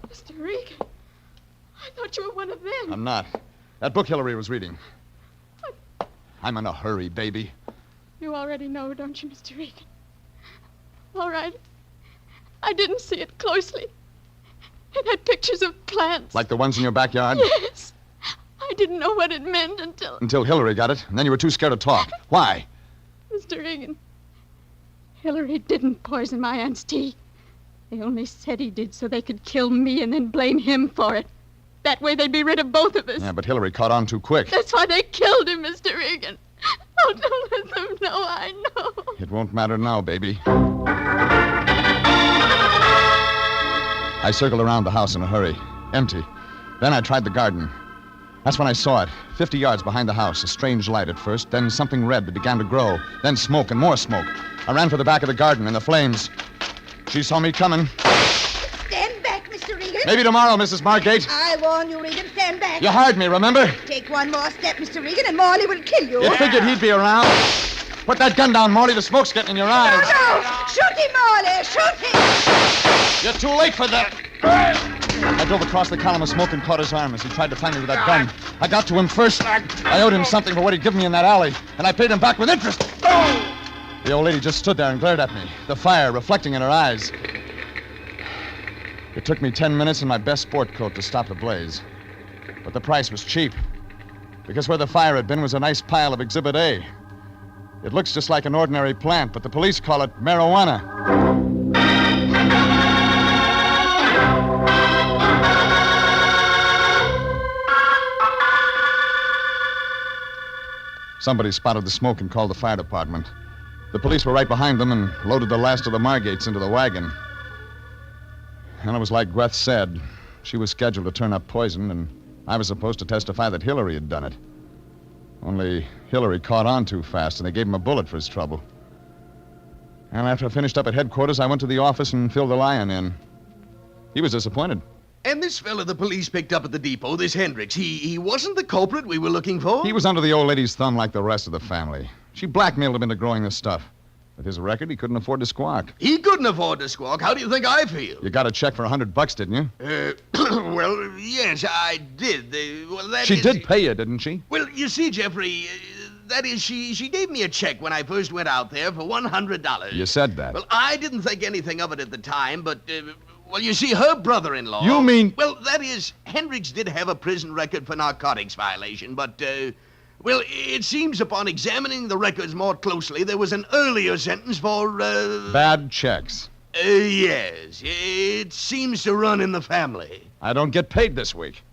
Mr. Regan, I thought you were one of them.
I'm not. That book Hillary was reading. I'm in a hurry, baby.
You already know, don't you, Mr. Regan? All right. I didn't see it closely. It had pictures of plants.
Like the ones in your backyard?
Yes. I didn't know what it meant until...
Until Hillary got it, and then you were too scared to talk. Why?
Mr. Regan, Hillary didn't poison my aunt's tea. They only said he did so they could kill me and then blame him for it. That way they'd be rid of both of us.
Yeah, but Hillary caught on too quick.
That's why they killed him, Mr. Regan. Oh, don't let them know I know.
It won't matter now, baby. I circled around the house in a hurry. Empty. Then I tried the garden. That's when I saw it. 50 yards behind the house. A strange light at first, then something red that began to grow. Then smoke and more smoke. I ran for the back of the garden in the flames. She saw me coming.
Stand back, Mr. Regan.
Maybe tomorrow, Mrs. Margate.
I warn you, Regan, stand back.
You hired me, remember?
Take one more step, Mr. Regan, and Morley will kill you.
You figured he'd be around. Put that gun down, Morley. The smoke's getting in your eyes.
No! Shoot him, Morley! Shoot him!
You're too late for that. I drove across the column of smoke and caught his arm as he tried to find me with that gun. I got to him first. I owed him something for what he'd given me in that alley, and I paid him back with interest. The old lady just stood there and glared at me, the fire reflecting in her eyes. It took me 10 minutes in my best sport coat to stop the blaze. But the price was cheap, because where the fire had been was a nice pile of Exhibit A. It looks just like an ordinary plant, but the police call it marijuana. Somebody spotted the smoke and called the fire department. The police were right behind them and loaded the last of the Margates into the wagon. And it was like Gweth said. She was scheduled to turn up poison, and I was supposed to testify that Hillary had done it. Only Hillary caught on too fast, and they gave him a bullet for his trouble. And after I finished up at headquarters, I went to the office and filled the Lion in. He was disappointed.
And this fella the police picked up at the depot, this Hendricks, he wasn't the culprit we were looking for?
He was under the old lady's thumb like the rest of the family. She blackmailed him into growing this stuff. With his record, he couldn't afford to squawk.
He couldn't afford to squawk. How do you think I feel?
You got a check for $100, didn't you?
Well, yes, I did.
She did pay you, didn't she?
Well, you see, Jeffrey, that is, she gave me a check when I first went out there for $100.
You said that.
Well, I didn't think anything of it at the time, but, well, you see, her brother-in-law...
You mean...
Well, that is, Hendricks did have a prison record for narcotics violation, but, well, it seems upon examining the records more closely, there was an earlier sentence for,
Bad checks.
Yes. It seems to run in the family.
I don't get paid this week.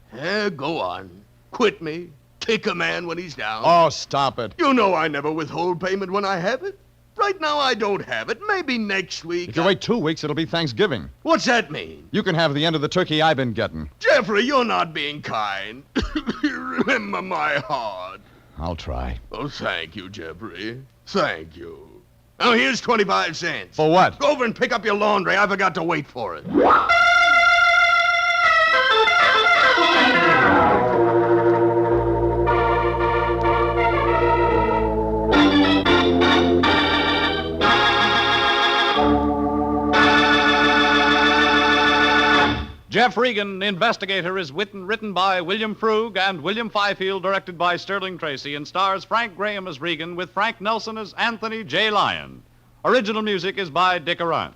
Go on. Quit me. Kick a man when he's down.
Oh, stop it.
You know I never withhold payment when I have it. Right now I don't have it. Maybe next week.
If you wait 2 weeks, it'll be Thanksgiving.
What's that mean?
You can have the end of the turkey I've been getting.
Jeffrey, you're not being kind. Remember my heart.
I'll try.
Oh, thank you, Jeffrey. Thank you. Now, here's 25 cents.
For what?
Go over and pick up your laundry. I forgot to wait for it.
Jeff Regan, Investigator, is written by William Frug and William Fifield, directed by Sterling Tracy, and stars Frank Graham as Regan with Frank Nelson as Anthony J. Lyon. Original music is by Dick Arant.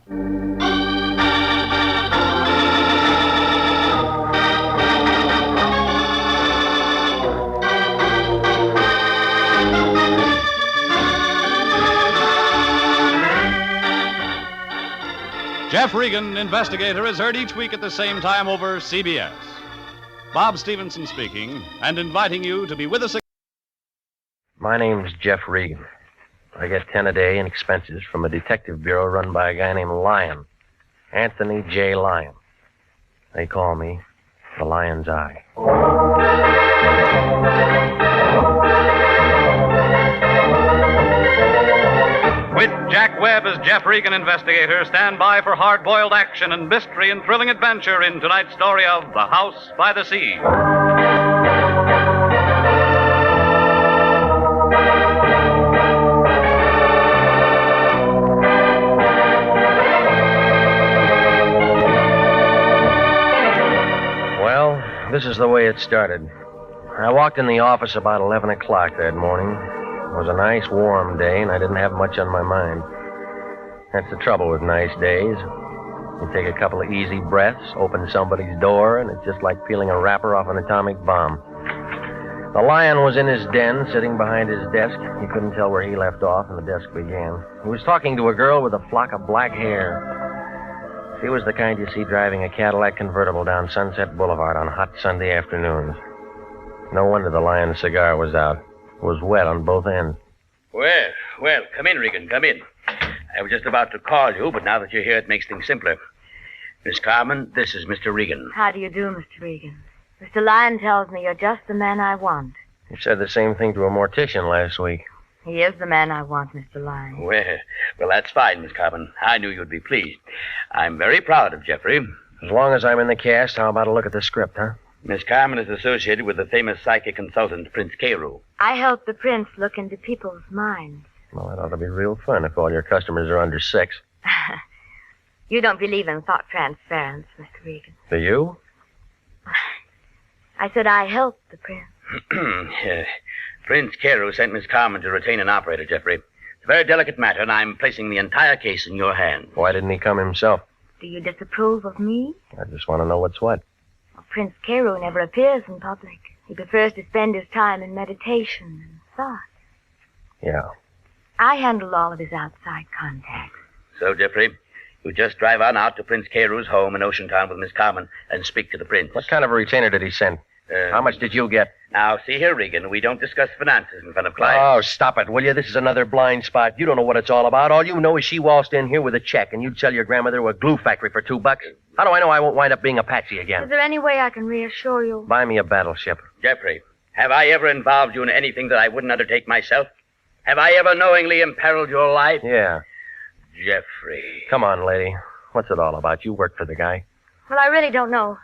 Jeff Regan, Investigator, is heard each week at the same time over CBS. Bob Stevenson speaking, and inviting you to be with us again.
My name's Jeff Regan. I get 10 a day in expenses from a detective bureau run by a guy named Lyon, Anthony J. Lyon. They call me the Lion's Eye.
With Jack Webb as Jeff Regan, Investigator, stand by for hard-boiled action and mystery and thrilling adventure in tonight's story of The House by the Sea.
Well, this is the way it started. I walked in the office about 11 o'clock that morning. It was a nice, warm day, and I didn't have much on my mind. That's the trouble with nice days. You take a couple of easy breaths, open somebody's door, and it's just like peeling a wrapper off an atomic bomb. The Lion was in his den, sitting behind his desk. You couldn't tell where he left off and the desk began. He was talking to a girl with a flock of black hair. She was the kind you see driving a Cadillac convertible down Sunset Boulevard on hot Sunday afternoons. No wonder the Lion cigar was out. It was wet on both ends.
Well, come in, Regan, come in. I was just about to call you, but now that you're here, it makes things simpler. Miss Carmen, this is Mr. Regan.
How do you do, Mr. Regan? Mr. Lyon tells me you're just the man I want.
You said the same thing to a mortician last week.
He is the man I want, Mr. Lyon.
Well, that's fine, Miss Carmen. I knew you'd be pleased. I'm very proud of Jeffrey.
As long as I'm in the cast, how about a look at the script, huh?
Miss Carmen is associated with the famous psychic consultant, Prince Carew.
I help the prince look into people's minds.
Well, that ought to be real fun if all your customers are under 6.
You don't believe in thought transference, Mr. Regan.
Do you?
I said I help the prince.
Prince Carew sent Miss Carmen to retain an operator, Jeffrey. It's a very delicate matter, and I'm placing the entire case in your hands.
Why didn't he come himself?
Do you disapprove of me?
I just want to know what's what.
Well, Prince Carew never appears in public. He prefers to spend his time in meditation and thought.
Yeah.
I handle all of his outside contacts.
So, Jeffrey, you just drive on out to Prince Carew's home in Ocean Town with Miss Carmen and speak to the prince.
What kind of a retainer did he send? How much did you get?
Now, see here, Regan, we don't discuss finances in front of clients.
Oh, stop it, will you? This is another blind spot. You don't know what it's all about. All you know is she waltzed in here with a check, and you'd sell your grandmother to a glue factory for $2. How do I know I won't wind up being a patsy again?
Is there any way I can reassure you?
Buy me a battleship.
Jeffrey, have I ever involved you in anything that I wouldn't undertake myself? Have I ever knowingly imperiled your life?
Yeah.
Jeffrey.
Come on, lady. What's it all about? You work for the guy.
Well, I really don't know.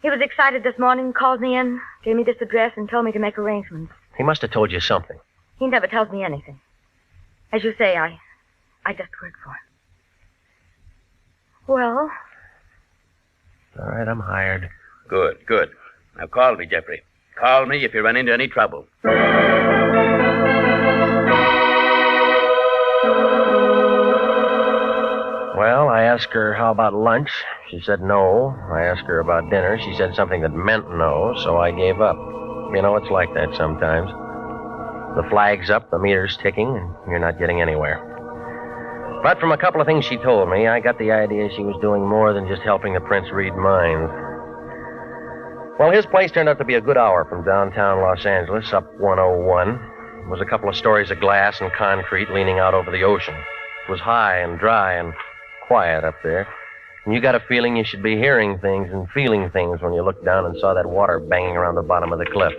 He was excited this morning, called me in, gave me this address, and told me to make arrangements.
He must have told you something.
He never tells me anything. As you say, I just work for him. Well?
All right, I'm hired.
Good. Now call me, Jeffrey. Call me if you run into any trouble.
Well, I asked her how about lunch. She said no. I asked her about dinner. She said something that meant no, so I gave up. You know, it's like that sometimes. The flag's up, the meter's ticking, and you're not getting anywhere. But from a couple of things she told me, I got the idea she was doing more than just helping the prince read minds. Well, his place turned out to be a good hour from downtown Los Angeles, up 101. It was a couple of stories of glass and concrete leaning out over the ocean. It was high and dry and quiet up there. And you got a feeling you should be hearing things and feeling things when you looked down and saw that water banging around the bottom of the cliff.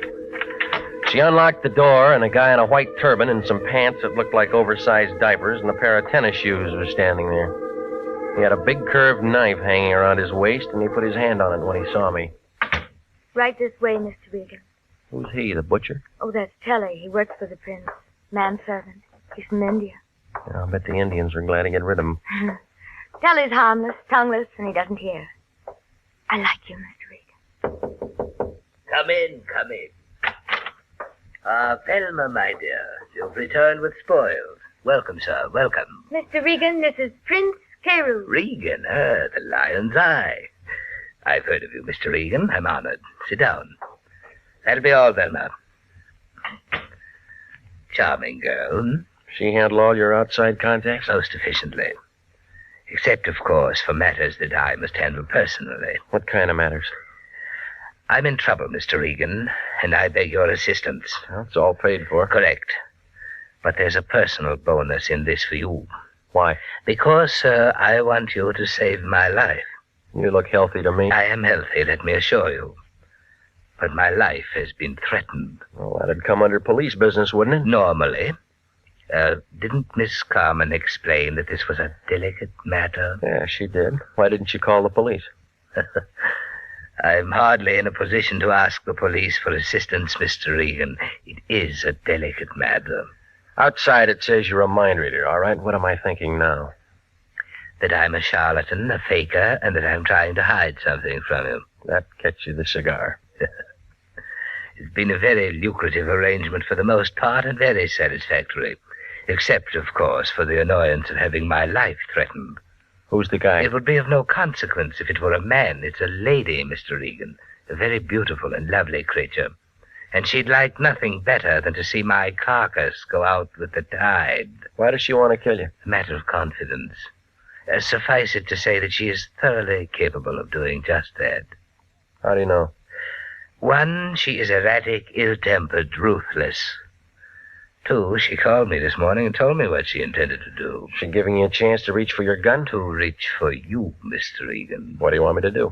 She unlocked the door, and a guy in a white turban and some pants that looked like oversized diapers and a pair of tennis shoes was standing there. He had a big curved knife hanging around his waist, and he put his hand on it when he saw me.
Right this way, Mr. Regan.
Who's he, the butcher?
Oh, that's Telly. He works for the prince. Manservant. He's from India.
Yeah, I'll bet the Indians were glad to get rid of him.
Telly's harmless, tongueless, and he doesn't hear. I like you, Mr. Regan.
Come in. Thelma, my dear, you've returned with spoils. Welcome, sir, welcome.
Mr. Regan, this is Prince Carew.
Regan, the lion's eye. I've heard of you, Mr. Regan. I'm honored. Sit down. That'll be all, Thelma. Charming girl.
She handle all your outside contacts?
Most efficiently. Except, of course, for matters that I must handle personally.
What kind of matters?
I'm in trouble, Mr. Regan, and I beg your assistance.
Well, it's all paid for.
Correct. But there's a personal bonus in this for you.
Why?
Because, sir, I want you to save my life.
You look healthy to me.
I am healthy, let me assure you. But my life has been threatened.
Well, that'd come under police business, wouldn't it?
Normally. Didn't Miss Carmen explain that this was a delicate matter?
Yeah, she did. Why didn't you call the police?
I'm hardly in a position to ask the police for assistance, Mr. Regan. It is a delicate matter.
Outside it says you're a mind reader, all right? What am I thinking now?
That I'm a charlatan, a faker, and that I'm trying to hide something from you.
That gets you the cigar.
It's been a very lucrative arrangement for the most part and very satisfactory. Except, of course, for the annoyance of having my life threatened.
Who's the guy?
It would be of no consequence if it were a man. It's a lady, Mr. Regan. A very beautiful and lovely creature. And she'd like nothing better than to see my carcass go out with the tide.
Why does she want to kill you?
A matter of confidence. Suffice it to say that she is thoroughly capable of doing just that.
How do you know?
1, she is erratic, ill-tempered, ruthless. 2, she called me this morning and told me what she intended to do.
She giving you a chance to reach for your gun?
To reach for you, Mr. Regan.
What do you want me to do?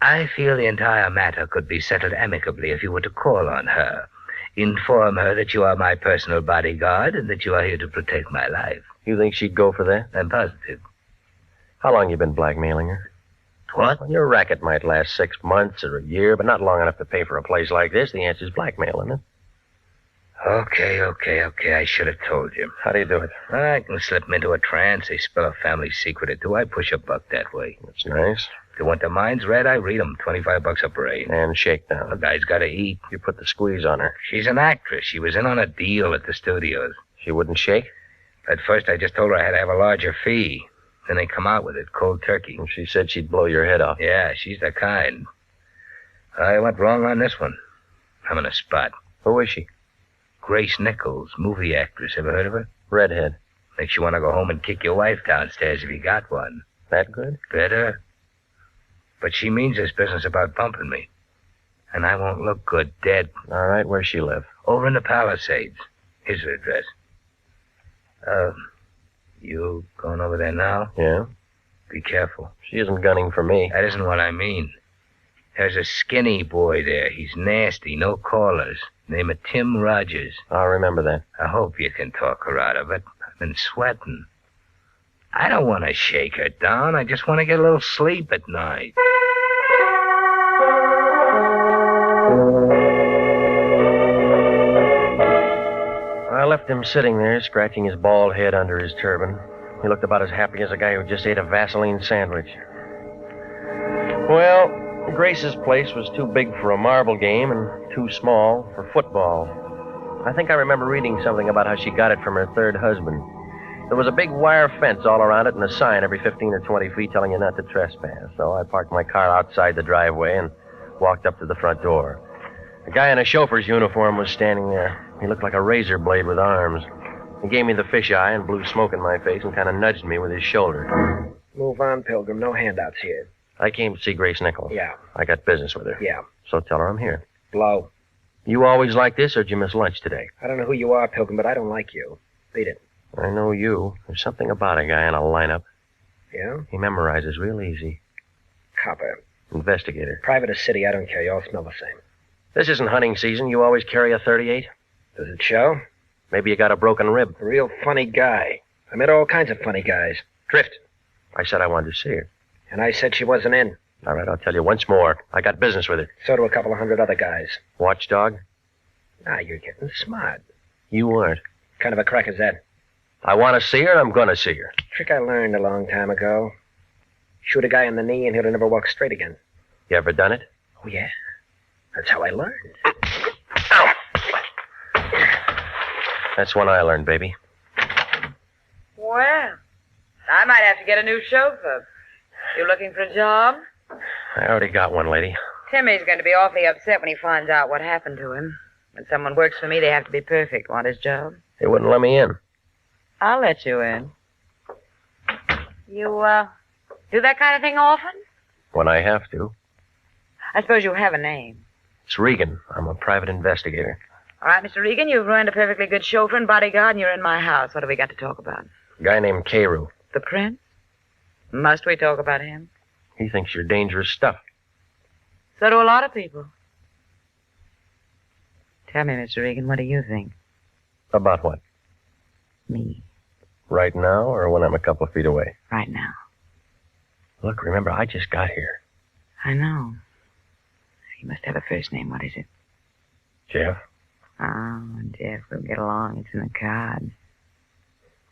I feel the entire matter could be settled amicably if you were to call on her. Inform her that you are my personal bodyguard and that you are here to protect my life.
You think she'd go for that?
I'm positive.
How long you been blackmailing her?
What?
Well, your racket might last 6 months or a year, but not long enough to pay for a place like this. The answer's blackmail, isn't it?
Okay. I should have told you.
How do you do it?
I can slip them into a trance. They spill a family secret or two. I push a buck that way.
That's nice.
If they want their minds read, I read them. $25 a brain.
And shakedown.
The guy's got to eat.
You put the squeeze on her.
She's an actress. She was in on a deal at the studios.
She wouldn't shake?
At first, I just told her I had to have a larger fee. Then they come out with it, cold turkey.
And she said she'd blow your head off.
Yeah, she's the kind. I went wrong on this one. I'm in a spot.
Who is she?
Grace Nichols, movie actress. Ever heard of her?
Redhead.
Makes you want to go home and kick your wife downstairs if you got one.
That good?
Better. But she means this business about bumping me. And I won't look good dead.
All right, where's she live?
Over in the Palisades. Here's her address. You going over there now?
Yeah.
Be careful.
She isn't gunning for me.
That isn't what I mean. There's a skinny boy there. He's nasty, no callers. Name of Tim Rogers.
I'll remember that.
I hope you can talk her out of it. I've been sweating. I don't want to shake her down. I just want to get a little sleep at night.
I left him sitting there, scratching his bald head under his turban. He looked about as happy as a guy who just ate a Vaseline sandwich. Well, Grace's place was too big for a marble game and too small for football. I think I remember reading something about how she got it from her third husband. There was a big wire fence all around it and a sign every 15 or 20 feet telling you not to trespass. So I parked my car outside the driveway and walked up to the front door. A guy in a chauffeur's uniform was standing there. He looked like a razor blade with arms. He gave me the fisheye and blew smoke in my face and kind of nudged me with his shoulder.
Move on, Pilgrim. No handouts here.
I came to see Grace Nichols.
Yeah.
I got business with her.
Yeah.
So tell her I'm here.
Blow.
You always like this, or did you miss lunch today?
I don't know who you are, Pilgrim, but I don't like you. Beat it.
I know you. There's something about a guy in a lineup.
Yeah?
He memorizes real easy.
Copper.
Investigator.
Private or city, I don't care. You all smell the same.
This isn't hunting season. You always carry a .38?
Does it show?
Maybe you got a broken rib.
A real funny guy. I met all kinds of funny guys. Drifting.
I said I wanted to see her.
And I said she wasn't in.
All right, I'll tell you once more. I got business with her.
So do a couple of hundred other guys.
Watchdog?
Ah, you're getting smart.
You weren't.
What kind of a crack is that?
I want to see her, I'm going to see her.
Trick I learned a long time ago. Shoot a guy in the knee and he'll never walk straight again.
You ever done it?
Oh, yeah. That's how I learned.
Ow! That's when I learned, baby.
Well, I might have to get a new chauffeur. You looking for a job?
I already got one, lady.
Timmy's going to be awfully upset when he finds out what happened to him. When someone works for me, they have to be perfect. Want his job?
They wouldn't let me in.
I'll let you in. You, do that kind of thing often?
When I have to.
I suppose you have a name.
It's Regan. I'm a private investigator.
All right, Mr. Regan, you've ruined a perfectly good chauffeur and bodyguard, and you're in my house. What have we got to talk about?
A guy named Carew.
The prince? Must we talk about him?
He thinks you're dangerous stuff.
So do a lot of people. Tell me, Mr. Regan, what do you think?
About what?
Me.
Right now, or when I'm a couple of feet away?
Right now.
Look, remember, I just got here.
I know. You must have a first name. What is it?
Jeff.
Oh, Jeff, we'll get along. It's in the cards.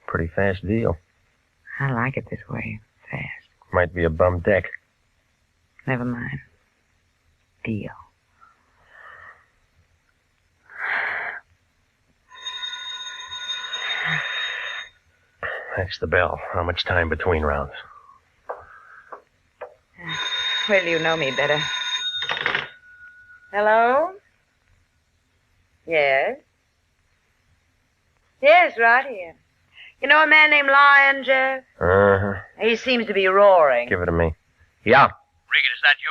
Pretty fast deal.
I like it this way. Fast.
Might be a bum deck.
Never mind. Deal.
That's the bell. How much time between rounds?
Well, you know me better. Hello? Yes? Yes, right here. You know a man named Lion, Jeff?
Uh-huh.
He seems to be roaring.
Give it to me. Yeah.
Regan, is that you?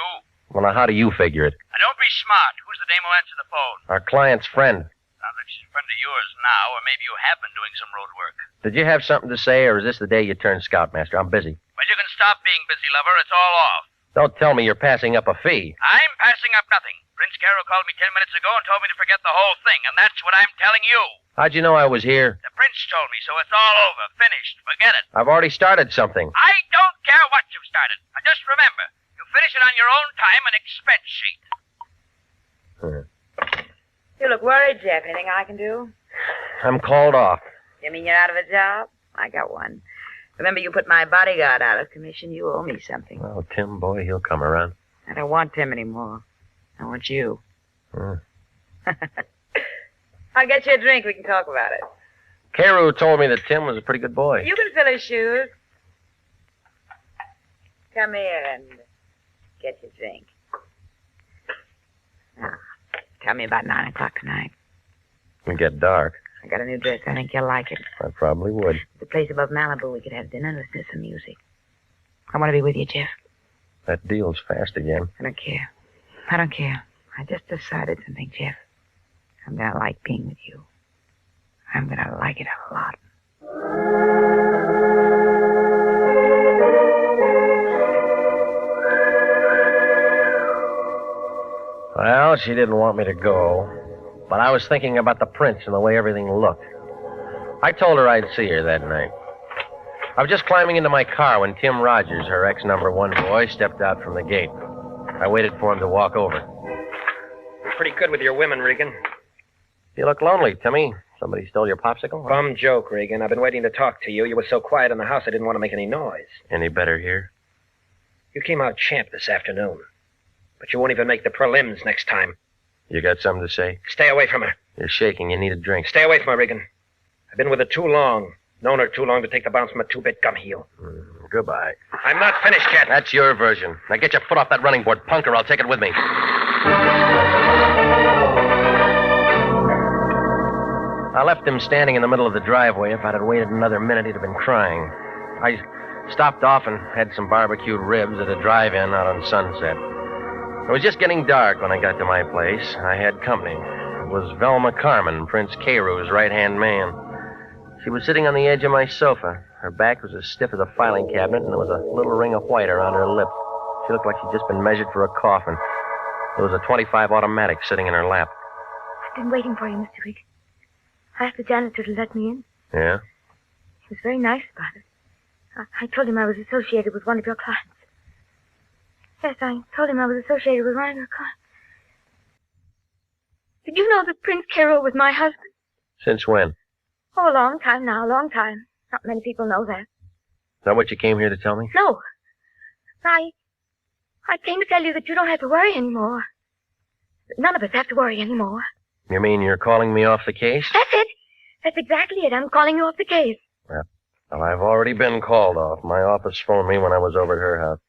Well, now, how do you figure it?
Now, don't be smart. Who's the dame who answered the phone?
Our client's friend.
Sounds like she's a friend of yours now, or maybe you have been doing some road work.
Did you have something to say, or is this the day you turned scoutmaster? I'm busy.
Well, you can stop being busy, lover. It's all off.
Don't tell me you're passing up a fee.
I'm passing up nothing. Prince Carroll called me 10 minutes ago and told me to forget the whole thing, and that's what I'm telling you.
How'd you know I was here?
The prince told me, so it's all over. Finished. Forget it.
I've already started something.
I don't care what you've started. Now, just remember, you finish it on your own time and expense sheet.
You look worried, Jeff. Anything I can do?
I'm called off.
You mean you're out of a job? I got one. Remember, you put my bodyguard out of commission. You owe me something.
Oh, Tim, boy, he'll come around.
I don't want Tim anymore. I want you. I'll get you a drink. We can talk about it.
Carew told me that Tim was a pretty good boy.
You can fill his shoes. Come here and get your drink. Now, tell me about 9 o'clock tonight.
It'll get dark.
I got a new dress. I think you'll like it.
I probably would.
The place above Malibu, we could have dinner and listen to some music. I want to be with you, Jeff.
That deal's fast again.
I don't care. I don't care. I just decided something, Jeff. I'm going to like being with you. I'm going to like it a lot.
Well, she didn't want me to go, but I was thinking about the prince and the way everything looked. I told her I'd see her that night. I was just climbing into my car when Tim Rogers, her ex-number-1 boy, stepped out from the gate. I waited for him to walk over.
You're pretty good with your women, Regan.
You look lonely, Timmy. Somebody stole your popsicle?
Bum joke, Regan. I've been waiting to talk to you. You were so quiet in the house I didn't want to make any noise.
Any better here?
You came out champ this afternoon. But you won't even make the prelims next time.
You got something to say?
Stay away from her.
You're shaking. You need a drink.
Stay away from her, Regan. I've been with her too long. Known her too long to take the bounce from a two-bit gum heel.
Goodbye.
I'm not finished yet.
That's your version. Now get your foot off that running board, punk, or I'll take it with me. I left him standing in the middle of the driveway. If I'd have waited another minute, he'd have been crying. I stopped off and had some barbecued ribs at a drive-in out on Sunset. It was just getting dark when I got to my place. I had company. It was Velma Carmen, Prince Carew's right-hand man. She was sitting on the edge of my sofa. Her back was as stiff as a filing cabinet, and there was a little ring of white around her lip. She looked like she'd just been measured for a coffin. There was a .25 automatic sitting in her lap.
I've been waiting for you, Mr. Regan. I asked the janitor to let me in.
Yeah?
He was very nice about it. I told him I was associated with one of your clients. Yes, I told him I was associated with one of your clients. Did you know that Prince Carroll was my husband?
Since when?
Oh, a long time now, a long time. Not many people know that.
Is that what you came here to tell me?
No. I came to tell you that you don't have to worry anymore. None of us have to worry anymore.
You mean you're calling me off the case?
That's it. That's exactly it. I'm calling you off the case.
Well, I've already been called off. My office phoned me when I was over at her house.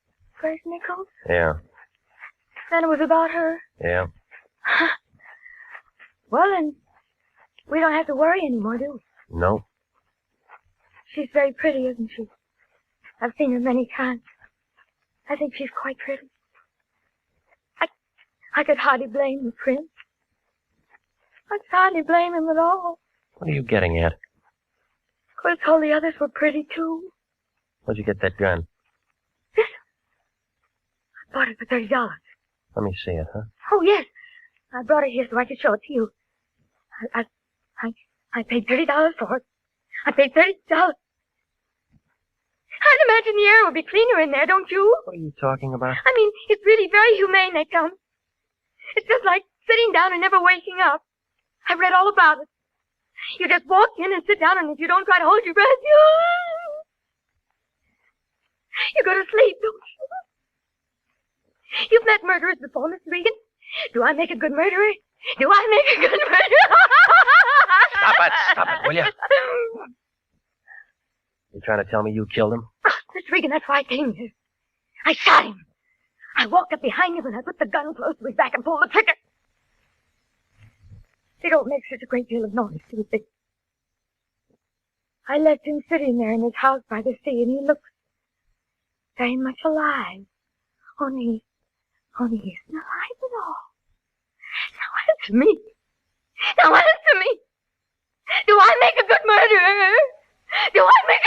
First Nichols?
Yeah.
Then it was about her?
Yeah.
Well, then, we don't have to worry anymore, do we?
No.
She's very pretty, isn't she? I've seen her many times. I think she's quite pretty. I could hardly blame the prince. I could hardly blame him at all.
What are you getting at?
Because all the others were pretty, too.
Where'd you get that gun?
This one. I bought it for $30.
Let me see it, huh?
Oh, yes. I brought it here so I could show it to you. I paid $30 for it. I paid $30. I'd imagine the air would be cleaner in there, don't you?
What are you talking about?
I mean, it's really very humane, they tell me. It's just like sitting down and never waking up. I've read all about it. You just walk in and sit down, and if you don't try to hold your breath, you go to sleep, don't you? You've met murderers before, Mr. Regan. Do I make a good murderer? Do I make a good murderer?
Stop it, will you? You trying to tell me you killed him?
Oh, Mr. Regan, that's why I came here. I shot him. I walked up behind him and I put the gun close to his back and pulled the trigger. They don't make such a great deal of noise, do they? I left him sitting there in his house by the sea, and he looks very much alive. Only he isn't alive at all. Now answer me. Now answer me. Do I make a good murderer? Do I make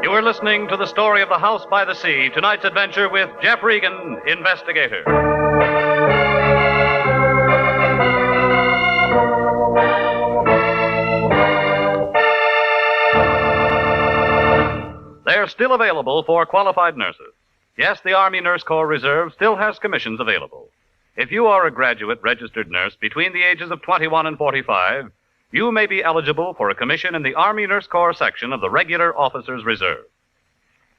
You are listening to the story of the House by the Sea, tonight's adventure with Jeff Regan, Investigator. They're still available for qualified nurses. Yes, the Army Nurse Corps Reserve still has commissions available. If you are a graduate registered nurse between the ages of 21 and 45, you may be eligible for a commission in the Army Nurse Corps section of the Regular Officers Reserve.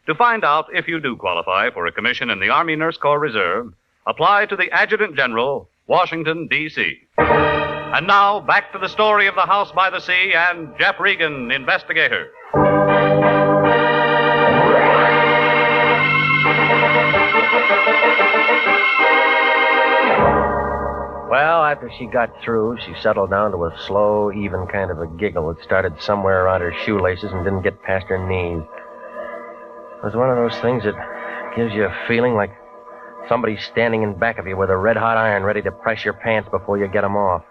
To find out if you do qualify for a commission in the Army Nurse Corps Reserve, apply to the Adjutant General, Washington, D.C. And now, back to the story of the House by the Sea and Jeff Regan, Investigator.
Well, after she got through, she settled down to a slow, even kind of a giggle that started somewhere around her shoelaces and didn't get past her knees. It was one of those things that gives you a feeling like somebody's standing in back of you with a red-hot iron ready to press your pants before you get them off.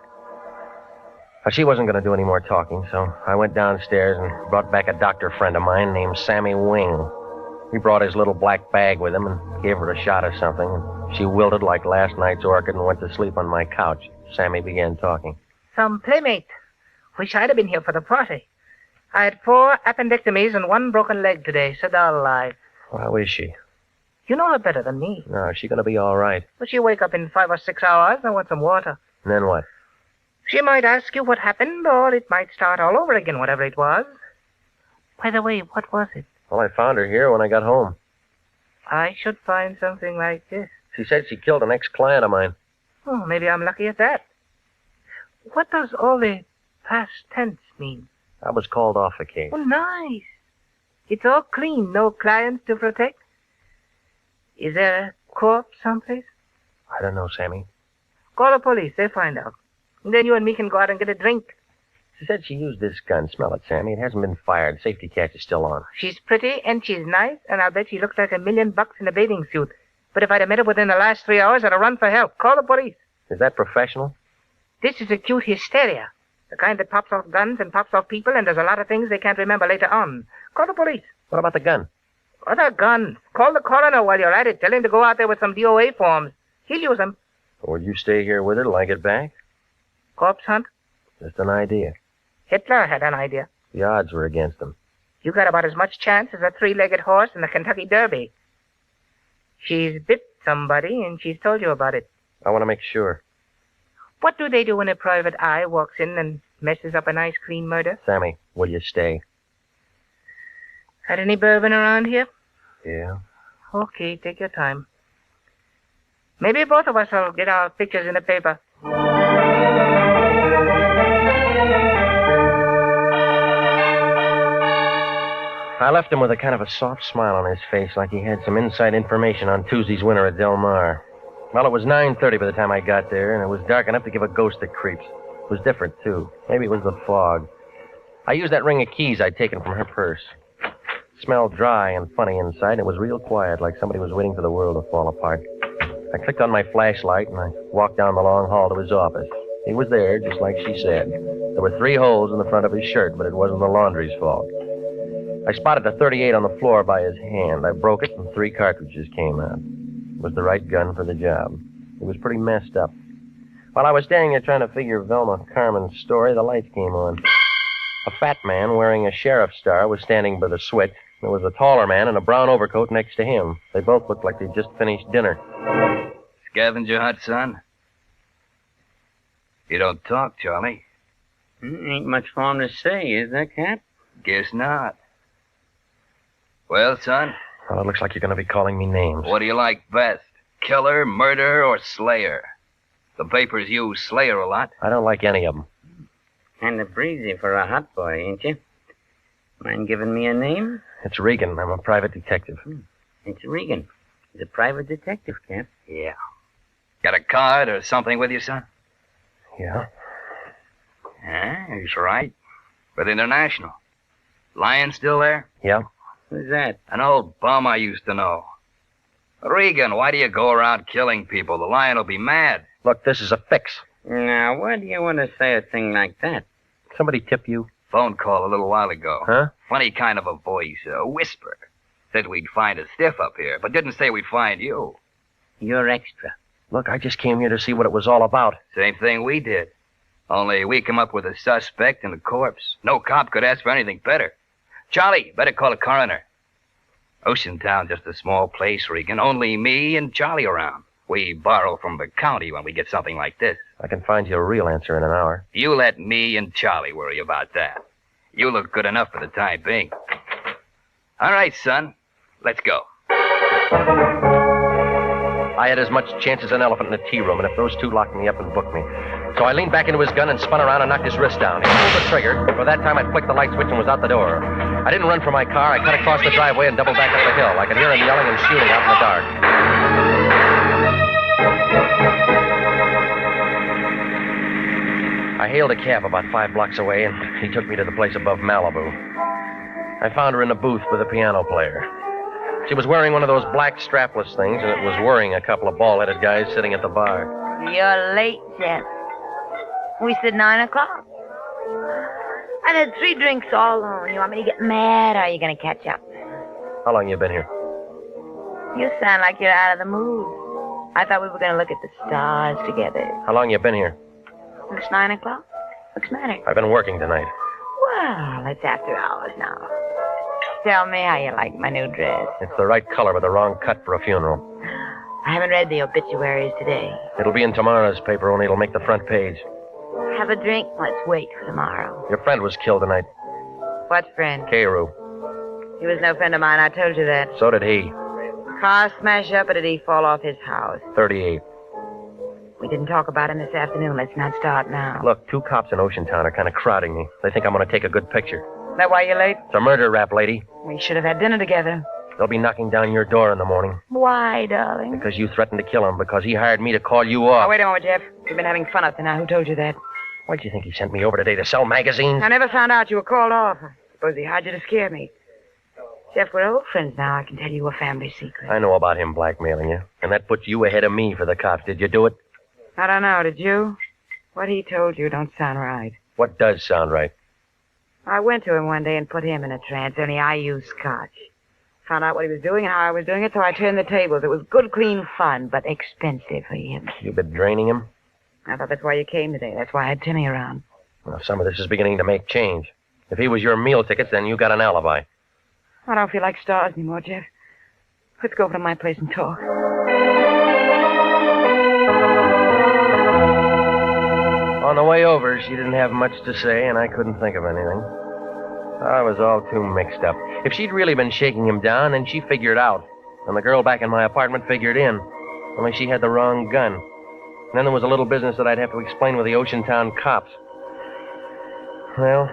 But she wasn't going to do any more talking, so I went downstairs and brought back a doctor friend of mine named Sammy Wing. He brought his little black bag with him and gave her a shot of something. She wilted like last night's orchid and went to sleep on my couch. Sammy began talking.
Some playmate. Wish I'd have been here for the party. I had 4 appendectomies and 1 broken leg today, so they're alive.
How is she?
You know her better than me.
No, is she going to be all right?
But she'll wake up in 5 or 6 hours and want some water.
And then what?
She might ask you what happened, or it might start all over again, whatever it was. By the way, what was it?
Well, I found her here when I got home.
I should find something like this.
She said she killed an ex-client of mine.
Oh, maybe I'm lucky at that. What does all the past tense mean?
I was called off the case.
Oh, nice. It's all clean, no clients to protect. Is there a corpse someplace?
I don't know, Sammy.
Call the police, they'll find out. And then you and me can go out and get a drink.
She said she used this gun. Smell it, Sammy. It hasn't been fired. Safety catch is still on.
She's pretty and she's nice, and I'll bet she looks like $1 million in a bathing suit. But if I'd have met her within the last 3 hours, I'd have run for help. Call the police.
Is that professional?
This is acute hysteria. The kind that pops off guns and pops off people and does a lot of things they can't remember later on. Call the police.
What about the gun?
Other gun. Call the coroner while you're at it. Tell him to go out there with some DOA forms. He'll use them.
Will you stay here with her till I get back?
Corpse hunt?
Just an idea.
Hitler had an idea.
The odds were against him.
You got about as much chance as a 3-legged horse in the Kentucky Derby. She's bit somebody, and she's told you about it.
I want to make sure.
What do they do when a private eye walks in and messes up a nice, clean murder?
Sammy, will you stay?
Had any bourbon around here?
Yeah.
Okay, take your time. Maybe both of us will get our pictures in the paper.
I left him with a kind of a soft smile on his face, like he had some inside information on Tuesday's winner at Del Mar. Well, it was 9:30 by the time I got there, and it was dark enough to give a ghost the creeps. It was different, too. Maybe it was the fog. I used that ring of keys I'd taken from her purse. It smelled dry and funny inside, and it was real quiet, like somebody was waiting for the world to fall apart. I clicked on my flashlight, and I walked down the long hall to his office. He was there, just like she said. There were 3 holes in the front of his shirt, but it wasn't the laundry's fault. I spotted a .38 on the floor by his hand. I broke it, and 3 cartridges came out. It was the right gun for the job. It was pretty messed up. While I was standing there trying to figure Velma Carmen's story, the lights came on. A fat man wearing a sheriff's star was standing by the switch. There was a taller man in a brown overcoat next to him. They both looked like they'd just finished dinner.
Scavenger hunt, son? You don't talk, Charlie.
Ain't much for him to say, is there, Cap?
Guess not. Well, son?
Well, it looks like you're going to be calling me names.
What do you like best? Killer, murderer, or slayer? The papers use slayer a lot.
I don't like any of them.
Kind of breezy for a hot boy, ain't you? Mind giving me a name?
It's Regan. I'm a private detective.
It's Regan. He's a private detective, Cap.
Yeah.
Got a card or something with you, son?
Yeah.
Yeah, he's right. With International. Lion still there?
Yeah.
Who's that? An old bum I used to know. Regan, why do you go around killing people? The Lion will be mad.
Look, this is a fix.
Now, why do you want to say a thing like that?
Somebody tip you?
Phone call a little while ago.
Huh?
Funny kind of a voice, a whisper. Said we'd find a stiff up here, but didn't say we'd find you.
You're extra.
Look, I just came here to see what it was all about.
Same thing we did. Only we come up with a suspect and a corpse. No cop could ask for anything better. Charlie, better call a coroner. Ocean Town, just a small place, Regan. Only me and Charlie around. We borrow from the county when we get something like this.
I can find you a real answer in an hour.
You let me and Charlie worry about that. You look good enough for the time being. All right, son. Let's go.
I had as much chance as an elephant in a tea room, and if those two locked me up and booked me. So I leaned back into his gun and spun around and knocked his wrist down. He pulled the trigger. For that time, I flicked the light switch and was out the door. I didn't run for my car. I cut across the driveway and doubled back up the hill. I could hear him yelling and shooting out in the dark. I hailed a cab about 5 blocks away, and he took me to the place above Malibu. I found her in a booth with a piano player. She was wearing one of those black strapless things, and it was worrying a couple of bald-headed guys sitting at the bar.
You're late, Jeff. We said 9 o'clock. I've had 3 drinks all alone. You want me to get mad, or are you going to catch up?
How long you been here?
You sound like you're out of the mood. I thought we were going to look at the stars together.
How long you been here?
It's 9 o'clock. What's the matter?
I've been working tonight.
Well, it's after hours now. Tell me how you like my new dress.
It's the right color, but the wrong cut for a funeral.
I haven't read the obituaries today.
It'll be in tomorrow's paper, only it'll make the front page.
Have a drink? Let's wait for tomorrow.
Your friend was killed tonight.
What friend?
Carew.
He was no friend of mine. I told you that.
So did he.
Car smash up, or did he fall off his house?
38.
We didn't talk about him this afternoon. Let's not start now.
Look, 2 cops in Ocean Town are kind of crowding me. They think I'm going to take a good picture.
Is that why you're late?
It's a murder rap, lady.
We should have had dinner together.
They'll be knocking down your door in the morning.
Why, darling?
Because you threatened to kill him, because he hired me to call you off.
Oh, wait a moment, Jeff. We've been having fun up to now. Who told you that?
Why do you think he sent me over today to sell magazines?
I never found out you were called off. I suppose he hired you to scare me. Jeff, we're old friends now. I can tell you a family secret.
I know about him blackmailing you, and that puts you ahead of me for the cops. Did you do it?
I don't know. Did you? What he told you don't sound right.
What does sound right?
I went to him one day and put him in a trance, only I used scotch. Found out what he was doing and how I was doing it, so I turned the tables. It was good, clean fun, but expensive for him.
You've been draining him?
I thought that's why you came today. That's why I had Timmy around.
Well, some of this is beginning to make change. If he was your meal tickets, then you got an alibi.
I don't feel like stars anymore, Jeff. Let's go over to my place and talk.
On the way over, she didn't have much to say, and I couldn't think of anything. I was all too mixed up. If she'd really been shaking him down, then she figured out. And the girl back in my apartment figured in. Only she had the wrong gun. And then there was a little business that I'd have to explain with the Ocean Town cops. Well,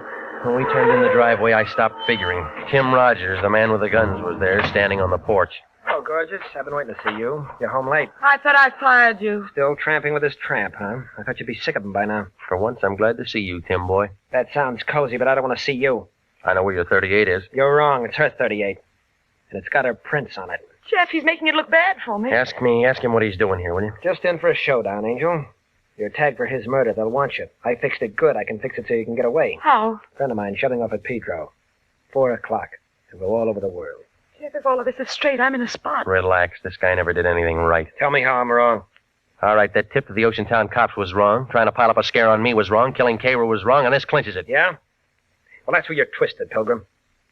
when we turned in the driveway, I stopped figuring. Tim Rogers, the man with the guns, was there, standing on the porch.
Oh, gorgeous. I've been waiting to see you. You're home late.
I thought I fired you.
Still tramping with this tramp, huh? I thought you'd be sick of him by now.
For once, I'm glad to see you, Tim boy.
That sounds cozy, but I don't want to see you.
I know where your 38 is.
You're wrong. It's her 38. And it's got her prints on it.
Jeff, he's making it look bad for me.
Ask him what he's doing here, will you?
Just in for a showdown, Angel. You're tagged for his murder. They'll want you. I fixed it good. I can fix it so you can get away.
How?
A friend of mine shutting off at Pedro. 4 o'clock. To go all over the world.
Jeff, if all of this is straight, I'm in a spot.
Relax. This guy never did anything right.
Tell me how I'm wrong.
All right, that tip to the Ocean Town cops was wrong. Trying to pile up a scare on me was wrong. Killing Carew was wrong, and this clinches it.
Yeah? Well, that's where you're twisted, Pilgrim.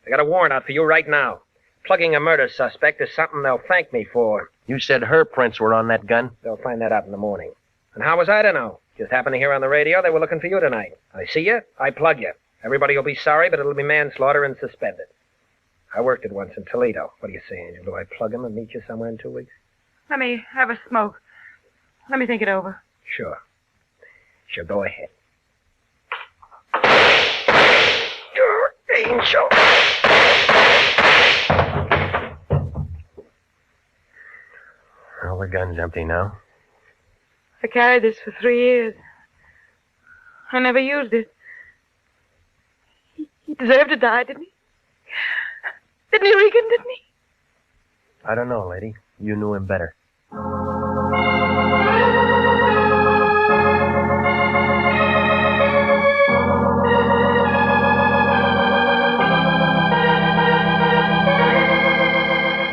I got a warrant out for you right now. Plugging a murder suspect is something they'll thank me for.
You said her prints were on that gun?
They'll find that out in the morning. And how was I to know? Just happened to hear on the radio they were looking for you tonight. I see you, I plug you. Everybody will be sorry, but it'll be manslaughter and suspended. I worked it once in Toledo. What do you say, Angel? Do I plug him and meet you somewhere in 2 weeks?
Let me have a smoke. Let me think it over.
Sure. Sure, go ahead. Angel.
Well, the gun's empty now.
I carried this for 3 years. I never used it. He deserved to die, didn't he? Didn't he, Regan, didn't he?
I don't know, lady. You knew him better.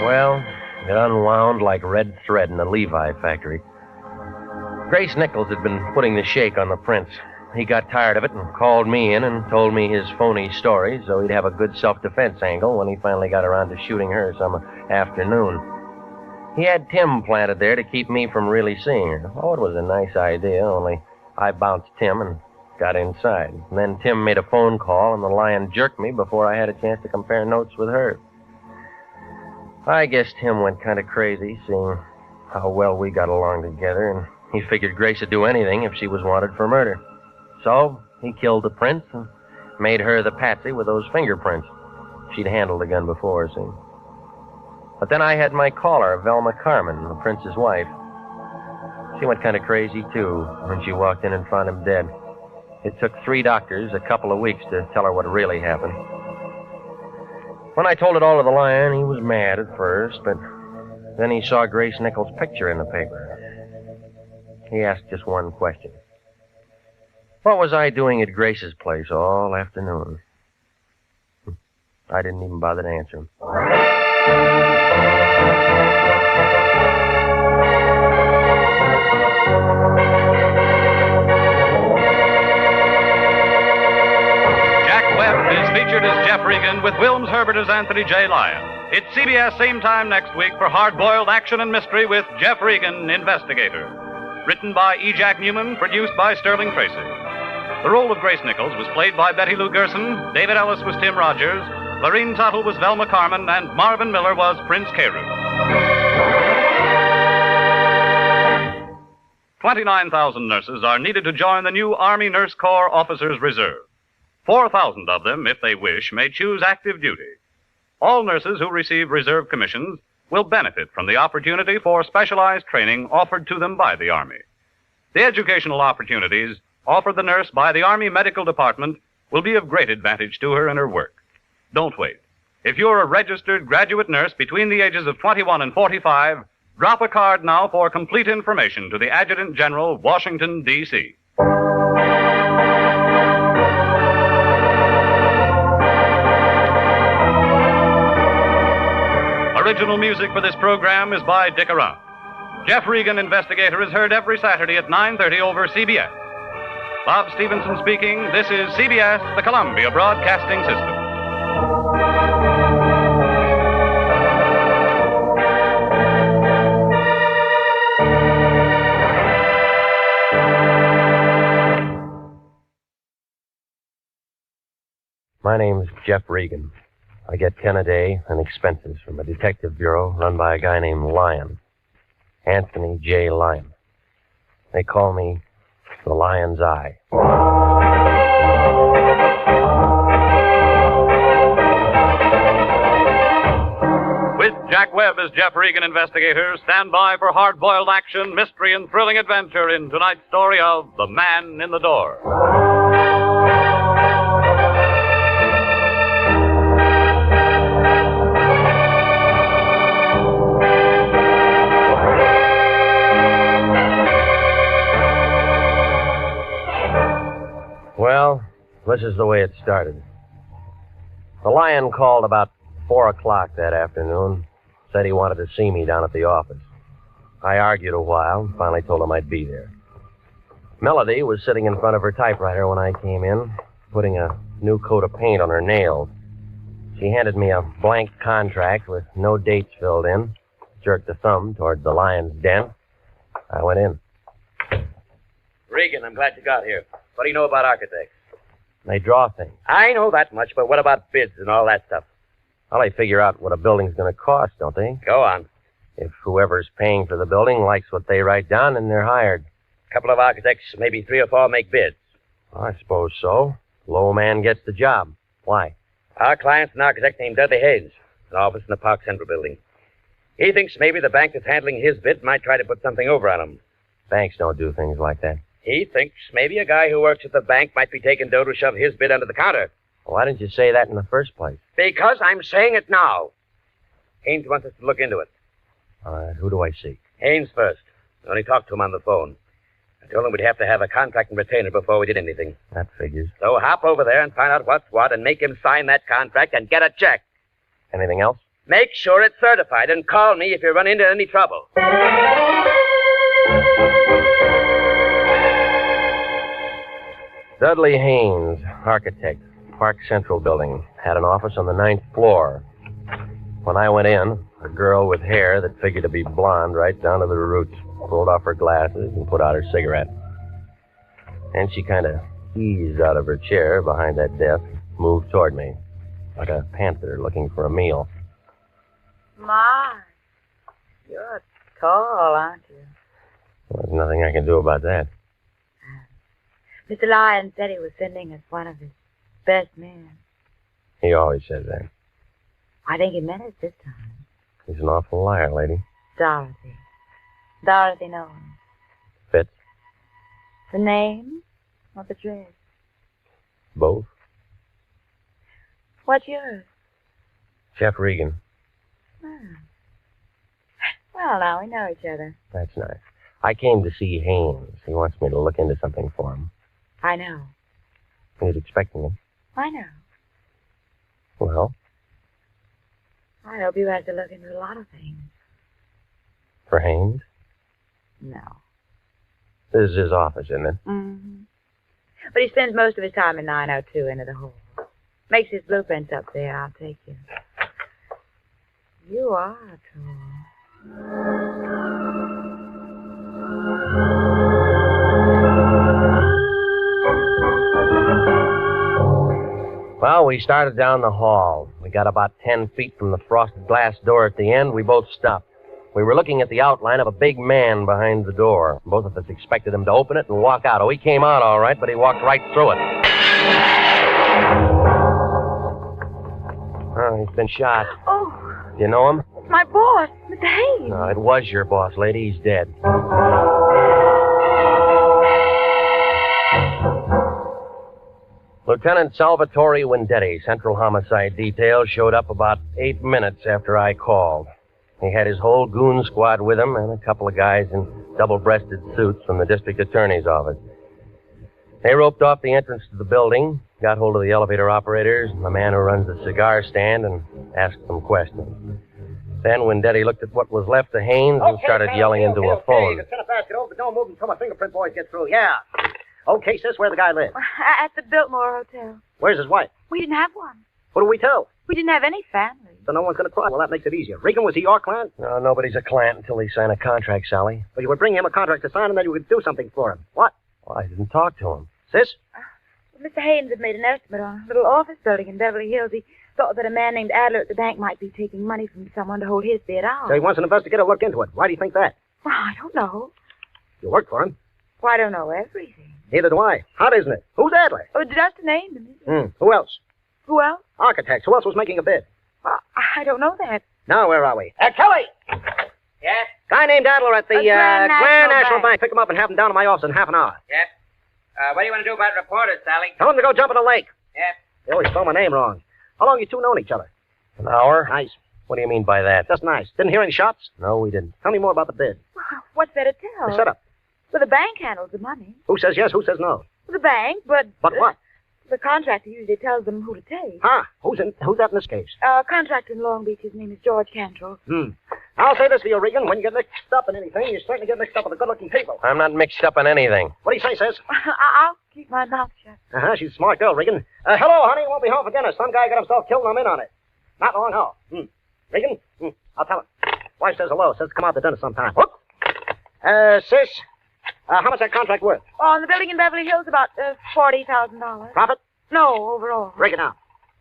Well, it unwound like red thread in a Levi factory. Grace Nichols had been putting the shake on the prince. He got tired of it and called me in and told me his phony story so he'd have a good self-defense angle when he finally got around to shooting her some afternoon. He had Tim planted there to keep me from really seeing her. Oh, it was a nice idea, only I bounced Tim and got inside. And then Tim made a phone call and the Lion jerked me before I had a chance to compare notes with her. I guess Tim went kind of crazy, seeing how well we got along together, and he figured Grace would do anything if she was wanted for murder. So he killed the prince and made her the patsy with those fingerprints. She'd handled the gun before, see. But then I had my caller, Velma Carmen, the prince's wife. She went kind of crazy, too, when she walked in and found him dead. It took 3 doctors a couple of weeks to tell her what really happened. When I told it all to the Lion, he was mad at first, but then he saw Grace Nichols' picture in the paper. He asked just one question. What was I doing at Grace's place all afternoon? I didn't even bother to answer him.
Jack Webb is featured as Jeff Regan with Wilms Herbert as Anthony J. Lyon. It's CBS same time next week for hard-boiled action and mystery with Jeff Regan, Investigator. Written by E. Jack Newman, produced by Sterling Tracy. The role of Grace Nichols was played by Betty Lou Gerson, David Ellis was Tim Rogers, Lorene Tuttle was Velma Carmen, and Marvin Miller was Prince Carew. 29,000 nurses are needed to join the new Army Nurse Corps Officers Reserve. 4,000 of them, if they wish, may choose active duty. All nurses who receive reserve commissions will benefit from the opportunity for specialized training offered to them by the Army. The educational opportunities offered the nurse by the Army Medical Department will be of great advantage to her in her work. Don't wait. If you're a registered graduate nurse between the ages of 21 and 45, drop a card now for complete information to the Adjutant General, Washington, D.C. Original music for this program is by Dick Arant. Jeff Regan, Investigator, is heard every Saturday at 9:30 over CBS. Bob Stevenson speaking. This is CBS, the Columbia Broadcasting System.
My name's Jeff Regan. I get 10 a day and expenses from a detective bureau run by a guy named Lyon. Anthony J. Lyon. They call me the Lion's Eye.
With Jack Webb as Jeff Regan, Investigator, stand by for hard-boiled action, mystery, and thrilling adventure in tonight's story of The Man in the Door.
Well, this is the way it started. The Lion called about 4 o'clock that afternoon. Said he wanted to see me down at the office. I argued a while and finally told him I'd be there. Melody was sitting in front of her typewriter when I came in, putting a new coat of paint on her nails. She handed me a blank contract with no dates filled in, jerked a thumb toward the Lion's den. I went in.
Regan, I'm glad you got here. What do you know about architects?
They draw things.
I know that much, but what about bids and all that stuff?
Well, they figure out what a building's going to cost, don't they?
Go on.
If whoever's paying for the building likes what they write down, then they're hired.
A couple of architects, maybe 3 or 4, make bids.
I suppose so. Low man gets the job. Why?
Our client's an architect named Dudley Hayes, an office in the Park Central building. He thinks maybe the bank that's handling his bid might try to put something over on him.
Banks don't do things like that.
He thinks maybe a guy who works at the bank might be taking dough to shove his bid under the counter.
Why didn't you say that in the first place?
Because I'm saying it now. Haynes wants us to look into it.
All right, who do I see?
Haynes first. I only talked to him on the phone. I told him we'd have to have a contract and retainer before we did anything.
That figures.
So hop over there and find out what's what and make him sign that contract and get a check.
Anything else?
Make sure it's certified and call me if you run into any trouble.
Dudley Haynes, architect, Park Central Building, had an office on the 9th floor. When I went in, a girl with hair that figured to be blonde right down to the roots pulled off her glasses and put out her cigarette. And she kind of eased out of her chair behind that desk, moved toward me, like a panther looking for a meal.
My, you're tall, aren't you?
Well, there's nothing I can do about that.
Mr. Lyons said he was sending us one of his best men.
He always says that.
I think he meant it this time.
He's an awful liar, lady.
Dorothy. Dorothy knows.
Fitz?
The name or the dress?
Both.
What's yours?
Jeff Regan.
Oh. Well, now we know each other.
That's nice. I came to see Haynes. He wants me to look into something for him.
I know.
He's expecting me.
I know.
Well?
I hope you have to look into a lot of things.
For Haynes?
No.
This is his office, isn't it?
Mm-hmm. But he spends most of his time in 902 into the hall. Makes his blueprints up there. I'll take you. You are tall.
Well, we started down the hall. We got about 10 feet from the frosted glass door at the end. We both stopped. We were looking at the outline of a big man behind the door. Both of us expected him to open it and walk out. Oh, he came out all right, but he walked right through it. Oh, he's been shot.
Oh.
Do you know him?
It's my boss, Mr. Hayes.
No, it was your boss, lady. He's dead. Lieutenant Salvatore Vendetti, Central Homicide Detail, showed up about 8 minutes after I called. He had his whole goon squad with him and a couple of guys in double-breasted suits from the district attorney's office. They roped off the entrance to the building, got hold of the elevator operators and the man who runs the cigar stand, and asked them questions. Then Vendetti looked at what was left of Haynes and started yelling into a phone.
Send a basket over, but don't move until my fingerprint boys get through. Yeah. Okay, sis, where the guy lives?
At the Biltmore Hotel.
Where's his wife?
We didn't have one.
What do we tell?
We didn't have any family.
So no one's going to cry. Well, that makes it easier. Regan, was he your client?
No, nobody's a client until they sign a contract, Sally.
Well, you would bring him a contract to sign, and then you would do something for him. What?
Well, I didn't talk to him.
Sis?
Mr. Haynes had made an estimate on a little office building in Beverly Hills. He thought that a man named Adler at the bank might be taking money from someone to hold his bid out.
So he wants an investigator to look into it. Why do you think that?
Well, I don't know.
You work for him.
Well, I don't know everything.
Neither do I. Hot, isn't it? Who's Adler?
Oh, just a name.
Who else?
Who else?
Architects. Who else was making a bid?
Well, I don't know that.
Now, where are we? Kelly!
Yes?
Guy named Adler at the
Grand
National
Bank.
Bank. Pick him up and have him down to my office in half an hour.
Yes. What do you want to do about reporters, Sally?
Tell him to go jump in the lake.
Yes.
They always spell my name wrong. How long you two known each other?
An hour?
Nice.
What do you mean by that?
Just nice. Didn't hear any shots?
No, we didn't.
Tell me more about the bid.
Well, what's there to tell?
The setup.
Well, the bank handles the money.
Who says yes, who says no?
The bank, but...
But what?
The contractor usually tells them who to take.
Huh? Who's that in this case?
Contractor in Long Beach, his name is George Cantrell.
I'll say this for you, Regan. When you get mixed up in anything, you certainly get mixed up with the good-looking people.
I'm not mixed up in anything.
What do you say, sis?
I'll keep my mouth shut.
Uh-huh, she's a smart girl, Regan. Hello, honey. Won't be home for dinner. Some guy got himself killed and I'm in on it. Not long, how? Regan? I'll tell him. Wife says hello. Says come out to dinner sometime. Whoop. Sis, how much that contract worth?
On the building in Beverly Hills, about $40,000.
Profit?
No, overall.
Break it down.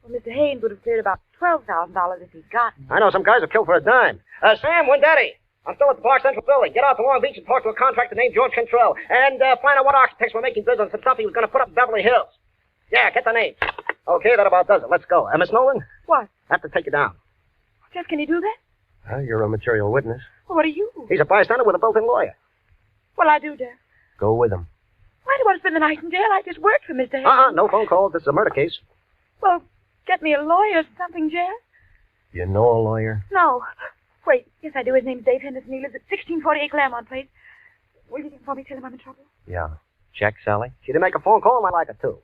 Well, Mr. Haynes would have cleared about $12,000 if he'd gotten it.
I know some guys have killed for a dime. Sam, Vendetti. I'm still at the Park Central Building. Get out to Long Beach and talk to a contractor named George Cantrell. And find out what architects were making bids on some stuff he was going to put up in Beverly Hills. Yeah, get the names. Okay, that about does it. Let's go. Miss Nolan?
What?
I have to take you down.
Jeff, can you do that?
Well, you're a material witness.
Well, what are you?
He's a bystander with a built-in lawyer.
Well, I do, Jeff.
Go with him.
Why do you want to spend the night in jail? I just worked for Mr. Hayes.
No phone call. This is a murder case.
Well, get me a lawyer or something, Jeff.
You know a lawyer?
No. Wait, yes, I do. His name's Dave Henderson. He lives at 1648 Claremont Place. Will you for me tell him I'm in trouble?
Yeah. Check, Sally?
She didn't make a phone call, and I like it, too.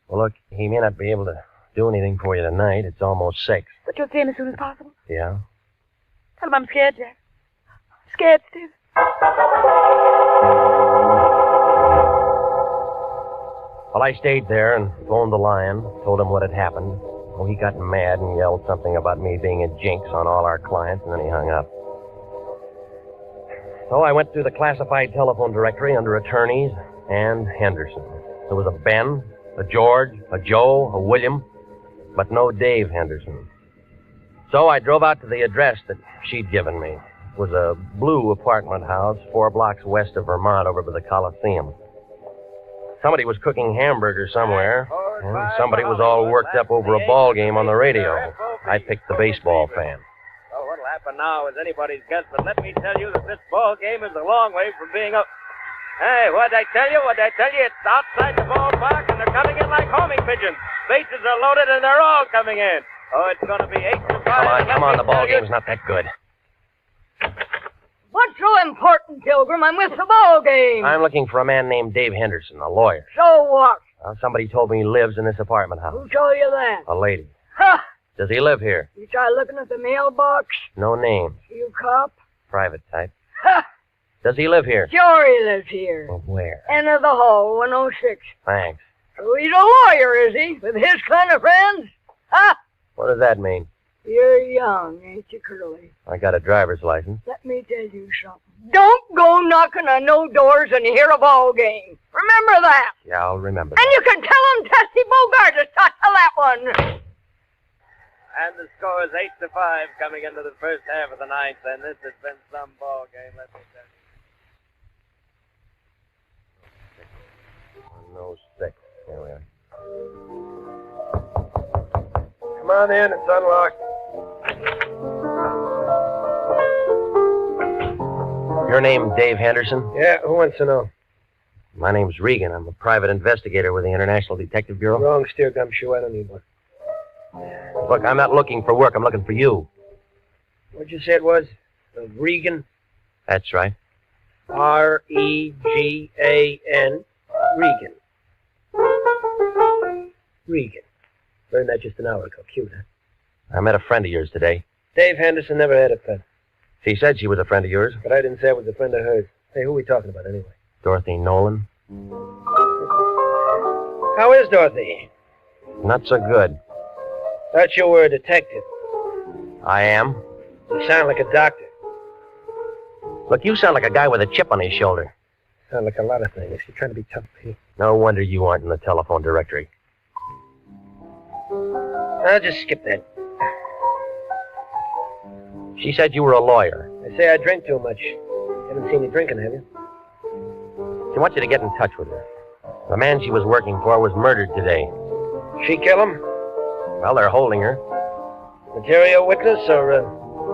Well, look, he may not be able to do anything for you tonight. It's almost 6.
But you'll see him as soon as possible.
Yeah?
Tell him I'm scared, Jeff. Scared stiff.
Well, I stayed there and phoned the Lion, told him what had happened. Oh, he got mad and yelled something about me being a jinx on all our clients, and then he hung up. So I went through the classified telephone directory under attorneys and Henderson. There was a Ben, a George, a Joe, a William, but no Dave Henderson. So I drove out to the address that she'd given me. It was a blue apartment house 4 blocks west of Vermont over by the Coliseum. Somebody was cooking hamburgers somewhere, and somebody was all worked up over a ball game on the radio. I picked the baseball fan.
Well, what'll happen now is anybody's guess, but let me tell you that this ball game is a long way from being up. Hey, what'd I tell you? It's outside the ballpark, and they're coming in like homing pigeons. Bases are loaded, and they're all coming in. Oh, it's going to be 8-5.
Come on, the ball game's not that good.
What's so important, Pilgrim? I'm with the ball game.
I'm looking for a man named Dave Henderson, a lawyer.
So what?
Somebody told me he lives in this apartment house.
Who told you that?
A lady.
Ha!
Does he live here?
You try looking at the mailbox?
No name.
You cop?
Private type.
Ha!
Does he live here?
Sure he lives here.
Well, where?
End of the hall, 106.
Thanks.
Oh, he's a lawyer, is he? With his kind of friends? Ha!
What does that mean?
You're young, ain't you, Curly?
I got a driver's license.
Let me tell you something. Don't go knocking on no doors when you hear a ball game. Remember that.
Yeah, I'll remember.
And you can tell him Tessie Bogart to start to that one.
And the score is 8-5 coming into the first half of the ninth, and this has been some ball game, let me tell you.
106. There we are.
Come on in, it's unlocked.
Your name Dave Henderson?
Yeah, who wants to know?
My name's Regan. I'm a private investigator with the International Detective Bureau.
Wrong steer gumshoe, I don't need one.
Look, I'm not looking for work. I'm looking for you.
What'd you say it was? Regan?
That's right.
R-E-G-A-N. Regan. Regan. Learned that just an hour ago. Cute, huh?
I met a friend of yours today.
Dave Henderson never had a pet.
She said she was a friend of yours.
But I didn't say I was a friend of hers. Hey, who are we talking about anyway?
Dorothy Nolan.
How is Dorothy?
Not so good.
Thought you were a detective.
I am.
You sound like a doctor.
Look, you sound like a guy with a chip on his shoulder.
Sound like a lot of things. You're trying to be tough, Pete.
No wonder you aren't in the telephone directory.
I'll just skip that.
She said you were a lawyer.
I say I drink too much. Haven't seen you drinking, have you?
She wants you to get in touch with her. The man she was working for was murdered today.
She kill him?
Well, they're holding her.
Material witness or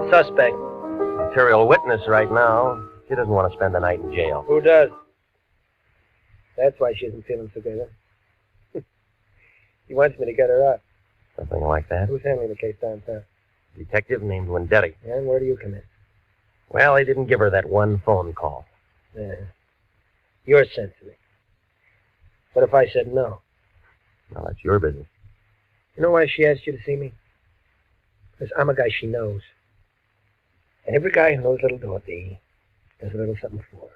suspect?
Material witness right now. She doesn't want to spend the night in jail.
Who does? That's why she isn't feeling so good, huh? He wants me to get her out.
Something like that.
Who's handling the case downtown?
Detective named Wendetti.
And where do you come in?
Well, he didn't give her that one phone call.
Yeah. You're sensitive. What if I said no?
Well, that's your business.
You know why she asked you to see me? Because I'm a guy she knows. And every guy who knows little Dorothy does a little something for her.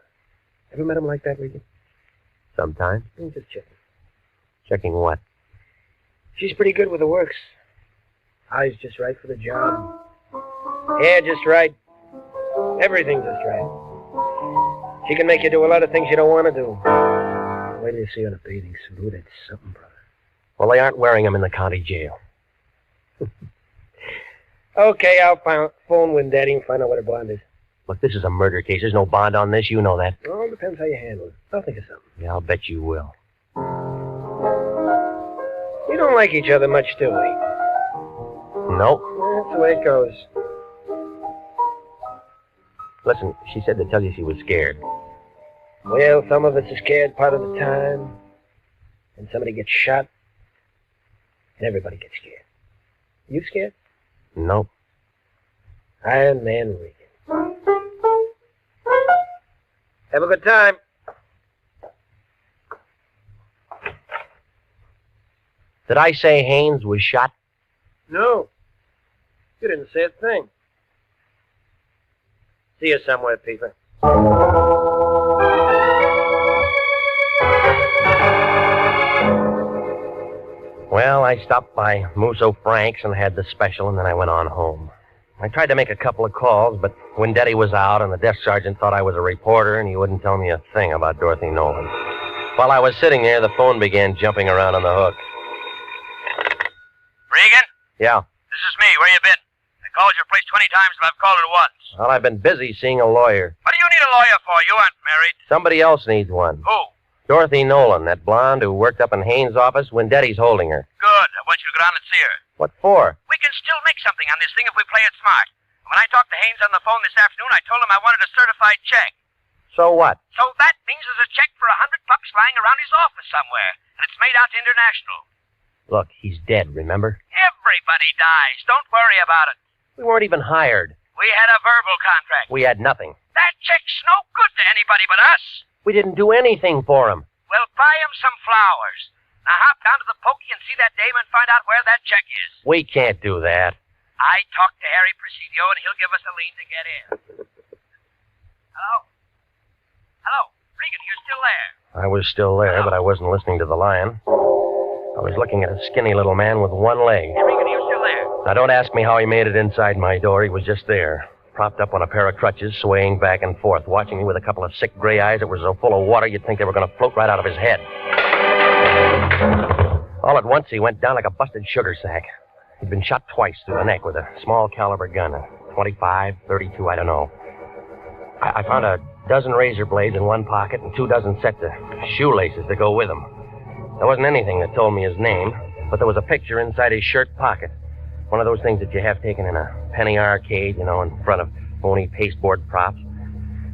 Ever met him like that, Regan?
Sometimes.
I'm just checking.
Checking what?
She's pretty good with the works. Eyes just right for the job. Hair just right. Everything just right. She can make you do a lot of things you don't want to do. Wait till you see her in a bathing suit. Ooh, that's something, brother.
Well, they aren't wearing them in the county jail.
Okay, I'll phone Wendetti and find out what her bond is.
Look, this is a murder case. There's no bond on this. You know that.
Well, it depends how you handle it. I'll think of something.
Yeah, I'll bet you will.
You don't like each other much, do we?
Nope.
That's the way it goes.
Listen, she said to tell you she was scared.
Well, some of us are scared part of the time. And somebody gets shot. And everybody gets scared. You scared?
Nope.
Iron Man Regan. Have a good time.
Did I say Haynes was shot?
No. You didn't say a thing. See you somewhere, Peter.
Well, I stopped by Musso Frank's and had the special, and then I went on home. I tried to make a couple of calls, but Wendetti was out, and the desk sergeant thought I was a reporter, and he wouldn't tell me a thing about Dorothy Nolan. While I was sitting there, the phone began jumping around on the hook.
Regan?
Yeah.
This is me. Where you been? I called your place 20 times, but I've called it once.
Well, I've been busy seeing a lawyer.
What do you need a lawyer for? You aren't married.
Somebody else needs one.
Who?
Dorothy Nolan, that blonde who worked up in Haynes' office. Wendetti's holding her.
Good. I want you to go down and see her.
What for?
We can still make something on this thing if we play it smart. When I talked to Haynes on the phone this afternoon, I told him I wanted a certified check.
So what?
So that means there's a check for $100 lying around his office somewhere, and it's made out to International.
Look, he's dead, remember?
Everybody dies. Don't worry about it.
We weren't even hired.
We had a verbal contract.
We had nothing.
That check's no good to anybody but us.
We didn't do anything for him.
Well, buy him some flowers. Now hop down to the pokey and see that dame and find out where that check is.
We can't do that.
I talked to Harry Presidio, and he'll give us a lead to get in. Hello? Hello? Regan, you're still there?
I was still there, but I wasn't listening to the lion. I was looking at a skinny little man with one leg.
Hey, Regan, you're still there?
Now, don't ask me how he made it inside my door. He was just there, propped up on a pair of crutches, swaying back and forth, watching me with a couple of sick gray eyes that were so full of water you'd think they were going to float right out of his head. All at once, he went down like a busted sugar sack. He'd been shot twice through the neck with a small caliber gun, a 25, 32, I don't know. I found a dozen razor blades in one pocket and 2 dozen sets of shoelaces to go with them. There wasn't anything that told me his name, but there was a picture inside his shirt pocket. One of those things that you have taken in a penny arcade, you know, in front of phony pasteboard props.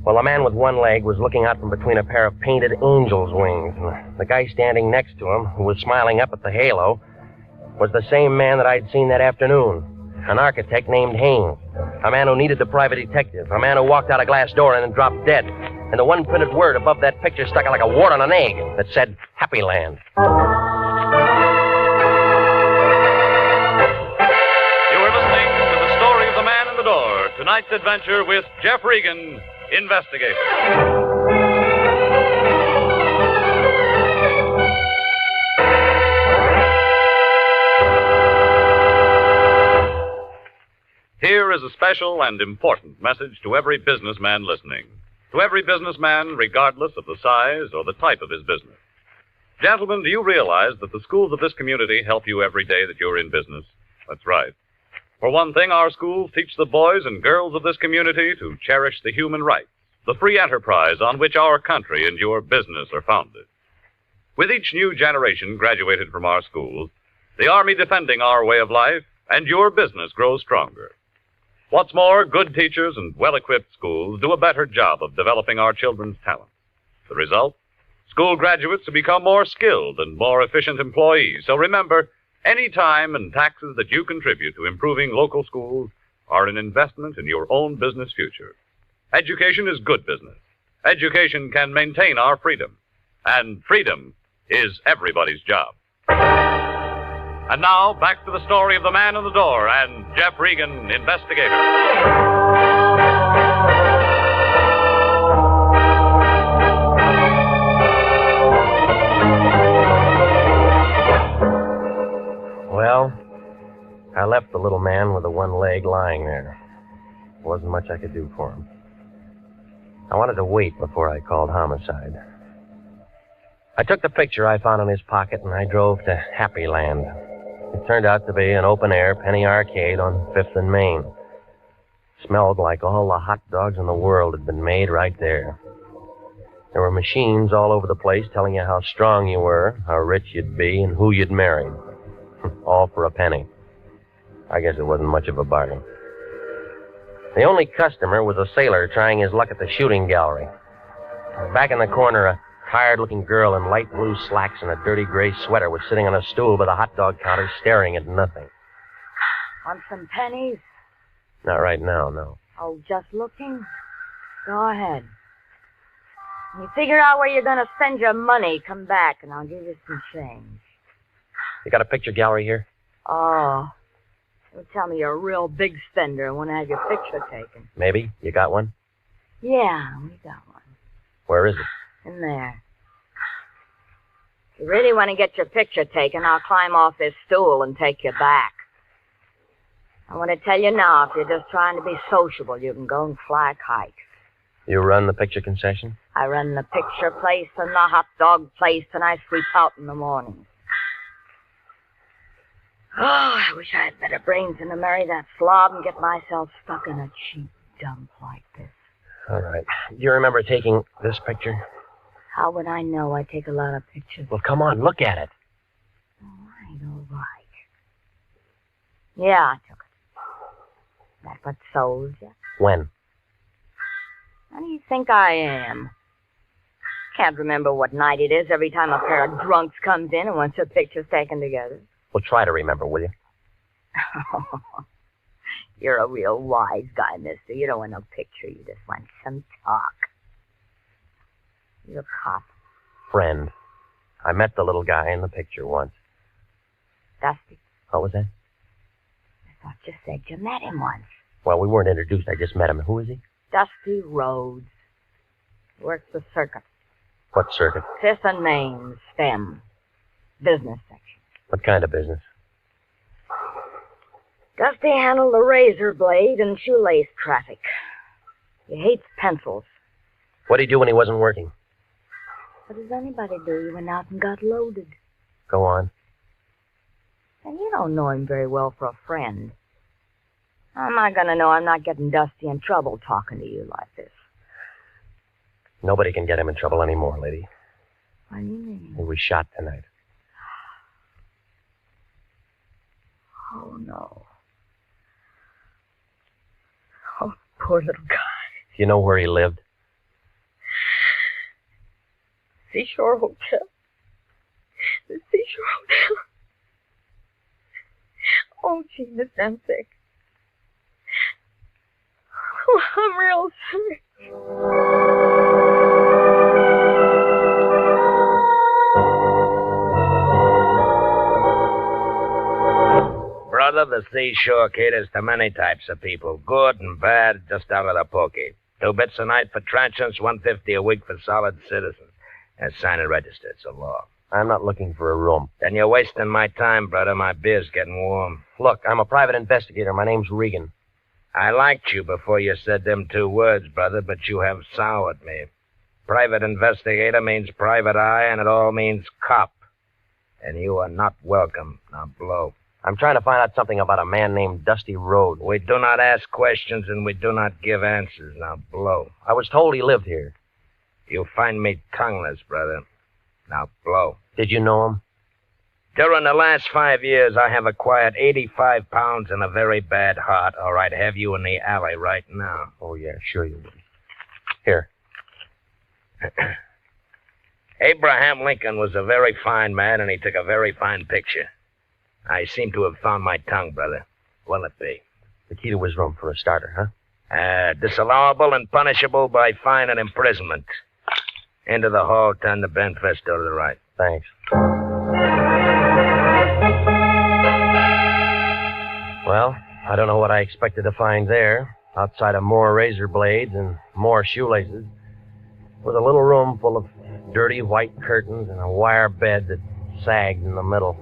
Well, the man with one leg was looking out from between a pair of painted angel's wings, and the guy standing next to him, who was smiling up at the halo, was the same man that I'd seen that afternoon. An architect named Haynes. A man who needed the private detective. A man who walked out a glass door and then dropped dead. And the one printed word above that picture stuck out like a wart on an egg that said, Happy Land.
You are listening to The Story of the Man in the Door. Tonight's adventure with Jeff Regan, Investigator. Here is a special and important message to every businessman listening. To every businessman, regardless of the size or the type of his business. Gentlemen, do you realize that the schools of this community help you every day that you're in business? That's right. For one thing, our schools teach the boys and girls of this community to cherish the human rights, the free enterprise on which our country and your business are founded. With each new generation graduated from our schools, the Army defending our way of life, and your business grows stronger. What's more, good teachers and well-equipped schools do a better job of developing our children's talents. The result? School graduates who become more skilled and more efficient employees. So remember, any time and taxes that you contribute to improving local schools are an investment in your own business future. Education is good business. Education can maintain our freedom. And freedom is everybody's job. And now, back to the story of the man in the door and Jeff Regan, Investigator.
Well, I left the little man with the one leg lying there. There wasn't much I could do for him. I wanted to wait before I called homicide. I took the picture I found in his pocket and I drove to Happy Land. It turned out to be an open-air penny arcade on 5th and Main. Smelled like all the hot dogs in the world had been made right there. There were machines all over the place telling you how strong you were, how rich you'd be, and who you'd marry. All for a penny. I guess it wasn't much of a bargain. The only customer was a sailor trying his luck at the shooting gallery. Back in the corner, a tired-looking girl in light blue slacks and a dirty gray sweater was sitting on a stool by the hot dog counter staring at nothing.
Want some pennies?
Not right now, no.
Oh, just looking? Go ahead. When you figure out where you're going to spend your money, come back and I'll give you some change.
You got a picture gallery here?
Oh, you tell me you're a real big spender and want to have your picture taken.
Maybe. You got one?
Yeah, we got one.
Where is it?
In there. If you really want to get your picture taken, I'll climb off this stool and take you back. I want to tell you now, if you're just trying to be sociable, you can go and fly kites.
You run the picture concession?
I run the picture place and the hot dog place, and I sweep out in the mornings. Oh, I wish I had better brains than to marry that slob and get myself stuck in a cheap dump like this.
All right. Do you remember taking this picture?
How would I know? I take a lot of pictures.
Well, come on, look at it.
All right. Yeah, I took it. That what sold you?
When?
How do you think I am? Can't remember what night it is every time a pair of drunks comes in and wants their pictures taken together.
Well, try to remember, will you?
You're a real wise guy, mister. You don't want no picture. You just want some talk. You're a cop.
Friend. I met the little guy in the picture once.
Dusty?
What was that?
I thought you said you met him once.
Well, we weren't introduced. I just met him. Who is he?
Dusty Rhodes. Works the circuit.
What circuit?
Fifth and Main, STEM. Business section.
What kind of business?
Dusty handled the razor blade and shoelace traffic. He hates pencils.
What did he do when he wasn't working?
What does anybody do? He went out and got loaded.
Go on.
And you don't know him very well for a friend. How am I going to know I'm not getting Dusty in trouble talking to you like this?
Nobody can get him in trouble anymore, lady.
What do you mean?
He was shot tonight.
Oh, no. Oh, poor little guy.
Do you know where he lived?
Seashore Hotel. The Seashore Hotel. Oh, gee, Miss, I'm sick. Oh, I'm real sick.
Brother, the seashore caters to many types of people, good and bad, just out of the pokey. 2 bits a night for transients, $1.50 a week for solid citizens. And sign and register, it's a law.
I'm not looking for a room.
Then you're wasting my time, brother. My beer's getting warm.
Look, I'm a private investigator. My name's Regan.
I liked you before you said them 2 words, brother, but you have soured me. Private investigator means private eye, and it all means cop. And you are not welcome. Now blow.
I'm trying to find out something about a man named Dusty Rhodes.
We do not ask questions, and we do not give answers. Now blow.
I was told he lived here.
You find me tongueless, brother. Now blow.
Did you know him?
During the last 5 years, I have acquired 85 pounds and a very bad heart, or I'd have you in the alley right now.
Oh, yeah, sure you would. Here.
Abraham Lincoln was a very fine man, and he took a very fine picture. I seem to have found my tongue, brother. What'll it be?
The key to his room for a starter, huh?
Disallowable and punishable by fine and imprisonment. Into the hall, turn the bent festo to the right.
Thanks. Well, I don't know what I expected to find there. Outside of more razor blades and more shoelaces was a little room full of dirty white curtains and a wire bed that sagged in the middle.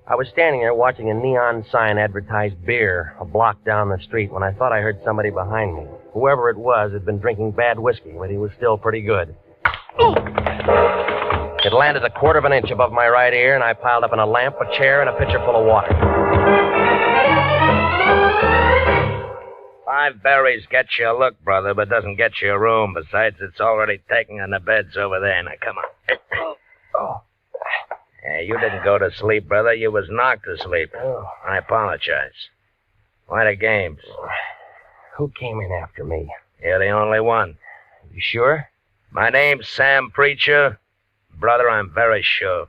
I was standing there watching a neon sign advertise beer a block down the street when I thought I heard somebody behind me. Whoever it was had been drinking bad whiskey, but he was still pretty good. It landed 1/4 of an inch above my right ear, and I piled up in a lamp, a chair, and a pitcher full of water.
5 berries gets you a look, brother, but doesn't get you a room. Besides, it's already taken, and the bed's over there. Now, come on.
Oh.
You didn't go to sleep, brother. You was knocked to sleep.
Oh.
I apologize. Why the games?
Who came in after me?
You're the only one.
You sure?
My name's Sam Preacher. Brother, I'm very sure.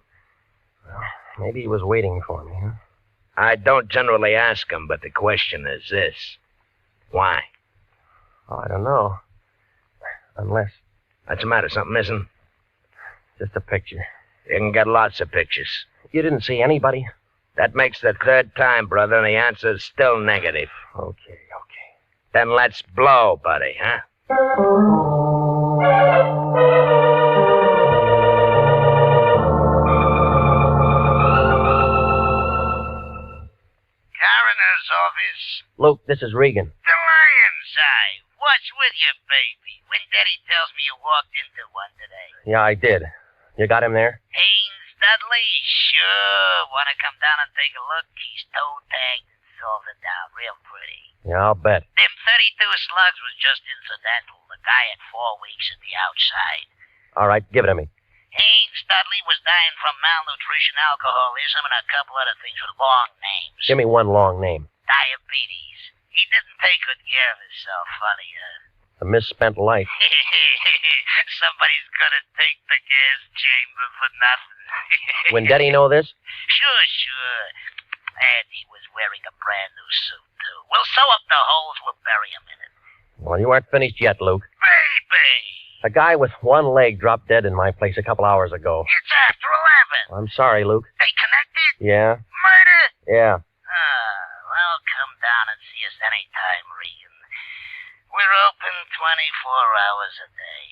Maybe he was waiting for me, huh?
I don't generally ask him, but the question is this. Why?
Oh, I don't know. Unless...
What's the matter? Something missing?
Just a picture.
You can get lots of pictures.
You didn't see anybody?
That makes the third time, brother, and the answer's still negative.
Okay.
Then let's blow, buddy, huh?
Coroner's office.
Luke, this is Regan.
The lion's eye. What's with you, baby? When Daddy tells me you walked into one today.
Yeah, I did. You got him there?
Haynes Dudley? Sure. Want to come down and take a look? He's toe-tagged and salted down real pretty.
Yeah, I'll bet.
Them 32 slugs was just incidental. The guy had 4 weeks at the outside.
All right, give it to me.
Haynes Dudley was dying from malnutrition, alcoholism, and a couple other things with long names.
Give me one long name.
Diabetes. He didn't take good care of himself, funny, huh?
A misspent life.
Somebody's gonna take the gas chamber for nothing.
When Daddy know this?
Sure. And he was wearing a brand new suit, too. We'll sew up the holes, we'll bury him in it.
Well, you aren't finished yet, Luke.
Baby!
A guy with one leg dropped dead in my place a couple hours ago.
It's after 11.
I'm sorry, Luke.
They connected?
Yeah?
Murder?
Yeah.
Well, come down and see us anytime, Regan. We're open 24 hours a day.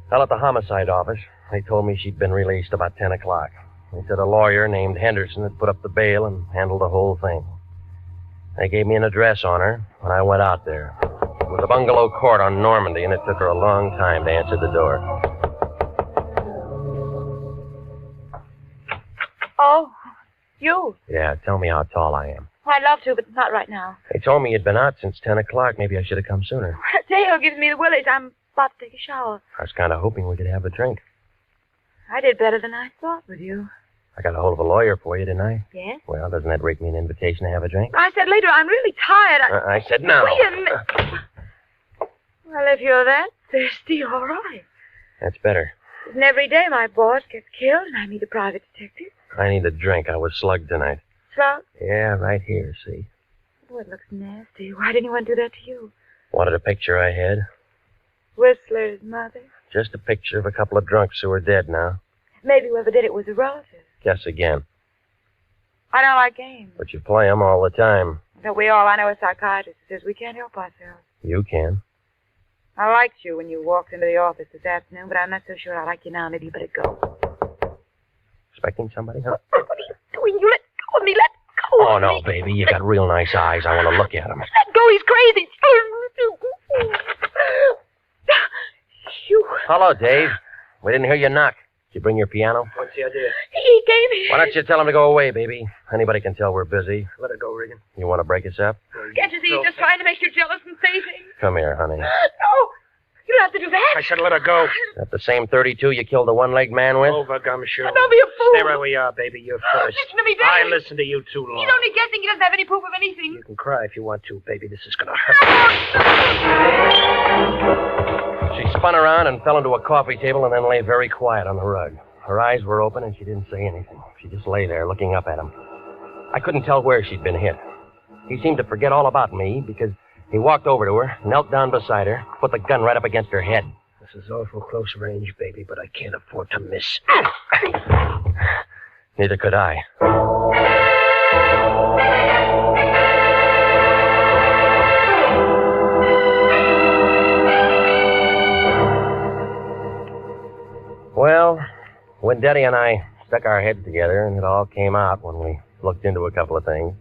Well, at the homicide office, they told me she'd been released about 10 o'clock. They said a lawyer named Henderson had put up the bail and handled the whole thing. They gave me an address on her when I went out there. It was a bungalow court on Normandy, and it took her a long time to answer the door.
Oh, you.
Yeah, tell me how tall I am.
I'd love to, but not right now.
They told me you'd been out since 10 o'clock. Maybe I should have come sooner.
Dale gives me the willies. I'm about to take a shower.
I was kind of hoping we could have a drink.
I did better than I thought with you.
I got a hold of a lawyer for you, didn't I?
Yes?
Well, doesn't that rake me an invitation to have a drink?
I said later, I'm really tired.
I said no.
Wait a minute. Well, if you're that thirsty, all right.
That's better.
Isn't every day my boss gets killed and I meet a private detective?
I need a drink. I was slugged tonight.
Slugged?
Yeah, right here, see?
Oh, it looks nasty. Why didn't anyone do that to you?
Wanted a picture I had?
Whistler's mother?
Just a picture of a couple of drunks who are dead now.
Maybe whoever did it was a relative.
Guess again.
I don't like games.
But you play 'em all the time.
Don't we all? I know a psychiatrist who says we can't help ourselves.
You can.
I liked you when you walked into the office this afternoon, but I'm not so sure I like you now. Maybe you better go.
Expecting somebody, huh?
What are you doing? You let go of me. Let go
Oh,
of
no,
me.
baby. You got real nice eyes. I want to look at them.
Let go. He's crazy. You.
Hello, Dave. We didn't hear you knock. Did you bring your piano?
What's the idea?
He gave me.
Why don't you tell him to go away, baby? Anybody can tell we're busy.
Let it go, Regan.
You want to break us up?
Can't you see he's just trying to make you jealous and say things?
Come here, honey.
No. You don't have to do that.
I said let her go.
Is that the same 32 you killed the one-legged man with?
Over, Gumshoe.
Don't be a fool.
Stay where we are, baby. You're first.
Listen to me,
I
Daddy.
listened to you too long.
He's only guessing. He doesn't have any proof of anything.
You can cry if you want to, baby. This is going to hurt.
She spun around and fell into a coffee table and then lay very quiet on the rug. Her eyes were open and she didn't say anything. She just lay there looking up at him. I couldn't tell where she'd been hit. He seemed to forget all about me because he walked over to her, knelt down beside her, put the gun right up against her head.
This is awful close range, baby, but I can't afford to miss.
Neither could I. Well, when Daddy and I stuck our heads together, and it all came out when we looked into a couple of things.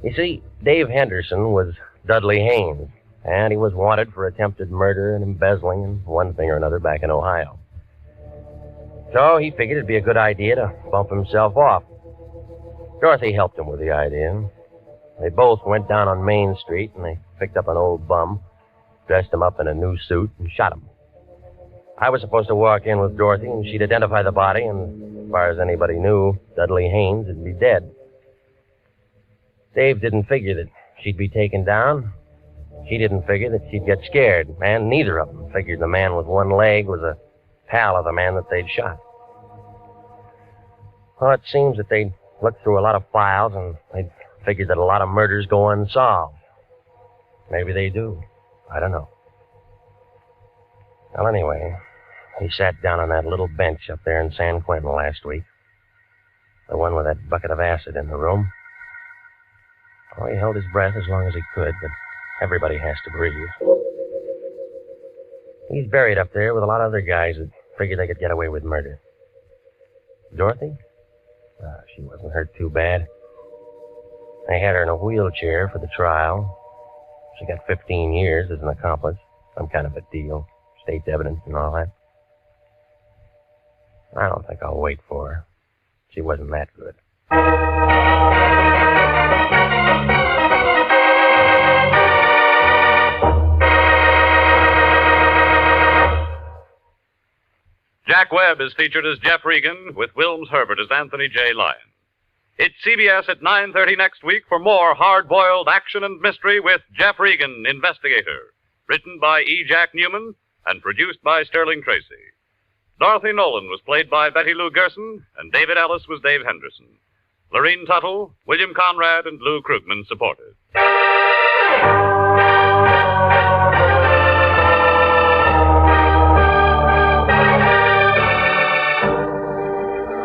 You see, Dave Henderson was Dudley Haynes, and he was wanted for attempted murder and embezzling and one thing or another back in Ohio. So he figured it'd be a good idea to bump himself off. Dorothy helped him with the idea. They both went down on Main Street, and they picked up an old bum, dressed him up in a new suit, and shot him. I was supposed to walk in with Dorothy, and she'd identify the body, and as far as anybody knew, Dudley Haynes would be dead. Dave didn't figure that she'd be taken down. She didn't figure that she'd get scared, and neither of them figured the man with one leg was a pal of the man that they'd shot. Well, it seems that they'd looked through a lot of files, and they'd figured that a lot of murders go unsolved. Maybe they do. I don't know. Well, anyway, he sat down on that little bench up there in San Quentin last week. The one with that bucket of acid in the room. Oh, he held his breath as long as he could, but everybody has to breathe. He's buried up there with a lot of other guys that figured they could get away with murder. Dorothy? She wasn't hurt too bad. They had her in a wheelchair for the trial. She got 15 years as an accomplice. Some kind of a deal. State's evidence and all that. I don't think I'll wait for her. She wasn't that good.
Jack Webb is featured as Jeff Regan, with Wilms Herbert as Anthony J. Lyon. It's CBS at 9:30 next week for more hard-boiled action and mystery with Jeff Regan, Investigator. Written by E. Jack Newman and produced by Sterling Tracy. Dorothy Nolan was played by Betty Lou Gerson, and David Ellis was Dave Henderson. Lorene Tuttle, William Conrad, and Lou Krugman supported.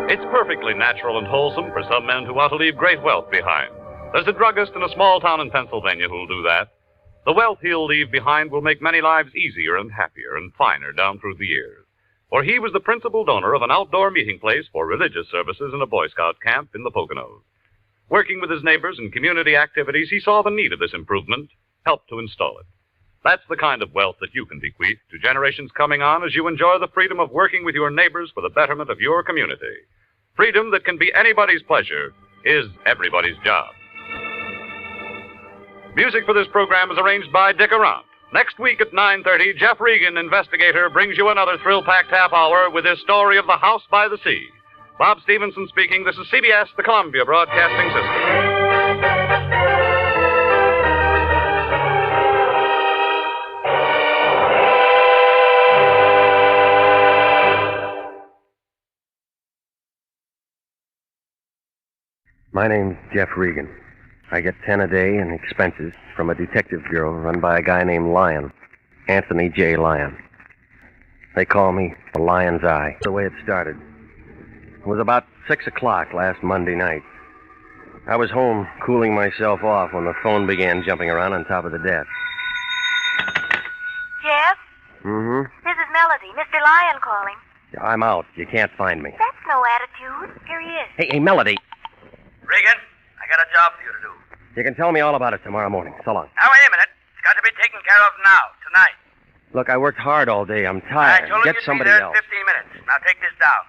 It's perfectly natural and wholesome for some men who want to leave great wealth behind. There's a druggist in a small town in Pennsylvania who'll do that. The wealth he'll leave behind will make many lives easier and happier and finer down through the years. For he was the principal donor of an outdoor meeting place for religious services in a Boy Scout camp in the Poconos. Working with his neighbors in community activities, he saw the need of this improvement, helped to install it. That's the kind of wealth that you can bequeath to generations coming on as you enjoy the freedom of working with your neighbors for the betterment of your community. Freedom that can be anybody's pleasure is everybody's job. Music for this program is arranged by Dick Arant. Next week at 9:30, Jeff Regan, Investigator, brings you another thrill-packed half hour with his story of the House by the Sea. Bob Stevenson speaking. This is CBS, the Columbia Broadcasting System.
My name's Jeff Regan. I get 10 a day in expenses from a detective bureau run by a guy named Lyon, Anthony J. Lyon. They call me the Lion's Eye. The way it started. It was about 6 o'clock last Monday night. I was home cooling myself off when the phone began jumping around on top of the desk.
Jeff?
Mm-hmm.
This is Melody. Mr. Lyon calling.
I'm out. You can't find me.
That's no attitude. Here he is.
Hey, Melody.
Regan, I got a job for you to do.
You can tell me all about it tomorrow morning. So long.
Now, wait a minute. It's got to be taken care of now, tonight.
Look, I worked hard all day. I'm tired.
I told
Get
you
somebody
to be there
else.
in 15 minutes. Now, take this down.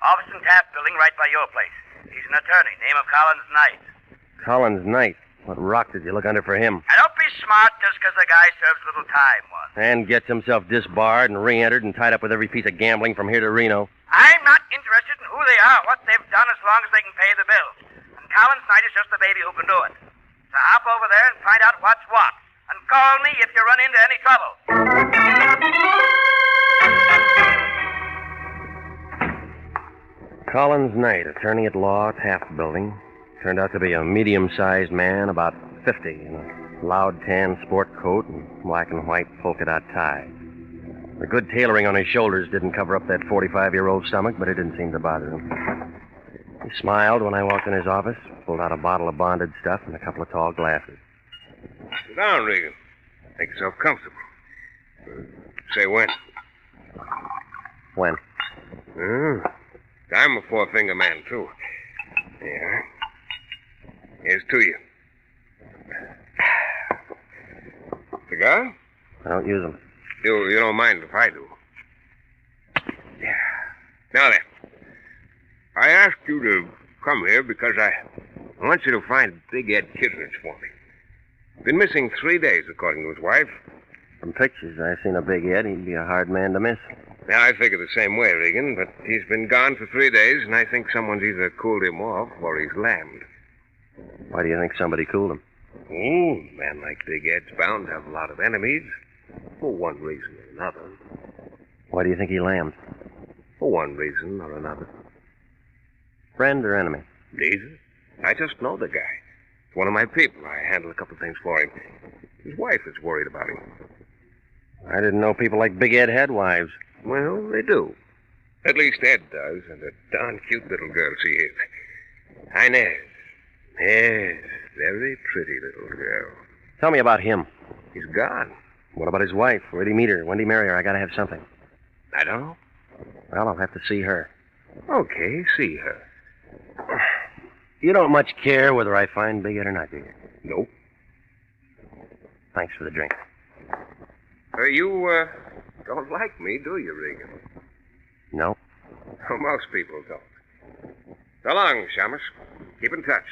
Office and Taft Building right by your place. He's an attorney. Name of Collins Knight.
Collins Knight. What rock did you look under for him?
Now, don't be smart just because the guy serves little time once.
And gets himself disbarred and re-entered and tied up with every piece of gambling from here to Reno.
I'm not interested in who they are, what they've done, as long as they can pay the bill. And Collins Knight is just the baby who can do it. So hop over there and find out what's what. And call me if you run into any trouble.
Collins Knight, attorney at law, Taft Building. Turned out to be a medium-sized man, about 50, in a loud tan sport coat and black and white polka dot tie. The good tailoring on his shoulders didn't cover up that 45-year-old stomach, but it didn't seem to bother him. He smiled when I walked in his office, pulled out a bottle of bonded stuff and a couple of tall glasses.
Sit down, Regan. Make yourself comfortable. Say when.
When?
I'm a four-finger man, too. Yeah. Here's to you. Cigar?
I don't use them.
You don't mind if I do. Yeah. Now then, I asked you to come here because I want you to find Big Ed Kittredge for me. Been missing 3 days, according to his wife.
From pictures, I've seen a Big Ed. He'd be a hard man to miss.
Now, I figure the same way, Regan, but he's been gone for 3 days, and I think someone's either cooled him off or he's lammed.
Why do you think somebody cooled him?
Oh, a man like Big Ed's bound to have a lot of enemies. For one reason or another.
Why do you think he lammed?
For one reason or another.
Friend or enemy?
Neither. I just know the guy. It's one of my people. I handle a couple things for him. His wife is worried about him.
I didn't know people like Big Ed had wives.
Well, they do. At least Ed does, and a darn cute little girl she is. Inez. Yes, very pretty little girl.
Tell me about him.
He's gone.
What about his wife? Where'd he meet her? When'd he marry her? I gotta have something.
I don't know.
Well, I'll have to see her.
Okay, see her.
You don't much care whether I find Big Ed or not, do you?
Nope.
Thanks for the drink.
You don't like me, do you, Regan?
No.
Well, most people don't. So long, Shamus. Keep in touch.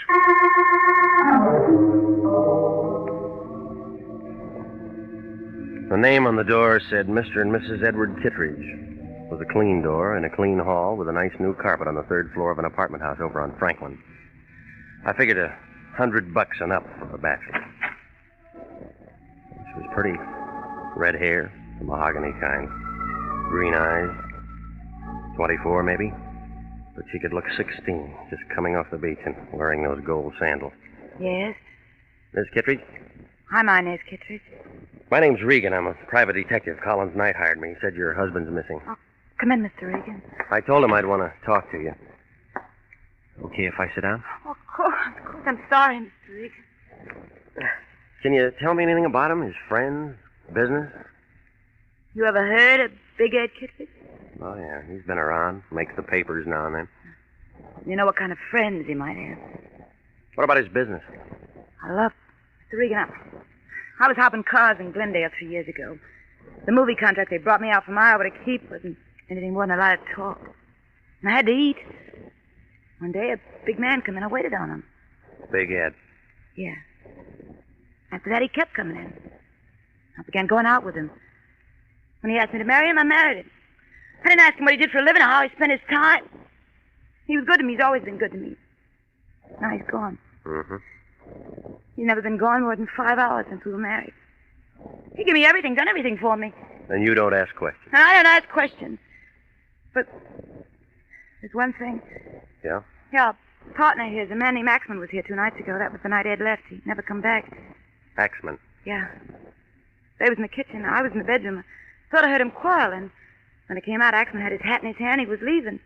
The name on the door said Mr. and Mrs. Edward Kittredge. It was a clean door in a clean hall with a nice new carpet on the third floor of an apartment house over on Franklin. I figured $100 and up for a bachelor. She was pretty. Red hair, the mahogany kind. Green eyes. 24, maybe. But she could look 16, just coming off the beach and wearing those gold sandals.
Yes?
Miss Kittredge?
Hi, my name's Kittredge.
My name's Regan. I'm a private detective. Collins Knight hired me. He said your husband's missing.
Oh, come in, Mr. Regan.
I told him I'd want to talk to you. Okay if I sit down?
Oh, of course. I'm sorry, Mr. Regan.
Can you tell me anything about him? His friends? Business?
You ever heard of Big Ed Kittredge?
Oh, yeah. He's been around. Makes the papers now and then.
You know what kind of friends he might have.
What about his business?
I love Mr. Regan. I was hopping cars in Glendale 3 years ago. The movie contract they brought me out from Iowa to keep wasn't anything more than a lot of talk. And I had to eat. One day, a big man came in. I waited on him.
Big Ed.
Yeah. After that, he kept coming in. I began going out with him. When he asked me to marry him, I married him. I didn't ask him what he did for a living or how he spent his time. He was good to me. He's always been good to me. Now he's gone.
Mm-hmm.
He's never been gone more than 5 hours since we were married. He gave me everything, done everything for me.
And you don't ask questions.
And I don't ask questions. But there's one thing.
Yeah?
Yeah, a partner here, a man named Axman, was here 2 nights ago. That was the night Ed left. He never come back.
Axman?
Yeah. They was in the kitchen. I was in the bedroom. I thought I heard him quarrel, and when I came out, Axman had his hat in his hand. He was leaving.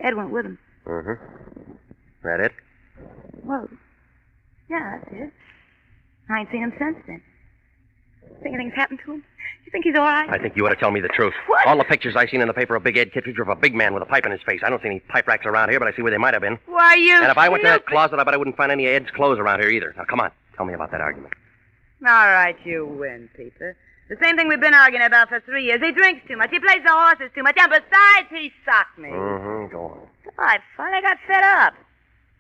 Ed went with him.
Mm-hmm. That it?
Well, yeah, that's it. I ain't seen him since then. Think anything's happened to him? You think he's all right?
I think you ought to tell me the truth.
What?
All the pictures I seen in the paper of Big Ed Kittredge are of a big man with a pipe in his face. I don't see any pipe racks around here, but I see where they might have been.
Why, you...
And if I went to that closet, I bet I wouldn't find any of Ed's clothes around here either. Now, come on. Tell me about that argument.
All right, you win, Peter. The same thing we've been arguing about for 3 years. He drinks too much. He plays the horses too much. And besides, he socked me.
Mm-hmm. Go on.
I finally got fed up.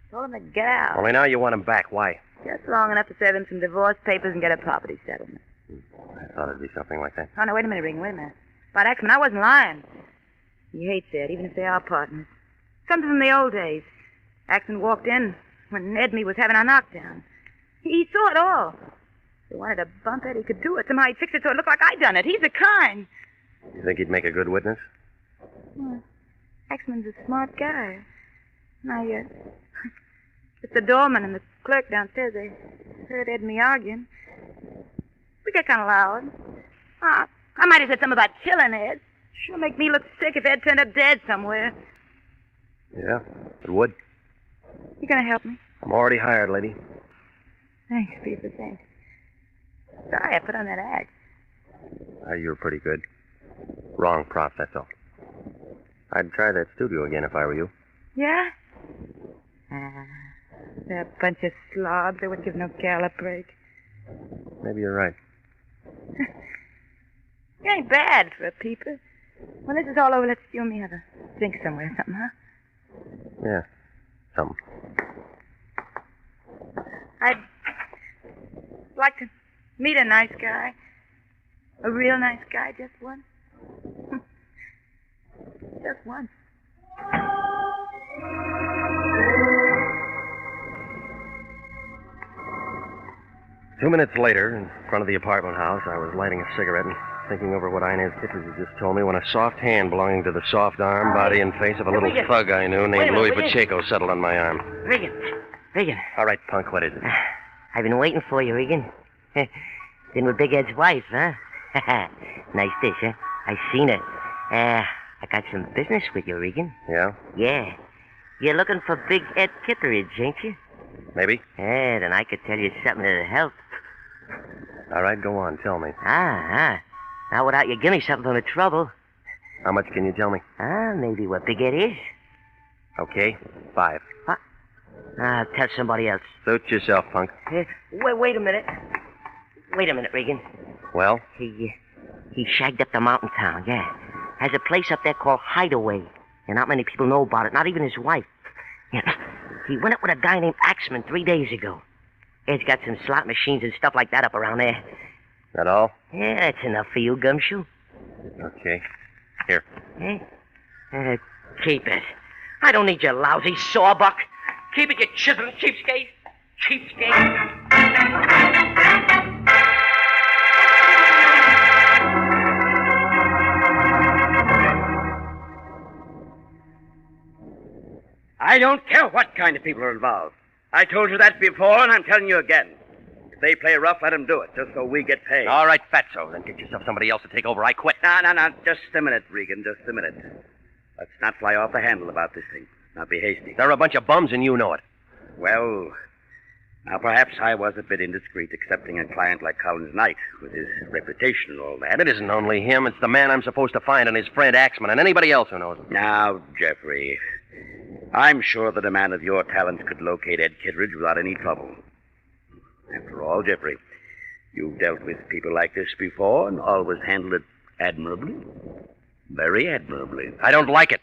Told him to get out.
Only now you want him back. Why?
Just long enough to serve him some divorce papers and get a property settlement.
I thought it'd be something like that.
Oh, no, wait a minute, Regan. Wait a minute. About Axman, I wasn't lying. He hates Ed, even if they are partners. Something from the old days. Axman walked in when Ed and me was having our knockdown. He saw it all. If he wanted to bump Ed, he could do it. Somehow he'd fix it so it looked like I'd done it. He's the kind.
You think he'd make a good witness?
Well, Axman's a smart guy. It's the doorman and the clerk downstairs. They heard Ed and me arguing. We got kind of loud. I might have said something about killing Ed. Sure make me look sick if Ed turned up dead somewhere.
Yeah, it would.
You gonna help me?
I'm already hired, lady.
Thanks, Peter, thanks. Sorry I put on that act.
You were pretty good. Wrong prop, that's all. I'd try that studio again if I were you.
Yeah? They're a bunch of slobs. They wouldn't give no gal a break.
Maybe you're right.
You ain't bad for a peeper. When this is all over, let's you and me have a drink somewhere or something, huh?
Yeah, something.
I'd like to meet a nice guy. A real nice guy, just one. Just one.
2 minutes later, in front of the apartment house, I was lighting a cigarette and thinking over what Inez Kittredge had just told me when a soft hand belonging to the soft arm, body, and face of a little
Regan.
thug I knew
Wait a
named
minute,
Louis
will you?
Pacheco settled on my arm.
Regan. Regan.
All right, punk, what is it?
I've been waiting for you, Regan. Been with Big Ed's wife, huh? Nice dish, huh? I seen it. I got some business with you, Regan.
Yeah?
Yeah. You're looking for Big Ed Kittredge, ain't you?
Maybe.
Yeah, then I could tell you something that'll help.
All right, go on, tell me.
Now, without you give me something from the trouble.
How much can you tell me?
Maybe what Big Ed is.
Okay, 5.
Tell somebody else.
Suit yourself, punk.
Wait a minute. Wait a minute, Regan.
Well?
He shagged up to mountain town, yeah. Has a place up there called Hideaway. And not many people know about it, not even his wife. Yeah. He went up with a guy named Axman 3 days ago. Ed's got some slot machines and stuff like that up around there.
That all?
Yeah, that's enough for you, Gumshoe.
Okay. Here.
Keep it. I don't need your lousy sawbuck. Keep it, you chiseling cheapskate. Cheapskate.
I don't care what kind of people are involved. I told you that before, and I'm telling you again. If they play rough, let them do it, just so we get paid.
All right, Fatso, then get yourself somebody else to take over. I quit.
No. Just a minute, Regan, just a minute. Let's not fly off the handle about this thing. Not be hasty.
They're a bunch of bums, and you know it.
Well, now perhaps I was a bit indiscreet accepting a client like Collins Knight with his reputation and all that.
It isn't only him. It's the man I'm supposed to find and his friend Axman and anybody else who knows him.
Now, Jeffrey, I'm sure that a man of your talents could locate Ed Kittredge without any trouble. After all, Jeffrey, you've dealt with people like this before and always handled it admirably. Very admirably.
I don't like it.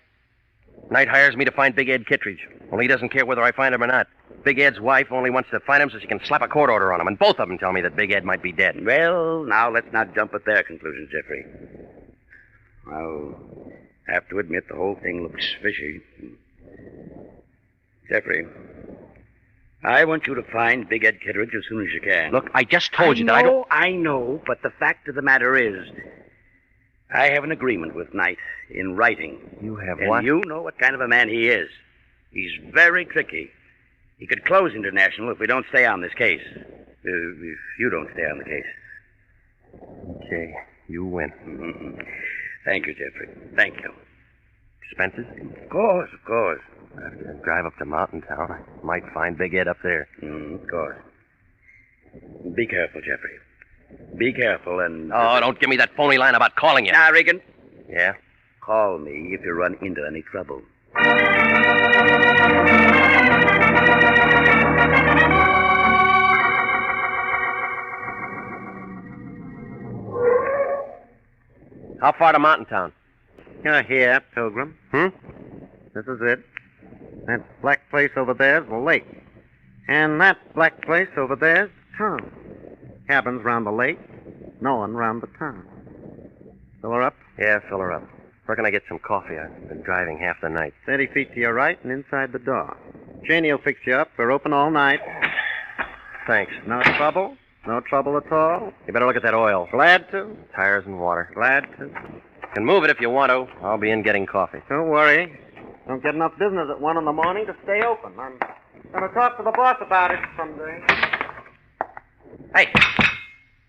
Knight hires me to find Big Ed Kittredge. Only he doesn't care whether I find him or not. Big Ed's wife only wants to find him so she can slap a court order on him, and both of them tell me that Big Ed might be dead.
Well, now let's not jump at their conclusions, Jeffrey. I'll have to admit the whole thing looks fishy. Jeffrey, I want you to find Big Ed Kittredge as soon as you can.
Look, I just told you that I don't...
I know, but the fact of the matter is, I have an agreement with Knight in writing.
You have
and
what?
You know what kind of a man he is. He's very tricky. He could close International if we don't stay on this case. If you don't stay on the case.
Okay, you win.
Mm-hmm. Thank you, Jeffrey. Thank you.
Expenses?
Of course.
I have to drive up to Mountain Town. I might find Big Ed up there.
Of course. Be careful, Jeffrey. Be careful and...
Oh, don't give me that phony line about calling you.
Now, Regan.
Yeah?
Call me if you run into any trouble.
How far to Mountain Town?
You're here, Pilgrim. This is it. That black place over there's the lake. And that black place over there's town. Cabins round the lake, no one round the town. Fill her up?
Yeah, fill her up. Where can I get some coffee? I've been driving half the night.
30 feet to your right and inside the door. Janie will fix you up. We're open all night.
Thanks.
No trouble? No trouble at all?
You better look at that oil.
Glad to.
Tires and water.
Glad to.
You can move it if you want to. I'll be in getting coffee.
Don't worry. Don't get enough business at 1 in the morning to stay open. I'm going to talk to the boss about it someday.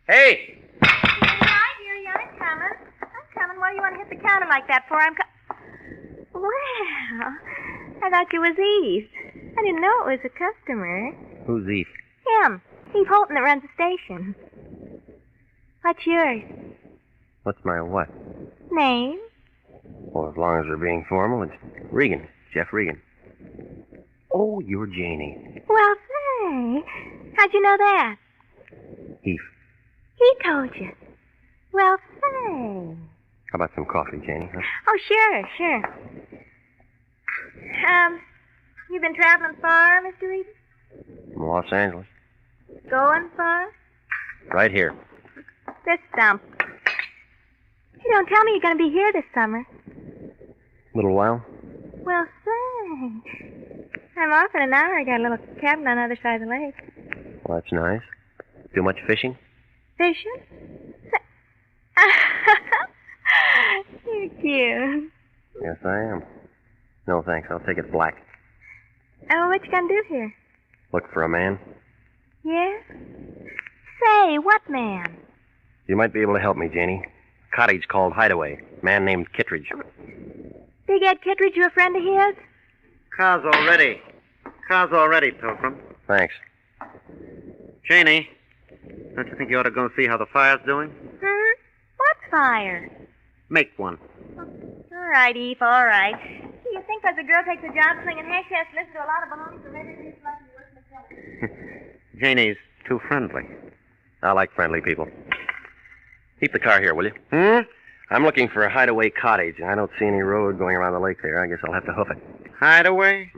Hey!
Hi, dearie, I'm coming. What do you want to hit the counter like that for? Well, I thought you was Eve. I didn't know it was a customer.
Who's Eve?
Him. Eve Holton that runs the station. What's yours?
What's my what?
Name?
Well, as long as we're being formal, it's Regan. Jeff Regan. Oh, you're Janie.
Well, say. How'd you know that?
Eve.
He told you. Well, say.
How about some coffee, Janie? Huh?
Oh, sure. You been traveling far, Mr. Regan?
From Los Angeles.
Going far?
Right here.
This stump. You don't tell me you're going to be here this summer.
Little while.
Well, say. I'm off in an hour. I got a little cabin on the other side of the lake.
Well, that's nice. Too much fishing?
Fishing? You're cute.
Yes, I am. No, thanks. I'll take it black.
Oh, what you gonna do here?
Look for a man.
Yeah? Say, what man?
You might be able to help me, Janie. A cottage called Hideaway. Man named Kittredge.
Big Ed Kittredge, you a friend of his?
Car's all ready. Car's all ready, Pilgrim.
Thanks.
Janie, don't you think you ought to go and see how the fire's doing?
What fire?
Make one.
All right, Eve, all right. Do you think there's a girl takes a job slinging hashtags and listens to a lot of baloney so maybe she's like you worse than
Janie's too friendly.
I like friendly people. Keep the car here, will you? I'm looking for a Hideaway cottage, and I don't see any road going around the lake there. I guess I'll have to hoof it.
Hideaway?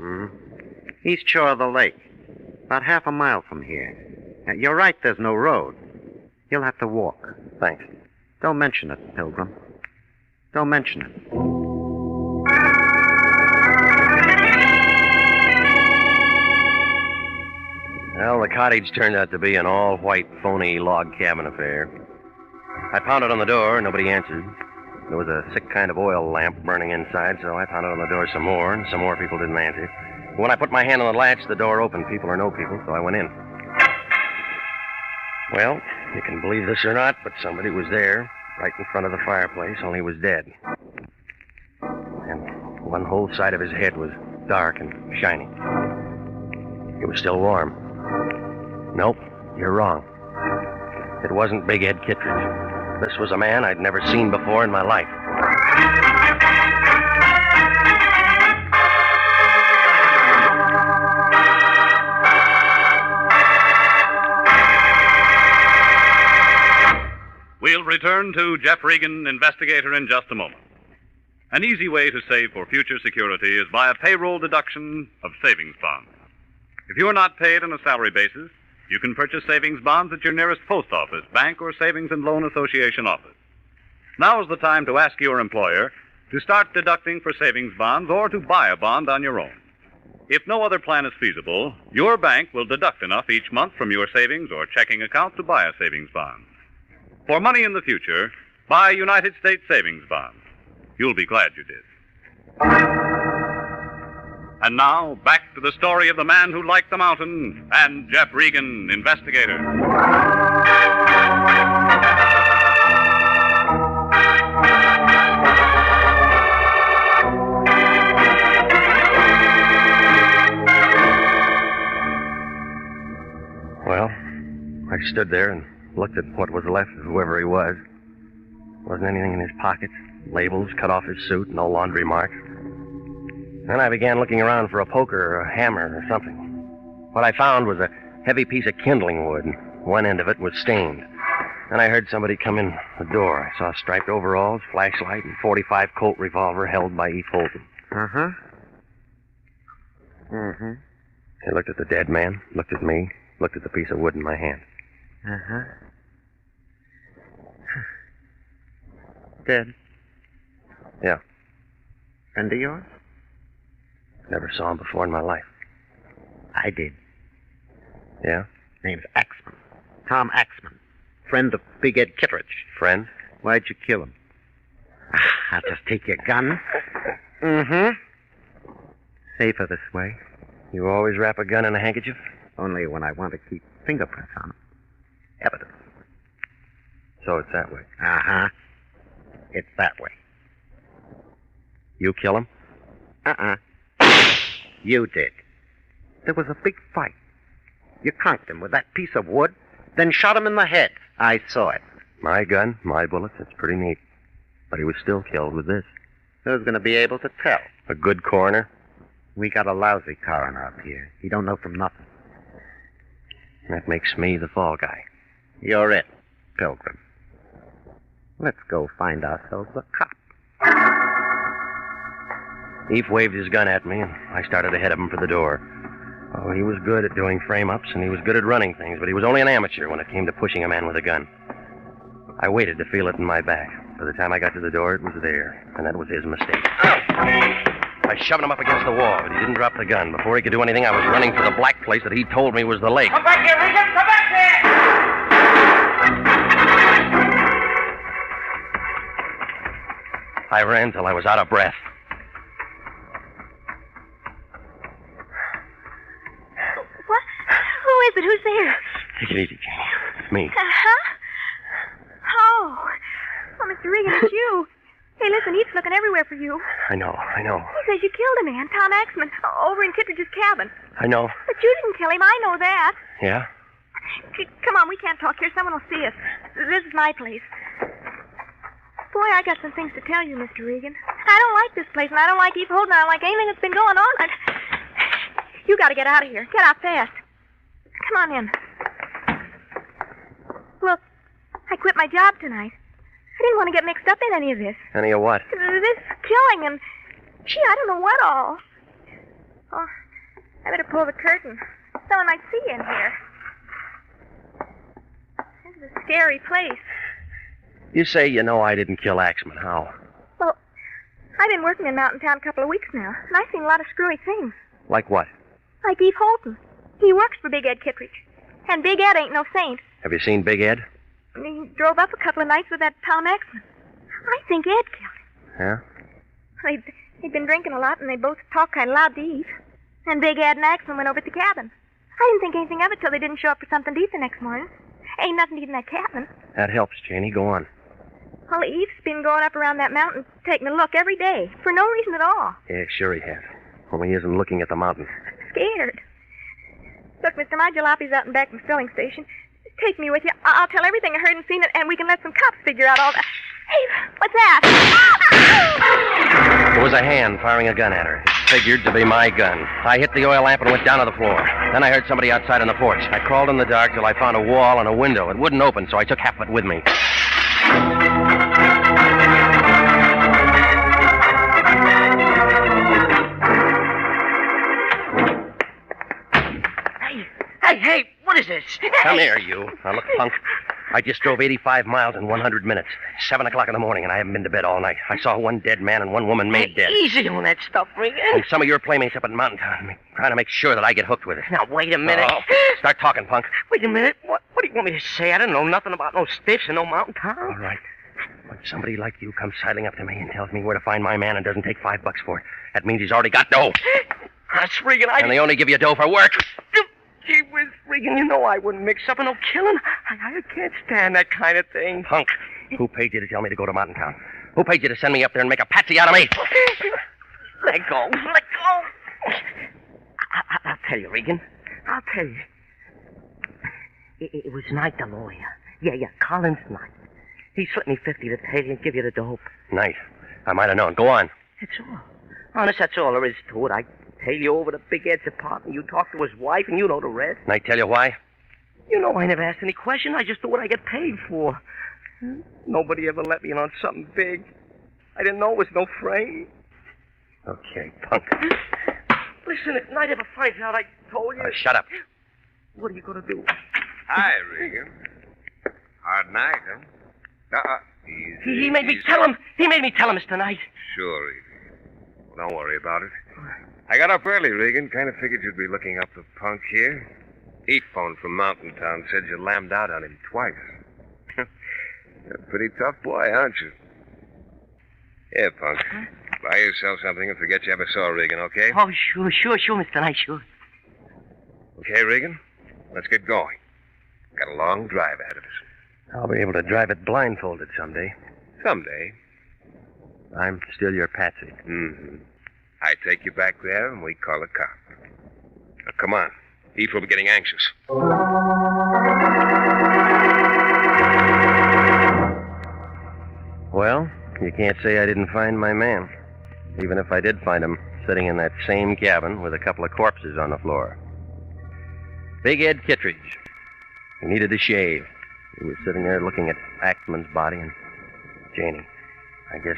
East shore of the lake. About half a mile from here. You're right, there's no road. You'll have to walk.
Thanks.
Don't mention it, Pilgrim. Don't mention it.
Well, the cottage turned out to be an all-white, phony log cabin affair. I pounded on the door, nobody answered. There was a sick kind of oil lamp burning inside, so I pounded on the door some more, and some more people didn't answer. When I put my hand on the latch, the door opened, people or no people, so I went in. Well, you can believe this or not, but somebody was there, right in front of the fireplace, only he was dead. And one whole side of his head was dark and shiny. It was still warm. Nope, you're wrong. It wasn't Big Ed Kittredge. This was a man I'd never seen before in my life.
We'll return to Jeff Regan, Investigator, in just a moment. An easy way to save for future security is by a payroll deduction of savings bonds. If you're not paid on a salary basis, you can purchase savings bonds at your nearest post office, bank, or savings and loan association office. Now is the time to ask your employer to start deducting for savings bonds or to buy a bond on your own. If no other plan is feasible, your bank will deduct enough each month from your savings or checking account to buy a savings bond. For money in the future, buy United States savings bonds. You'll be glad you did. And now, back to the story of the man who liked the mountain and Jeff Regan, Investigator.
Well, I stood there and looked at what was left of whoever he was. Wasn't anything in his pockets. Labels, cut off his suit, no laundry marks. Then I began looking around for a poker or a hammer or something. What I found was a heavy piece of kindling wood. One end of it was stained. Then I heard somebody come in the door. I saw striped overalls, flashlight, and .45 Colt revolver held by E. Fulton. He looked at the dead man, looked at me, looked at the piece of wood in my hand.
Dead?
Yeah.
Friend of yours?
Never saw him before in my life.
I did.
Yeah?
Name's Axman. Tom Axman. Friend of Big Ed Kittredge.
Friend?
Why'd you kill him? I'll just take your gun. Safer this way.
You always wrap a gun in a handkerchief?
Only when I want to keep fingerprints on them. Evidence.
So it's that way.
It's that way.
You kill him?
You did. There was a big fight. You conked him with that piece of wood, then shot him in the head. I saw it.
My gun, my bullets, it's pretty neat. But he was still killed with this.
Who's going to be able to tell?
A good coroner?
We got a lousy coroner up here. He don't know from nothing.
That makes me the fall guy.
You're it, Pilgrim. Let's go find ourselves a cop.
Eve waved his gun at me, and I started ahead of him for the door. Oh, he was good at doing frame-ups, and he was good at running things, but he was only an amateur when it came to pushing a man with a gun. I waited to feel it in my back. By the time I got to the door, it was there, and that was his mistake. I shoved him up against the wall, but he didn't drop the gun. Before he could do anything, I was running for the black place that he told me was the lake.
Come back here, Regan! Come back here!
I ran till I was out of breath.
What? Who is it? Who's there?
Take it easy, Janie. It's me.
Huh? Oh, Mr. Regan, it's you. Hey, listen, he's looking everywhere for you.
I know.
He says you killed a man, Tom Axman, over in Kittredge's cabin.
I know.
But you didn't kill him. I know that.
Yeah?
Come on, we can't talk here. Someone will see us. This is my place. Boy, I got some things to tell you, Mr. Regan. I don't like this place, and I don't like Eve Holden. I don't like anything that's been going on. You got to get out of here. Get out fast. Come on in. Look, I quit my job tonight. I didn't want to get mixed up in any of this.
Any of what?
This killing and... Gee, I don't know what all. Oh, I better pull the curtain. Someone might see you in here. This is a scary place.
You say you know I didn't kill Axman. How?
Well, I've been working in Mountain Town a couple of weeks now, and I've seen a lot of screwy things.
Like what?
Like Eve Holton. He works for Big Ed Kittredge. And Big Ed ain't no saint.
Have you seen Big Ed?
And he drove up a couple of nights with that Tom Axman. I think Ed killed him.
Yeah?
They'd been drinking a lot, and they both talked kind of loud to Eve. And Big Ed and Axman went over to the cabin. I didn't think anything of it till they didn't show up for something to eat the next morning. Ain't nothing to eat in that cabin.
That helps, Janie. Go on.
Well, Eve's been going up around that mountain, taking a look every day, for no reason at all.
Yeah, sure he has. Only he isn't looking at the mountain.
Scared. Look, mister, my jalopi's out in back from the filling station. Take me with you. I'll tell everything I heard and seen, and we can let some cops figure out all that. Hey, what's that?
It was a hand firing a gun at her. It figured to be my gun. I hit the oil lamp and went down to the floor. Then I heard somebody outside on the porch. I crawled in the dark till I found a wall and a window. It wouldn't open, so I took half of it with me.
Hey, what is this?
Come here, you. Now, look, punk. I just drove 85 miles in 100 minutes. 7 o'clock in the morning, and I haven't been to bed all night. I saw one dead man and one woman made dead.
Easy on that stuff, Regan.
And some of your playmates up in Mountain Town trying to make sure that I get hooked with it.
Now, wait a minute.
Oh, start talking, punk.
Wait a minute. What do you want me to say? I don't know nothing about no stiffs and no Mountain Town.
All right. When somebody like you comes sidling up to me and tells me where to find my man and doesn't take $5 for it, that means he's already got dough.
That's Regan.
And they only give you dough for work.
Gee whiz, Regan, you know I wouldn't mix up in no killing. I can't stand that kind of thing.
Punk, who paid you to tell me to go to Mountain Town? Who paid you to send me up there and make a patsy out of me?
Let go. I'll tell you, Regan. I'll tell you. It was Knight, the lawyer. Yeah, Collins Knight. He slipped me 50 to pay you and give you the dope.
Knight. I might have known. Go on.
That's all. Honest, that's all there is to it. I tail you over to Big Ed's apartment. You talk to his wife, and you know the rest.
Knight tell you why?
You know I never asked any question. I just do what I get paid for. Nobody ever let me in on something big. I didn't know it was no frame.
Okay, punk.
Listen, if Knight ever finds out I told you...
Shut up.
What are you going to do?
Hi, Regan. Hard night, huh? Easy,
He made me tell him. He made me tell him, Mr. Knight.
Sure, Regan. Well, don't worry about it. I got up early, Regan. Kind of figured you'd be looking up the punk here. He phoned from Mountain Town, said you lammed out on him twice. You're a pretty tough boy, aren't you? Here, punk. Buy yourself something and forget you ever saw Regan, okay?
Oh, sure, Mr. Knight, sure.
Okay, Regan? Let's get going. Got a long drive ahead of us.
I'll be able to drive it blindfolded someday.
Someday.
I'm still your patsy.
Mm-hmm. I take you back there and we call a cop. Now, come on. Eve will be getting anxious.
Well, you can't say I didn't find my man. Even if I did find him sitting in that same cabin with a couple of corpses on the floor. Big Ed Kittredge. He needed a shave. He was sitting there looking at Axman's body and Janie. I guess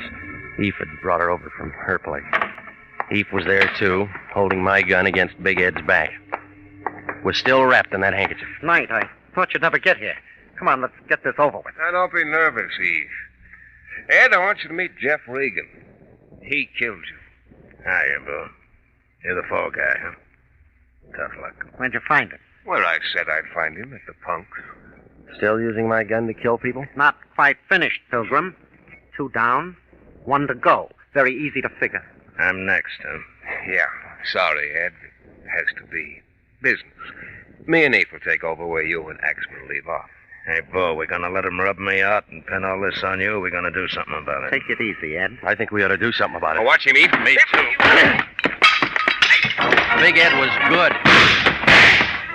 Eve had brought her over from her place. Eve was there, too, holding my gun against Big Ed's back. Was still wrapped in that handkerchief.
Knight, I thought you'd never get here. Come on, let's get this over with.
Now, don't be nervous, Eve. Ed, I want you to meet Jeff Regan. He killed you.
Hiya, Bill. You're the fall guy, huh? Tough luck.
Where'd you find him?
Where I said I'd find him, at the punks.
Still using my gun to kill people?
Not quite finished, Pilgrim. 2 down, 1 to go. Very easy to figure.
I'm next, huh? Yeah. Sorry, Ed. It has to be business. Me and Eve will take over where you and Axman leave off.
Hey, Bo, we're gonna let him rub me out and pin all this on you, or we're gonna do something about it?
Take it easy, Ed.
I think we ought to do something about it.
Oh, watch him, Eve.
Me too. Big Ed was good.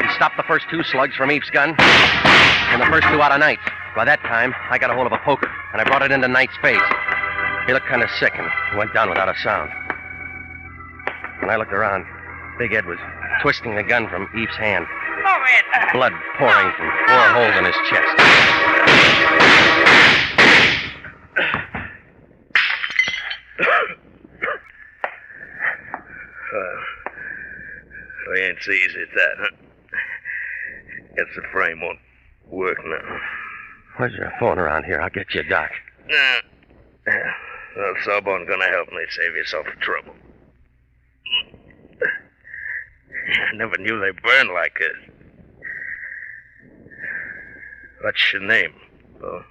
He stopped the first 2 slugs from Eve's gun and the first 2 out of Knight's. By that time, I got a hold of a poker, and I brought it into Knight's face. He looked kind of sick and went down without a sound. When I looked around, Big Ed was twisting the gun from Eve's hand. Blood pouring from 4 holes in his chest.
We ain't so easy at that, huh? Guess the frame won't work now.
Where's your phone around here? I'll get you, Doc.
Well, Sawbone gonna help me. Save yourself the trouble. I never knew they burned like this. What's your name, Bo?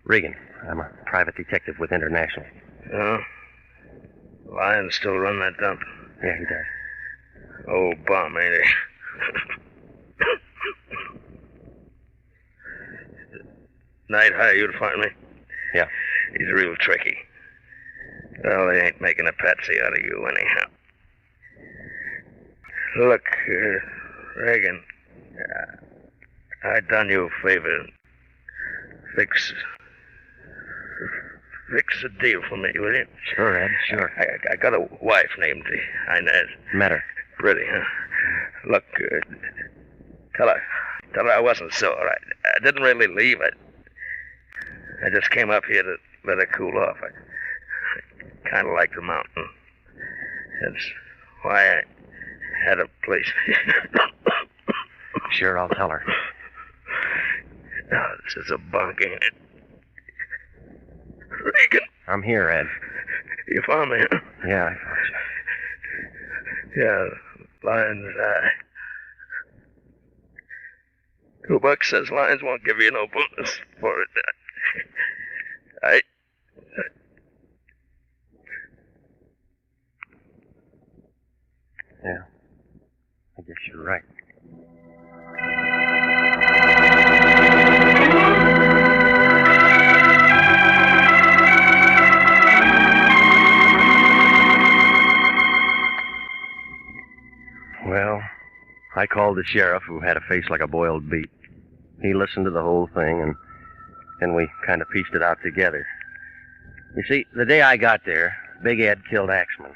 Regan. I'm a private detective with International.
Oh? Lion still run that dump?
Yeah, he does.
Old bum, ain't he? Night hired you to find me?
Yeah.
He's real tricky. Well, they ain't making a patsy out of you anyhow. Look, Regan, I done you a favor. Fix a deal for me, will you?
Sure, Ed, sure.
I got a wife named Inez.
Met her.
Pretty, huh? Look, tell her I wasn't sore. I didn't really leave. I just came up here to let her cool off. I kind of like the mountain. That's why I had a place.
Sure, I'll tell her.
Oh, this is a bunk, ain't it? Regan.
I'm here, Ed.
You found me, huh?
Yeah, I found you.
Yeah, Lion's eye. $2 says Lions won't give you no bonus for it.
Yeah, I guess you're right. Well, I called the sheriff, who had a face like a boiled beet. He listened to the whole thing, and we kind of pieced it out together. You see, the day I got there, Big Ed killed Axman.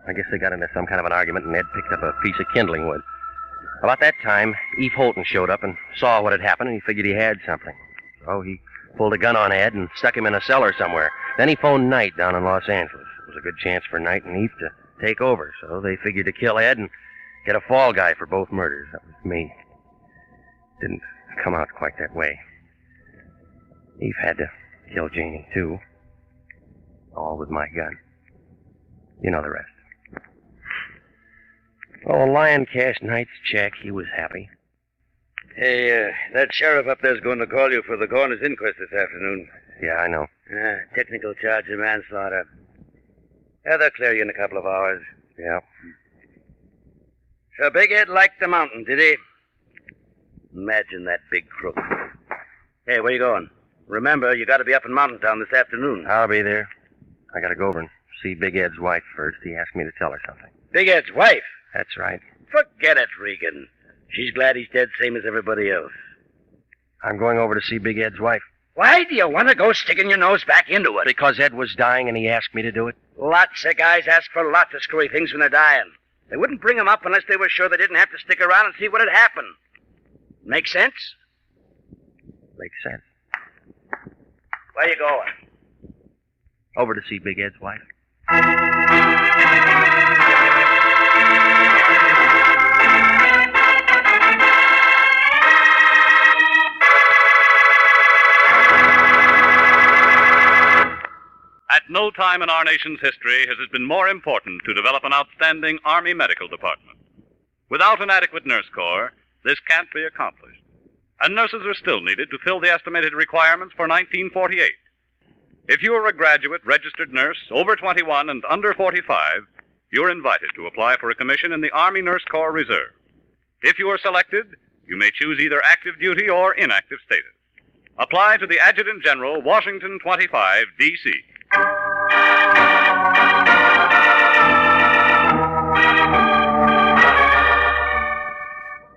I guess they got into some kind of an argument, and Ed picked up a piece of kindling wood. About that time, Eve Holton showed up and saw what had happened, and he figured he had something. So he pulled a gun on Ed and stuck him in a cellar somewhere. Then he phoned Knight down in Los Angeles. It was a good chance for Knight and Eve to take over, so they figured to kill Ed and get a fall guy for both murders. That was me. Didn't come out quite that way. Eve had to kill Janie, too. All with my gun. You know the rest. Oh, Lion cashed Knight's check. He was happy.
Hey, that sheriff up there's going to call you for the coroner's inquest this afternoon.
Yeah, I know.
Technical charge of manslaughter. Yeah, they'll clear you in a couple of hours.
Yeah.
So Big Ed liked the mountain, did he? Imagine that big crook. Hey, where you going? Remember, you got to be up in Mountain Town this afternoon.
I'll be there. I got to go over and see Big Ed's wife first. He asked me to tell her something.
Big Ed's wife?
That's right.
Forget it, Regan. She's glad he's dead, same as everybody else.
I'm going over to see Big Ed's wife.
Why do you want to go sticking your nose back into it?
Because Ed was dying and he asked me to do it.
Lots of guys ask for lots of screwy things when they're dying. They wouldn't bring him up unless they were sure they didn't have to stick around and see what had happened. Make sense?
Makes sense.
Where you going?
Over to see Big Ed's wife.
At no time in our nation's history has it been more important to develop an outstanding Army medical department. Without an adequate nurse corps, this can't be accomplished. and nurses are still needed to fill the estimated requirements for 1948. If you are a graduate registered nurse over 21 and under 45, you're invited to apply for a commission in the Army Nurse Corps Reserve. If you are selected, you may choose either active duty or inactive status. Apply to the Adjutant General, Washington 25, D.C.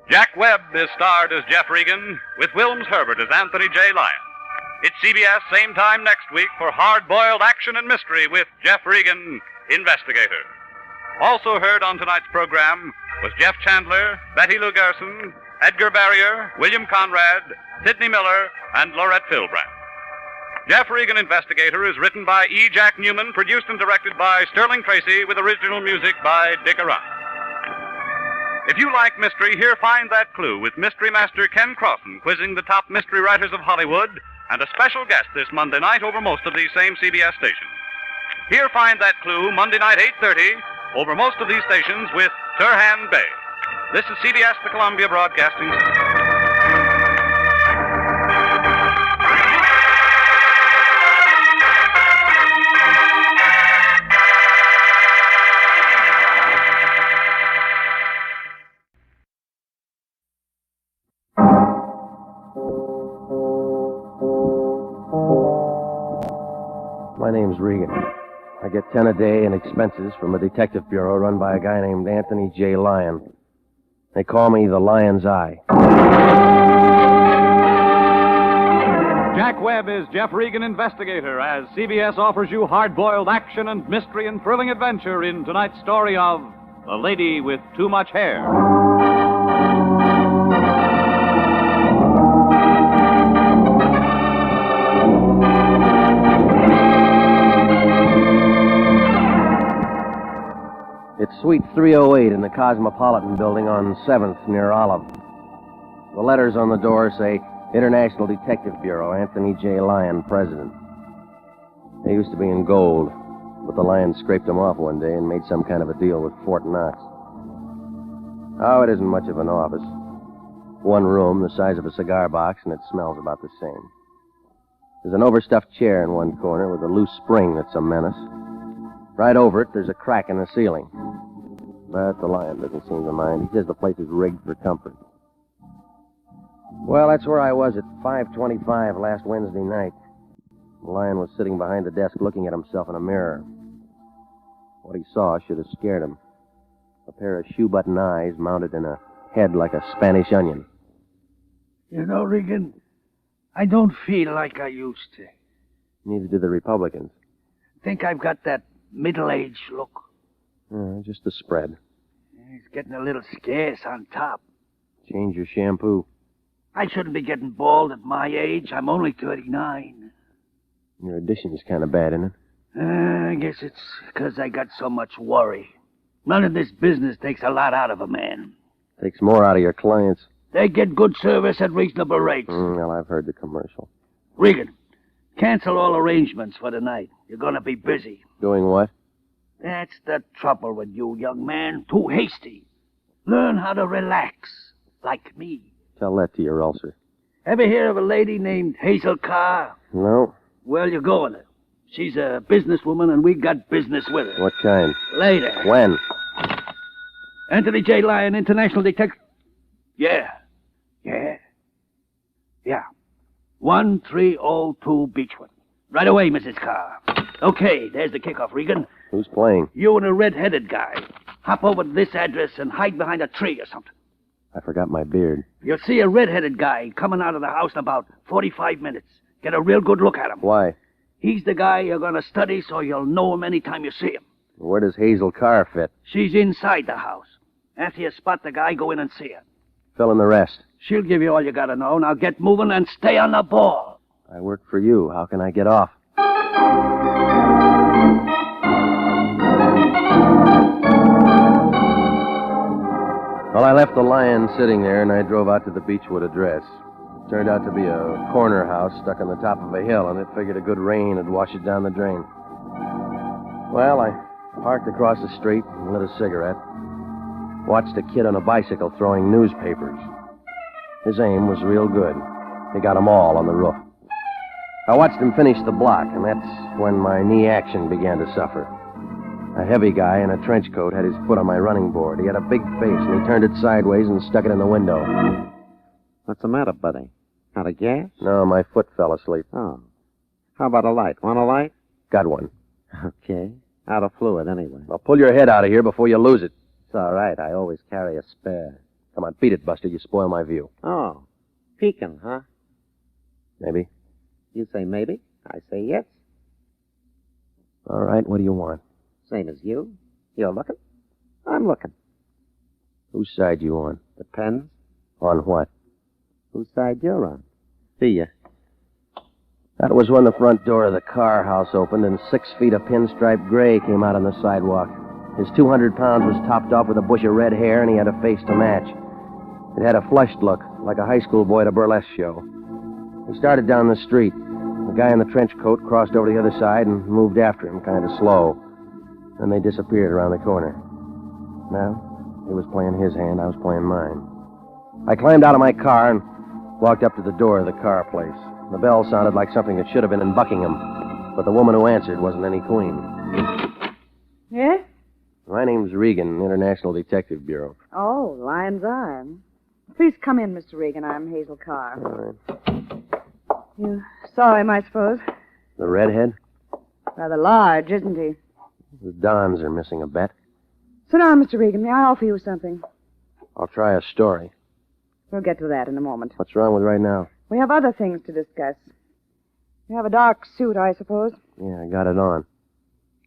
Jack Webb is starred as Jeff Regan, with Wilms Herbert as Anthony J. Lyon. It's CBS same time next week for hard-boiled action and mystery with Jeff Regan, Investigator. Also heard on tonight's program was Jeff Chandler, Betty Lou Gerson, Edgar Barrier, William Conrad, Sidney Miller, and Laurette Philbrand. Jeff Regan, Investigator is written by E. Jack Newman, produced and directed by Sterling Tracy, with original music by Dick Arant. If you like mystery, here Find That Clue with Mystery Master Ken Crossan quizzing the top mystery writers of Hollywood, and a special guest this Monday night over most of these same CBS stations. Here Find That Clue, Monday night, 8:30, over most of these stations with Turhan Bey. This is CBS, the Columbia Broadcasting System.
My name's Regan. I get 10 a day in expenses from a detective bureau run by a guy named Anthony J. Lyon. They call me the Lion's Eye.
Jack Webb is Jeff Regan, Investigator, as CBS offers you hard-boiled action and mystery and thrilling adventure in tonight's story of The Lady with Too Much Hair.
It's Suite 308 in the Cosmopolitan Building on 7th near Olive. The letters on the door say International Detective Bureau, Anthony J. Lyon, President. They used to be in gold, but the Lions scraped them off one day and made some kind of a deal with Fort Knox. Oh, it isn't much of an office. One room, the size of a cigar box, and it smells about the same. There's an overstuffed chair in one corner with a loose spring that's a menace. Right over it, there's a crack in the ceiling. But the Lion doesn't seem to mind. He says the place is rigged for comfort. Well, that's where I was at 5:25 last Wednesday night. The Lion was sitting behind the desk looking at himself in a mirror. What he saw should have scared him. A pair of shoe-button eyes mounted in a head like a Spanish onion.
You know, Regan, I don't feel like I used to.
Neither do the Republicans.
Think I've got that middle-aged look.
Just the spread.
It's getting a little scarce on top.
Change your shampoo.
I shouldn't be getting bald at my age. I'm only 39.
Your audition's kind of bad, isn't it?
I guess it's because I got so much worry. Running this business takes a lot out of a man.
Takes more out of your clients.
They get good service at reasonable rates.
Well, I've heard the commercial.
Regan, cancel all arrangements for tonight. You're going to be busy.
Doing what?
That's the trouble with you, young man. Too hasty. Learn how to relax, like me.
Tell that to your ulcer.
Ever hear of a lady named Hazel Carr?
No.
Well, you're going to. She's a businesswoman, and we got business with her.
What kind?
Later.
When?
Anthony J. Lyon, International Detective. Yeah. 1302 Beechwood. Right away, Mrs. Carr. Okay, there's the kickoff, Regan.
Who's playing?
You and a red-headed guy. Hop over to this address and hide behind a tree or something.
I forgot my beard.
You'll see a red-headed guy coming out of the house in about 45 minutes. Get a real good look at him.
Why?
He's the guy you're going to study so you'll know him any time you see him.
Where does Hazel Carr fit?
She's inside the house. After you spot the guy, go in and see her.
Fill in the rest.
She'll give you all you got to know. Now get moving and stay on the ball.
I work for you. How can I get off? Well, I left the Lion sitting there, and I drove out to the Beechwood address. It turned out to be a corner house stuck on the top of a hill, and it figured a good rain would wash it down the drain. Well, I parked across the street and lit a cigarette. Watched a kid on a bicycle throwing newspapers. His aim was real good. He got 'em all on the roof. I watched him finish the block, and that's when my knee action began to suffer. A heavy guy in a trench coat had his foot on my running board. He had a big face, and he turned it sideways and stuck it in the window.
What's the matter, buddy? Out of gas?
No, my foot fell asleep.
Oh. How about a light? Want a light?
Got one.
Okay. Out of fluid, anyway.
Well, pull your head out of here before you lose it.
It's all right. I always carry a spare.
Come on, beat it, Buster. You spoil my view.
Oh. Peeking, huh?
Maybe.
You say maybe. I say yes.
All right, what do you want?
Same as you. You're looking. I'm looking.
Whose side you on?
Depends.
On what?
Whose side you're on. See ya.
That was when the front door of the car house opened and 6 feet of pinstripe gray came out on the sidewalk. His 200 pounds was topped off with a bush of red hair, and he had a face to match. It had a flushed look, like a high school boy at a burlesque show. He started down the street. The guy in the trench coat crossed over to the other side and moved after him, kind of slow. Then they disappeared around the corner. Now, he was playing his hand, I was playing mine. I climbed out of my car and walked up to the door of the car place. The bell sounded like something that should have been in Buckingham, but the woman who answered wasn't any queen.
Yes?
My name's Regan, International Detective Bureau.
Oh, Lion's Eye. Please come in, Mr. Regan. I'm Hazel Carr.
All right.
You saw him, I suppose.
The redhead?
Rather large, isn't he?
The Dons are missing a bet.
Sit down, Mr. Regan. May I offer you something?
I'll try a story.
We'll get to that in a moment.
What's wrong with right now?
We have other things to discuss. You have a dark suit, I suppose.
Yeah, I got it on.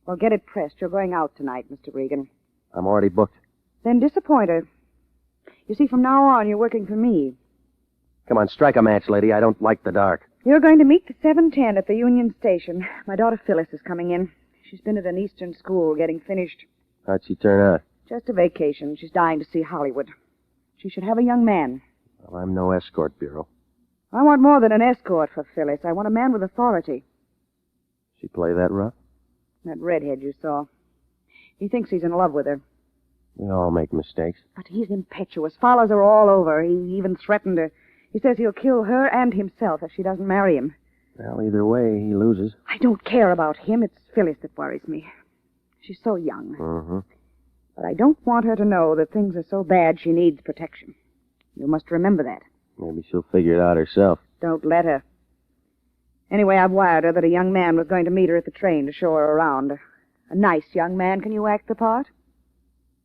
Well, get it pressed. You're going out tonight, Mr. Regan.
I'm already booked.
Then disappoint her. You see, from now on, you're working for me.
Come on, strike a match, lady. I don't like the dark.
You're going to meet the 7:10 at the Union Station. My daughter Phyllis is coming in. She's been at an Eastern school getting finished.
How'd she turn out?
Just a vacation. She's dying to see Hollywood. She should have a young man.
Well, I'm no escort bureau.
I want more than an escort for Phyllis. I want a man with authority.
She play that rough?
That redhead you saw. He thinks he's in love with her.
We all make mistakes.
But he's impetuous, follows her all over. He even threatened her. He says he'll kill her and himself if she doesn't marry him.
Well, either way, he loses.
I don't care about him. It's Phyllis that worries me. She's so young.
Mm-hmm.
But I don't want her to know that things are so bad she needs protection. You must remember that.
Maybe she'll figure it out herself.
Don't let her. Anyway, I've wired her that a young man was going to meet her at the train to show her around. A nice young man. Can you act the part?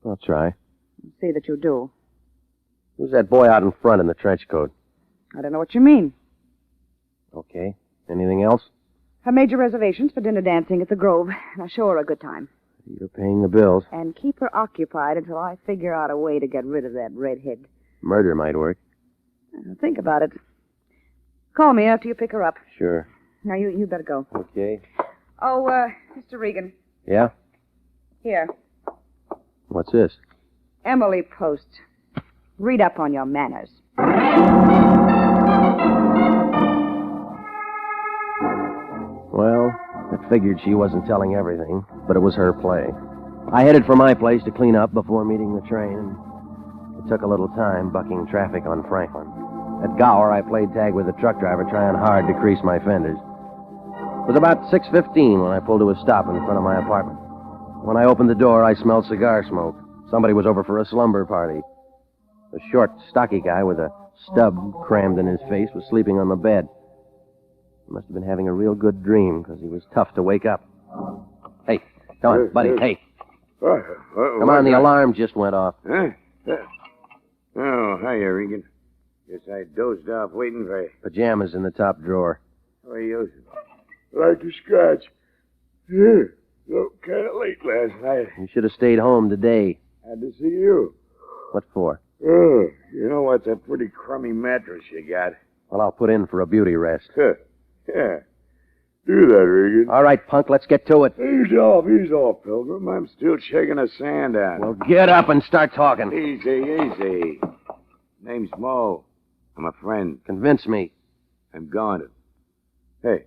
I'll try.
See that you do.
Who's that boy out in front in the trench coat?
I don't know what you mean.
Okay. Anything else?
I made your reservations for dinner dancing at the Grove. Now show her a good time.
You're paying the bills.
And keep her occupied until I figure out a way to get rid of that redhead.
Murder might work.
Think about it. Call me after you pick her up.
Sure.
Now, you better go.
Okay.
Oh, Mr. Regan.
Yeah?
Here.
What's this?
Emily Post. Read up on your manners.
Well, I figured she wasn't telling everything, but it was her play. I headed for my place to clean up before meeting the train, and it took a little time bucking traffic on Franklin. At Gower, I played tag with the truck driver, trying hard to crease my fenders. It was about 6:15 when I pulled to a stop in front of my apartment. When I opened the door, I smelled cigar smoke. Somebody was over for a slumber party. A short, stocky guy with a stub crammed in his face was sleeping on the bed. He must have been having a real good dream, because he was tough to wake up. Hey, come on, buddy, hey. Come on, the alarm just went off.
Huh? Oh, hiya, Regan. Guess I dozed off waiting for you.
Pajamas in the top drawer.
How are you? Like a scratch. Yeah, got kind of late last night.
You should have stayed home today.
Had to see you.
What for?
Oh, you know what's a pretty crummy mattress you got.
Well, I'll put in for a beauty rest.
Yeah. Do that, Regan.
All right, punk, let's get to it.
Ease off, Pilgrim. I'm still shaking the sand out.
Well, get up and start talking.
Easy. Name's Mo. I'm a friend.
Convince me.
I'm going to. Hey,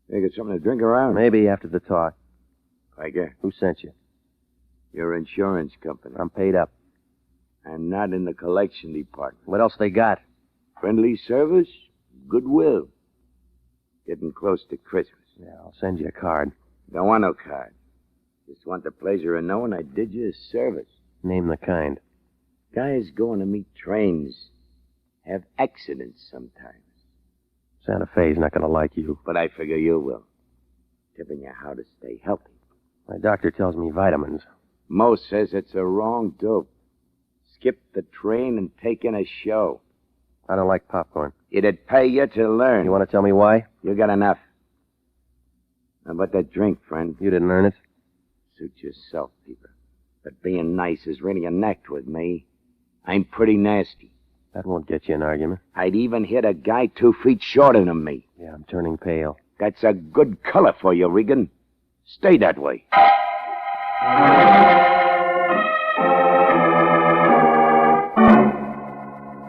you got something to drink around?
Maybe after the talk.
I guess.
Who sent you?
Your insurance company.
I'm paid up.
I'm not in the collection department.
What else they got?
Friendly service, goodwill. Getting close to Christmas.
Yeah, I'll send you a card.
Don't want no card. Just want the pleasure of knowing I did you a service.
Name the kind.
Guys going to meet trains have accidents sometimes.
Santa Fe's not going to like you.
But I figure you will. Tipping you how to stay healthy.
My doctor tells me vitamins.
Mo says it's a wrong dope. Skip the train and take in a show.
I don't like popcorn.
It'd pay you to learn.
You want to tell me why?
You got enough. How about that drink, friend?
You didn't earn it.
Suit yourself, Peter. But being nice is really an act with me. I'm pretty nasty.
That won't get you an argument.
I'd even hit a guy 2 feet shorter than me.
Yeah, I'm turning pale.
That's a good color for you, Regan. Stay that way.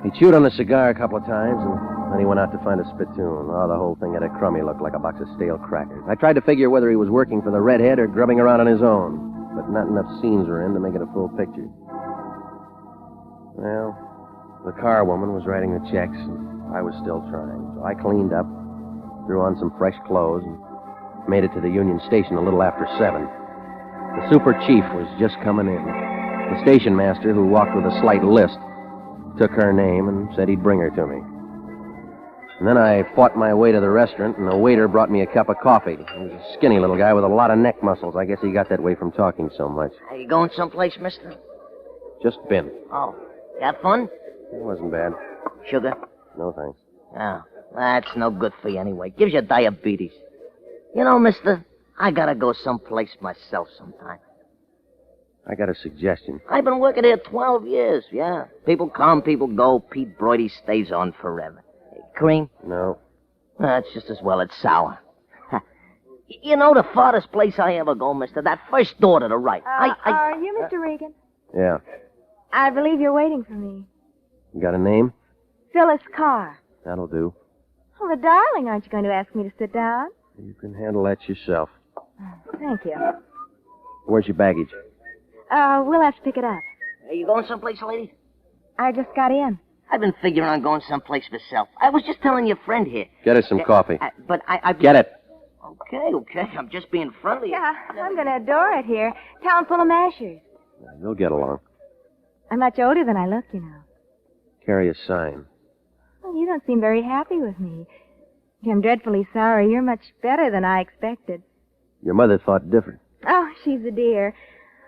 He chewed on the cigar a couple of times, and then he went out to find a spittoon. Oh, the whole thing had a crummy look, like a box of stale crackers. I tried to figure whether he was working for the redhead or grubbing around on his own, but not enough scenes were in to make it a full picture. Well, the car woman was writing the checks, and I was still trying. So I cleaned up, threw on some fresh clothes, and made it to the Union Station a little after 7. The super chief was just coming in. The station master, who walked with a slight lisp, took her name and said he'd bring her to me. And then I fought my way to the restaurant, and the waiter brought me a cup of coffee. He was a skinny little guy with a lot of neck muscles. I guess he got that way from talking so much.
Are you going someplace, mister?
Just been.
Oh, you have fun?
It wasn't bad.
Sugar?
No, thanks.
Oh, that's no good for you anyway. Gives you diabetes. You know, mister, I gotta go someplace myself sometime.
I got a suggestion.
I've been working here 12 years, yeah. People come, people go. Pete Broidy stays on forever. Hey, cream?
No.
That's just as well it's sour. You know the farthest place I ever go, mister? That first door to the right.
Are you Mr. Regan?
Yeah.
I believe you're waiting for me.
You got a name?
Phyllis Carr.
That'll do.
Oh, the darling, aren't you going to ask me to sit down?
You can handle that yourself.
Thank you.
Where's your baggage?
We'll have to pick it up.
Are you going someplace, lady?
I just got in.
I've been figuring on going someplace myself. I was just telling your friend here.
Get us some coffee.
But I...
Get it.
Okay. I'm just being friendly.
Yeah, I'm going to adore it here. Town full of mashers.
You'll get along.
I'm much older than I look, you know.
Carry a sign.
Well, you don't seem very happy with me. I'm dreadfully sorry. You're much better than I expected.
Your mother thought different.
Oh, she's a dear.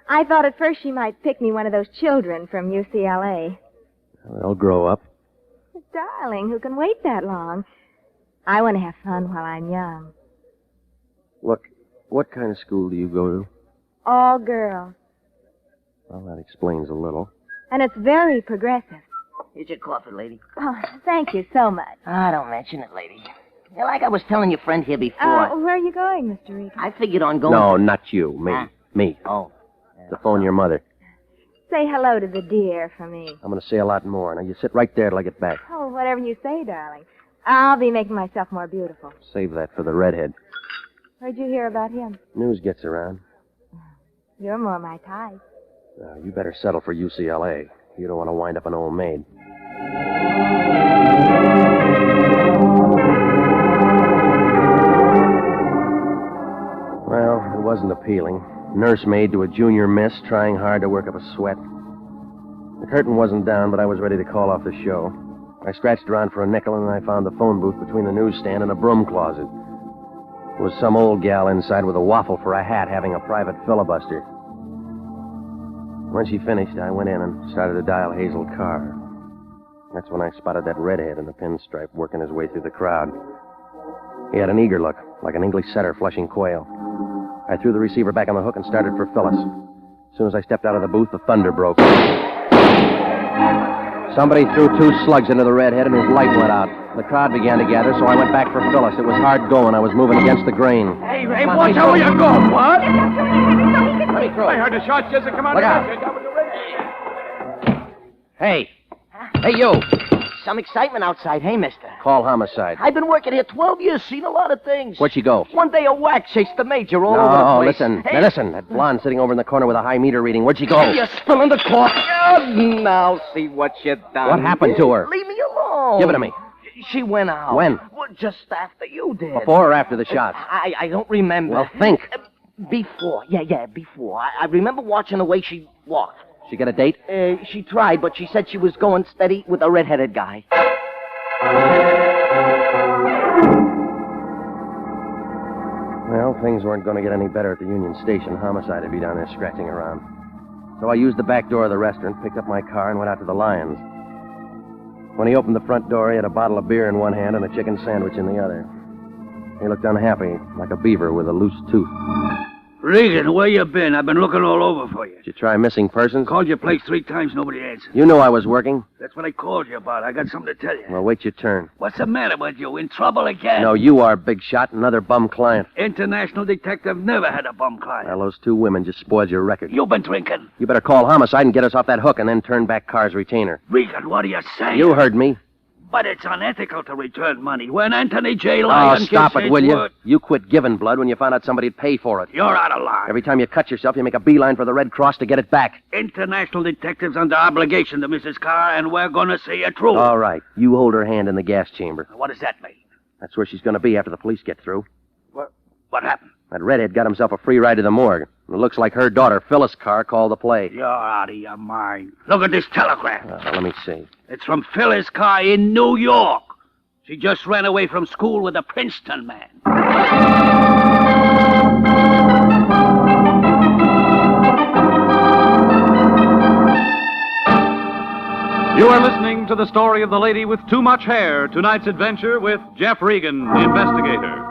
I thought at first she might pick me one of those children from UCLA.
They'll grow up.
Darling, who can wait that long? I want to have fun while I'm young.
Look, what kind of school do you go to?
All girls.
Well, that explains a little.
And it's very progressive.
Here's your coffee, lady.
Oh, thank you so much.
Don't mention it, lady. Yeah, like I was telling your friend here before.
Where are you going, Mr. Regan?
I figured on going...
No, not you. Me. Me.
Oh.
To phone your mother.
Say hello to the dear for me.
I'm going to say a lot more. Now, you sit right there till I get back.
Oh, whatever you say, darling. I'll be making myself more beautiful.
Save that for the redhead.
Where'd you hear about him?
News gets around.
You're more my type.
You better settle for UCLA. You don't want to wind up an old maid. Well, it wasn't appealing. Nursemaid to a junior miss, trying hard to work up a sweat. The curtain wasn't down, but I was ready to call off the show. I scratched around for a nickel, and I found the phone booth between the newsstand and a broom closet. There was some old gal inside with a waffle for a hat having a private filibuster. When she finished, I went in and started to dial Hazel Carr. That's when I spotted that redhead in the pinstripe working his way through the crowd. He had an eager look, like an English setter flushing quail. I threw the receiver back on the hook and started for Phyllis. As soon as I stepped out of the booth, the thunder broke. Somebody threw 2 slugs into the redhead and his light went out. The crowd began to gather, so I went back for Phyllis. It was hard going. I was moving against the grain.
Hey, watch out where you're going. What?
Let me throw it.
I heard a shot just come out.
Look out. Hey. Hey, you.
Some excitement outside, hey, mister?
Call homicide.
I've been working here 12 years, seen a lot of things.
Where'd she go?
One day a whack chased the major all over the place.
Listen.
Hey.
Now, listen. That blonde sitting over in the corner with a high meter reading. Where'd she go?
You're spilling the coffee. Now see what you done.
What happened to her?
Leave me alone.
Give it to me.
She went out.
When?
Well, just after you did.
Before or after the shots?
I don't remember.
Well, think.
Before. Yeah, before. I remember watching the way she walked.
She get a date?
She tried, but she said she was going steady with a red-headed guy.
Well, things weren't going to get any better at the Union Station. Homicide would be down there scratching around. So I used the back door of the restaurant, picked up my car, and went out to the Lions. When he opened the front door, he had a bottle of beer in one hand and a chicken sandwich in the other. He looked unhappy, like a beaver with a loose tooth.
Regan, where you been? I've been looking all over for you.
Did you try missing persons?
Called your place 3 times, nobody answered.
You knew I was working.
That's what I called you about. I got something to tell you.
Well, wait your turn.
What's the matter with you? In trouble again?
No, you are, big shot. Another bum client.
International detective never had a bum client.
Well, those 2 women just spoiled your record.
You've been drinking.
You better call homicide and get us off that hook and then turn back Carr's retainer.
Regan, what are you saying?
You heard me.
But it's unethical to return money. When Anthony J. Lyon
stop
gets
it, will
his
you?
word-
You quit giving blood when you found out somebody'd pay for it.
You're out of line.
Every time you cut yourself, you make a beeline for the Red Cross to get it back.
International detectives under obligation to Mrs. Carr, and we're going to see it through.
All right. You hold her hand in the gas chamber.
What does that mean?
That's where she's going to be after the police get through.
What happened?
That redhead got himself a free ride to the morgue. It looks like her daughter, Phyllis Carr, called the play.
You're out of your mind. Look at this telegram.
Let me see.
It's from Phyllis Carr in New York. She just ran away from school with a Princeton man.
You are listening to the story of the lady with too much hair, tonight's adventure with Jeff Regan, Investigator.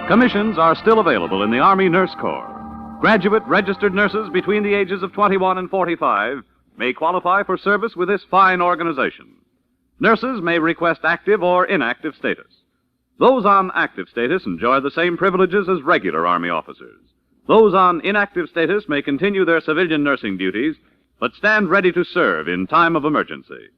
Commissions are still available in the Army Nurse Corps. Graduate registered nurses between the ages of 21 and 45 may qualify for service with this fine organization. Nurses may request active or inactive status. Those on active status enjoy the same privileges as regular Army officers. Those on inactive status may continue their civilian nursing duties, but stand ready to serve in time of emergency.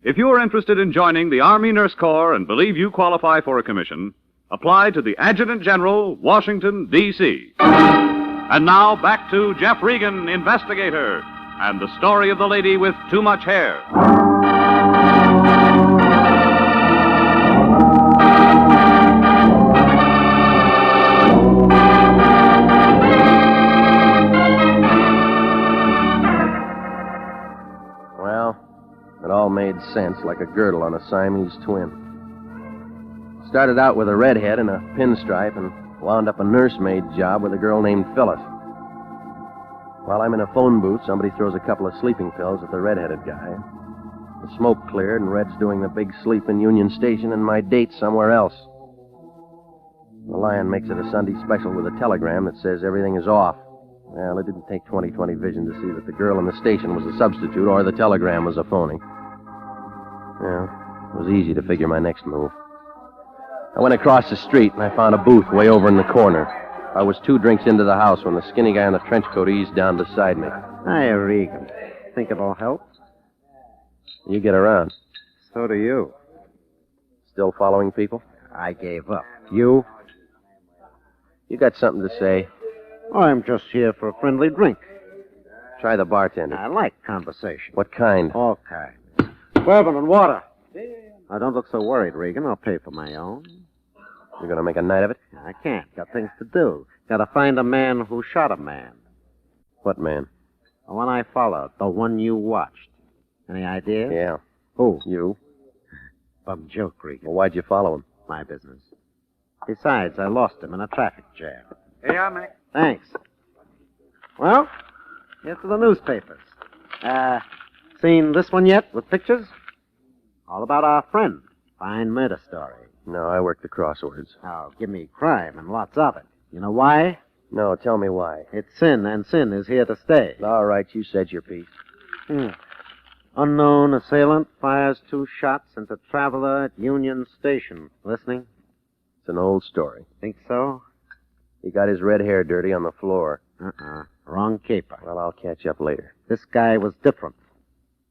If you are interested in joining the Army Nurse Corps and believe you qualify for a commission, apply to the Adjutant General, Washington, D.C. And now back to Jeff Regan, Investigator, and the story of the lady with too much hair.
Well, it all made sense, like a girdle on a Siamese twin. Started out with a redhead and a pinstripe and wound up a nursemaid job with a girl named Phyllis. While I'm in a phone booth, somebody throws a couple of sleeping pills at the redheaded guy. The smoke cleared, and Red's doing the big sleep in Union Station, and my date's somewhere else. The Lion makes it a Sunday special with a telegram that says everything is off. Well, it didn't take 20/20 vision to see that the girl in the station was a substitute or the telegram was a phony. Well, it was easy to figure my next move. I went across the street, and I found a booth way over in the corner. I was 2 drinks into the house when the skinny guy in the trench coat eased down beside me.
Hiya, Regan. Think it'll help?
You get around.
So do you.
Still following people?
I gave up. You?
You got something to say?
I'm just here for a friendly drink.
Try the bartender.
I like conversation.
What kind?
All kinds. Bourbon and water. Now, don't look so worried, Regan. I'll pay for my own.
You're going to make a night of it?
I can't. Got things to do. Got to find a man who shot a man.
What man?
The one I followed. The one you watched. Any ideas?
Yeah.
Who?
You.
Bum joke, Regan.
Well, why'd you follow him?
My business. Besides, I lost him in a traffic jam.
Here you are, Mac.
Thanks. Well, here's to the newspapers. Seen this one yet with pictures? All about our friend. Fine murder story.
No, I work the crosswords.
Oh, give me crime and lots of it. You know why?
No, tell me why.
It's sin, and sin is here to stay.
All right, you said your piece.
Unknown assailant fires 2 shots into traveler at Union Station. Listening?
It's an old story.
Think so?
He got his red hair dirty on the floor.
Wrong caper.
Well, I'll catch up later.
This guy was different.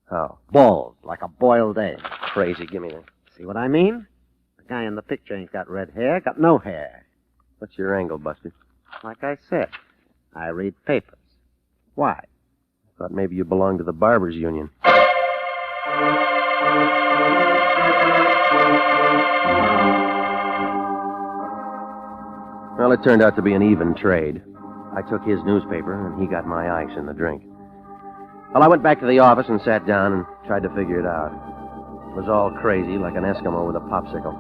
How?
Bald, like a boiled egg.
Crazy. Give me that.
See what I mean? The guy in the picture ain't got red hair, got no hair.
What's your angle, Buster?
Like I said, I read papers. Why?
Thought maybe you belonged to the Barbers Union. Well, it turned out to be an even trade. I took his newspaper, and he got my ice and the drink. Well, I went back to the office and sat down and tried to figure it out. It was all crazy, like an Eskimo with a popsicle.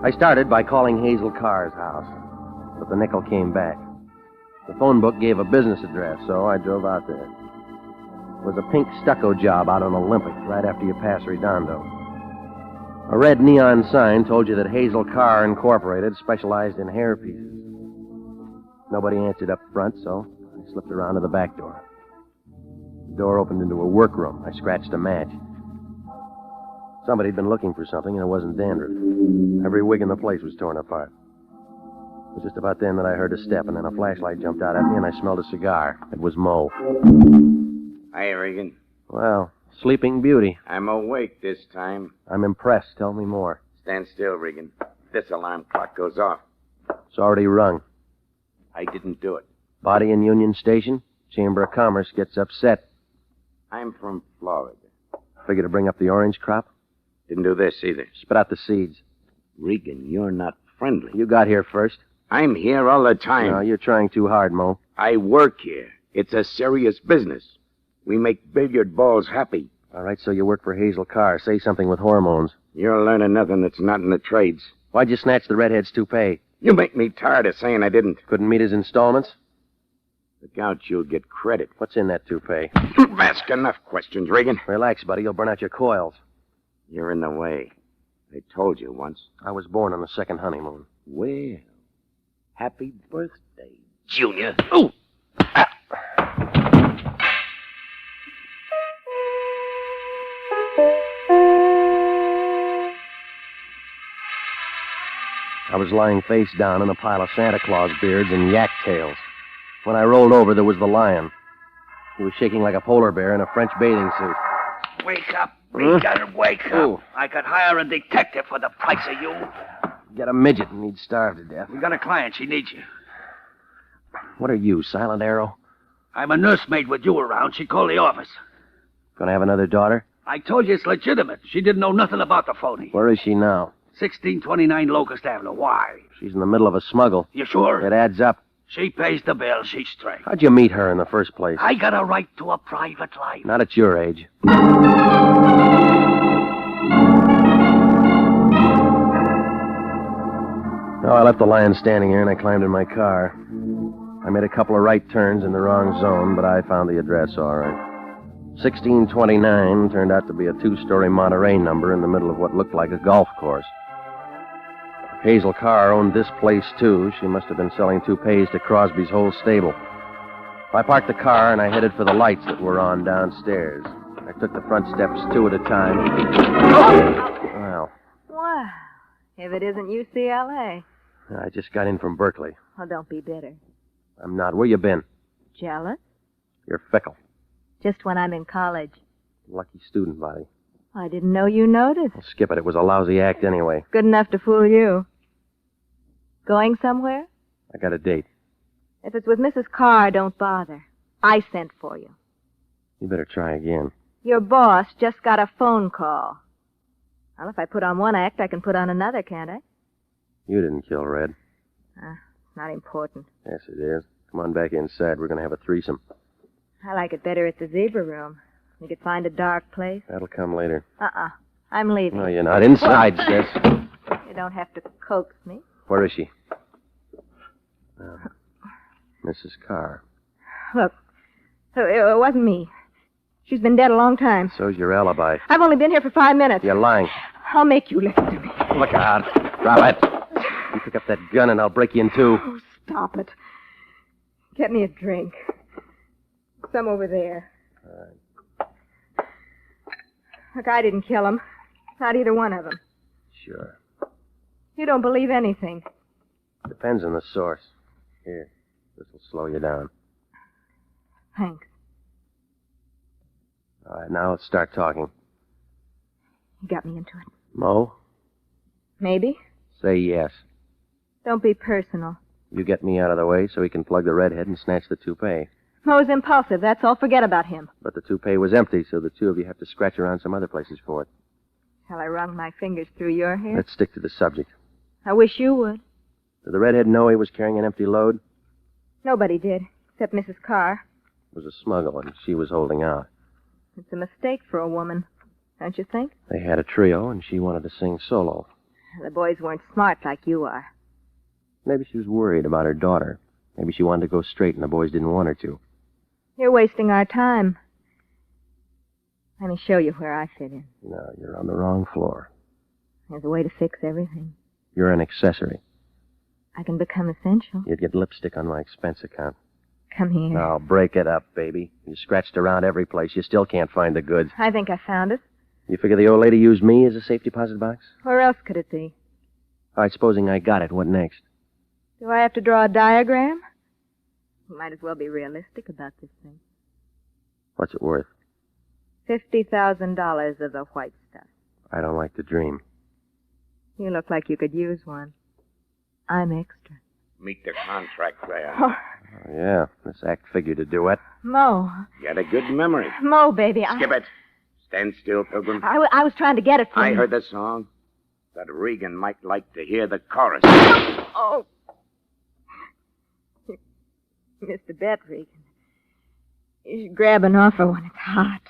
I started by calling Hazel Carr's house, but the nickel came back. The phone book gave a business address, so I drove out there. It was a pink stucco job out on Olympic, right after you pass Redondo. A red neon sign told you that Hazel Carr Incorporated specialized in hair pieces. Nobody answered up front, so I slipped around to the back door. The door opened into a workroom. I scratched a match. Somebody had been looking for something, and it wasn't dandruff. Every wig in the place was torn apart. It was just about then that I heard a step, and then a flashlight jumped out at me, and I smelled a cigar. It was Mo.
Hi, Regan.
Well, sleeping beauty.
I'm awake this time.
I'm impressed. Tell me more.
Stand still, Regan. This alarm clock goes off.
It's already rung.
I didn't do it.
Body in Union Station. Chamber of Commerce gets upset.
I'm from Florida.
Figure to bring up the orange crop?
Didn't do this either.
Spit out the seeds.
Regan, you're not friendly.
You got here first.
I'm here all the time.
No, you're trying too hard, Mo.
I work here. It's a serious business. We make billiard balls happy.
All right, so you work for Hazel Carr. Say something with hormones.
You're learning nothing that's not in the trades.
Why'd you snatch the redhead's toupee?
You make me tired of saying I didn't.
Couldn't meet his installments?
Look out, you'll get credit.
What's in that toupee?
Ask enough questions, Regan.
Relax, buddy. You'll burn out your coils.
You're in the way. I told you once.
I was born on the second honeymoon.
Well, happy birthday, Junior. Ooh!
I was lying face down in a pile of Santa Claus beards and yak tails. When I rolled over, there was the lion. He was shaking like a polar bear in a French bathing suit.
Wake up, Regan, wake up.
Ooh.
I could hire a detective for the price of you.
Get a midget and he'd starve to death.
We got a client. She needs you.
What are you, Silent Arrow?
I'm a nursemaid with you around. She called the office.
Gonna have another daughter?
I told you it's legitimate. She didn't know nothing about the phony.
Where is she now?
1629 Locust Avenue. Why?
She's in the middle of a smuggle.
You sure?
It adds up.
She pays the bill. She's straight.
How'd you meet her in the first place?
I got a right to a private life.
Not at your age. No, I left the lion standing there and I climbed in my car. I made a couple of right turns in the wrong zone, but I found the address all right. 1629 turned out to be a two-story Monterey number in the middle of what looked like a golf course. If Hazel Carr owned this place, too, she must have been selling toupees to Crosby's whole stable. I parked the car and I headed for the lights that were on downstairs. I took the front steps two at a time. Well,
Wow. If it isn't UCLA.
I just got in from Berkeley.
Well, don't be bitter.
I'm not. Where you been?
Jealous?
You're fickle.
Just when I'm in college.
Lucky student, Lottie.
I didn't know you noticed.
Well, skip it. It was a lousy act anyway.
Good enough to fool you. Going somewhere?
I got a date.
If it's with Mrs. Carr, don't bother. I sent for you.
You better try again.
Your boss just got a phone call. Well, if I put on one act, I can put on another, can't I?
You didn't kill Red.
It's not important.
Yes, it is. Come on back inside. We're going to have a threesome.
I like it better at the zebra room. You could find a dark place.
That'll come later.
I'm leaving.
No, you're not. Inside, sis.
You don't have to coax me.
Where is she? Mrs. Carr.
Look, it wasn't me. She's been dead a long time.
So's your alibi.
I've only been here for 5 minutes.
You're lying.
I'll make you listen to me.
Look out. Drop it. You pick up that gun and I'll break you in two.
Oh, stop it. Get me a drink. Some over there.
All right.
Look, I didn't kill him. Not either one of them.
Sure.
You don't believe anything.
Depends on the source. Here, this will slow you down.
Thanks.
All right, now let's start talking.
You got me into it.
Mo?
Maybe.
Say yes.
Don't be personal.
You get me out of the way so he can plug the redhead and snatch the toupee.
Mo's impulsive, that's all. Forget about him.
But the toupee was empty, so the two of you have to scratch around some other places for it.
Till I wrung my fingers through your hair.
Let's stick to the subject.
I wish you would.
Did the redhead know he was carrying an empty load?
Nobody did, except Mrs. Carr.
It was a smuggle, and she was holding out.
It's a mistake for a woman, don't you think?
They had a trio, and she wanted to sing solo.
The boys weren't smart like you are.
Maybe she was worried about her daughter. Maybe she wanted to go straight, and the boys didn't want her to.
You're wasting our time. Let me show you where I fit in.
No, you're on the wrong floor.
There's a way to fix everything.
You're an accessory.
I can become essential.
You'd get lipstick on my expense account.
Come here.
Now, break it up, baby. You scratched around every place. You still can't find the goods.
I think I found it.
You figure the old lady used me as a safe deposit box?
Where else could it be?
All right, supposing I got it, what next?
Do I have to draw a diagram? You might as well be realistic about this thing.
What's it worth?
$50,000 of the white stuff.
I don't like to dream.
You look like you could use one. I'm extra.
Meet the contract there.
Oh, yeah, this act figured to do it.
Mo.
You had a good memory.
Mo, baby.
Skip it. Stand still, Pilgrim.
I was trying to get it from
I
you.
heard the song. But Regan might like to hear the chorus.
Oh. Mr. Bet, Regan. You should grab an offer when it's hot.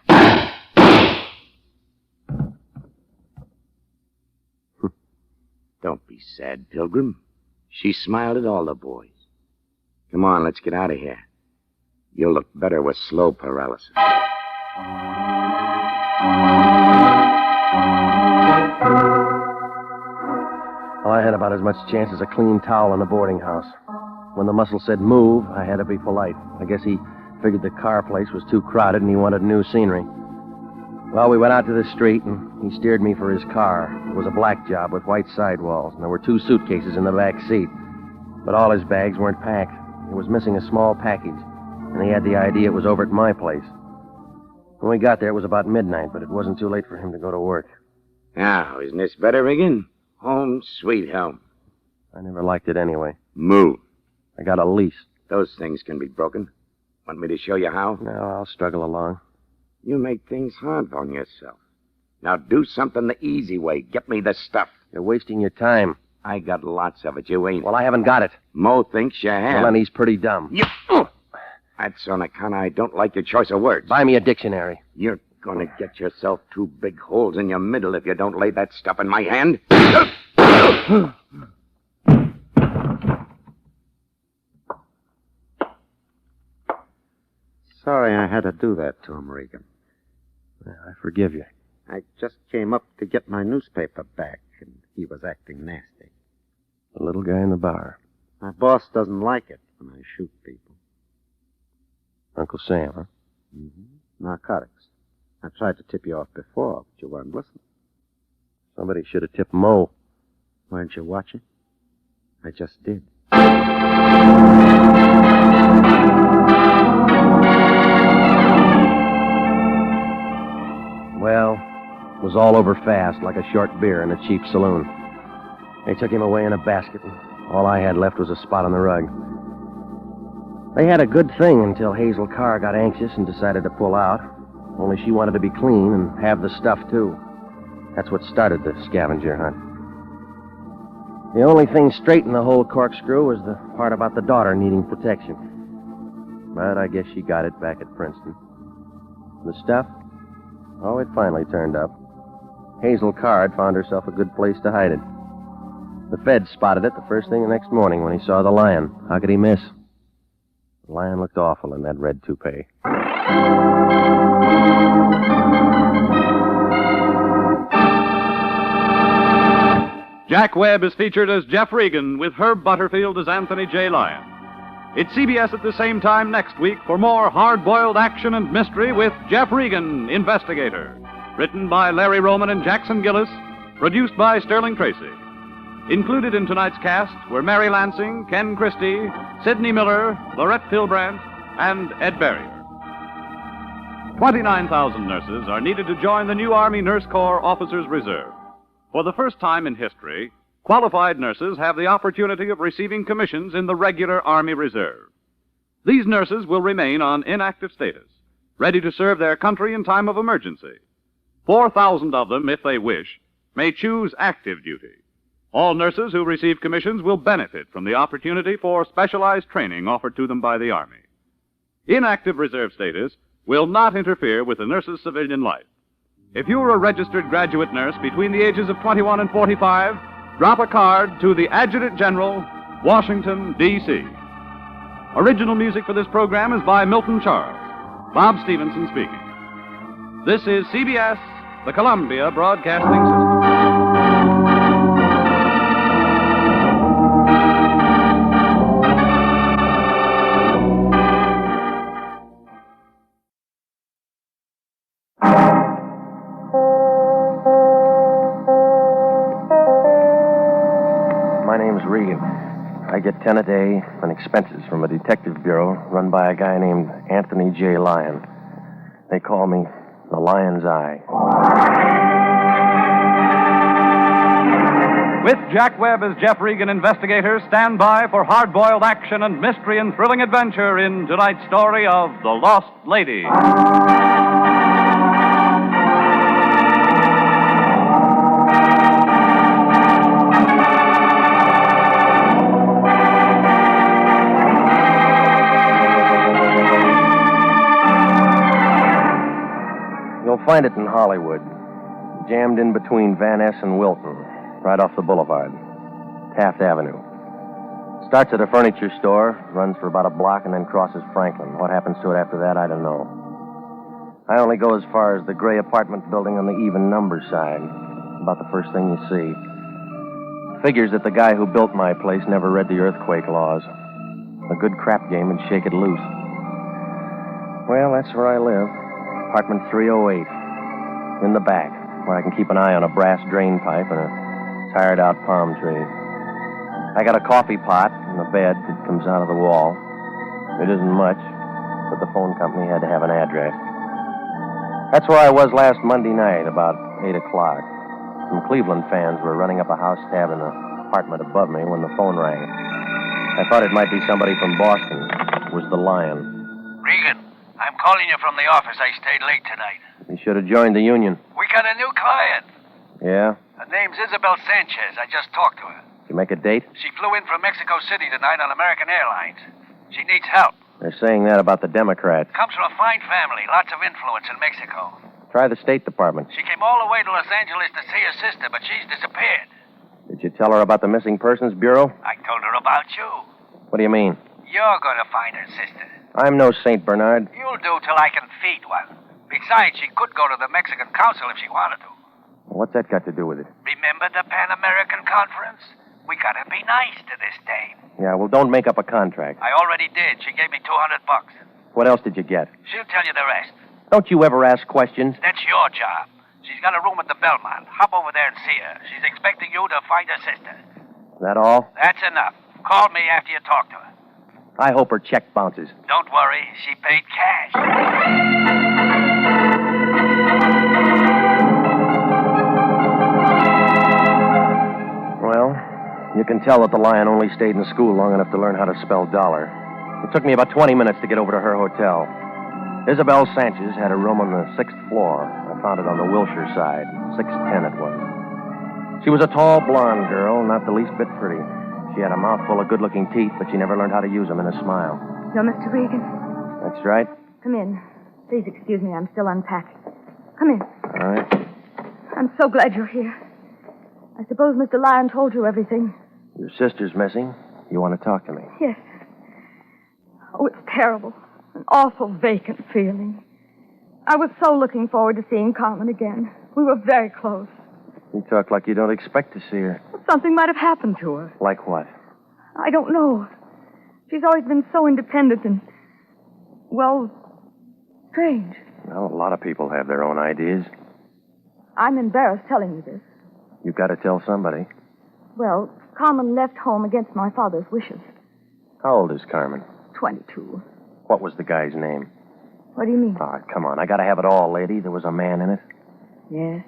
Don't be sad, Pilgrim. She smiled at all the boys. Come on, let's get out of here. You'll look better with slow paralysis.
Well, I had about as much chance as a clean towel in a boarding house. When the muscle said move, I had to be polite. I guess he figured the car place was too crowded and he wanted new scenery. Well, we went out to the street, and he steered me for his car. It was a black job with white sidewalls, and there were 2 suitcases in the back seat. But all his bags weren't packed. He was missing a small package, and he had the idea it was over at my place. When we got there, it was about midnight, but it wasn't too late for him to go to work.
Now, isn't this better, Regan? Home sweet home.
I never liked it anyway.
Move.
I got a lease.
Those things can be broken. Want me to show you how?
No, I'll struggle along.
You make things hard on yourself. Now do something the easy way. Get me the stuff.
You're wasting your time.
I got lots of it. You ain't.
Well, I haven't got it.
Mo thinks you have.
Well, then he's pretty dumb.
That's on account I don't like your choice of words.
Buy me a dictionary.
You're gonna get yourself 2 big holes in your middle if you don't lay that stuff in my hand.
Sorry I had to do that to him, Regan.
I forgive you.
I just came up to get my newspaper back, and he was acting nasty.
The little guy in the bar.
My boss doesn't like it when I shoot people.
Uncle Sam, huh?
Mm-hmm. Narcotics. I tried to tip you off before, but you weren't listening.
Somebody should have tipped Mo.
Weren't you watching? I just did.
Well, it was all over fast, like a short beer in a cheap saloon. They took him away in a basket, and all I had left was a spot on the rug. They had a good thing until Hazel Carr got anxious and decided to pull out. Only she wanted to be clean and have the stuff, too. That's what started the scavenger hunt. The only thing straight in the whole corkscrew was the part about the daughter needing protection. But I guess she got it back at Princeton. The stuff? Oh, it finally turned up. Hazel Carr had found herself a good place to hide it. The Fed spotted it the first thing the next morning when he saw the lion. How could he miss? The lion looked awful in that red toupee.
Jack Webb is featured as Jeff Regan with Herb Butterfield as Anthony J. Lyon. It's CBS at the same time next week for more hard-boiled action and mystery with Jeff Regan, Investigator. Written by Larry Roman and Jackson Gillis. Produced by Sterling Tracy. Included in tonight's cast were Mary Lansing, Ken Christie, Sidney Miller, Lorette Philbrandt, and Ed Barrier. 29,000 nurses are needed to join the new Army Nurse Corps Officers Reserve. For the first time in history, qualified nurses have the opportunity of receiving commissions in the regular Army Reserve. These nurses will remain on inactive status, ready to serve their country in time of emergency. 4,000 of them, if they wish, may choose active duty. All nurses who receive commissions will benefit from the opportunity for specialized training offered to them by the Army. Inactive reserve status will not interfere with the nurse's civilian life. If you are a registered graduate nurse between the ages of 21 and 45, drop a card to the Adjutant General, Washington, D.C. Original music for this program is by Milton Charles. Bob Stevenson speaking. This is CBS, the Columbia Broadcasting System.
My name's Regan. I get 10 a day and expenses from a detective bureau run by a guy named Anthony J. Lyon. They call me the Lion's Eye.
With Jack Webb as Jeff Regan, investigator, stand by for hard-boiled action and mystery and thrilling adventure in tonight's story of The Lost Lady.
You'll find it in Hollywood, jammed in between Van Ness and Wilton, right off the boulevard, Taft Avenue. Starts at a furniture store, runs for about a block, and then crosses Franklin. What happens to it after that, I don't know. I only go as far as the gray apartment building on the even number side, about the first thing you see. Figures that the guy who built my place never read the earthquake laws. A good crap game would shake it loose. Well, that's where I live. Apartment 308, in the back, where I can keep an eye on a brass drain pipe and a tired-out palm tree. I got a coffee pot and a bed that comes out of the wall. It isn't much, but the phone company had to have an address. That's where I was last Monday night, about 8 o'clock. Some Cleveland fans were running up a house tab in the apartment above me when the phone rang. I thought it might be somebody from Boston. It was the Lion.
Regan. I'm calling you from the office. I stayed late tonight.
You should have joined the union.
We got a new client.
Yeah?
Her name's Isabel Sanchez. I just talked to her.
Did you make a date?
She flew in from Mexico City tonight on American Airlines. She needs help.
They're saying that about the Democrats.
Comes from a fine family. Lots of influence in Mexico.
Try the State Department.
She came all the way to Los Angeles to see her sister, but she's disappeared.
Did you tell her about the Missing Persons Bureau?
I told her about you.
What do you mean?
You're going to find her sister.
I'm no St. Bernard.
You'll do till I can feed one. Besides, she could go to the Mexican Council if she wanted to.
What's that got to do with it?
Remember the Pan American Conference? We gotta be nice to this dame.
Yeah, well, don't make up a contract.
I already did. She gave me $200.
What else did you get?
She'll tell you the rest.
Don't you ever ask questions?
That's your job. She's got a room at the Belmont. Hop over there and see her. She's expecting you to find her sister.
That all?
That's enough. Call me after you talk to her.
I hope her check bounces.
Don't worry. She paid cash.
Well, you can tell that the Lion only stayed in school long enough to learn how to spell dollar. It took me about 20 minutes to get over to her hotel. Isabel Sanchez had a room on the 6th floor. I found it on the Wilshire side. 610 it was. She was a tall, blonde girl, not the least bit pretty. She had a mouthful of good-looking teeth, but she never learned how to use them in a smile.
You're Mr. Regan?
That's right.
Come in. Please excuse me, I'm still unpacking. Come in.
All right.
I'm so glad you're here. I suppose Mr. Lyon told you everything.
Your sister's missing. You want to talk to me?
Yes. Oh, it's terrible. An awful vacant feeling. I was so looking forward to seeing Carmen again. We were very close.
You talk like you don't expect to see her.
Something might have happened to her.
Like what?
I don't know. She's always been so independent and, well, strange.
Well, a lot of people have their own ideas.
I'm embarrassed telling you this.
You've got to tell somebody.
Well, Carmen left home against my father's wishes.
How old is Carmen?
22.
What was the guy's name?
What do you mean?
All right, come on. I got to have it all, lady. There was a man in it.
Yes.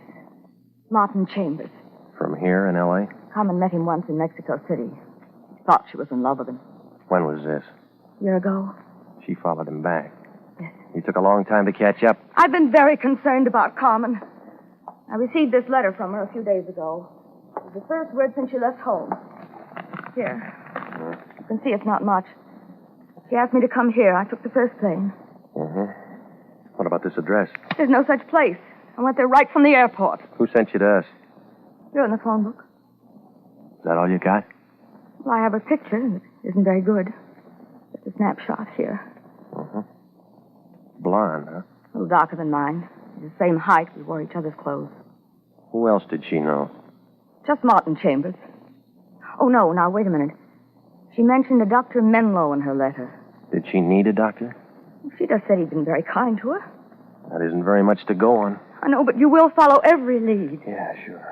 Martin Chambers.
From here in L.A.?
Carmen met him once in Mexico City. Thought she was in love with him.
When was this?
A year ago.
She followed him back.
Yes.
You took a long time to catch up.
I've been very concerned about Carmen. I received this letter from her a few days ago. It was the first word since she left home. Here. You can see it's not much. She asked me to come here. I took the first plane.
What about this address?
There's no such place. I went there right from the airport.
Who sent you to us?
You're in the phone book.
Is that all you got?
Well, I have a picture. It isn't very good. Just a snapshot here.
Blonde, huh?
A little darker than mine. The same height. We wore each other's clothes.
Who else did she know?
Just Martin Chambers. Oh, no. Now, wait a minute. She mentioned a Dr. Menlo in her letter.
Did she need a doctor?
She just said he'd been very kind to her.
That isn't very much to go on.
I know, but you will follow every lead.
Yeah, sure.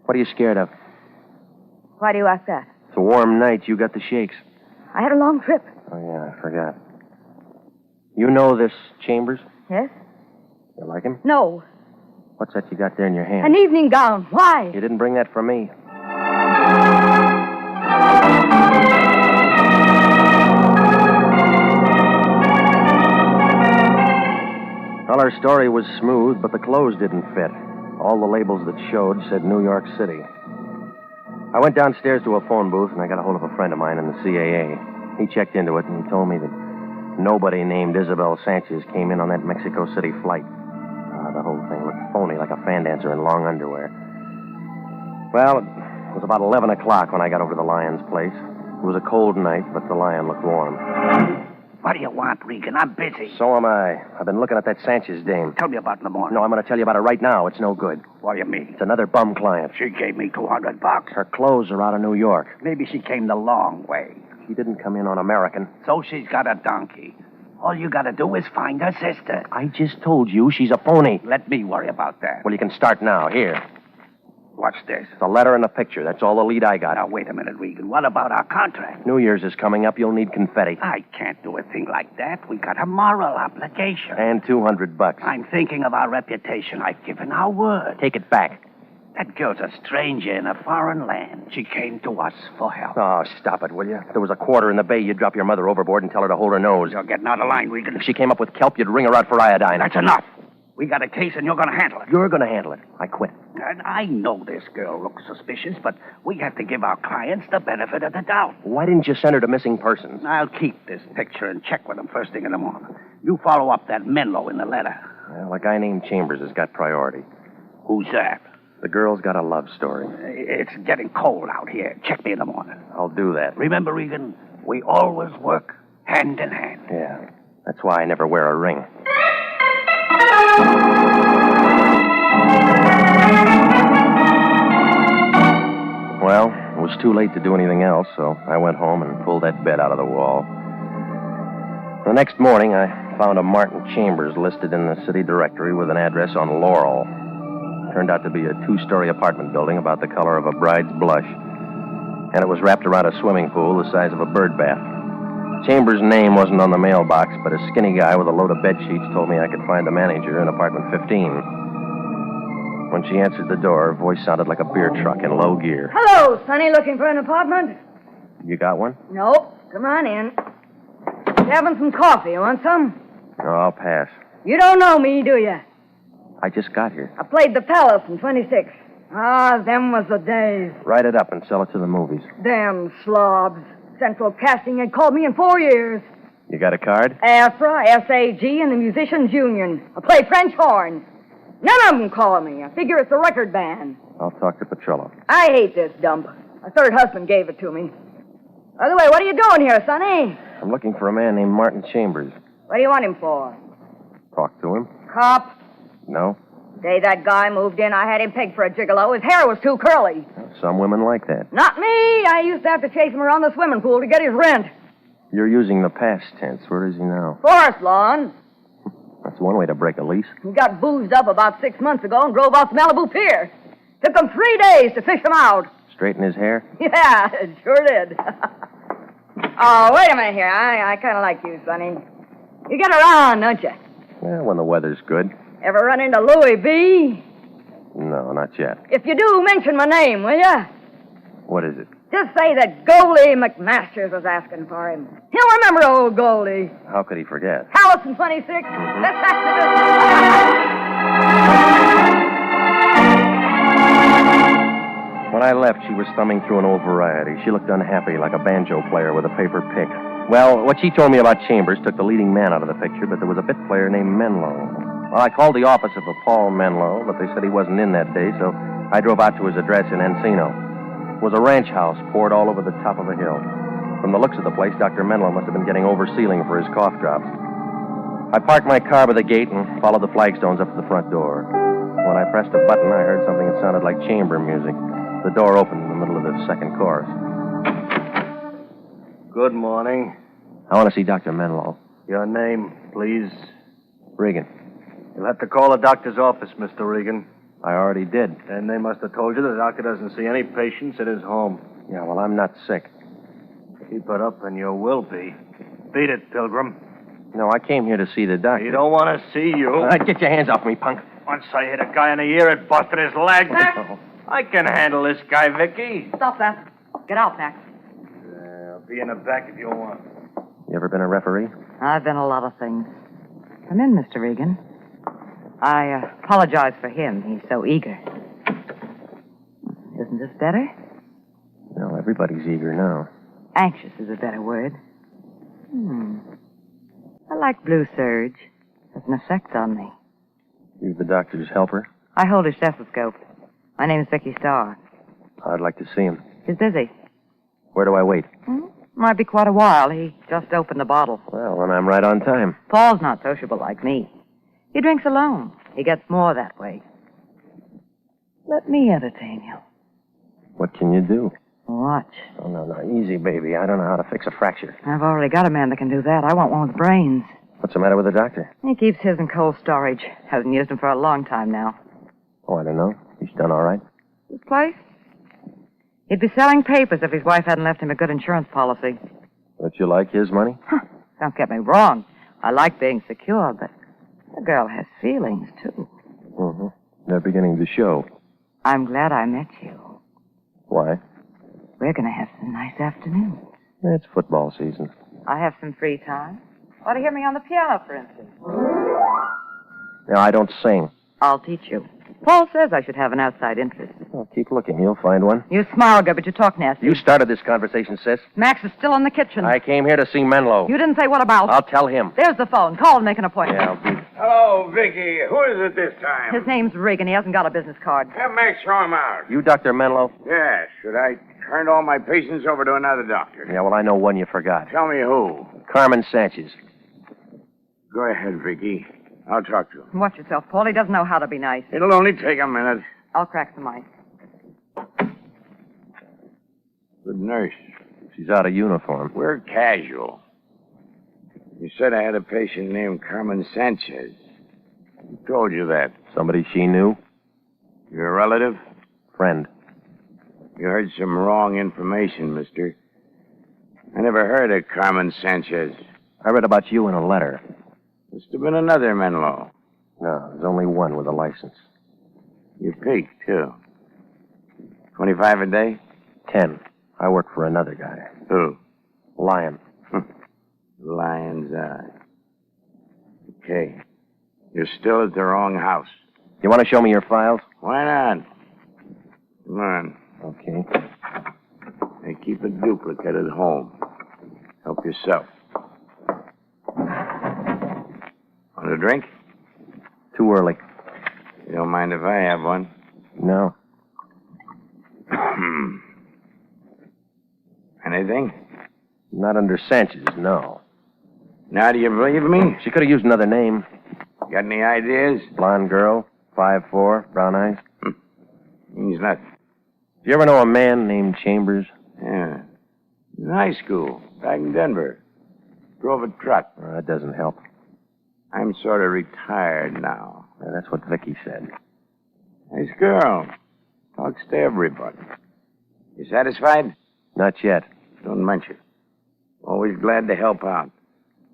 What are you scared of?
Why do you ask that?
It's a warm night. You got the shakes.
I had a long trip.
Oh, yeah, I forgot. You know this Chambers?
Yes?
You like him?
No.
What's that you got there in your hand?
An evening gown. Why?
You didn't bring that for me. Well, her story was smooth, but the clothes didn't fit. All the labels that showed said New York City. I went downstairs to a phone booth, and I got a hold of a friend of mine in the CAA. He checked into it, and he told me that nobody named Isabel Sanchez came in on that Mexico City flight. The whole thing looked phony, like a fan dancer in long underwear. Well, it was about 11 o'clock when I got over to the Lion's place. It was a cold night, but the Lion looked warm.
What do you want, Regan? I'm busy.
So am I. I've been looking at that Sanchez dame.
Tell me about it in the morning.
No, I'm going to tell you about it right now. It's no good.
What do you mean?
It's another bum client.
She gave me $200.
Her clothes are out of New York.
Maybe she came the long way.
She didn't come in on American.
So she's got a donkey. All you got to do is find her sister.
I just told you she's a phony.
Let me worry about that.
Well, you can start now. Here.
What's this?
It's a letter and a picture. That's all the lead I got.
Now, wait a minute, Regan. What about our contract?
New Year's is coming up. You'll need confetti.
I can't do a thing like that. We got a moral obligation.
And $200.
I'm thinking of our reputation. I've given our word.
Take it back.
That girl's a stranger in a foreign land. She came to us for help.
Oh, stop it, will you? If there was a quarter in the bay, you'd drop your mother overboard and tell her to hold her nose.
You're getting out of line, Regan.
If she came up with kelp, you'd wring her out for iodine.
That's enough. We got a case, and you're going to handle it.
You're going to handle it. I quit.
And I know this girl looks suspicious, but we have to give our clients the benefit of the doubt.
Why didn't you send her to missing persons?
I'll keep this picture and check with them first thing in the morning. You follow up that Menlo in the letter.
Well, a guy named Chambers has got priority.
Who's that?
The girl's got a love story.
It's getting cold out here. Check me in the morning.
I'll do that.
Remember, Regan, we always work hand in hand.
Yeah. That's why I never wear a ring. Well, it was too late to do anything else, so I went home and pulled that bed out of the wall. The next morning, I found a Martin Chambers listed in the city directory with an address on Laurel. Turned out to be a 2-story apartment building about the color of a bride's blush. And it was wrapped around a swimming pool the size of a bird bath. Chambers' name wasn't on the mailbox, but a skinny guy with a load of bed sheets told me I could find the manager in apartment 15. When she answered the door, her voice sounded like a beer truck in low gear.
Hello, Sonny. Looking for an apartment?
You got one?
Nope. Come on in. Having some coffee. You want some?
No, I'll pass.
You don't know me, do you?
I just got here.
I played the Palace in 26. Ah, them was the days.
Write it up and sell it to the movies.
Damn slobs. Central Casting had called me in 4 years.
You got a card?
AFRA, SAG, and the Musicians Union. I play French horn. None of them call me. I figure it's a record band.
I'll talk to Petrillo.
I hate this dump. My third husband gave it to me. By the way, what are you doing here, Sonny?
I'm looking for a man named Martin Chambers.
What do you want him for?
Talk to him.
Cop?
No?
The day that guy moved in, I had him pegged for a gigolo. His hair was too curly.
Some women like that.
Not me. I used to have to chase him around the swimming pool to get his rent.
You're using the past tense. Where is he now?
Forest lawn.
That's one way to break a lease.
He got boozed up about 6 months ago and drove off Malibu Pier. Took him 3 days to fish him out.
Straighten his hair?
Yeah, it sure did. Oh, wait a minute here. I kind of like you, Sonny. You get around, don't you?
Yeah, when the weather's good.
Ever run into Louis B?
No, not yet.
If you do, mention my name, will you?
What is it?
Just say that Goldie McMasters was asking for him. He'll remember old Goldie.
How could he forget?
Palace in 26. Let's back to this.
When I left, she was thumbing through an old variety. She looked unhappy, like a banjo player with a paper pick. Well, what she told me about Chambers took the leading man out of the picture, but there was a bit player named Menlo. Well, I called the office of a Paul Menlo, but they said he wasn't in that day, so I drove out to his address in Encino. It was a ranch house poured all over the top of a hill. From the looks of the place, Dr. Menlo must have been getting over-sealing for his cough drops. I parked my car by the gate and followed the flagstones up to the front door. When I pressed a button, I heard something that sounded like chamber music. The door opened in the middle of the second chorus.
Good morning.
I want to see Dr. Menlo.
Your name, please?
Regan.
You'll have to call the doctor's office, Mr. Regan.
I already did.
And they must have told you the doctor doesn't see any patients at his home.
Yeah, well, I'm not sick.
Keep it up and you will be. Beat it, Pilgrim.
No, I came here to see the doctor.
He don't want to see you.
Get your hands off me, punk.
Once I hit a guy in the ear, it busted his leg. I can handle this guy, Vicky.
Stop that. Get out, Max.
I'll be in the back if you want.
You ever been a referee?
I've been a lot of things. Come in, Mr. Regan. I apologize for him. He's so eager. Isn't this better?
No, everybody's eager now.
Anxious is a better word. I like blue serge. Has an effect on me.
You the doctor's helper?
I hold his stethoscope. My name's Vicky Starr.
I'd like to see him.
He's busy.
Where do I wait?
Might be quite a while. He just opened the bottle.
Well, then I'm right on time.
Paul's not sociable like me. He drinks alone. He gets more that way. Let me entertain you.
What can you do?
Watch.
Oh, no, easy, baby. I don't know how to fix a fracture.
I've already got a man that can do that. I want one with brains.
What's the matter with the doctor?
He keeps his in cold storage. Hasn't used them for a long time now.
Oh, I don't know. He's done all right.
This place? He'd be selling papers if his wife hadn't left him a good insurance policy.
Don't you like his money?
Don't get me wrong. I like being secure, but the girl has feelings, too.
Mm-hmm. They're beginning to show.
I'm glad I met you.
Why?
We're going to have some nice afternoons.
It's football season.
I have some free time. Want to hear me on the piano, for instance?
No, I don't sing.
I'll teach you. Paul says I should have an outside interest.
Well, keep looking. You'll find one.
You smile good, but you talk nasty.
You started this conversation, sis.
Max is still in the kitchen.
I came here to see Menlo.
You didn't say what about?
I'll tell him.
There's the phone. Call and make an appointment.
Yeah, I'll be...
Hello, Vicky. Who is it this time?
His name's Regan. He hasn't got a business card.
Have Max show him out.
You Dr. Menlo?
Yes. Should I turn all my patients over to another doctor?
Yeah, well, I know one you forgot.
Tell me who.
Carmen Sanchez.
Go ahead, Vicky. I'll talk to him.
Watch yourself, Paul. He doesn't know how to be nice.
It'll only take a minute.
I'll crack some ice.
Good nurse.
She's out of uniform.
We're casual. You said I had a patient named Carmen Sanchez. Who told you that?
Somebody she knew?
Your a relative?
Friend.
You heard some wrong information, mister. I never heard of Carmen Sanchez.
I read about you in a letter.
Must have been another Menlo.
No, there's only one with a license.
You peaked, too. 25 a day?
10. I work for another guy.
Who?
Lion.
Lion's eye. Okay. You're still at the wrong house.
You want to show me your files?
Why not? Come on.
Okay.
Hey, keep a duplicate at home. Help yourself. Want a drink?
Too early.
You don't mind if I have one?
No.
Anything?
Not under Sanchez, no.
Now do you believe me?
She could have used another name.
Got any ideas?
Blonde girl, 5'4", brown eyes.
Means nothing.
Do you ever know a man named Chambers?
Yeah. In high school, back in Denver. Drove a truck.
That doesn't help.
I'm sort of retired now.
Yeah, that's what Vicky said.
Nice girl. Talks to everybody. You satisfied?
Not yet.
Don't mention. Always glad to help out.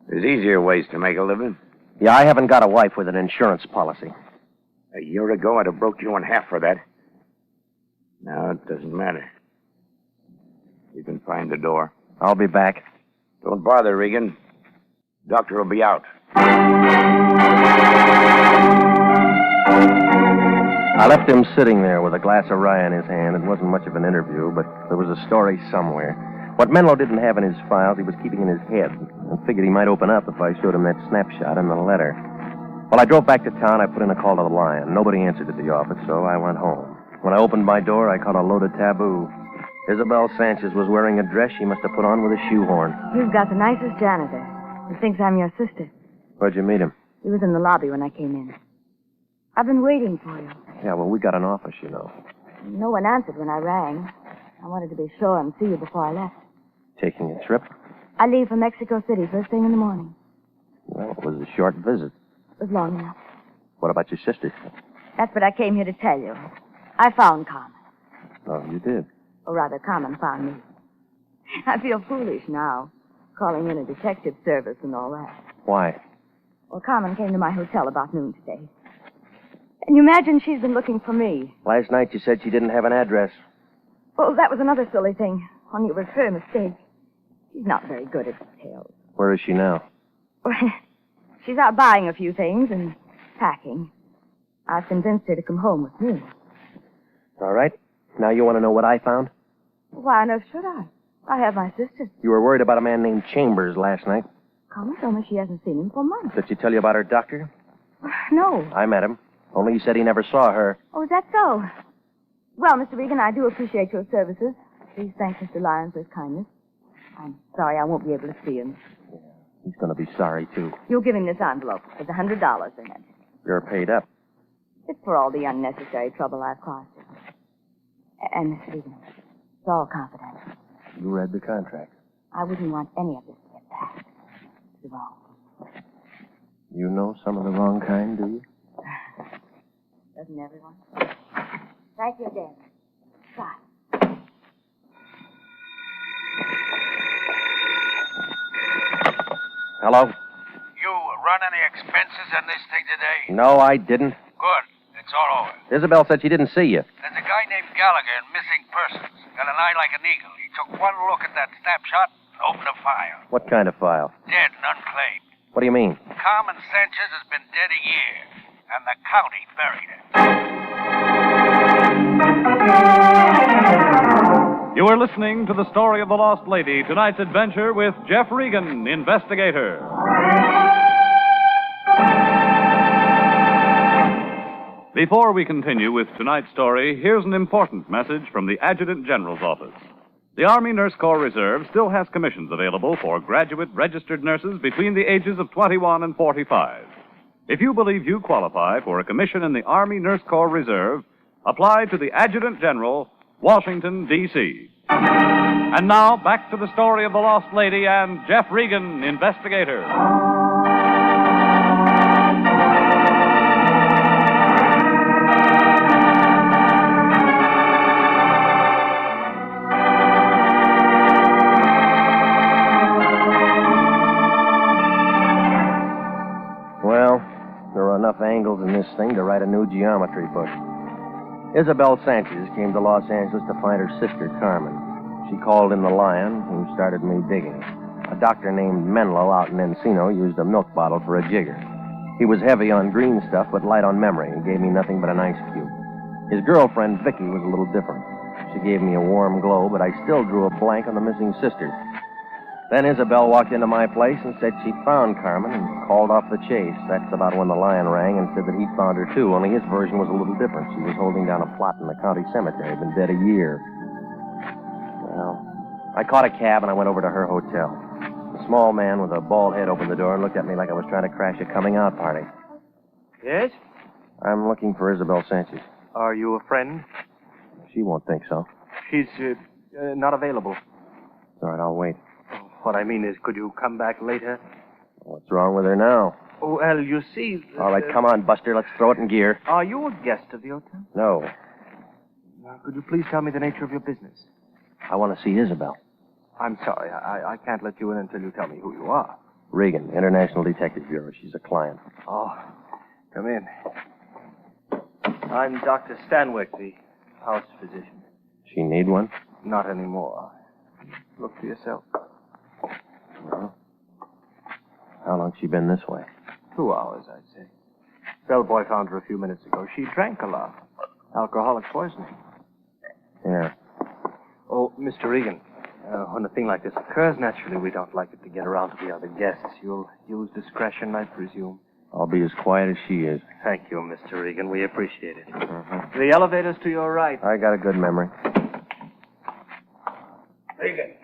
There's easier ways to make a living.
Yeah, I haven't got a wife with an insurance policy.
A year ago, I'd have broke you in half for that. Now it doesn't matter. You can find the door.
I'll be back.
Don't bother, Regan. Doctor will be out.
I left him sitting there with a glass of rye in his hand. It wasn't much of an interview, but there was a story somewhere. What Menlo didn't have in his files, he was keeping in his head, and figured he might open up if I showed him that snapshot in the letter. While I drove back to town, I put in a call to the Lion. Nobody answered at the office, so I went home. When I opened my door, I caught a load of taboo. Isabel Sanchez was wearing a dress she must have put on with a shoehorn.
You've got the nicest janitor. He thinks I'm your sister.
Where'd you meet him?
He was in the lobby when I came in. I've been waiting for you.
Yeah, well, we got an office, you know.
No one answered when I rang. I wanted to be sure and see you before I left.
Taking a trip?
I leave for Mexico City first thing in the morning.
Well, it was a short visit.
It was long enough.
What about your sister?
That's what I came here to tell you. I found Carmen.
Oh, you did?
Or rather, Carmen found me. I feel foolish now, calling in a detective service and all that.
Why?
Well, Carmen came to my hotel about noon today. And you imagine she's been looking for me.
Last night you said she didn't have an address.
Well, that was another silly thing. Only it was her mistake. She's not very good at details.
Where is she now?
She's out buying a few things and packing. I've convinced her to come home with me.
All right. Now you want to know what I found?
Why on earth should I? I have my sister.
You were worried about a man named Chambers last night.
Carmen told me she hasn't seen him for months.
Did she tell you about her doctor?
No.
I met him. Only he said he never saw her.
Oh, is that so? Well, Mr. Regan, I do appreciate your services. Please thank Mr. Lyons for his kindness. I'm sorry I won't be able to see him.
He's going to be sorry, too.
You'll give him this envelope with $100 in it.
You're paid up.
It's for all the unnecessary trouble I've caused you. And, Mr. Regan, it's all confidential.
You read the contract.
I wouldn't want any of this to get back. It's wrong.
You know some of the wrong kind, do you?
Doesn't everyone? Thank you again. Bye.
Hello?
You run any expenses on this thing today?
No, I didn't.
Good. It's all over.
Isabel said she didn't see you.
There's a guy named Gallagher in missing persons. Got an eye like an eagle. He took one look at that snapshot and opened a file.
What kind of file?
Dead and unclaimed.
What do you mean?
Carmen Sanchez has been dead a year, and the county buried her.
You are listening to the story of the lost lady, tonight's adventure with Jeff Regan, Investigator. Before we continue with tonight's story, here's an important message from the Adjutant General's office. The Army Nurse Corps Reserve still has commissions available for graduate registered nurses between the ages of 21 and 45. If you believe you qualify for a commission in the Army Nurse Corps Reserve, apply to the Adjutant General, Washington, D.C. And now, back to the story of the lost lady and Jeff Regan, Investigator.
Well, there are enough angles in this thing to write a new geometry book. Isabel Sanchez came to Los Angeles to find her sister, Carmen. She called in the Lion, who started me digging. A doctor named Menlo out in Encino used a milk bottle for a jigger. He was heavy on green stuff, but light on memory, and gave me nothing but an ice cube. His girlfriend, Vicky, was a little different. She gave me a warm glow, but I still drew a blank on the missing sister. Then Isabel walked into my place and said she'd found Carmen and called off the chase. That's about when the Lion rang and said that he'd found her, too, only his version was a little different. She was holding down a plot in the county cemetery, been dead a year. Well, I caught a cab and I went over to her hotel. A small man with a bald head opened the door and looked at me like I was trying to crash a coming-out party.
Yes?
I'm looking for Isabel Sanchez.
Are you a friend?
She won't think so.
She's not available.
All right, I'll wait.
What I mean is, could you come back later?
What's wrong with her now?
Well, you see...
All right, come on, Buster. Let's throw it in gear.
Are you a guest of the hotel?
No.
Could you please tell me the nature of your business?
I want to see Isabel.
I'm sorry. I can't let you in until you tell me who you are.
Regan, International Detective Bureau. She's a client.
Oh, come in. I'm Dr. Stanwyck, the house physician.
She need one?
Not anymore. Look for yourself.
Well, how long's she been this way?
2 hours, I'd say. Bellboy found her a few minutes ago. She drank a lot. Alcoholic poisoning.
Yeah.
Oh, Mr. Regan, when a thing like this occurs, naturally we don't like it to get around to the other guests. You'll use discretion, I presume.
I'll be as quiet as she is.
Thank you, Mr. Regan. We appreciate it. The elevator's to your right.
I got a good memory.
Regan,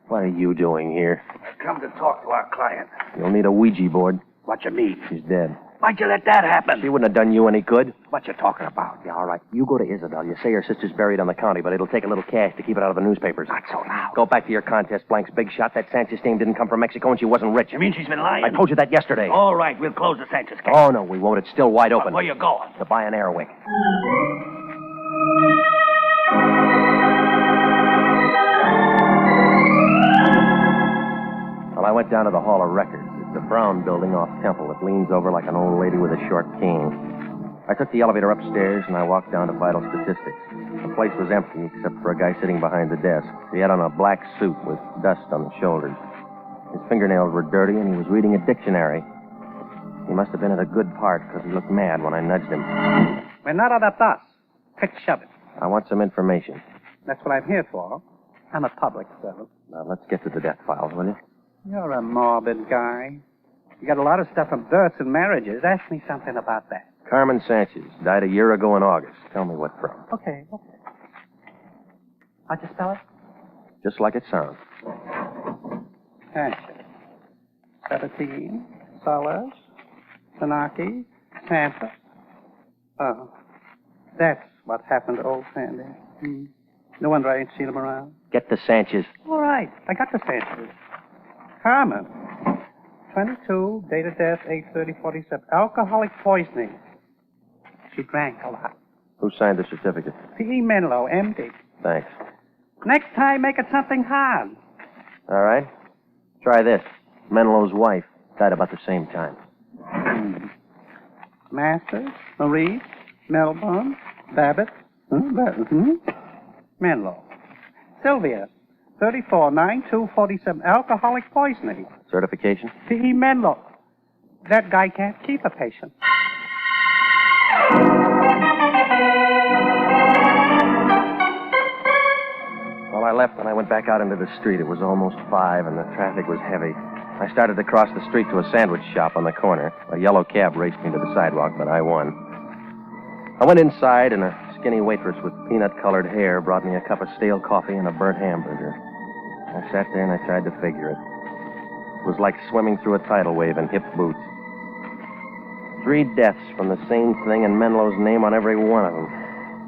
What are you doing here?
I've come to talk to our client.
You'll need a Ouija board.
What you mean?
She's dead.
Why'd you let that happen?
She wouldn't have done you any good.
What you talking about?
Yeah, all right. You go to Isabel. You say her sister's buried on the county, but it'll take a little cash to keep it out of the newspapers.
Not so loud.
Go back to your contest, Blanks. Big shot. That Sanchez dame didn't come from Mexico, and she wasn't rich.
You mean she's been lying?
I told you that yesterday.
All right, we'll close the Sanchez case.
Oh, no, we won't. It's still wide open.
Where you going?
To buy an airwick. Well, I went down to the Hall of Records. It's the Brown building off Temple that leans over like an old lady with a short cane. I took the elevator upstairs, and I walked down to vital statistics. The place was empty except for a guy sitting behind the desk. He had on a black suit with dust on the shoulders. His fingernails were dirty, and he was reading a dictionary. He must have been at a good part, because he looked mad when I nudged him.
We're not out of dust. Quick shove it.
I want some information.
That's what I'm here for. I'm a public servant.
Now, let's get to the death files, will you?
You're a morbid guy. You got a lot of stuff from births and marriages. Ask me something about that.
Carmen Sanchez died a year ago in August. Tell me what from.
Okay. How'd you spell it?
Just like it sounds.
Sanchez. 17. Solas. Sanaki. Santa. Oh. That's what happened to old Sandy. No wonder I ain't seen him around.
Get the Sanchez.
All right. I got the Sanchez. Carmen. 22. Date of death 8/30/47. Alcoholic poisoning. She drank a lot.
Who signed the certificate?
P.E. Menlo, M.D.
Thanks.
Next time, make it something hard.
All right. Try this. Menlo's wife died about the same time.
Masters, Marie, Melbourne, Babbitt, Menlo. Sylvia, 34/9/2/47, alcoholic poisoning.
Certification?
P.E. Menlo. That guy can't keep a patient.
Well, I left and I went back out into the street. It was almost 5 and the traffic was heavy. I started to cross the street to a sandwich shop on the corner. A yellow cab raced me to the sidewalk, but I won. I went inside, and a skinny waitress with peanut-colored hair brought me a cup of stale coffee and a burnt hamburger. I sat there and I tried to figure it. It was like swimming through a tidal wave in hip boots. 3 deaths from the same thing and Menlo's name on every one of them.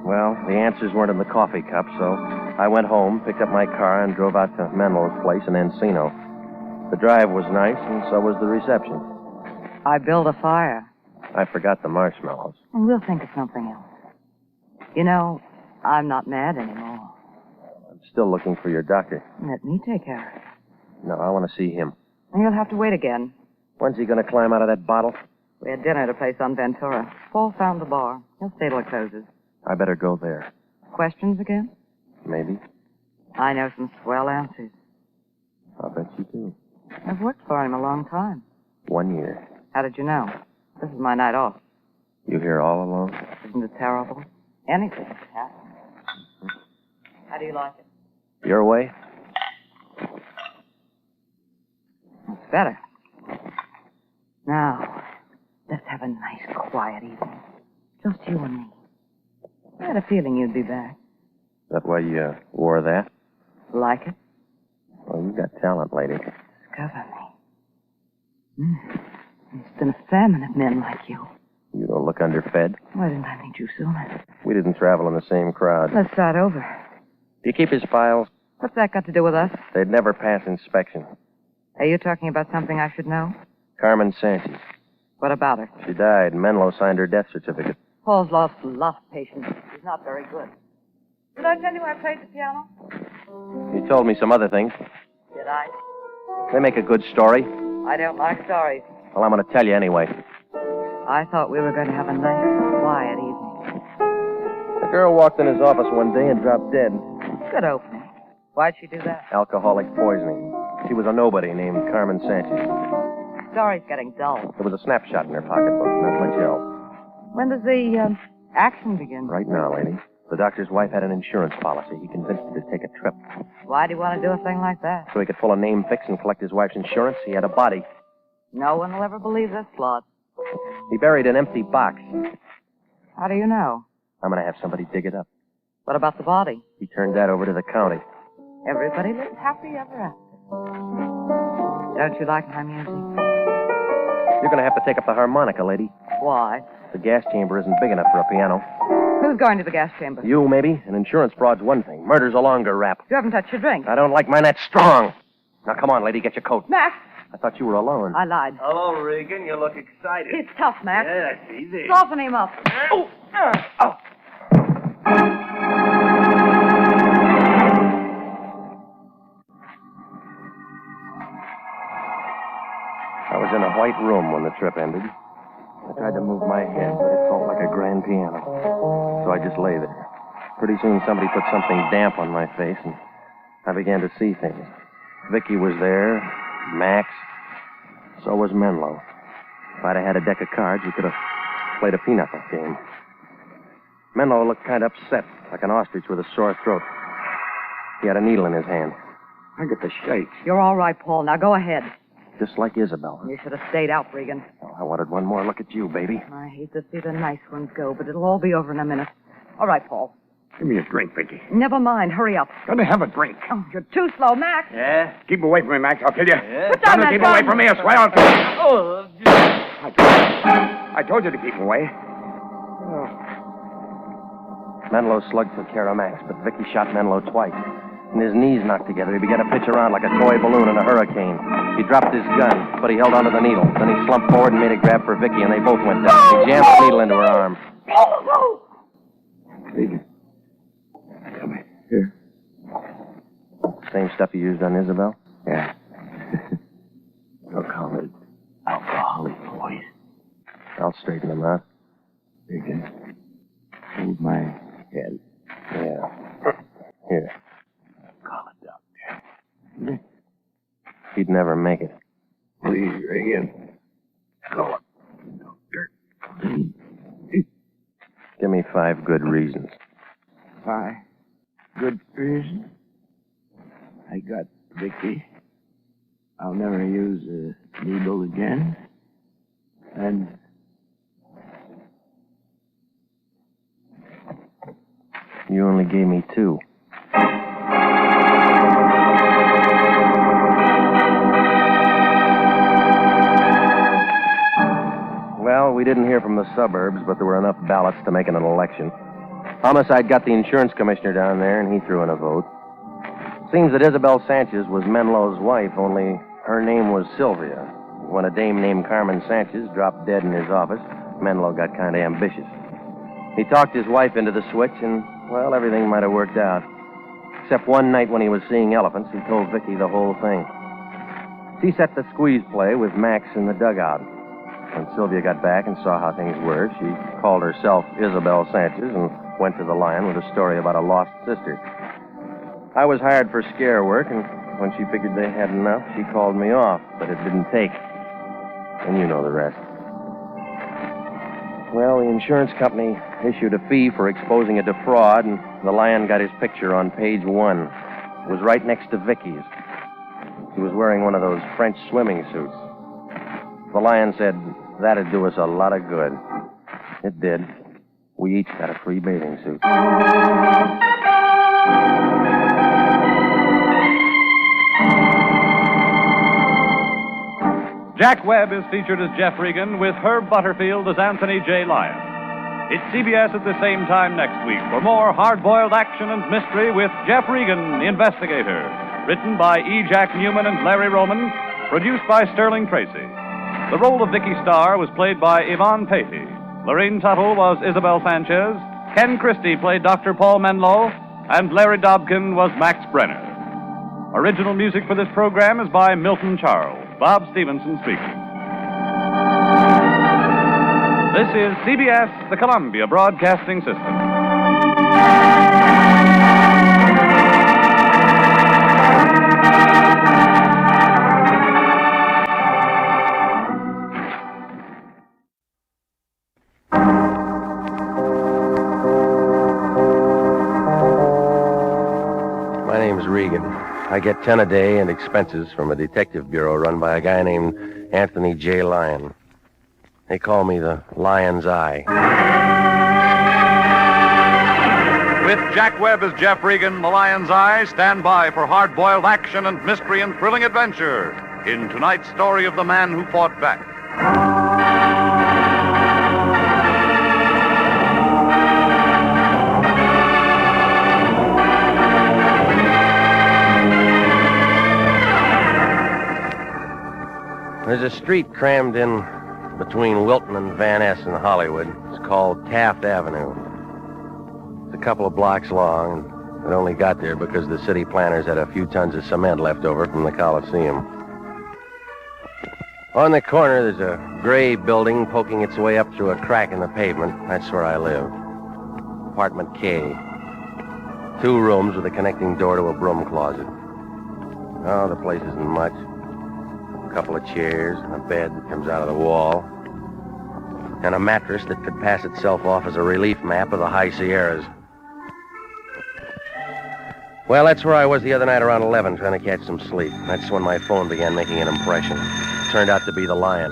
Well, the answers weren't in the coffee cup, so I went home, picked up my car, and drove out to Menlo's place in Encino. The drive was nice, and so was the reception.
I built a fire.
I forgot the marshmallows.
We'll think of something else. You know, I'm not mad anymore.
I'm still looking for your doctor.
Let me take care of it.
No, I want to see him.
You'll have to wait again.
When's he going to climb out of that bottle?
We had dinner at a place on Ventura. Paul found the bar. He'll stay till it closes.
I better go there.
Questions again?
Maybe.
I know some swell answers.
I'll bet you do.
I've worked for him a long time.
1 year.
How did you know? This is my night off.
You here all alone?
Isn't it terrible? Anything could happen. How do you like it?
Your way?
It's better. Now, let's have a nice, quiet evening. Just you and me. I had a feeling you'd be back.
Is that why you wore that?
Like it?
Well, you got talent, lady.
Discover me. It's been a famine of men like you.
You don't look underfed.
Why didn't I meet you sooner?
We didn't travel in the same crowd.
Let's start over.
Do you keep his files?
What's that got to do with us?
They'd never pass inspection.
Are you talking about something I should know?
Carmen Sanchez.
What about her?
She died. Menlo signed her death certificate.
Paul's lost a lot of patience. He's not very good. Did I tell you I played the piano?
You told me some other things.
Did I?
They make a good story.
I don't like stories.
Well, I'm going to tell you anyway.
I thought we were going to have a nice, quiet evening.
A girl walked in his office one day and dropped dead.
Good opening. Why'd she do that?
Alcoholic poisoning. She was a nobody named Carmen Sanchez.
Story's getting dull.
There was a snapshot in her pocketbook, not much else.
When does the
Action begins.
Right now, lady. The doctor's wife had an insurance policy. He convinced her to take a trip.
Why'd he want to do a thing like that?
So he could pull a name fix and collect his wife's insurance. He had a body.
No one will ever believe this lot.
He buried an empty box.
How do you know?
I'm going to have somebody dig it up.
What about the body?
He turned that over to the county.
Everybody lives happy ever after. Don't you like my music?
You're going to have to take up the harmonica, lady.
Why?
The gas chamber isn't big enough for a piano.
Who's going to the gas chamber?
You, maybe. An insurance fraud's one thing. Murder's a longer rap.
You haven't touched your drink.
I don't like mine that strong. Now, come on, lady, get your coat.
Max!
I thought you were alone.
I lied.
Hello, Regan. You look excited.
He's tough, Max.
Yeah, I see this.
Soften him up.
Oh!
I was in a white room when the trip ended. I tried to move my head, but it felt like a grand piano. So I just lay there. Pretty soon somebody put something damp on my face, and I began to see things. Vicky was there, Max. So was Menlo. If I'd have had a deck of cards, we could have played a pinochle game. Menlo looked kind of upset, like an ostrich with a sore throat. He had a needle in his hand. I get the shakes.
You're all right, Paul. Now go ahead.
Just like Isabel.
You should have stayed out, Regan.
Oh, I wanted one more look at you, baby.
I hate to see the nice ones go, but it'll all be over in a minute. All right, Paul.
Give me a drink, Vicky.
Never mind. Hurry up.
Let me have a drink.
Oh, you're too slow, Max.
Yeah? Keep away from me, Max. I'll kill you.
Yeah. Put down that
keep
gun.
away from me, I swear I'll kill you.
Oh.
I told you to keep away.
Menlo slugged took care of Max, but Vicky shot Menlo twice. And his knees knocked together. He began to pitch around like a toy balloon in a hurricane. He dropped his gun, but he held onto the needle. Then he slumped forward and made a grab for Vicky, and they both went down. He jammed the needle into her arm.
Regan. Come here.
Same stuff you used on Isabel?
Yeah. They'll call it alcoholic poison.
I'll straighten them out.
Regan. Hold my head.
Yeah. Here.
Call a doctor.
He'd never make it.
Please, Regan. Call a doctor.
Give me 5 good reasons.
5 good reasons? I got Vicky. I'll never use a needle again. And
You only gave me 2. Well, we didn't hear from the suburbs, but there were enough ballots to make it an election. Homicide got the insurance commissioner down there, and he threw in a vote. Seems that Isabel Sanchez was Menlo's wife, only her name was Sylvia. When a dame named Carmen Sanchez dropped dead in his office, Menlo got kind of ambitious. He talked his wife into the switch, and, well, everything might have worked out. Except one night when he was seeing elephants, he told Vicky the whole thing. She set the squeeze play with Max in the dugout. When Sylvia got back and saw how things were, she called herself Isabel Sanchez and went to the Lion with a story about a lost sister. I was hired for scare work, and when she figured they had enough, she called me off, but it didn't take. And you know the rest. Well, the insurance company issued a fee for exposing a defraud, and the Lion got his picture on page 1. It was right next to Vicky's. She was wearing one of those French swimming suits. The Lion said that'd do us a lot of good. It did. We each got a free bathing suit.
Jack Webb is featured as Jeff Regan with Herb Butterfield as Anthony J. Lyon. It's CBS at the same time next week for more hard-boiled action and mystery with Jeff Regan, Investigator. Written by E. Jack Newman and Larry Roman. Produced by Sterling Tracy. The role of Vicky Starr was played by Yvonne Patey. Lorraine Tuttle was Isabel Sanchez. Ken Christie played Dr. Paul Menlo. And Larry Dobkin was Max Brenner. Original music for this program is by Milton Charles. Bob Stevenson speaking. This is CBS, the Columbia Broadcasting System.
Regan. I get 10 a day and expenses from a detective bureau run by a guy named Anthony J. Lyon. They call me the Lion's Eye.
With Jack Webb as Jeff Regan, the Lion's Eye, stand by for hard-boiled action and mystery and thrilling adventure in tonight's story of the man who fought back.
There's a street crammed in between Wilton and Van Ness in Hollywood. It's called Taft Avenue. It's a couple of blocks long, and it only got there because the city planners had a few tons of cement left over from the Coliseum. On the corner, there's a gray building poking its way up through a crack in the pavement. That's where I live. Apartment K. 2 rooms with a connecting door to a broom closet. Oh, the place isn't much. A couple of chairs, a bed that comes out of the wall, and a mattress that could pass itself off as a relief map of the high Sierras. Well, that's where I was the other night around 11, trying to catch some sleep. That's when my phone began making an impression. It turned out to be the Lion.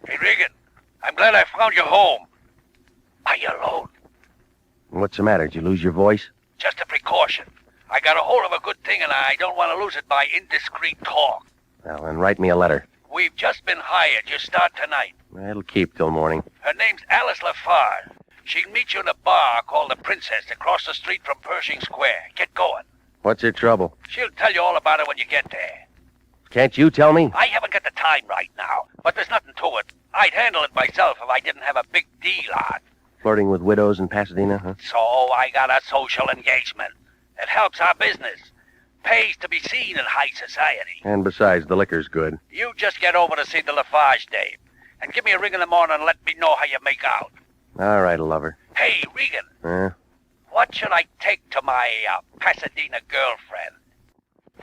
Hey, Regan, I'm glad I found you home. Are you alone?
What's the matter? Did you lose your voice?
Just a precaution. I got a hold of a good thing, and I don't want to lose it by indiscreet talk.
Well, then write me a letter.
We've just been hired. You start tonight.
It'll keep till morning.
Her name's Alice Lafarge. She'll meet you in a bar called the Princess across the street from Pershing Square. Get going.
What's her trouble?
She'll tell you all about it when you get there.
Can't you tell me?
I haven't got the time right now, but there's nothing to it. I'd handle it myself if I didn't have a big deal on.
Flirting with widows in Pasadena, huh?
So I got a social engagement. It helps our business. Pays to be seen in high society.
And besides, the liquor's good.
You just get over to see the Lafarge dame. And give me a ring in the morning and let me know how you make out.
All right, lover.
Hey, Regan. What should I take to my Pasadena girlfriend?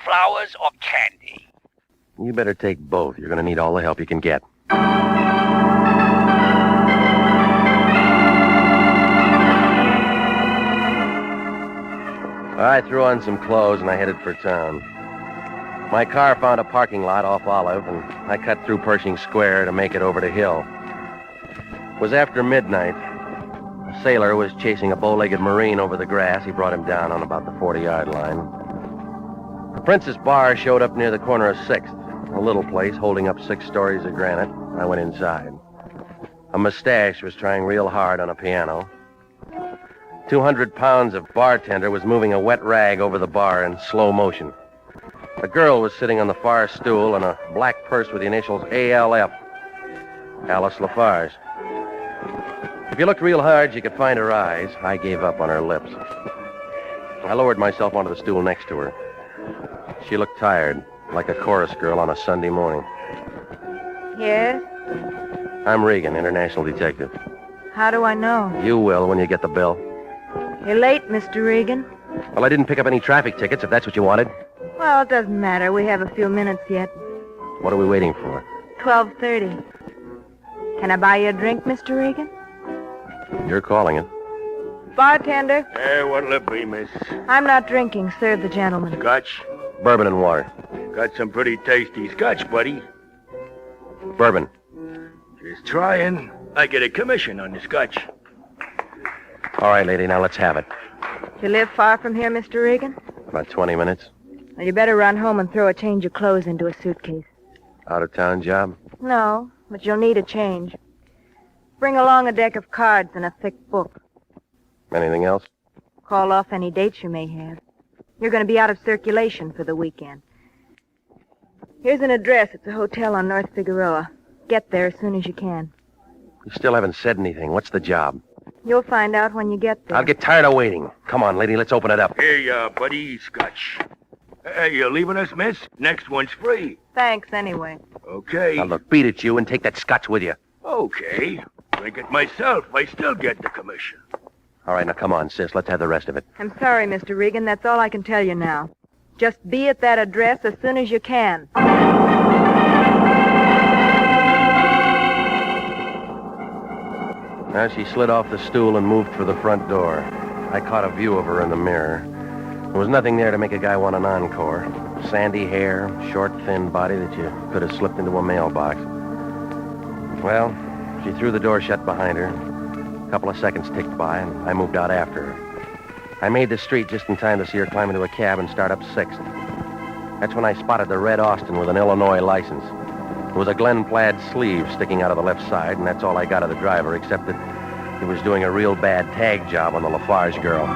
Flowers or candy?
You better take both. You're going to need all the help you can get. I threw on some clothes and I headed for town. My car found a parking lot off Olive, and I cut through Pershing Square to make it over to Hill. It was after midnight. A sailor was chasing a bow-legged Marine over the grass. He brought him down on about the 40-yard line. The Princess Bar showed up near the corner of 6th, a little place holding up 6 stories of granite. I went inside. A mustache was trying real hard on a piano. 200 pounds of bartender was moving a wet rag over the bar in slow motion. A girl was sitting on the far stool in a black purse with the initials ALF. Alice Lafarge. If you looked real hard, you could find her eyes. I gave up on her lips. I lowered myself onto the stool next to her. She looked tired, like a chorus girl on a Sunday morning.
Yes?
I'm Regan, international detective.
How do I know?
You will when you get the bill.
You're late, Mr. Regan.
Well, I didn't pick up any traffic tickets, if that's what you wanted.
Well, it doesn't matter. We have a few minutes yet.
What are we waiting for?
12:30. Can I buy you a drink, Mr. Regan?
You're calling it.
Bartender,
What'll it be, miss?
I'm not drinking. Serve the gentleman.
Scotch?
Bourbon and water.
Got some pretty tasty scotch, buddy.
Bourbon.
Just trying. I get a commission on the scotch.
All right, lady, now let's have it.
You live far from here, Mr. Regan?
About 20 minutes.
Well, you better run home and throw a change of clothes into a suitcase.
Out-of-town job?
No, but you'll need a change. Bring along a deck of cards and a thick book.
Anything else?
Call off any dates you may have. You're going to be out of circulation for the weekend. Here's an address. It's a hotel on North Figueroa. Get there as soon as you can.
You still haven't said anything. What's the job?
You'll find out when you get there.
I'll get tired of waiting. Come on, lady, let's open it up.
Hey, buddy, scotch. Hey, you leaving us, miss? Next one's free.
Thanks, anyway.
Okay.
Now, look, beat it, you, and take that scotch with you.
Okay. Drink it myself. I still get the commission.
All right, now, come on, sis. Let's have the rest of it.
I'm sorry, Mr. Regan. That's all I can tell you now. Just be at that address as soon as you can.
Now she slid off the stool and moved for the front door. I caught a view of her in the mirror. There was nothing there to make a guy want an encore. Sandy hair, short, thin body that you could have slipped into a mailbox. Well, she threw the door shut behind her. A couple of seconds ticked by, and I moved out after her. I made the street just in time to see her climb into a cab and start up 6th. That's when I spotted the red Austin with an Illinois license. There was a Glen plaid sleeve sticking out of the left side, and that's all I got of the driver, except that he was doing a real bad tag job on the Lafarge girl.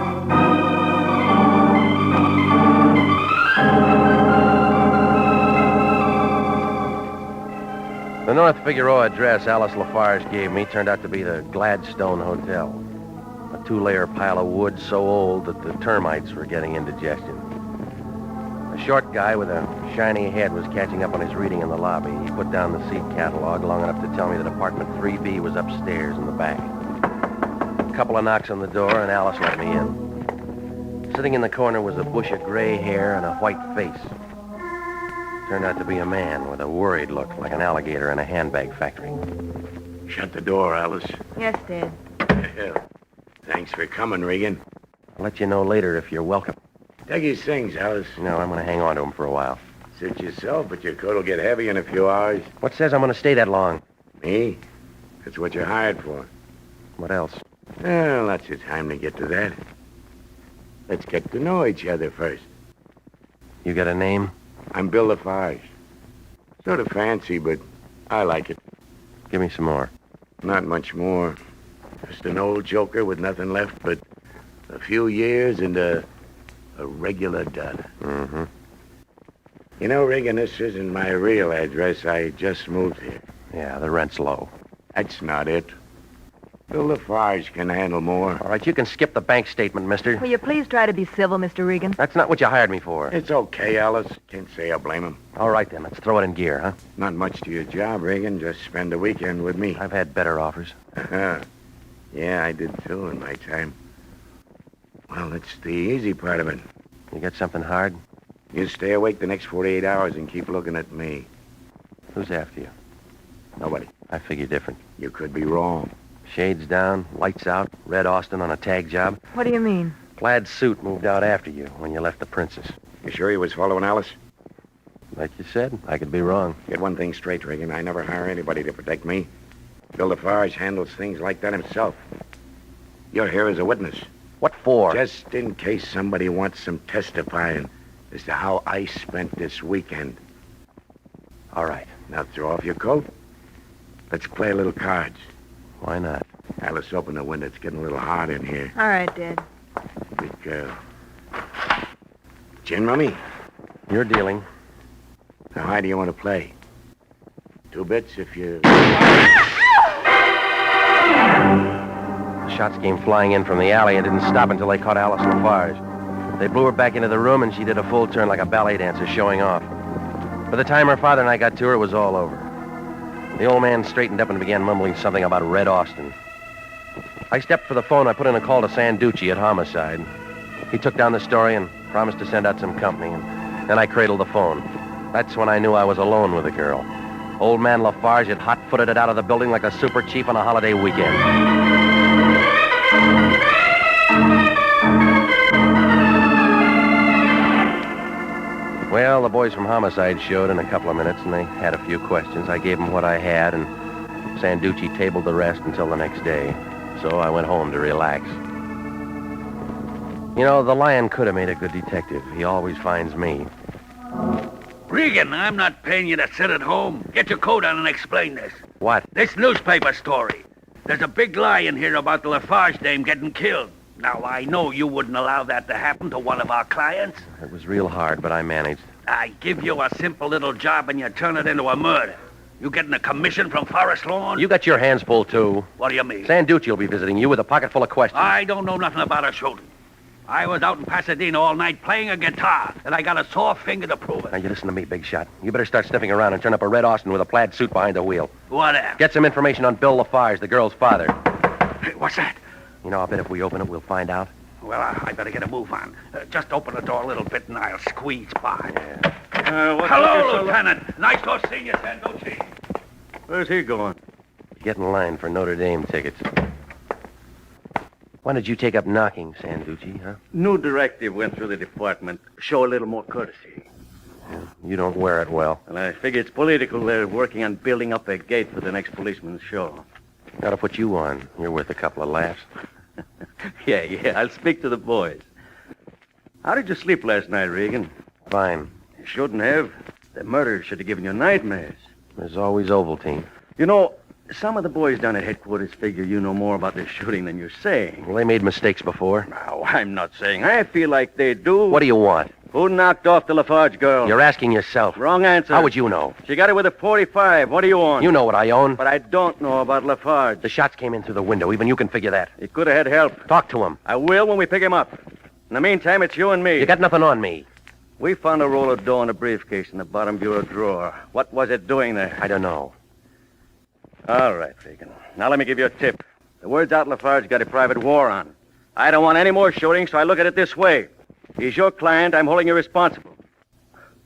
The North Figueroa address Alice Lafarge gave me turned out to be the Gladstone Hotel. A 2-layer pile of wood so old that the termites were getting indigestion. A short guy with a shiny head was catching up on his reading in the lobby. He put down the seat catalog long enough to tell me that apartment 3B was upstairs in the back. A couple of knocks on the door, and Alice let me in. Sitting in the corner was a bush of gray hair and a white face. Turned out to be a man with a worried look, like an alligator in a handbag factory.
Shut the door, Alice.
Yes, Dad.
Yeah. Thanks for coming, Regan.
I'll let you know later if you're welcome.
Take his things, Alice.
No, I'm going to hang on to him for a while.
Suit yourself, but your coat will get heavy in a few hours.
What says I'm going to stay that long?
Me? That's what you're hired for.
What else?
Well, lots of time to get to that. Let's get to know each other first.
You got a name?
I'm Bill Lafarge. Sort of fancy, but I like it.
Give me some more.
Not much more. Just an old joker with nothing left but a few years and a regular dud.
Mm-hmm.
You know, Regan, this isn't my real address. I just moved here.
Yeah, the rent's low.
That's not it. Bill Lafarge can handle more.
All right, you can skip the bank statement, mister.
Will you please try to be civil, Mr. Regan?
That's not what you hired me for.
It's okay, Alice. Can't say I blame him.
All right, then. Let's throw it in gear, huh?
Not much to your job, Regan. Just spend a weekend with me.
I've had better offers.
Yeah, I did too in my time. Well, that's the easy part of it.
You got something hard?
You stay awake the next 48 hours and keep looking at me.
Who's after you?
Nobody.
I figure different.
You could be wrong.
Shades down, lights out, red Austin on a tag job.
What do you mean?
Plaid suit moved out after you when you left the Princess.
You sure he was following Alice?
Like you said, I could be wrong.
Get one thing straight, Regan. I never hire anybody to protect me. Bill Lafarge handles things like that himself. You're here as a witness.
What for?
Just in case somebody wants some testifying as to how I spent this weekend.
All right.
Now throw off your coat. Let's play a little cards.
Why not?
Alice, open the window. It's getting a little hot in here.
All right, Dad.
Good girl. Gin rummy?
You're dealing.
How high do you want to play? 2 bits if you...
The shots came flying in from the alley and didn't stop until they caught Alice Lafarge. They blew her back into the room, and she did a full turn like a ballet dancer showing off. By the time her father and I got to her, it was all over. The old man straightened up and began mumbling something about Red Austin. I stepped for the phone. I put in a call to Sanducci at Homicide. He took down the story and promised to send out some company, and then I cradled the phone. That's when I knew I was alone with the girl. Old man Lafarge had hot-footed it out of the building like a super chief on a holiday weekend. Well, the boys from Homicide showed in a couple of minutes, and they had a few questions. I gave them what I had, and Sanducci tabled the rest until the next day. So I went home to relax. You know, the Lion could have made a good detective. He always finds me.
Regan, I'm not paying you to sit at home. Get your coat on and explain this.
What?
This newspaper story. There's a big lie in here about the Lafarge dame getting killed. Now, I know you wouldn't allow that to happen to one of our clients.
It was real hard, but I managed.
I give you a simple little job and you turn it into a murder. You getting a commission from Forest Lawn?
You got your hands full, too.
What do you mean?
Sanducci will be visiting you with a pocket full of questions.
I don't know nothing about a shooting. I was out in Pasadena all night playing a guitar, and I got a sore finger to prove it.
Now, you listen to me, big shot. You better start sniffing around and turn up a Red Austin with a plaid suit behind the wheel.
Whatever.
Get some information on Bill Lafarge, the girl's father.
Hey, what's that?
You know, I'll bet if we open it, we'll find out.
Well, I better get a move on. Just open the door a little bit, and I'll squeeze by.
Yeah.
Hello, Lieutenant. Nice to see you, Sanducci.
Where's he going?
Get in line for Notre Dame tickets. Why did you take up knocking, Sanducci, huh?
New directive went through the department. Show a little more courtesy.
You don't wear it well.
Well, I figure it's political. They're working on building up a gate for the next policeman's show.
Gotta put you on. You're worth a couple of laughs.
Yeah, I'll speak to the boys. How did you sleep last night, Regan?
Fine.
You shouldn't have. The murder should have given you nightmares.
There's always Ovaltine.
You know, some of the boys down at headquarters figure you know more about this shooting than you're saying.
Well, they made mistakes before.
No, I'm not saying. I feel like they do.
What do you want?
Who knocked off the Lafarge girl?
You're asking yourself.
Wrong answer.
How would you know?
She got it with a .45. What do you want?
You know what I own.
But I don't know about Lafarge.
The shots came in through the window. Even you can figure that.
He could have had help.
Talk to him.
I will when we pick him up. In the meantime, it's you and me.
You got nothing on me.
We found a roll of dough in a briefcase in the bottom bureau drawer. What was it doing there?
I don't know.
All right, Regan. Now let me give you a tip. The word's out Lafarge got a private war on. I don't want any more shooting, so I look at it this way. He's your client. I'm holding you responsible.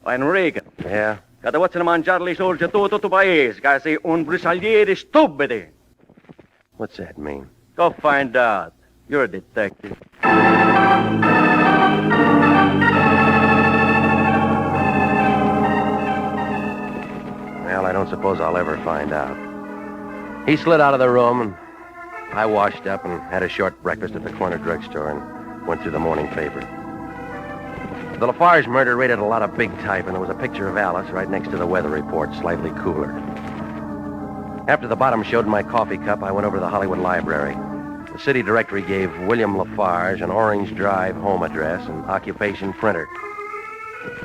And Regan.
Yeah?
Cada volta mangiarli sorge tutto paese, casi un brisagliere stupidi.
What's that mean?
Go find out. You're a detective.
Well, I don't suppose I'll ever find out. He slid out of the room, and I washed up and had a short breakfast at the corner drugstore and went through the morning paper. The Lafarge murder rated a lot of big type, and there was a picture of Alice right next to the weather report, slightly cooler. After the bottom showed in my coffee cup, I went over to the Hollywood Library. The city directory gave William Lafarge an Orange Drive home address and occupation printer.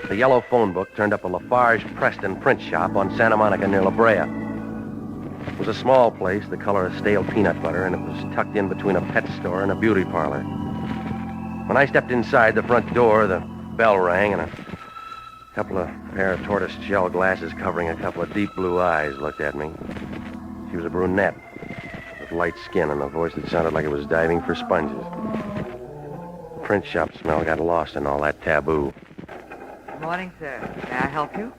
The yellow phone book turned up a Lafarge Preston print shop on Santa Monica near La Brea. It was a small place, the color of stale peanut butter, and it was tucked in between a pet store and a beauty parlor. When I stepped inside the front door, the bell rang, and a couple of pair of tortoise-shell glasses covering a couple of deep blue eyes looked at me. She was a brunette with light skin and a voice that sounded like it was diving for sponges. The print shop smell got lost in all that taboo.
Good morning, sir. May I help you?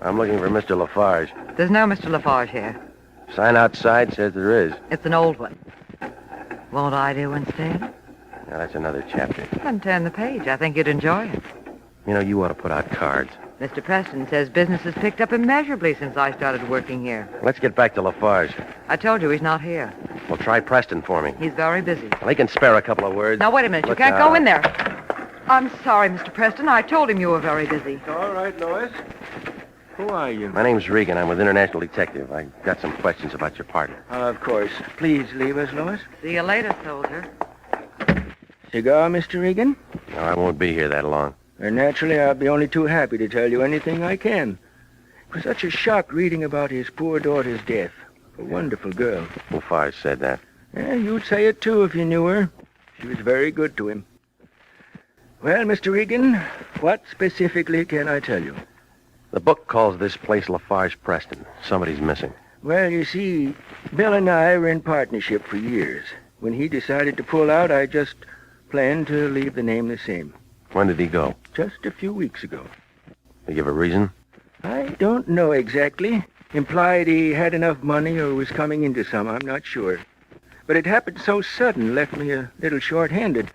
I'm looking for Mr. Lafarge.
There's no Mr. Lafarge here.
Sign outside says there is.
It's an old one. Won't I do instead?
Now, that's another chapter.
Then turn the page. I think you'd enjoy it.
You know, you ought to put out cards.
Mr. Preston says business has picked up immeasurably since I started working here.
Let's get back to Lafarge.
I told you he's not here.
Well, try Preston for me.
He's very busy.
Well, he can spare a couple of words.
Now, wait a minute. You can't go in there. I'm sorry, Mr. Preston. I told him you were very busy.
It's all right, Lois. Who are you?
My name's Regan. I'm with International Detective. I got some questions about your partner.
Of course. Please leave us, Lois.
See you later, soldier.
Cigar, Mr. Regan?
No, I won't be here that long.
And naturally, I'll be only too happy to tell you anything I can. It was such a shock reading about his poor daughter's death. A wonderful girl.
Lafarge said that.
Yeah, you'd say it, too, if you knew her. She was very good to him. Well, Mr. Regan, what specifically can I tell you?
The book calls this place Lafarge Preston. Somebody's missing.
Well, you see, Bill and I were in partnership for years. When he decided to pull out, I just planned to leave the name the same.
When did he go?
Just a few weeks ago.
They give a reason?
I don't know exactly. Implied he had enough money or was coming into some, I'm not sure. But it happened so sudden, left me a little short-handed.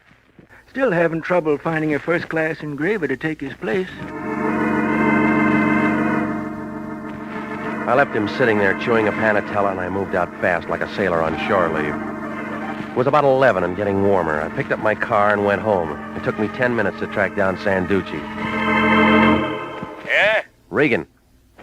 Still having trouble finding a first-class engraver to take his place.
I left him sitting there chewing a panatella, and I moved out fast like a sailor on shore leave. It was about 11 and getting warmer. I picked up my car and went home. It took me 10 minutes to track down Sanducci.
Yeah?
Regan,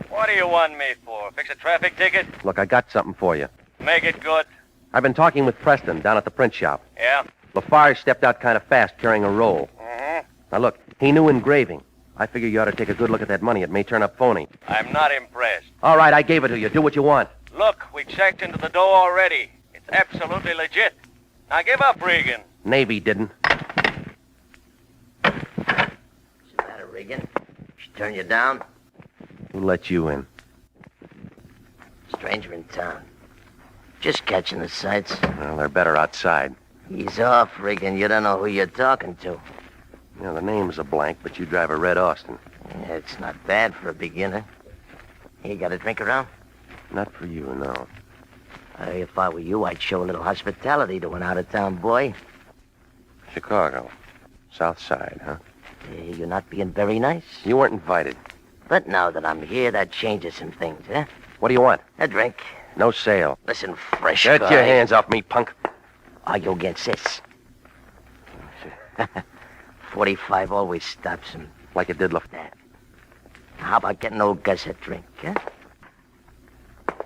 What do you want me for? Fix a traffic ticket?
look, I got something for you.
Make it good.
I've been talking with Preston down at the print shop.
Yeah?
Lafarge stepped out kind of fast carrying a roll.
Mm-hmm.
Now, look, he knew engraving. I figure you ought to take a good look at that money. It may turn up phony.
I'm not impressed.
All right, I gave it to you. Do what you want.
Look, we checked into the dough already. It's absolutely legit. Now give up, Regan.
Navy didn't.
What's the matter, Regan? She turned you down?
Who let you in?
Stranger in town. Just catching the sights.
Well, they're better outside.
Ease off, Regan. You don't know who you're talking to.
You know, the name's a blank, but you drive a red Austin.
Yeah, it's not bad for a beginner. You got a drink around?
Not for you, no.
If I were you, I'd show a little hospitality to an out-of-town boy.
Chicago. South Side, huh?
You're not being very nice.
You weren't invited.
But now that I'm here, that changes some things, huh?
What do you want?
A drink.
No sale.
Listen, fresh
Get
guy.
your hands off me, punk.
Are you against this? 45 always stops him.
Like it did
that. How about getting old Gus a drink, huh?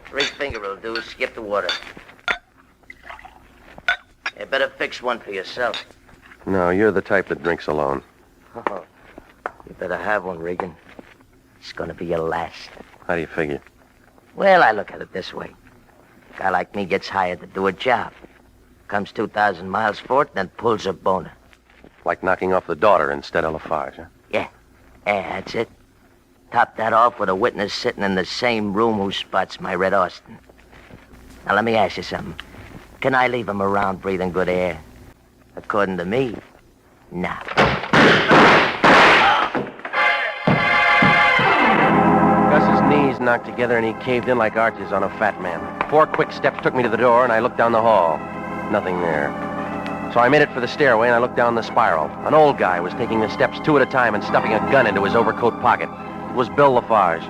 3-finger will do. Skip the water. You better fix one for yourself.
No, you're the type that drinks alone.
Oh, you better have one, Regan. It's gonna be your last.
How do you figure?
Well, I look at it this way. A guy like me gets hired to do a job. Comes 2,000 miles for it, then pulls a boner.
Like knocking off the daughter instead of Lafarge, huh?
Yeah, that's it. Top that off with a witness sitting in the same room who spots my Red Austin. Now, let me ask you something. Can I leave him around breathing good air? According to me, nah.
Gus's knees knocked together and he caved in like arches on a fat man. 4 quick steps took me to the door and I looked down the hall. Nothing there. So I made it for the stairway and I looked down the spiral. An old guy was taking the steps 2 at a time and stuffing a gun into his overcoat pocket. It was Bill Lafarge.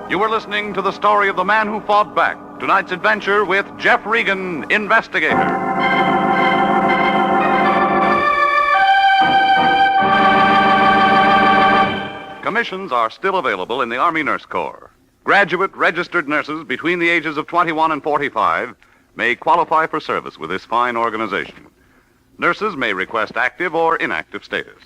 You were listening to the story of the man who fought back. Tonight's adventure with Jeff Regan, Investigator. Commissions are still available in the Army Nurse Corps. Graduate registered nurses between the ages of 21 and 45 may qualify for service with this fine organization. Nurses may request active or inactive status.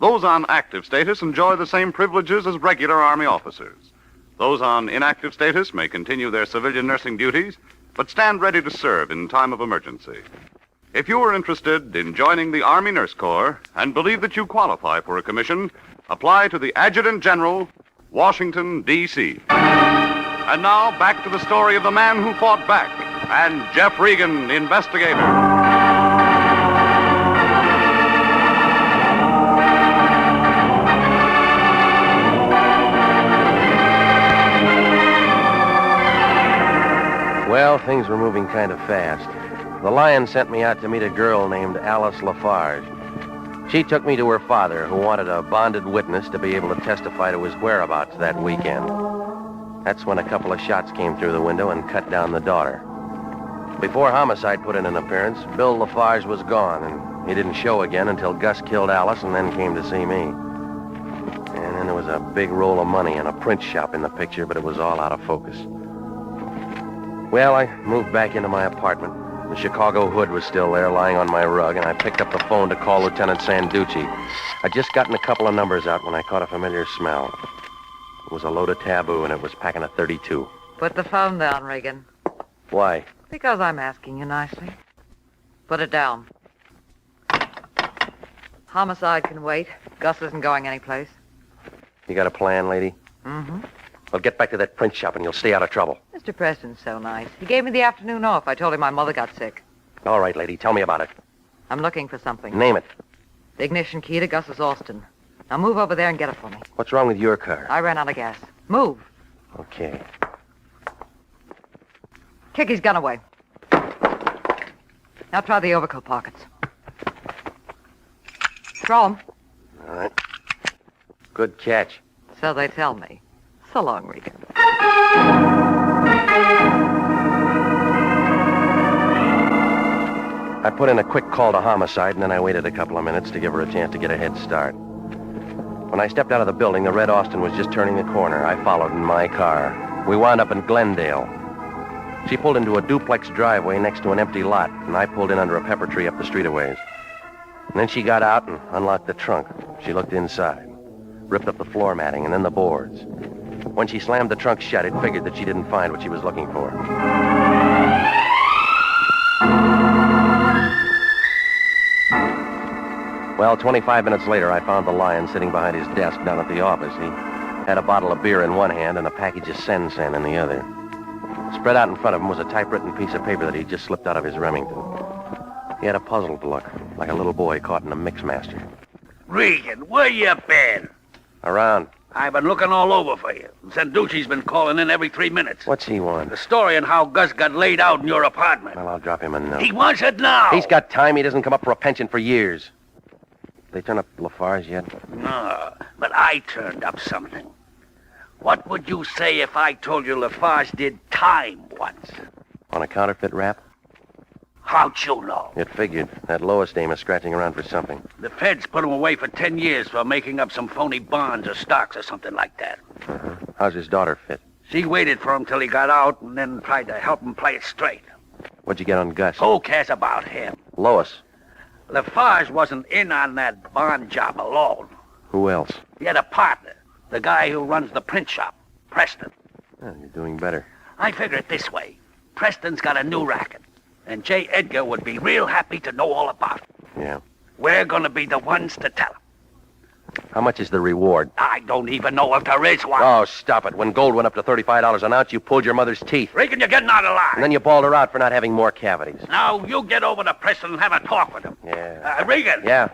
Those on active status enjoy the same privileges as regular Army officers. Those on inactive status may continue their civilian nursing duties, but stand ready to serve in time of emergency. If you are interested in joining the Army Nurse Corps and believe that you qualify for a commission, apply to the Adjutant General, Washington, D.C. And now, back to the story of the man who fought back and Jeff Regan, Investigator.
Well, things were moving kind of fast. The Lion sent me out to meet a girl named Alice Lafarge. She took me to her father, who wanted a bonded witness to be able to testify to his whereabouts that weekend. That's when a couple of shots came through the window and cut down the daughter. Before homicide put in an appearance, Bill Lafarge was gone, and he didn't show again until Gus killed Alice and then came to see me. And then there was a big roll of money and a print shop in the picture, but it was all out of focus. Well, I moved back into my apartment. The Chicago hood was still there, lying on my rug, and I picked up the phone to call Lieutenant Sanducci. I'd just gotten a couple of numbers out when I caught a familiar smell. It was a load of taboo, and it was packing a .32.
Put the phone down, Regan.
Why?
Because I'm asking you nicely. Put it down. Homicide can wait. Gus isn't going anyplace.
You got a plan, lady?
Mm-hmm.
Well, get back to that print shop and you'll stay out of trouble.
Mr. Preston's so nice. He gave me the afternoon off. I told him my mother got sick.
All right, lady, tell me about it.
I'm looking for something.
Name it.
The ignition key to Gus's Austin. Now move over there and get it for me.
What's wrong with your car?
I ran out of gas. Move.
Okay.
Kick his gun away. Now try the overcoat pockets. Throw him.
All right. Good catch.
So they tell me. So long, Regan.
I put in a quick call to homicide, and then I waited a couple of minutes to give her a chance to get a head start. When I stepped out of the building, the Red Austin was just turning the corner. I followed in my car. We wound up in Glendale. She pulled into a duplex driveway next to an empty lot, and I pulled in under a pepper tree up the street a ways. And then she got out and unlocked the trunk. She looked inside, ripped up the floor matting and then the boards. When she slammed the trunk shut, it figured that she didn't find what she was looking for. Well, 25 minutes later, I found the Lion sitting behind his desk down at the office. He had a bottle of beer in one hand and a package of Sen-Sen in the other. Spread out in front of him was a typewritten piece of paper that he'd just slipped out of his Remington. He had a puzzled look, like a little boy caught in a mix master.
Regan, where you been?
Around.
I've been looking all over for you. Sanducci's been calling in every 3 minutes.
What's he want?
The story on how Gus got laid out in your apartment.
Well, I'll drop him a note.
He wants it now.
He's got time. He doesn't come up for a pension for years. They turn up Lafarge yet?
No, but I turned up something. What would you say if I told you Lafarge did time once?
On a counterfeit rap?
How'd you know?
It figured. That Lois dame is scratching around for something.
The feds put him away for 10 years for making up some phony bonds or stocks or something like that.
Uh-huh. How's his daughter fit?
She waited for him till he got out and then tried to help him play it straight.
What'd you get on Gus?
Who cares about him?
Lois.
Lafarge wasn't in on that bond job alone.
Who else?
He had a partner, the guy who runs the print shop, Preston.
Oh, you're doing better.
I figure it this way. Preston's got a new racket, and J. Edgar would be real happy to know all about it.
Yeah.
We're gonna be the ones to tell him.
How much is the reward?
I don't even know if there is one.
Oh, stop it. When gold went up to $35 an ounce, you pulled your mother's teeth.
Regan, you're getting out of line.
And then you bawled her out for not having more cavities.
Now, you get over to Preston and have a talk with him.
Yeah.
Regan.
Yeah.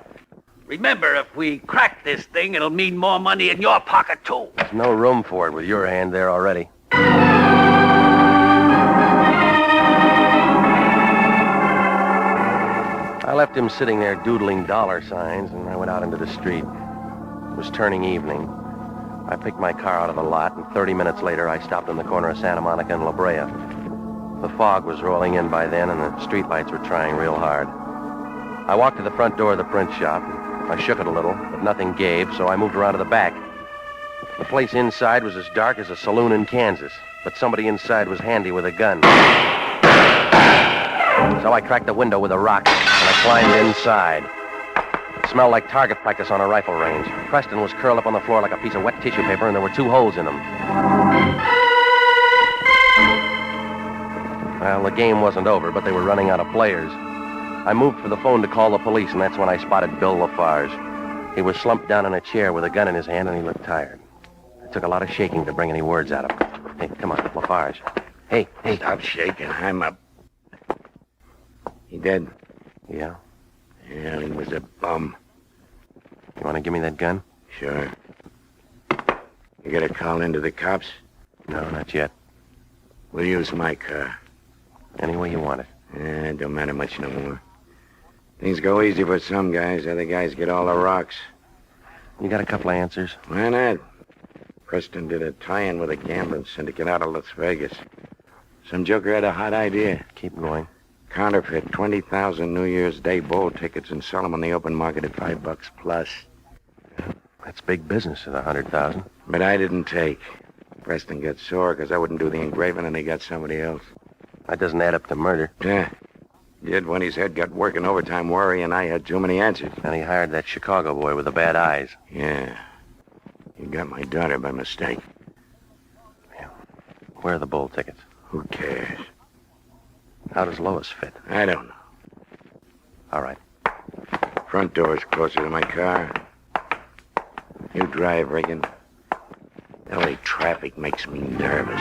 Remember, if we crack this thing, it'll mean more money in your pocket, too.
There's no room for it with your hand there already. I left him sitting there doodling dollar signs, and I went out into the street. It was turning evening. I picked my car out of the lot, and 30 minutes later, I stopped on the corner of Santa Monica and La Brea. The fog was rolling in by then, and the streetlights were trying real hard. I walked to the front door of the print shop. I shook it a little, but nothing gave, so I moved around to the back. The place inside was as dark as a saloon in Kansas, but somebody inside was handy with a gun. So I cracked the window with a rock, and I climbed inside. It smelled like target practice on a rifle range. Preston was curled up on the floor like a piece of wet tissue paper, and there were 2 holes in him. Well, the game wasn't over, but they were running out of players. I moved for the phone to call the police, and that's when I spotted Bill Lafarge. He was slumped down in a chair with a gun in his hand, and he looked tired. It took a lot of shaking to bring any words out of him. Hey, come on, Lafarge. Hey.
Stop shaking. I'm up. He dead?
Yeah.
Yeah, he was a bum.
You want to give me that gun?
Sure. You got a call into the cops?
No, not yet.
We'll use my car.
Any way you want it.
It don't matter much no more. Things go easy for some guys. Other guys get all the rocks.
You got a couple of answers?
Why not? Preston did a tie-in with a gambling syndicate out of Las Vegas. Some joker had a hot idea.
Keep going.
Counterfeit 20,000 New Year's Day bowl tickets and sell them on the open market at $5 plus.
That's big business at 100,000.
But I didn't take. Preston got sore because I wouldn't do the engraving and he got somebody else.
That doesn't add up to murder.
Yeah. Did when his head got working overtime worry and I had too many answers.
And he hired that Chicago boy with the bad eyes.
Yeah. He got my daughter by mistake.
Yeah. Where are the bowl tickets?
Who cares?
How does Lois fit?
I don't know.
All right.
Front door's closer to my car. You drive, Regan. LA traffic makes me nervous.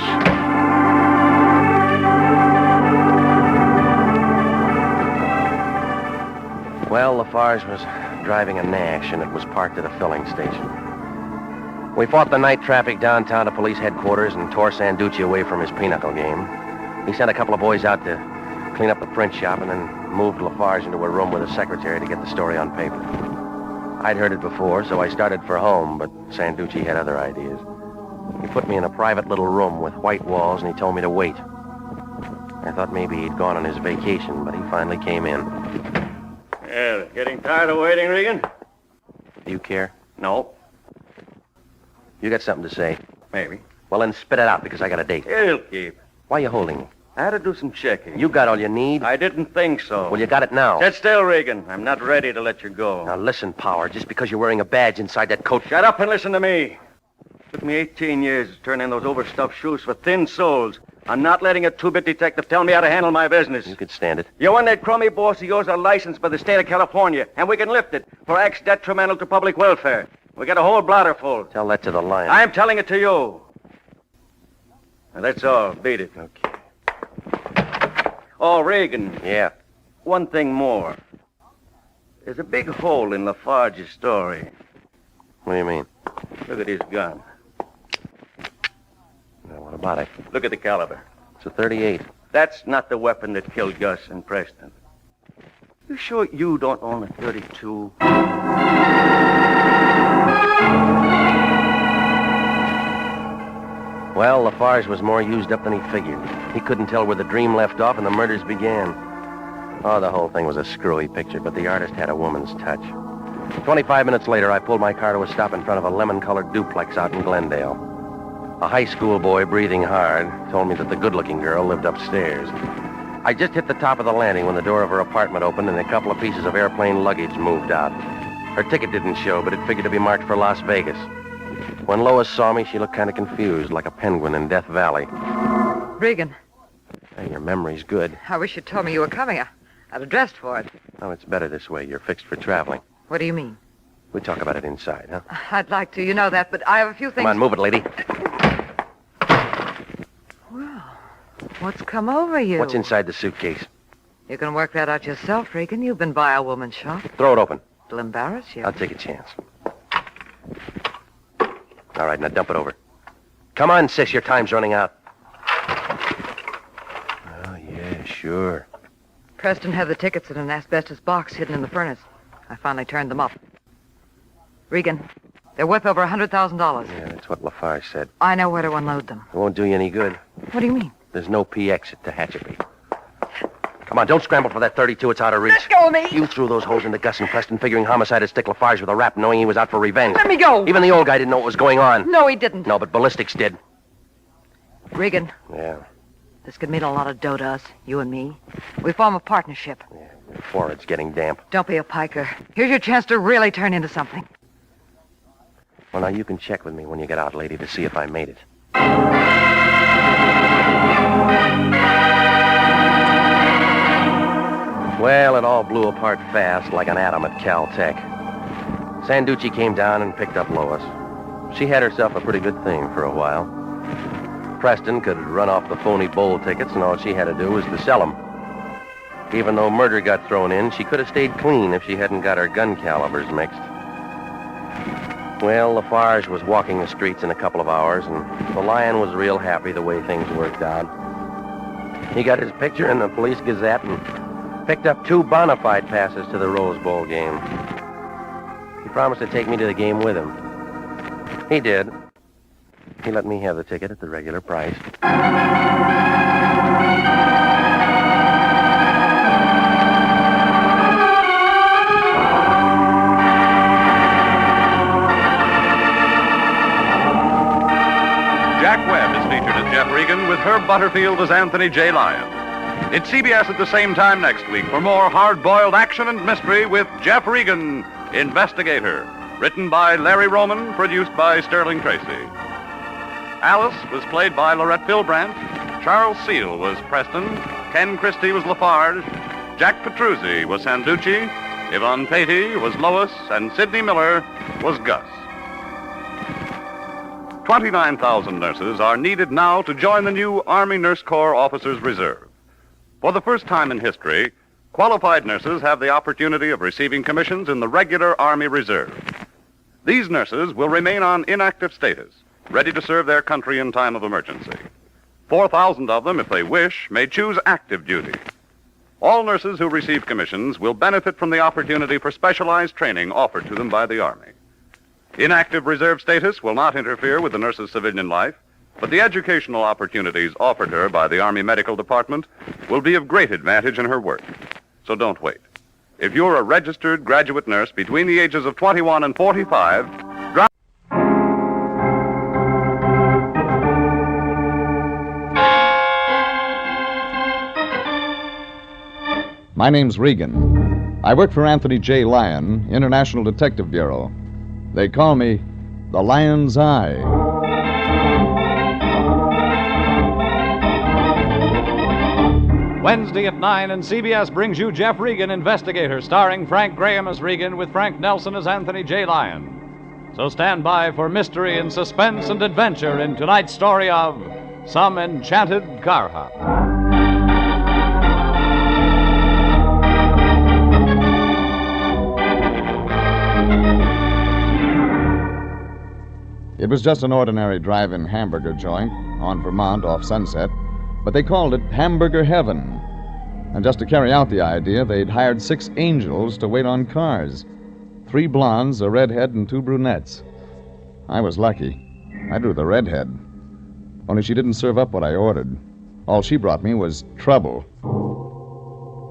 Well, Lafarge was driving a Nash, and it was parked at a filling station. We fought the night traffic downtown to police headquarters and tore Sanducci away from his pinochle game. He sent a couple of boys out to clean up the print shop and then moved Lafarge into a room with a secretary to get the story on paper. I'd heard it before, so I started for home, but Sanducci had other ideas. He put me in a private little room with white walls, and he told me to wait. I thought maybe he'd gone on his vacation, but he finally came in.
Yeah, getting tired of waiting, Regan?
Do you care?
No.
You got something to say?
Maybe.
Well, then spit it out, because I got a date.
It'll keep.
Why are you holding me?
I had to do some checking.
You got all you need?
I didn't think so.
Well, you got it now.
Sit still, Regan. I'm not ready to let you go.
Now, listen, Power. Just because you're wearing a badge inside that coat...
Shut up and listen to me. It took me 18 years to turn in those overstuffed shoes for thin soles. I'm not letting a two-bit detective tell me how to handle my business.
You could stand it.
You and that crummy boss of yours are licensed by the state of California, and we can lift it for acts detrimental to public welfare. We got a whole blotter full.
Tell that to the lion.
I'm telling it to you. Now, that's all. Beat it.
Okay.
Oh, Regan.
Yeah?
One thing more. There's a big hole in Lafarge's story.
What do you mean?
Look at his gun.
Now, what about it?
Look at the caliber.
It's a .38.
That's not the weapon that killed Gus and Preston. You sure you don't own a .32?
Well, Lafarge was more used up than he figured. He couldn't tell where the dream left off and the murders began. Oh, the whole thing was a screwy picture, but the artist had a woman's touch. 25 minutes later, I pulled my car to a stop in front of a lemon-colored duplex out in Glendale. A high school boy, breathing hard, told me that the good-looking girl lived upstairs. I just hit the top of the landing when the door of her apartment opened and a couple of pieces of airplane luggage moved out. Her ticket didn't show, but it figured to be marked for Las Vegas. When Lois saw me, she looked kind of confused, like a penguin in Death Valley.
Regan,
Hey, your memory's good.
I wish you'd told me you were coming. I'd have dressed for it.
Oh, it's better this way. You're fixed for traveling.
What do you mean?
We talk about it inside, huh?
I'd like to, you know that, but I have a few things...
Come on, move it, lady.
Well, what's come over you?
What's inside the suitcase?
You can work that out yourself, Regan. You've been by a woman's shop.
Throw it open.
It'll embarrass you.
I'll take a chance. All right, now dump it over. Come on, sis, your time's running out. Oh, yeah, sure.
Preston had the tickets in an asbestos box hidden in the furnace. I finally turned them up. Regan, they're worth over $100,000.
Yeah, that's what Lafarge said.
I know where to unload them.
It won't do you any good.
What do you mean?
There's no PX at Tehachapi. Come on, don't scramble for that .32. It's out of reach.
Let go of me!
You threw those holes into Gus and Preston, figuring homicide would stick Lafarge with a rap, knowing he was out for revenge.
Let me go!
Even the old guy didn't know what was going on.
No, he didn't.
No, but ballistics did.
Regan.
Yeah.
This could mean a lot of dough to us, you and me. We form a partnership.
Yeah, your forehead's getting damp.
Don't be a piker. Here's your chance to really turn into something.
Well, now you can check with me when you get out, lady, to see if I made it. Well, it all blew apart fast like an atom at Caltech. Sanducci came down and picked up Lois. She had herself a pretty good thing for a while. Preston could run off the phony bowl tickets, and all she had to do was to sell them. Even though murder got thrown in, she could have stayed clean if she hadn't got her gun calibers mixed. Well, Lafarge was walking the streets in a couple of hours, and the Lion was real happy the way things worked out. He got his picture in the Police Gazette and picked up 2 bona fide passes to the Rose Bowl game. He promised to take me to the game with him. He did. He let me have the ticket at the regular price.
Jack Webb is featured as Jeff Regan with Herb Butterfield as Anthony J. Lyon. It's CBS at the same time next week for more hard-boiled action and mystery with Jeff Regan, Investigator. Written by Larry Roman, produced by Sterling Tracy. Alice was played by Lorette Philbrandt. Charles Seal was Preston. Ken Christie was Lafarge. Jack Petruzzi was Sanducci. Yvonne Patey was Lois. And Sidney Miller was Gus. 29,000 nurses are needed now to join the new Army Nurse Corps Officers Reserve. For the first time in history, qualified nurses have the opportunity of receiving commissions in the regular Army Reserve. These nurses will remain on inactive status, ready to serve their country in time of emergency. 4,000 of them, if they wish, may choose active duty. All nurses who receive commissions will benefit from the opportunity for specialized training offered to them by the Army. Inactive reserve status will not interfere with the nurse's civilian life, but the educational opportunities offered her by the Army Medical Department will be of great advantage in her work. So don't wait. If you're a registered graduate nurse between the ages of 21 and 45, drop...
My name's Regan. I work for Anthony J. Lyon, International Detective Bureau. They call me the Lion's Eye.
Wednesday at 9, and CBS brings you Jeff Regan, Investigator, starring Frank Graham as Regan with Frank Nelson as Anthony J. Lyon. So stand by for mystery and suspense and adventure in tonight's story of Some Enchanted Car Hop.
It was just an ordinary drive-in hamburger joint on Vermont off Sunset, but they called it Hamburger Heaven. And just to carry out the idea, they'd hired 6 angels to wait on cars. 3 blondes, a redhead, and 2 brunettes. I was lucky. I drew the redhead. Only she didn't serve up what I ordered. All she brought me was trouble.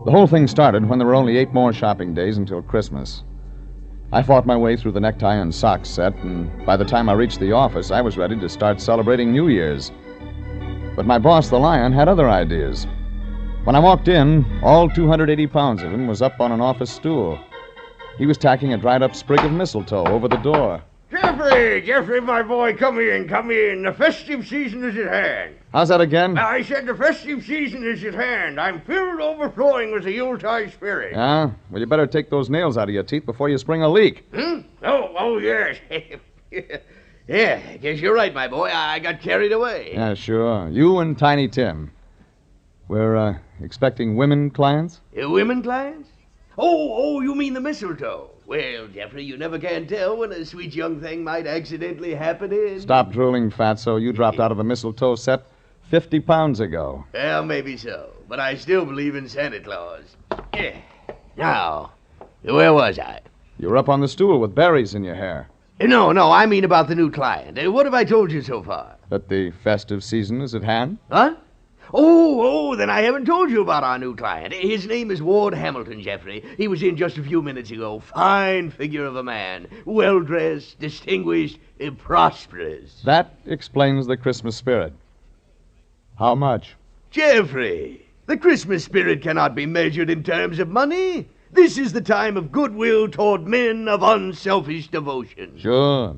The whole thing started when there were only 8 more shopping days until Christmas. I fought my way through the necktie and socks set, and by the time I reached the office, I was ready to start celebrating New Year's. But my boss, the Lion, had other ideas. When I walked in, all 280 pounds of him was up on an office stool. He was tacking a dried-up sprig of mistletoe over the door.
Jeffrey, my boy, come in. The festive season is at hand.
How's that again?
I said the festive season is at hand. I'm filled overflowing with the Yuletide spirit.
Yeah? Well, you better take those nails out of your teeth before you spring a leak.
Oh, yes. Yeah, I guess you're right, my boy. I got carried away.
Yeah, sure. You and Tiny Tim. We're, expecting women clients?
Women clients? Oh, you mean the mistletoe. Well, Jeffrey, you never can tell when a sweet young thing might accidentally happen in.
Stop drooling, Fatso. You dropped out of the mistletoe set 50 pounds ago.
Well, maybe so, but I still believe in Santa Claus. Yeah. Now, where was I?
You were up on the stool with berries in your hair.
No, I mean about the new client. What have I told you so far?
That the festive season is at hand?
Huh? Oh, then I haven't told you about our new client. His name is Ward Hamilton, Jeffrey. He was in just a few minutes ago. Fine figure of a man. Well-dressed, distinguished, prosperous.
That explains the Christmas spirit. How much?
Jeffrey, the Christmas spirit cannot be measured in terms of money. This is the time of goodwill toward men of unselfish devotion.
Sure.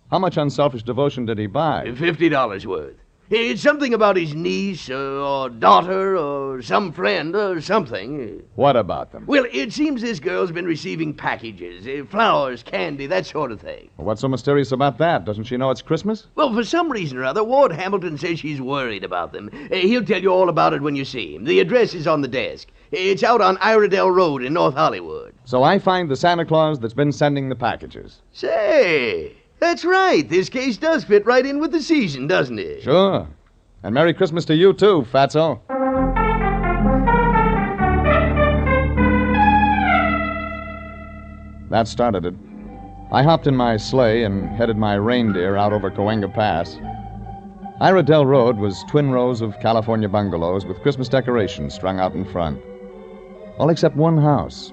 How much unselfish devotion did he buy?
$50 worth. It's something about his niece or daughter or some friend or something.
What about them?
Well, it seems this girl's been receiving packages, flowers, candy, that sort of thing.
Well, what's so mysterious about that? Doesn't she know it's Christmas?
Well, for some reason or other, Ward Hamilton says she's worried about them. He'll tell you all about it when you see him. The address is on the desk. It's out on Iredell Road in North Hollywood.
So I find the Santa Claus that's been sending the packages.
Say, that's right. This case does fit right in with the season, doesn't it?
Sure. And Merry Christmas to you, too, Fatso. That started it. I hopped in my sleigh and headed my reindeer out over Cahuenga Pass. Iredell Road was twin rows of California bungalows with Christmas decorations strung out in front. All except one house.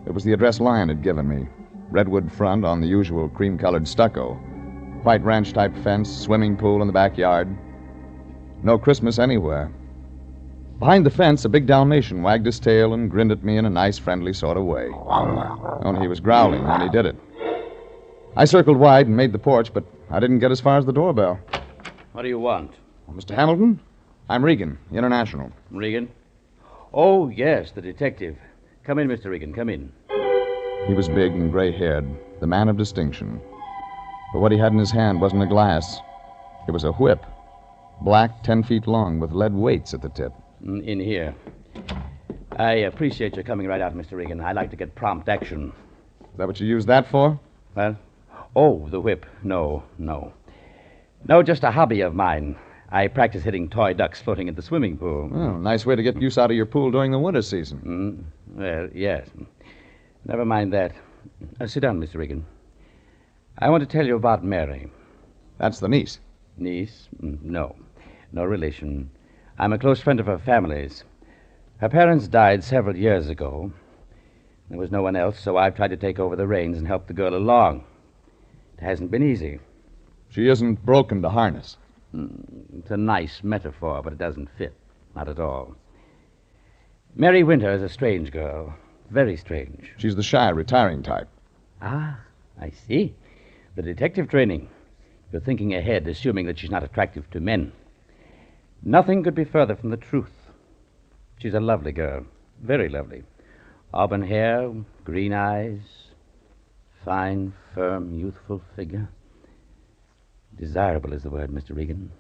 It was the address Lion had given me. Redwood front on the usual cream-colored stucco. White ranch-type fence, swimming pool in the backyard. No Christmas anywhere. Behind the fence, a big Dalmatian wagged his tail and grinned at me in a nice, friendly sort of way. Only he was growling when he did it. I circled wide and made the porch, but I didn't get as far as the doorbell.
What do you want?
Mr. Hamilton? I'm Regan, International.
Regan? Oh, yes, the detective. Come in, Mr. Regan, come in.
He was big and gray-haired, the man of distinction. But what he had in his hand wasn't a glass. It was a whip. Black, 10 feet long, with lead weights at the tip.
In here. I appreciate your coming right out, Mr. Regan. I like to get prompt action.
Is that what you used that for?
Well, oh, the whip. No, just a hobby of mine. I practice hitting toy ducks floating at the swimming pool.
Oh, nice way to get use out of your pool during the winter season.
Well, yes. Never mind that. Sit down, Mr. Regan. I want to tell you about Mary.
That's the niece.
Niece? No. No relation. I'm a close friend of her family's. Her parents died several years ago. There was no one else, so I've tried to take over the reins and help the girl along. It hasn't been easy.
She isn't broken to harness.
It's a nice metaphor, but it doesn't fit. Not at all. Mary Winter is a strange girl. Very strange.
She's the shy, retiring type.
Ah, I see. The detective training. You're thinking ahead, assuming that she's not attractive to men. Nothing could be further from the truth. She's a lovely girl. Very lovely. Auburn hair, green eyes, fine, firm, youthful figure. Desirable is the word, Mr. Regan.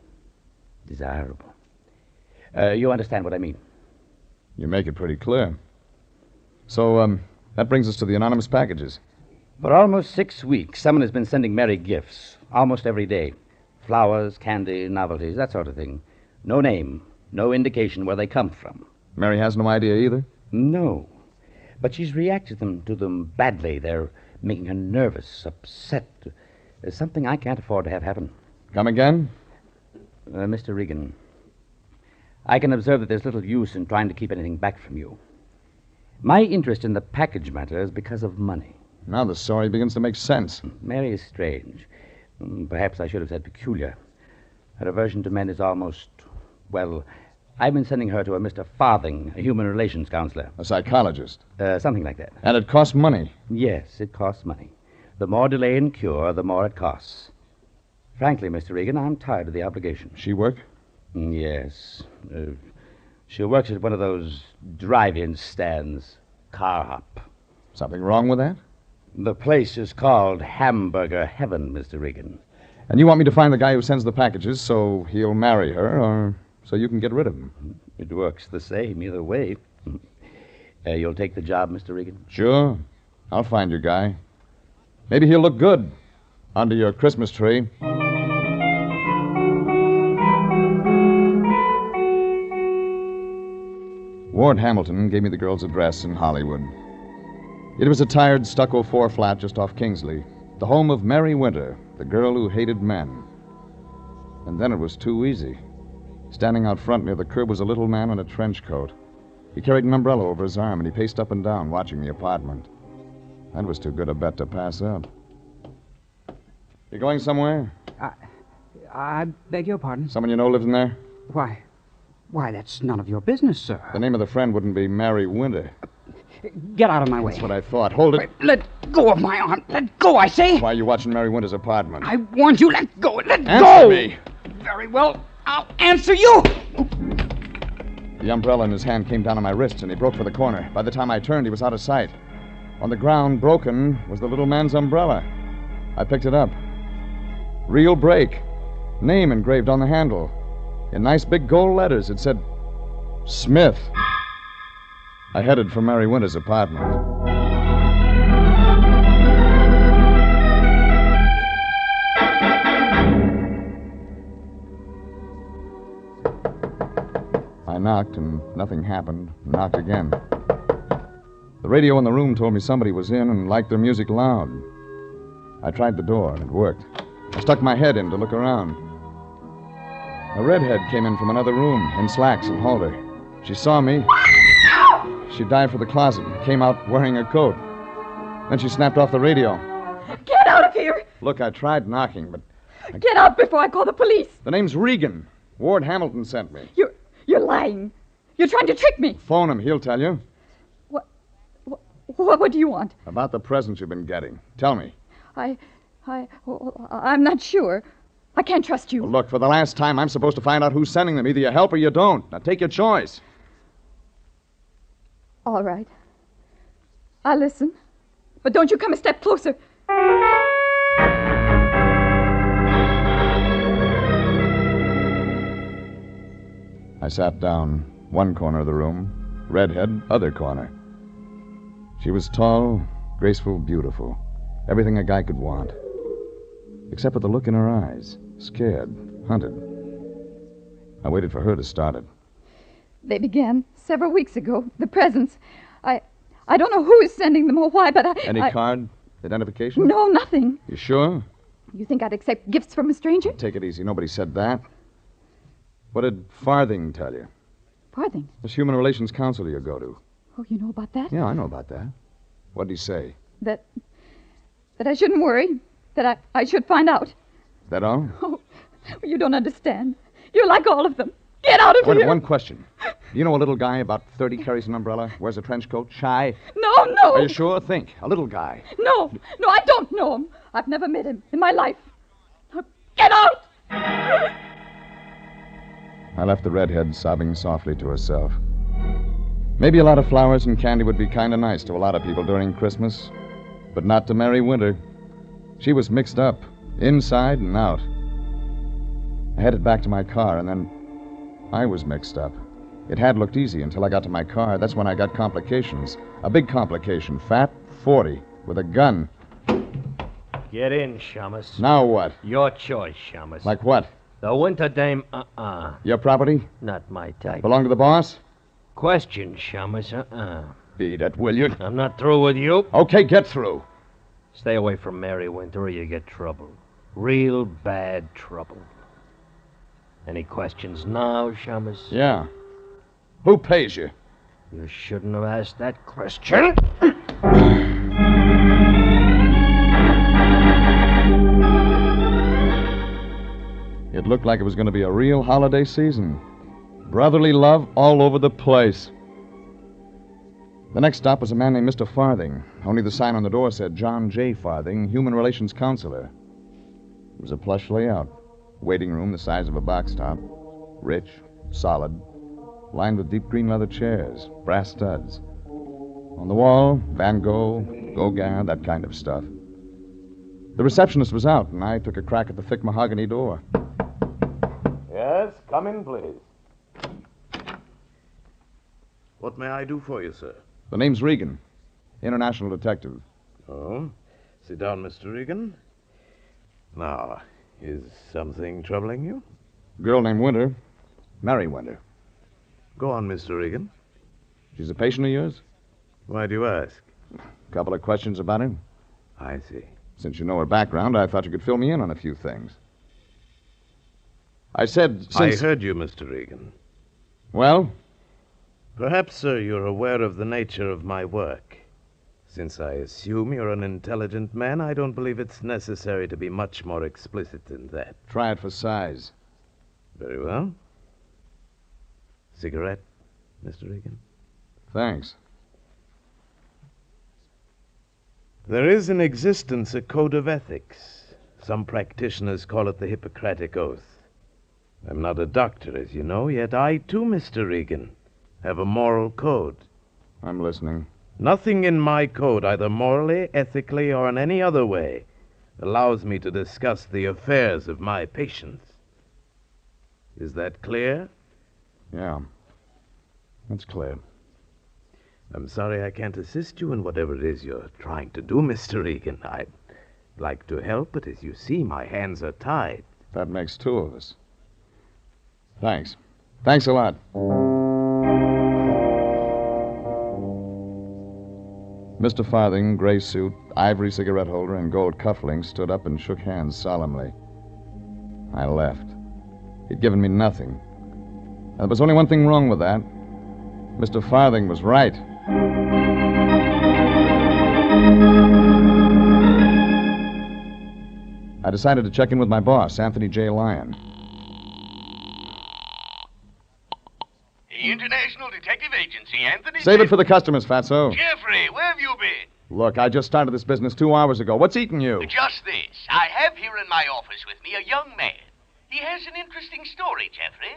Desirable. You understand what I mean?
You make it pretty clear. So, that brings us to the anonymous packages.
For almost 6 weeks, someone has been sending Mary gifts, almost every day. Flowers, candy, novelties, that sort of thing. No name, no indication where they come from.
Mary has no idea either?
No. But she's reacted to them badly. They're making her nervous, upset. There's something I can't afford to have happen.
Come again?
Mr. Regan, I can observe that there's little use in trying to keep anything back from you. My interest in the package matter is because of money.
Now the story begins to make sense.
Mary is strange. Perhaps I should have said peculiar. Her aversion to men is almost, well, I've been sending her to a Mr. Farthing, a human relations counselor.
A psychologist?
Something like that.
And it costs money?
Yes, it costs money. The more delay in cure, the more it costs. Frankly, Mr. Regan, I'm tired of the obligation.
She work?
Yes. She works at one of those drive-in stands. Car hop.
Something wrong with that?
The place is called Hamburger Heaven, Mr. Regan.
And you want me to find the guy who sends the packages so he'll marry her, or so you can get rid of him?
It works the same either way. You'll take the job, Mr. Regan?
Sure. I'll find your guy. Maybe he'll look good under your Christmas tree. Ward Hamilton gave me the girl's address in Hollywood. It was a tired stucco 4 flat just off Kingsley, the home of Mary Winter, the girl who hated men. And then it was too easy. Standing out front near the curb was a little man in a trench coat. He carried an umbrella over his arm, and he paced up and down, watching the apartment. That was too good a bet to pass up. You going somewhere?
I beg your pardon?
Someone you know lives in there?
Why, that's none of your business, sir.
The name of the friend wouldn't be Mary Winter.
Get out of my way.
That's what I thought. Hold it.
Let go of my arm. Let go, I say.
Why are you watching Mary Winter's apartment?
I warned you. Let go. Let go.
Answer me.
Very well. I'll answer you.
The umbrella in his hand came down on my wrist, and he broke for the corner. By the time I turned, he was out of sight. On the ground, broken, was the little man's umbrella. I picked it up. Real break. Name engraved on the handle. In nice big gold letters, it said, Smith. I headed for Mary Winter's apartment. I knocked, and nothing happened. Knocked again. The radio in the room told me somebody was in and liked their music loud. I tried the door, and it worked. I stuck my head in to look around. A redhead came in from another room, in slacks and halter. She saw me. She dived for the closet and came out wearing a coat. Then she snapped off the radio.
Get out of here!
Look, I tried knocking, but...
Get out before I call the police!
The name's Regan. Ward Hamilton sent me.
You're lying. You're trying to trick me.
Phone him. He'll tell you.
What do you want?
About the presents you've been getting. Tell me.
I'm not sure. I can't trust you.
Well, look, for the last time, I'm supposed to find out who's sending them. Either you help or you don't. Now, take your choice.
All right. I'll listen. But don't you come a step closer.
I sat down. One corner of the room. Redhead, other corner. She was tall, graceful, beautiful. Everything a guy could want. Except for the look in her eyes. Scared, hunted. I waited for her to start it.
They began several weeks ago. The presents. I don't know who is sending them or why, but
Any card? Identification?
No, nothing.
You sure?
You think I'd accept gifts from a stranger?
Take it easy. Nobody said that. What did Farthing tell you?
Farthing?
This human relations counselor you go to.
Oh, you know about that?
Yeah, I know about that. What did he say?
That I shouldn't worry. That I should find out.
That all?
Oh, you don't understand. You're like all of them. Get out of
Wait,
here.
one question. Do you know a little guy about 30 carries an umbrella, wears a trench coat, shy?
No.
Are you sure? Think. A little guy.
No, I don't know him. I've never met him in my life. Get out!
I left the redhead sobbing softly to herself. Maybe a lot of flowers and candy would be kind of nice to a lot of people during Christmas, but not to Mary Winter. She was mixed up, inside and out. I headed back to my car, and then I was mixed up. It had looked easy until I got to my car. That's when I got complications. A big complication. Fat, 40, with a gun.
Get in, Shamus.
Now what?
Your choice, Shamus.
Like what?
The Winter Dame,
Your property?
Not my type.
Belong to the boss?
Question, Shamus,
Beat it, will you?
I'm not through with you.
Okay, get through.
Stay away from Mary Winter or you get trouble. Real bad trouble. Any questions now, Shamus?
Yeah. Who pays you?
You shouldn't have asked that question.
It looked like it was going to be a real holiday season. Brotherly love all over the place. The next stop was a man named Mr. Farthing. Only the sign on the door said John J. Farthing, Human Relations Counselor. It was a plush layout. Waiting room the size of a box top. Rich, solid, lined with deep green leather chairs, brass studs. On the wall, Van Gogh, Gauguin, that kind of stuff. The receptionist was out, and I took a crack at the thick mahogany door.
Yes, come in, please. What may I do for you, sir?
The name's Regan, international detective.
Oh, sit down, Mr. Regan. Now, is something troubling you?
Girl named Winter, Mary Winter.
Go on, Mr. Regan.
She's a patient of yours?
Why do you ask?
A couple of questions about her.
I see.
Since you know her background, I thought you could fill me in on a few things. I said
I heard you, Mr. Regan.
Well?
Perhaps, sir, you're aware of the nature of my work. Since I assume you're an intelligent man, I don't believe it's necessary to be much more explicit than that.
Try it for size.
Very well. Cigarette, Mr. Regan?
Thanks.
There is in existence a code of ethics. Some practitioners call it the Hippocratic Oath. I'm not a doctor, as you know, yet I, too, Mr. Regan, have a moral code.
I'm listening.
Nothing in my code, either morally, ethically, or in any other way, allows me to discuss the affairs of my patients. Is that clear?
Yeah. That's clear.
I'm sorry I can't assist you in whatever it is you're trying to do, Mr. Regan. I'd like to help, but as you see, my hands are tied.
That makes two of us. Thanks. Thanks a lot. Mr. Farthing, gray suit, ivory cigarette holder, and gold cufflinks, stood up and shook hands solemnly. I left. He'd given me nothing. And there was only one thing wrong with that. Mr. Farthing was right. I decided to check in with my boss, Anthony J. Lyon.
The International Detective Agency, Anthony.
Save it for the customers, Fatso.
Jeffrey, where have you been?
Look, I just started this business 2 hours ago. What's eating you?
Just this. I have here in my office with me a young man. He has an interesting story, Jeffrey.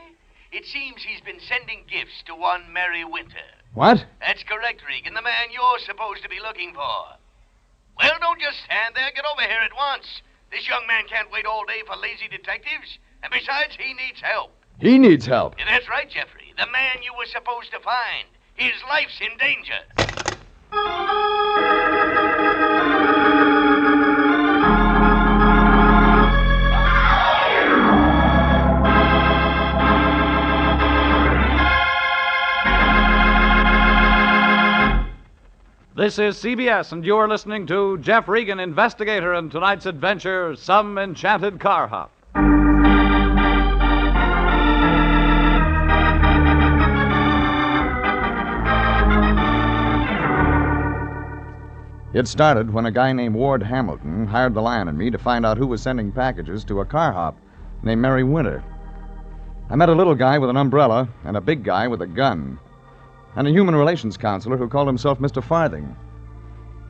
It seems he's been sending gifts to one Mary Winter.
What?
That's correct, Regan, the man you're supposed to be looking for. Well, don't just stand there. Get over here at once. This young man can't wait all day for lazy detectives. And besides, he needs help.
He needs help.
Yeah, that's right, Jeffrey. The man you were supposed to find. His life's in danger.
This is CBS, and you're listening to Jeff Regan, Investigator, and tonight's adventure, Some Enchanted Car Hop.
It started when a guy named Ward Hamilton hired the Lion and me to find out who was sending packages to a car hop named Mary Winter. I met a little guy with an umbrella and a big guy with a gun, and a human relations counselor who called himself Mr. Farthing.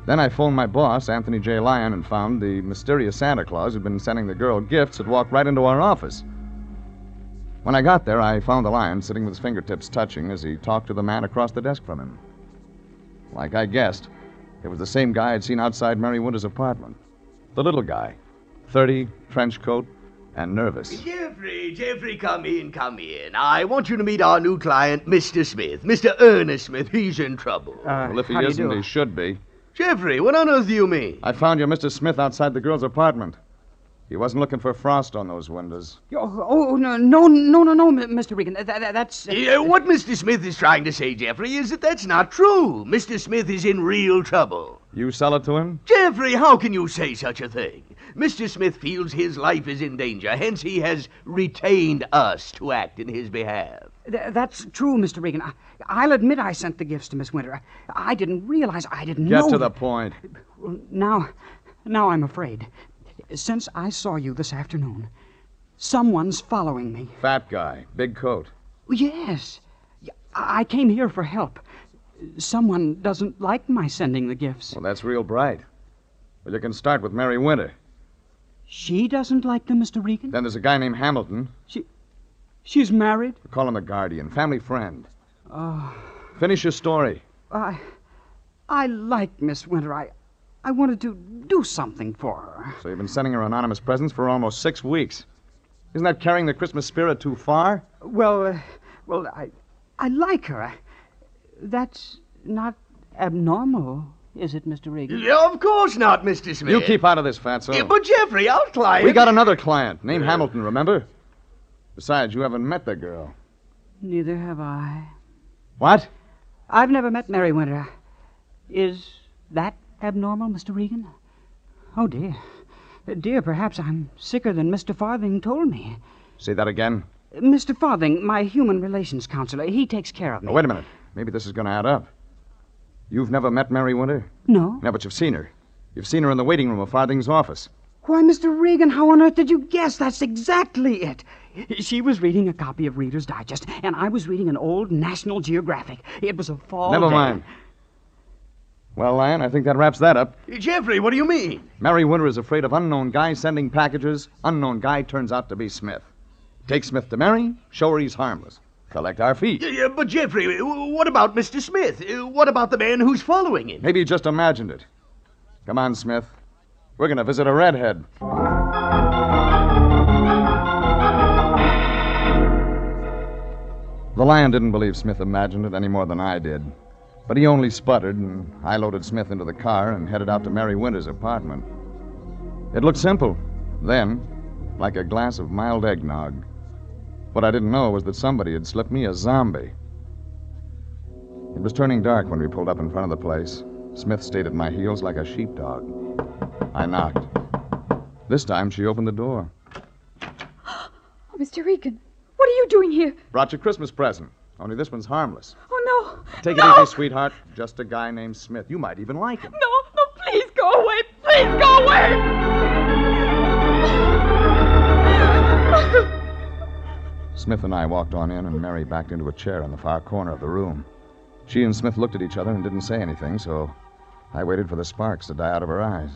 Then I phoned my boss, Anthony J. Lyon, and found the mysterious Santa Claus who'd been sending the girl gifts had walked right into our office. When I got there, I found the Lion sitting with his fingertips touching as he talked to the man across the desk from him. Like I guessed, it was the same guy I'd seen outside Mary Winter's apartment. The little guy, 30, trench coat, and nervous.
Jeffrey, come in. I want you to meet our new client, Mr. Smith. Mr. Ernest Smith. He's in trouble.
Well, if he isn't, he should be.
Jeffrey, what on earth do you mean?
I found your Mr. Smith outside the girl's apartment. He wasn't looking for frost on those windows.
Oh, no, Mr. Regan. That's...
What Mr. Smith is trying to say, Jeffrey, is that that's not true. Mr. Smith is in real trouble.
You sell it to him?
Jeffrey, how can you say such a thing? Mr. Smith feels his life is in danger, hence he has retained us to act in his behalf.
That's true, Mr. Regan. I'll admit I sent the gifts to Miss Winter. I didn't realize, I didn't know...
Get to the point.
Now I'm afraid. Since I saw you this afternoon, someone's following me.
Fat guy, big coat.
Yes. I came here for help. Someone doesn't like my sending the gifts.
Well, that's real bright. Well, you can start with Mary Winter.
She doesn't like them, Mr. Regan?
Then there's a guy named Hamilton.
She's married?
We call him the Guardian, family friend.
Oh.
Finish your story.
I like Miss Winter. I wanted to do something for her.
So you've been sending her anonymous presents for almost 6 weeks. Isn't that carrying the Christmas spirit too far?
Well, I like her. That's not abnormal, is it, Mr. Regan?
Yeah, of course not, Mr. Smith.
You keep out of this, Fatso.
Yeah, but Jeffrey, our client...
We got another client named Hamilton, remember? Besides, you haven't met the girl.
Neither have I.
What?
I've never met Mary Winter. Is that abnormal, Mr. Regan? Oh, dear. Dear, perhaps I'm sicker than Mr. Farthing told me.
Say that again?
Mr. Farthing, my human relations counselor, he takes care of me.
Oh, wait a minute. Maybe this is going to add up. You've never met Mary Winter?
No.
No, but you've seen her. You've seen her in the waiting room of Farthing's office.
Why, Mr. Regan, how on earth did you guess? That's exactly it. She was reading a copy of Reader's Digest, and I was reading an old National Geographic. It was a fall
Never
day.
mind. Well, Lion, I think that wraps that up.
Jeffrey, what do you mean?
Mary Winter is afraid of unknown guy sending packages. Unknown guy turns out to be Smith. Take Smith to Mary, show her he's harmless. Collect our fee.
Yeah, but Jeffrey, what about Mr. Smith? What about the man who's following him?
Maybe he just imagined it. Come on, Smith. We're going to visit a redhead. The Lion didn't believe Smith imagined it any more than I did. But he only sputtered, and I loaded Smith into the car and headed out to Mary Winter's apartment. It looked simple, then, like a glass of mild eggnog. What I didn't know was that somebody had slipped me a zombie. It was turning dark when we pulled up in front of the place. Smith stayed at my heels like a sheepdog. I knocked. This time she opened the door.
Oh, Mr. Regan, what are you doing here?
Brought you a Christmas present. Only this one's harmless.
Oh, no.
Take it easy, sweetheart. Just a guy named Smith. You might even like him.
No, please go away. Please go away.
Smith and I walked on in, and Mary backed into a chair in the far corner of the room. She and Smith looked at each other and didn't say anything, so I waited for the sparks to die out of her eyes.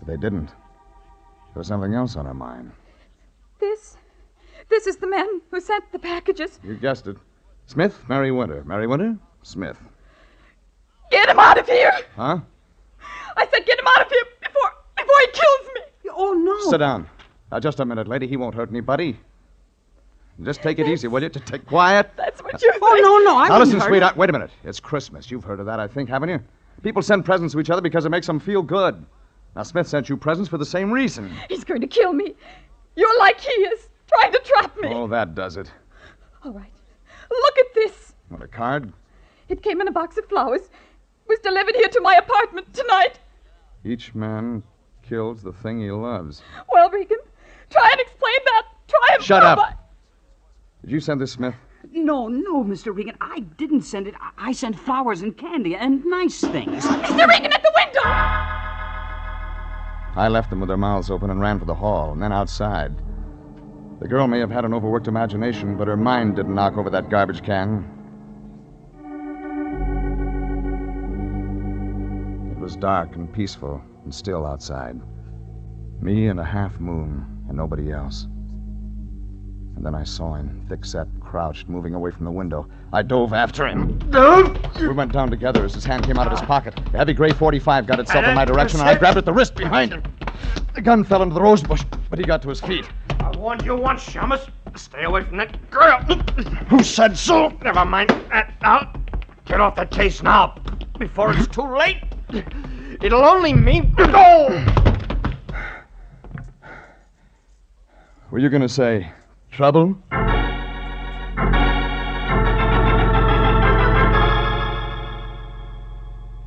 But they didn't. There was something else on her mind.
This is the man who sent the packages.
You guessed it. Smith, Mary Winter. Mary Winter, Smith.
Get him out of here.
Huh?
I said get him out of here before he kills me.
Oh, no.
Sit down. Now, just a minute, lady. He won't hurt anybody. Just take it easy, will you? Just take quiet.
That's what you're saying.
Oh, no, I
Now, listen,
hurt.
sweetheart. Wait a minute. It's Christmas. You've heard of that, I think, haven't you? People send presents to each other because it makes them feel good. Now, Smith sent you presents for the same reason.
He's going to kill me. You're like he is, trying to trap me.
Oh, that does it.
All right. Look at this.
What, a card?
It came in a box of flowers. It was delivered here to my apartment tonight.
Each man kills the thing he loves.
Well, Regan, try and explain that. Try and
Shut
prove
up. Did you send this, Smith?
No, Mr. Regan. I didn't send it. I sent flowers and candy and nice things.
Mr. Regan, at the window!
I left them with their mouths open and ran for the hall, and then outside. The girl may have had an overworked imagination, but her mind didn't knock over that garbage can. It was dark and peaceful and still outside. Me and a half moon, and nobody else. And then I saw him, thick-set, crouched, moving away from the window. I dove after him. We went down together as his hand came out of his pocket. A heavy gray .45 got itself in my direction, and I grabbed at the wrist behind him. The gun fell into the rose bush, but he got to his feet.
I warned you once, Shamus. Stay away from that girl.
Who said so?
Never mind that now. Get off the case now, before it's too late. It'll only mean... Oh!
Were you going to say trouble?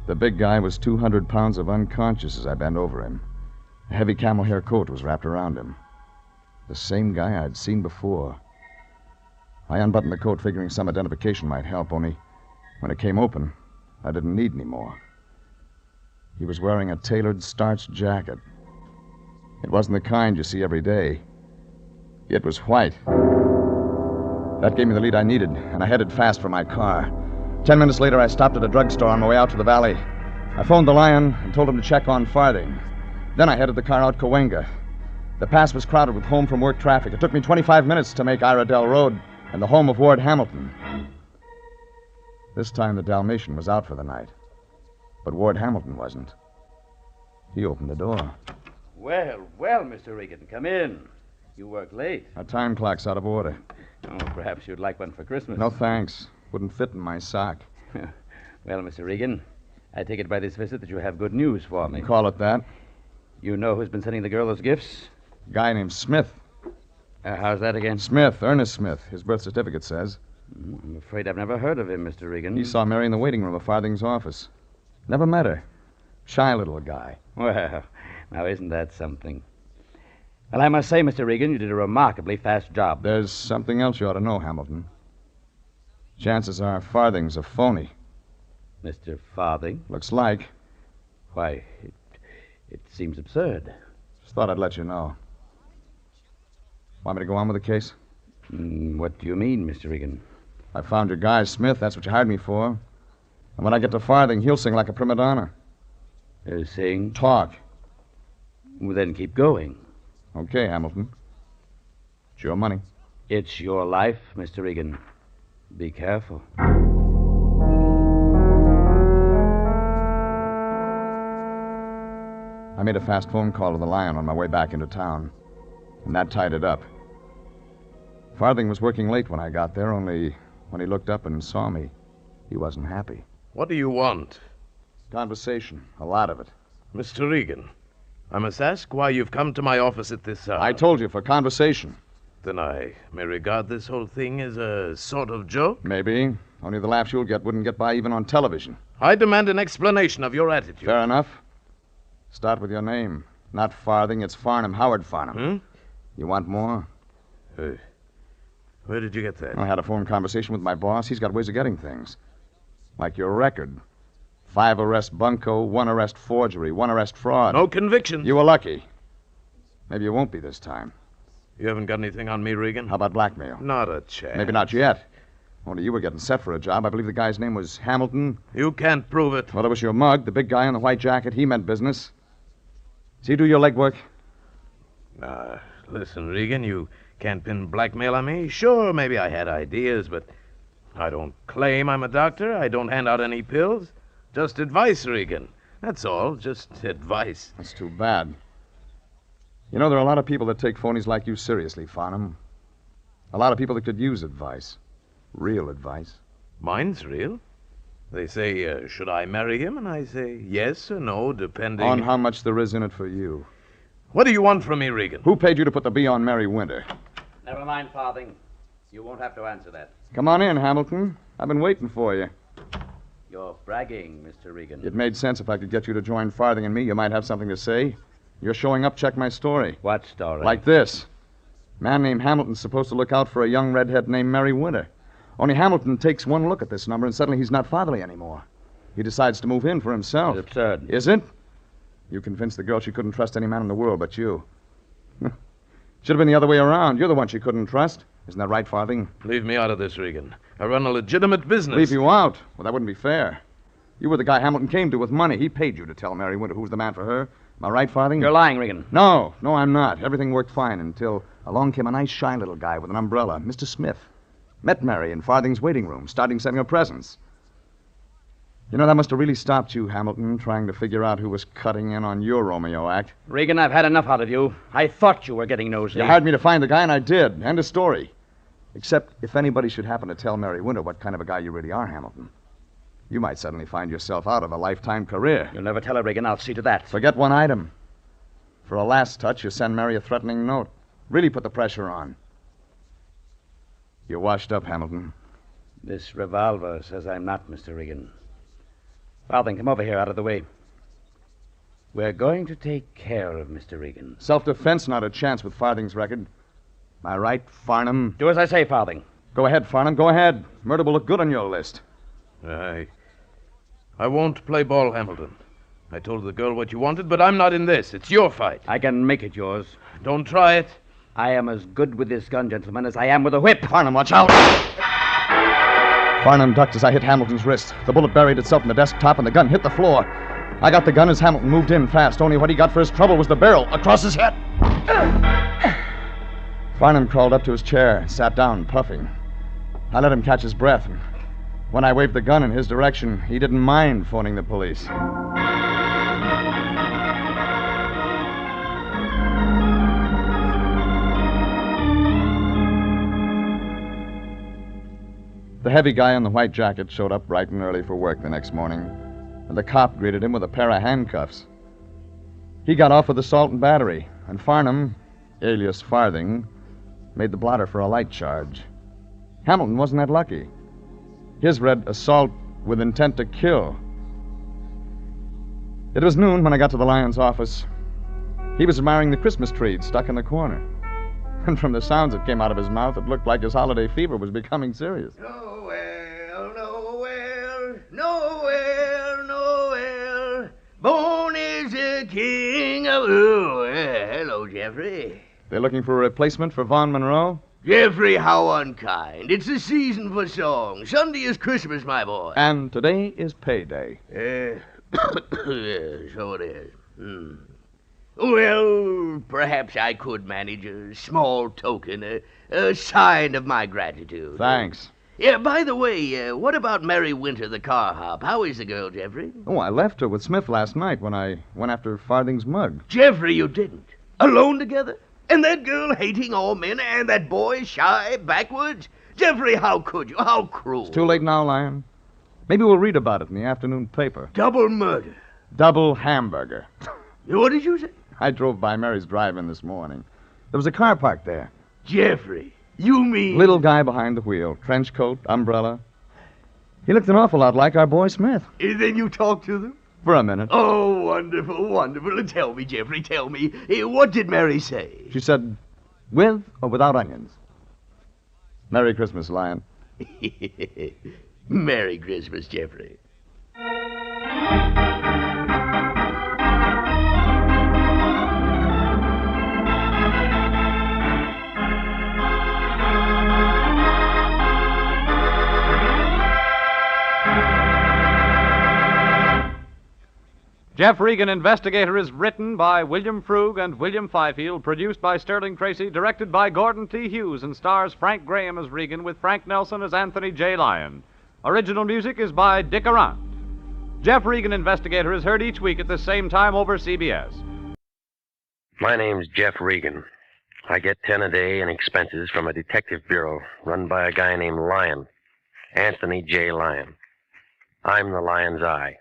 The big guy was 200 pounds of unconscious as I bent over him. A heavy camel hair coat was wrapped around him. The same guy I'd seen before. I unbuttoned the coat, figuring some identification might help, only when it came open, I didn't need any more. He was wearing a tailored starched jacket. It wasn't the kind you see every day. It was white. That gave me the lead I needed, and I headed fast for my car. 10 minutes later, I stopped at a drugstore on my way out to the valley. I phoned the Lion and told him to check on Farthing. Then I headed the car out Cahuenga. The pass was crowded with home-from-work traffic. It took me 25 minutes to make Iredell Road and the home of Ward Hamilton. This time the Dalmatian was out for the night. But Ward Hamilton wasn't. He opened the door.
Well, well, Mr. Regan, come in. You work late.
Our time clock's out of order.
Oh, perhaps you'd like one for Christmas.
No, thanks. Wouldn't fit in my sock.
Well, Mr. Regan, I take it by this visit that you have good news for me.
Call it that.
You know who's been sending the girl those gifts?
A guy named Smith.
How's that again?
Smith, Ernest Smith. His birth certificate says.
I'm afraid I've never heard of him, Mr. Regan.
He saw Mary in the waiting room of Farthing's office. Never met her. Shy little guy.
Well, now isn't that something? Well, I must say, Mr. Regan, you did a remarkably fast job.
There's something else you ought to know, Hamilton. Chances are Farthing's a phony.
Mr. Farthing?
Looks like.
Why, it seems absurd.
Just thought I'd let you know. Want me to go on with the case?
What do you mean, Mr. Regan?
I found your guy, Smith. That's what you hired me for. And when I get to Farthing, he'll sing like a prima donna.
Sing?
Talk.
Well, then keep going.
Okay, Hamilton. It's your money.
It's your life, Mr. Regan. Be careful.
I made a fast phone call to the Lion on my way back into town, and that tied it up. Farthing was working late when I got there, only when he looked up and saw me, he wasn't happy.
What do you want?
Conversation, a lot of it.
Mr. Regan, I must ask why you've come to my office at this hour.
I told you, for conversation.
Then I may regard this whole thing as a sort of joke?
Maybe. Only the laughs you'll get wouldn't get by even on television.
I demand an explanation of your attitude.
Fair enough. Start with your name. Not Farthing, it's Farnham, Howard Farnham. You want more?
Where did you get that?
I had a phone conversation with my boss. He's got ways of getting things. Like your record. 5 arrest bunco, 1 arrest forgery, 1 arrest fraud.
No convictions.
You were lucky. Maybe you won't be this time.
You haven't got anything on me, Regan?
How about blackmail?
Not a chance.
Maybe not yet. Only you were getting set for a job. I believe the guy's name was Hamilton.
You can't prove it.
Well, it was your mug. The big guy in the white jacket. He meant business. Does he do your legwork?
Listen, Regan, you can't pin blackmail on me. Sure, maybe I had ideas, but I don't claim I'm a doctor. I don't hand out any pills. Just advice, Regan. That's all. Just advice.
That's too bad. You know, there are a lot of people that take phonies like you seriously, Farnham. A lot of people that could use advice. Real advice.
Mine's real. They say, should I marry him? And I say yes or no, depending...
On how much there is in it for you.
What do you want from me, Regan?
Who paid you to put the B on Mary Winter?
Never mind, Farthing. You won't have to answer that.
Come on in, Hamilton. I've been waiting for you.
You're bragging, Mr. Regan.
It made sense if I could get you to join Farthing and me. You might have something to say. You're showing up. Check my story.
What story?
Like this. A man named Hamilton's supposed to look out for a young redhead named Mary Winter. Only Hamilton takes one look at this number, and suddenly he's not fatherly anymore. He decides to move in for himself.
It's absurd.
Is it? You convinced the girl she couldn't trust any man in the world but you. Should have been the other way around. You're the one she couldn't trust. Isn't that right, Farthing?
Leave me out of this, Regan. I run a legitimate business.
Leave you out? Well, that wouldn't be fair. You were the guy Hamilton came to with money. He paid you to tell Mary Winter who was the man for her. Am I right, Farthing?
You're lying, Regan.
No, I'm not. Everything worked fine until along came a nice, shy little guy with an umbrella, Mr. Smith. Met Mary in Farthing's waiting room, starting sending her presents. You know, that must have really stopped you, Hamilton, trying to figure out who was cutting in on your Romeo act.
Regan, I've had enough out of you. I thought you were getting nosy.
You hired me to find the guy, and I did. End of story. Except if anybody should happen to tell Mary Winter what kind of a guy you really are, Hamilton. You might suddenly find yourself out of a lifetime career.
You'll never tell her, Regan. I'll see to that.
Forget one item. For a last touch, you send Mary a threatening note. Really put the pressure on. You're washed up, Hamilton.
This revolver says I'm not, Mr. Regan. Farthing, come over here, out of the way. We're going to take care of Mr. Regan.
Self-defense, not a chance with Farthing's record. Am I right, Farnham?
Do as I say, Farthing.
Go ahead, Farnham, go ahead. Murder will look good on your list.
I won't play ball, Hamilton. I told the girl what you wanted, but I'm not in this. It's your fight.
I can make it yours.
Don't try it.
I am as good with this gun, gentlemen, as I am with a whip.
Farnham, watch out! Farnham ducked as I hit Hamilton's wrist. The bullet buried itself in the desktop, and the gun hit the floor. I got the gun as Hamilton moved in fast. Only what he got for his trouble was the barrel across his head. Farnham crawled up to his chair, sat down, puffing. I let him catch his breath, and when I waved the gun in his direction, he didn't mind phoning the police. The heavy guy in the white jacket showed up bright and early for work the next morning, and the cop greeted him with a pair of handcuffs. He got off with assault and battery, and Farnham, alias Farthing, made the blotter for a light charge. Hamilton wasn't that lucky. His read assault with intent to kill. It was noon when I got to the Lion's office. He was admiring the Christmas tree stuck in the corner. And from the sounds that came out of his mouth, it looked like his holiday fever was becoming serious.
Noel. Born is the king of... Oh, hello, Jeffrey.
They're looking for a replacement for Vaughn Monroe?
Jeffrey, how unkind. It's the season for songs. Sunday is Christmas, my boy.
And today is payday.
So it is. Well, perhaps I could manage a small token, a sign of my gratitude.
Thanks.
Yeah, by the way, what about Mary Winter, the car hop? How is the girl, Jeffrey?
Oh, I left her with Smith last night when I went after Farthing's mug.
Jeffrey, you didn't. Alone together? And that girl hating all men, and that boy shy, backwards? Jeffrey, how could you? How cruel.
It's too late now, Lion. Maybe we'll read about it in the afternoon paper.
Double murder.
Double hamburger.
What did you say?
I drove by Mary's drive-in this morning. There was a car parked there.
Jeffrey, you mean...
Little guy behind the wheel, trench coat, umbrella. He looked an awful lot like our boy Smith.
Then you talked to them?
For a minute.
Oh, wonderful, wonderful. Tell me, Jeffrey, tell me. What did Mary say?
She said, with or without onions. Merry Christmas, Lion.
Merry Christmas, Jeffrey.
Jeff Regan, Investigator, is written by William Frug and William Fifield, produced by Sterling Tracy, directed by Gordon T. Hughes, and stars Frank Graham as Regan with Frank Nelson as Anthony J. Lyon. Original music is by Dick Arant. Jeff Regan, Investigator, is heard each week at the same time over CBS.
My name's Jeff Regan. I get 10 a day in expenses from a detective bureau run by a guy named Lyon, Anthony J. Lyon. I'm the Lion's Eye.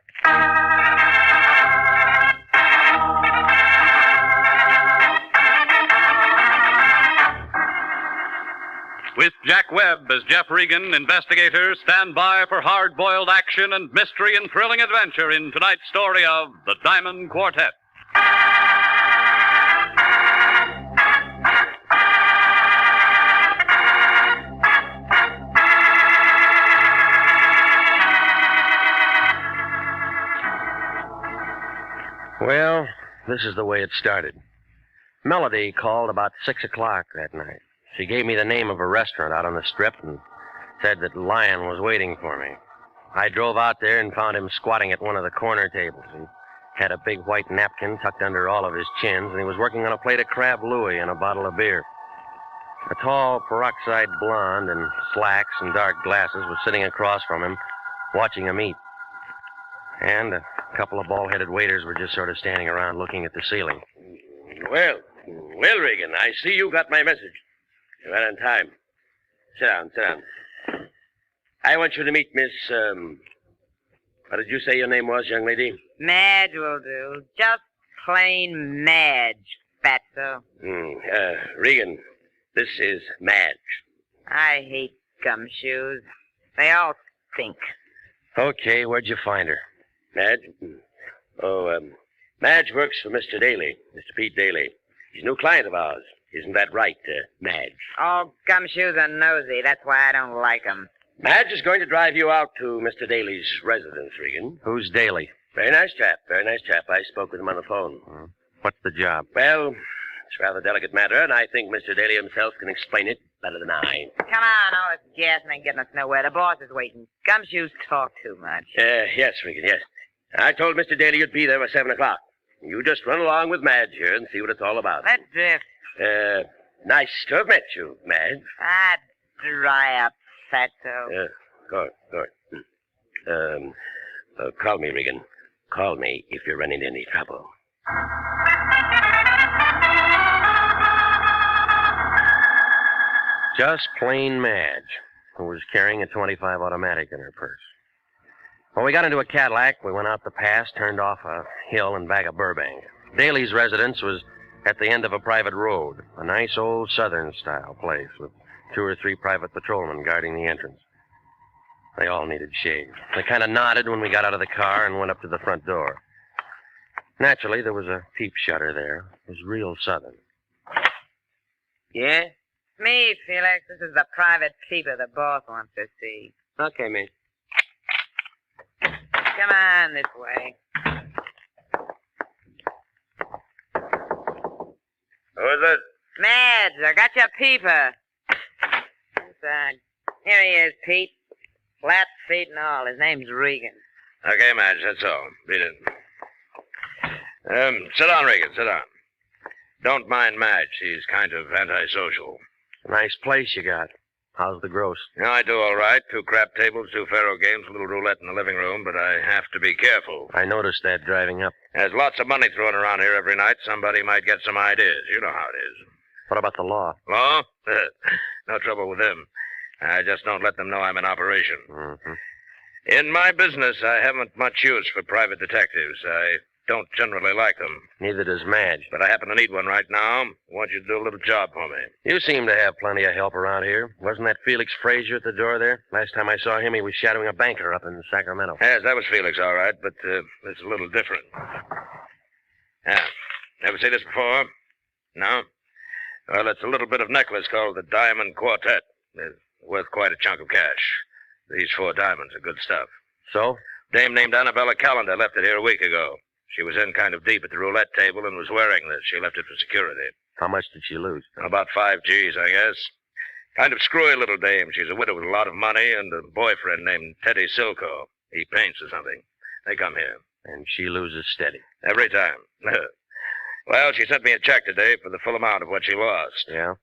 With Jack Webb as Jeff Regan, Investigator, stand by for hard-boiled action and mystery and thrilling adventure in tonight's story of The Diamond Quartet.
Well, this is the way it started. Melody called about 6 o'clock that night. She gave me the name of a restaurant out on the strip and said that Lyon was waiting for me. I drove out there and found him squatting at one of the corner tables. He had a big white napkin tucked under all of his chins, and he was working on a plate of crab louis and a bottle of beer. A tall peroxide blonde in slacks and dark glasses was sitting across from him, watching him eat. And a couple of bald-headed waiters were just sort of standing around looking at the ceiling.
Well, Regan, I see you got my message. You're right on time. Sit down. I want you to meet Miss
What did you say your name was, young lady?
Madge will do. Just plain Madge, fatso.
Regan, this is Madge.
I hate gumshoes. They all stink.
Okay, where'd you find her? Madge? Madge works for Mr. Daly, Mr. Pete Daly. He's a new client of ours. Isn't that right, Madge?
All gumshoes are nosy. That's why I don't like 'em.
Madge is going to drive you out to Mr. Daly's residence, Regan. Who's Daly? Very nice chap, very nice chap. I spoke with him on the phone. What's the job? Well, it's a rather delicate matter, and I think Mr. Daly himself can explain it better than I.
Come on, all this gassing ain't getting us nowhere. The boss is waiting. Gumshoes talk too much.
Yes, Regan, yes. I told Mr. Daly you'd be there by 7 o'clock. You just run along with Madge here and see what it's all about.
Let's drift.
Nice to have met you, Madge.
Ah, dry up, fatso.
Good. Call me, Regan. Call me if you run into any trouble. Just plain Madge, who was carrying a .25 automatic in her purse. When we got into a Cadillac, we went out the pass, turned off a hill in back of Burbank. Daly's residence was at the end of a private road, a nice old Southern-style place with 2 or 3 private patrolmen guarding the entrance. They all needed shave. They kind of nodded when we got out of the car and went up to the front door. Naturally, there was a peep shutter there. It was real Southern.
Yeah? Me, Felix. This is the private peeper the boss wants to see.
Okay, mate.
Come on this way.
Who is it?
Madge, I got your peeper. Inside. Here he is, Pete. Flat feet and all. His name's Regan.
Okay, Madge, that's all. Beat it. Sit down, Regan, sit down. Don't mind Madge. She's kind of antisocial.
Nice place you got. How's the gross?
Yeah, I do all right. 2 crap tables, 2 faro games, a little roulette in the living room, but I have to be careful.
I noticed that driving up.
There's lots of money thrown around here every night. Somebody might get some ideas. You know how it is.
What about the law?
Law? No trouble with them. I just don't let them know I'm in operation.
Mm-hmm.
In my business, I haven't much use for private detectives. I don't generally like them.
Neither does Madge.
But I happen to need one right now. I want you to do a little job for me.
You seem to have plenty of help around here. Wasn't that Felix Frazier at the door there? Last time I saw him, he was shadowing a banker up in Sacramento.
Yes, that was Felix, all right, but it's a little different. Yeah. Ever see this before? No? Well, it's a little bit of necklace called the Diamond Quartet. It's worth quite a chunk of cash. These 4 diamonds are good stuff.
So?
Dame named Annabella Callender left it here a week ago. She was in kind of deep at the roulette table and was wearing this. She left it for security.
How much did she lose?
About 5 G's, I guess. Kind of screwy little dame. She's a widow with a lot of money and a boyfriend named Teddy Silco. He paints or something. They come here.
And she loses steady?
Every time. Well, she sent me a check today for the full amount of what she lost.
Yeah?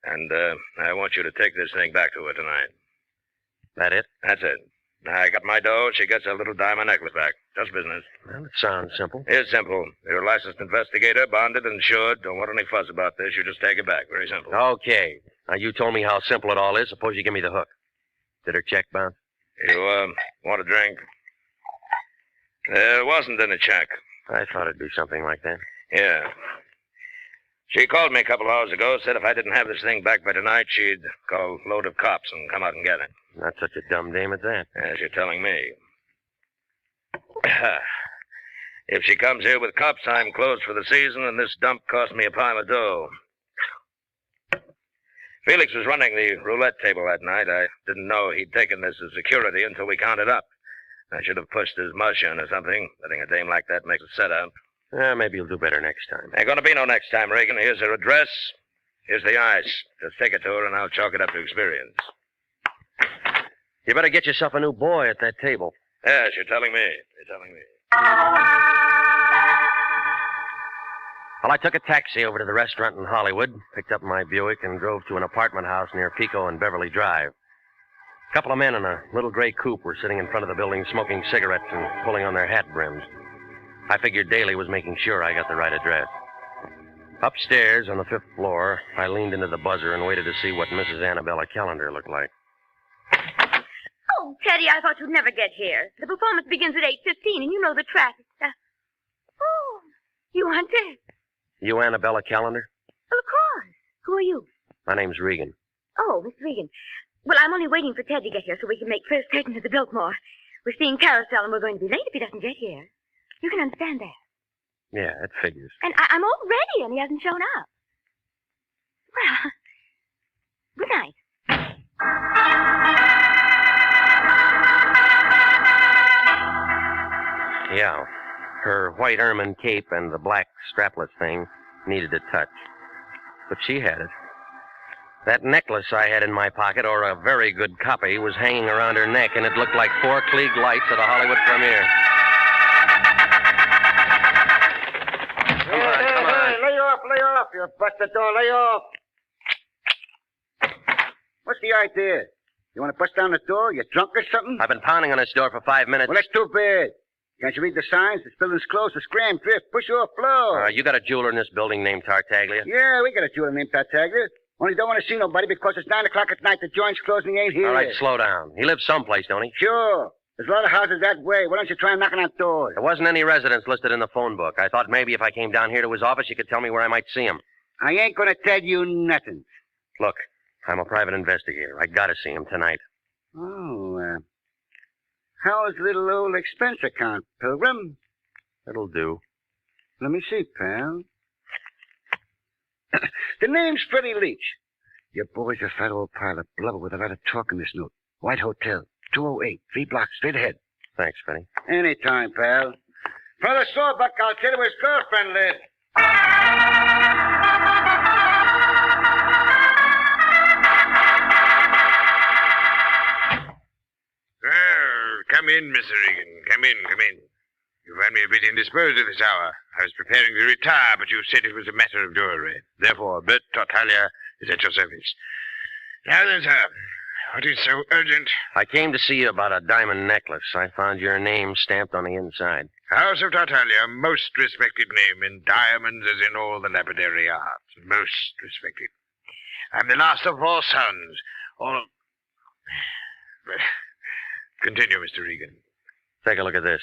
And I want you to take this thing back to her tonight.
That it?
That's it. I got my dough. She gets her little diamond necklace back. Just business.
Well, it sounds simple.
It's simple. You're a licensed investigator, bonded, insured. Don't want any fuss about this. You just take it back. Very simple.
Okay. Now, you told me how simple it all is. Suppose you give me the hook. Did her check bounce?
You, want a drink? There wasn't any check.
I thought it'd be something like that.
Yeah. She called me a couple hours ago, said if I didn't have this thing back by tonight, she'd call a load of cops and come out and get it.
Not such a dumb dame at that.
As you're telling me. If she comes here with cops, I'm closed for the season, and this dump cost me a pile of dough. Felix was running the roulette table that night. I didn't know he'd taken this as security until we counted up. I should have pushed his mush in or something. Letting a dame like that make a setup.
Maybe you'll do better next time.
Ain't gonna be no next time, Regan. Here's her address. Here's the ice. Just take it to her, and I'll chalk it up to experience.
You better get yourself a new boy at that table.
Yes, you're telling me. You're telling me.
Well, I took a taxi over to the restaurant in Hollywood, picked up my Buick, and drove to an apartment house near Pico and Beverly Drive. A couple of men in a little gray coupe were sitting in front of the building smoking cigarettes and pulling on their hat brims. I figured Daly was making sure I got the right address. Upstairs on the 5th floor, I leaned into the buzzer and waited to see what Mrs. Annabella Callender looked like.
Oh, Teddy, I thought you'd never get here. The performance begins at 8:15, and you know the traffic. Oh, you aren't there?
You Annabella Callender?
Well, of course. Who are you?
My name's Regan.
Oh, Miss Regan. Well, I'm only waiting for Ted to get here so we can make first curtain to the Biltmore. We're seeing Carousel, and we're going to be late if he doesn't get here. You can understand that.
Yeah, it figures.
And I'm all ready, and he hasn't shown up. Well, good night.
Yeah. Her white ermine cape and the black strapless thing needed a touch. But she had it. That necklace I had in my pocket, or a very good copy, was hanging around her neck, and it looked like 4 Klieg lights at a Hollywood premiere.
Come on. Lay off, you busted door, lay off. What's the idea? You want to bust down the door? You drunk or something?
I've been pounding on this door for 5 minutes.
Well, that's too bad. Can't you read the signs? This building's closed for scram, drift, push off floor.
You got a jeweler in this building named Tartaglia?
Yeah, we got a jeweler named Tartaglia. Only don't want to see nobody because it's 9 o'clock at night. The joint's closed and he ain't here.
All right, slow down. He lives someplace, don't he?
Sure. There's a lot of houses that way. Why don't you try knocking on doors?
There wasn't any residence listed in the phone book. I thought maybe if I came down here to his office, you could tell me where I might see him.
I ain't going to tell you nothing.
Look, I'm a private investigator. I gotta see him tonight.
Oh, how's little old expense account, Pilgrim?
It'll do.
Let me see, pal. The name's Freddie Leach. Your boy's a fat old pile of blubber with a lot of talk in this note. White Hotel, 208, 3 blocks straight ahead.
Thanks, Freddie.
Anytime, pal. Brother Sawbuck, I'll tell you where his girlfriend lives.
Well, come in, Mr. Regan. Come in. You find me a bit indisposed at this hour. I was preparing to retire, but you said it was a matter of jewelry. Therefore, Bert Tartaglia is at your service. Now then, sir, what is so urgent?
I came to see you about a diamond necklace. I found your name stamped on the inside.
House of Tartaglia, most respected name in diamonds as in all the lapidary arts. Most respected. I'm the last of 4 sons. All of... But continue, Mr. Regan.
Take a look at this.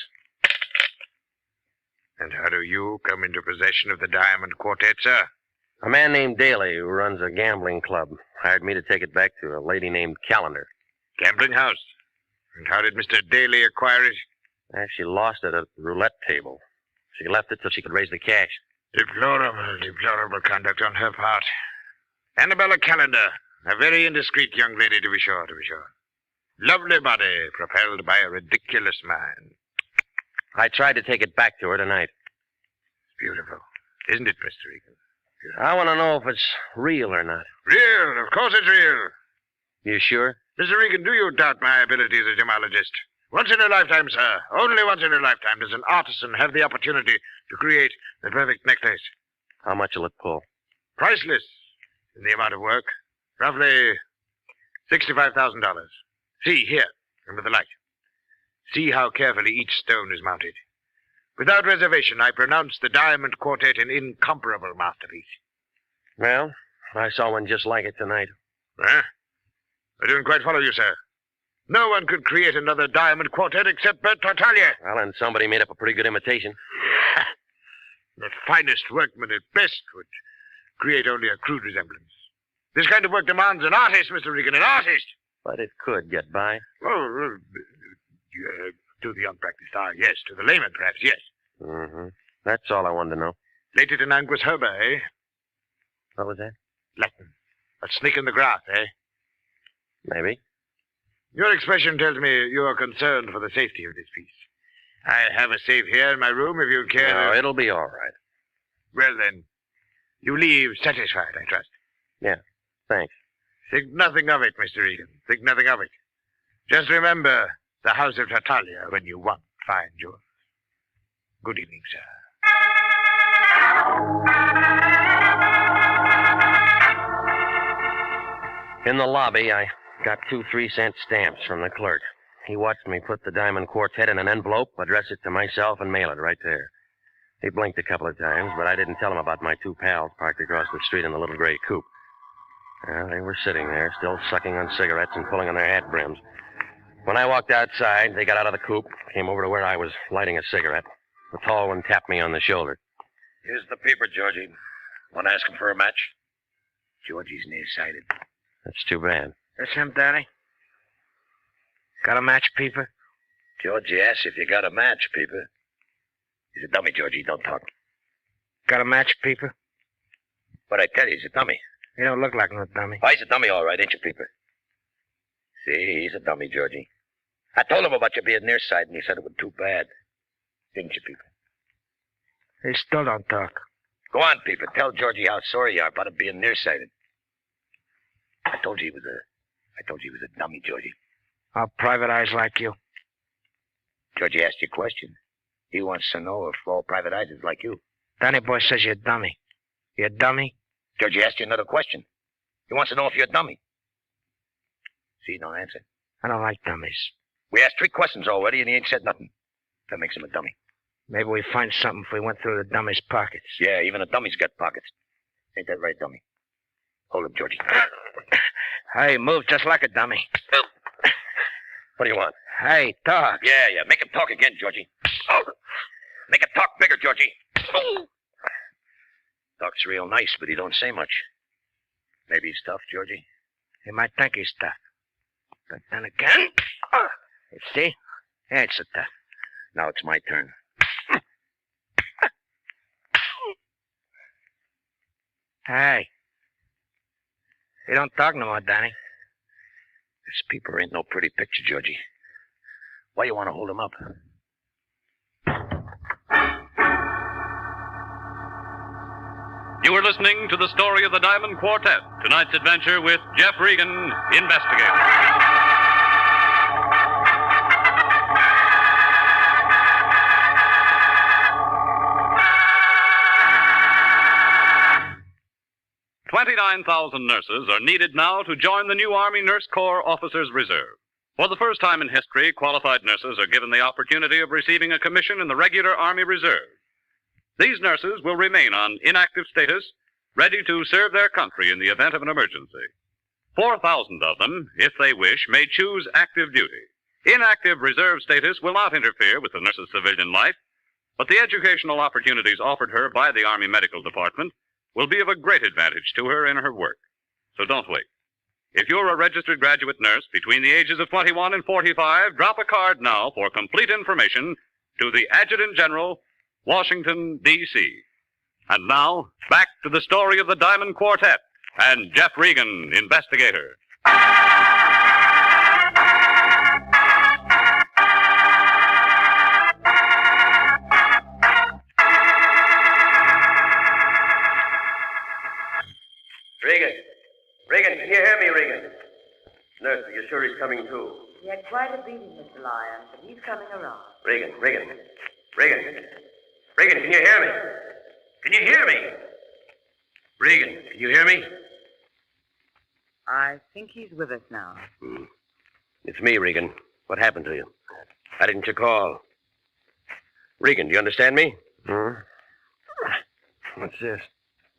And how do you come into possession of the diamond quartet, sir?
A man named Daly, who runs a gambling club, hired me to take it back to a lady named Callender.
Gambling house? And how did Mr. Daly acquire it?
She lost it at the roulette table. She left it so she could raise the cash.
Deplorable conduct on her part. Annabella Callender, a very indiscreet young lady, to be sure. Lovely body, propelled by a ridiculous mind.
I tried to take it back to her tonight.
Beautiful. Isn't it, Mr. Regan?
I want to know if it's real or not.
Real. Of course it's real.
You sure?
Mr. Regan, do you doubt my ability as a gemologist? Once in a lifetime, sir, only once in a lifetime, does an artisan have the opportunity to create the perfect necklace.
How much will it pull?
Priceless in the amount of work. Roughly $65,000. See, here, under the light. See how carefully each stone is mounted. Without reservation, I pronounce the Diamond Quartet an incomparable masterpiece.
Well, I saw one just like it tonight.
Huh? I don't quite follow you, sir. No one could create another Diamond Quartet except Bert Tartaglia.
Well, and somebody made up a pretty good imitation.
The finest workman at best would create only a crude resemblance. This kind of work demands an artist, Mr. Regan, an artist.
But it could get by.
Oh, to the unpracticed eye, yes. To the layman, perhaps, yes.
Mm-hmm. That's all I wanted to know.
Lated in anguis herba, eh?
What was that?
Latin. A snake in the grass, eh?
Maybe.
Your expression tells me you are concerned for the safety of this piece. I have a safe here in my room if you care.
No, it'll be all right.
Well, then, you leave satisfied, I trust.
Yeah, thanks.
Think nothing of it, Mr. Regan. Think nothing of it. Just remember the House of Tartaglia when you want fine jewels. Good evening, sir.
In the lobby, I got 2 3-cent stamps from the clerk. He watched me put the Diamond Quartet in an envelope, address it to myself, and mail it right there. He blinked a couple of times, but I didn't tell him about my 2 pals parked across the street in the little gray coupe. They were sitting there, still sucking on cigarettes and pulling on their hat brims. When I walked outside, they got out of the coupe, came over to where I was lighting a cigarette. The tall one tapped me on the shoulder.
Here's the paper, Georgie. Want to ask him for a match?
Georgie's nearsighted.
That's too bad.
That's him, Daddy. Got a match, Peeper?
Georgie asks if you got a match, Peeper. He's a dummy, Georgie. Don't talk.
Got a match, Peeper?
But I tell you, he's a dummy.
He don't look like no dummy.
Oh, he's a dummy, all right, ain't you, Peeper? See, he's a dummy, Georgie. I told him about you being nearsighted, and he said it was too bad. Didn't you, Peeper?
He still don't talk.
Go on, Peeper. Tell Georgie how sorry you are about him being nearsighted. I told you he was a dummy, Georgie.
All private eyes like you.
Georgie asked you a question. He wants to know if all private eyes is like you.
Danny boy says you're a dummy. You're a dummy?
Georgie asked you another question. He wants to know if you're a dummy. See, don't answer.
I don't like dummies.
We asked 3 questions already, and he ain't said nothing. That makes him a dummy.
Maybe we'd find something if we went through the dummy's pockets.
Yeah, even a dummy's got pockets. Ain't that right, dummy? Hold him, Georgie.
Hey, move just like a dummy.
What do you want?
Hey, talk.
Yeah. Make him talk again, Georgie. Oh. Make him talk bigger, Georgie. Talks real nice, but he don't say much. Maybe he's tough, Georgie.
He might think he's tough. But then again... You see? He ain't so tough.
Now it's my turn.
Hey. You don't talk no more, Danny.
This Peeper ain't no pretty picture, Georgie. Why you want to hold him up?
You are listening to the story of the Diamond Quartet, tonight's adventure with Jeff Regan, Investigator. $29,000 nurses are needed now to join the new Army Nurse Corps Officers Reserve. For the first time in history, qualified nurses are given the opportunity of receiving a commission in the regular Army Reserve. These nurses will remain on inactive status, ready to serve their country in the event of an emergency. 4,000 of them, if they wish, may choose active duty. Inactive reserve status will not interfere with the nurse's civilian life, but the educational opportunities offered her by the Army Medical Department will be of a great advantage to her in her work. So don't wait. If you're a registered graduate nurse between the ages of 21 and 45, drop a card now for complete information to the Adjutant General, Washington, D.C. And now, back to the story of the Diamond Quartet and Jeff Regan, Investigator.
Regan, can you hear me, Regan? Nurse, are you sure he's coming too?
He had quite a beating, Mr. Lyon, but he's coming around.
Regan, can you hear me? Can you hear me? Regan, can you hear me?
I think he's with us now.
It's me, Regan. What happened to you? Why didn't you call? Regan, do you understand me? What's this?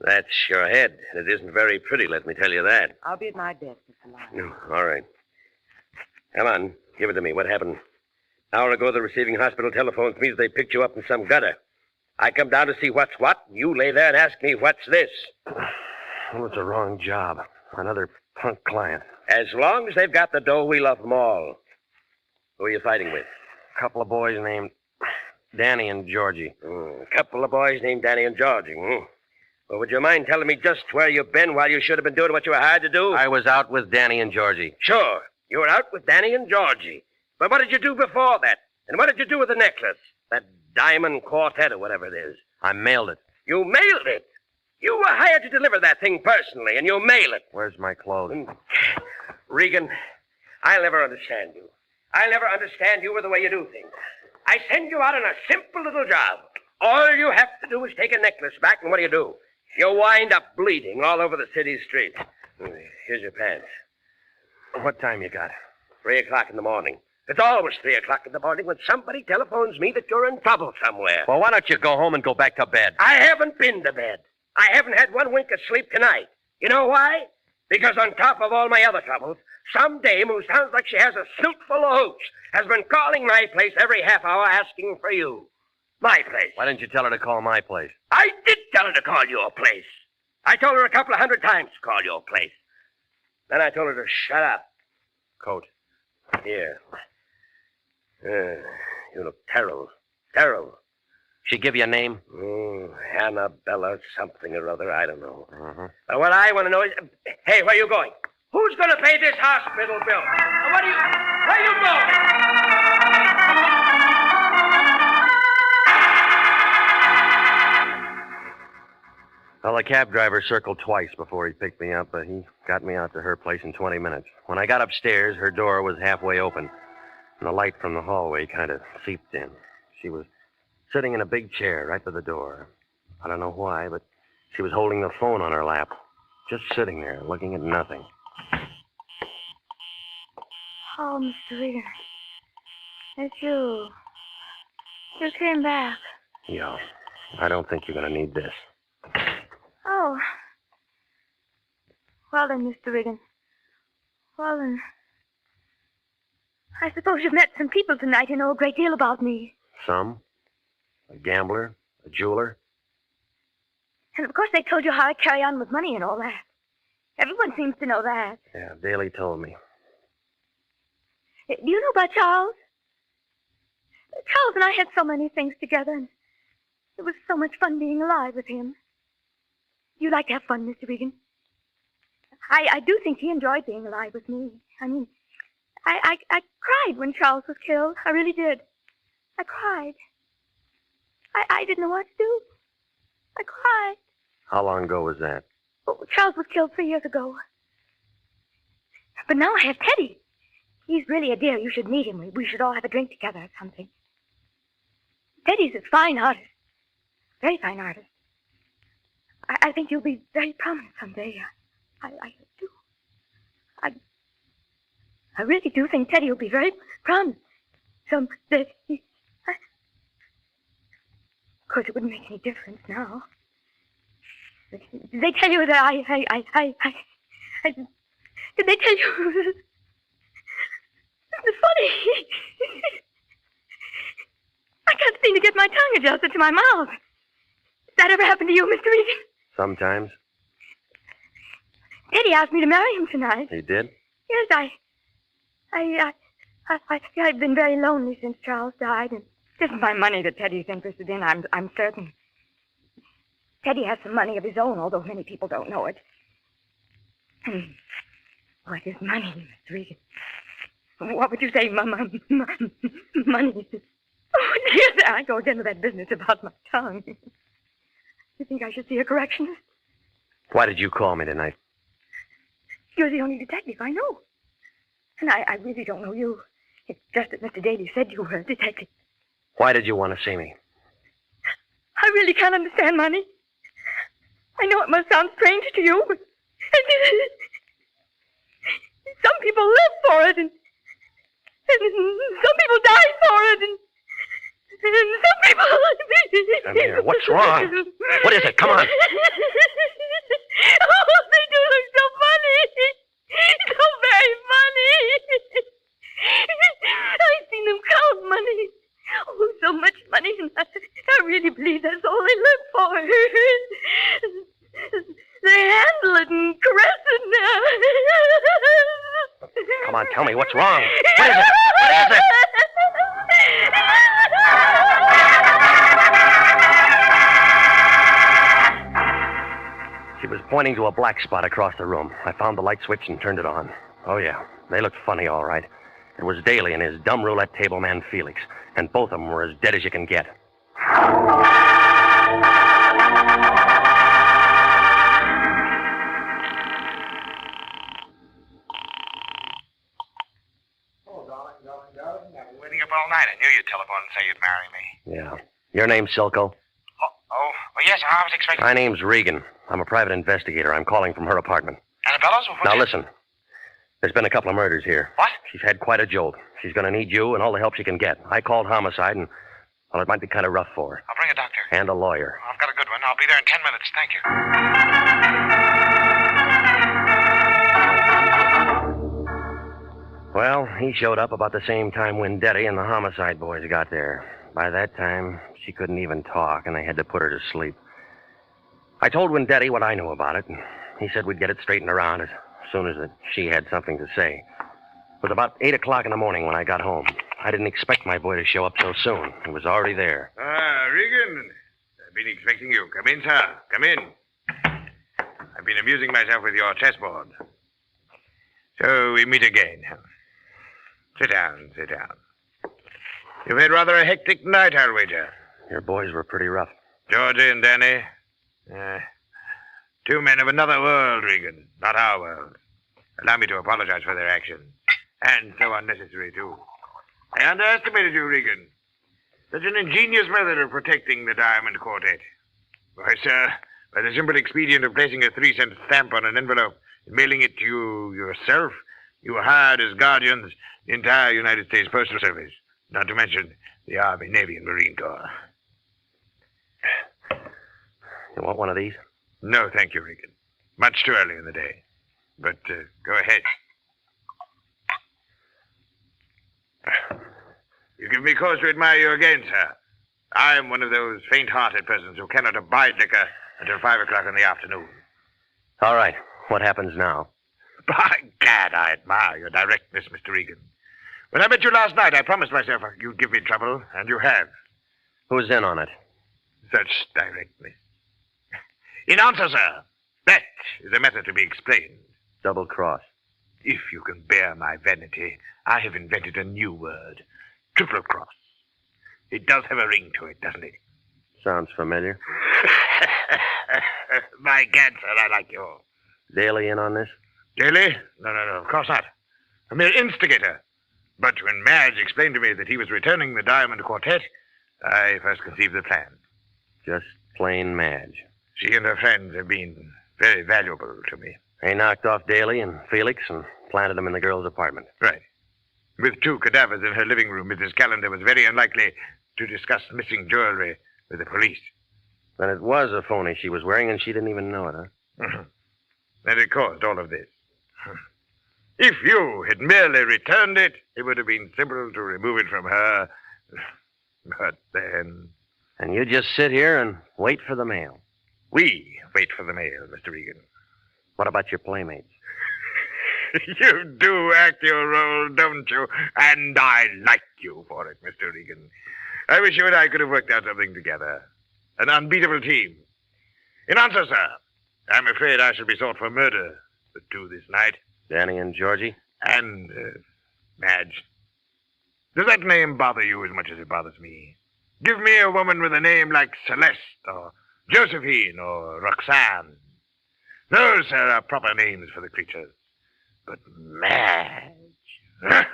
That's your head. It isn't very pretty, let me tell you that.
I'll be at my desk, Mr. Lyon.
All right. Come on, give it to me. What happened? An hour ago, the receiving hospital telephones me that they picked you up in some gutter. I come down to see what's what, and you lay there and ask me, what's this? Well, it's a wrong job. Another punk client. As long as they've got the dough, we love them all. Who are you fighting with? A couple of boys named Danny and Georgie. A couple of boys named Danny and Georgie. Well, would you mind telling me just where you've been while you should have been doing what you were hired to do? I was out with Danny and Georgie. Sure. You were out with Danny and Georgie. But what did you do before that? And what did you do with the necklace? That diamond quartet or whatever it is. I mailed it. You mailed it? You were hired to deliver that thing personally, and you mail it. Where's my clothes? Regan, I'll never understand you. I'll never understand you or the way you do things. I send you out on a simple little job. All you have to do is take a necklace back, and what do? You wind up bleeding all over the city streets. Here's your pants. What time you got? 3 o'clock in the morning. It's always 3 o'clock in the morning when somebody telephones me that you're in trouble somewhere. Well, why don't you go home and go back to bed? I haven't been to bed. I haven't had one wink of sleep tonight. You know why? Because on top of all my other troubles,
Some dame who sounds like she has a snoot full of hooch has been calling my place every half hour asking for you. My place.
Why didn't you tell her to call my place?
I did tell her to call your place. I told her a couple of 100 times to call your place. Then I told her to shut up.
Coat.
Here. You look terrible. Terrible.
She give you a name?
Annabella something or other. I don't know.
Mm-hmm.
What I want to know is... Hey, where you going? Who's going to pay this hospital bill? Where you going?
Well, the cab driver circled twice before he picked me up, but he got me out to her place in 20 minutes. When I got upstairs, her door was halfway open, and the light from the hallway kind of seeped in. She was sitting in a big chair right by the door. I don't know why, but she was holding the phone on her lap, just sitting there, looking at nothing.
Oh, Mr. Regan. It's you. You came back.
Yeah, I don't think you're going to need this.
Oh. Well then, Mr. Regan. Well then. I suppose you've met some people tonight who know a great deal about me.
Some? A gambler? A jeweler?
And of course they told you how I carry on with money and all that. Everyone seems to know that.
Yeah, Daly told me.
Do you know about Charles? Charles and I had so many things together, and it was so much fun being alive with him. You like to have fun, Mr. Regan? I do think he enjoyed being alive with me. I mean, I cried when Charles was killed. I really did. I cried. I didn't know what to do. I cried.
How long ago was that?
Oh, Charles was killed 3 years ago. But now I have Teddy. He's really a dear. You should meet him. We should all have a drink together or something. Teddy's a fine artist. Very fine artist. I think you'll be very prominent someday. I do. I really do think Teddy will be very prominent someday. Of course, it wouldn't make any difference now. Did they tell you that did they tell you? It's funny. I can't seem to get my tongue adjusted to my mouth. Did that ever happen to you, Mr. Regan?
Sometimes.
Teddy asked me to marry him tonight.
He did?
Yes, I've been very lonely since Charles died, and it isn't my money that Teddy's interested in, I'm certain. Teddy has some money of his own, although many people don't know it. What is money, Mr. Regan? What would you say, money? Oh, dear, there I go again with that business about my tongue. You think I should see a correctionist?
Why did you call me tonight?
You're the only detective I know. And I really don't know you. It's just that Mr. Daly said you were a detective.
Why did you want to see me?
I really can't understand money. I know it must sound strange to you, but some people live for it, and some people die for it, and some people...
Come here. What's wrong? What is it? Come on.
Oh, they do look so funny. So very funny. I've seen them count money. Oh, so much money, and I really believe that's all they live for. They handle it and caress it now.
Come on, tell me what's wrong. What is it? What is it? She was pointing to a black spot across the room. I found the light switch and turned it on. Oh, yeah. They looked funny, all right. It was Daly and his dumb roulette table man, Felix. And both of them were as dead as you can get.
Waiting up all night. I knew you'd telephone and say you'd marry me.
Yeah. Your name's Silko?
Oh, yes, I was expecting...
My name's Regan. I'm a private investigator. I'm calling from her apartment.
Annabella's?
Now, listen. There's been a couple of murders here.
What?
She's had quite a jolt. She's going to need you and all the help she can get. I called homicide, and, well, it might be kind of rough for her.
I'll bring a doctor.
And a lawyer.
I've got a good one. I'll be there in 10 minutes. Thank you.
Well, he showed up about the same time Wendetti and the homicide boys got there. By that time, she couldn't even talk, and they had to put her to sleep. I told Wendetti what I knew about it, and he said we'd get it straightened around as soon as she had something to say. It was about 8 o'clock in the morning when I got home. I didn't expect my boy to show up so soon. He was already there.
Ah, Regan. I've been expecting you. Come in, sir. Come in. I've been amusing myself with your chessboard. So we meet again. Sit down, sit down. You've had rather a hectic night, I'll wager.
Your boys were pretty rough.
Georgie and Danny. Two men of another world, Regan. Not our world. Allow me to apologize for their action. And so unnecessary, too. I underestimated you, Regan. Such an ingenious method of protecting the Diamond Quartet. Why, sir, by the simple expedient of placing a 3-cent stamp on an envelope and mailing it to you yourself, you were hired as guardians the entire United States Postal Service, not to mention the Army, Navy, and Marine Corps.
You want one of these?
No, thank you, Regan. Much too early in the day. But go ahead. You give me cause to admire you again, sir. I am one of those faint-hearted persons who cannot abide liquor until 5 o'clock in the afternoon.
All right. What happens now?
By gad, I admire your directness, Mr. Regan. When I met you last night, I promised myself you'd give me trouble, and you have.
Who's in on it?
Such directness. In answer, sir, that is a matter to be explained.
Double cross.
If you can bear my vanity, I have invented a new word. Triple cross. It does have a ring to it, doesn't it?
Sounds familiar.
My gad, sir, I like you.
Daly in on this?
Daly? No, of course not. A mere instigator. But when Madge explained to me that he was returning the Diamond Quartet, I first conceived the plan.
Just plain Madge.
She and her friends have been very valuable to me.
They knocked off Daly and Felix and planted them in the girl's apartment.
Right. With 2 cadavers in her living room, Mrs. Callender was very unlikely to discuss missing jewelry with the police.
Then it was a phony she was wearing, and she didn't even know it, huh?
And it caused all of this. If you had merely returned it, it would have been simple to remove it from her. But then...
And you just sit here and wait for the mail.
We wait for the mail, Mr. Regan.
What about your playmates?
You do act your role, don't you? And I like you for it, Mr. Regan. I wish you and I could have worked out something together. An unbeatable team. In answer, sir, I'm afraid I shall be sought for murder. The 2 this night.
Danny and Georgie?
And, Madge. Does that name bother you as much as it bothers me? Give me a woman with a name like Celeste, or Josephine, or Roxanne. Those, sir, are proper names for the creatures. But Madge...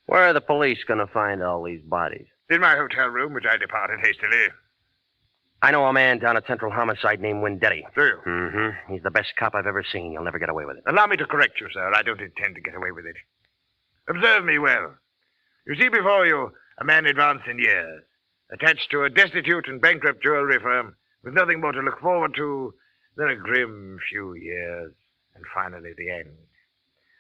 Where are the police going to find all these bodies?
In my hotel room, which I departed hastily.
I know a man down at Central Homicide named Wendetti.
Do you?
Mm-hmm. He's the best cop I've ever seen. You'll never get away with it.
Allow me to correct you, sir. I don't intend to get away with it. Observe me well. You see before you a man advanced in years, attached to a destitute and bankrupt jewelry firm, with nothing more to look forward to than a grim few years, and finally the end.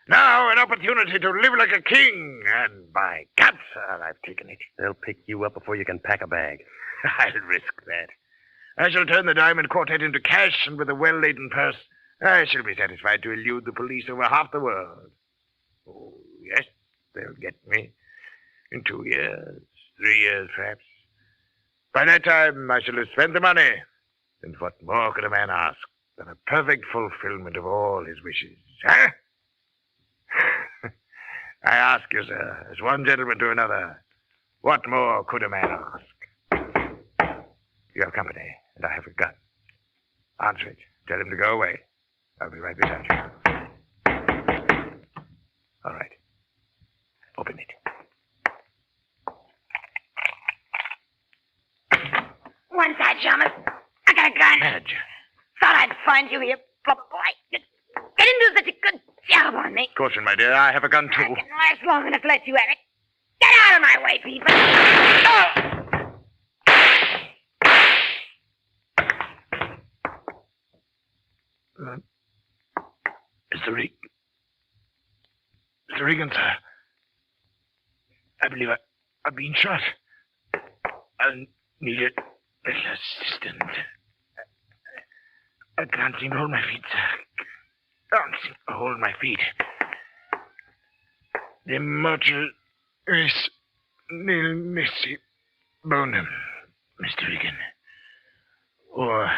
Now an opportunity to live like a king, and by God, sir, I've taken it.
They'll pick you up before you can pack a bag.
I'll risk that. I shall turn the Diamond Quartet into cash, and with a well-laden purse, I shall be satisfied to elude the police over half the world. Oh, yes, they'll get me. In 2 years, 3 years, perhaps. By that time, I shall have spent the money. And what more could a man ask than a perfect fulfillment of all his wishes? Huh? I ask you, sir, as one gentleman to another, what more could a man ask? You have company, and I have a gun. Answer it. Tell him to go away. I'll be right beside you. All right. Open it.
One side, Shamus. I got a gun.
Madge.
Thought I'd find you here, flubber boy. You didn't do such a good job on me.
Caution, my dear. I have a gun, too.
I can last long enough to let you have it. Get out of my way, people. Oh!
Mr. Regan. Mr.
Regan, sir. I believe I've been shot. I'll need a little assistance. I can't seem to hold my feet, sir. Can't seem to hold my feet. The mortal is nil nisi bonum, Mr. Regan. Or,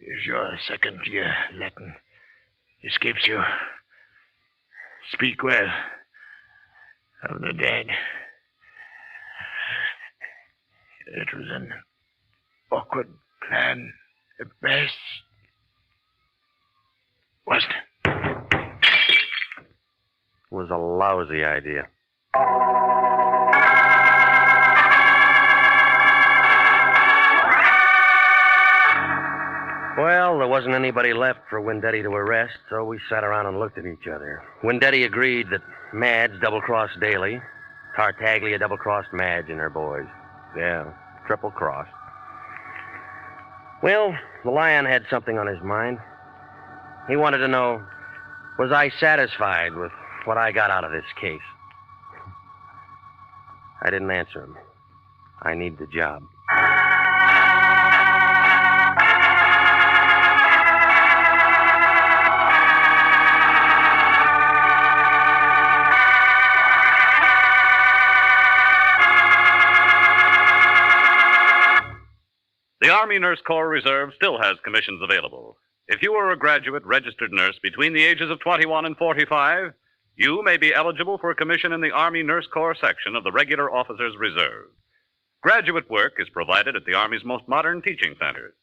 if your second-year Latin escapes you, speak well of the dead. It was an awkward plan at best, wasn't it?
It was a lousy idea. Well, there wasn't anybody left for Wendetti to arrest, so we sat around and looked at each other. Wendetti agreed that Madge double-crossed Daly. Tartaglia double-crossed Madge and her boys. Yeah, triple-crossed. Well, the Lion had something on his mind. He wanted to know, was I satisfied with what I got out of this case? I didn't answer him. I need the job.
The Army Nurse Corps Reserve still has commissions available. If you are a graduate registered nurse between the ages of 21 and 45, you may be eligible for a commission in the Army Nurse Corps section of the Regular Officers Reserve. Graduate work is provided at the Army's most modern teaching centers,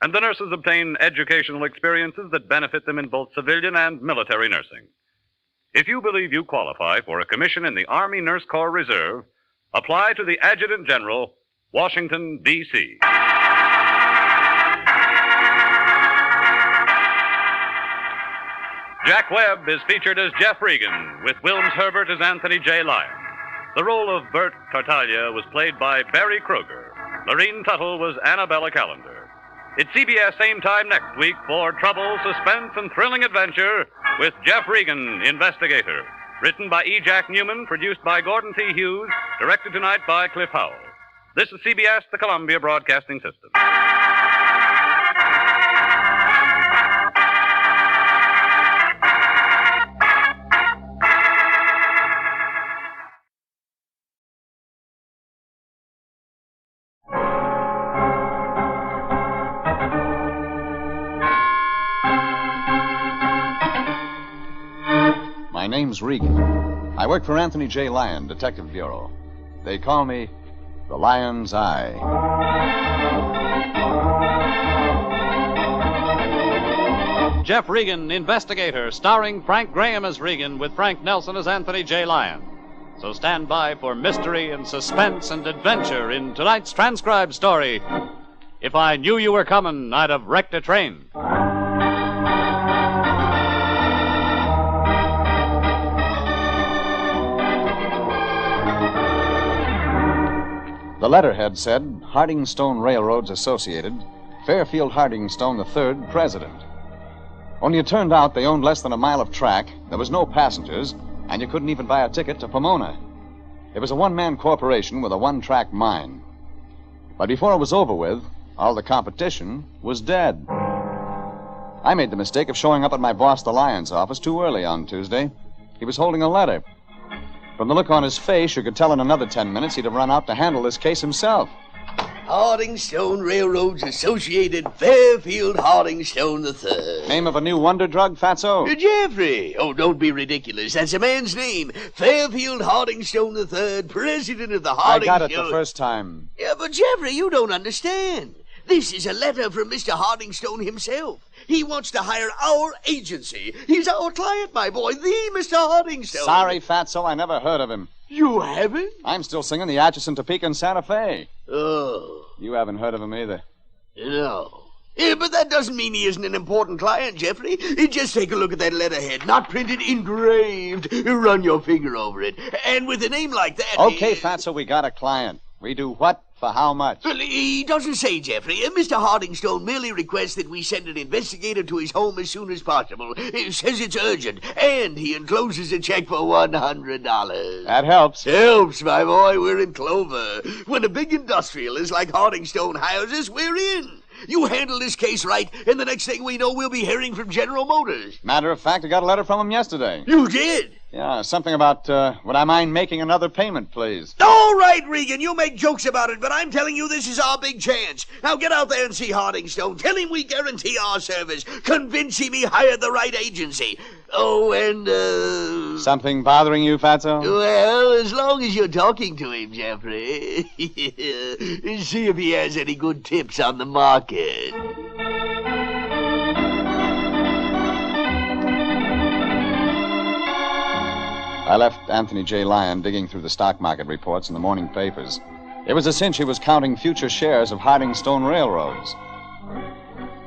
and the nurses obtain educational experiences that benefit them in both civilian and military nursing. If you believe you qualify for a commission in the Army Nurse Corps Reserve, apply to the Adjutant General, Washington, D.C. Jack Webb is featured as Jeff Regan, with Wilms Herbert as Anthony J. Lyon. The role of Bert Tartaglia was played by Barry Kruger. Lorene Tuttle was Annabella Callender. It's CBS same time next week for trouble, suspense, and thrilling adventure with Jeff Regan, Investigator. Written by E. Jack Newman, produced by Gordon T. Hughes, directed tonight by Cliff Howell. This is CBS, the Columbia Broadcasting System.
My name's Regan. I work for Anthony J. Lyon, Detective Bureau. They call me the Lion's Eye.
Jeff Regan, Investigator, starring Frank Graham as Regan with Frank Nelson as Anthony J. Lyon. So stand by for mystery and suspense and adventure in tonight's transcribed story. If I knew you were coming, I'd have wrecked a train.
The letterhead said, Hardingstone Railroads Associated, Fairfield Hardingstone III, President. Only it turned out they owned less than a mile of track, there was no passengers, and you couldn't even buy a ticket to Pomona. It was a one-man corporation with a one-track mine. But before it was over with, all the competition was dead. I made the mistake of showing up at my boss, the Lion's office, too early on Tuesday. He was holding a letter. From the look on his face, you could tell in another 10 minutes he'd have run out to handle this case himself.
Hardingstone Railroads Associated, Fairfield Hardingstone III.
Name of a new wonder drug, Fatso?
Jeffrey. Oh, don't be ridiculous. That's a man's name. Fairfield Hardingstone III, president of the Hardingstone...
I got it the first time.
Yeah, but Jeffrey, you don't understand. This is a letter from Mr. Hardingstone himself. He wants to hire our agency. He's our client, my boy, the Mr. Hardingstone.
Sorry, Fatso, I never heard of him.
You haven't?
I'm still singing the Atchison, Topeka, and Santa Fe.
Oh.
You haven't heard of him either.
No. Yeah, but that doesn't mean he isn't an important client, Jeffrey. Just take a look at that letterhead. Not printed, engraved. Run your finger over it. And with a name like that...
Okay, Fatso, we got a client. We do what for how much?
Well, he doesn't say, Jeffrey. Mr. Hardingstone merely requests that we send an investigator to his home as soon as possible. He says it's urgent, and he encloses a check for $100.
That helps.
Helps, my boy. We're in clover. When a big industrialist like Hardingstone hires us, we're in. You handle this case right, and the next thing we know, we'll be hearing from General Motors.
Matter of fact, I got a letter from him yesterday.
You did?
Yeah, something about, would I mind making another payment, please?
All right, Regan, you make jokes about it, but I'm telling you this is our big chance. Now get out there and see Hardingstone. Tell him we guarantee our service. Convince him he hired the right agency. Oh, and,
Something bothering you, Fatso?
Well, as long as you're talking to him, Jeffrey. See if he has any good tips on the market.
I left Anthony J. Lyon digging through the stock market reports in the morning papers. It was a cinch he was counting future shares of Hardingstone Railroads.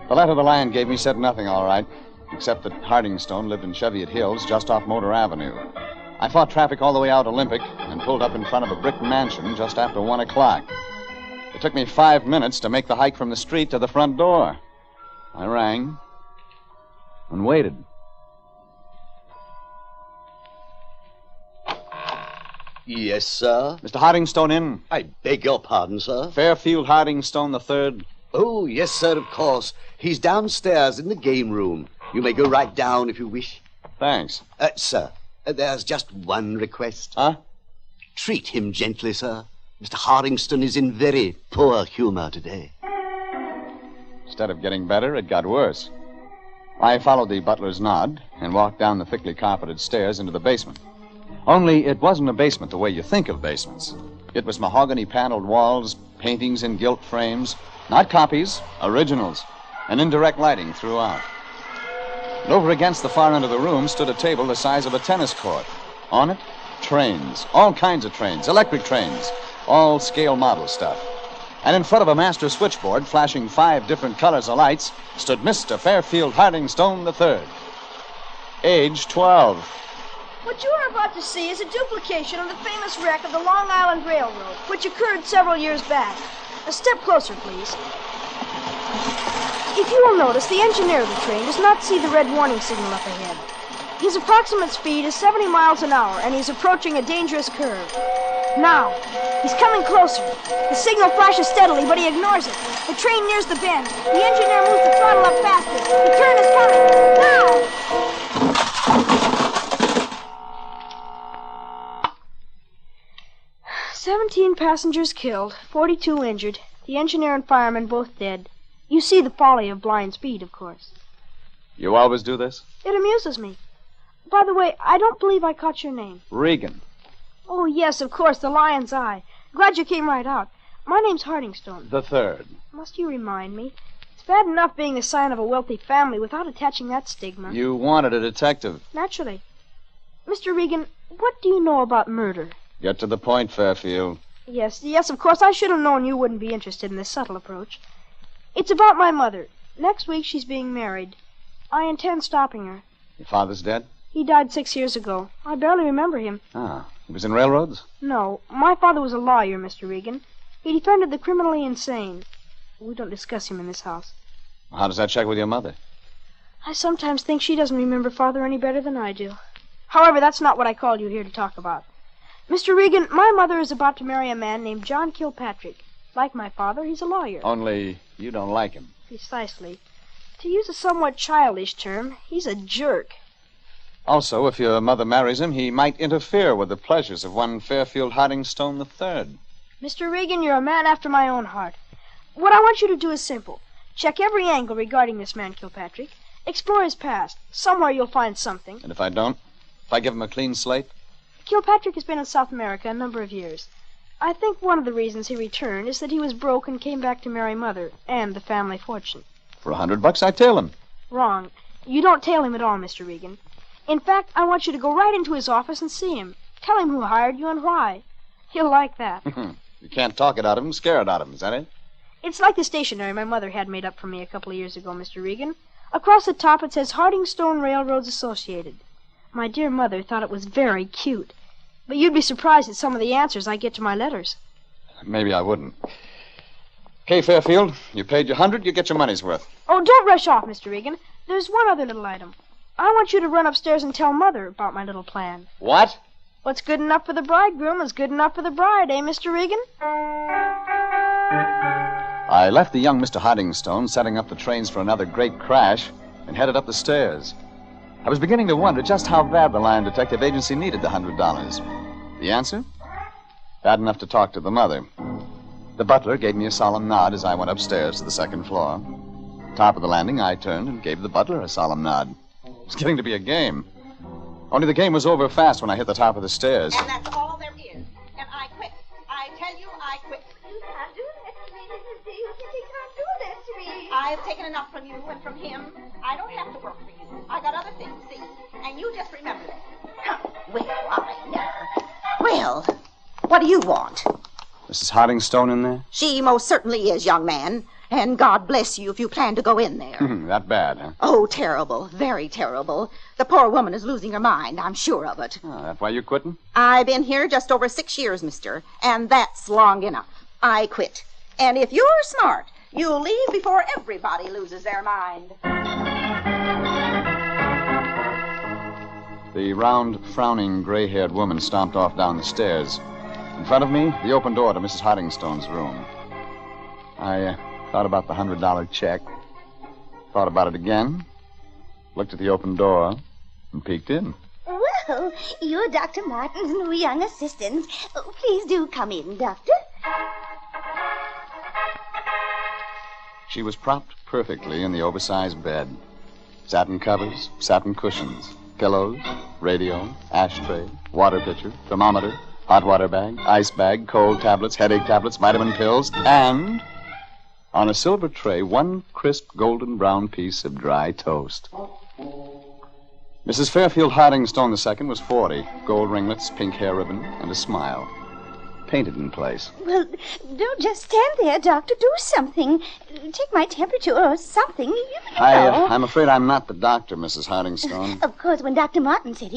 The letter the Lyon gave me said nothing, all right, except that Hardingstone lived in Cheviot Hills just off Motor Avenue. I fought traffic all the way out Olympic and pulled up in front of a brick mansion just after 1 o'clock. It took me 5 minutes to make the hike from the street to the front door. I rang and waited.
Yes, sir?
Mr. Hardingstone in?
I beg your pardon, sir?
Fairfield Hardingstone III.
Oh, yes, sir, of course. He's downstairs in the game room. You may go right down if you wish.
Thanks.
Sir, there's just one request.
Huh?
Treat him gently, sir. Mr. Hardingstone is in very poor humor today.
Instead of getting better, it got worse. I followed the butler's nod and walked down the thickly carpeted stairs into the basement. Only it wasn't a basement the way you think of basements. It was mahogany-paneled walls, paintings in gilt frames, not copies, originals, and indirect lighting throughout. And over against the far end of the room stood a table the size of a tennis court. On it, trains, all kinds of trains, electric trains, all scale model stuff. And in front of a master switchboard, flashing 5 different colors of lights, stood Mr. Fairfield Hardingstone III. Age 12.
What you are about to see is a duplication of the famous wreck of the Long Island Railroad, which occurred several years back. A step closer, please. If you will notice, the engineer of the train does not see the red warning signal up ahead. His approximate speed is 70 miles an hour, and he's approaching a dangerous curve. Now, he's coming closer. The signal flashes steadily, but he ignores it. The train nears the bend. The engineer moves the throttle up faster. The turn is coming. Now! 17 passengers killed, 42 injured. The engineer and fireman both dead. You see the folly of blind speed, of course.
You always do this?
It amuses me. By the way, I don't believe I caught your name.
Regan.
Oh, yes, of course, the Lion's Eye. Glad you came right out. My name's Hardingstone.
The third.
Must you remind me? It's bad enough being the sign of a wealthy family without attaching that stigma.
You wanted a detective.
Naturally. Mr. Regan, what do you know about murder?
Get to the point, Fairfield.
Yes, of course, I should have known you wouldn't be interested in this subtle approach. It's about my mother. Next week she's being married. I intend stopping her.
Your father's dead?
He died 6 years ago. I barely remember him.
Ah, he was in railroads?
No, my father was a lawyer, Mr. Regan. He defended the criminally insane. We don't discuss him in this house.
How does that check with your mother?
I sometimes think she doesn't remember Father any better than I do. However, that's not what I called you here to talk about. Mr. Regan, my mother is about to marry a man named John Kilpatrick. Like my father, he's a lawyer.
Only you don't like him.
Precisely. To use a somewhat childish term, he's a jerk.
Also, if your mother marries him, he might interfere with the pleasures of one Fairfield Hardingstone III.
Mr. Regan, you're a man after my own heart. What I want you to do is simple. Check every angle regarding this man Kilpatrick. Explore his past. Somewhere you'll find something.
And if I don't? If I give him a clean slate?
Kilpatrick has been in South America a number of years. I think one of the reasons he returned is that he was broke and came back to marry Mother and the family fortune.
For $100, I tail him.
Wrong. You don't tail him at all, Mr. Regan. In fact, I want you to go right into his office and see him. Tell him who hired you and why. He'll like that.
You can't talk it out of him, scare it out of him, is that it?
It's like the stationery my mother had made up for me a couple of years ago, Mr. Regan. Across the top it says Hardingstone Railroads Associated. My dear mother thought it was very cute. But you'd be surprised at some of the answers I get to my letters.
maybe I wouldn't. Okay, Fairfield, you paid your 100, you get your money's worth.
Oh, don't rush off, Mr. Regan. There's one other little item. I want you to run upstairs and tell Mother about my little plan.
What?
What's good enough for the bridegroom is good enough for the bride, eh, Mr. Regan?
I left the young Mr. Hardingstone setting up the trains for another great crash and headed up the stairs. I was beginning to wonder just how bad the Lion Detective Agency needed the $100. The answer? Bad enough to talk to the mother. The butler gave me a solemn nod as I went upstairs to the second floor. Top of the landing, I turned and gave the butler a solemn nod. It was getting to be a game. Only the game was over fast when I hit the top of the stairs.
And that's all there is. And I quit. I tell you, I quit.
You can't do that to me, Mrs. Davis. You can't do that to me.
I've taken enough from you and from him. I don't have to work for you. I got other things, see? And you just remember that. Well, I know. Well, what do you want?
Mrs. Hardingstone in there?
She most certainly is, young man. And God bless you if you plan to go in there.
That bad, huh?
Oh, terrible. Very terrible. The poor woman is losing her mind. I'm sure of it.
Oh, that's why you're quitting?
I've been here just over 6 years, mister. And that's long enough. I quit. And if you're smart, you'll leave before everybody loses their mind.
The round, frowning, gray-haired woman stomped off down the stairs. In front of me, the open door to Mrs. Hardingstone's room. I thought about the $100 check. Thought about it again. Looked at the open door and peeked in.
Well, you're Dr. Martin's new young assistant. Oh, please do come in, Doctor.
She was propped perfectly in the oversized bed. Satin covers, satin cushions, pillows, radio, ashtray, water pitcher, thermometer, hot water bag, ice bag, cold tablets, headache tablets, vitamin pills, and on a silver tray, one crisp golden brown piece of dry toast. Mrs. Fairfield Hardingstone II was 40, gold ringlets, pink hair ribbon, and a smile. Painted in place.
Well, don't just stand there, Doctor. Do something. Take my temperature or something. You know.
I'm afraid I'm not the doctor, Mrs. Hardingstone.
Of course, when Dr. Martin said